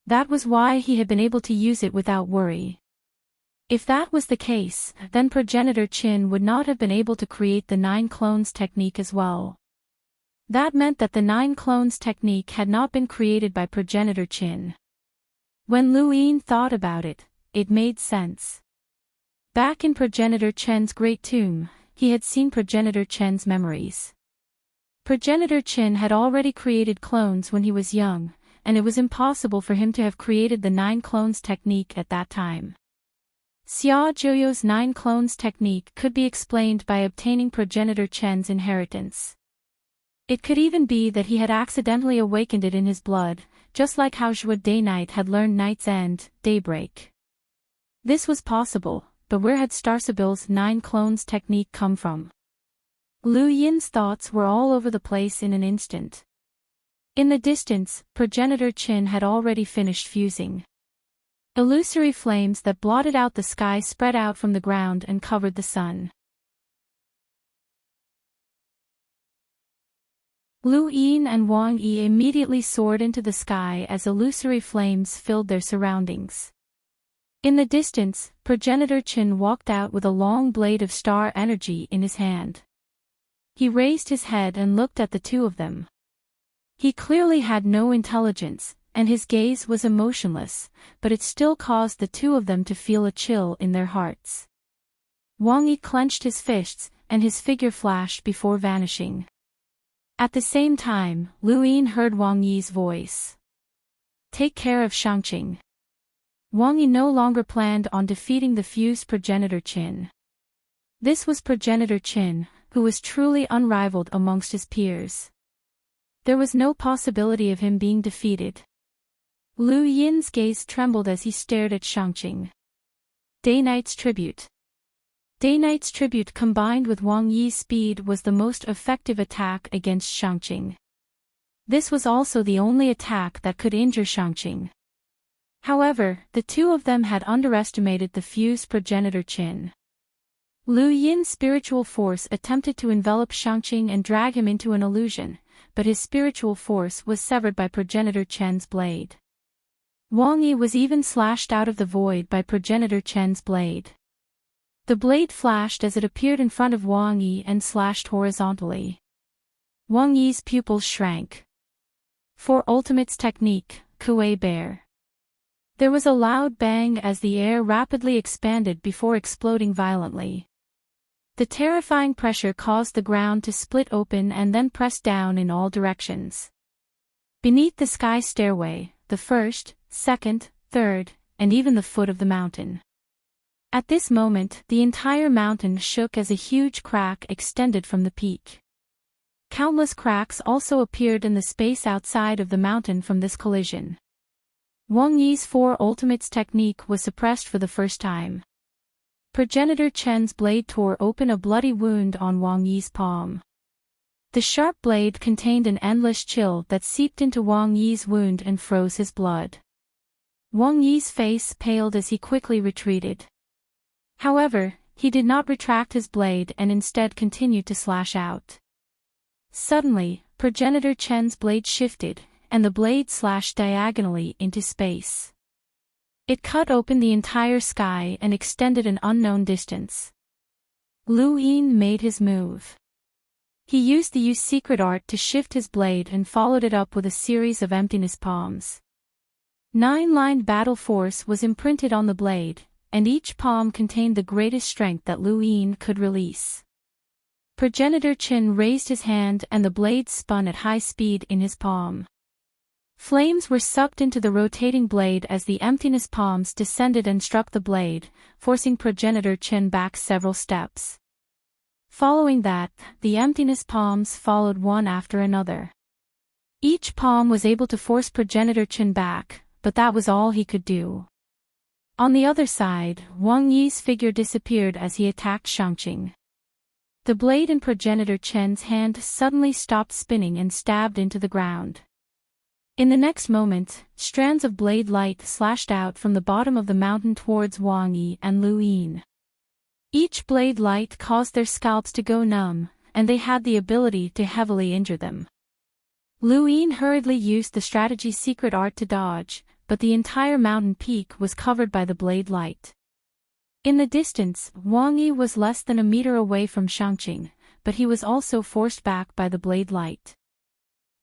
That was why he had been able to use it without worry. If that was the case, then Progenitor Chen would not have been able to create the 9 clones technique as well. That meant that the 9 clones technique had not been created by progenitor Qin. When Lu Yin thought about it, it made sense. Back in progenitor Chen's great tomb, he had seen progenitor Chen's memories. Progenitor Qin had already created clones when he was young, and it was impossible for him to have created the 9 clones technique at that time. Xia Zhuo's 9 clones technique could be explained by obtaining progenitor Chen's inheritance. It could even be that he had accidentally awakened it in his blood, just like how Zhuo Dayknight had learned Night's End, Daybreak. This was possible, but where had Starsabil's 9 clones technique come from? Lu Yin's thoughts were all over the place in an instant. In the distance, progenitor Qin had already finished fusing. Illusory flames that blotted out the sky spread out from the ground and covered the sun. Lu Yin and Wang Yi immediately soared into the sky as illusory flames filled their surroundings. In the distance, progenitor Qin walked out with a long blade of star energy in his hand. He raised his head and looked at the two of them. He clearly had no intelligence, and his gaze was emotionless, but it still caused the two of them to feel a chill in their hearts. Wang Yi clenched his fists, and his figure flashed before vanishing. At the same time, Lu Yin heard Wang Yi's voice. "Take care of Shangqing." Wang Yi no longer planned on defeating the fused progenitor Qin. This was progenitor Qin, who was truly unrivaled amongst his peers. There was no possibility of him being defeated. Lu Yin's gaze trembled as he stared at Shangqing. Dayknight's tribute. Dayknight's tribute combined with Wang Yi's speed was the most effective attack against Shangqing. This was also the only attack that could injure Shangqing. However, the two of them had underestimated the fused progenitor Qin. Lu Yin's spiritual force attempted to envelop Shangqing and drag him into an illusion, but his spiritual force was severed by progenitor Chen's blade. Wang Yi was even slashed out of the void by progenitor Chen's blade. The blade flashed as it appeared in front of Wang Yi and slashed horizontally. Wang Yi's pupils shrank. For Ultimate's technique, Kuei Bear. There was a loud bang as the air rapidly expanded before exploding violently. The terrifying pressure caused the ground to split open and then press down in all directions. Beneath the sky stairway, the first, second, third, and even the foot of the mountain. At this moment, the entire mountain shook as a huge crack extended from the peak. Countless cracks also appeared in the space outside of the mountain from this collision. Wang Yi's 4 Ultimates technique was suppressed for the first time. Progenitor Chen's blade tore open a bloody wound on Wang Yi's palm. The sharp blade contained an endless chill that seeped into Wang Yi's wound and froze his blood. Wang Yi's face paled as he quickly retreated. However, he did not retract his blade and instead continued to slash out. Suddenly, progenitor Chen's blade shifted, and the blade slashed diagonally into space. It cut open the entire sky and extended an unknown distance. Lu Yin made his move. He used the Yu's secret art to shift his blade and followed it up with a series of emptiness palms. 9-lined battle force was imprinted on the blade, and each palm contained the greatest strength that Lu Yin could release. Progenitor Qin raised his hand and the blade spun at high speed in his palm. Flames were sucked into the rotating blade as the emptiness palms descended and struck the blade, forcing progenitor Qin back several steps. Following that, the emptiness palms followed one after another. Each palm was able to force progenitor Qin back, but that was all he could do. On the other side, Wang Yi's figure disappeared as he attacked Shangqing. The blade in progenitor Chen's hand suddenly stopped spinning and stabbed into the ground. In the next moment, strands of blade light slashed out from the bottom of the mountain towards Wang Yi and Lu Yin. Each blade light caused their scalps to go numb, and they had the ability to heavily injure them. Lu Yin hurriedly used the strategy's secret art to dodge, but the entire mountain peak was covered by the blade light. In the distance, Wang Yi was less than a meter away from Shangqing, but he was also forced back by the blade light.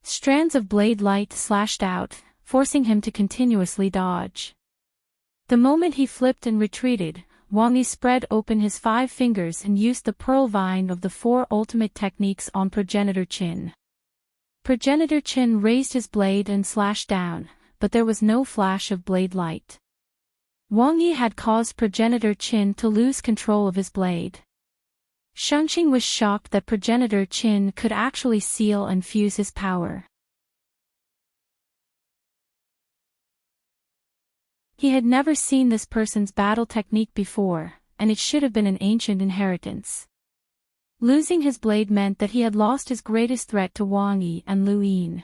Strands of blade light slashed out, forcing him to continuously dodge. The moment he flipped and retreated, Wang Yi spread open his 5 fingers and used the pearl vine of the 4 ultimate techniques on Progenitor Qin. Progenitor Qin raised his blade and slashed down, but there was no flash of blade light. Wang Yi had caused Progenitor Qin to lose control of his blade. Shangqing was shocked that Progenitor Qin could actually seal and fuse his power. He had never seen this person's battle technique before, and it should have been an ancient inheritance. Losing his blade meant that he had lost his greatest threat to Wang Yi and Lu Yin.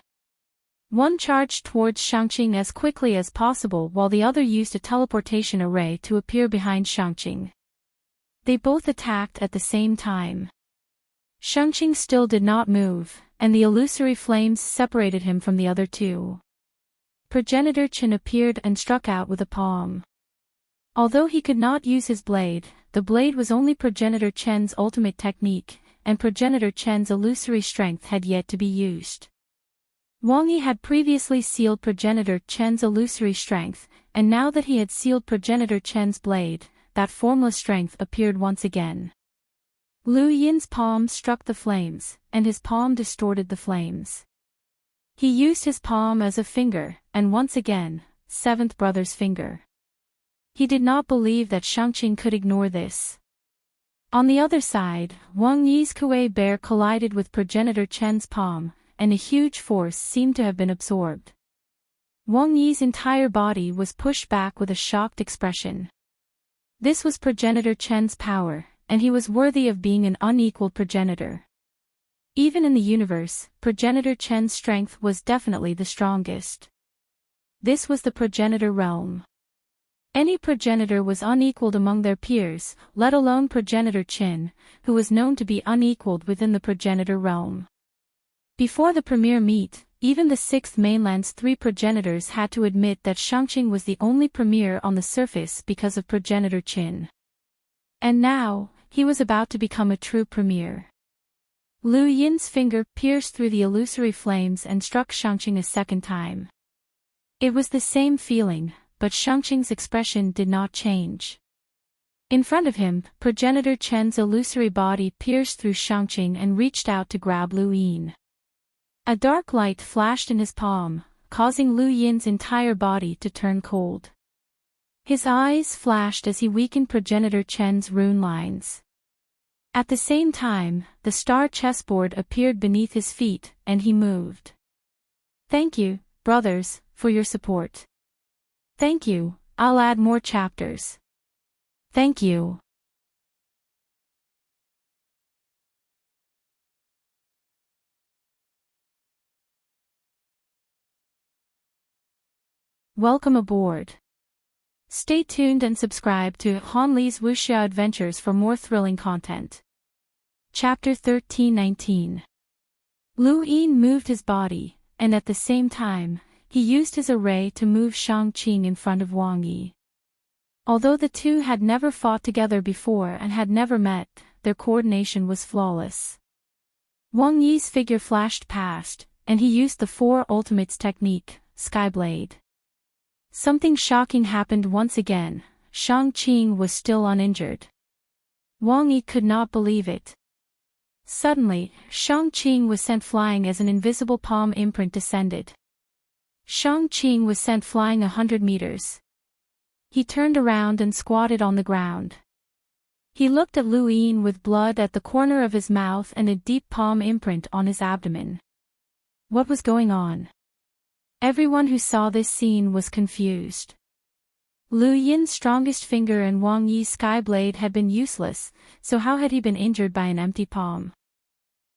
One charged towards Shangqing as quickly as possible while the other used a teleportation array to appear behind Shangqing. They both attacked at the same time. Shangqing still did not move, and the illusory flames separated him from the other two. Progenitor Qin appeared and struck out with a palm. Although he could not use his blade, the blade was only Progenitor Qin's ultimate technique, and Progenitor Qin's illusory strength had yet to be used. Wang Yi had previously sealed Progenitor Qin's illusory strength, and now that he had sealed Progenitor Qin's blade, that formless strength appeared once again. Lu Yin's palm struck the flames, and his palm distorted the flames. He used his palm as a finger, and once again, 7th brother's finger. He did not believe that Shangqing could ignore this. On the other side, Wang Yi's Kuei bear collided with Progenitor Qin's palm, and a huge force seemed to have been absorbed. Wang Yi's entire body was pushed back with a shocked expression. This was Progenitor Qin's power, and he was worthy of being an unequaled progenitor. Even in the universe, Progenitor Qin's strength was definitely the strongest. This was the progenitor realm. Any progenitor was unequaled among their peers, let alone Progenitor Qin, who was known to be unequaled within the progenitor realm. Before the premier meet, even the 6th mainland's 3 progenitors had to admit that Shangqing was the only premier on the surface because of Progenitor Qin. And now, he was about to become a true premier. Lu Yin's finger pierced through the illusory flames and struck Shangqing a second time. It was the same feeling, but Shangqing's expression did not change. In front of him, Progenitor Qin's illusory body pierced through Shangqing and reached out to grab Lu Yin. A dark light flashed in his palm, causing Lu Yin's entire body to turn cold. His eyes flashed as he weakened Progenitor Qin's rune lines. At the same time, the star chessboard appeared beneath his feet, and he moved. "Thank you, brothers, for your support. Thank you, I'll add more chapters. Thank you." Welcome aboard. Stay tuned and subscribe to Han Li's Wuxia Adventures for more thrilling content. Chapter 1319. Lu Yin moved his body, and at the same time, he used his array to move Shangqing in front of Wang Yi. Although the two had never fought together before and had never met, their coordination was flawless. Wang Yi's figure flashed past, and he used the 4 ultimates technique, Skyblade. Something shocking happened once again. Shangqing was still uninjured. Wang Yi could not believe it. Suddenly, Shangqing was sent flying as an invisible palm imprint descended. Shangqing was sent flying 100 meters. He turned around and squatted on the ground. He looked at Lu Yin with blood at the corner of his mouth and a deep palm imprint on his abdomen. What was going on? Everyone who saw this scene was confused. Lu Yin's strongest finger and Wang Yi's skyblade had been useless, so how had he been injured by an empty palm?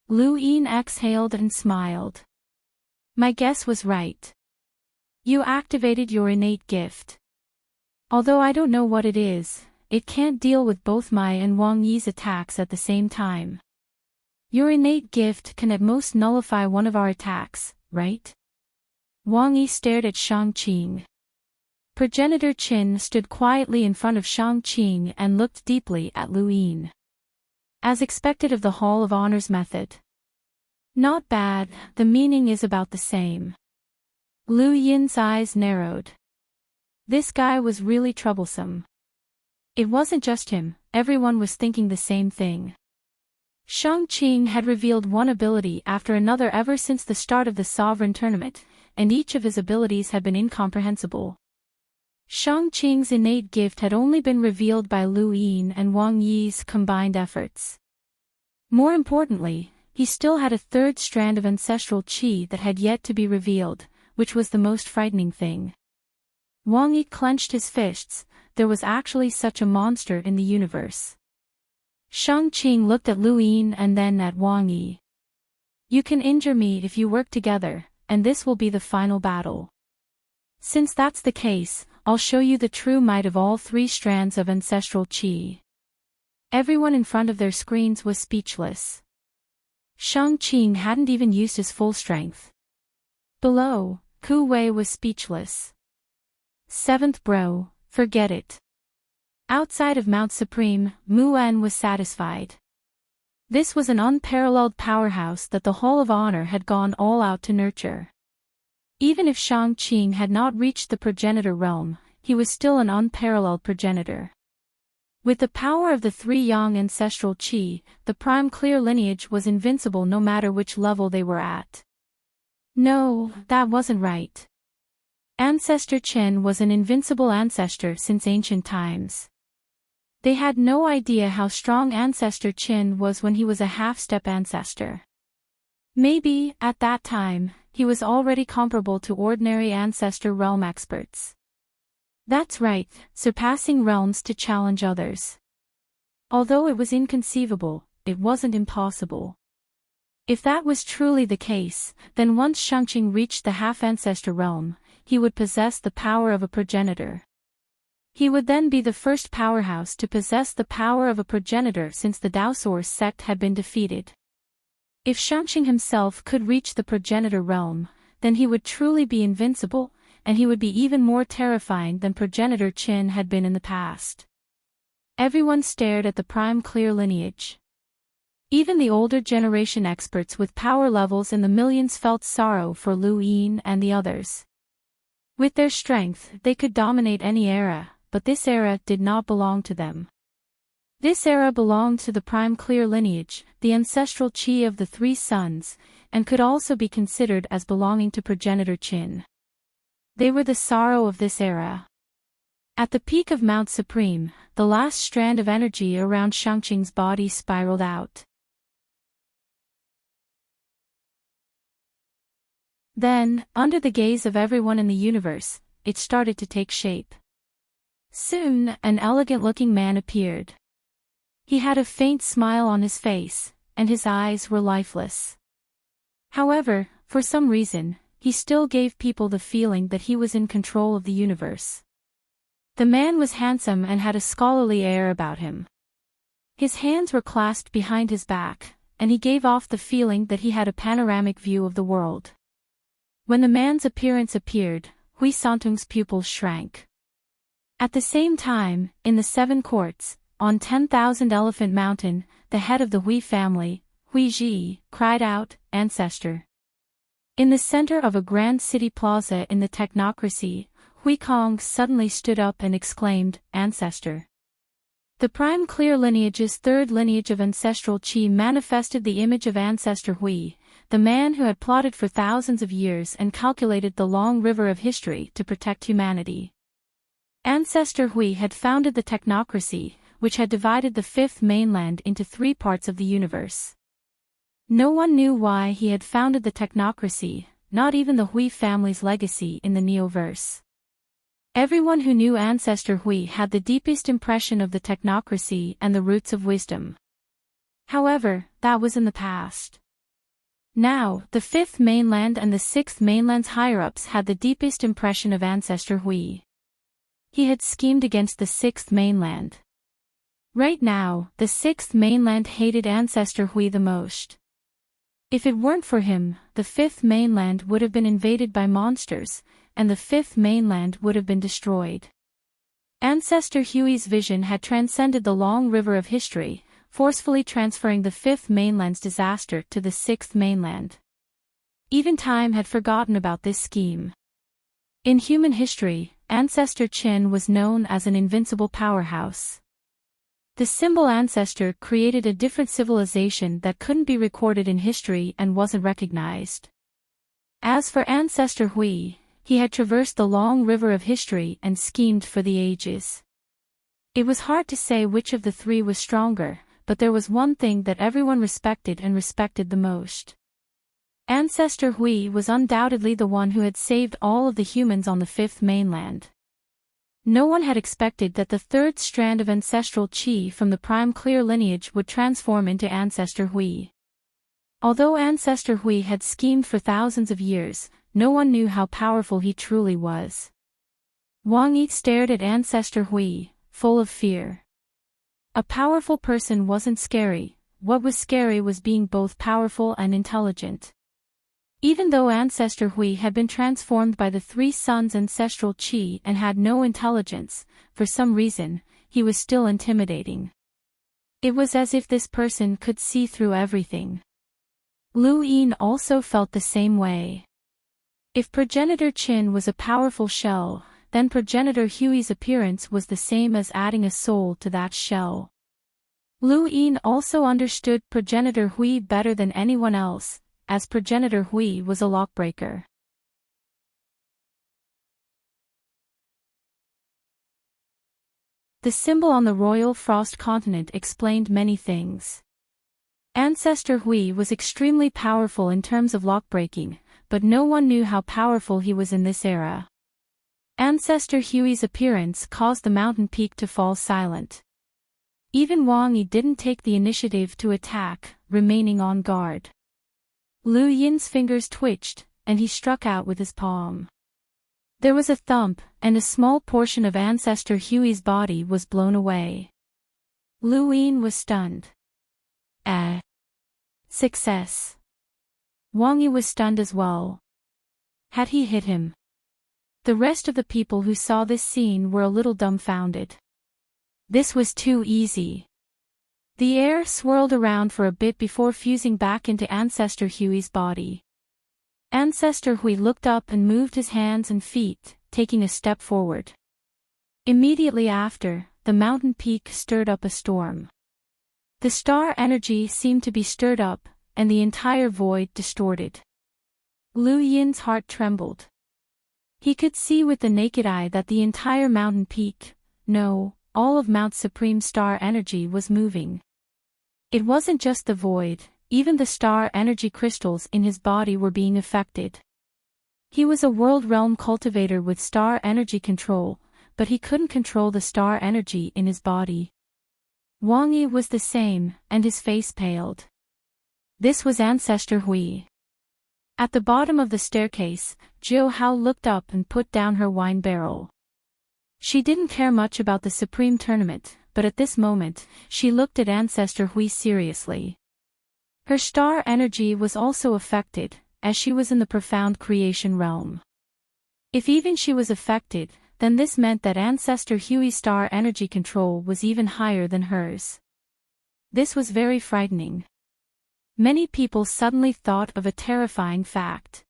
Lu Yin exhaled and smiled. My guess was right. You activated your innate gift. Although I don't know what it is, it can't deal with both my and Wang Yi's attacks at the same time. Your innate gift can at most nullify one of our attacks, right? Wang Yi stared at Shangqing. Progenitor Qin stood quietly in front of Shangqing and looked deeply at Lu Yin. As expected of the Hall of Honor's method. Not bad, the meaning is about the same. Lu Yin's eyes narrowed. This guy was really troublesome. It wasn't just him, everyone was thinking the same thing. Shang-Qing had revealed one ability after another ever since the start of the Sovereign Tournament, and each of his abilities had been incomprehensible. Shang-Qing's innate gift had only been revealed by Lu Yin and Wang Yi's combined efforts. More importantly, he still had a third strand of ancestral qi that had yet to be revealed, which was the most frightening thing. Wang Yi clenched his fists. There was actually such a monster in the universe. Shang-Qing looked at Lu Yin and then at Wang Yi. You can injure me if you work together, and this will be the final battle. Since that's the case, I'll show you the true might of all three strands of ancestral qi. Everyone in front of their screens was speechless. Shang-Qing hadn't even used his full strength. Below, Ku Wei was speechless. Seventh bro, forget it. Outside of Mount Supreme, Mu En was satisfied. This was an unparalleled powerhouse that the Hall of Honor had gone all out to nurture. Even if Shang-Qing had not reached the progenitor realm, he was still an unparalleled progenitor. With the power of the three yang ancestral qi, the prime clear lineage was invincible no matter which level they were at. No, that wasn't right. Ancestor Qin was an invincible ancestor since ancient times. They had no idea how strong Ancestor Qin was when he was a half-step ancestor. Maybe, at that time, he was already comparable to ordinary ancestor realm experts. That's right, surpassing realms to challenge others. Although it was inconceivable, it wasn't impossible. If that was truly the case, then once Shang-Qing reached the half-ancestor realm, he would possess the power of a progenitor. He would then be the first powerhouse to possess the power of a progenitor since the Daosaur sect had been defeated. If Shang-Qing himself could reach the progenitor realm, then he would truly be invincible, and he would be even more terrifying than progenitor Qin had been in the past. Everyone stared at the prime clear lineage. Even the older generation experts with power levels in the millions felt sorrow for Lu Yin and the others. With their strength, they could dominate any era, but this era did not belong to them. This era belonged to the prime clear lineage, the ancestral qi of the three sons, and could also be considered as belonging to progenitor Qin. They were the sorrow of this era. At the peak of Mount Supreme, the last strand of energy around Shang-Qing's body spiraled out. Then, under the gaze of everyone in the universe, it started to take shape. Soon, an elegant-looking man appeared. He had a faint smile on his face, and his eyes were lifeless. However, for some reason, he still gave people the feeling that he was in control of the universe. The man was handsome and had a scholarly air about him. His hands were clasped behind his back, and he gave off the feeling that he had a panoramic view of the world. When the man's appearance appeared, Hui Santung's pupils shrank. At the same time, in the Seven Courts, on 10,000 Elephant Mountain, the head of the Hui family, Hui Ji, cried out, "Ancestor." In the center of a grand city plaza in the technocracy, Hui Kong suddenly stood up and exclaimed, "Ancestor." The prime clear lineage's third lineage of ancestral qi manifested the image of Ancestor Hui, the man who had plotted for thousands of years and calculated the long river of history to protect humanity. Ancestor Hui had founded the technocracy, which had divided the fifth mainland into three parts of the universe. No one knew why he had founded the technocracy, not even the Hui family's legacy in the Neoverse. Everyone who knew Ancestor Hui had the deepest impression of the technocracy and the roots of wisdom. However, that was in the past. Now, the fifth mainland and the sixth mainland's higher-ups had the deepest impression of Ancestor Hui. He had schemed against the sixth mainland. Right now, the sixth mainland hated Ancestor Hui the most. If it weren't for him, the fifth mainland would have been invaded by monsters, and the fifth mainland would have been destroyed. Ancestor Hui's vision had transcended the long river of history, forcefully transferring the fifth mainland's disaster to the sixth mainland. Even time had forgotten about this scheme. In human history, Ancestor Qin was known as an invincible powerhouse. The symbol ancestor created a different civilization that couldn't be recorded in history and wasn't recognized. As for Ancestor Hui, he had traversed the long river of history and schemed for the ages. It was hard to say which of the three was stronger, but there was one thing that everyone respected the most. Ancestor Hui was undoubtedly the one who had saved all of the humans on the fifth mainland. No one had expected that the third strand of ancestral qi from the prime clear lineage would transform into Ancestor Hui. Although Ancestor Hui had schemed for thousands of years, no one knew how powerful he truly was. Wang Yi stared at Ancestor Hui, full of fear. A powerful person wasn't scary, what was scary was being both powerful and intelligent. Even though Ancestor Hui had been transformed by the three suns' ancestral qi and had no intelligence, for some reason, he was still intimidating. It was as if this person could see through everything. Lu Yin also felt the same way. If Progenitor Qin was a powerful shell, then Progenitor Hui's appearance was the same as adding a soul to that shell. Lu Yin also understood Progenitor Hui better than anyone else, as Progenitor Hui was a lockbreaker. The symbol on the Royal Frost Continent explained many things. Ancestor Hui was extremely powerful in terms of lockbreaking, but no one knew how powerful he was in this era. Ancestor Hui's appearance caused the mountain peak to fall silent. Even Wang Yi didn't take the initiative to attack, remaining on guard. Lu Yin's fingers twitched, and he struck out with his palm. There was a thump, and a small portion of Ancestor Hui's body was blown away. Lu Yin was stunned. Success. Wang Yi was stunned as well. Had he hit him? The rest of the people who saw this scene were a little dumbfounded. This was too easy. The air swirled around for a bit before fusing back into Ancestor Hui's body. Ancestor Hui looked up and moved his hands and feet, taking a step forward. Immediately after, the mountain peak stirred up a storm. The star energy seemed to be stirred up, and the entire void distorted. Lu Yin's heart trembled. He could see with the naked eye that the entire mountain peak, no, all of Mount Supreme star energy was moving. It wasn't just the void, even the star energy crystals in his body were being affected. He was a world realm cultivator with star energy control, but he couldn't control the star energy in his body. Wang Yi was the same, and his face paled. This was Ancestor Hui. At the bottom of the staircase, Jiu Hao looked up and put down her wine barrel. She didn't care much about the Supreme Tournament, but at this moment, she looked at Ancestor Hui seriously. Her star energy was also affected, as she was in the profound creation realm. If even she was affected, then this meant that Ancestor Hui's star energy control was even higher than hers. This was very frightening. Many people suddenly thought of a terrifying fact.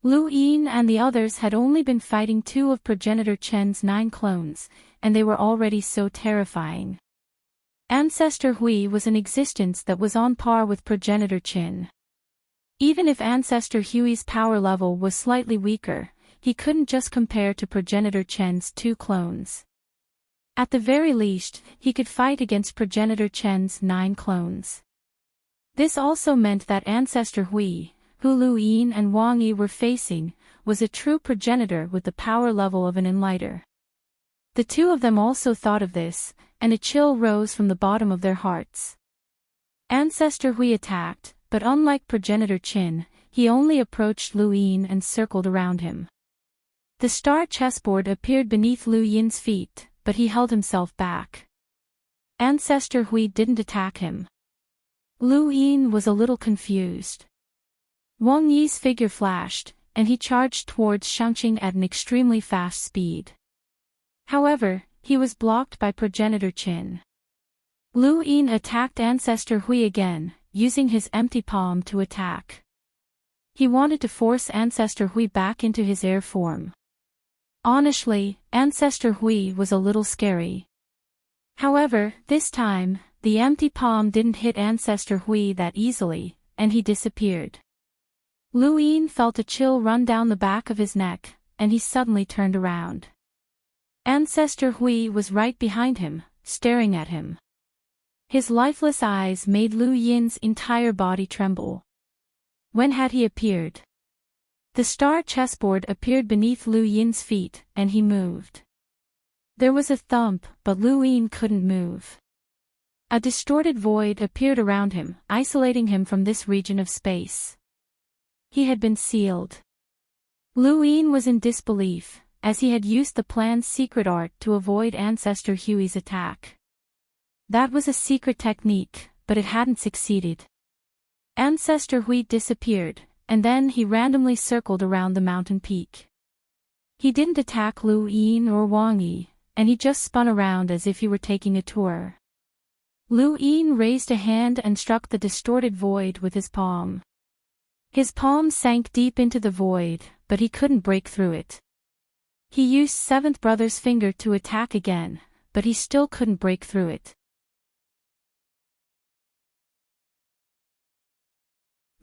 Lu Yin and the others had only been fighting 2 of Progenitor Chen's 9 clones, and they were already so terrifying. Ancestor Hui was an existence that was on par with Progenitor Chen. Even if Ancestor Hui's power level was slightly weaker, he couldn't just compare to Progenitor Chen's 2 clones. At the very least, he could fight against Progenitor Chen's 9 clones. This also meant that Ancestor Hui, who Lu Yin and Wang Yi were facing, was a true progenitor with the power level of an enlighter. The two of them also thought of this, and a chill rose from the bottom of their hearts. Ancestor Hui attacked, but unlike Progenitor Qin, he only approached Lu Yin and circled around him. The star chessboard appeared beneath Lu Yin's feet, but he held himself back. Ancestor Hui didn't attack him. Lu Yin was a little confused. Wang Yi's figure flashed, and he charged towards Shangqing at an extremely fast speed. However, he was blocked by Progenitor Qin. Lu Yin attacked Ancestor Hui again, using his empty palm to attack. He wanted to force Ancestor Hui back into his air form. Honestly, Ancestor Hui was a little scary. However, this time, the empty palm didn't hit Ancestor Hui that easily, and he disappeared. Lu Yin felt a chill run down the back of his neck, and he suddenly turned around. Ancestor Hui was right behind him, staring at him. His lifeless eyes made Lu Yin's entire body tremble. When had he appeared? The star chessboard appeared beneath Lu Yin's feet, and he moved. There was a thump, but Lu Yin couldn't move. A distorted void appeared around him, isolating him from this region of space. He had been sealed. Lu Yin was in disbelief, as he had used the plan's secret art to avoid Ancestor Hui's attack. That was a secret technique, but it hadn't succeeded. Ancestor Hui disappeared, and then he randomly circled around the mountain peak. He didn't attack Lu Yin or Wang Yi, and he just spun around as if he were taking a tour. Lu Yin raised a hand and struck the distorted void with his palm. His palm sank deep into the void, but he couldn't break through it. He used Seventh Brother's finger to attack again, but he still couldn't break through it.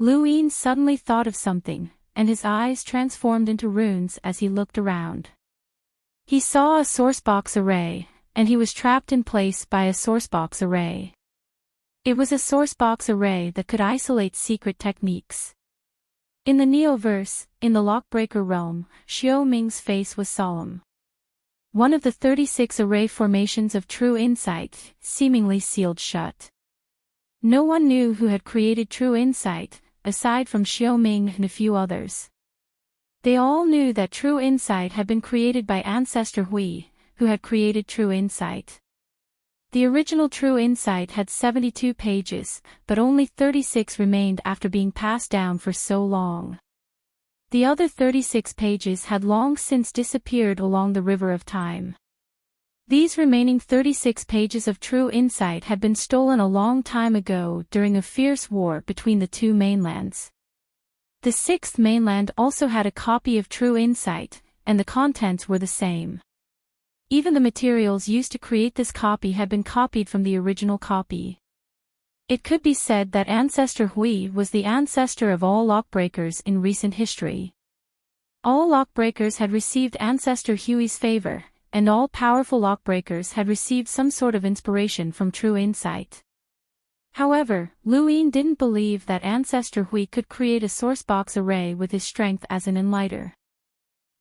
Lu Yin suddenly thought of something, and his eyes transformed into runes as he looked around. He saw a sourcebox array, and he was trapped in place by a sourcebox array. It was a sourcebox array that could isolate secret techniques. In the Neoverse, in the Lockbreaker realm, Xiao Ming's face was solemn. One of the 36 array formations of True Insight, seemingly sealed shut. No one knew who had created True Insight, aside from Xiao Ming and a few others. They all knew that True Insight had been created by Ancestor Hui, who had created True Insight. The original True Insight had 72 pages, but only 36 remained after being passed down for so long. The other 36 pages had long since disappeared along the river of time. These remaining 36 pages of True Insight had been stolen a long time ago during a fierce war between the two mainlands. The sixth mainland also had a copy of True Insight, and the contents were the same. Even the materials used to create this copy had been copied from the original copy. It could be said that Ancestor Hui was the ancestor of all lockbreakers in recent history. All lockbreakers had received Ancestor Hui's favor, and all powerful lockbreakers had received some sort of inspiration from True Insight. However, Lu Yin didn't believe that Ancestor Hui could create a sourcebox array with his strength as an enlighter.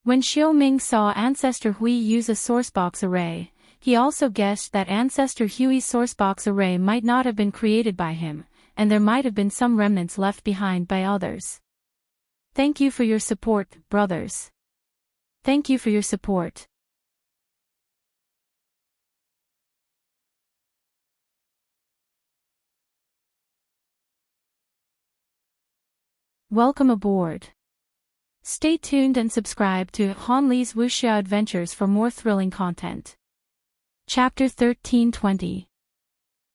When Xiao Ming saw Ancestor Hui use a sourcebox array, he also guessed that Ancestor Hui's sourcebox array might not have been created by him, and there might have been some remnants left behind by others. Thank you for your support, brothers. Thank you for your support. Welcome aboard. Stay tuned and subscribe to Han Li's Wuxia Adventures for more thrilling content. Chapter 1320.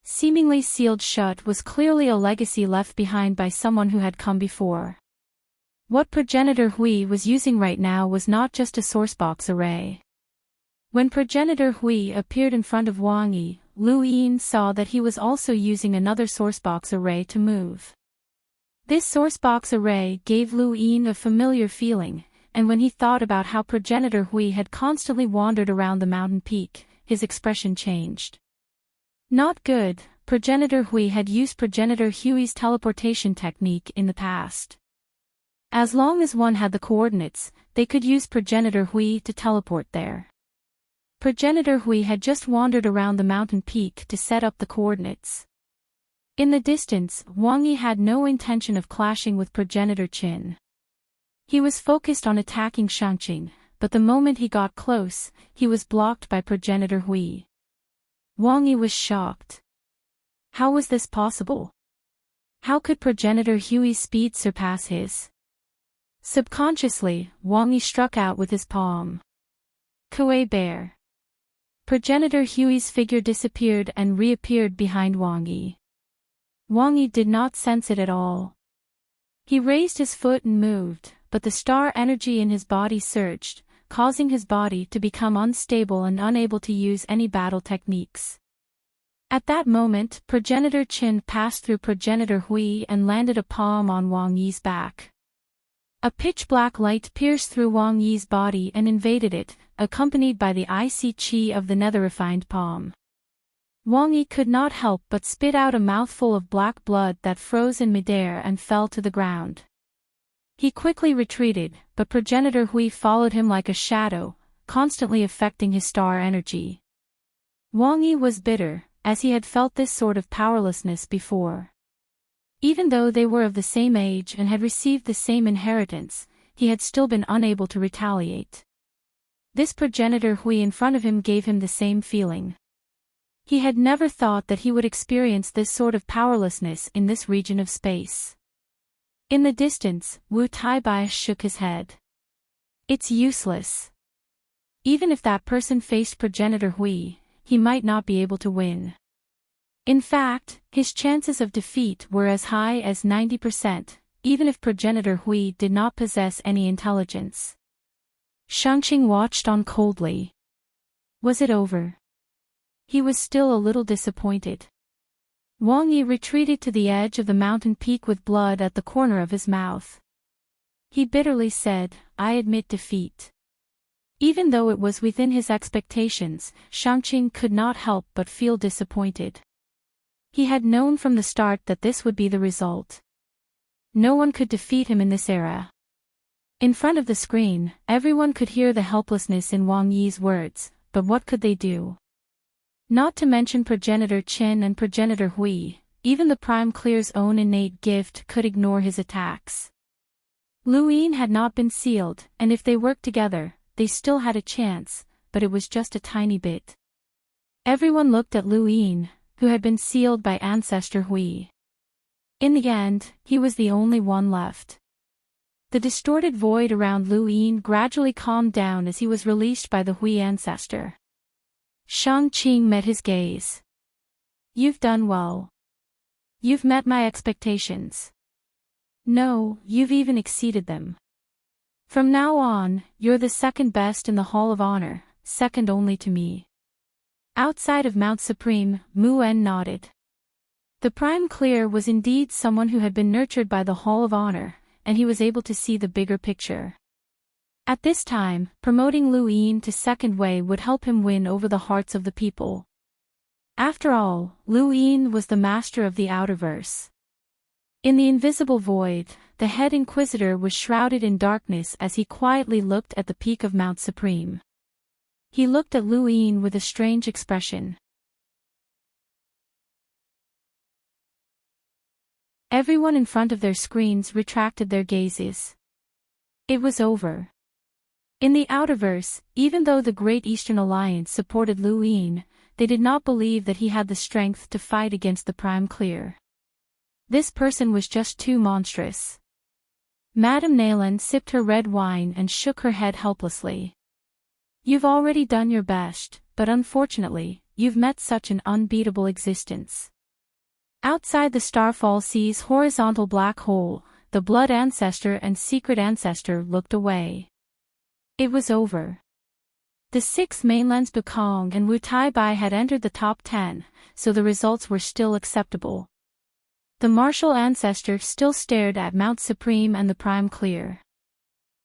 Seemingly sealed shut was clearly a legacy left behind by someone who had come before. What Progenitor Hui was using right now was not just a sourcebox array. When Progenitor Hui appeared in front of Wang Yi, Lu Yin saw that he was also using another sourcebox array to move. This sourcebox array gave Lu Yin a familiar feeling, and when he thought about how Progenitor Hui had constantly wandered around the mountain peak, his expression changed. Not good. Progenitor Hui had used Progenitor Hui's teleportation technique in the past. As long as one had the coordinates, they could use Progenitor Hui to teleport there. Progenitor Hui had just wandered around the mountain peak to set up the coordinates. In the distance, Wang Yi had no intention of clashing with Progenitor Qin. He was focused on attacking Shangqing, but the moment he got close, he was blocked by Progenitor Hui. Wang Yi was shocked. How was this possible? How could Progenitor Hui's speed surpass his? Subconsciously, Wang Yi struck out with his palm. Kuei Bear. Progenitor Hui's figure disappeared and reappeared behind Wang Yi. Wang Yi did not sense it at all. He raised his foot and moved, but the star energy in his body surged, causing his body to become unstable and unable to use any battle techniques. At that moment, Progenitor Qin passed through Progenitor Hui and landed a palm on Wang Yi's back. A pitch-black light pierced through Wang Yi's body and invaded it, accompanied by the icy qi of the nether-refined palm. Wang Yi could not help but spit out a mouthful of black blood that froze in midair and fell to the ground. He quickly retreated, but Progenitor Hui followed him like a shadow, constantly affecting his star energy. Wang Yi was bitter, as he had felt this sort of powerlessness before. Even though they were of the same age and had received the same inheritance, he had still been unable to retaliate. This Progenitor Hui in front of him gave him the same feeling. He had never thought that he would experience this sort of powerlessness in this region of space. In the distance, Wu Taibai shook his head. It's useless. Even if that person faced Progenitor Hui, he might not be able to win. In fact, his chances of defeat were as high as 90%, even if Progenitor Hui did not possess any intelligence. Shangqing watched on coldly. Was it over? He was still a little disappointed. Wang Yi retreated to the edge of the mountain peak with blood at the corner of his mouth. He bitterly said, "I admit defeat." Even though it was within his expectations, Shangqing could not help but feel disappointed. He had known from the start that this would be the result. No one could defeat him in this era. In front of the screen, everyone could hear the helplessness in Wang Yi's words, but what could they do? Not to mention Progenitor Qin and Progenitor Hui, even the Prime Clear's own innate gift could ignore his attacks. Lu Yin had not been sealed, and if they worked together, they still had a chance, but it was just a tiny bit. Everyone looked at Lu Yin, who had been sealed by Ancestor Hui. In the end, he was the only one left. The distorted void around Lu Yin gradually calmed down as he was released by the Hui ancestor. Shangqing met his gaze. You've done well. You've met my expectations. No, you've even exceeded them. From now on, you're the second best in the Hall of Honor, second only to me. Outside of Mount Supreme, Mu En nodded. The Prime Clear was indeed someone who had been nurtured by the Hall of Honor, and he was able to see the bigger picture. At this time, promoting Lu Yin to second way would help him win over the hearts of the people. After all, Lu Yin was the master of the Outerverse. In the invisible void, the head Inquisitor was shrouded in darkness as he quietly looked at the peak of Mount Supreme. He looked at Lu Yin with a strange expression. Everyone in front of their screens retracted their gazes. It was over. In the Outerverse, even though the Great Eastern Alliance supported Lu Yin, they did not believe that he had the strength to fight against the Prime Clear. This person was just too monstrous. Madame Nayland sipped her red wine and shook her head helplessly. You've already done your best, but unfortunately, you've met such an unbeatable existence. Outside the Starfall Sea's horizontal black hole, the Blood Ancestor and Secret Ancestor looked away. It was over. The 6 mainlands Bukong and Wu Taibai had entered the top 10, so the results were still acceptable. The Martial Ancestor still stared at Mount Supreme and the Prime Clear.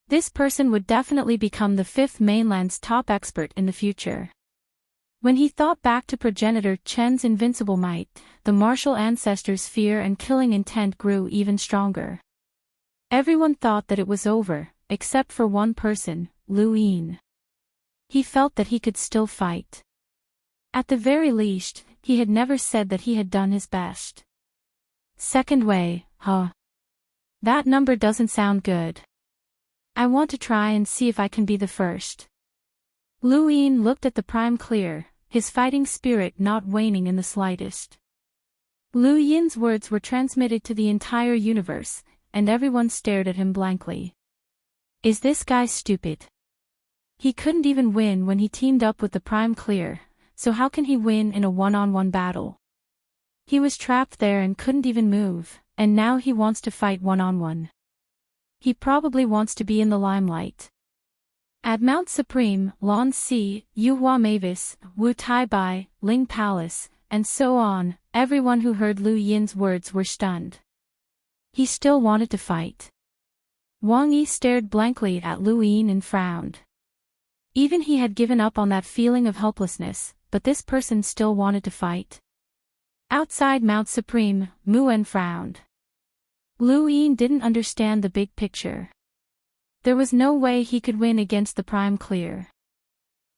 This person would definitely become the 5th mainland's top expert in the future. When he thought back to Progenitor Chen's invincible might, the Martial Ancestor's fear and killing intent grew even stronger. Everyone thought that it was over, except for one person, Lu Yin. He felt that he could still fight. At the very least, he had never said that he had done his best. Second way, huh? That number doesn't sound good. I want to try and see if I can be the first. Lu Yin looked at the Prime Clear, his fighting spirit not waning in the slightest. Lu Yin's words were transmitted to the entire universe, and everyone stared at him blankly. Is this guy stupid? He couldn't even win when he teamed up with the Prime Clear, so how can he win in a one-on-one battle? He was trapped there and couldn't even move, and now he wants to fight one-on-one. He probably wants to be in the limelight. At Mount Supreme, Lan Si, Yuhua Mavis, Wu Tai Bai, Ling Palace, and so on, everyone who heard Lu Yin's words were stunned. He still wanted to fight. Wang Yi stared blankly at Lu Yin and frowned. Even he had given up on that feeling of helplessness, but this person still wanted to fight. Outside Mount Supreme, Mu En frowned. Lu Yin didn't understand the big picture. There was no way he could win against the Prime Clear.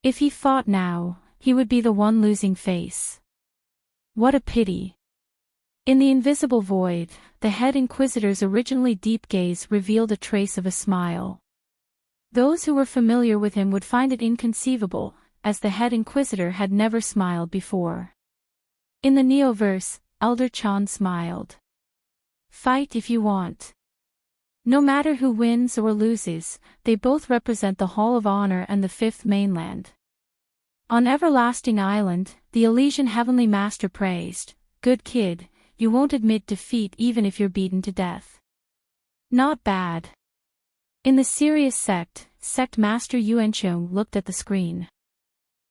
If he fought now, he would be the one losing face. What a pity. In the invisible void, the head Inquisitor's originally deep gaze revealed a trace of a smile. Those who were familiar with him would find it inconceivable, as the head Inquisitor had never smiled before. In the Neoverse, Elder Chan smiled. Fight if you want. No matter who wins or loses, they both represent the Hall of Honor and the Fifth Mainland. On Everlasting Island, the Elysian Heavenly Master praised, "Good kid, you won't admit defeat even if you're beaten to death." Not bad. In the Sirius Sect, Sect Master Yuanqiong looked at the screen.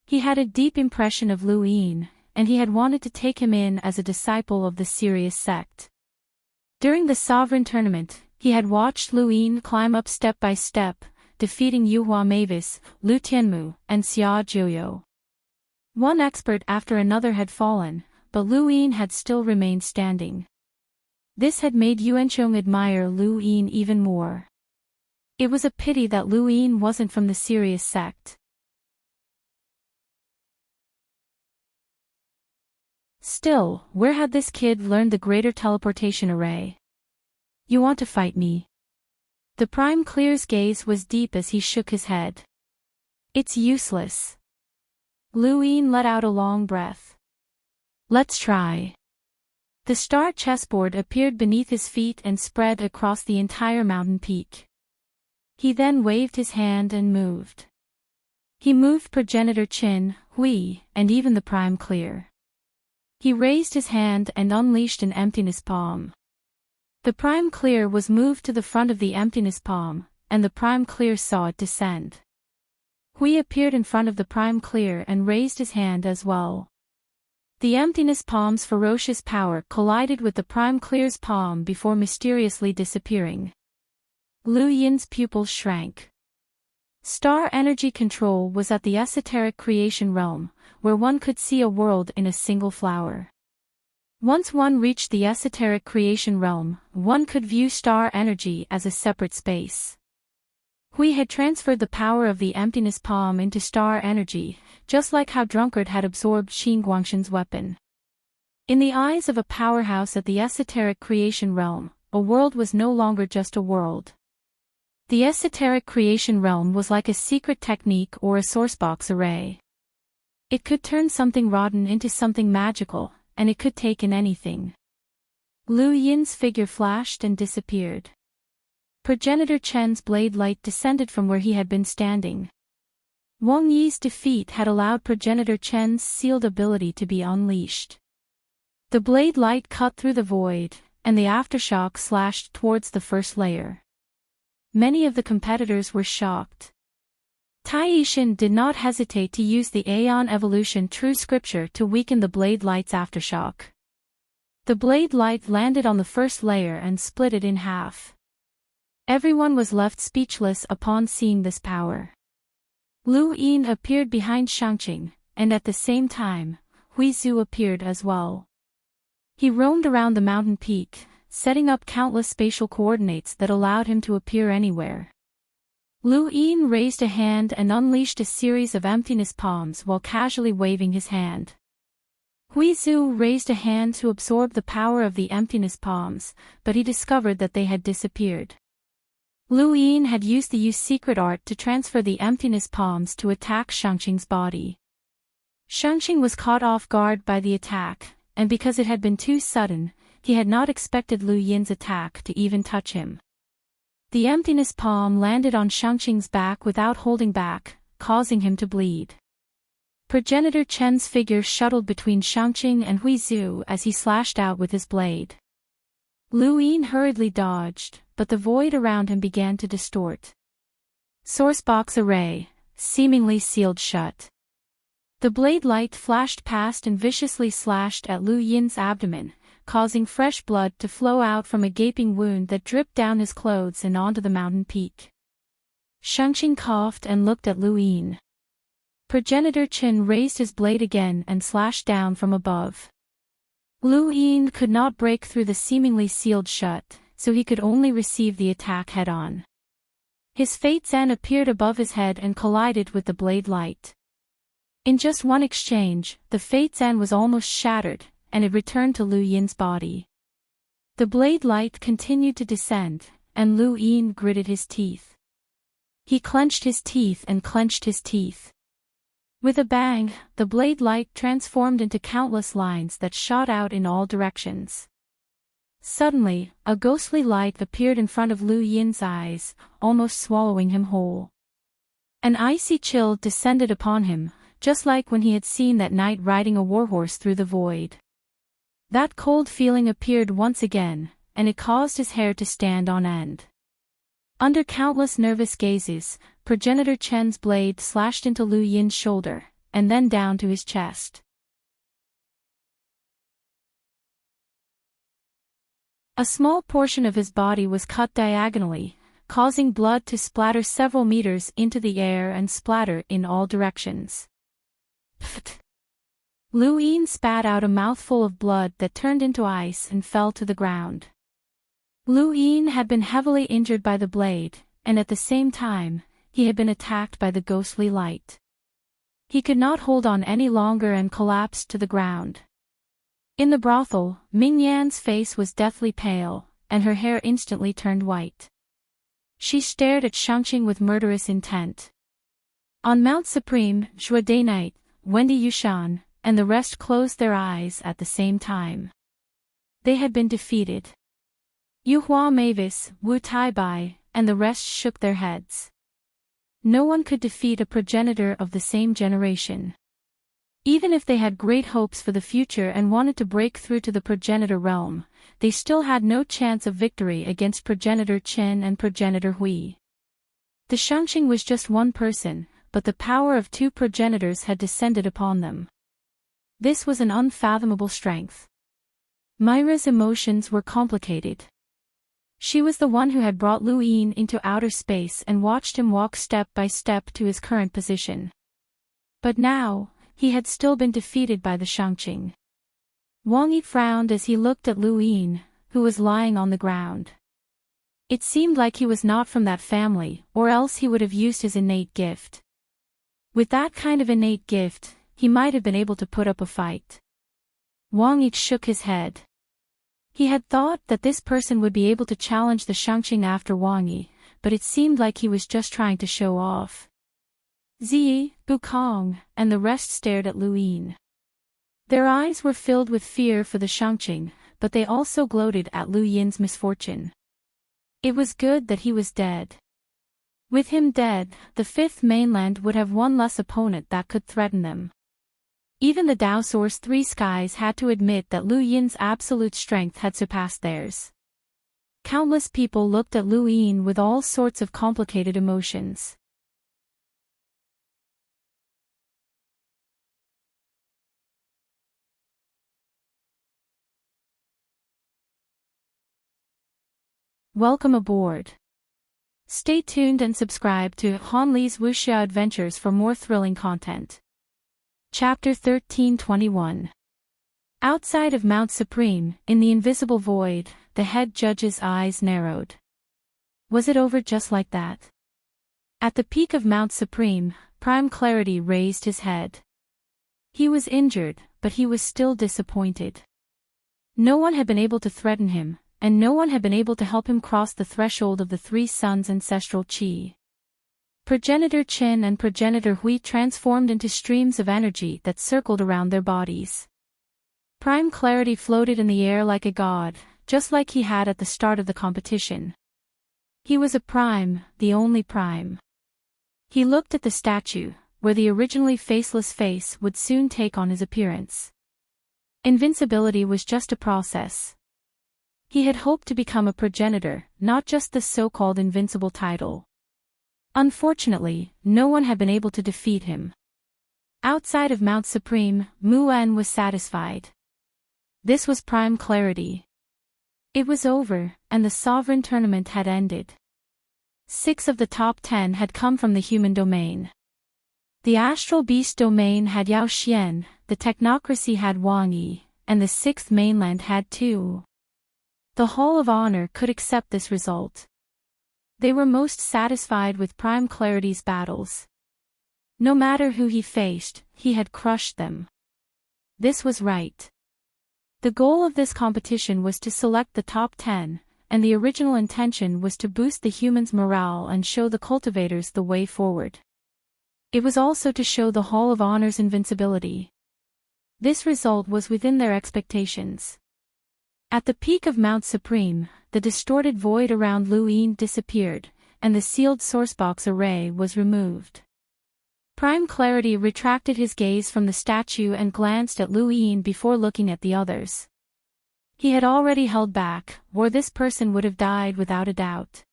He had a deep impression of Lu Yin, and he had wanted to take him in as a disciple of the Sirius Sect. During the Sovereign Tournament, he had watched Lu Yin climb up step by step, defeating Yuhua Mavis, Lu Tianmu, and Xia Jiuyo. One expert after another had fallen, but Lu Yin had still remained standing. This had made Yuanqiong admire Lu Yin even more. It was a pity that Lu Yin wasn't from the Sirius Sect. Still, where had this kid learned the greater teleportation array? You want to fight me? The Prime Clear's gaze was deep as he shook his head. It's useless. Lu Yin let out a long breath. Let's try. The star chessboard appeared beneath his feet and spread across the entire mountain peak. He then waved his hand and moved. He moved Progenitor Qin, Hui, and even the Prime Clear. He raised his hand and unleashed an emptiness palm. The Prime Clear was moved to the front of the emptiness palm, and the Prime Clear saw it descend. Hui appeared in front of the Prime Clear and raised his hand as well. The emptiness palm's ferocious power collided with the Prime Clear's palm before mysteriously disappearing. Lu Yin's pupils shrank. Star energy control was at the esoteric creation realm, where one could see a world in a single flower. Once one reached the esoteric creation realm, one could view star energy as a separate space. Hui had transferred the power of the emptiness palm into star energy, just like how Drunkard had absorbed Xin Guangshen's weapon. In the eyes of a powerhouse at the esoteric creation realm, a world was no longer just a world. The esoteric creation realm was like a secret technique or a sourcebox array. It could turn something rotten into something magical, and it could take in anything. Lu Yin's figure flashed and disappeared. Progenitor Chen's blade light descended from where he had been standing. Wang Yi's defeat had allowed Progenitor Chen's sealed ability to be unleashed. The blade light cut through the void, and the aftershock slashed towards the first layer. Many of the competitors were shocked. Tai Yishin did not hesitate to use the Aeon Evolution True Scripture to weaken the blade light's aftershock. The blade light landed on the first layer and split it in half. Everyone was left speechless upon seeing this power. Lu Yin appeared behind Shangqing, and at the same time, Hui Zhu appeared as well. He roamed around the mountain peak, setting up countless spatial coordinates that allowed him to appear anywhere. Lu Yin raised a hand and unleashed a series of emptiness palms while casually waving his hand. Hui Zhu raised a hand to absorb the power of the emptiness palms, but he discovered that they had disappeared. Lu Yin had used the Yu's secret art to transfer the emptiness palms to attack Shangqing's body. Shangqing was caught off guard by the attack, and because it had been too sudden, he had not expected Lu Yin's attack to even touch him. The emptiness palm landed on Shangqing's back without holding back, causing him to bleed. Progenitor Chen's figure shuttled between Shangqing and Huizu as he slashed out with his blade. Lu Yin hurriedly dodged, but the void around him began to distort. Sourcebox array, seemingly sealed shut. The blade light flashed past and viciously slashed at Lu Yin's abdomen, causing fresh blood to flow out from a gaping wound that dripped down his clothes and onto the mountain peak. Shangqing coughed and looked at Lu Yin. Progenitor Chen raised his blade again and slashed down from above. Lu Yin could not break through the seemingly sealed shut, so he could only receive the attack head-on. His Fate Zan appeared above his head and collided with the blade light. In just one exchange, the Fate Zan was almost shattered, and it returned to Lu Yin's body. The blade light continued to descend, and Lu Yin gritted his teeth. He clenched his teeth and clenched his teeth. With a bang, the blade light transformed into countless lines that shot out in all directions. Suddenly, a ghostly light appeared in front of Lu Yin's eyes, almost swallowing him whole. An icy chill descended upon him, just like when he had seen that knight riding a warhorse through the void. That cold feeling appeared once again, and it caused his hair to stand on end. Under countless nervous gazes, Progenitor Chen's blade slashed into Lu Yin's shoulder, and then down to his chest. A small portion of his body was cut diagonally, causing blood to splatter several meters into the air and splatter in all directions. Pfft! Lu Yin spat out a mouthful of blood that turned into ice and fell to the ground. Lu Yin had been heavily injured by the blade, and at the same time, he had been attacked by the ghostly light. He could not hold on any longer and collapsed to the ground. In the brothel, Ming Yan's face was deathly pale, and her hair instantly turned white. She stared at Shangqing with murderous intent. On Mount Supreme, Zhua Dainite, Wendy Yushan, and the rest closed their eyes at the same time. They had been defeated. Yu Hua Mavis, Wu Taibai, and the rest shook their heads. No one could defeat a progenitor of the same generation. Even if they had great hopes for the future and wanted to break through to the progenitor realm, they still had no chance of victory against Progenitor Chen and Progenitor Hui. The Shangqing was just one person, but the power of two progenitors had descended upon them. This was an unfathomable strength. Myra's emotions were complicated. She was the one who had brought Lu Yin into outer space and watched him walk step by step to his current position. But now, he had still been defeated by the Shangqing. Wang Yi frowned as he looked at Lu Yin, who was lying on the ground. It seemed like he was not from that family, or else he would have used his innate gift. With that kind of innate gift, he might have been able to put up a fight. Wang Yi shook his head. He had thought that this person would be able to challenge the Shangqing after Wang Yi, but it seemed like he was just trying to show off. Ziyi, Bukong, and the rest stared at Lu Yin. Their eyes were filled with fear for the Shangqing, but they also gloated at Lu Yin's misfortune. It was good that he was dead. With him dead, the Fifth Mainland would have one less opponent that could threaten them. Even the Dao Source Three Skies had to admit that Lu Yin's absolute strength had surpassed theirs. Countless people looked at Lu Yin with all sorts of complicated emotions. Welcome aboard. Stay tuned and subscribe to Han Li's Wuxia Adventures for more thrilling content. Chapter 1321. Outside of Mount Supreme, in the invisible void, the head judge's eyes narrowed. Was it over just like that? At the peak of Mount Supreme, Prime Clarity raised his head. He was injured, but he was still disappointed. No one had been able to threaten him, and no one had been able to help him cross the threshold of the Three Suns' ancestral chi. Progenitor Chen and Progenitor Hui transformed into streams of energy that circled around their bodies. Prime Clarity floated in the air like a god, just like he had at the start of the competition. He was a prime, the only prime. He looked at the statue, where the originally faceless face would soon take on his appearance. Invincibility was just a process. He had hoped to become a progenitor, not just the so-called invincible title. Unfortunately, no one had been able to defeat him. Outside of Mount Supreme, Mu'en was satisfied. This was prime clarity. It was over, and the sovereign tournament had ended. 6 of the top 10 had come from the human domain. The astral beast domain had Yao Xian, the technocracy had Wang Yi, and the 6th mainland had Tu. The Hall of Honor could accept this result. They were most satisfied with Prime Clarity's battles. No matter who he faced, he had crushed them. This was right. The goal of this competition was to select the top 10, and the original intention was to boost the humans' morale and show the cultivators the way forward. It was also to show the Hall of Honor's invincibility. This result was within their expectations. At the peak of Mount Supreme, the distorted void around Lu Yin disappeared, and the sealed sourcebox array was removed. Prime Clarity retracted his gaze from the statue and glanced at Lu Yin before looking at the others. He had already held back, or this person would have died without a doubt.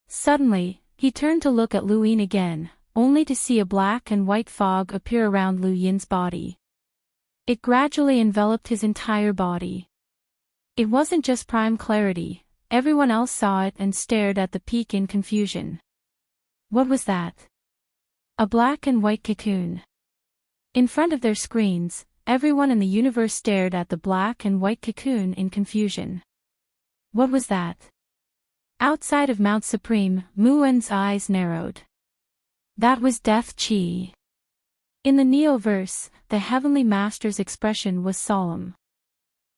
Suddenly, he turned to look at Lu Yin again, only to see a black and white fog appear around Lu Yin's body. It gradually enveloped his entire body. It wasn't just Prime Clarity, everyone else saw it and stared at the peak in confusion. What was that? A black and white cocoon. In front of their screens, everyone in the universe stared at the black and white cocoon in confusion. What was that? Outside of Mount Supreme, Mu'en's eyes narrowed. That was Death Qi. In the Neoverse, the Heavenly Master's expression was solemn.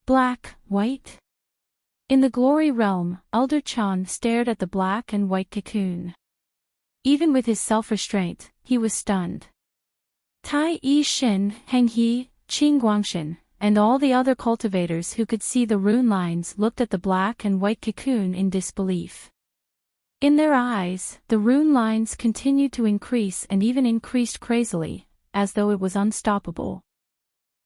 Black, white? In the Glory Realm, Elder Chan stared at the black and white cocoon. Even with his self-restraint, he was stunned. Tai Yi Shin, Heng He, Qing Guangshan, and all the other cultivators who could see the rune lines looked at the black and white cocoon in disbelief. In their eyes, the rune lines continued to increase and even increased crazily, as though it was unstoppable.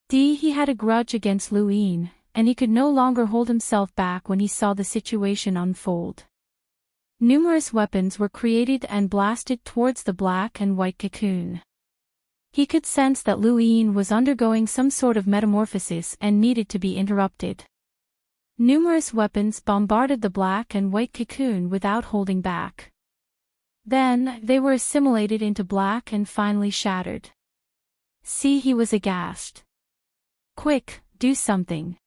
He had a grudge against Lu Yin, and he could no longer hold himself back when he saw the situation unfold. Numerous weapons were created and blasted towards the black and white cocoon. He could sense that Lu Yin was undergoing some sort of metamorphosis and needed to be interrupted. Numerous weapons bombarded the black and white cocoon without holding back. Then, they were assimilated into black and finally shattered. See, he was aghast. Quick, do something.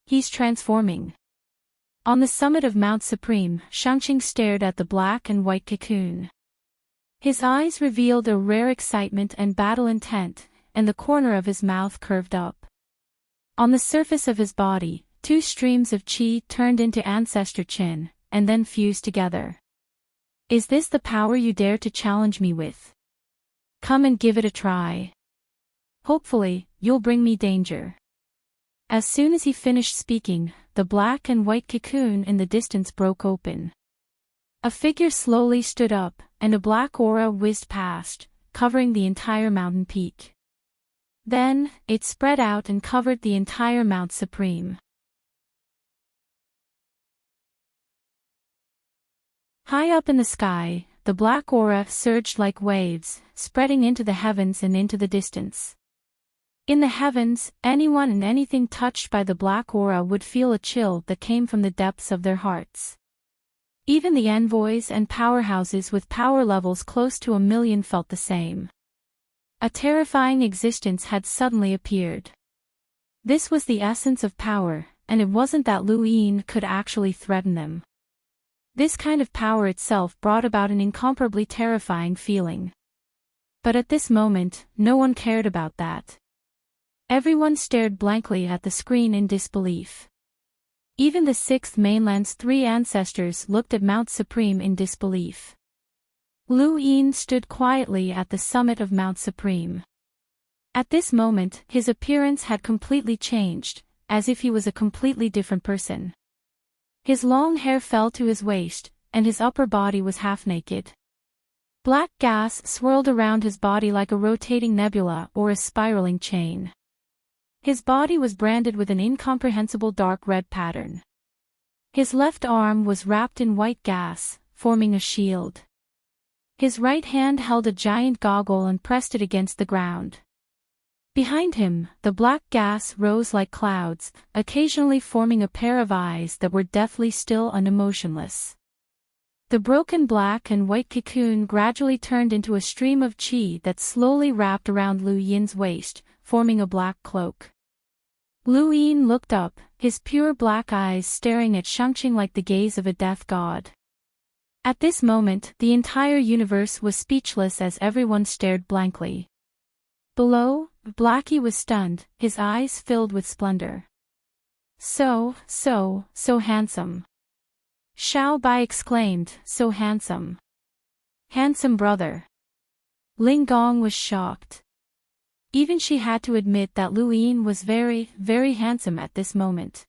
He's transforming. On the summit of Mount Supreme, Shangqing stared at the black and white cocoon. His eyes revealed a rare excitement and battle intent, and the corner of his mouth curved up. On the surface of his body, 2 streams of qi turned into ancestor qin, and then fused together. Is this the power you dare to challenge me with? Come and give it a try. Hopefully, you'll bring me danger. As soon as he finished speaking, the black and white cocoon in the distance broke open. A figure slowly stood up, and a black aura whizzed past, covering the entire mountain peak. Then, it spread out and covered the entire Mount Supreme. High up in the sky, the black aura surged like waves, spreading into the heavens and into the distance. In the heavens, anyone and anything touched by the black aura would feel a chill that came from the depths of their hearts. Even the envoys and powerhouses with power levels close to 1,000,000 felt the same. A terrifying existence had suddenly appeared. This was the essence of power, and it wasn't that Lu Yin could actually threaten them. This kind of power itself brought about an incomparably terrifying feeling. But at this moment, no one cared about that. Everyone stared blankly at the screen in disbelief. Even the 6th mainland's 3 ancestors looked at Mount Supreme in disbelief. Lu Yin stood quietly at the summit of Mount Supreme. At this moment, his appearance had completely changed, as if he was a completely different person. His long hair fell to his waist, and his upper body was half naked. Black gas swirled around his body like a rotating nebula or a spiraling chain. His body was branded with an incomprehensible dark red pattern. His left arm was wrapped in white gas, forming a shield. His right hand held a giant goggle and pressed it against the ground. Behind him, the black gas rose like clouds, occasionally forming a pair of eyes that were deathly still and emotionless. The broken black and white cocoon gradually turned into a stream of qi that slowly wrapped around Lu Yin's waist, forming a black cloak. Lu Yin looked up, his pure black eyes staring at Shangqing like the gaze of a death god. At this moment, the entire universe was speechless as everyone stared blankly. Below, Blackie was stunned, his eyes filled with splendor. So handsome. Xiao Bai exclaimed, so handsome. Handsome brother. Ling Gong was shocked. Even she had to admit that Lu Yin was very, very handsome at this moment.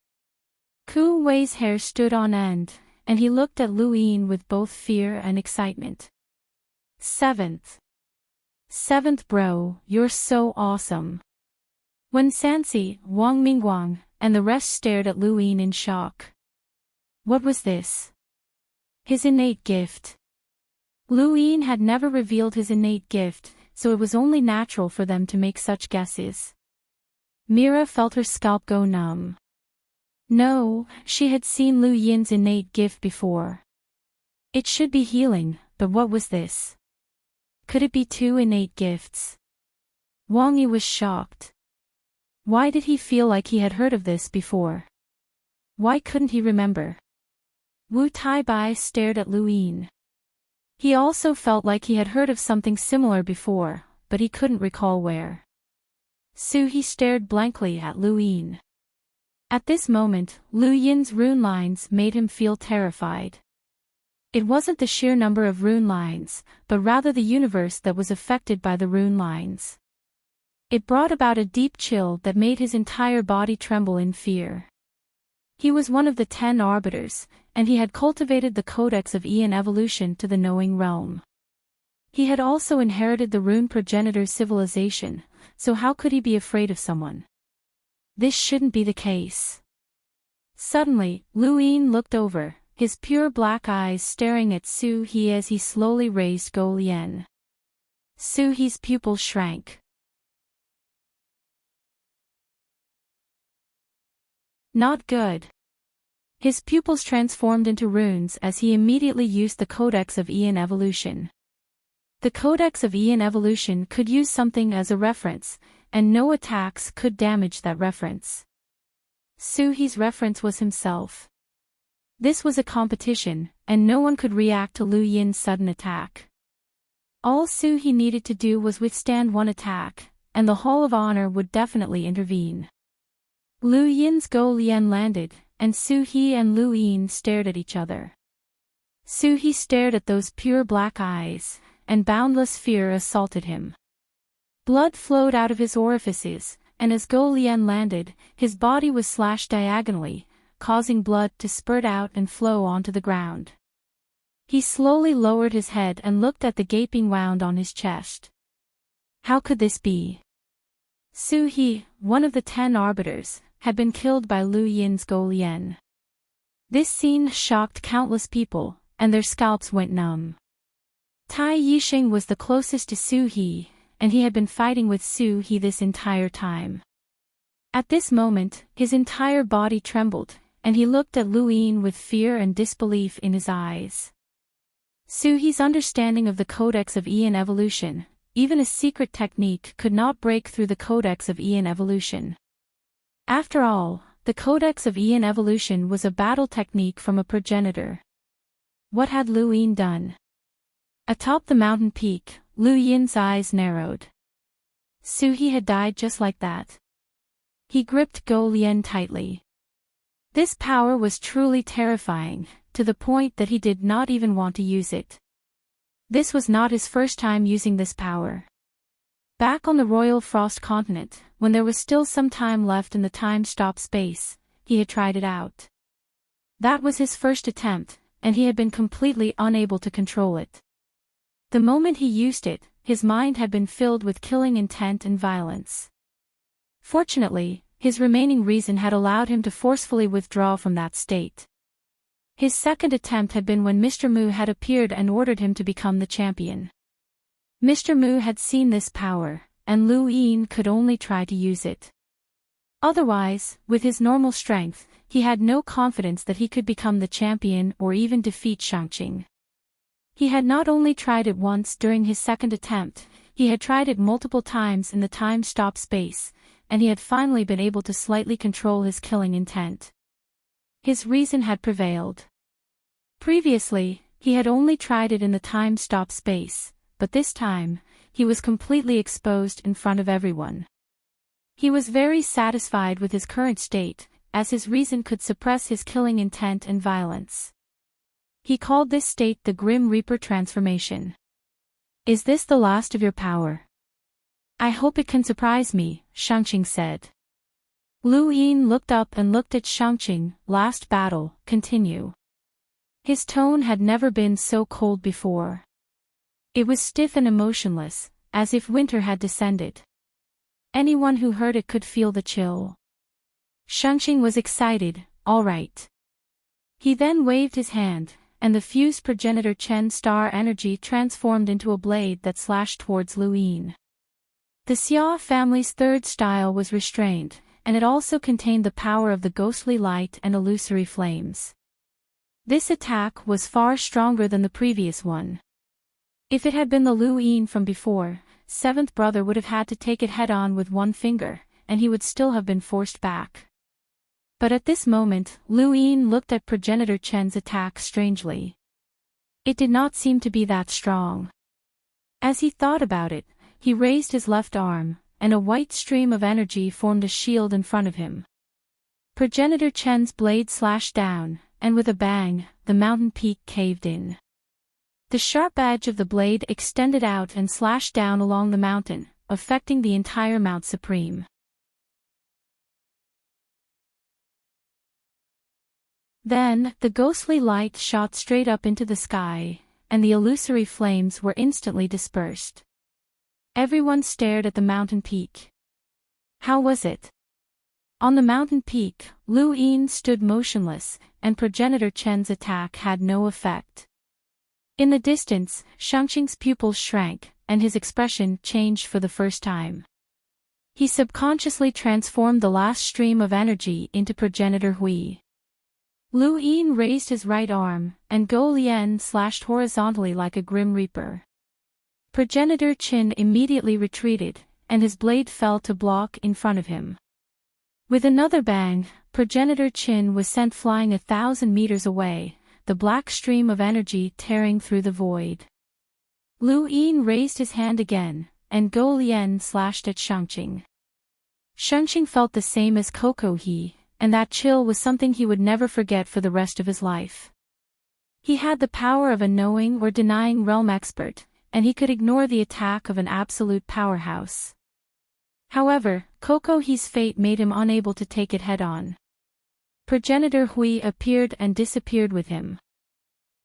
Ku Wei's hair stood on end, and he looked at Lu Yin with both fear and excitement. Seventh bro, you're so awesome. When Sansi, Wang Mingguang, and the rest stared at Lu Yin in shock. What was this? His innate gift. Lu Yin had never revealed his innate gift, so it was only natural for them to make such guesses. Mira felt her scalp go numb. No, she had seen Lu Yin's innate gift before. It should be healing, but what was this? Could it be two innate gifts? Wang Yi was shocked. Why did he feel like he had heard of this before? Why couldn't he remember? Wu Taibai stared at Lu Yin. He also felt like he had heard of something similar before, but he couldn't recall where. Su He stared blankly at Lu Yin. At this moment, Lu Yin's rune lines made him feel terrified. It wasn't the sheer number of rune lines, but rather the universe that was affected by the rune lines. It brought about a deep chill that made his entire body tremble in fear. He was one of the 10 arbiters, and he had cultivated the codex of Aeon evolution to the knowing realm. He had also inherited the rune progenitor's civilization, so how could he be afraid of someone? This shouldn't be the case. Suddenly, Lu Yin looked over, his pure black eyes staring at Su He as he slowly raised Go Lian. Su He's pupil shrank. Not good. His pupils transformed into runes as he immediately used the Codex of Aeon Evolution. The Codex of Aeon Evolution could use something as a reference, and no attacks could damage that reference. Su He's reference was himself. This was a competition, and no one could react to Lu Yin's sudden attack. All Su He needed to do was withstand one attack, and the Hall of Honor would definitely intervene. Lu Yin's Go Lian landed, and Su He and Lu Yin stared at each other. Su He stared at those pure black eyes, and boundless fear assaulted him. Blood flowed out of his orifices, and as Go Lian landed, his body was slashed diagonally, causing blood to spurt out and flow onto the ground. He slowly lowered his head and looked at the gaping wound on his chest. How could this be? Su He, one of the 10 arbiters, had been killed by Lu Yin's Go Lian. This scene shocked countless people, and their scalps went numb. Tai Yixing was the closest to Su He, and he had been fighting with Su He this entire time. At this moment, his entire body trembled, and he looked at Lu Yin with fear and disbelief in his eyes. Su He's understanding of the Codex of Aeon Evolution, even a secret technique could not break through the Codex of Aeon Evolution. After all, the Codex of Aeon Evolution was a battle technique from a progenitor. What had Lu Yin done? Atop the mountain peak, Lu Yin's eyes narrowed. Su He had died just like that. He gripped Go Lian tightly. This power was truly terrifying, to the point that he did not even want to use it. This was not his first time using this power. Back on the Royal Frost continent, when there was still some time left in the time-stop space, he had tried it out. That was his first attempt, and he had been completely unable to control it. The moment he used it, his mind had been filled with killing intent and violence. Fortunately, his remaining reason had allowed him to forcefully withdraw from that state. His second attempt had been when Mr. Mu had appeared and ordered him to become the champion. Mr. Mu had seen this power, and Lu Yin could only try to use it. Otherwise, with his normal strength, he had no confidence that he could become the champion or even defeat Shangqing. He had not only tried it once during his second attempt, he had tried it multiple times in the time-stop space, and he had finally been able to slightly control his killing intent. His reason had prevailed. Previously, he had only tried it in the time-stop space, but this time, he was completely exposed in front of everyone. He was very satisfied with his current state, as his reason could suppress his killing intent and violence. He called this state the Grim Reaper transformation. "Is this the last of your power? I hope it can surprise me," Shangqing said. Lu Yin looked up and looked at Shangqing. "Last battle, continue." His tone had never been so cold before. It was stiff and emotionless, as if winter had descended. Anyone who heard it could feel the chill. Shangqing was excited. "All right." He then waved his hand, and the fused progenitor Chen star energy transformed into a blade that slashed towards Lu Yin. The Xia family's third style was restrained, and it also contained the power of the ghostly light and illusory flames. This attack was far stronger than the previous one. If it had been the Lu Yin from before, seventh brother would have had to take it head-on with one finger, and he would still have been forced back. But at this moment, Lu Yin looked at progenitor Chen's attack strangely. It did not seem to be that strong. As he thought about it, he raised his left arm, and a white stream of energy formed a shield in front of him. Progenitor Chen's blade slashed down, and with a bang, the mountain peak caved in. The sharp edge of the blade extended out and slashed down along the mountain, affecting the entire Mount Supreme. Then, the ghostly light shot straight up into the sky, and the illusory flames were instantly dispersed. Everyone stared at the mountain peak. How was it? On the mountain peak, Lu Yin stood motionless, and progenitor Chen's attack had no effect. In the distance, Shangqing's pupils shrank, and his expression changed for the first time. He subconsciously transformed the last stream of energy into progenitor Hui. Lu Yin raised his right arm, and Go Lian slashed horizontally like a grim reaper. Progenitor Qin immediately retreated, and his blade fell to block in front of him. With another bang, progenitor Qin was sent flying 1,000 meters away, the black stream of energy tearing through the void. Lu Yin raised his hand again, and Go Lian slashed at Shangqing. Shangqing felt the same as Coco He, and that chill was something he would never forget for the rest of his life. He had the power of a knowing or denying realm expert, and he could ignore the attack of an absolute powerhouse. However, Coco He's fate made him unable to take it head-on. Progenitor Hui appeared and disappeared with him.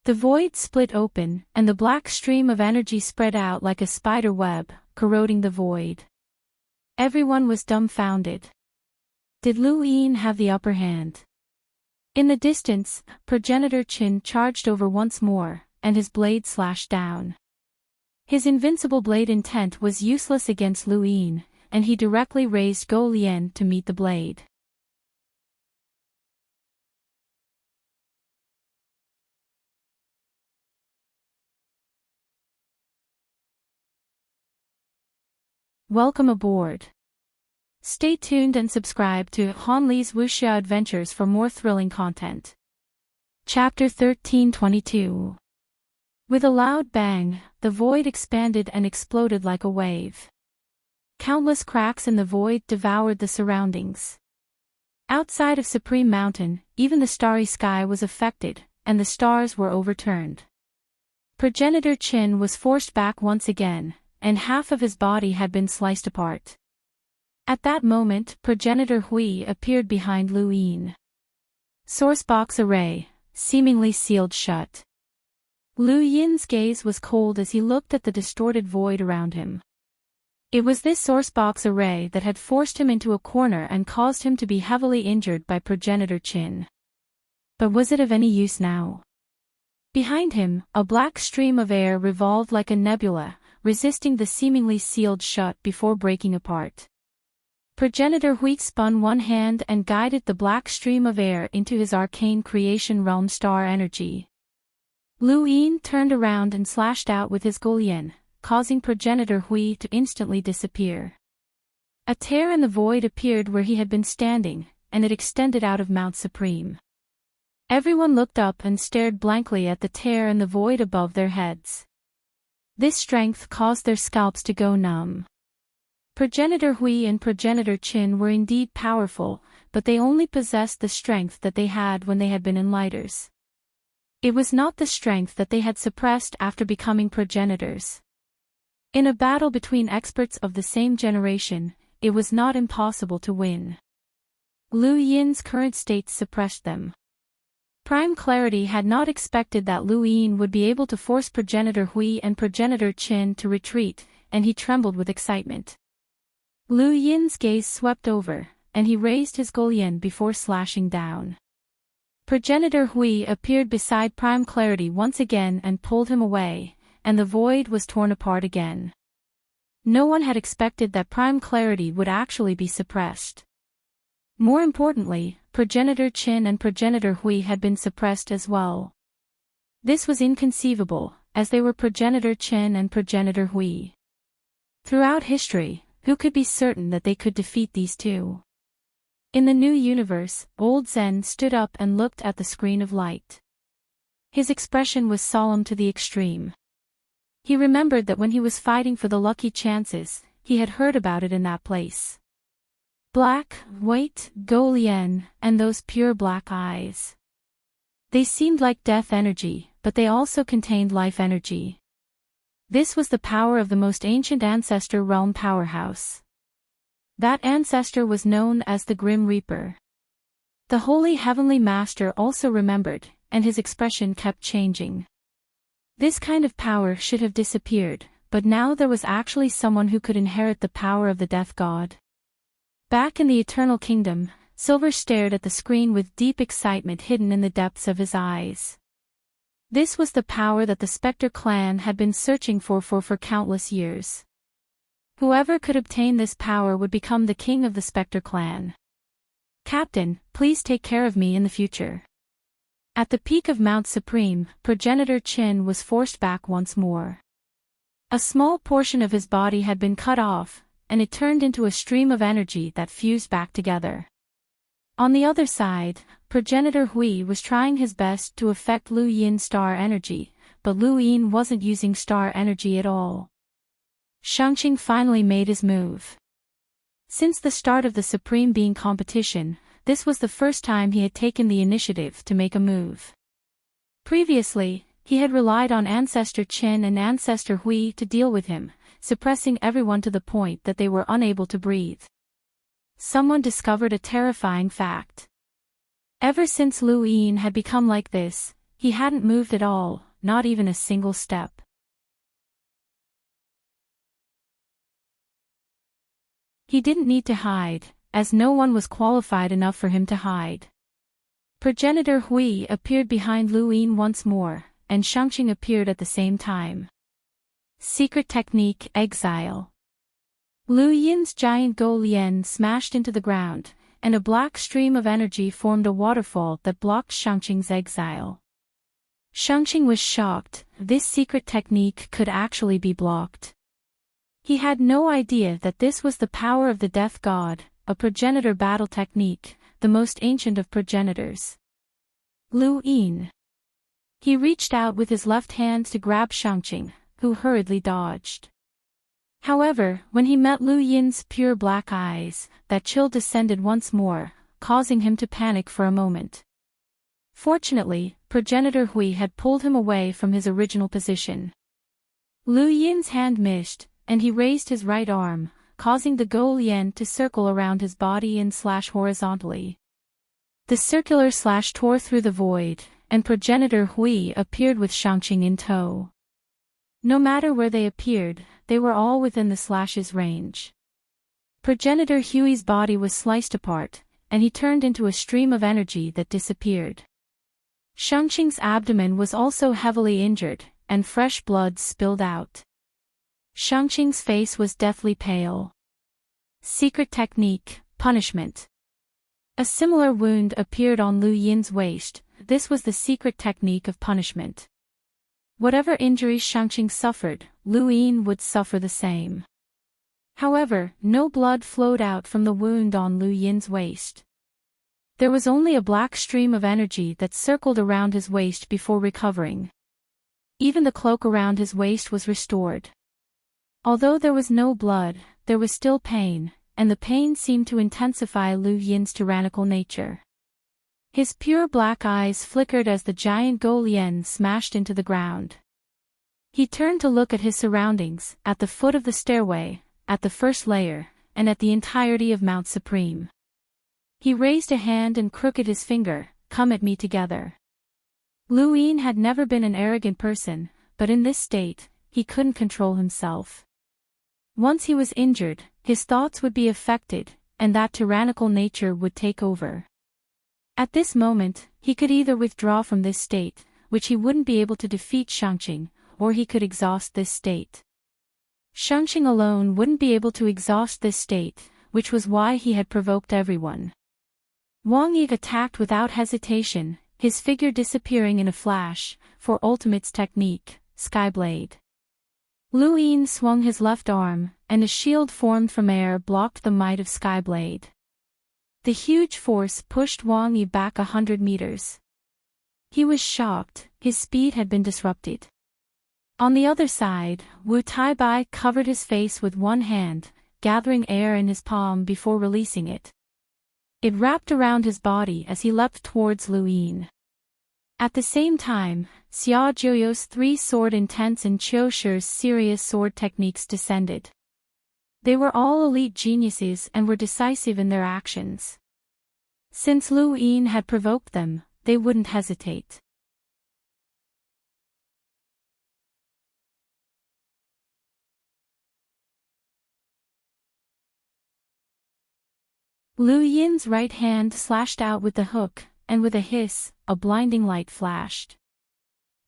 The void split open, and the black stream of energy spread out like a spider web, corroding the void. Everyone was dumbfounded. Did Lu Yin have the upper hand? In the distance, progenitor Qin charged over once more, and his blade slashed down. His invincible blade intent was useless against Lu Yin, and he directly raised Go Lian to meet the blade. Welcome aboard. Stay tuned and subscribe to Han Li's Wuxia Adventures for more thrilling content. Chapter 1322. With a loud bang, the void expanded and exploded like a wave. Countless cracks in the void devoured the surroundings. Outside of Supreme Mountain, even the starry sky was affected, and the stars were overturned. Progenitor Qin was forced back once again, and half of his body had been sliced apart. At that moment, progenitor Hui appeared behind Lu Yin. Sourcebox array, seemingly sealed shut. Lu Yin's gaze was cold as he looked at the distorted void around him. It was this sourcebox array that had forced him into a corner and caused him to be heavily injured by progenitor Qin. But was it of any use now? Behind him, a black stream of air revolved like a nebula, resisting the seemingly sealed shut before breaking apart. Progenitor Hui spun one hand and guided the black stream of air into his arcane creation realm star energy. Lu Yin turned around and slashed out with his Golian, causing progenitor Hui to instantly disappear. A tear in the void appeared where he had been standing, and it extended out of Mount Supreme. Everyone looked up and stared blankly at the tear in the void above their heads. This strength caused their scalps to go numb. Progenitor Hui and progenitor Qin were indeed powerful, but they only possessed the strength that they had when they had been enlighters. It was not the strength that they had suppressed after becoming progenitors. In a battle between experts of the same generation, it was not impossible to win. Lu Yin's current state suppressed them. Prime Clarity had not expected that Lu Yin would be able to force progenitor Hui and progenitor Qin to retreat, and he trembled with excitement. Lu Yin's gaze swept over, and he raised his Golian before slashing down. Progenitor Hui appeared beside Prime Clarity once again and pulled him away, and the void was torn apart again. No one had expected that Prime Clarity would actually be suppressed. More importantly, progenitor Qin and progenitor Hui had been suppressed as well. This was inconceivable, as they were progenitor Qin and progenitor Hui. Throughout history, who could be certain that they could defeat these two? In the new universe, old Zen stood up and looked at the screen of light. His expression was solemn to the extreme. He remembered that when he was fighting for the lucky chances, he had heard about it in that place. Black, white, Golian, and those pure black eyes. They seemed like death energy, but they also contained life energy. This was the power of the most ancient ancestor realm powerhouse. That ancestor was known as the Grim Reaper. The Holy Heavenly Master also remembered, and his expression kept changing. This kind of power should have disappeared, but now there was actually someone who could inherit the power of the Death God. Back in the Eternal Kingdom, Silver stared at the screen with deep excitement hidden in the depths of his eyes. This was the power that the Spectre clan had been searching for countless years. Whoever could obtain this power would become the king of the Spectre clan. Captain, please take care of me in the future. At the peak of Mount Supreme, progenitor Qin was forced back once more. A small portion of his body had been cut off, and it turned into a stream of energy that fused back together. On the other side, progenitor Hui was trying his best to affect Lu Yin's star energy, but Lu Yin wasn't using star energy at all. Shangqing finally made his move. Since the start of the Supreme Being competition, this was the first time he had taken the initiative to make a move. Previously, he had relied on Ancestor Qin and Ancestor Hui to deal with him, suppressing everyone to the point that they were unable to breathe. Someone discovered a terrifying fact. Ever since Lu Yin had become like this, he hadn't moved at all, not even a single step. He didn't need to hide, as no one was qualified enough for him to hide. Progenitor Hui appeared behind Lu Yin once more, and Shangqing appeared at the same time. Secret technique: exile. Lu Yin's giant Golian smashed into the ground, and a black stream of energy formed a waterfall that blocked Shangqing's exile. Shangqing was shocked. This secret technique could actually be blocked. He had no idea that this was the power of the Death God, a progenitor battle technique, the most ancient of progenitors. Lu Yin. He reached out with his left hand to grab Shangqing, who hurriedly dodged. However, when he met Lu Yin's pure black eyes, that chill descended once more, causing him to panic for a moment. Fortunately, progenitor Hui had pulled him away from his original position. Lu Yin's hand missed, and he raised his right arm, causing the Golian to circle around his body and slash horizontally. The circular slash tore through the void, and progenitor Hui appeared with Shangqing in tow. No matter where they appeared, they were all within the slash's range. Progenitor Hui's body was sliced apart, and he turned into a stream of energy that disappeared. Shangqing's abdomen was also heavily injured, and fresh blood spilled out. Shangqing's face was deathly pale. Secret technique, punishment. A similar wound appeared on Lu Yin's waist. This was the secret technique of punishment. Whatever injuries Shangqing suffered, Lu Yin would suffer the same. However, no blood flowed out from the wound on Lu Yin's waist. There was only a black stream of energy that circled around his waist before recovering. Even the cloak around his waist was restored. Although there was no blood, there was still pain, and the pain seemed to intensify Lu Yin's tyrannical nature. His pure black eyes flickered as the giant Go Lian smashed into the ground. He turned to look at his surroundings, at the foot of the stairway, at the first layer, and at the entirety of Mount Supreme. He raised a hand and crooked his finger. "Come at me together." Lu Yin had never been an arrogant person, but in this state, he couldn't control himself. Once he was injured, his thoughts would be affected, and that tyrannical nature would take over. At this moment, he could either withdraw from this state, which he wouldn't be able to defeat Shangqing, or he could exhaust this state. Shangqing alone wouldn't be able to exhaust this state, which was why he had provoked everyone. Wang Yi attacked without hesitation, his figure disappearing in a flash, for Ultimate's technique, Skyblade. Lu Yin swung his left arm, and a shield formed from air blocked the might of Skyblade. The huge force pushed Wang Yi back 100 meters. He was shocked, his speed had been disrupted. On the other side, Wu Taibai covered his face with one hand, gathering air in his palm before releasing it. It wrapped around his body as he leapt towards Lu Yin. At the same time, Xia Zhuo's three-sword intense and Qiu Shi's serious sword techniques descended. They were all elite geniuses and were decisive in their actions. Since Lu Yin had provoked them, they wouldn't hesitate. Lu Yin's right hand slashed out with the hook, and with a hiss, a blinding light flashed.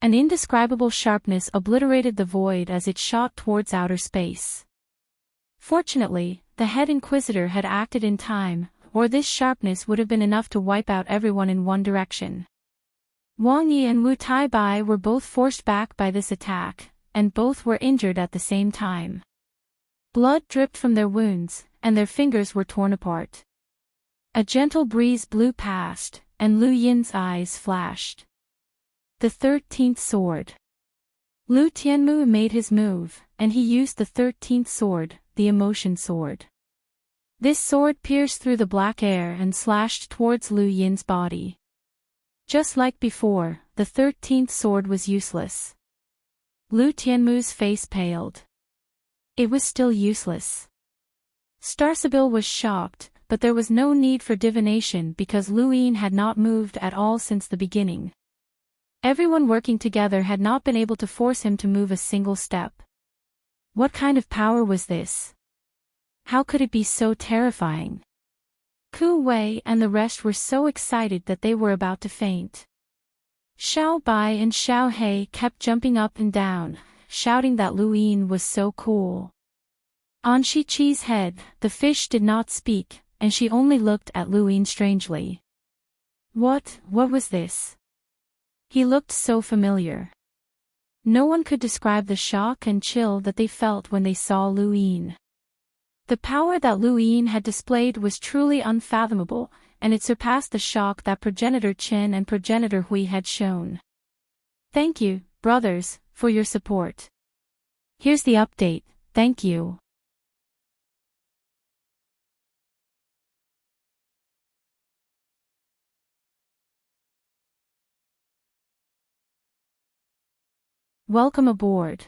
An indescribable sharpness obliterated the void as it shot towards outer space. Fortunately, the head inquisitor had acted in time, or this sharpness would have been enough to wipe out everyone in one direction. Wang Yi and Wu Taibai were both forced back by this attack, and both were injured at the same time. Blood dripped from their wounds, and their fingers were torn apart. A gentle breeze blew past, and Lu Yin's eyes flashed. The 13th sword. Lu Tianmu made his move, and he used the 13th sword, the emotion sword. This sword pierced through the black air and slashed towards Lu Yin's body. Just like before, the 13th sword was useless. Lu Tianmu's face paled. It was still useless. Starsabil was shocked, but there was no need for divination because Lu Yin had not moved at all since the beginning. Everyone working together had not been able to force him to move a single step. What kind of power was this? How could it be so terrifying? Ku Wei and the rest were so excited that they were about to faint. Xiao Bai and Xiao He kept jumping up and down, shouting that Lu Yin was so cool. On Shi Qi's head, the fish did not speak, and she only looked at Lu Yin strangely. What was this? He looked so familiar. No one could describe the shock and chill that they felt when they saw Lu Yin. The power that Lu Yin had displayed was truly unfathomable, and it surpassed the shock that progenitor Chen and progenitor Hui had shown. Thank you, brothers, for your support. Here's the update, thank you. Welcome aboard.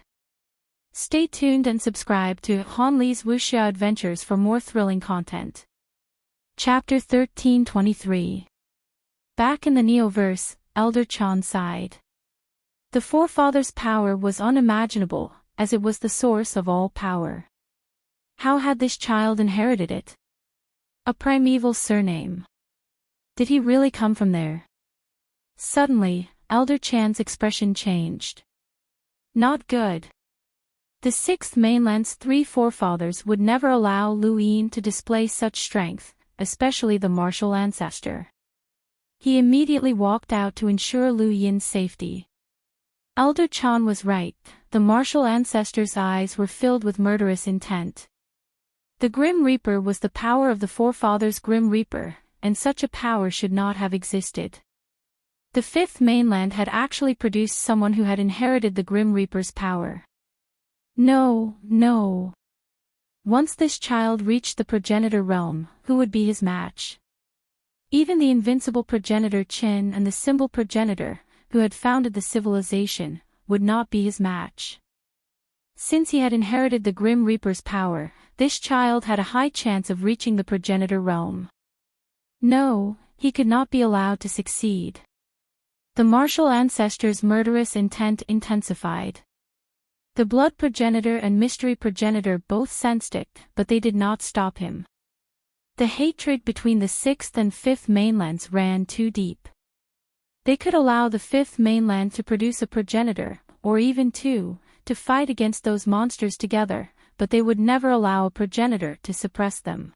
Stay tuned and subscribe to Han Li's Wuxia Adventures for more thrilling content. Chapter 1323. Back in the Neoverse, Elder Chan sighed. The forefather's power was unimaginable, as it was the source of all power. How had this child inherited it? A primeval surname. Did he really come from there? Suddenly, Elder Chan's expression changed. Not good. The Sixth Mainland's three forefathers would never allow Lu Yin to display such strength, especially the martial ancestor. He immediately walked out to ensure Lu Yin's safety. Elder Chan was right, the martial ancestor's eyes were filled with murderous intent. The Grim Reaper was the power of the forefathers' Grim Reaper, and such a power should not have existed. The Fifth Mainland had actually produced someone who had inherited the Grim Reaper's power. No, no. Once this child reached the progenitor realm, who would be his match? Even the invincible progenitor Qin and the symbol progenitor, who had founded the civilization, would not be his match. Since he had inherited the Grim Reaper's power, this child had a high chance of reaching the progenitor realm. No, he could not be allowed to succeed. The martial ancestor's murderous intent intensified. The blood progenitor and mystery progenitor both sensed it, but they did not stop him. The hatred between the Sixth and Fifth Mainlands ran too deep. They could allow the Fifth Mainland to produce a progenitor, or even two, to fight against those monsters together, but they would never allow a progenitor to suppress them.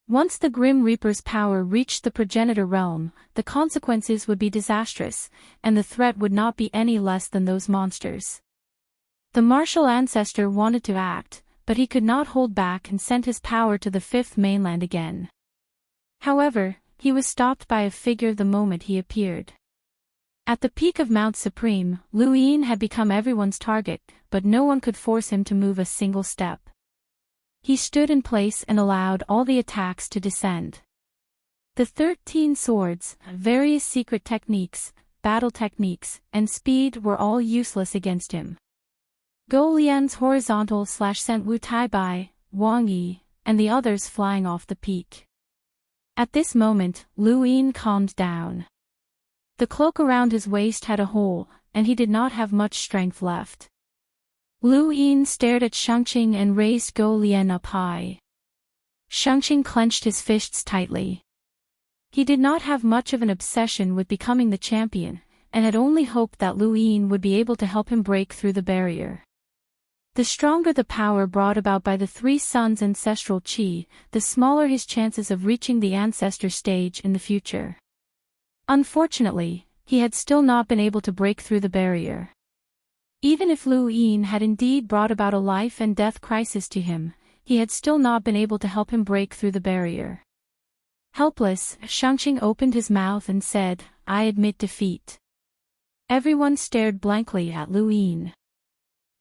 Once the Grim Reaper's power reached the progenitor realm, the consequences would be disastrous, and the threat would not be any less than those monsters. The martial ancestor wanted to act, but he could not hold back and sent his power to the Fifth Mainland again. However, he was stopped by a figure the moment he appeared. At the peak of Mount Supreme, Lu Yin had become everyone's target, but no one could force him to move a single step. He stood in place and allowed all the attacks to descend. The 13 swords, various secret techniques, battle techniques, and speed were all useless against him. Go Lian's horizontal/sent Wu Taibai, Wang Yi, and the others flying off the peak. At this moment, Lu Yin calmed down. The cloak around his waist had a hole, and he did not have much strength left. Lu Yin stared at Shangqing and raised Go Lian up high. Shangqing clenched his fists tightly. He did not have much of an obsession with becoming the champion, and had only hoped that Lu Yin would be able to help him break through the barrier. The stronger the power brought about by the three sons' ancestral qi, the smaller his chances of reaching the ancestor stage in the future. Unfortunately, he had still not been able to break through the barrier. Even if Lu Yin had indeed brought about a life and death crisis to him, he had still not been able to help him break through the barrier. Helpless, Shangqing opened his mouth and said, "I admit defeat." Everyone stared blankly at Lu Yin.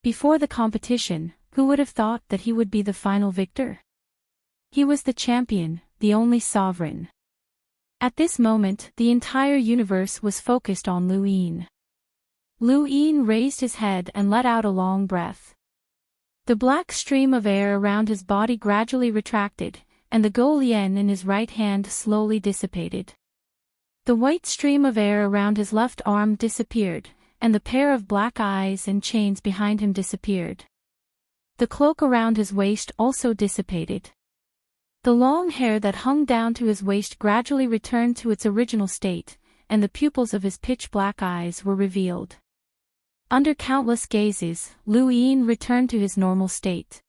Before the competition, who would have thought that he would be the final victor? He was the champion, the only sovereign. At this moment, the entire universe was focused on Lu Yin. Lu Yin raised his head and let out a long breath. The black stream of air around his body gradually retracted, and the Go Lian in his right hand slowly dissipated. The white stream of air around his left arm disappeared, and the pair of black eyes and chains behind him disappeared. The cloak around his waist also dissipated. The long hair that hung down to his waist gradually returned to its original state, and the pupils of his pitch-black eyes were revealed. Under countless gazes, Lu Yin returned to his normal state.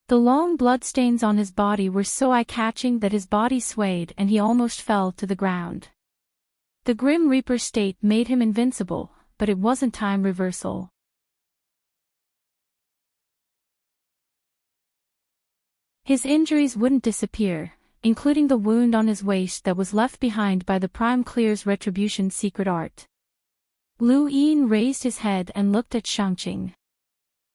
The long bloodstains on his body were so eye-catching that his body swayed and he almost fell to the ground. The Grim Reaper state made him invincible, but it wasn't time reversal. His injuries wouldn't disappear, including the wound on his waist that was left behind by the Prime Clear's Retribution secret art. Lu Yin raised his head and looked at Shangqing.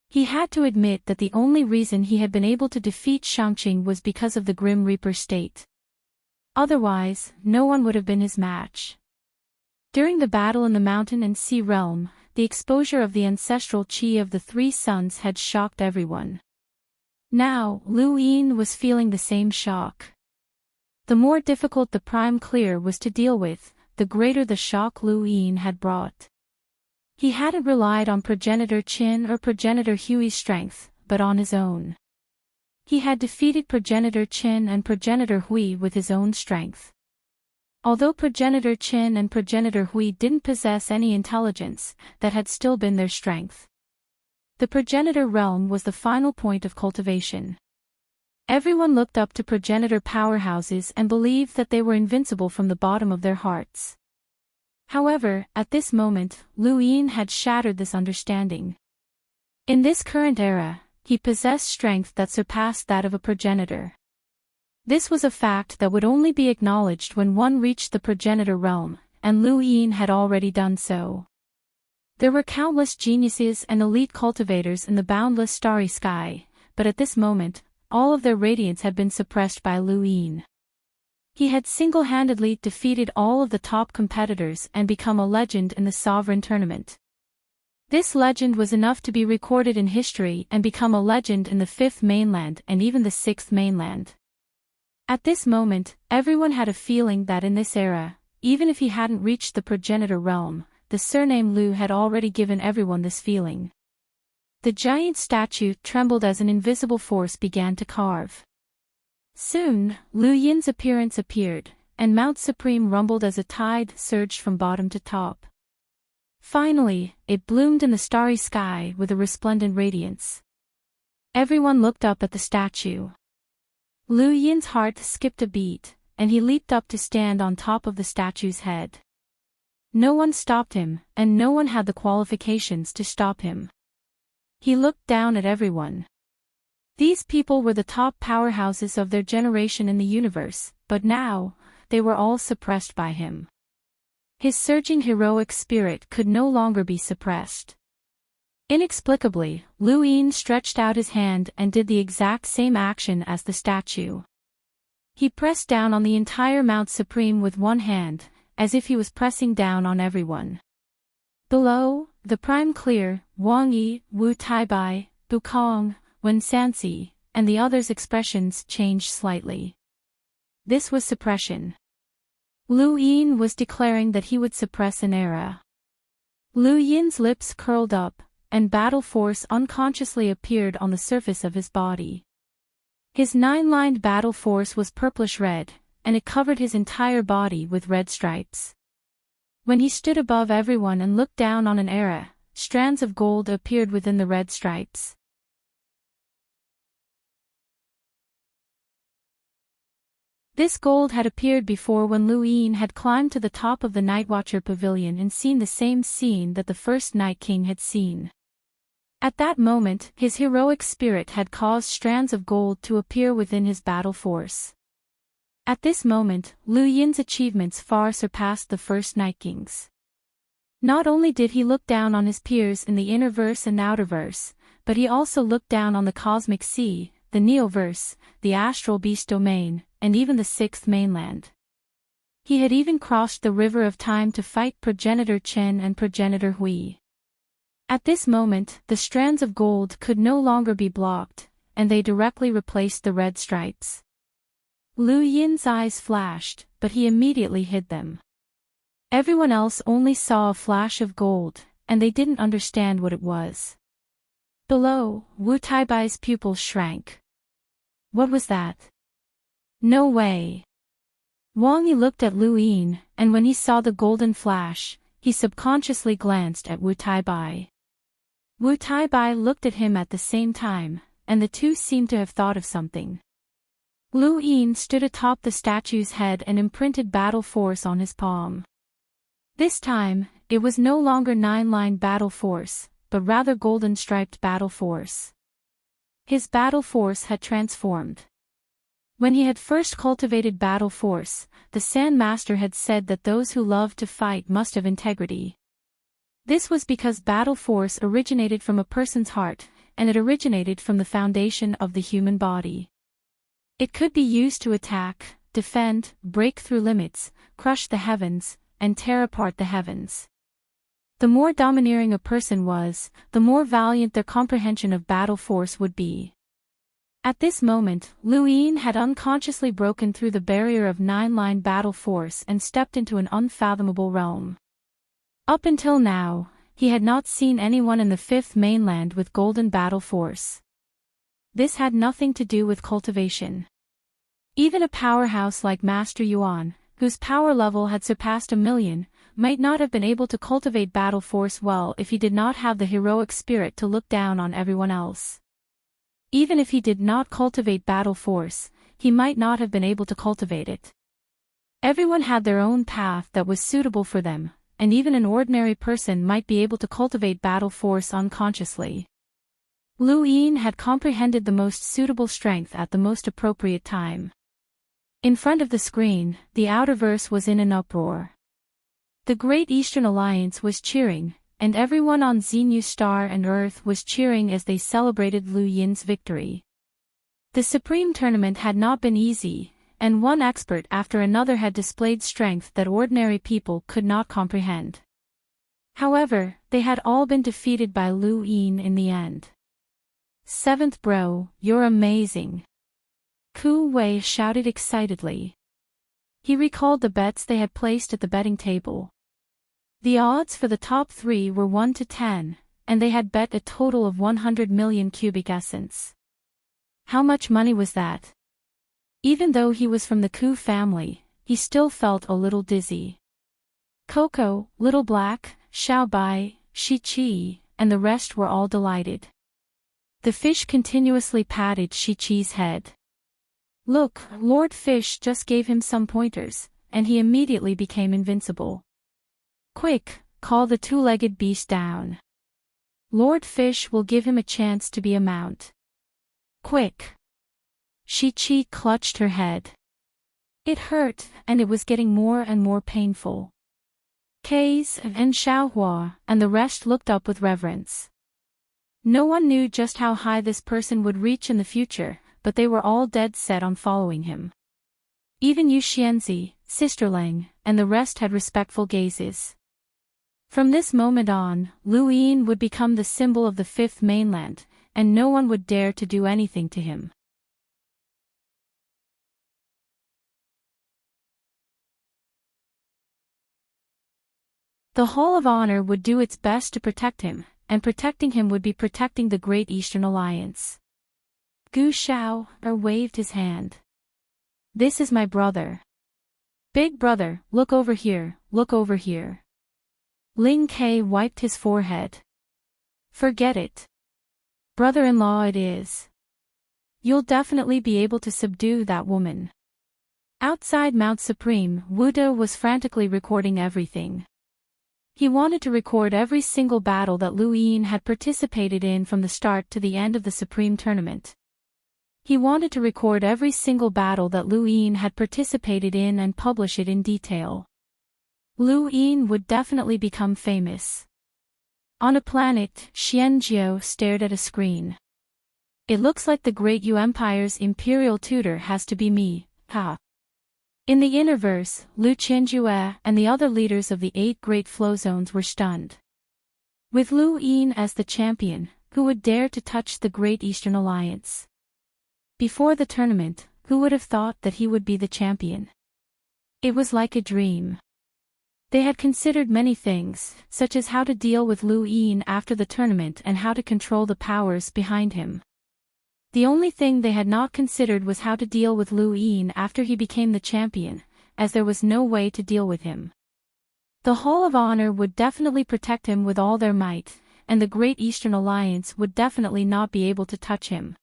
He had to admit that the only reason he had been able to defeat Shangqing was because of the Grim Reaper state. Otherwise, no one would have been his match. During the battle in the mountain and sea realm, the exposure of the ancestral qi of the three sons had shocked everyone. Now, Lu Yin was feeling the same shock. The more difficult the Prime Clear was to deal with, the greater the shock Lu Yin had brought. He hadn't relied on progenitor Qin or progenitor Hui's strength, but on his own. He had defeated progenitor Qin and progenitor Hui with his own strength. Although progenitor Qin and progenitor Hui didn't possess any intelligence, that had still been their strength. The progenitor realm was the final point of cultivation. Everyone looked up to progenitor powerhouses and believed that they were invincible from the bottom of their hearts. However, at this moment, Lu Yin had shattered this understanding. In this current era, he possessed strength that surpassed that of a progenitor. This was a fact that would only be acknowledged when one reached the progenitor realm, and Lu Yin had already done so. There were countless geniuses and elite cultivators in the boundless starry sky, but at this moment, all of their radiance had been suppressed by Lu Yin. He had single-handedly defeated all of the top competitors and become a legend in the sovereign tournament. This legend was enough to be recorded in history and become a legend in the 5th mainland and even the 6th mainland. At this moment, everyone had a feeling that in this era, even if he hadn't reached the progenitor realm, the surname Lu had already given everyone this feeling. The giant statue trembled as an invisible force began to carve. Soon, Lu Yin's appearance appeared, and Mount Supreme rumbled as a tide surged from bottom to top. Finally, it bloomed in the starry sky with a resplendent radiance. Everyone looked up at the statue. Lu Yin's heart skipped a beat, and he leaped up to stand on top of the statue's head. No one stopped him, and no one had the qualifications to stop him. He looked down at everyone. These people were the top powerhouses of their generation in the universe, but now, they were all suppressed by him. His surging heroic spirit could no longer be suppressed. Inexplicably, Lu Yin stretched out his hand and did the exact same action as the statue. He pressed down on the entire Mount Supreme with one hand, as if he was pressing down on everyone. Below, the Prime Clear, Wang Yi, Wu Taibai, Bu Kong, Wen Sanxi, and the others' expressions changed slightly. This was suppression. Lu Yin was declaring that he would suppress an era. Lu Yin's lips curled up, and battle force unconsciously appeared on the surface of his body. His 9-lined battle force was purplish-red, and it covered his entire body with red stripes. When he stood above everyone and looked down on an era, strands of gold appeared within the red stripes. This gold had appeared before when Lu Yin had climbed to the top of the Nightwatcher Pavilion and seen the same scene that the first Night King had seen. At that moment, his heroic spirit had caused strands of gold to appear within his battle force. At this moment, Lu Yin's achievements far surpassed the first Night King's. Not only did he look down on his peers in the innerverse and outerverse, but he also looked down on the cosmic sea, the neoverse, the astral beast domain, and even the 6th mainland. He had even crossed the river of time to fight progenitor Chen and progenitor Hui. At this moment, the strands of gold could no longer be blocked, and they directly replaced the red stripes. Lu Yin's eyes flashed, but he immediately hid them. Everyone else only saw a flash of gold, and they didn't understand what it was. Below, Wu Taibai's pupils shrank. What was that? No way. Wang Yi looked at Lu Yin, and when he saw the golden flash, he subconsciously glanced at Wu Taibai. Wu Taibai looked at him at the same time, and the two seemed to have thought of something. Lu Yin stood atop the statue's head and imprinted battle force on his palm. This time, it was no longer 9-line battle force, but rather golden-striped battle force. His battle force had transformed. When he had first cultivated battle force, the Sand Master had said that those who loved to fight must have integrity. This was because battle force originated from a person's heart, and it originated from the foundation of the human body. It could be used to attack, defend, break through limits, crush the heavens, and tear apart the heavens. The more domineering a person was, the more valiant their comprehension of battle force would be. At this moment, Lu Yin had unconsciously broken through the barrier of 9-line battle force and stepped into an unfathomable realm. Up until now, he had not seen anyone in the Fifth Mainland with golden battle force. This had nothing to do with cultivation. Even a powerhouse like Master Yuan, whose power level had surpassed 1,000,000, might not have been able to cultivate battle force well if he did not have the heroic spirit to look down on everyone else. Even if he did not cultivate battle force, he might not have been able to cultivate it. Everyone had their own path that was suitable for them, and even an ordinary person might be able to cultivate battle force unconsciously. Lu Yin had comprehended the most suitable strength at the most appropriate time. In front of the screen, the outerverse was in an uproar. The Great Eastern Alliance was cheering, and everyone on Xenu Star and Earth was cheering as they celebrated Lu Yin's victory. The Supreme Tournament had not been easy, and one expert after another had displayed strength that ordinary people could not comprehend. However, they had all been defeated by Lu Yin in the end. "Seventh bro, you're amazing!" Ku Wei shouted excitedly. He recalled the bets they had placed at the betting table. The odds for the top 3 were 1 to 10, and they had bet a total of 100 million cubic essence. How much money was that? Even though he was from the Ku family, he still felt a little dizzy. Coco, Little Black, Xiao Bai, Shi Qi, and the rest were all delighted. The fish continuously patted Shi Qi's head. "Look, Lord Fish just gave him some pointers, and he immediately became invincible. Quick, call the two-legged beast down. Lord Fish will give him a chance to be a mount. Quick." Shi Qi clutched her head. It hurt, and it was getting more and more painful. Kaze and Xiaohua and the rest looked up with reverence. No one knew just how high this person would reach in the future, but they were all dead set on following him. Even Yu Xianzi, Sisterling, and the rest had respectful gazes. From this moment on, Lu Yin would become the symbol of the Fifth Mainland, and no one would dare to do anything to him. The Hall of Honor would do its best to protect him, and protecting him would be protecting the Great Eastern Alliance. Gu Shao waved his hand. "This is my brother. Big brother, look over here, look over here." Ling Kai wiped his forehead. "Forget it. Brother-in-law it is. You'll definitely be able to subdue that woman." Outside Mount Supreme, Wudo was frantically recording everything. He wanted to record every single battle that Lu Yin had participated in from the start to the end of the Supreme Tournament. He wanted to record every single battle that Lu Yin had participated in and publish it in detail. Lu Yin would definitely become famous. On a planet, Xianjiu stared at a screen. "It looks like the Great Yu Empire's imperial tutor has to be me, ha." In the Innerverse, Lu Qianjue and the other leaders of the 8 Great Flow Zones were stunned. With Lu Yin as the champion, who would dare to touch the Great Eastern Alliance? Before the tournament, who would have thought that he would be the champion? It was like a dream. They had considered many things, such as how to deal with Lu Yin after the tournament and how to control the powers behind him. The only thing they had not considered was how to deal with Lu Yin after he became the champion, as there was no way to deal with him. The Hall of Honor would definitely protect him with all their might, and the Great Eastern Alliance would definitely not be able to touch him.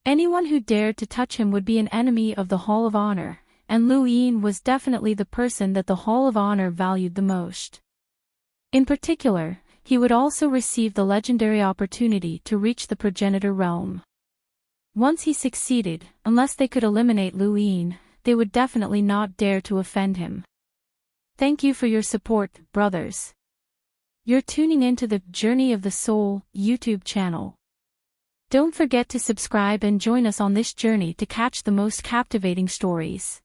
Anyone who dared to touch him would be an enemy of the Hall of Honor, and Lu Yin was definitely the person that the Hall of Honor valued the most. In particular, he would also receive the legendary opportunity to reach the progenitor realm. Once he succeeded, unless they could eliminate Lu Yin, they would definitely not dare to offend him. Thank you for your support, brothers. You're tuning into the Journey of the Soul YouTube channel. Don't forget to subscribe and join us on this journey to catch the most captivating stories.